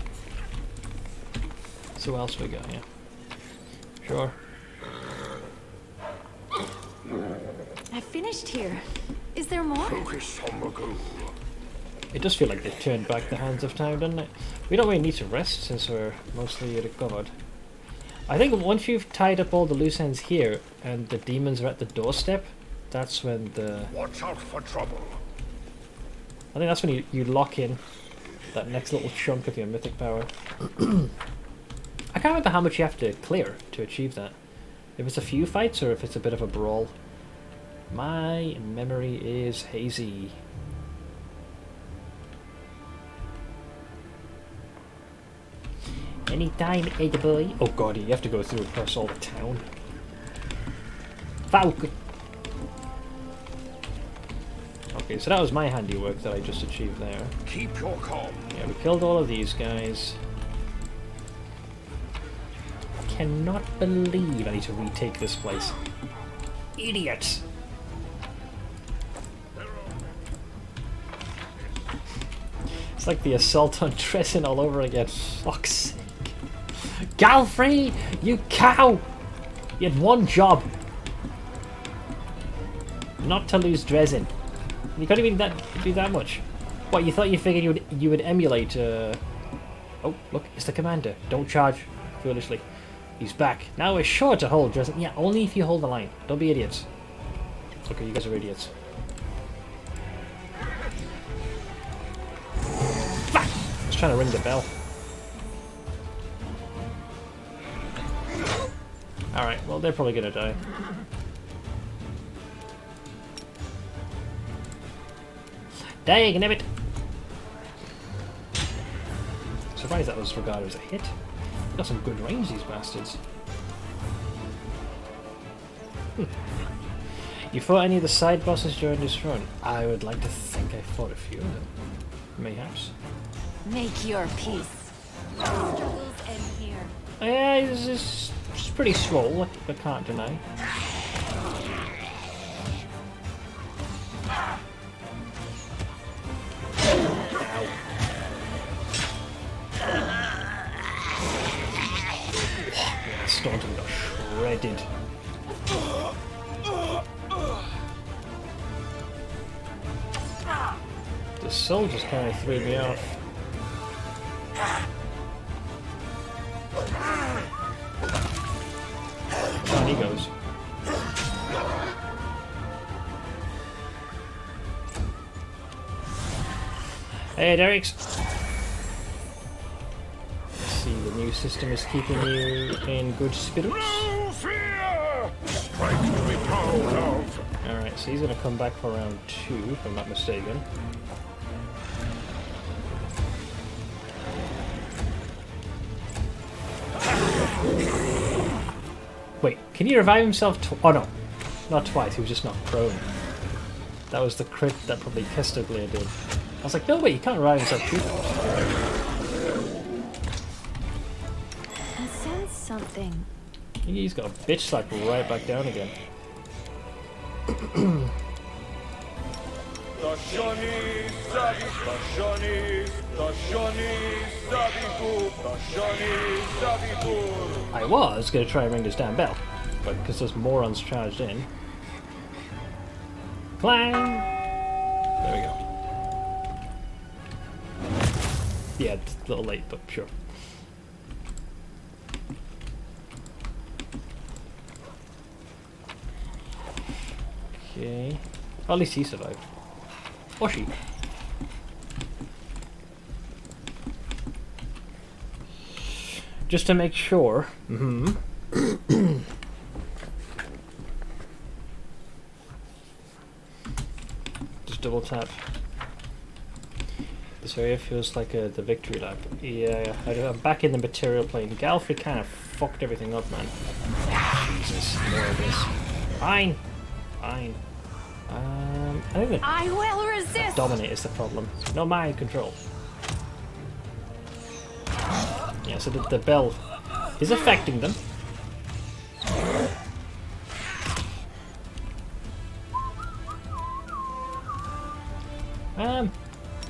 So what else we got here? Sure. I finished here. Is there more? It does feel like they've turned back the hands of time, doesn't it? We don't really need to rest since we're mostly recovered. I think once you've tied up all the loose ends here and the demons are at the doorstep, that's when the... Watch out for trouble. I think that's when you lock in that next little chunk of your mythic power. I can't remember how much you have to clear to achieve that. If it's a few fights or if it's a bit of a brawl. My memory is hazy. Anytime, Eddie boy. Oh god, you have to go through across all the town. Falcon! Okay, so that was my handiwork that I just achieved there. Keep your calm. Yeah, we killed all of these guys. I cannot believe I need to retake this place. Idiots! It's like the assault on Tresson all over again. Fuck's sake. Galfrey! You cow! You had one job. Not to lose Dresden. You couldn't even do that much. What, you thought you figured you would emulate Oh, look, it's the commander. Don't charge foolishly. He's back. Now we're sure to hold Dresden. Yeah, only if you hold the line. Don't be idiots. Okay, you guys are idiots. Fuck! I was trying to ring the bell. Alright, well they're probably gonna die. Dang, nabbit! Surprised that was regarded as a hit. Got some good range, these bastards. You fought any of the side bosses during this run? I would like to think I fought a few of them. Mayhaps. Make your peace. Struggles end here. Yeah, it's pretty swole, I can't deny. Staunton got shredded. The soldiers kind of threw me off. On he goes. Hey, Dereks. See, the new system is keeping you in good spirits. No fear! Strike to be proud of. Alright, so he's going to come back for round 2, if I'm not mistaken. Wait, can he revive himself oh no, not twice, he was just not prone. That was the crit that probably Kesterblade did. I was like, no wait, you can't arrive inside 2 doors. I sense something. He's got a bitch slap right back down again. I was going to try and ring this damn bell, but because there's morons charged in. Clang! There we go. Yeah, it's a little late, but sure. Okay. Well, at least he survived. Or she. Just to make sure. Just double tap. This area feels like the victory lap. Yeah, I'm back in the material plane. Galfrey kind of fucked everything up, man. Jesus, more of this. Fine. Fine. I think that I will resist. dominate is the problem. No mind control. Yeah, so the bell is affecting them.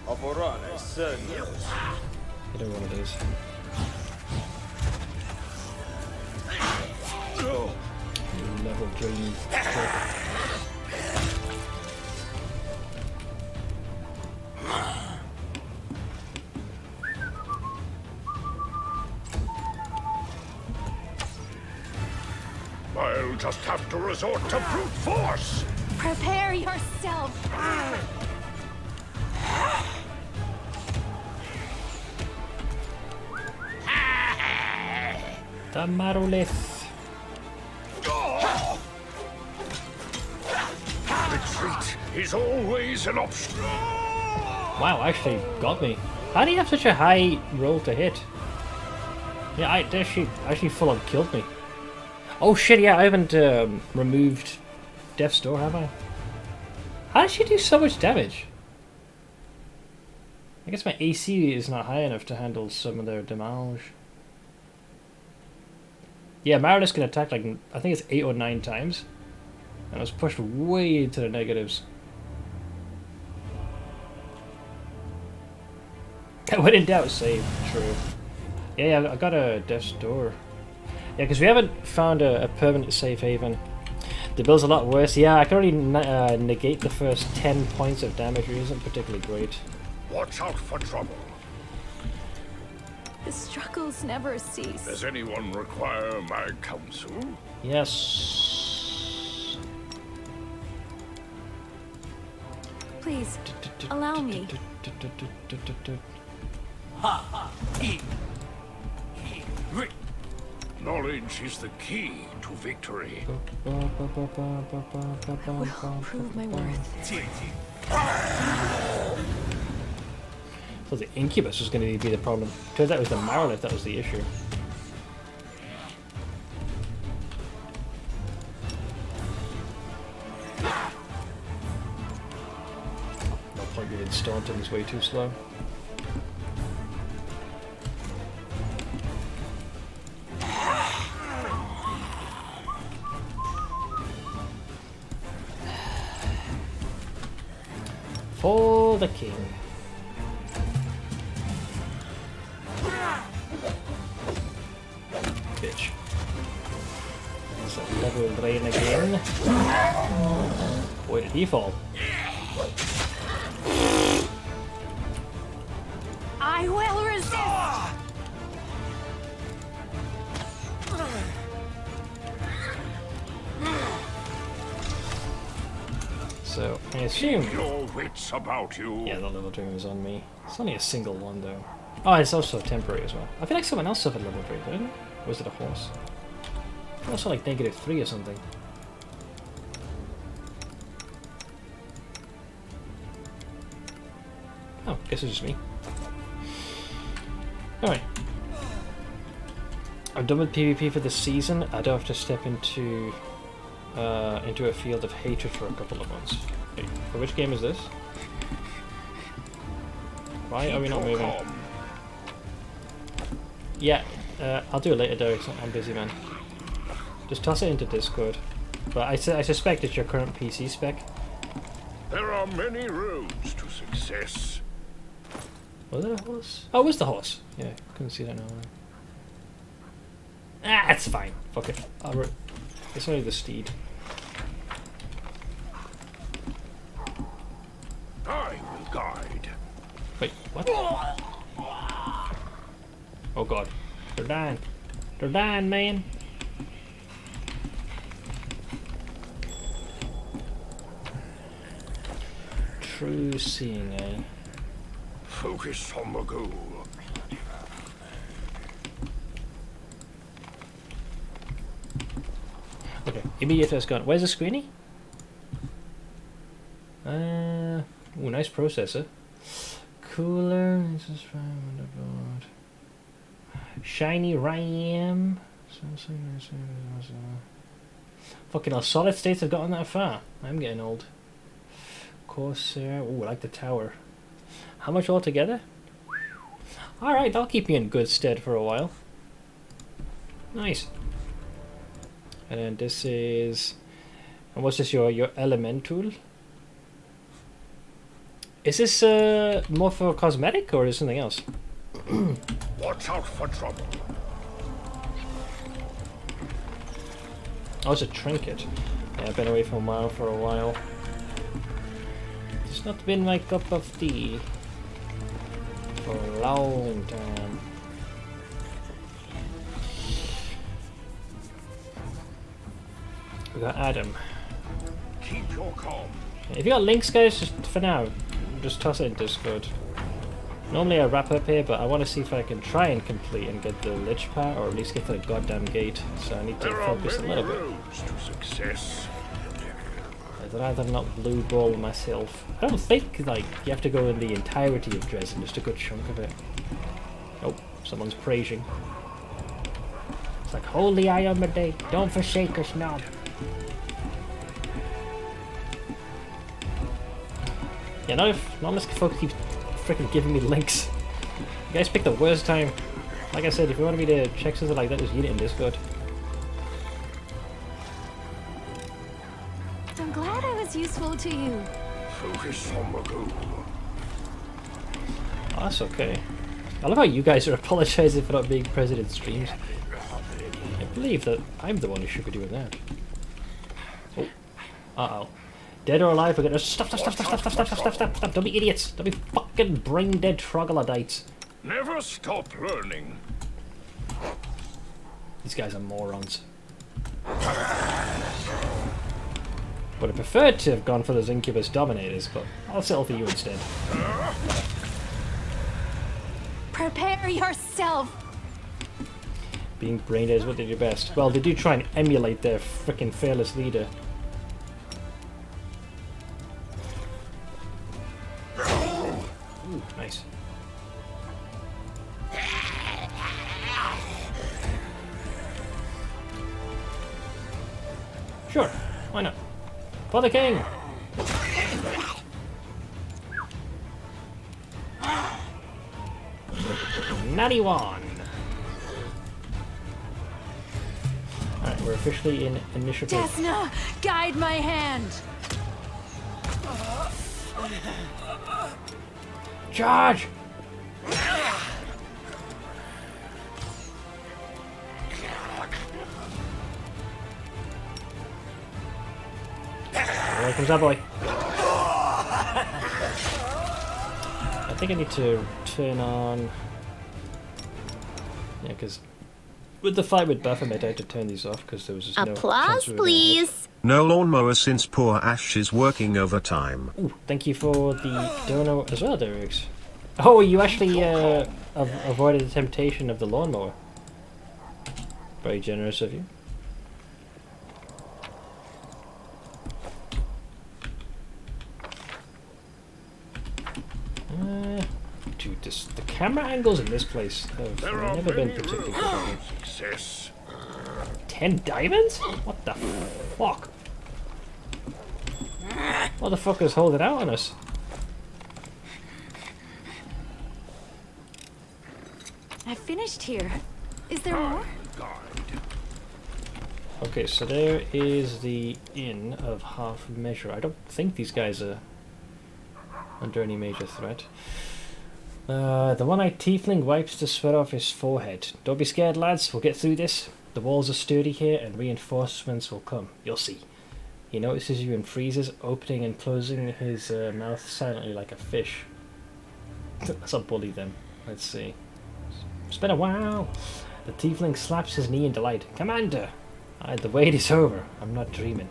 Overrun, I said. I don't know what it is. Level dream. I'll just have to resort to brute force. Prepare yourself. The Marolith. Retreat is always an option. Wow, actually got me. How do you have such a high roll to hit? Yeah, actually full on killed me. Oh shit, yeah, I haven't removed Death's Door, have I? How did she do so much damage? I guess my AC is not high enough to handle some of their damage. Yeah, Marilith can attack like, I think it's 8 or 9 times. And I was pushed way into the negatives. When in doubt, save. True. Yeah, I got a Death's Door. Yeah, because we haven't found a permanent safe haven. The build's a lot worse. Yeah, I can only negate the first 10 points of damage, which isn't particularly great. Watch out for trouble. The struggles never cease. Does anyone require my counsel? Yes. Please, allow me. Knowledge is the key to victory. I will prove my worth. So the Incubus was going to be the problem. Turns out it was the Marolith that was the issue. No point being Staunton, he's way too slow. For the king. Bitch. There's a level drain again. Where did he fall? I will resist. So I assume Your wits about you. yeah, the level drain was on me. It's only a single one though. Oh, it's also temporary as well. I feel like someone else suffered level drain, didn't it? Or was it a horse? Also like -3 or something. Oh, guess it's just me. Alright. I'm done with PvP for this season. I don't have to step into a field of hatred for a couple of months. Wait, for which game is this? Why are we not moving? Yeah, I'll do it later, Derek. I'm busy, man. Just toss it into Discord. But I suspect it's your current PC spec. There are many roads to success. Was there a horse? Oh, it was the horse. Yeah, couldn't see that now. Ah, it's fine. Fuck it. It's only the steed. I will guide. Wait, what? Oh god. They're dying. They're dying, man. True seeing, eh? Focus on the goal. Okay, immediate first gun. Where's the screeny? Ooh, nice processor. Cooler. This is fine. Motherboard. Shiny RAM. Fucking hell, solid states have gotten that far. I'm getting old. Corsair. Ooh, I like the tower. How much altogether? Alright, that'll keep me in good stead for a while. Nice. And then this is... And what's this, your elemental? Is this more for cosmetic or is it something else? Watch out for trouble. Oh, it's a trinket. Yeah, I've been away from WoW for a while. It's not been my cup of tea for a long time. We got Adam. Keep your calm. If you got links, guys, just for now, just toss it in Discord. Normally I wrap up here, but I want to see if I can try and complete and get the Lich part, or at least get to the goddamn gate. So I need to focus a little bit. To success. I'd rather not blue ball myself. I don't think like you have to go in the entirety of Dresden, just a good chunk of it. Oh, someone's praising. It's like, holy eye on my day, don't forsake us now. Yeah, not unless folks keep freaking giving me links. You guys pick the worst time. Like I said, if you want me to check something like that, just get it in Discord. I'm glad I was useful to you. Focus on the goal. Oh, that's okay. I love how you guys are apologizing for not being present in streams. I believe that I'm the one who should be doing that. Oh. Uh-oh. Dead or alive, we're gonna stop. Don't be idiots. Don't be fucking brain dead troglodytes. Never stop learning. These guys are morons. Would have preferred to have gone for those Incubus Dominators, but I'll settle for you instead. Prepare yourself. Being brain dead is what they do best. Well, they do try and emulate their frickin' fearless leader. Ooh, nice. Sure, why not? For the king! Natty one! Alright, we're officially in initiative. Desna, guide my hand. Charge! Here comes that boy. I think I need to turn on... Yeah, because with the fight with Baphomet, I had to turn these off because there was just no Applause, please. No lawnmower since poor Ash is working overtime. Ooh, thank you for the dono as well, Derek. Oh, you actually avoided the temptation of the lawnmower. Very generous of you. Dude, the camera angles in this place have never been particularly good. Success. 10 diamonds? What the fuck? Motherfuckers holding out on us. I finished here. Is there more? Okay, so there is the Inn of Half Measure. I don't think these guys are under any major threat. The one-eyed tiefling wipes the sweat off his forehead. Don't be scared, lads. We'll get through this. The walls are sturdy here, and reinforcements will come. You'll see. He notices you and freezes, opening and closing his mouth silently like a fish. That's a bully then. Let's see. It's been a while. The tiefling slaps his knee in delight. Commander! The wait is over. I'm not dreaming.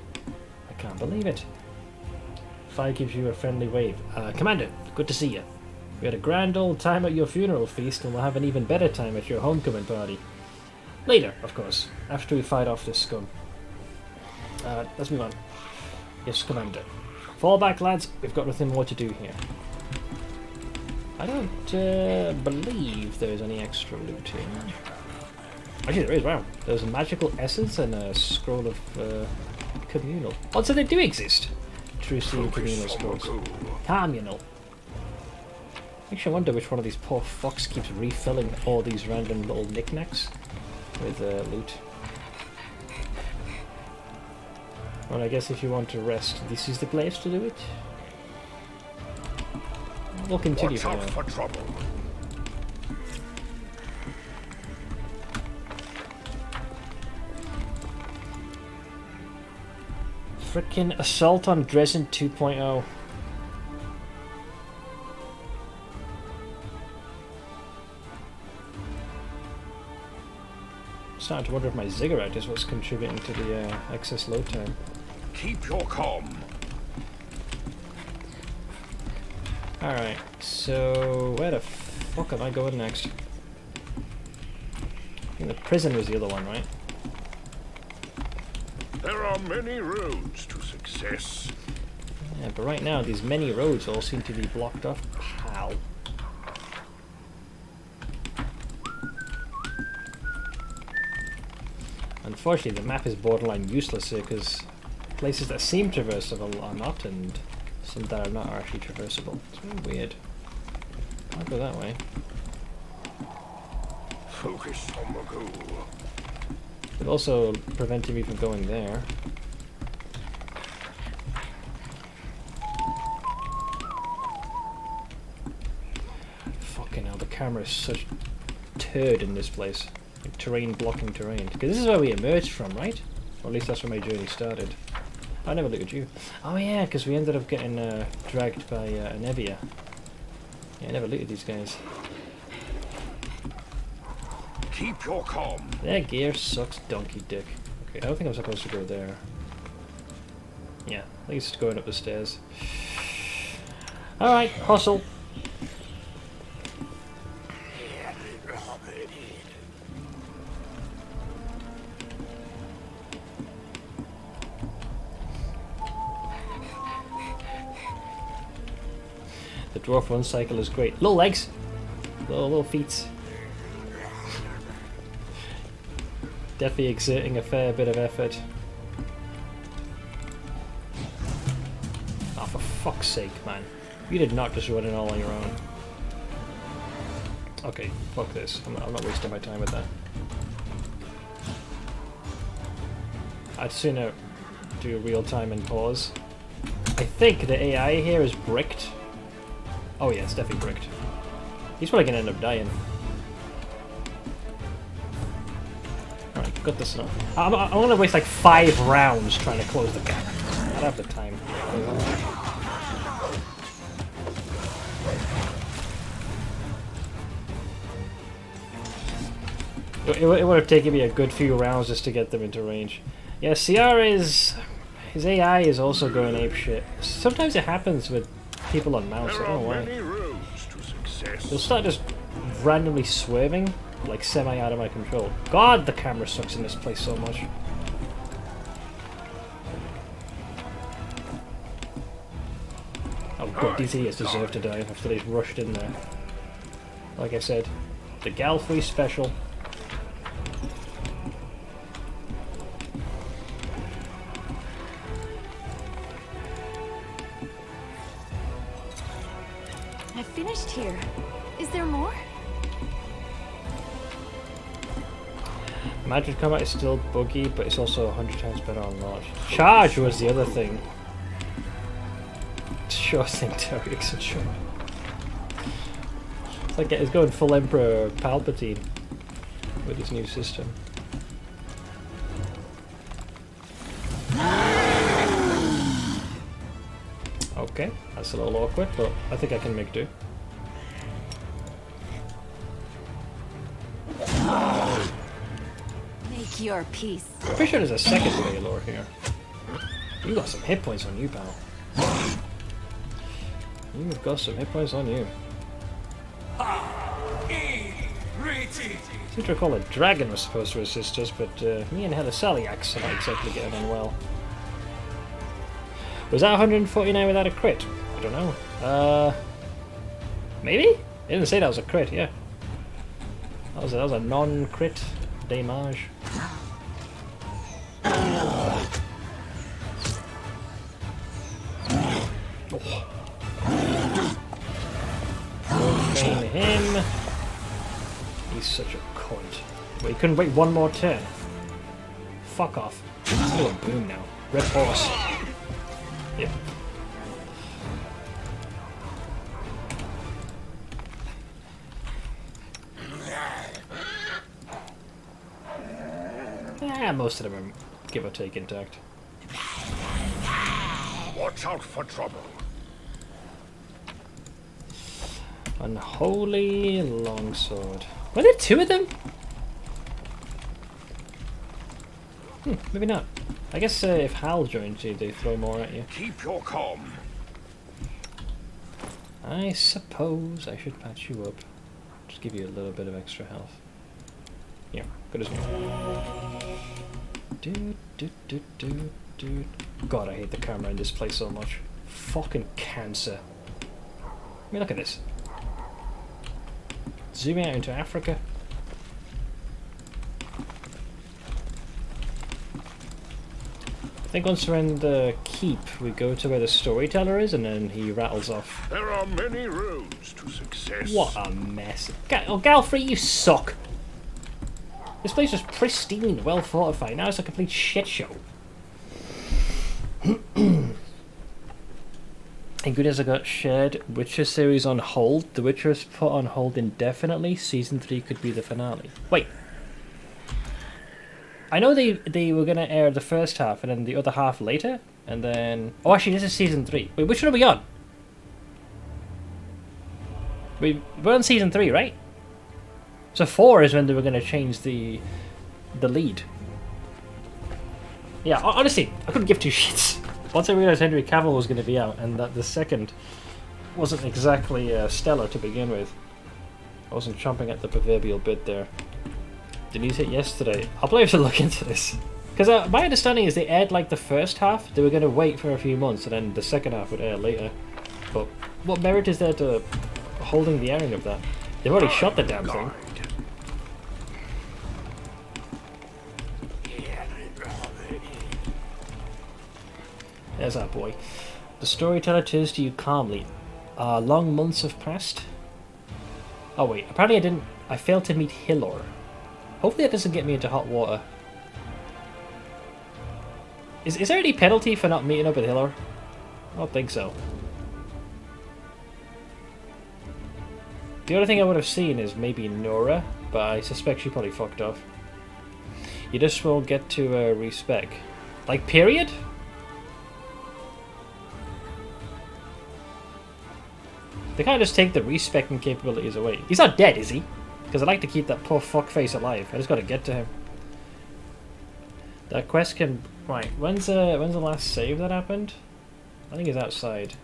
I can't believe it. Fire gives you a friendly wave. Commander, good to see you. We had a grand old time at your funeral feast, and we'll have an even better time at your homecoming party. Later, of course, after we fight off this scum. Let's move on. Yes, Commander. Fall back, lads. We've got nothing more to do here. I don't believe there's any extra loot here. Actually, there is. Wow. There's a magical essence and a scroll of communal. Oh, so they do exist. True Seed communal scrolls. Communal. Makes you wonder which one of these poor fucks keeps refilling all these random little knickknacks with loot. Well, I guess if you want to rest, this is the place to do it. We'll continue for now. For trouble. Frickin' Assault on Dresden 2.0. Starting to wonder if my ziggurat is what's contributing to the excess load time. Keep your calm. Alright, so where the fuck am I going next? I think the prison was the other one, right? There are many roads to success. Yeah, but right now these many roads all seem to be blocked off. Pow. Unfortunately, the map is borderline useless here because places that seem traversable are not, and some that are not are actually traversable. It's really weird. I'll go that way. Focus on the goal. It also prevented me from going there. Fucking hell, the camera is such turd in this place. Like terrain blocking terrain. Because this is where we emerged from, right? Or at least that's where my journey started. I never looked at you. Oh yeah, because we ended up getting dragged by an Evia. Yeah, I never looked at these guys. Keep your calm. Their gear sucks donkey dick. Okay, I don't think I'm supposed to go there. Yeah, at least going up the stairs. Alright, hustle. The dwarf run cycle is great. Little legs. Little feet. Definitely exerting a fair bit of effort. Oh, for fuck's sake, man. You did not just run it all on your own. Okay, fuck this. I'm not wasting my time with that. I'd sooner do real time and pause. I think the AI here is bricked. Oh yeah, it's definitely bricked. He's probably gonna end up dying. Alright, got this now. I'm gonna waste like 5 rounds trying to close the gap. I don't have the time. It would have taken me a good few rounds just to get them into range. Yeah, CR is... his AI is also going apeshit. Sometimes it happens with people on mouse, I don't know why. They'll start just randomly swerving, like semi out of my control. God, the camera sucks in this place so much. Oh god, these idiots deserve to die after they've rushed in there. Like I said, the Galfrey special. I finished here. Is there more? Magic combat is still buggy, but it's also 100 times better on launch. Charge was the other thing. Sure thing, Derrickson, sure. It's like it's going full Emperor Palpatine with his new system. Okay, that's a little awkward, but I think I can make do. Make your peace. I'm pretty sure there's a second Baylor here. You got some hit points on you, pal. You've got some hit points on you. I seem to recall a dragon was supposed to assist us, but me and Helisaliax are not exactly getting on well. Was that 149 without a crit? I don't know. Maybe? It didn't say that was a crit, yeah. That was a non-crit damage. Oh. Profane him. He's such a cunt. Wait, he couldn't wait one more turn. Fuck off. Oh, boom now. Red horse. Yep. Yeah, most of them are give or take intact. Watch out for trouble. Unholy longsword. Were there two of them? Maybe not. I guess if Hal joins you, they throw more at you. Keep your calm. I suppose I should patch you up. Just give you a little bit of extra health. Yeah, good as new. God, I hate the camera in this place so much. Fucking cancer. I mean, look at this. Zoom out into Africa. I think once we're in the keep, we go to where the storyteller is, and then he rattles off. There are many roads to success. What a mess. Galfrey, you suck. This place was pristine, well fortified. Now it's a complete shit show. And good as I got shared Witcher series on hold. The Witcher is put on hold indefinitely. Season 3 could be the finale. Wait. I know they were going to air the first half and then the other half later. And then... Oh, actually, this is Season 3. Wait, which one are we on? We're on Season 3, right? So 4 is when they were going to change the lead. Yeah, honestly, I couldn't give two shits. Once I realised Henry Cavill was going to be out and that the second wasn't exactly stellar to begin with, I wasn't chomping at the proverbial bit there. The news hit yesterday. I'll probably have to look into this. Because my understanding is they aired like the first half, they were going to wait for a few months and then the second half would air later. But what merit is there to holding the airing of that? They've already shot the damn thing. There's our boy. The storyteller turns to you calmly. Long months have passed. Oh wait, apparently I failed to meet Hillor. Hopefully that doesn't get me into hot water. Is there any penalty for not meeting up with Hillor? I don't think so. The only thing I would have seen is maybe Nora, but I suspect she probably fucked off. You just won't get to respec. Like, period? They can't just take the respecting capabilities away. He's not dead, is he? Because I'd like to keep that poor fuckface alive. I just gotta get to him. That quest can... Right, when's the last save that happened? I think it's outside.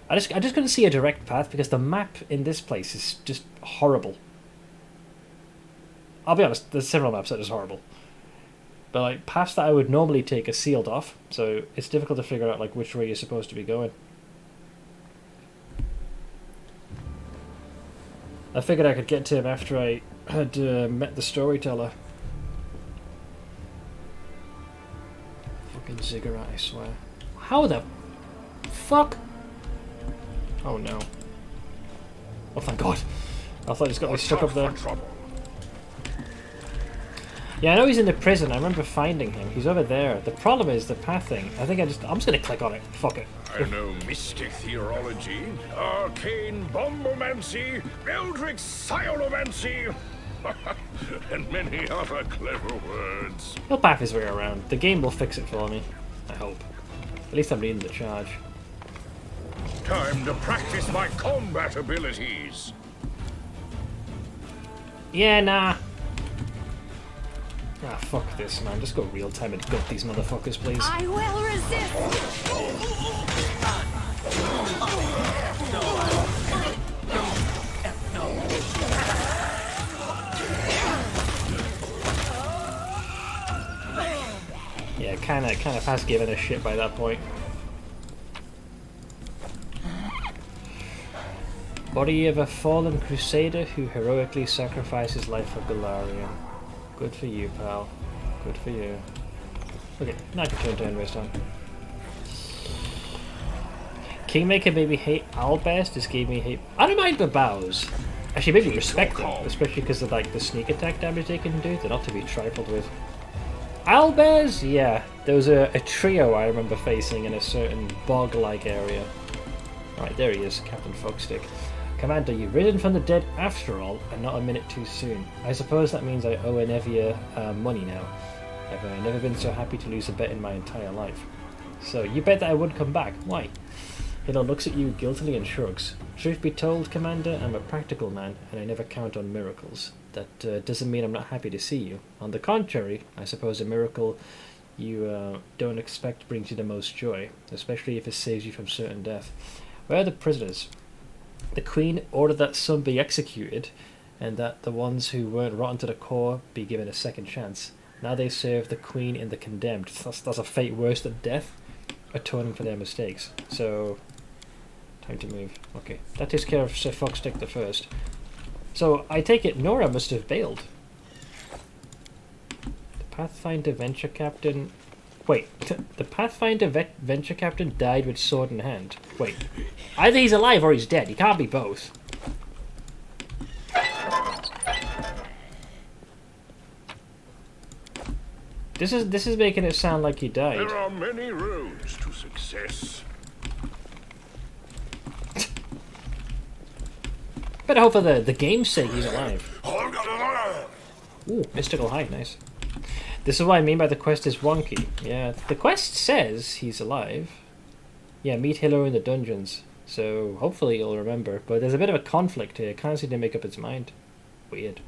I just couldn't see a direct path because the map in this place is just horrible. I'll be honest, there's several maps that are just horrible. But like, paths that I would normally take are sealed off, so it's difficult to figure out like which way you're supposed to be going. I figured I could get to him after I had met the storyteller. Fucking ziggurat, I swear. How the fuck? Oh no. Oh thank god. I thought he's got me stuck up there. Yeah, I know he's in the prison. I remember finding him. He's over there. The problem is the path thing. I think I'm just gonna click on it. Fuck it. I know mystic theology, arcane bombomancy, eldritch scionomancy, and many other clever words. He'll path his way around. The game will fix it for me. I hope. At least I'm leading the charge. Time to practice my combat abilities. Yeah, nah. Ah, fuck this, man. Just go real time and gut these motherfuckers, please. I will resist! Yeah, kind of has given a shit by that point. Body of a fallen crusader who heroically sacrificed his life for Galarian. Good for you, pal. Good for you. Okay, now I can turn waste on. Kingmaker made me hate Owlbears, just gave me hate. I don't mind the bows. Actually, maybe respect them, especially because of like the sneak attack damage they can do. They're not to be trifled with. Owlbears, yeah. There was a trio I remember facing in a certain bog-like area. Alright, there he is, Captain Fogstick. Commander, you've risen from the dead after all, and not a minute too soon. I suppose that means I owe Enevia money now. I've never been so happy to lose a bet in my entire life. So, you bet that I would come back. Why? Hilo looks at you guiltily and shrugs. Truth be told, Commander, I'm a practical man, and I never count on miracles. That doesn't mean I'm not happy to see you. On the contrary, I suppose a miracle you don't expect brings you the most joy, especially if it saves you from certain death. Where are the prisoners? The Queen ordered that some be executed, and that the ones who weren't rotten to the core be given a second chance. Now they serve the Queen and the condemned. That's a fate worse than death, atoning for their mistakes. So, time to move. Okay, that takes care of Sir Fogstick the first. So, I take it Nora must have bailed. The Pathfinder Venture Captain... Wait, the Pathfinder Venture Captain died with sword in hand. Wait, either he's alive or he's dead. He can't be both. This is making it sound like he died. There are many roads to success. Better hope for the game's sake he's alive. Ooh, mystical hide, nice. This is what I mean by the quest is wonky. Yeah, the quest says he's alive. Yeah, meet Hilo in the dungeons. So hopefully you'll remember. But there's a bit of a conflict here. Can't seem to make up its mind. Weird.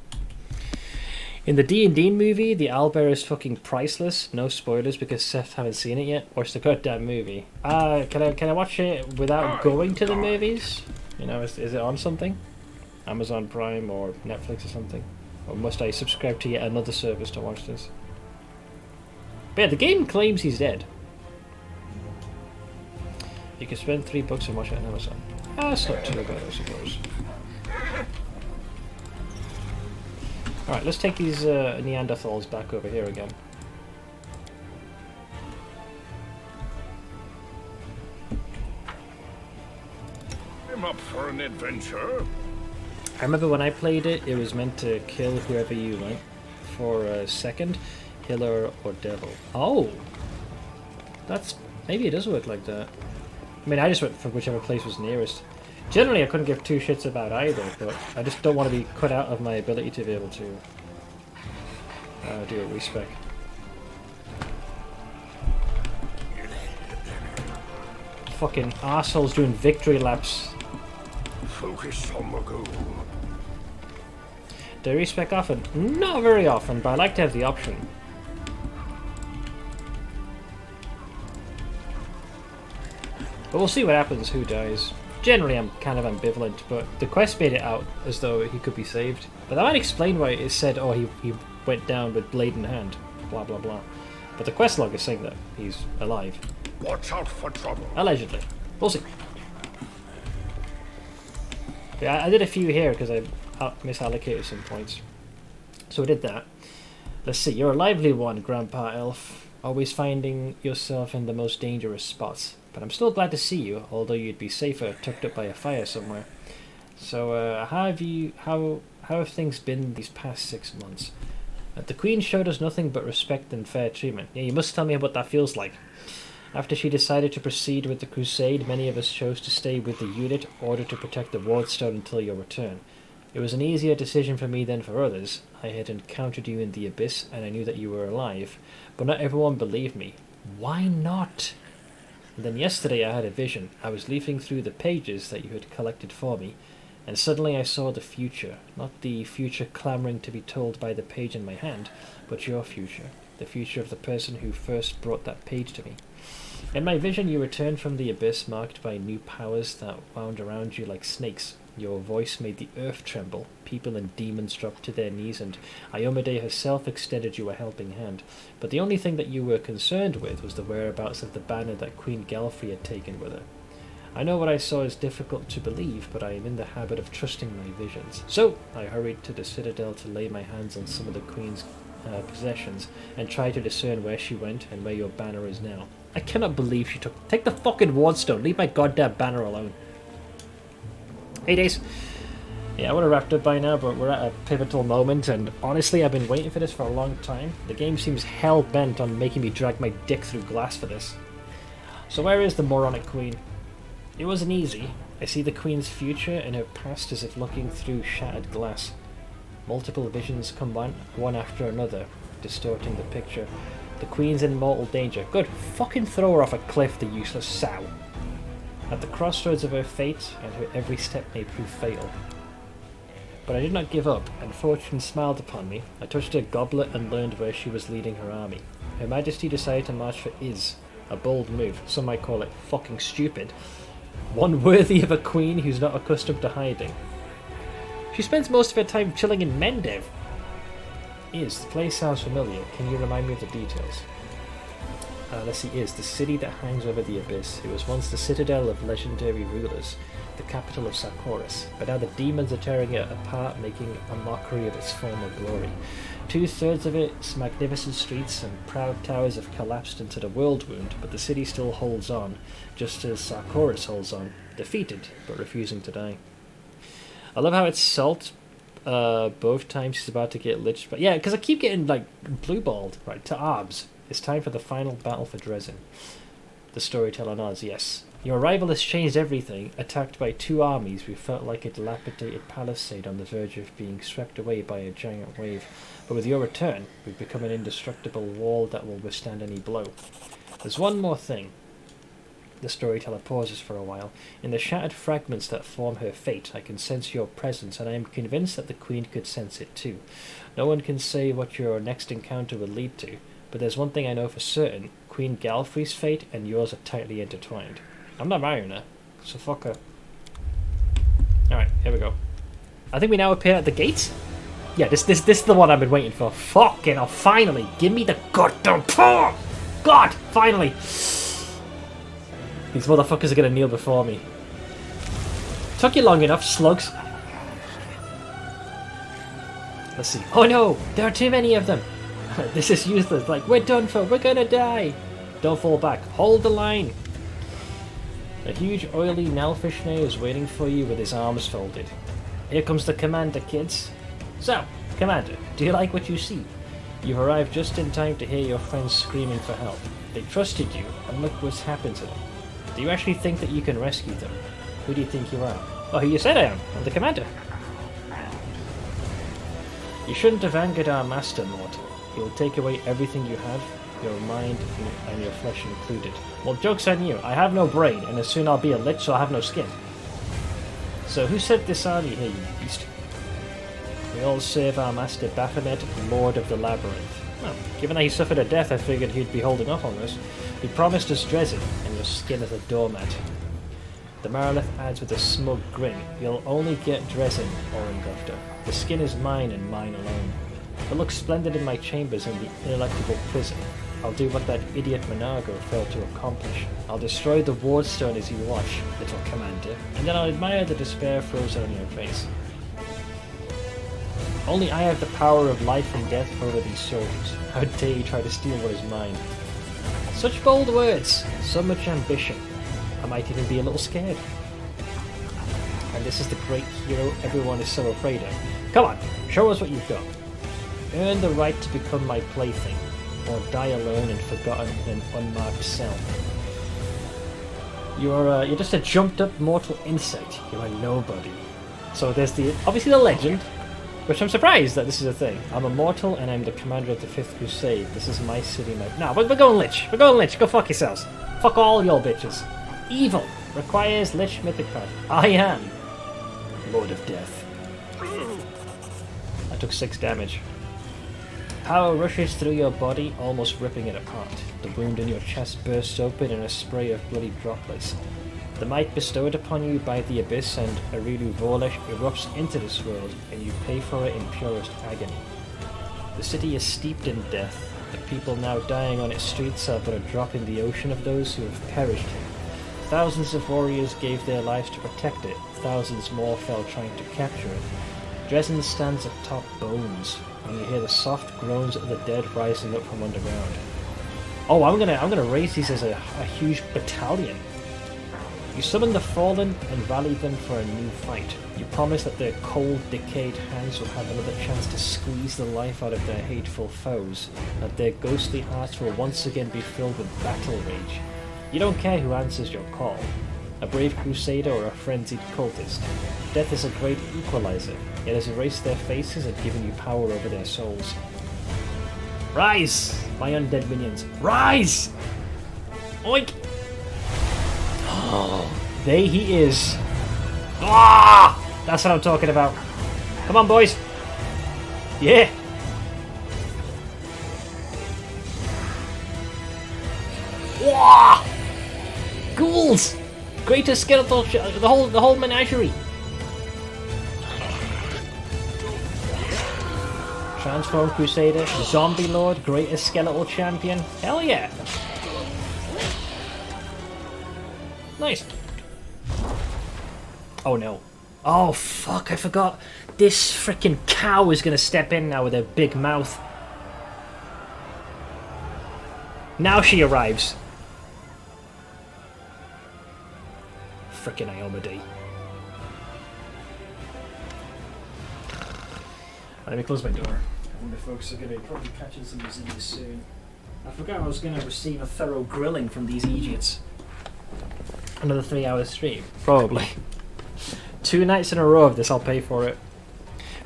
In the D&D movie, the owlbear is fucking priceless. No spoilers because Seth haven't seen it yet. Watch the goddamn movie. Can I watch it without going to the movies? You know, is it on something? Amazon Prime or Netflix or something? Or must I subscribe to yet another service to watch this? But yeah, the game claims he's dead. You can spend $3 and watch it on Amazon. That's not too bad, I suppose. Alright, let's take these Neanderthals back over here again. I'm up for an adventure. I remember when I played it, it was meant to kill whoever you went for a second. Healer or devil. Oh! That's... maybe it does work like that. I mean, I just went for whichever place was nearest. Generally, I couldn't give two shits about either, but I just don't want to be cut out of my ability to be able to do a respec. Fucking assholes doing victory laps. Focus on the goal. Do I respec often? Not very often, but I like to have the option. But we'll see what happens, who dies. Generally I'm kind of ambivalent, but the quest made it out as though he could be saved. But that might explain why it said, oh, he went down with blade in hand, blah blah blah. But the quest log is saying that he's alive. Watch out for trouble. Allegedly. We'll see. But I did a few here because I misallocated some points. So I did that. Let's see, you're a lively one, Grandpa Elf. Always finding yourself in the most dangerous spots. But I'm still glad to see you, although you'd be safer tucked up by a fire somewhere. So, how have things been these past 6 months? The Queen showed us nothing but respect and fair treatment. Yeah, you must tell me what that feels like. After she decided to proceed with the crusade, many of us chose to stay with the unit in order to protect the Wardstone until your return. It was an easier decision for me than for others. I had encountered you in the Abyss, and I knew that you were alive, but not everyone believed me. Why not? And then yesterday I had a vision. I was leafing through the pages that you had collected for me, and suddenly I saw the future. Not the future clamouring to be told by the page in my hand, but your future. The future of the person who first brought that page to me. In my vision you returned from the Abyss, marked by new powers that wound around you like snakes. Your voice made the earth tremble. People and demons dropped to their knees, and Iomade herself extended you a helping hand. But the only thing that you were concerned with was the whereabouts of the banner that Queen Galfrey had taken with her. I know what I saw is difficult to believe, but I am in the habit of trusting my visions. So I hurried to the Citadel to lay my hands on some of the Queen's possessions, and try to discern where she went and where your banner is now. I cannot believe she take the fucking Wardstone. Leave my goddamn banner alone. Hey, Days. Yeah, I would have wrapped up by now, but we're at a pivotal moment, and honestly, I've been waiting for this for a long time. The game seems hell-bent on making me drag my dick through glass for this. So where is the moronic Queen? It wasn't easy. I see the Queen's future and her past as if looking through shattered glass. Multiple visions come one after another, distorting the picture. The Queen's in mortal danger. Good. Fucking throw her off a cliff, the useless sow. At the crossroads of her fate, and her every step may prove fatal. But I did not give up, and fortune smiled upon me. I touched her goblet and learned where she was leading her army. Her Majesty decided to march for Iz. A bold move. Some might call it fucking stupid. One worthy of a queen who's not accustomed to hiding. She spends most of her time chilling in Mendev. Iz, the place sounds familiar. Can you remind me of the details? Let's see, Iz, the city that hangs over the Abyss. It was once the citadel of legendary rulers, the capital of Sarkoris, but now the demons are tearing it apart, making a mockery of its former glory. 2/3 of its magnificent streets and proud towers have collapsed into the world wound, but the city still holds on, just as Sarkoris holds on, defeated, but refusing to die. I love how it's Salt both times she's about to get Lich, but yeah, because I keep getting, like, blue-balled. Right, to Arbs. It's time for the final battle for Dresden. The storyteller nods, yes. Your arrival has changed everything. Attacked by 2 armies, we felt like a dilapidated palisade on the verge of being swept away by a giant wave. But with your return, we've become an indestructible wall that will withstand any blow. There's one more thing. The storyteller pauses for a while. In the shattered fragments that form her fate, I can sense your presence, and I am convinced that the Queen could sense it too. No one can say what your next encounter will lead to, but there's one thing I know for certain. Queen Galfrey's fate and yours are tightly intertwined. I'm not marrying her, so fuck her. Alright, here we go. I think we now appear at the gates? Yeah, this is the one I've been waiting for. Fucking hell, finally! Give me the goddamn paw! God, finally! These motherfuckers are gonna kneel before me. Took you long enough, slugs. Let's see. Oh no! There are too many of them! This is useless. Like, we're done for. We're gonna die. Don't fall back. Hold the line. A huge oily Nalfishne is waiting for you with his arms folded. Here comes the commander, kids. So, commander, do you like what you see? You've arrived just in time to hear your friends screaming for help. They trusted you, and look what's happened to them. Do you actually think that you can rescue them? Who do you think you are? Oh, who you said I am. I'm the commander. You shouldn't have angered our master, mortal. He'll take away everything you have, your mind and your flesh included. Well, joke's on you. I have no brain, and as soon I'll be a lich, so I'll have no skin. So who sent this army here, you beast? We all serve our master Baphomet, Lord of the Labyrinth. Well, given that he suffered a death, I figured he'd be holding off on this. He promised us Dresden, and your skin as a doormat. The Marilith adds with a smug grin, you'll only get Dresden, Orangufter. The skin is mine and mine alone. It looks splendid in my chambers in the ineluctable prison. I'll do what that idiot Monargo failed to accomplish. I'll destroy the Wardstone as you watch, little commander, and then I'll admire the despair frozen on your face. Only I have the power of life and death over these soldiers. How dare you try to steal what is mine? Such bold words, so much ambition. I might even be a little scared. And this is the great hero everyone is so afraid of. Come on, show us what you've got. Earn the right to become my plaything, or die alone and forgotten in an unmarked cell. You're just a jumped-up mortal insect. You're a nobody. So there's obviously the legend, which I'm surprised that this is a thing. I'm immortal and I'm the commander of the 5th Crusade. This is my city, No, we're going Lich. We're going Lich. Go fuck yourselves. Fuck all y'all bitches. Evil requires Lich mythic card. I am Lord of Death. I took 6 damage. Power rushes through your body, almost ripping it apart. The wound in your chest bursts open in a spray of bloody droplets. The might bestowed upon you by the Abyss and Arilu Vorlesh erupts into this world, and you pay for it in purest agony. The city is steeped in death. The people now dying on its streets are but a drop in the ocean of those who have perished here. Thousands of warriors gave their lives to protect it. Thousands more fell trying to capture it. Dresden stands atop bones, and you hear the soft groans of the dead rising up from underground. Oh, I'm gonna raise these as a huge battalion. You summon the fallen and rally them for a new fight. You promise that their cold, decayed hands will have another chance to squeeze the life out of their hateful foes, that their ghostly hearts will once again be filled with battle rage. You don't care who answers your call, a brave crusader or a frenzied cultist. Death is a great equalizer. It has erased their faces and given you power over their souls. Rise, my undead minions! Rise! Oink! Oh, there he is. Ah! That's what I'm talking about. Come on, boys. Yeah. Wah! Ghouls! Greatest skeletal, the whole menagerie. Transform Crusader, Zombie Lord, Greatest Skeletal Champion. Hell yeah! Nice. Oh no. Oh fuck, I forgot. This freaking cow is gonna step in now with her big mouth. Now she arrives. Frickin' Iomade. Let me close my door. I wonder if folks are gonna be probably catching some disease soon. I forgot I was gonna receive a thorough grilling from these idiots. Another 3-hour stream. Probably. 2 nights in a row of this, I'll pay for it.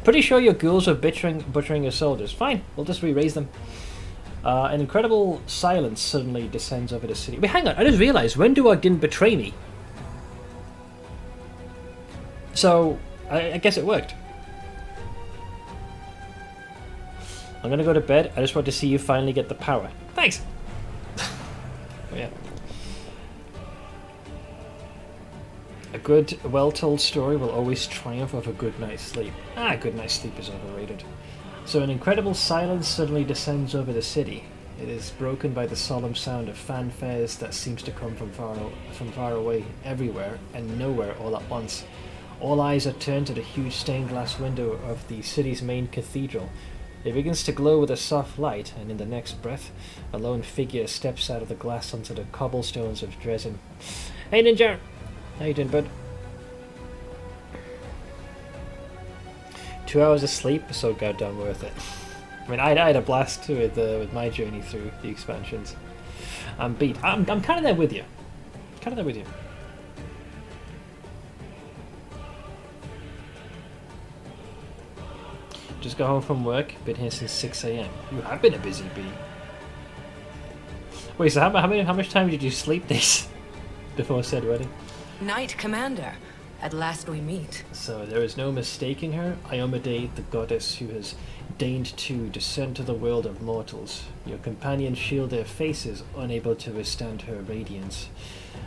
Pretty sure your ghouls are butchering your soldiers. Fine, we'll just re-raise them. An incredible silence suddenly descends over the city. Wait, hang on, I just realised, Wenduog didn't betray me. So, I guess it worked. I'm gonna go to bed. I just want to see you finally get the power. Thanks! Oh, yeah. A good, well-told story will always triumph over a good night's sleep. A good night's sleep is overrated. So an incredible silence suddenly descends over the city. It is broken by the solemn sound of fanfares that seems to come from far away, everywhere, and nowhere all at once. All eyes are turned to the huge stained glass window of the city's main cathedral. It begins to glow with a soft light, and in the next breath, a lone figure steps out of the glass onto the cobblestones of Dresden. Hey Ninja! How you doing, bud? 2 hours of sleep, so goddamn worth it. I mean, I had a blast too with my journey through the expansions. I'm beat. I'm kind of there with you. Just got home from work. Been here since 6 AM. You have been a busy bee. Wait, so how much time did you sleep this before said wedding? Knight Commander, at last we meet. So there is no mistaking her, Iomade, the goddess who has deigned to descend to the world of mortals. Your companions shield their faces, unable to withstand her radiance.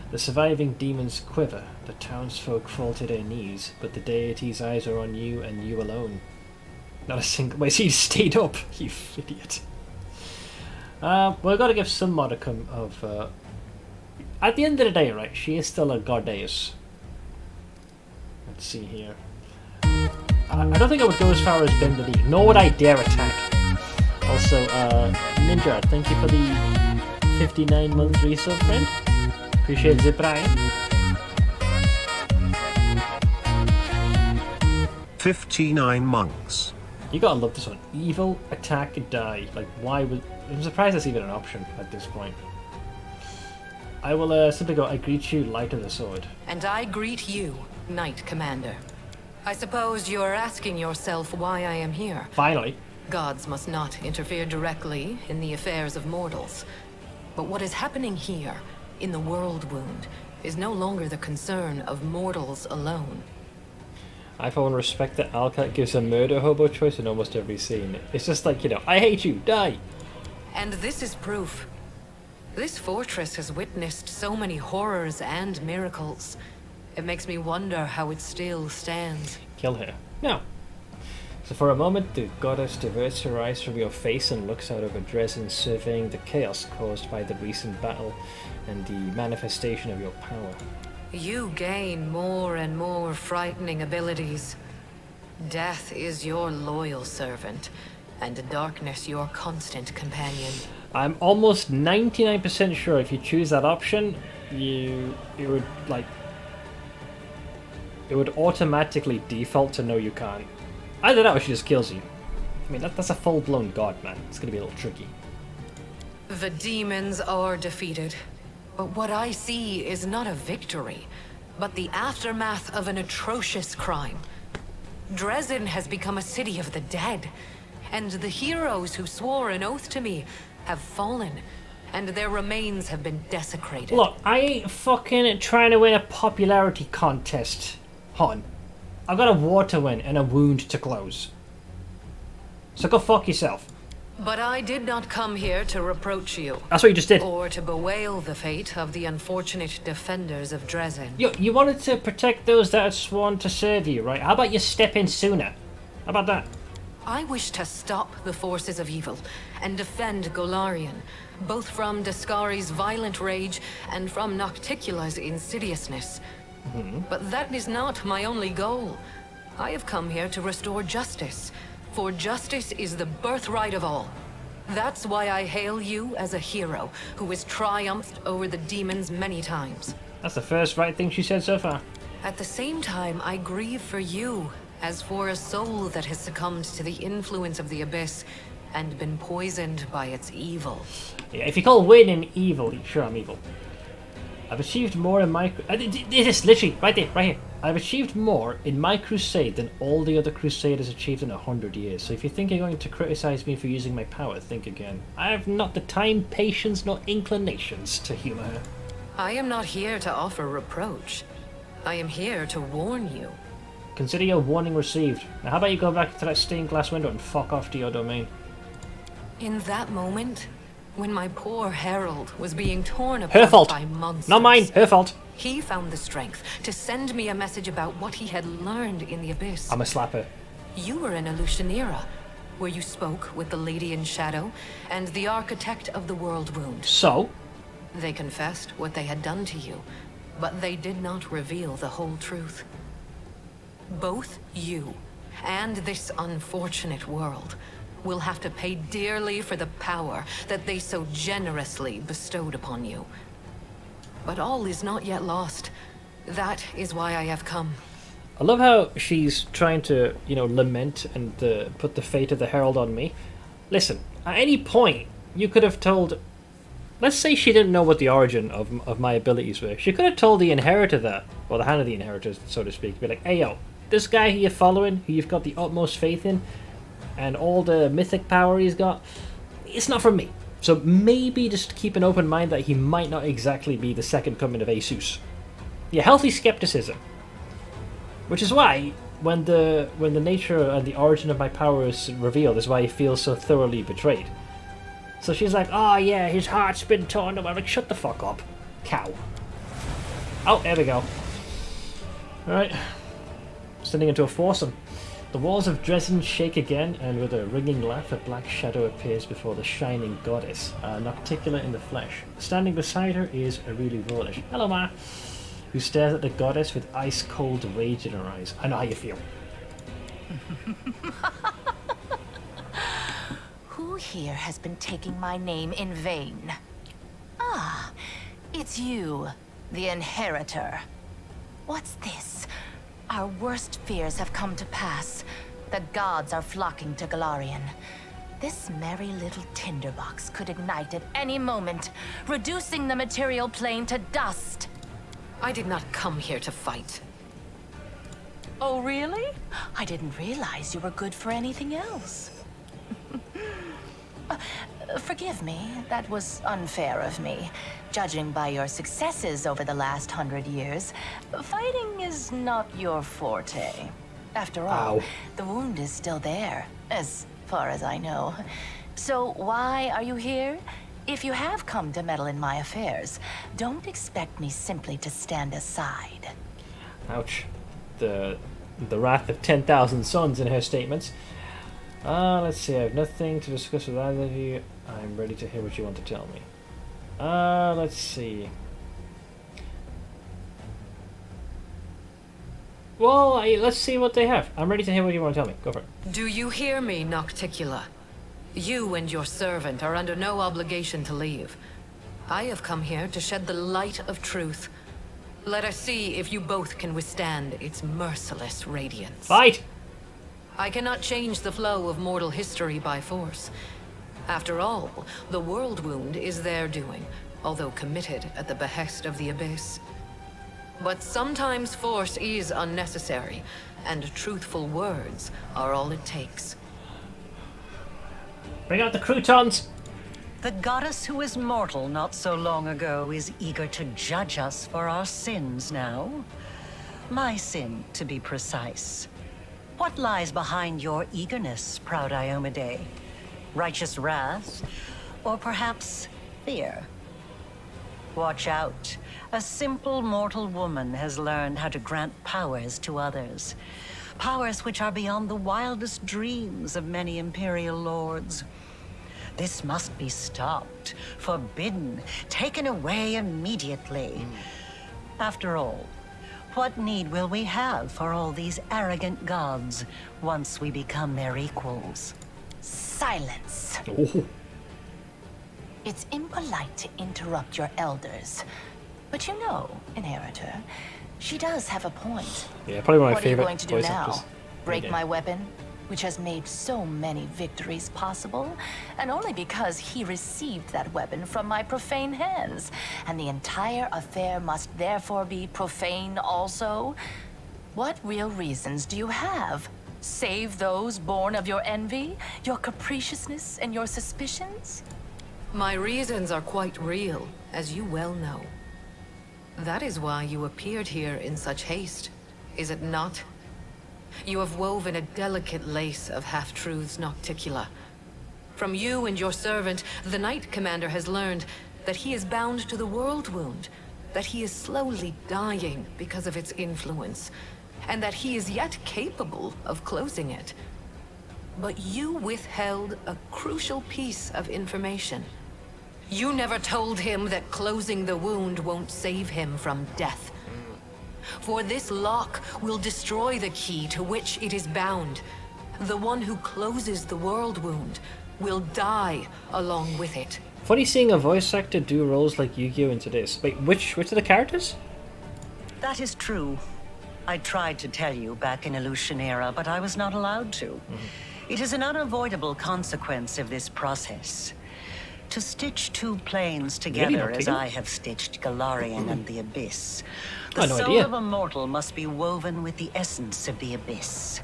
The surviving demons quiver, the townsfolk fall to their knees, but the deity's eyes are on you and you alone. Not a single... Wait, he stayed up, you idiot. Well, I've got to give some modicum of... At the end of the day, right, she is still a goddess. Let's see here. I don't think I would go as far as bend the knee, nor would I dare attack. Also, Ninja, thank you for the 59-month resub, friend. Appreciate it, Brian. 59 months. You gotta love this one. Evil, attack, die. Like, why would... I'm surprised that's even an option at this point. I will simply go, I greet you, Light of the Sword. And I greet you, Knight Commander. I suppose you're asking yourself why I am here. Finally. Gods must not interfere directly in the affairs of mortals. But what is happening here, in the World Wound, is no longer the concern of mortals alone. I for one respect that Alcat gives a murder hobo choice in almost every scene. It's just like, you know, I hate you, die! And this is proof. This fortress has witnessed so many horrors and miracles. It makes me wonder how it still stands. Kill her. No. So for a moment, the goddess diverts her eyes from your face and looks out over Dresden, surveying the chaos caused by the recent battle and the manifestation of your power. You gain more and more frightening abilities. Death is your loyal servant, and darkness your constant companion. I'm almost 99% sure if you choose that option, it would automatically default to no you can't. Either that or she just kills you. I mean, that's a full-blown god, man. It's gonna be a little tricky. The demons are defeated. But what I see is not a victory, but the aftermath of an atrocious crime. Dresden has become a city of the dead, and the heroes who swore an oath to me have fallen, and their remains have been desecrated. Look, I ain't fucking trying to win a popularity contest, hon. I've got a war to win and a wound to close. So go fuck yourself. But I did not come here to reproach you. That's what you just did. Or to bewail the fate of the unfortunate defenders of Dresden. You wanted to protect those that had sworn to serve you, right? How about you step in sooner? How about that? I wish to stop the forces of evil and defend Golarion, both from Daskari's violent rage and from Nocticula's insidiousness. But that is not my only goal. I have come here to restore justice. For justice is the birthright of all. That's why I hail you as a hero who has triumphed over the demons many times. That's the first right thing she said so far. At the same time, I grieve for you, as for a soul that has succumbed to the influence of the Abyss and been poisoned by its evil. Yeah, if you call winning evil, sure, I'm evil. I've achieved more in my... It is literally right there, right here. I've achieved more in my crusade than all the other crusaders achieved in 100 years. So if you think you're going to criticize me for using my power, think again. I have not the time, patience, nor inclinations to humor her. I am not here to offer reproach. I am here to warn you. Consider your warning received. Now how about you go back to that stained glass window and fuck off to your domain? In that moment, when my poor herald was being torn apart by monsters... Not mine, her fault. He found the strength to send me a message about what he had learned in the Abyss. I'm a slapper. You were in Alushanira, where you spoke with the Lady in Shadow and the Architect of the World Wound. So? They confessed what they had done to you, but they did not reveal the whole truth. Both you and this unfortunate world will have to pay dearly for the power that they so generously bestowed upon you. But all is not yet lost. That is why I have come. I love how she's trying to, you know, lament and put the fate of the Herald on me. Listen, at any point, you could have told... Let's say she didn't know what the origin of my abilities were. She could have told the Inheritor that, or the Hand of the Inheritor, so to speak. Be like, hey yo, this guy who you're following, who you've got the utmost faith in, and all the mythic power he's got, it's not from me. So maybe just keep an open mind that he might not exactly be the second coming of Asus. Yeah, healthy skepticism. Which is why, when the nature and the origin of my power is revealed, is why he feels so thoroughly betrayed. So she's like, oh yeah, his heart's been torn away. I'm like, shut the fuck up, cow. Oh, there we go. Alright. Sending into a foursome. The walls of Dresden shake again, and with a ringing laugh, a black shadow appears before the shining goddess, Nocticula in the flesh. Standing beside her is Aurelie Vorlish. Hello, Ma. Who stares at the goddess with ice-cold rage in her eyes. I know how you feel. Who here has been taking my name in vain? Ah, it's you, the Inheritor. What's this? Our worst fears have come to pass. The gods are flocking to Golarion. This merry little tinderbox could ignite at any moment, reducing the material plane to dust. I did not come here to fight. Oh, really? I didn't realize you were good for anything else. Forgive me, that was unfair of me. Judging by your successes over the last 100 years, fighting is not your forte. After all, the wound is still there, as far as I know. So why are you here? If you have come to meddle in my affairs, don't expect me simply to stand aside. Ouch. The wrath of 10,000 suns in her statements. Let's see, I have nothing to discuss with either of you. I'm ready to hear what you want to tell me. Let's see. Well, let's see what they have. I'm ready to hear what you want to tell me. Go for it. Do you hear me, Nocticula? You and your servant are under no obligation to leave. I have come here to shed the light of truth. Let us see if you both can withstand its merciless radiance. Fight! I cannot change the flow of mortal history by force. After all, the world wound is their doing, although committed at the behest of the Abyss. But sometimes force is unnecessary, and truthful words are all it takes. Bring out the croutons! The goddess who was mortal not so long ago is eager to judge us for our sins now. My sin, to be precise. What lies behind your eagerness, proud Iomade? Righteous wrath? Or perhaps fear? Watch out. A simple mortal woman has learned how to grant powers to others. Powers which are beyond the wildest dreams of many Imperial lords. This must be stopped, forbidden, taken away immediately. After all, what need will we have for all these arrogant gods once we become their equals? Silence. Oh. It's impolite to interrupt your elders. But you know, Inheritor, she does have a point. Yeah, probably my favorite. What are you going to do now? Break my weapon, which has made so many victories possible, and only because he received that weapon from my profane hands, and the entire affair must therefore be profane also? What real reasons do you have? Save those born of your envy, your capriciousness, and your suspicions? My reasons are quite real, as you well know. That is why you appeared here in such haste, is it not? You have woven a delicate lace of half-truths, Nocticula. From you and your servant, the Knight Commander has learned that he is bound to the world wound, that he is slowly dying because of its influence, and that he is yet capable of closing it. But you withheld a crucial piece of information. You never told him that closing the wound won't save him from death. For this lock will destroy the key to which it is bound. The one who closes the world wound will die along with it. Funny seeing a voice actor do roles like Yu-Gi-Oh! Into this. Wait, which are the characters? That is true. I tried to tell you back in Illusionera, but I was not allowed to. It is an unavoidable consequence of this process. To stitch two planes together as I have stitched Golarion and the Abyss, the soul of a mortal must be woven with the essence of the Abyss.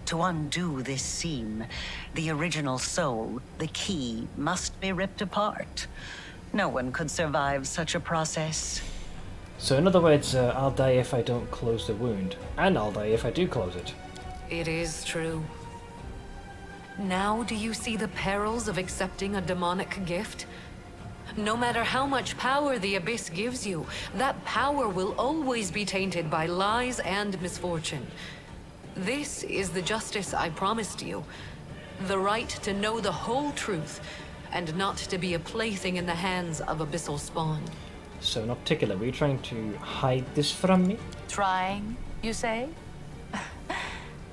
To undo this seam, the original soul, the key, must be ripped apart. No one could survive such a process. So in other words, I'll die if I don't close the wound, and I'll die if I do close it. It is true. Now do you see the perils of accepting a demonic gift? No matter how much power the Abyss gives you, that power will always be tainted by lies and misfortune. This is the justice I promised you. The right to know the whole truth, and not to be a plaything in the hands of abyssal spawn. So in particular, were you trying to hide this from me? Trying, you say?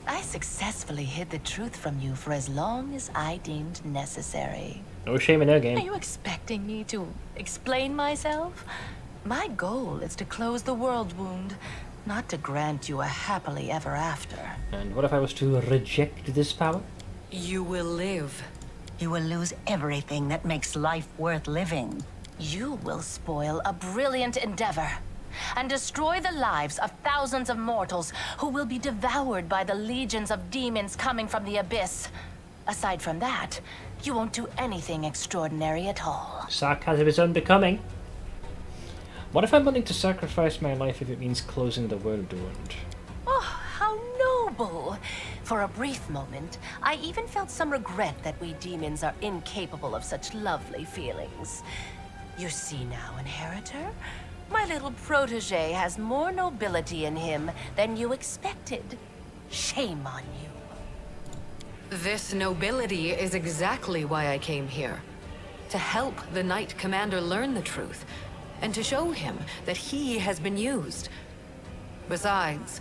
I successfully hid the truth from you for as long as I deemed necessary. No shame in her game. Are you expecting me to explain myself? My goal is to close the world wound. not to grant you a happily ever after. And what if I was to reject this power? You will live. You will lose everything that makes life worth living. You will spoil a brilliant endeavor and destroy the lives of thousands of mortals who will be devoured by the legions of demons coming from the abyss. Aside from that, you won't do anything extraordinary at all. Sarcasm is unbecoming. What if I'm willing to sacrifice my life if it means closing the world wound? Oh, how noble! For a brief moment, I even felt some regret that we demons are incapable of such lovely feelings. You see now, Inheritor? My little protege has more nobility in him than you expected. Shame on you. This nobility is exactly why I came here. To help the Knight Commander learn the truth, and to show him that he has been used. Besides,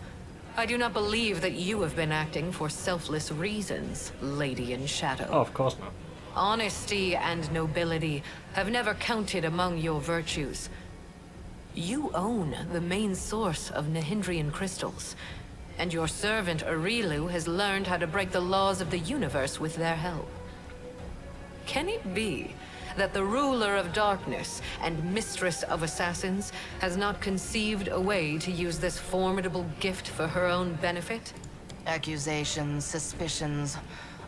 I do not believe that you have been acting for selfless reasons, Lady in Shadow. Oh, of course not. Honesty and nobility have never counted among your virtues. You own the main source of Nahindrian crystals, and your servant Arilu has learned how to break the laws of the universe with their help. Can it be that the ruler of darkness and mistress of assassins has not conceived a way to use this formidable gift for her own benefit? Accusations, suspicions,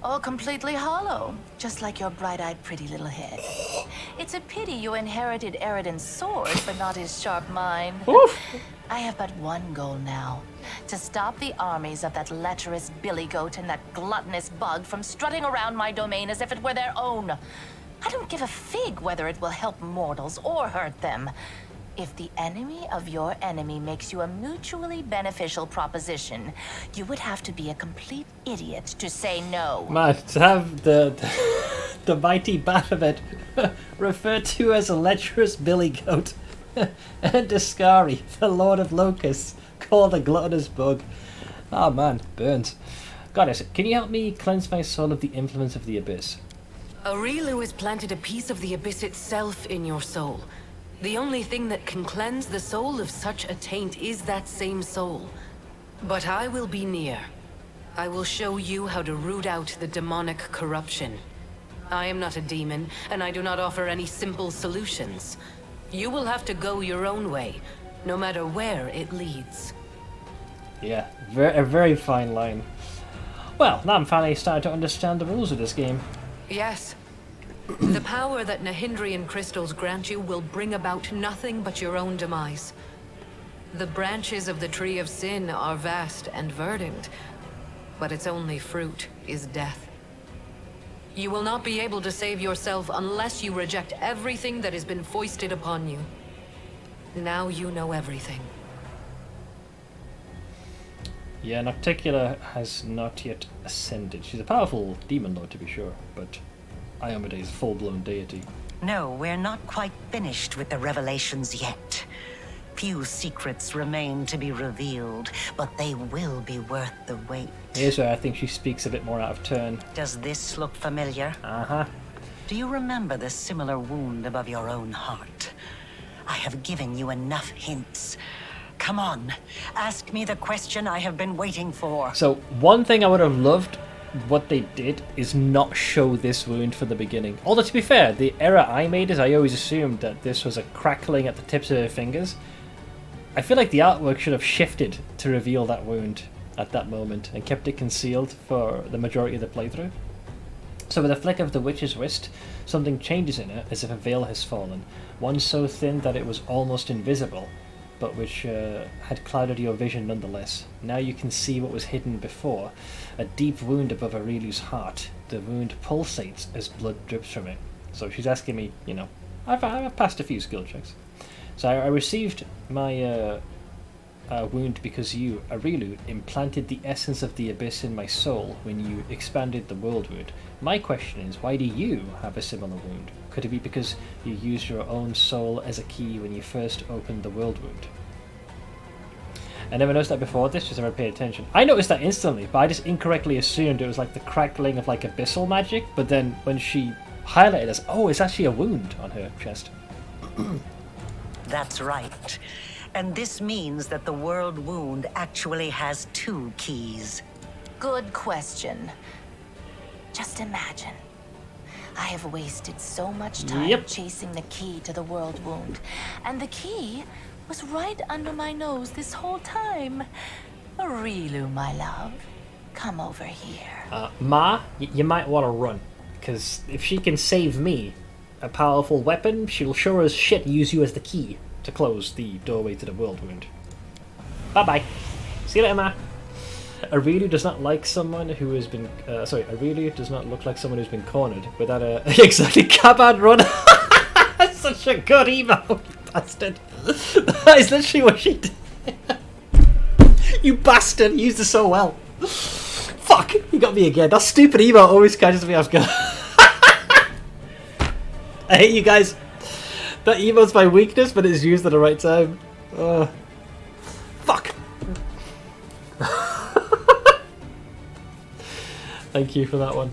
all completely hollow, just like your bright-eyed pretty little head. It's a pity you inherited Eridan's sword, but not his sharp mind. Oof. I have but one goal now, to stop the armies of that lecherous billy goat and that gluttonous bug from strutting around my domain as if it were their own. I don't give a fig whether it will help mortals or hurt them. If the enemy of your enemy makes you a mutually beneficial proposition, you would have to be a complete idiot to say no. Man, to have the mighty Baphomet referred to as a lecherous billy goat, and Discari, the Lord of Locusts, called a gluttonous bug. Oh man, burns. Goddess, can you help me cleanse my soul of the influence of the Abyss? Arilu has planted a piece of the Abyss itself in your soul. The only thing that can cleanse the soul of such a taint is that same soul. But I will be near. I will show you how to root out the demonic corruption. I am not a demon, and I do not offer any simple solutions. You will have to go your own way, no matter where it leads. Yeah, a very fine line. Well, now I'm finally starting to understand the rules of this game. Yes. The power that Nahindrian crystals grant you will bring about nothing but your own demise. The branches of the Tree of Sin are vast and verdant, but its only fruit is death. You will not be able to save yourself unless you reject everything that has been foisted upon you. Now you know everything. Yeah, Nocticula has not yet ascended. She's a powerful demon lord, to be sure, but Iomade is a full-blown deity. No, we're not quite finished with the revelations yet. Few secrets remain to be revealed, but they will be worth the wait. Here's where I think she speaks a bit more out of turn. Does this look familiar? Uh-huh. Do you remember the similar wound above your own heart? I have given you enough hints. Come on, ask me the question I have been waiting for. So, one thing I would have loved what they did is not show this wound from the beginning. Although, to be fair, the error I made is I always assumed that this was a crackling at the tips of her fingers. I feel like the artwork should have shifted to reveal that wound at that moment and kept it concealed for the majority of the playthrough. So with a flick of the witch's wrist, something changes in her as if a veil has fallen, one so thin that it was almost invisible, but which had clouded your vision nonetheless. Now you can see what was hidden before, a deep wound above Arilu's heart. The wound pulsates as blood drips from it. So she's asking me, you know, I've passed a few skill checks. So I received my wound because you, Arilu, implanted the essence of the abyss in my soul when you expanded the world wound. My question is, why do you have a similar wound? Could it be because you used your own soul as a key when you first opened the world wound? I never noticed that before this, just never paid attention. I noticed that instantly, but I just incorrectly assumed it was like the crackling of like abyssal magic, but then when she highlighted us, oh, it's actually a wound on her chest. That's right. And this means that the world wound actually has 2 keys. Good question. Just imagine. I have wasted so much time chasing the key to the world wound. And the key was right under my nose this whole time. Arilu, my love. Come over here. Ma, you might want to run. Because if she can save me a powerful weapon, she'll sure as shit use you as the key to close the doorway to the world wound. Bye-bye. See you later, Ma. Arilu does not like someone who has been... Arilu does not look like someone who's been cornered without a... exactly, Cabad run. That's such a good emo, you bastard. That is literally what she did. You bastard, you used it so well. Fuck, you got me again. That stupid emo always catches me off guard. I hate you guys. That emo's my weakness, but it's used at the right time. Fuck. Thank you for that one.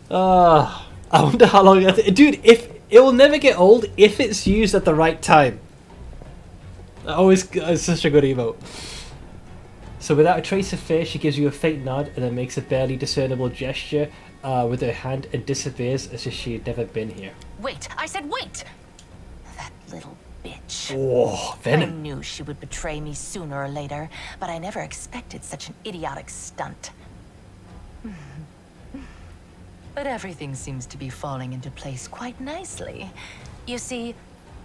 I wonder how long dude, if it will never get old if it's used at the right time. It's such a good emote. So without a trace of fear, she gives you a faint nod and then makes a barely discernible gesture with her hand and disappears as if she had never been here. Wait, I said wait! That little bitch. Oh, venom. I knew she would betray me sooner or later, but I never expected such an idiotic stunt. But everything seems to be falling into place quite nicely. You see,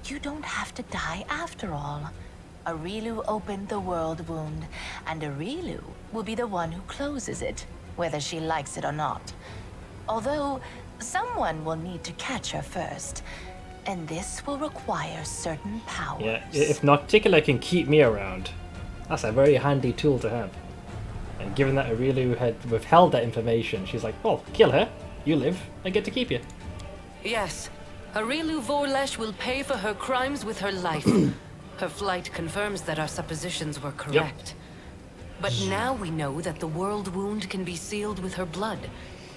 you don't have to die after all. Arilu opened the world wound, and Arilu will be the one who closes it, whether she likes it or not. Although, someone will need to catch her first, and this will require certain powers. Yeah, if Nocticular can keep me around, that's a very handy tool to have. And given that Arilu had withheld that information, she's like, well, kill her, you live, I get to keep you. Yes, Arilu Vorlesh will pay for her crimes with her life. Her flight confirms that our suppositions were correct. But now we know that the world wound can be sealed with her blood.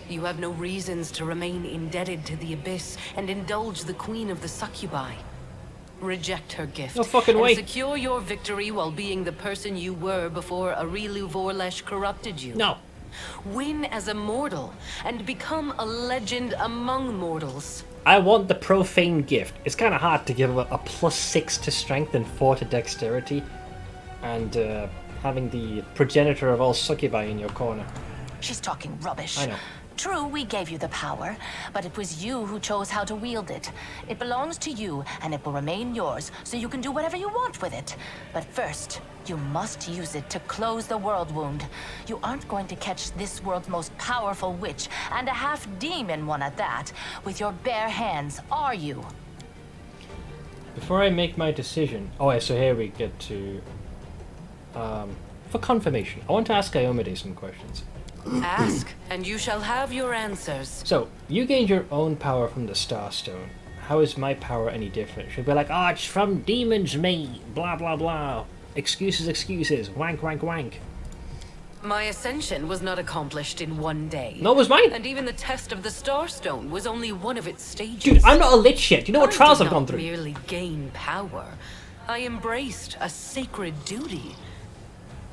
You have no reasons to remain indebted to the Abyss and indulge the Queen of the Succubi. Reject her gift. No fucking way. And secure your victory while being the person you were before Arilu Vorlesh corrupted you. No. Win as a mortal and become a legend among mortals. I want the profane gift. It's kind of hard to give a +6 to strength and 4 to dexterity, and having the progenitor of all succubi in your corner. She's talking rubbish. I know. True, we gave you the power, but it was you who chose how to wield it. It belongs to you, and it will remain yours, so you can do whatever you want with it. But first, you must use it to close the world wound. You aren't going to catch this world's most powerful witch, and a half-demon one at that, with your bare hands, are you? Before I make my decision... Oh, yeah, so here we get to... for confirmation, I want to ask Iomade some questions. Ask, and you shall have your answers. So, you gained your own power from the Starstone. How is my power any different? She'll be like, oh, it's from demons, mate, blah blah blah. Excuses, excuses, wank wank wank. My ascension was not accomplished in one day. No, it was mine. And even the test of the Starstone was only one of its stages. Dude, I'm not a Lich yet. Do you know what trials I've gone through? I did not merely gain power. I embraced a sacred duty.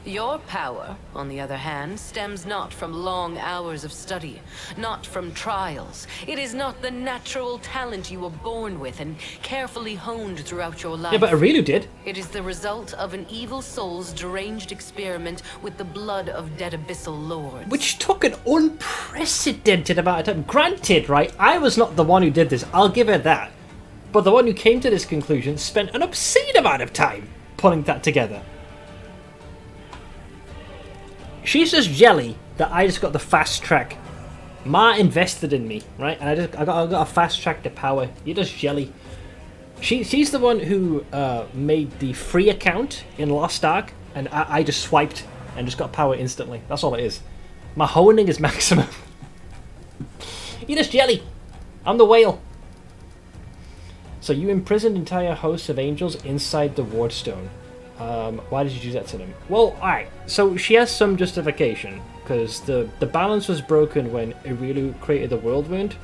Your power, on the other hand, stems not from long hours of study, not from trials. It is not the natural talent you were born with and carefully honed throughout your life. Yeah, but Arilu did. It is the result of an evil soul's deranged experiment with the blood of dead abyssal lords. Which took an unprecedented amount of time. Granted, right, I was not the one who did this, I'll give her that. But the one who came to this conclusion spent an obscene amount of time putting that together. She's just jelly that I just got the fast track. Ma invested in me, right? And I got a fast track to power. You're just jelly. She's the one who made the free account in Lost Ark, and I just swiped and just got power instantly. That's all it is. My honing is maximum. You're just jelly. I'm the whale. So you imprisoned entire hosts of angels inside the Wardstone. Why did you do that to them? Well, alright, so she has some justification, because the balance was broken when Arilu created the world wound.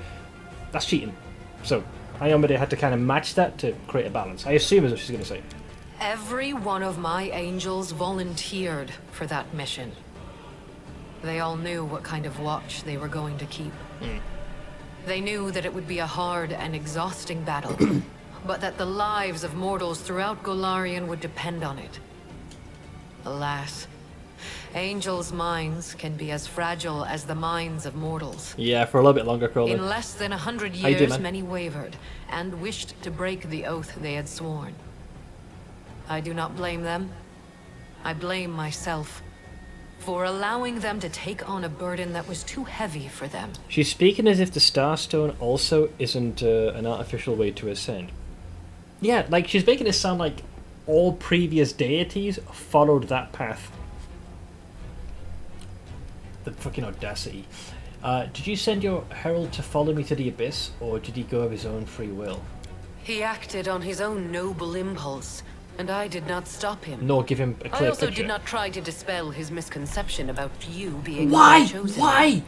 That's cheating. So, Iomade had to kind of match that to create a balance. I assume is what she's going to say. Every one of my angels volunteered for that mission. They all knew what kind of watch they were going to keep. They knew that it would be a hard and exhausting battle, but that the lives of mortals throughout Golarion would depend on it. Alas, angels' minds can be as fragile as the minds of mortals. Yeah, for a little bit longer, Crowley. In less than 100 How you doing, years, man? many wavered and wished to break the oath they had sworn. I do not blame them. I blame myself for allowing them to take on a burden that was too heavy for them. She's speaking as if the Starstone also isn't an artificial way to ascend. Yeah, like she's making it sound like all previous deities followed that path. The fucking audacity. Did you send your herald to follow me to the abyss, or did he go of his own free will? He acted on his own noble impulse, and I did not stop him. Nor give him a clear I also picture. did not try to dispel his misconception about you being Why? my chosen Why? one.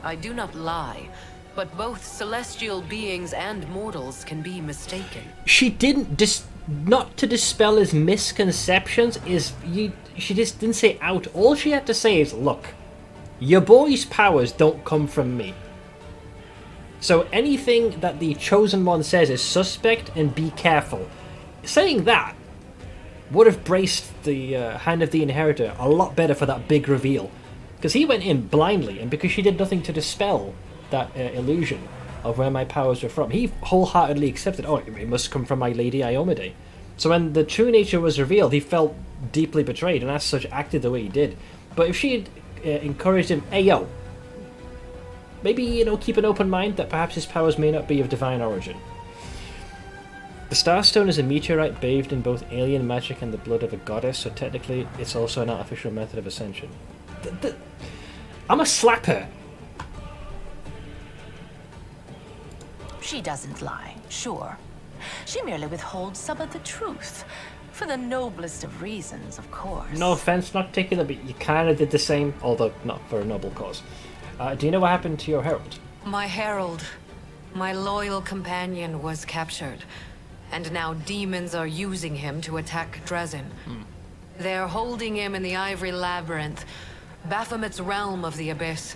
I do not lie, but both celestial beings and mortals can be mistaken. She didn't not to dispel his misconceptions. She just didn't say out. All she had to say is, look, your boy's powers don't come from me. So anything that the chosen one says is suspect, and be careful. Saying that would have braced the hand of the inheritor a lot better for that big reveal, because he went in blindly, and because she did nothing to dispel that illusion of where my powers were from, he wholeheartedly accepted, oh, it must come from my lady Iomade. So when the true nature was revealed, he felt deeply betrayed, and as such acted the way he did. But if she had encouraged him, hey yo, maybe, keep an open mind that perhaps his powers may not be of divine origin. The Starstone is a meteorite bathed in both alien magic and the blood of a goddess, so technically it's also an artificial method of ascension. I'm a slapper. She doesn't lie, sure. She merely withholds some of the truth. For the noblest of reasons, of course. No offense, not particular, but you kind of did the same, although not for a noble cause. Do you know what happened to your herald? My herald, my loyal companion, was captured, and now demons are using him to attack Dresden. They're holding him in the Ivory Labyrinth, Baphomet's realm of the Abyss.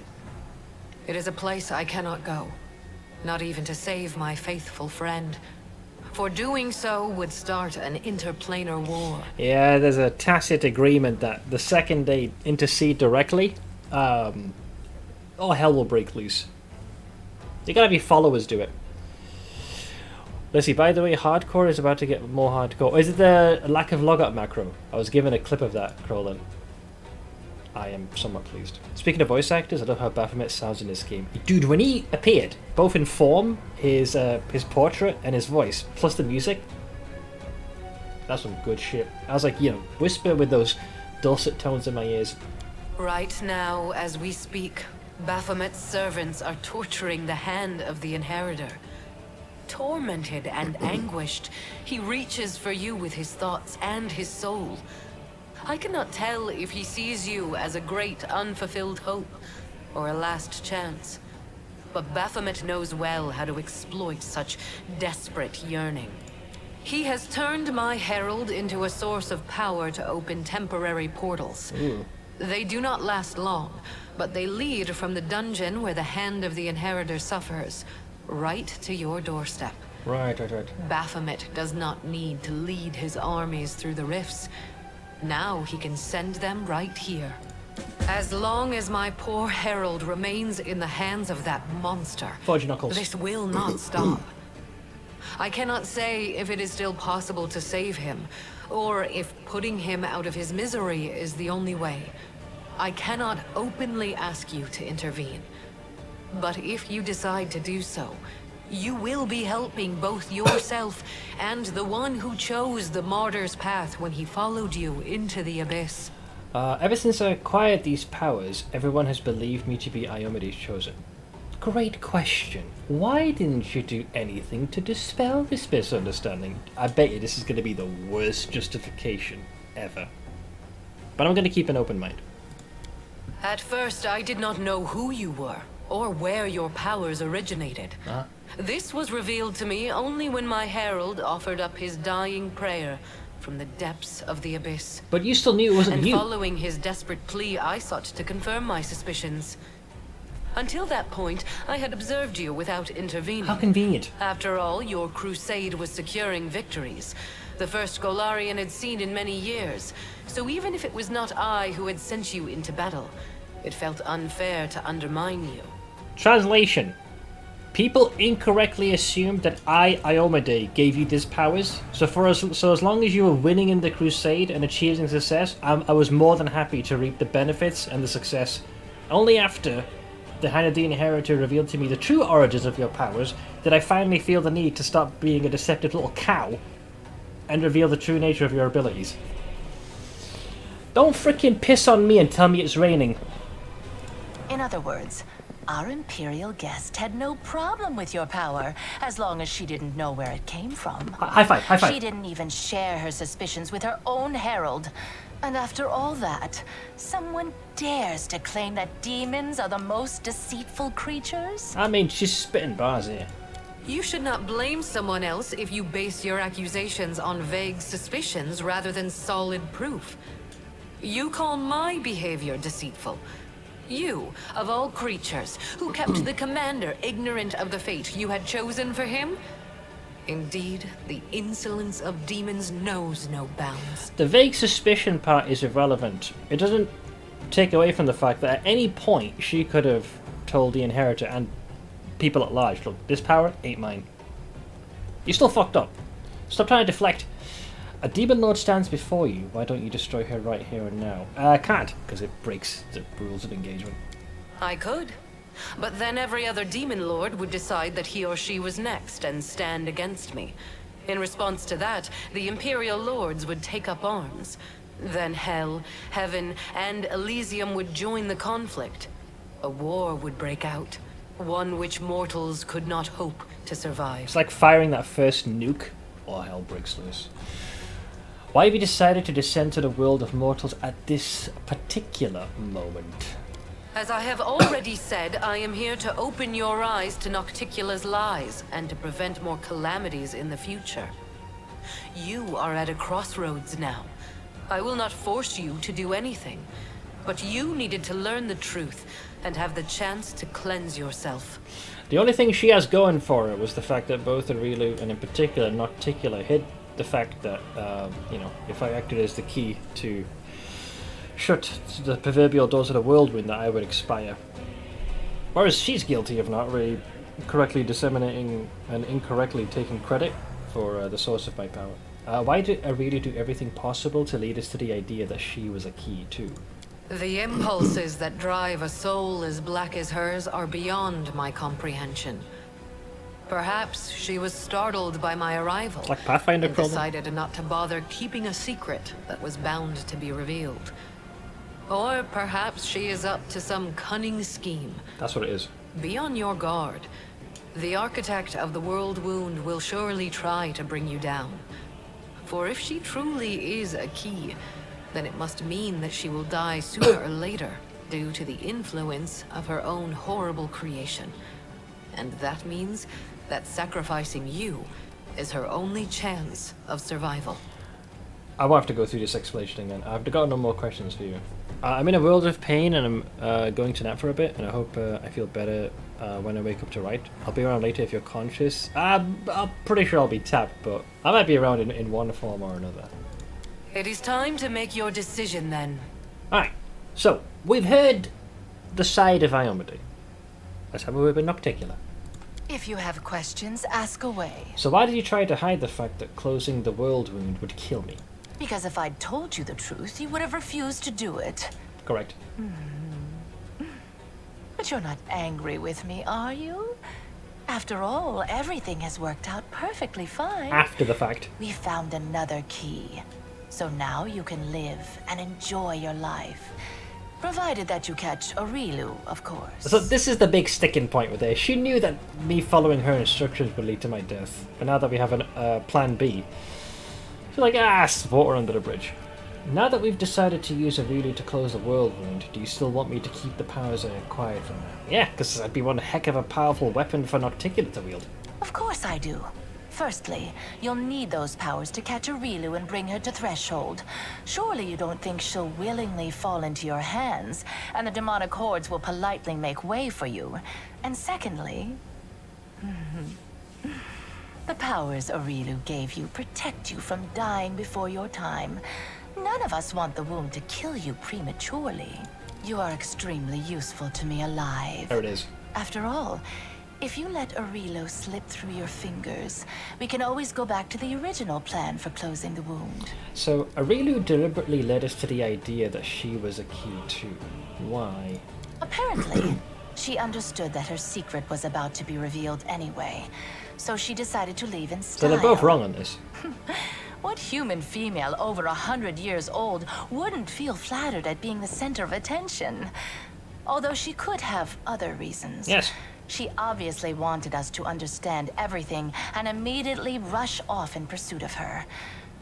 It is a place I cannot go, not even to save my faithful friend. For doing so would start an interplanar war. Yeah, there's a tacit agreement that the second they intercede directly, all hell will break loose. You gotta be followers do it. Let's see, by the way, hardcore is about to get more hardcore. Is it the lack of logout macro? I was given a clip of that, Crowlin. I am somewhat pleased. Speaking of voice actors, I love how Baphomet sounds in this game. Dude, when he appeared, both in form, his portrait, and his voice, plus the music, that's some good shit. I was like, whisper with those dulcet tones in my ears. Right now, as we speak, Baphomet's servants are torturing the hand of the inheritor. Tormented and anguished, he reaches for you with his thoughts and his soul. I cannot tell if he sees you as a great unfulfilled hope or a last chance. But Baphomet knows well how to exploit such desperate yearning. He has turned my herald into a source of power to open temporary portals. They do not last long, but they lead from the dungeon where the hand of the inheritor suffers, right to your doorstep. Right. Baphomet does not need to lead his armies through the rifts. Now he can send them right here. As long as my poor herald remains in the hands of that monster, Fudge knuckles. this will not stop. I cannot say if it is still possible to save him, or if putting him out of his misery is the only way. I cannot openly ask you to intervene. But if you decide to do so, you will be helping both yourself and the one who chose the martyr's path when he followed you into the abyss. Ever since I acquired these powers, everyone has believed me to be Iomede's chosen. Great question. Why didn't you do anything to dispel this misunderstanding? I bet you this is going to be the worst justification ever. But I'm going to keep an open mind. At first, I did not know who you were, or where your powers originated. This was revealed to me only when my herald offered up his dying prayer from the depths of the abyss. But you still knew it wasn't and you. Following his desperate plea, I sought to confirm my suspicions. Until that point, I had observed you without intervening. How convenient. After all, your crusade was securing victories. The first Golarion had seen in many years. So even if it was not I who had sent you into battle, it felt unfair to undermine you. Translation. People incorrectly assumed that I, Iomade, gave you these powers. So as long as you were winning in the crusade and achieving success, I was more than happy to reap the benefits and the success. Only after the Hand of the Inheritor revealed to me the true origins of your powers did I finally feel the need to stop being a deceptive little cow and reveal the true nature of your abilities. Don't frickin' piss on me and tell me it's raining. In other words, our Imperial guest had no problem with your power, as long as she didn't know where it came from. High five, high five. She didn't even share her suspicions with her own herald. And after all that, someone dares to claim that demons are the most deceitful creatures? I mean, she's spitting bars here. You should not blame someone else if you base your accusations on vague suspicions rather than solid proof. You call my behavior deceitful. You, of all creatures, who kept the commander ignorant of the fate you had chosen for him? Indeed, the insolence of demons knows no bounds. The vague suspicion part is irrelevant. It doesn't take away from the fact that at any point she could have told the Inheritor and people at large, look, this power ain't mine. You're still fucked up. Stop trying to deflect. A demon lord stands before you. Why don't you destroy her right here and now? I can't, because it breaks the rules of engagement. I could. But then every other demon lord would decide that he or she was next and stand against me. In response to that, the Imperial lords would take up arms. Then Hell, Heaven, and Elysium would join the conflict. A war would break out, one which mortals could not hope to survive. It's like firing that first nuke. All hell breaks loose. Why have you decided to descend to the world of mortals at this particular moment? As I have already said, I am here to open your eyes to Nocticula's lies and to prevent more calamities in the future. You are at a crossroads now. I will not force you to do anything, but you needed to learn the truth and have the chance to cleanse yourself. The only thing she has going for her was the fact that both Aurilu and in particular Nocticula hid the fact that, if I acted as the key to shut the proverbial doors of the whirlwind, that I would expire. Whereas she's guilty of not really correctly disseminating and incorrectly taking credit for the source of my power. Why did Aurilu do everything possible to lead us to the idea that she was a key too? The impulses that drive a soul as black as hers are beyond my comprehension. Perhaps she was startled by my arrival. It's like Pathfinder and problem. Decided not to bother keeping a secret that was bound to be revealed. Or perhaps she is up to some cunning scheme. That's what it is. Be on your guard. The architect of the world wound will surely try to bring you down. For if she truly is a key, then it must mean that she will die sooner or later due to the influence of her own horrible creation. And that means that sacrificing you is her only chance of survival. I won't have to go through this explanation again. I've got no more questions for you. I'm in a world of pain and I'm going to nap for a bit, and I hope I feel better when I wake up to write. I'll be around later if you're conscious. I'm pretty sure I'll be tapped, but I might be around in one form or another. It is time to make your decision then. Alright, so we've heard the side of Iomade. Let's have a word with Nocticula. If you have questions, ask away. So why did you try to hide the fact that closing the world wound would kill me? Because if I'd told you the truth, you would have refused to do it. Correct. But you're not angry with me, are you? After all, everything has worked out perfectly fine. After the fact. We found another key. So now you can live and enjoy your life. Provided that you catch Aurilu, of course. So this is the big sticking point with her. She knew that me following her instructions would lead to my death. But now that we have a plan B, she's like, support her under the bridge. Now that we've decided to use Aurilu to close the world wound, do you still want me to keep the powers I acquired from her? Yeah, because that'd be one heck of a powerful weapon for Nocticula to wield. Of course I do. Firstly, you'll need those powers to catch Aurilu and bring her to Threshold. Surely you don't think she'll willingly fall into your hands, and the demonic hordes will politely make way for you. And secondly, the powers Aurilu gave you protect you from dying before your time. None of us want the wound to kill you prematurely. You are extremely useful to me alive. There it is. After all, if you let Aurilu slip through your fingers, we can always go back to the original plan for closing the wound. So Aurilu deliberately led us to the idea that she was a key too. Why? Apparently, she understood that her secret was about to be revealed anyway, so she decided to leave in style. So they're both wrong on this. What human female over 100 years old wouldn't feel flattered at being the center of attention? Although she could have other reasons. Yes. She obviously wanted us to understand everything and immediately rush off in pursuit of her.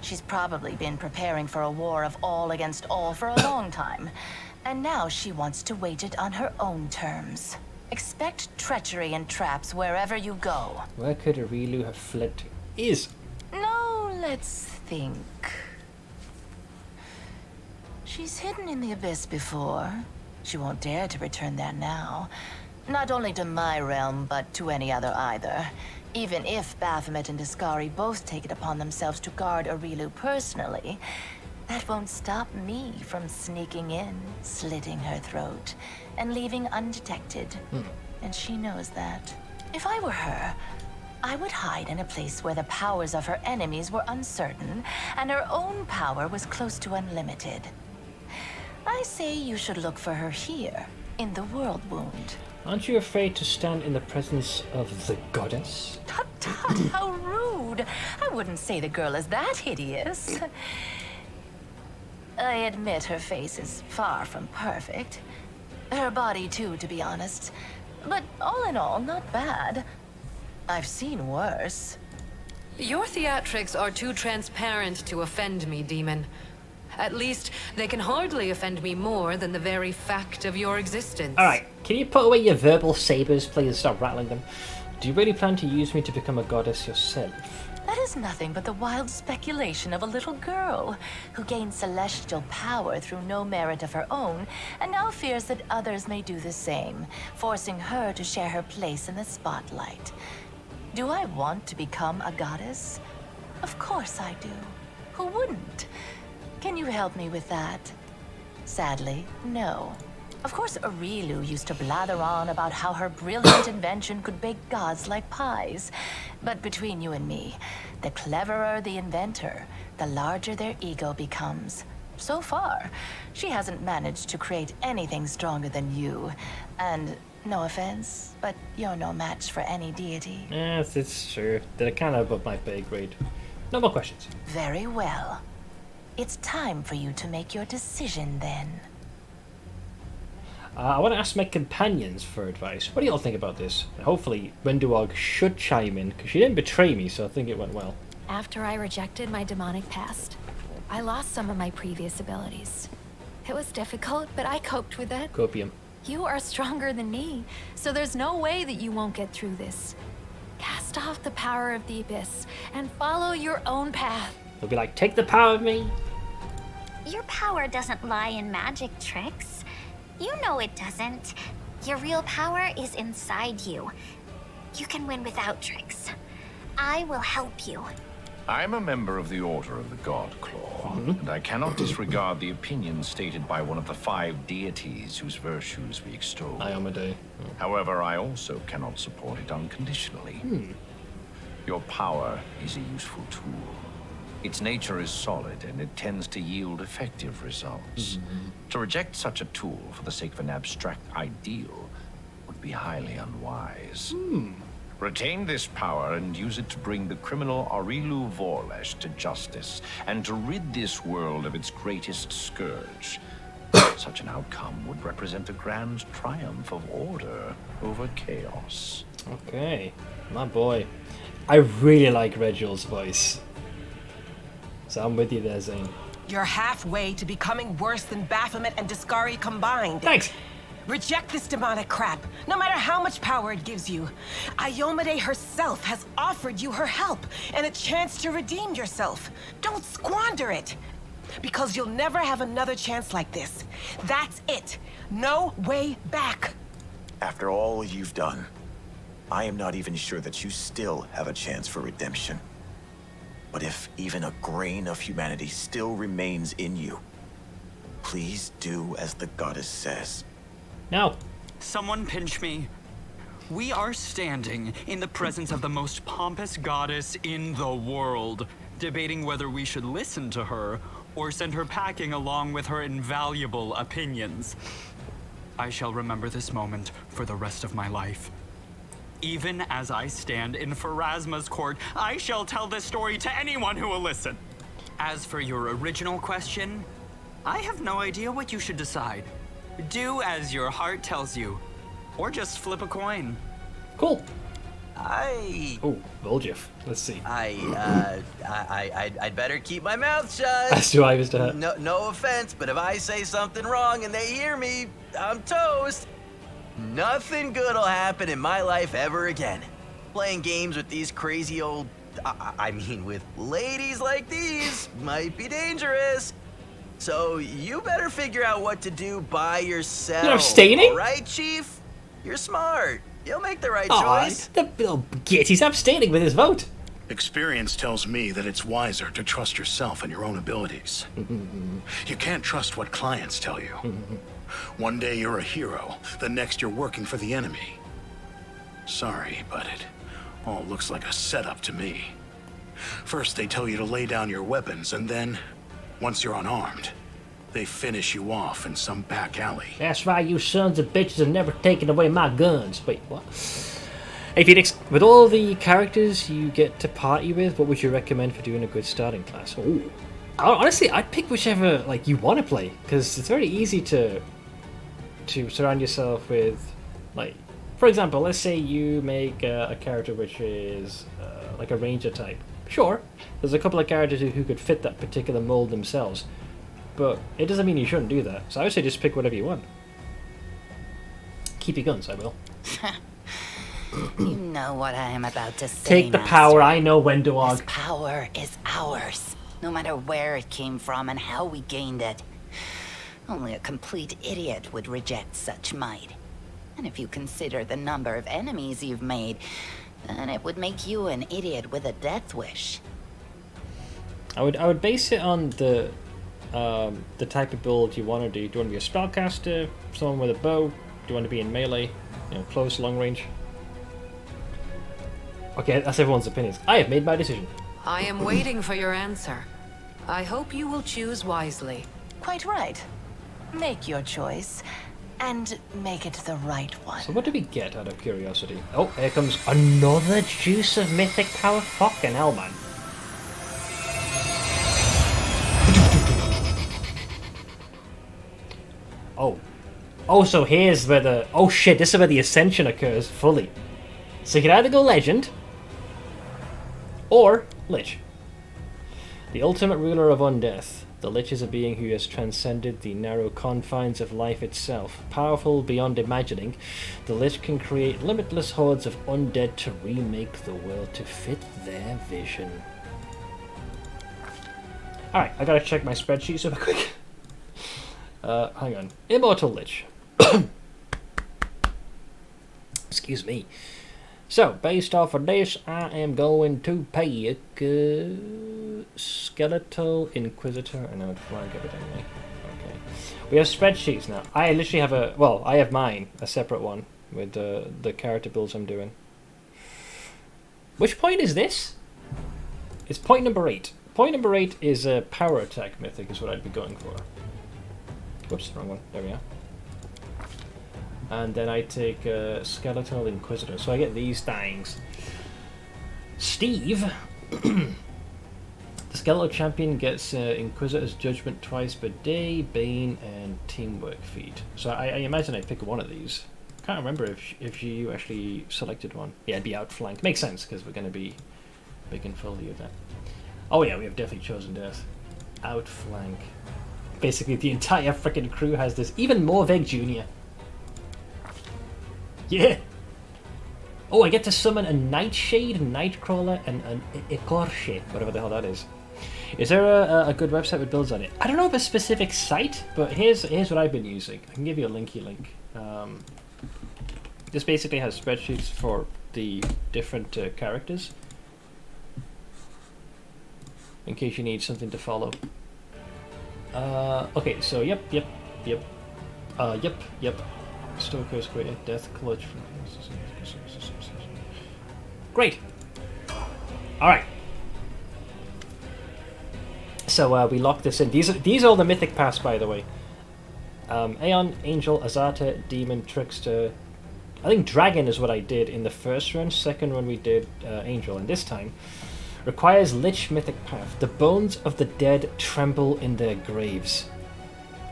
She's probably been preparing for a war of all against all for a long time. And now she wants to wage it on her own terms. Expect treachery and traps wherever you go. Where could Aurilu have fled to? No, let's think. She's hidden in the abyss before. She won't dare to return there now. Not only to my realm, but to any other either. Even if Baphomet and Discari both take it upon themselves to guard Aurilu personally, that won't stop me from sneaking in, slitting her throat, and leaving undetected. And she knows that. If I were her, I would hide in a place where the powers of her enemies were uncertain, and her own power was close to unlimited. I say you should look for her here, in the World Wound. Aren't you afraid to stand in the presence of the goddess? Tut tut, how rude! I wouldn't say the girl is that hideous. I admit her face is far from perfect. Her body too, to be honest. But all in all, not bad. I've seen worse. Your theatrics are too transparent to offend me, demon. At least, they can hardly offend me more than the very fact of your existence. Alright, can you put away your verbal sabers, please, and stop rattling them? Do you really plan to use me to become a goddess yourself? That is nothing but the wild speculation of a little girl who gained celestial power through no merit of her own, and now fears that others may do the same, forcing her to share her place in the spotlight. Do I want to become a goddess? Of course I do. Who wouldn't? Can you help me with that? Sadly, no. Of course, Aurilu used to blather on about how her brilliant invention could bake gods like pies. But between you and me, the cleverer the inventor, the larger their ego becomes. So far, she hasn't managed to create anything stronger than you. And no offense, but you're no match for any deity. Yes, it's true. They're kind of above my pay grade. No more questions. Very well. It's time for you to make your decision then. I want to ask my companions for advice. What do y'all think about this? Hopefully, Wenduog should chime in, because she didn't betray me, so I think it went well. After I rejected my demonic past, I lost some of my previous abilities. It was difficult, but I coped with it. Copium. You are stronger than me, so there's no way that you won't get through this. Cast off the power of the abyss and follow your own path. They'll be like, take the power of me. Your power doesn't lie in magic tricks. You know it doesn't. Your real power is inside you. You can win without tricks. I will help you. I'm a member of the Order of the God Claw, and I cannot disregard the opinions stated by one of the 5 deities whose virtues we extol. However, I also cannot support it unconditionally. Your power is a useful tool. Its nature is solid, and it tends to yield effective results. To reject such a tool for the sake of an abstract ideal would be highly unwise. Retain this power and use it to bring the criminal Aurilu Vorlesh to justice, and to rid this world of its greatest scourge. Such an outcome would represent a grand triumph of order over chaos. Okay, my boy. I really like Reginald's voice. So I'm with you there, Zane. You're halfway to becoming worse than Baphomet and Discari combined. Thanks. Reject this demonic crap, no matter how much power it gives you. Iyomade herself has offered you her help and a chance to redeem yourself. Don't squander it, because you'll never have another chance like this. That's it. No way back. After all you've done, I am not even sure that you still have a chance for redemption. But if even a grain of humanity still remains in you, please do as the goddess says. No. Someone pinch me. We are standing in the presence of the most pompous goddess in the world, debating whether we should listen to her or send her packing along with her invaluable opinions. I shall remember this moment for the rest of my life. Even as I stand in Pharasma's court, I shall tell this story to anyone who will listen. As for your original question, I have no idea what you should decide. Do as your heart tells you, or just flip a coin. Cool. Oh, Voljeff. Let's see. I'd better keep my mouth shut. As do I, Mr. Hurt. No offense, but if I say something wrong and they hear me, I'm toast. Nothing good will happen in my life ever again. Playing games with these crazy old... I mean, with ladies like these might be dangerous. So you better figure out what to do by yourself. You're abstaining? All right, Chief? You're smart. You'll make the right choice. The little git, he's abstaining with his vote. Experience tells me that it's wiser to trust yourself and your own abilities. You can't trust what clients tell you. One day you're a hero, the next you're working for the enemy. Sorry, but it all looks like a setup to me. First they tell you to lay down your weapons, and then, once you're unarmed, they finish you off in some back alley. That's why you sons of bitches have never taken away my guns. Wait, what? Hey Phoenix, with all the characters you get to party with, what would you recommend for doing a good starting class? Ooh. Honestly, I'd pick whichever you want to play, because it's very easy to surround yourself with, for example, let's say you make a character which is like a ranger type. Sure, there's a couple of characters who could fit that particular mold themselves, but it doesn't mean you shouldn't do that. So I would say just pick whatever you want. Keep your guns, I will. You know what I am about to say, Take the Master. power, I know when to This power is ours, no matter where it came from and how we gained it. Only a complete idiot would reject such might. And if you consider the number of enemies you've made, then it would make you an idiot with a death wish. I would base it on the type of build you want to do. Do you want to be a spellcaster, someone with a bow? Do you want to be in melee, close, long range? Okay, that's everyone's opinions. I have made my decision. I am waiting for your answer. I hope you will choose wisely. Quite right. Make your choice, and make it the right one. So what do we get out of curiosity? Oh, here comes another juice of mythic power. Fucking hell, man. Oh, so here's where the... Oh shit, this is where the ascension occurs fully. So you can either go legend, or Lich. The ultimate ruler of undeath. The Lich is a being who has transcended the narrow confines of life itself. Powerful beyond imagining, the Lich can create limitless hordes of undead to remake the world to fit their vision. Alright, I gotta check my spreadsheet super quick. Hang on. Immortal Lich. Excuse me. So, based off of this, I am going to pick Skeletal Inquisitor and I would flag evidently. Okay. We have spreadsheets now. I literally have I have mine, a separate one, with the character builds I'm doing. Which point is this? It's point number 8. Point number 8 is a power attack mythic, is what I'd be going for. Whoops, wrong one. There we are. And then I take Skeletal Inquisitor. So I get these things. Steve, the Skeletal Champion, gets Inquisitor's Judgment twice per day, Bane, and Teamwork feat. So I imagine I'd pick one of these. Can't remember if you actually selected one. Yeah, it'd be Outflank. Makes sense, because we're going to be big and full here then. Oh yeah, we have definitely chosen Death. Outflank. Basically, the entire freaking crew has this. Even more Veg Jr. Yeah. Oh, I get to summon a Nightshade, a Nightcrawler, and an Ecorche, whatever the hell that is. Is there a good website with builds on it? I don't know of a specific site, but here's what I've been using. I can give you a linky link. This basically has spreadsheets for the different characters, in case you need something to follow. Okay, so yep. Stoker's great death clutch. Great. All right. So we lock this in. These are all the mythic paths, by the way. Aeon, Angel, Azata, Demon, Trickster. I think Dragon is what I did in the first run. Second run we did Angel, and this time requires Lich mythic path. The bones of the dead tremble in their graves.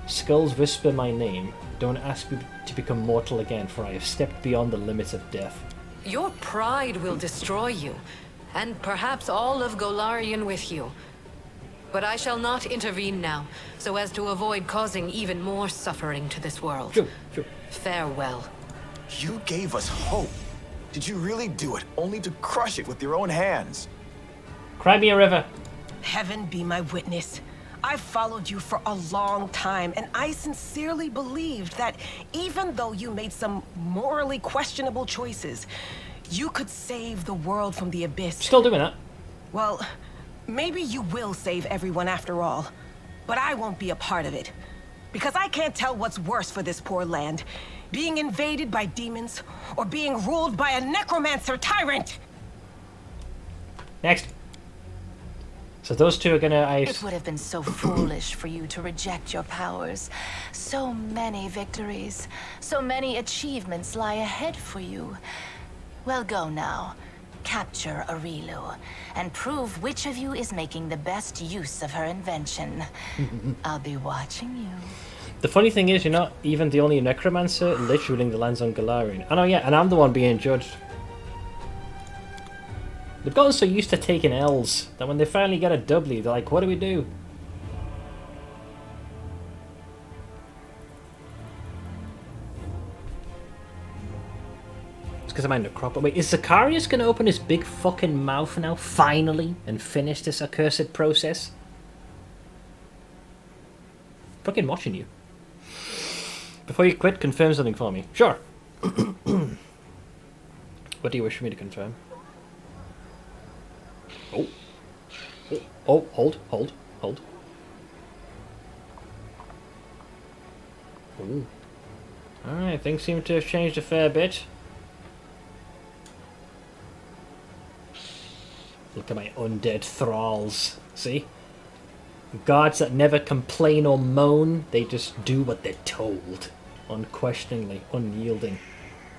Skulls whisper my name. Don't ask me to become mortal again, for I have stepped beyond the limits of death. Your pride will destroy you, and perhaps all of Golarion with you. But I shall not intervene now, so as to avoid causing even more suffering to this world. Sure. Farewell. You gave us hope. Did you really do it, only to crush it with your own hands? Cry me a river. Heaven be my witness. I've followed you for a long time, and I sincerely believed that even though you made some morally questionable choices, you could save the world from the abyss. Still doing that. Well, maybe you will save everyone after all, but I won't be a part of it. Because I can't tell what's worse for this poor land, being invaded by demons, or being ruled by a necromancer tyrant! Next. So those two are gonna ice. It would have been so foolish for you to reject your powers. So many victories, so many achievements lie ahead for you. Well, go now. Capture Arilu, and prove which of you is making the best use of her invention. I'll be watching you. The funny thing is, you're not even the only necromancer Lich ruling the lands on Golarion. I know, yeah, and I'm the one being judged. They've gotten so used to taking L's that when they finally get a W, they're like, what do we do? It's because I might have cropped. Wait, is Zacharias going to open his big fucking mouth now, finally, and finish this accursed process? Fucking watching you. Before you quit, confirm something for me. Sure. What do you wish for me to confirm? Oh, hold. Ooh. Alright, things seem to have changed a fair bit. Look at my undead thralls. See? Guards that never complain or moan, they just do what they're told. Unquestioningly, unyielding.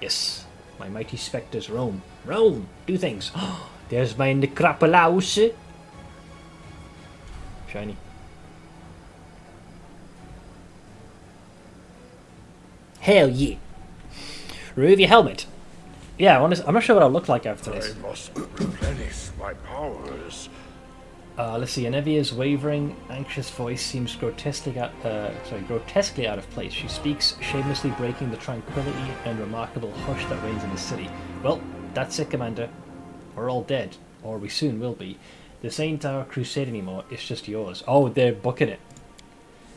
Yes, my mighty spectres roam. Roam! Do things. There's my Necropolaus. Shiny. Hell yeah. Remove your helmet. Yeah, I'm not sure what I'll look like after this. I must replenish my powers. Let's see. Anevia's wavering, anxious voice seems grotesquely out of place. She speaks, shamelessly breaking the tranquility and remarkable hush that reigns in the city. Well, that's it, Commander. We're all dead, or we soon will be. This ain't our crusade anymore, it's just yours. Oh, they're booking it.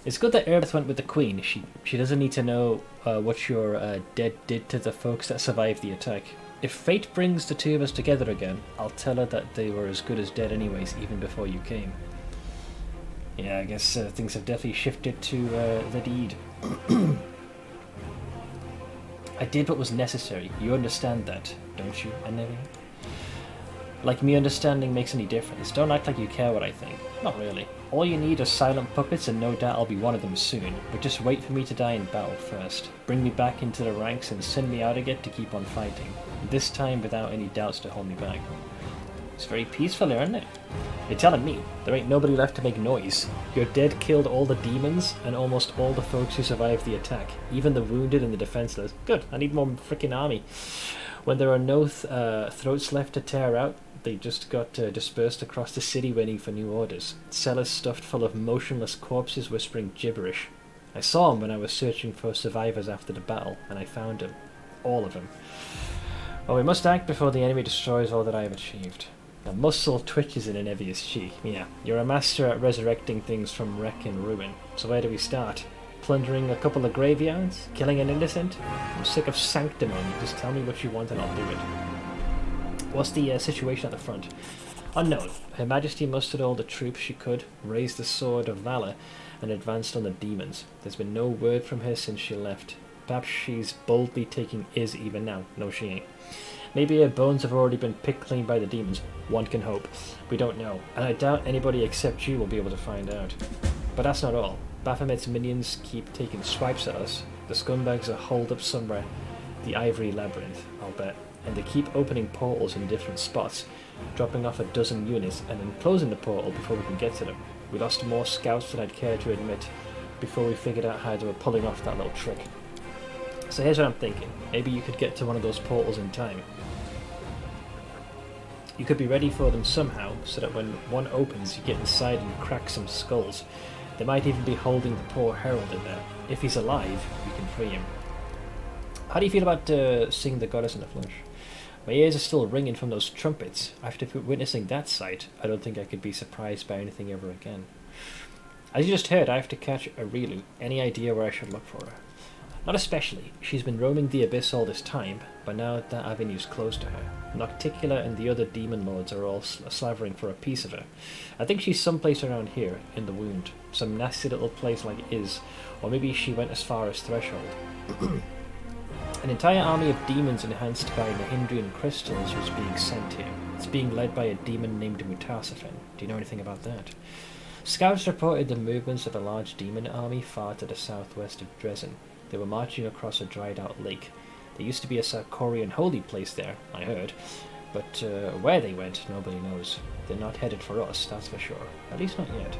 It's good that Erbeth went with the Queen. She doesn't need to know what your dead did to the folks that survived the attack. If fate brings the two of us together again, I'll tell her that they were as good as dead anyways, even before you came. Yeah, I guess things have definitely shifted to the deed. I did what was necessary. You understand that, don't you, Anevia? Like me understanding makes any difference. Don't act like you care what I think. Not really. All you need are silent puppets, and no doubt I'll be one of them soon. But just wait for me to die in battle first. Bring me back into the ranks and send me out again to keep on fighting. This time without any doubts to hold me back. It's very peaceful here, isn't it? You're telling me there ain't nobody left to make noise. Your dead killed all the demons and almost all the folks who survived the attack. Even the wounded and the defenseless. Good, I need more freaking army. When there are no throats left to tear out, they just got dispersed across the city waiting for new orders. Cellars stuffed full of motionless corpses whispering gibberish. I saw him when I was searching for survivors after the battle, and I found him. all of them. Well, we must act before the enemy destroys all that I have achieved. The muscle twitches in Enevia's cheek. Yeah, you're a master at resurrecting things from wreck and ruin. So where do we start? Plundering a couple of graveyards? Killing an innocent? I'm sick of sanctimony. Just tell me what you want and I'll do it. What's the situation at the front? Unknown. Her Majesty mustered all the troops she could, raised the sword of valor, and advanced on the demons. There's been no word from her since she left. Perhaps she's boldly taking Iz even now. No, she ain't. Maybe her bones have already been picked clean by the demons. One can hope. We don't know, and I doubt anybody except you will be able to find out. But that's not all. Baphomet's minions keep taking swipes at us. The scumbags are holed up somewhere. The Ivory Labyrinth, I'll bet. And they keep opening portals in different spots, dropping off a dozen units and then closing the portal before we can get to them. We lost more scouts than I'd care to admit before we figured out how they were pulling off that little trick. So here's what I'm thinking. Maybe you could get to one of those portals in time. You could be ready for them somehow, so that when one opens you get inside and crack some skulls. They might even be holding the poor herald in there. If he's alive, we can free him. How do you feel about seeing the goddess in the flesh? My ears are still ringing from those trumpets. After witnessing that sight, I don't think I could be surprised by anything ever again. As you just heard, I have to catch Aurilu. Any idea where I should look for her? Not especially. She's been roaming the abyss all this time, but now that avenue's closed to her. Nocticula and the other demon lords are all slavering for a piece of her. I think she's someplace around here, in the wound. Some nasty little place like Iz, or maybe she went as far as Threshold. An entire army of demons enhanced by Nahindrian crystals was being sent here. It's being led by a demon named Mutasaphen. Do you know anything about that? Scouts reported the movements of a large demon army far to the southwest of Dresden. They were marching across a dried-out lake. There used to be a Sarkorian holy place there, I heard, but where they went, nobody knows. They're not headed for us, that's for sure. At least not yet.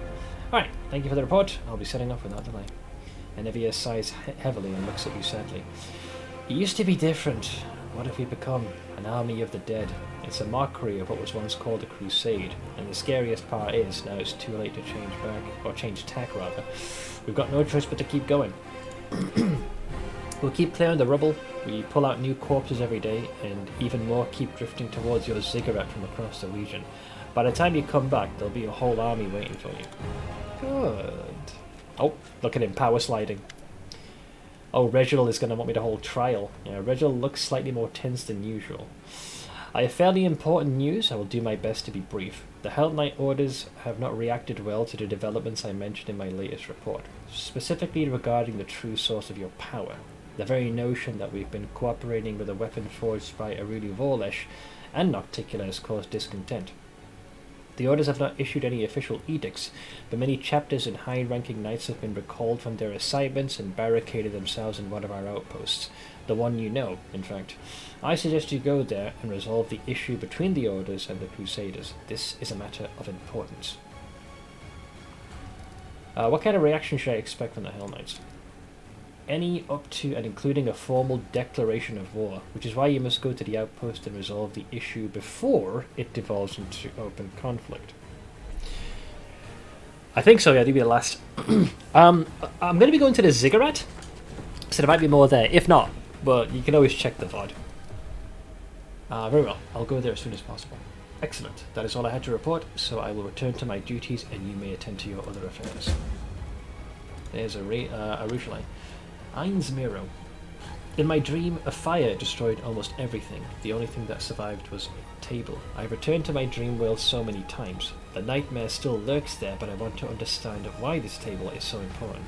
Alright, thank you for the report. I'll be setting off without delay. Enevia sighs heavily and looks at you sadly. It used to be different. What have we become? An army of the dead. It's a mockery of what was once called a crusade, and the scariest part is, now it's too late to change back, or change tack rather. We've got no choice but to keep going. We'll keep clearing the rubble, we pull out new corpses every day, and even more keep drifting towards your ziggurat from across the region. By the time you come back, there'll be a whole army waiting for you. Good. Oh, look at him power sliding. Oh, Reginald is going to want me to hold trial. Yeah, Reginald looks slightly more tense than usual. I have fairly important news. I will do my best to be brief. The Hell Knight orders have not reacted well to the developments I mentioned in my latest report, specifically regarding the true source of your power. The very notion that we've been cooperating with a weapon forged by Aurilu Vorlesh and Nocticula has caused discontent. The orders have not issued any official edicts, but many chapters and high-ranking knights have been recalled from their assignments and barricaded themselves in one of our outposts. The one you know, in fact. I suggest you go there and resolve the issue between the orders and the Crusaders. This is a matter of importance. What kind of reaction should I expect from the Hell Knights? Any up to and including a formal declaration of war, which is why you must go to the outpost and resolve the issue before it devolves into open conflict. I think so, yeah, that'll be the last. I'm going to be going to the ziggurat, so there might be more there. If not, but you can always check the VOD. Very well, I'll go there as soon as possible. Excellent, that is all I had to report, so I will return to my duties and you may attend to your other affairs. There's a Arushalai. Ein's Miro. In my dream, a fire destroyed almost everything. The only thing that survived was a table. I've returned to my dream world so many times. The nightmare still lurks there, but I want to understand why this table is so important.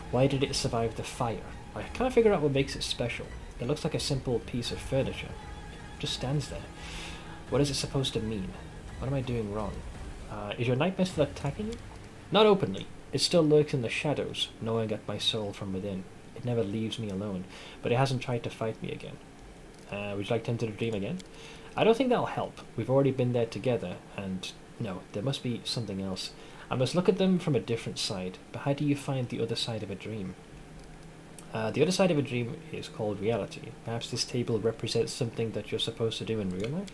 Why did it survive the fire? I can't figure out what makes it special. It looks like a simple piece of furniture. It just stands there. What is it supposed to mean? What am I doing wrong? Is your nightmare still attacking you? Not openly. It still lurks in the shadows, gnawing at my soul from within. It never leaves me alone, but it hasn't tried to fight me again. Would you like to enter the dream again? I don't think that'll help. We've already been there together, and no, there must be something else. I must look at them from a different side, but how do you find the other side of a dream? The other side of a dream is called reality. Perhaps this table represents something that you're supposed to do in real life?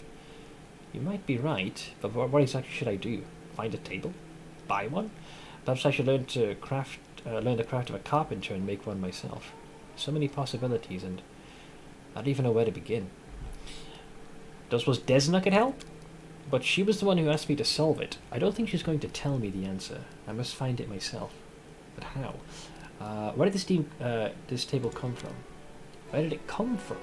You might be right, but what exactly should I do? Find a table? Buy one? Perhaps I should learn the craft of a carpenter and make one myself. So many possibilities, and I don't even know where to begin. Does was Desna could help? But she was the one who asked me to solve it. I don't think she's going to tell me the answer. I must find it myself. But how? Where did this table come from? Where did it come from?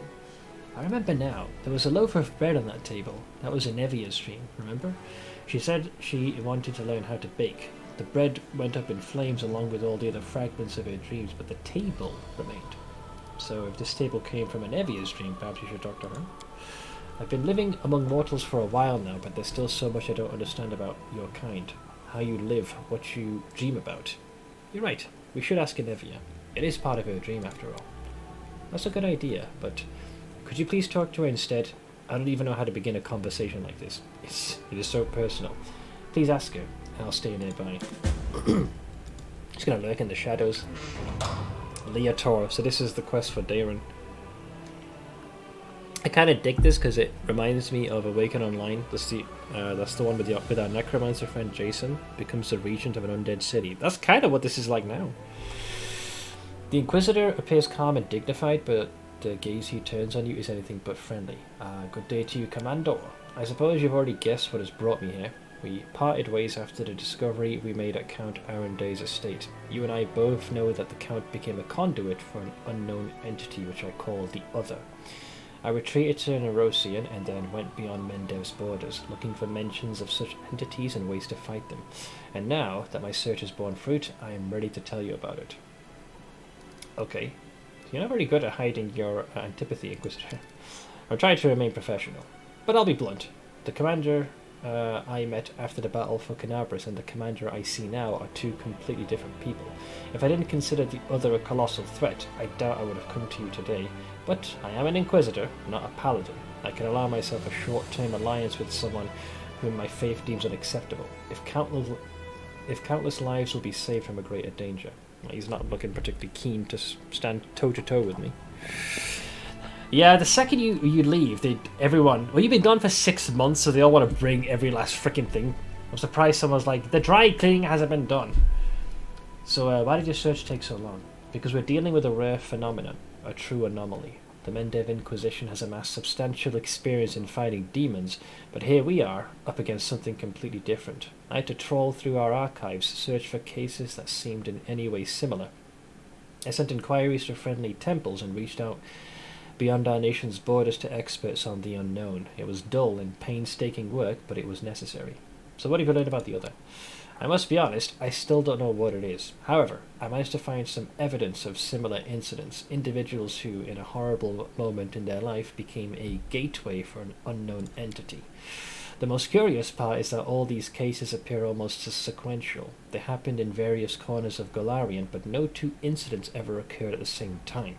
I remember now. There was a loaf of bread on that table. That was Inevia's dream, remember? She said she wanted to learn how to bake. The bread went up in flames along with all the other fragments of her dreams, but the table remained. So if this table came from Inevia's dream, perhaps you should talk to her. I've been living among mortals for a while now, but there's still so much I don't understand about your kind. How you live, what you dream about. You're right, we should ask Inevia. It is part of her dream after all. That's a good idea, but could you please talk to her instead? I don't even know how to begin a conversation like this. It is so personal. Please ask her, and I'll stay nearby. Just gonna lurk in the shadows. Leotor, so this is the quest for Darren. I kind of dig this because it reminds me of Awaken Online. That's the one with our necromancer friend Jason. Becomes the regent of an undead city. That's kind of what this is like now. The Inquisitor appears calm and dignified, but the gaze he turns on you is anything but friendly. Good day to you, Commando. I suppose you've already guessed what has brought me here. We parted ways after the discovery we made at Count Arunday's estate. You and I both know that the Count became a conduit for an unknown entity which I call the Other. I retreated to Nerosian and then went beyond Mendev's borders, looking for mentions of such entities and ways to fight them. And now that my search has borne fruit, I am ready to tell you about it. Okay. You're not very good at hiding your antipathy, Inquisitor. I'm trying to remain professional. But I'll be blunt. The commander I met after the battle for Canabras and the commander I see now are two completely different people. If I didn't consider the Other a colossal threat, I doubt I would have come to you today. But I am an Inquisitor, not a Paladin. I can allow myself a short-term alliance with someone whom my faith deems unacceptable. If countless lives will be saved from a greater danger. Well, he's not looking particularly keen to stand toe-to-toe with me. Yeah, the second you leave, everyone... Well, you've been gone for 6 months, so they all want to bring every last freaking thing. I'm surprised someone's like, the dry cleaning hasn't been done. So why did your search take so long? Because we're dealing with a rare phenomenon, a true anomaly. The Mendev Inquisition has amassed substantial experience in fighting demons, but here we are, up against something completely different. I had to trawl through our archives, search for cases that seemed in any way similar. I sent inquiries to friendly temples and reached out beyond our nation's borders to experts on the unknown. It was dull and painstaking work, but it was necessary. So what have you learned about the Other? I must be honest, I still don't know what it is. However, I managed to find some evidence of similar incidents, individuals who, in a horrible moment in their life, became a gateway for an unknown entity. The most curious part is that all these cases appear almost sequential. They happened in various corners of Golarion, but no two incidents ever occurred at the same time.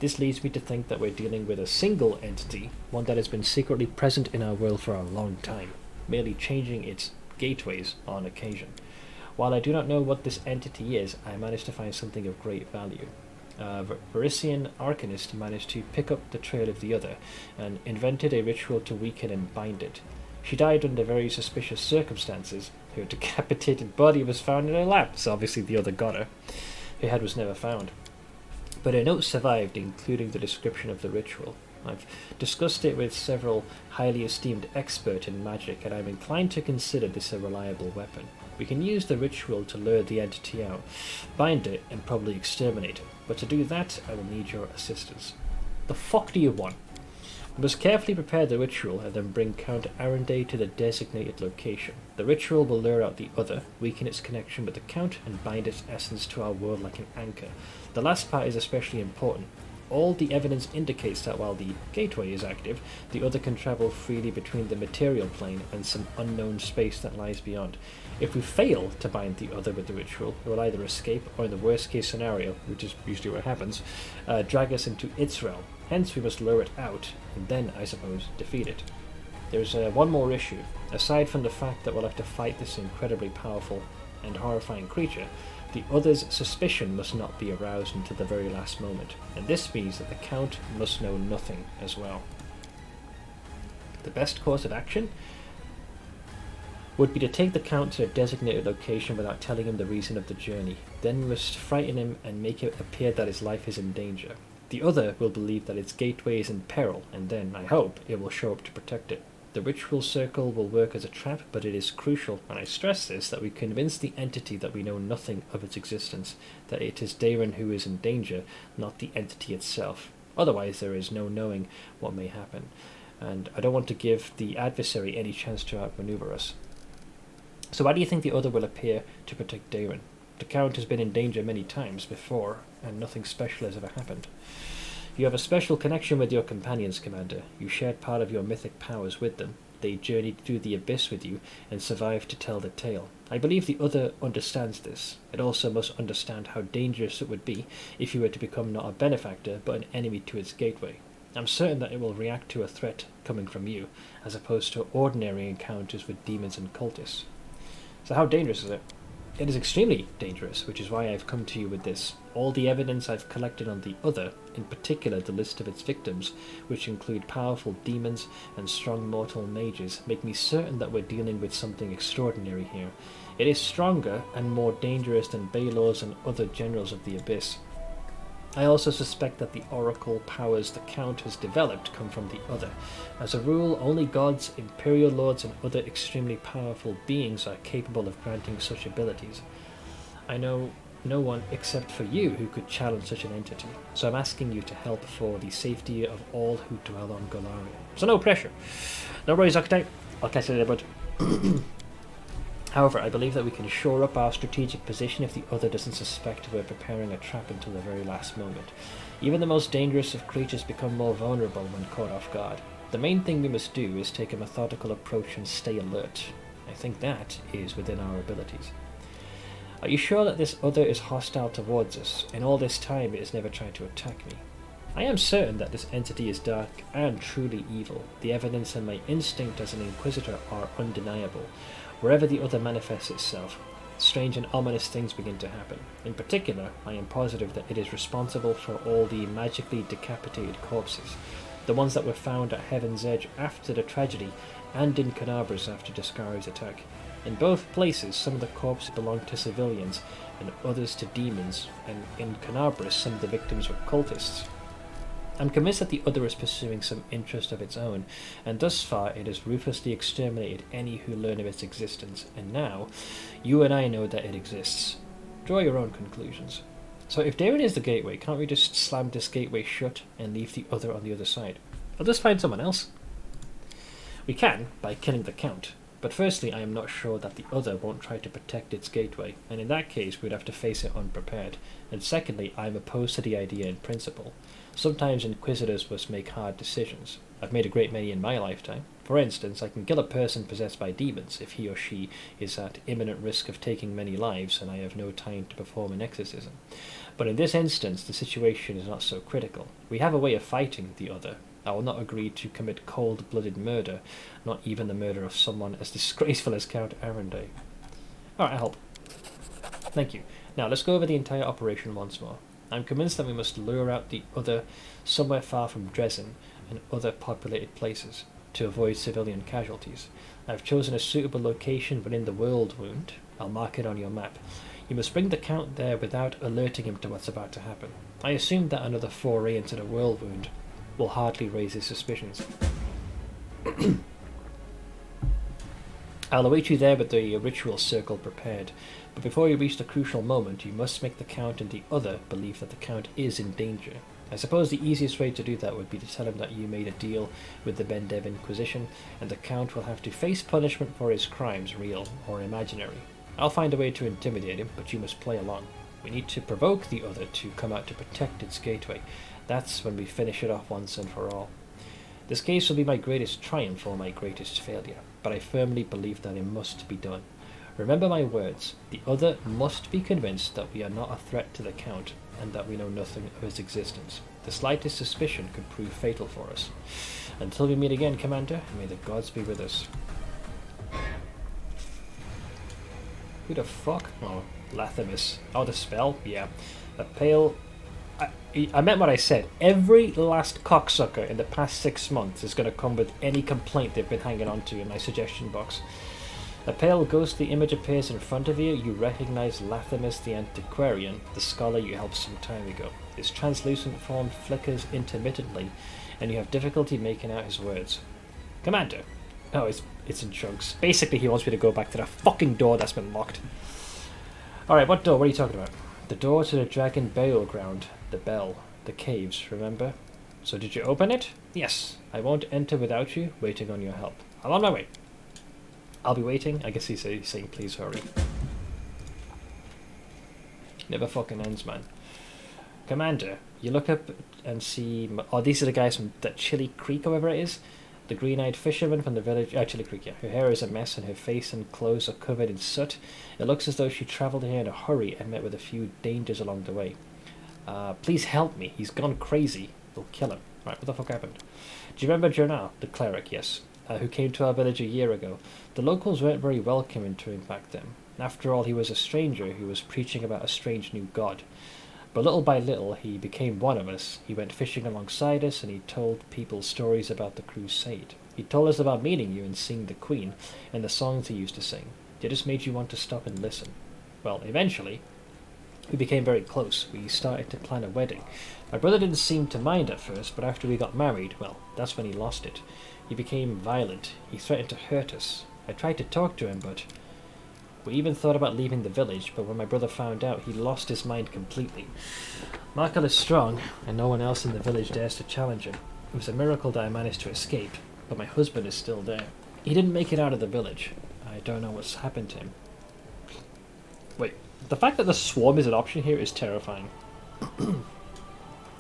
This leads me to think that we're dealing with a single entity, one that has been secretly present in our world for a long time, merely changing its gateways on occasion. While I do not know what this entity is, I managed to find something of great value. Varisian Arcanist managed to pick up the trail of the Other and invented a ritual to weaken and bind it. She died under very suspicious circumstances. Her decapitated body was found in her lap, so obviously the Other got her. Her head was never found. But her notes survived, including the description of the ritual. I've discussed it with several highly esteemed experts in magic, and I'm inclined to consider this a reliable weapon. We can use the ritual to lure the entity out, bind it, and probably exterminate it. But to do that, I will need your assistance. The fuck do you want? We must carefully prepare the ritual and then bring Count Arunday to the designated location. The ritual will lure out the Other, weaken its connection with the Count, and bind its essence to our world like an anchor. The last part is especially important. All the evidence indicates that while the gateway is active, the Other can travel freely between the material plane and some unknown space that lies beyond. If we fail to bind the Other with the ritual, it will either escape, or in the worst case scenario, which is usually what happens, drag us into its realm. Hence we must lure it out, and then, I suppose, defeat it. There's one more issue. Aside from the fact that we'll have to fight this incredibly powerful and horrifying creature, the Other's suspicion must not be aroused until the very last moment, and this means that the Count must know nothing as well. The best course of action would be to take the Count to a designated location without telling him the reason of the journey. Then we must frighten him and make it appear that his life is in danger. The other will believe that its gateway is in peril, and then, I hope, it will show up to protect it. The ritual circle will work as a trap, but it is crucial, and I stress this, that we convince the entity that we know nothing of its existence, that it is Darren who is in danger, not the entity itself. Otherwise, there is no knowing what may happen, and I don't want to give the adversary any chance to outmaneuver us. So why do you think the other will appear to protect Darren? The Count has been in danger many times before, and nothing special has ever happened. You have a special connection with your companions, Commander. You shared part of your mythic powers with them. They journeyed through the abyss with you and survived to tell the tale. I believe the other understands this. It also must understand how dangerous it would be if you were to become not a benefactor but an enemy to its gateway. I'm certain that it will react to a threat coming from you, as opposed to ordinary encounters with demons and cultists. So how dangerous is it? It is extremely dangerous, which is why I've come to you with this. All the evidence I've collected on the other, in particular the list of its victims, which include powerful demons and strong mortal mages, make me certain that we're dealing with something extraordinary here. It is stronger and more dangerous than Baelor's and other generals of the Abyss. I also suspect that the oracle powers the Count has developed come from the other. As a rule, only gods, imperial lords, and other extremely powerful beings are capable of granting such abilities. I know no one except for you who could challenge such an entity, so I'm asking you to help for the safety of all who dwell on Golarion. So no pressure. No worries, Octane. I'll catch you later, bud. However, I believe that we can shore up our strategic position if the other doesn't suspect we're preparing a trap until the very last moment. Even the most dangerous of creatures become more vulnerable when caught off guard. The main thing we must do is take a methodical approach and stay alert. I think that is within our abilities. Are you sure that this other is hostile towards us? In all this time it has never tried to attack me. I am certain that this entity is dark and truly evil. The evidence and my instinct as an Inquisitor are undeniable. Wherever the other manifests itself, strange and ominous things begin to happen. In particular, I am positive that it is responsible for all the magically decapitated corpses, the ones that were found at Heaven's Edge after the tragedy, and in Canabras after Descari's attack. In both places, some of the corpses belonged to civilians, and others to demons, and in Canabras, some of the victims were cultists. I'm convinced that the other is pursuing some interest of its own, and thus far it has ruthlessly exterminated any who learn of its existence, and now, you and I know that it exists. Draw your own conclusions. So if Darren is the gateway, can't we just slam this gateway shut and leave the other on the other side? I'll just find someone else. We can, by killing the Count, but firstly I am not sure that the other won't try to protect its gateway, and in that case we'd have to face it unprepared, and secondly I am opposed to the idea in principle. Sometimes Inquisitors must make hard decisions. I've made a great many in my lifetime. For instance, I can kill a person possessed by demons if he or she is at imminent risk of taking many lives and I have no time to perform an exorcism. But in this instance, the situation is not so critical. We have a way of fighting the other. I will not agree to commit cold-blooded murder, not even the murder of someone as disgraceful as Count Arenday. Alright, I help. Thank you. Now, let's go over the entire operation once more. I'm convinced that we must lure out the other somewhere far from Dresden and other populated places to avoid civilian casualties. I've chosen a suitable location within the World Wound. I'll mark it on your map. You must bring the Count there without alerting him to what's about to happen. I assume that another foray into the World Wound will hardly raise his suspicions. I'll await you there with the ritual circle prepared, but before you reach the crucial moment, you must make the Count and the other believe that the Count is in danger. I suppose the easiest way to do that would be to tell him that you made a deal with the Bendev Inquisition, and the Count will have to face punishment for his crimes, real or imaginary. I'll find a way to intimidate him, but you must play along. We need to provoke the other to come out to protect its gateway. That's when we finish it off once and for all. This case will be my greatest triumph or my greatest failure, but I firmly believe that it must be done. Remember my words, the other must be convinced that we are not a threat to the Count, and that we know nothing of his existence. The slightest suspicion could prove fatal for us. Until we meet again, Commander, may the gods be with us. Who the fuck? Oh, Lathamus. Oh, the spell? Yeah. The pale... I meant what I said. Every last cocksucker in the past 6 months is going to come with any complaint they've been hanging on to in my suggestion box. A pale ghostly image appears in front of you. You recognize Lathamus the Antiquarian, the scholar you helped some time ago. His translucent form flickers intermittently, and you have difficulty making out his words. Commander. Oh, it's in chunks. Basically, he wants me to go back to that fucking door that's been locked. Alright, what door? What are you talking about? The door to the dragon burial ground. The bell. The caves, remember? So did you open it? Yes. I won't enter without you, waiting on your help. I'm on my way. I'll be waiting. I guess he's saying please hurry. Never fucking ends, man. Commander, you look up and see... Oh, these are the guys from that Chili Creek, or whatever it is. The green-eyed fisherman from the village... Chili Creek, yeah. Her hair is a mess and her face and clothes are covered in soot. It looks as though she travelled here in a hurry and met with a few dangers along the way. Please help me. He's gone crazy. We'll kill him. Right, what the fuck happened? Do you remember Jernal, the cleric? Yes. Who came to our village a year ago. The locals weren't very welcoming to him back then. After all, he was a stranger who was preaching about a strange new god. But little by little, he became one of us. He went fishing alongside us, and he told people stories about the crusade. He told us about meeting you and seeing the Queen, and the songs he used to sing. It just made you want to stop and listen. Well, eventually, we became very close. We started to plan a wedding. My brother didn't seem to mind at first, but after we got married, well, that's when he lost it. He became violent. He threatened to hurt us. I tried to talk to him, but... We even thought about leaving the village, but when my brother found out, he lost his mind completely. Markel is strong, and no one else in the village dares to challenge him. It was a miracle that I managed to escape, but my husband is still there. He didn't make it out of the village. I don't know what's happened to him. Wait, the fact that the swarm is an option here is terrifying.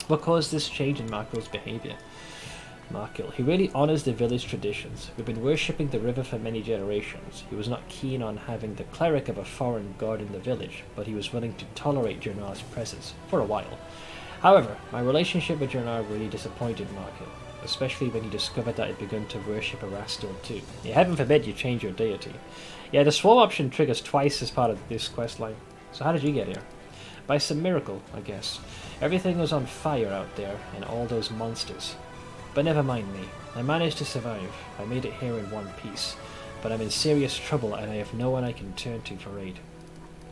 What caused this change in Markel's behaviour? Markel. He really honours the village traditions. We've been worshipping the river for many generations. He was not keen on having the cleric of a foreign god in the village, but he was willing to tolerate Jernar's presence, for a while. However, my relationship with Jernar really disappointed Markel, especially when he discovered that he'd begun to worship Erastil too. Yeah, heaven forbid you change your deity. Yeah, the swarm option triggers twice as part of this questline. So how did you get here? By some miracle, I guess. Everything was on fire out there, and all those monsters. But never mind me. I managed to survive. I made it here in one piece. But I'm in serious trouble and I have no one I can turn to for aid.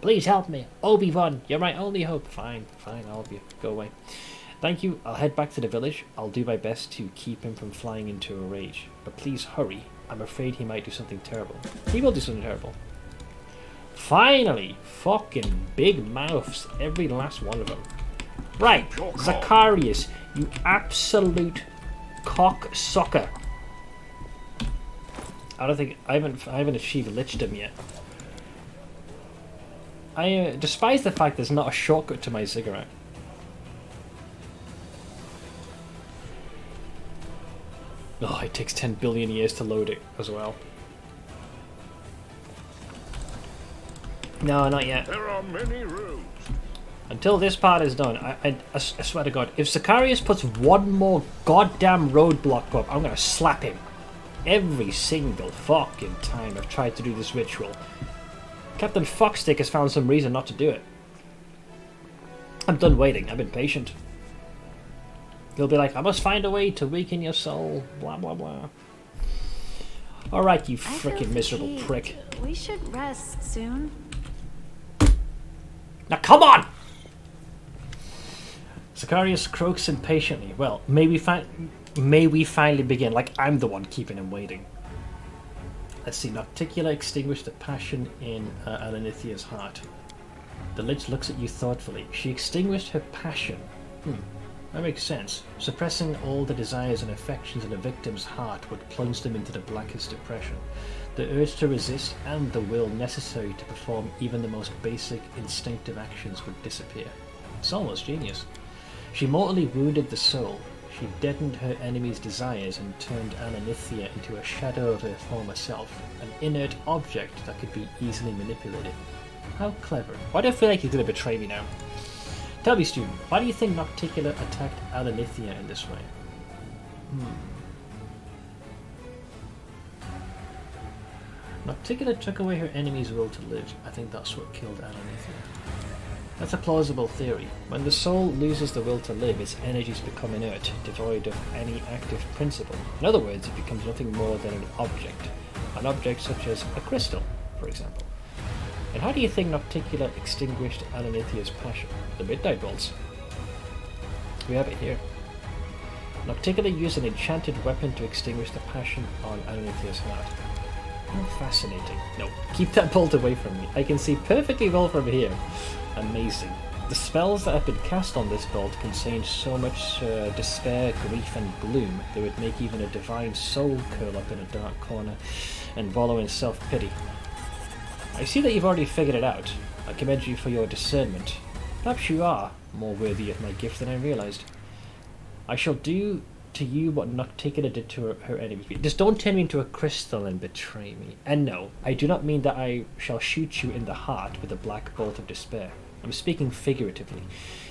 Please help me. Obi-Wan, you're my only hope. Fine, I'll be... Go away. Thank you. I'll head back to the village. I'll do my best to keep him from flying into a rage. But please hurry. I'm afraid he might do something terrible. He will do something terrible. Finally! Fucking big mouths. Every last one of them. Right. Zacharias, you absolute... cocksucker. I don't think I haven't achieved lichdom yet. I despise the fact there's not a shortcut to my ziggurat. Oh, it takes 10 billion years to load it as well. No, not yet. There are many routes. Until this part is done, I swear to God, if Zacharias puts one more goddamn roadblock up, I'm gonna slap him. Every single fucking time I've tried to do this ritual. Captain Fuckstick has found some reason not to do it. I'm done waiting, I've been patient. He'll be like, I must find a way to weaken your soul, blah blah blah. Alright, you frickin' miserable prick. We should rest soon. Now come on! Zacharias croaks impatiently. Well, may we finally begin, like I'm the one keeping him waiting. Let's see, Nocticula extinguished the passion in Alanithia's heart. The Lich looks at you thoughtfully. She extinguished her passion. That makes sense. Suppressing all the desires and affections in a victim's heart would plunge them into the blackest depression. The urge to resist and the will necessary to perform even the most basic instinctive actions would disappear. It's almost genius. She mortally wounded the soul. She deadened her enemy's desires and turned Alanithia into a shadow of her former self, an inert object that could be easily manipulated. How clever. Why do I feel like he's going to betray me now? Tell me, student, why do you think Nocticula attacked Alanithia in this way? Nocticula took away her enemy's will to live. I think that's what killed Alanithia. That's a plausible theory. When the soul loses the will to live, its energies become inert, devoid of any active principle. In other words, it becomes nothing more than an object such as a crystal, for example. And how do you think Nocticula extinguished Alanithia's passion? The Midnight Bolts. we have it here. Nocticula used an enchanted weapon to extinguish the passion on Ananithea's heart. How fascinating. No, keep that bolt away from me. I can see perfectly well from here. Amazing. The spells that have been cast on this bolt contain so much despair, grief and gloom they would make even a divine soul curl up in a dark corner and wallow in self-pity. I see that you've already figured it out. I commend you for your discernment. Perhaps you are more worthy of my gift than I realized. I shall do to you what Nocticula did to her enemies. Just don't turn me into a crystal and betray me. And no, I do not mean that I shall shoot you in the heart with a black bolt of despair. I'm speaking figuratively.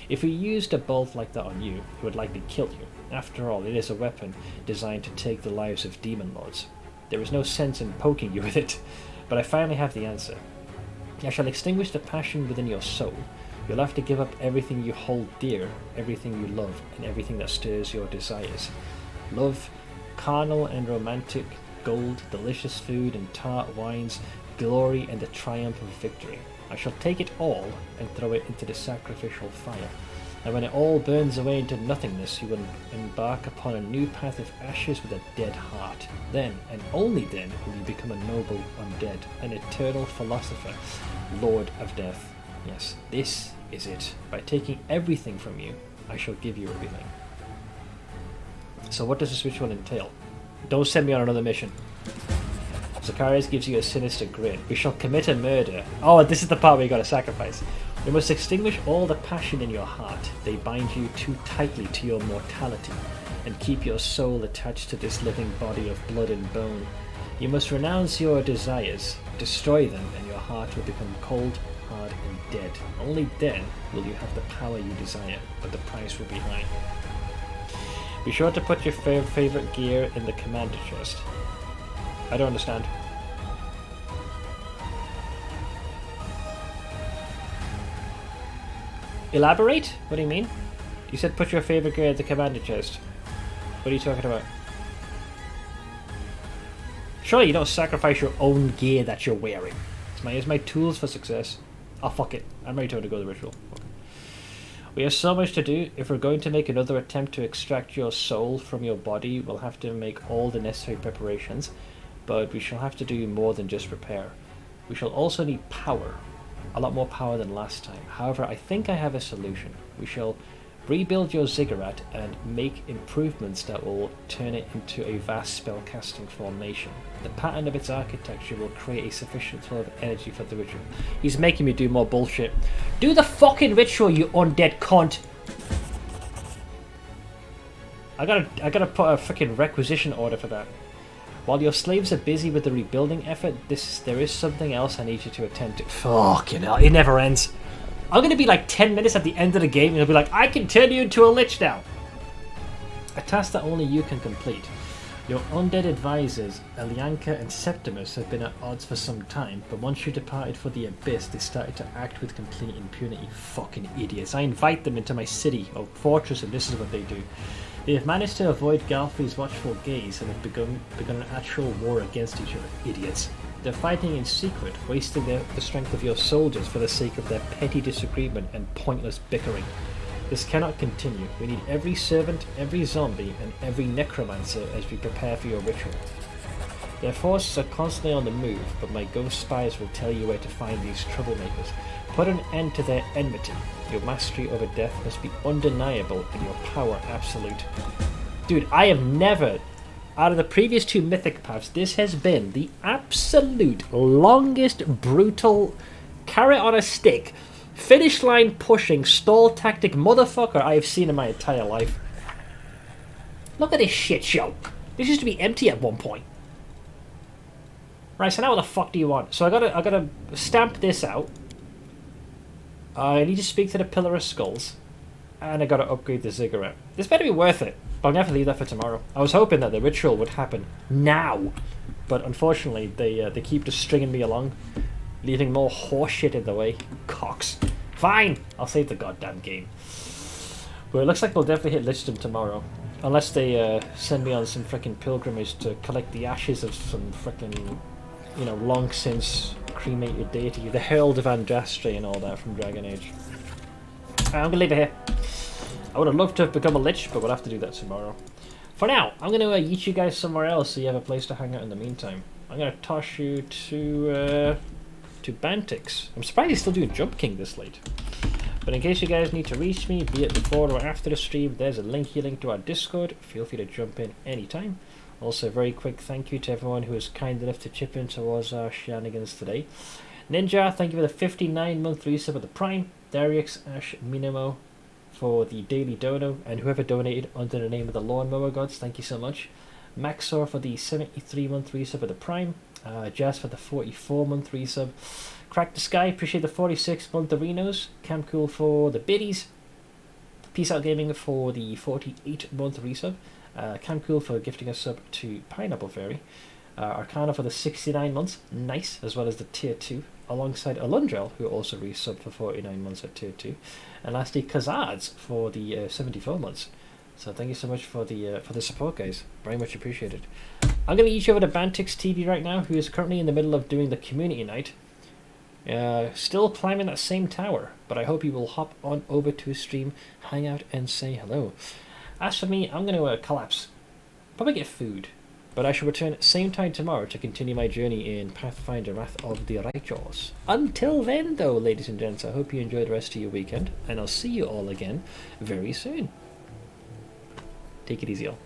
If we used a bolt like that on you, it would likely kill you. After all, it is a weapon designed to take the lives of demon lords. There is no sense in poking you with it, but I finally have the answer. I shall extinguish the passion within your soul. You'll have to give up everything you hold dear, everything you love, and everything that stirs your desires. Love, carnal and romantic, gold, delicious food and tart wines, glory and the triumph of victory. I shall take it all and throw it into the sacrificial fire. And when it all burns away into nothingness, you will embark upon a new path of ashes with a dead heart. Then, and only then, will you become a noble undead, an eternal philosopher, lord of death. Yes, this is it. By taking everything from you, I shall give you everything. So what does this ritual entail? Don't send me on another mission. Zacharias gives you a sinister grin. We shall commit a murder. Oh, this is the part where you gotta sacrifice. We must extinguish all the passion in your heart. They bind you too tightly to your mortality and keep your soul attached to this living body of blood and bone. You must renounce your desires, destroy them, and your heart will become cold, hard, and dead. Only then will you have the power you desire, but the price will be high. Be sure to put your favorite gear in the commander chest. I don't understand. Elaborate? What do you mean? You said put your favorite gear in the commander chest. What are you talking about? Surely you don't sacrifice your own gear that you're wearing. It's my tools for success. Oh, fuck it. I'm ready to go to the ritual. Okay. We have so much to do. If we're going to make another attempt to extract your soul from your body, we'll have to make all the necessary preparations. But we shall have to do more than just repair. We shall also need power. A lot more power than last time. However, I think I have a solution. We shall rebuild your ziggurat and make improvements that will turn it into a vast spellcasting formation. The pattern of its architecture will create a sufficient flow of energy for the ritual. He's making me do more bullshit. Do the fucking ritual, you undead cunt! I gotta put a freaking requisition order for that. While your slaves are busy with the rebuilding effort, there is something else I need you to attend to. Fucking hell, it never ends. I'm gonna be like 10 minutes at the end of the game and it'll be like, I can turn you into a lich now. A task that only you can complete. Your undead advisors, Elianka and Septimus, have been at odds for some time, but once you departed for the Abyss, they started to act with complete impunity. Fucking idiots. I invite them into my city or fortress and this is what they do. They have managed to avoid Galfrey's watchful gaze and have begun an actual war against each other. Idiots. They're fighting in secret, wasting the strength of your soldiers for the sake of their petty disagreement and pointless bickering. This cannot continue. We need every servant, every zombie, and every necromancer as we prepare for your ritual. Their forces are constantly on the move, but my ghost spies will tell you where to find these troublemakers. Put an end to their enmity. Your mastery over death must be undeniable and your power absolute. Dude, I have never, out of the previous two mythic paths, this has been the absolute longest, brutal, carrot on a stick, finish line pushing, stall tactic motherfucker I have seen in my entire life. Look at this shit show. This used to be empty at one point. Right, so now what the fuck do you want? So I gotta stamp this out. I need to speak to the Pillar of Skulls. And I gotta upgrade the ziggurat. This better be worth it. But I'm gonna have to leave that for tomorrow. I was hoping that the ritual would happen now. But unfortunately, they keep just stringing me along. Leaving more horseshit in the way. Cocks. Fine! I'll save the goddamn game. But it looks like we'll definitely hit Lichdom tomorrow. Unless they send me on some frickin' pilgrimage to collect the ashes of some frickin', you know, long since cremated deity. The Herald of Andraste and all that from Dragon Age. I'm gonna leave it here. I would have loved to have become a Lich, but we'll have to do that tomorrow. For now, I'm going to yeet you guys somewhere else so you have a place to hang out in the meantime. I'm going to toss you to Bantix. I'm surprised he's still doing Jump King this late. But in case you guys need to reach me, be it before or after the stream, there's a link to our Discord. Feel free to jump in anytime. Also, a very quick thank you to everyone who was kind enough to chip in towards our shenanigans today. Ninja, thank you for the 59-month resub of the Prime. Darius, Ash, Minimo for the daily dono, and whoever donated under the name of the Lawnmower Gods, thank you so much. Maxor for the 73-month resub of the Prime. Jazz for the 44-month resub. Crack the Sky, appreciate the 46-month Arenos. Camcool for the biddies. Peace Out Gaming for the 48-month resub. Camcool for gifting a sub to Pineapple Fairy. Arcana for the 69 months, nice, as well as the tier 2, alongside Alundrel, who also resubbed for 49 months at tier 2. And lastly, Kazad's for the 74 months. So thank you so much for the support, guys. Very much appreciated. I'm going to eat you over to Bantix TV right now, who is currently in the middle of doing the community night. Still climbing that same tower, but I hope you will hop on over to his stream, hang out and say hello. As for me, I'm going to collapse. Probably get food, but I shall return same time tomorrow to continue my journey in Pathfinder Wrath of the Righteous. Until then, though, ladies and gents, I hope you enjoy the rest of your weekend, and I'll see you all again very soon. Take it easy, all.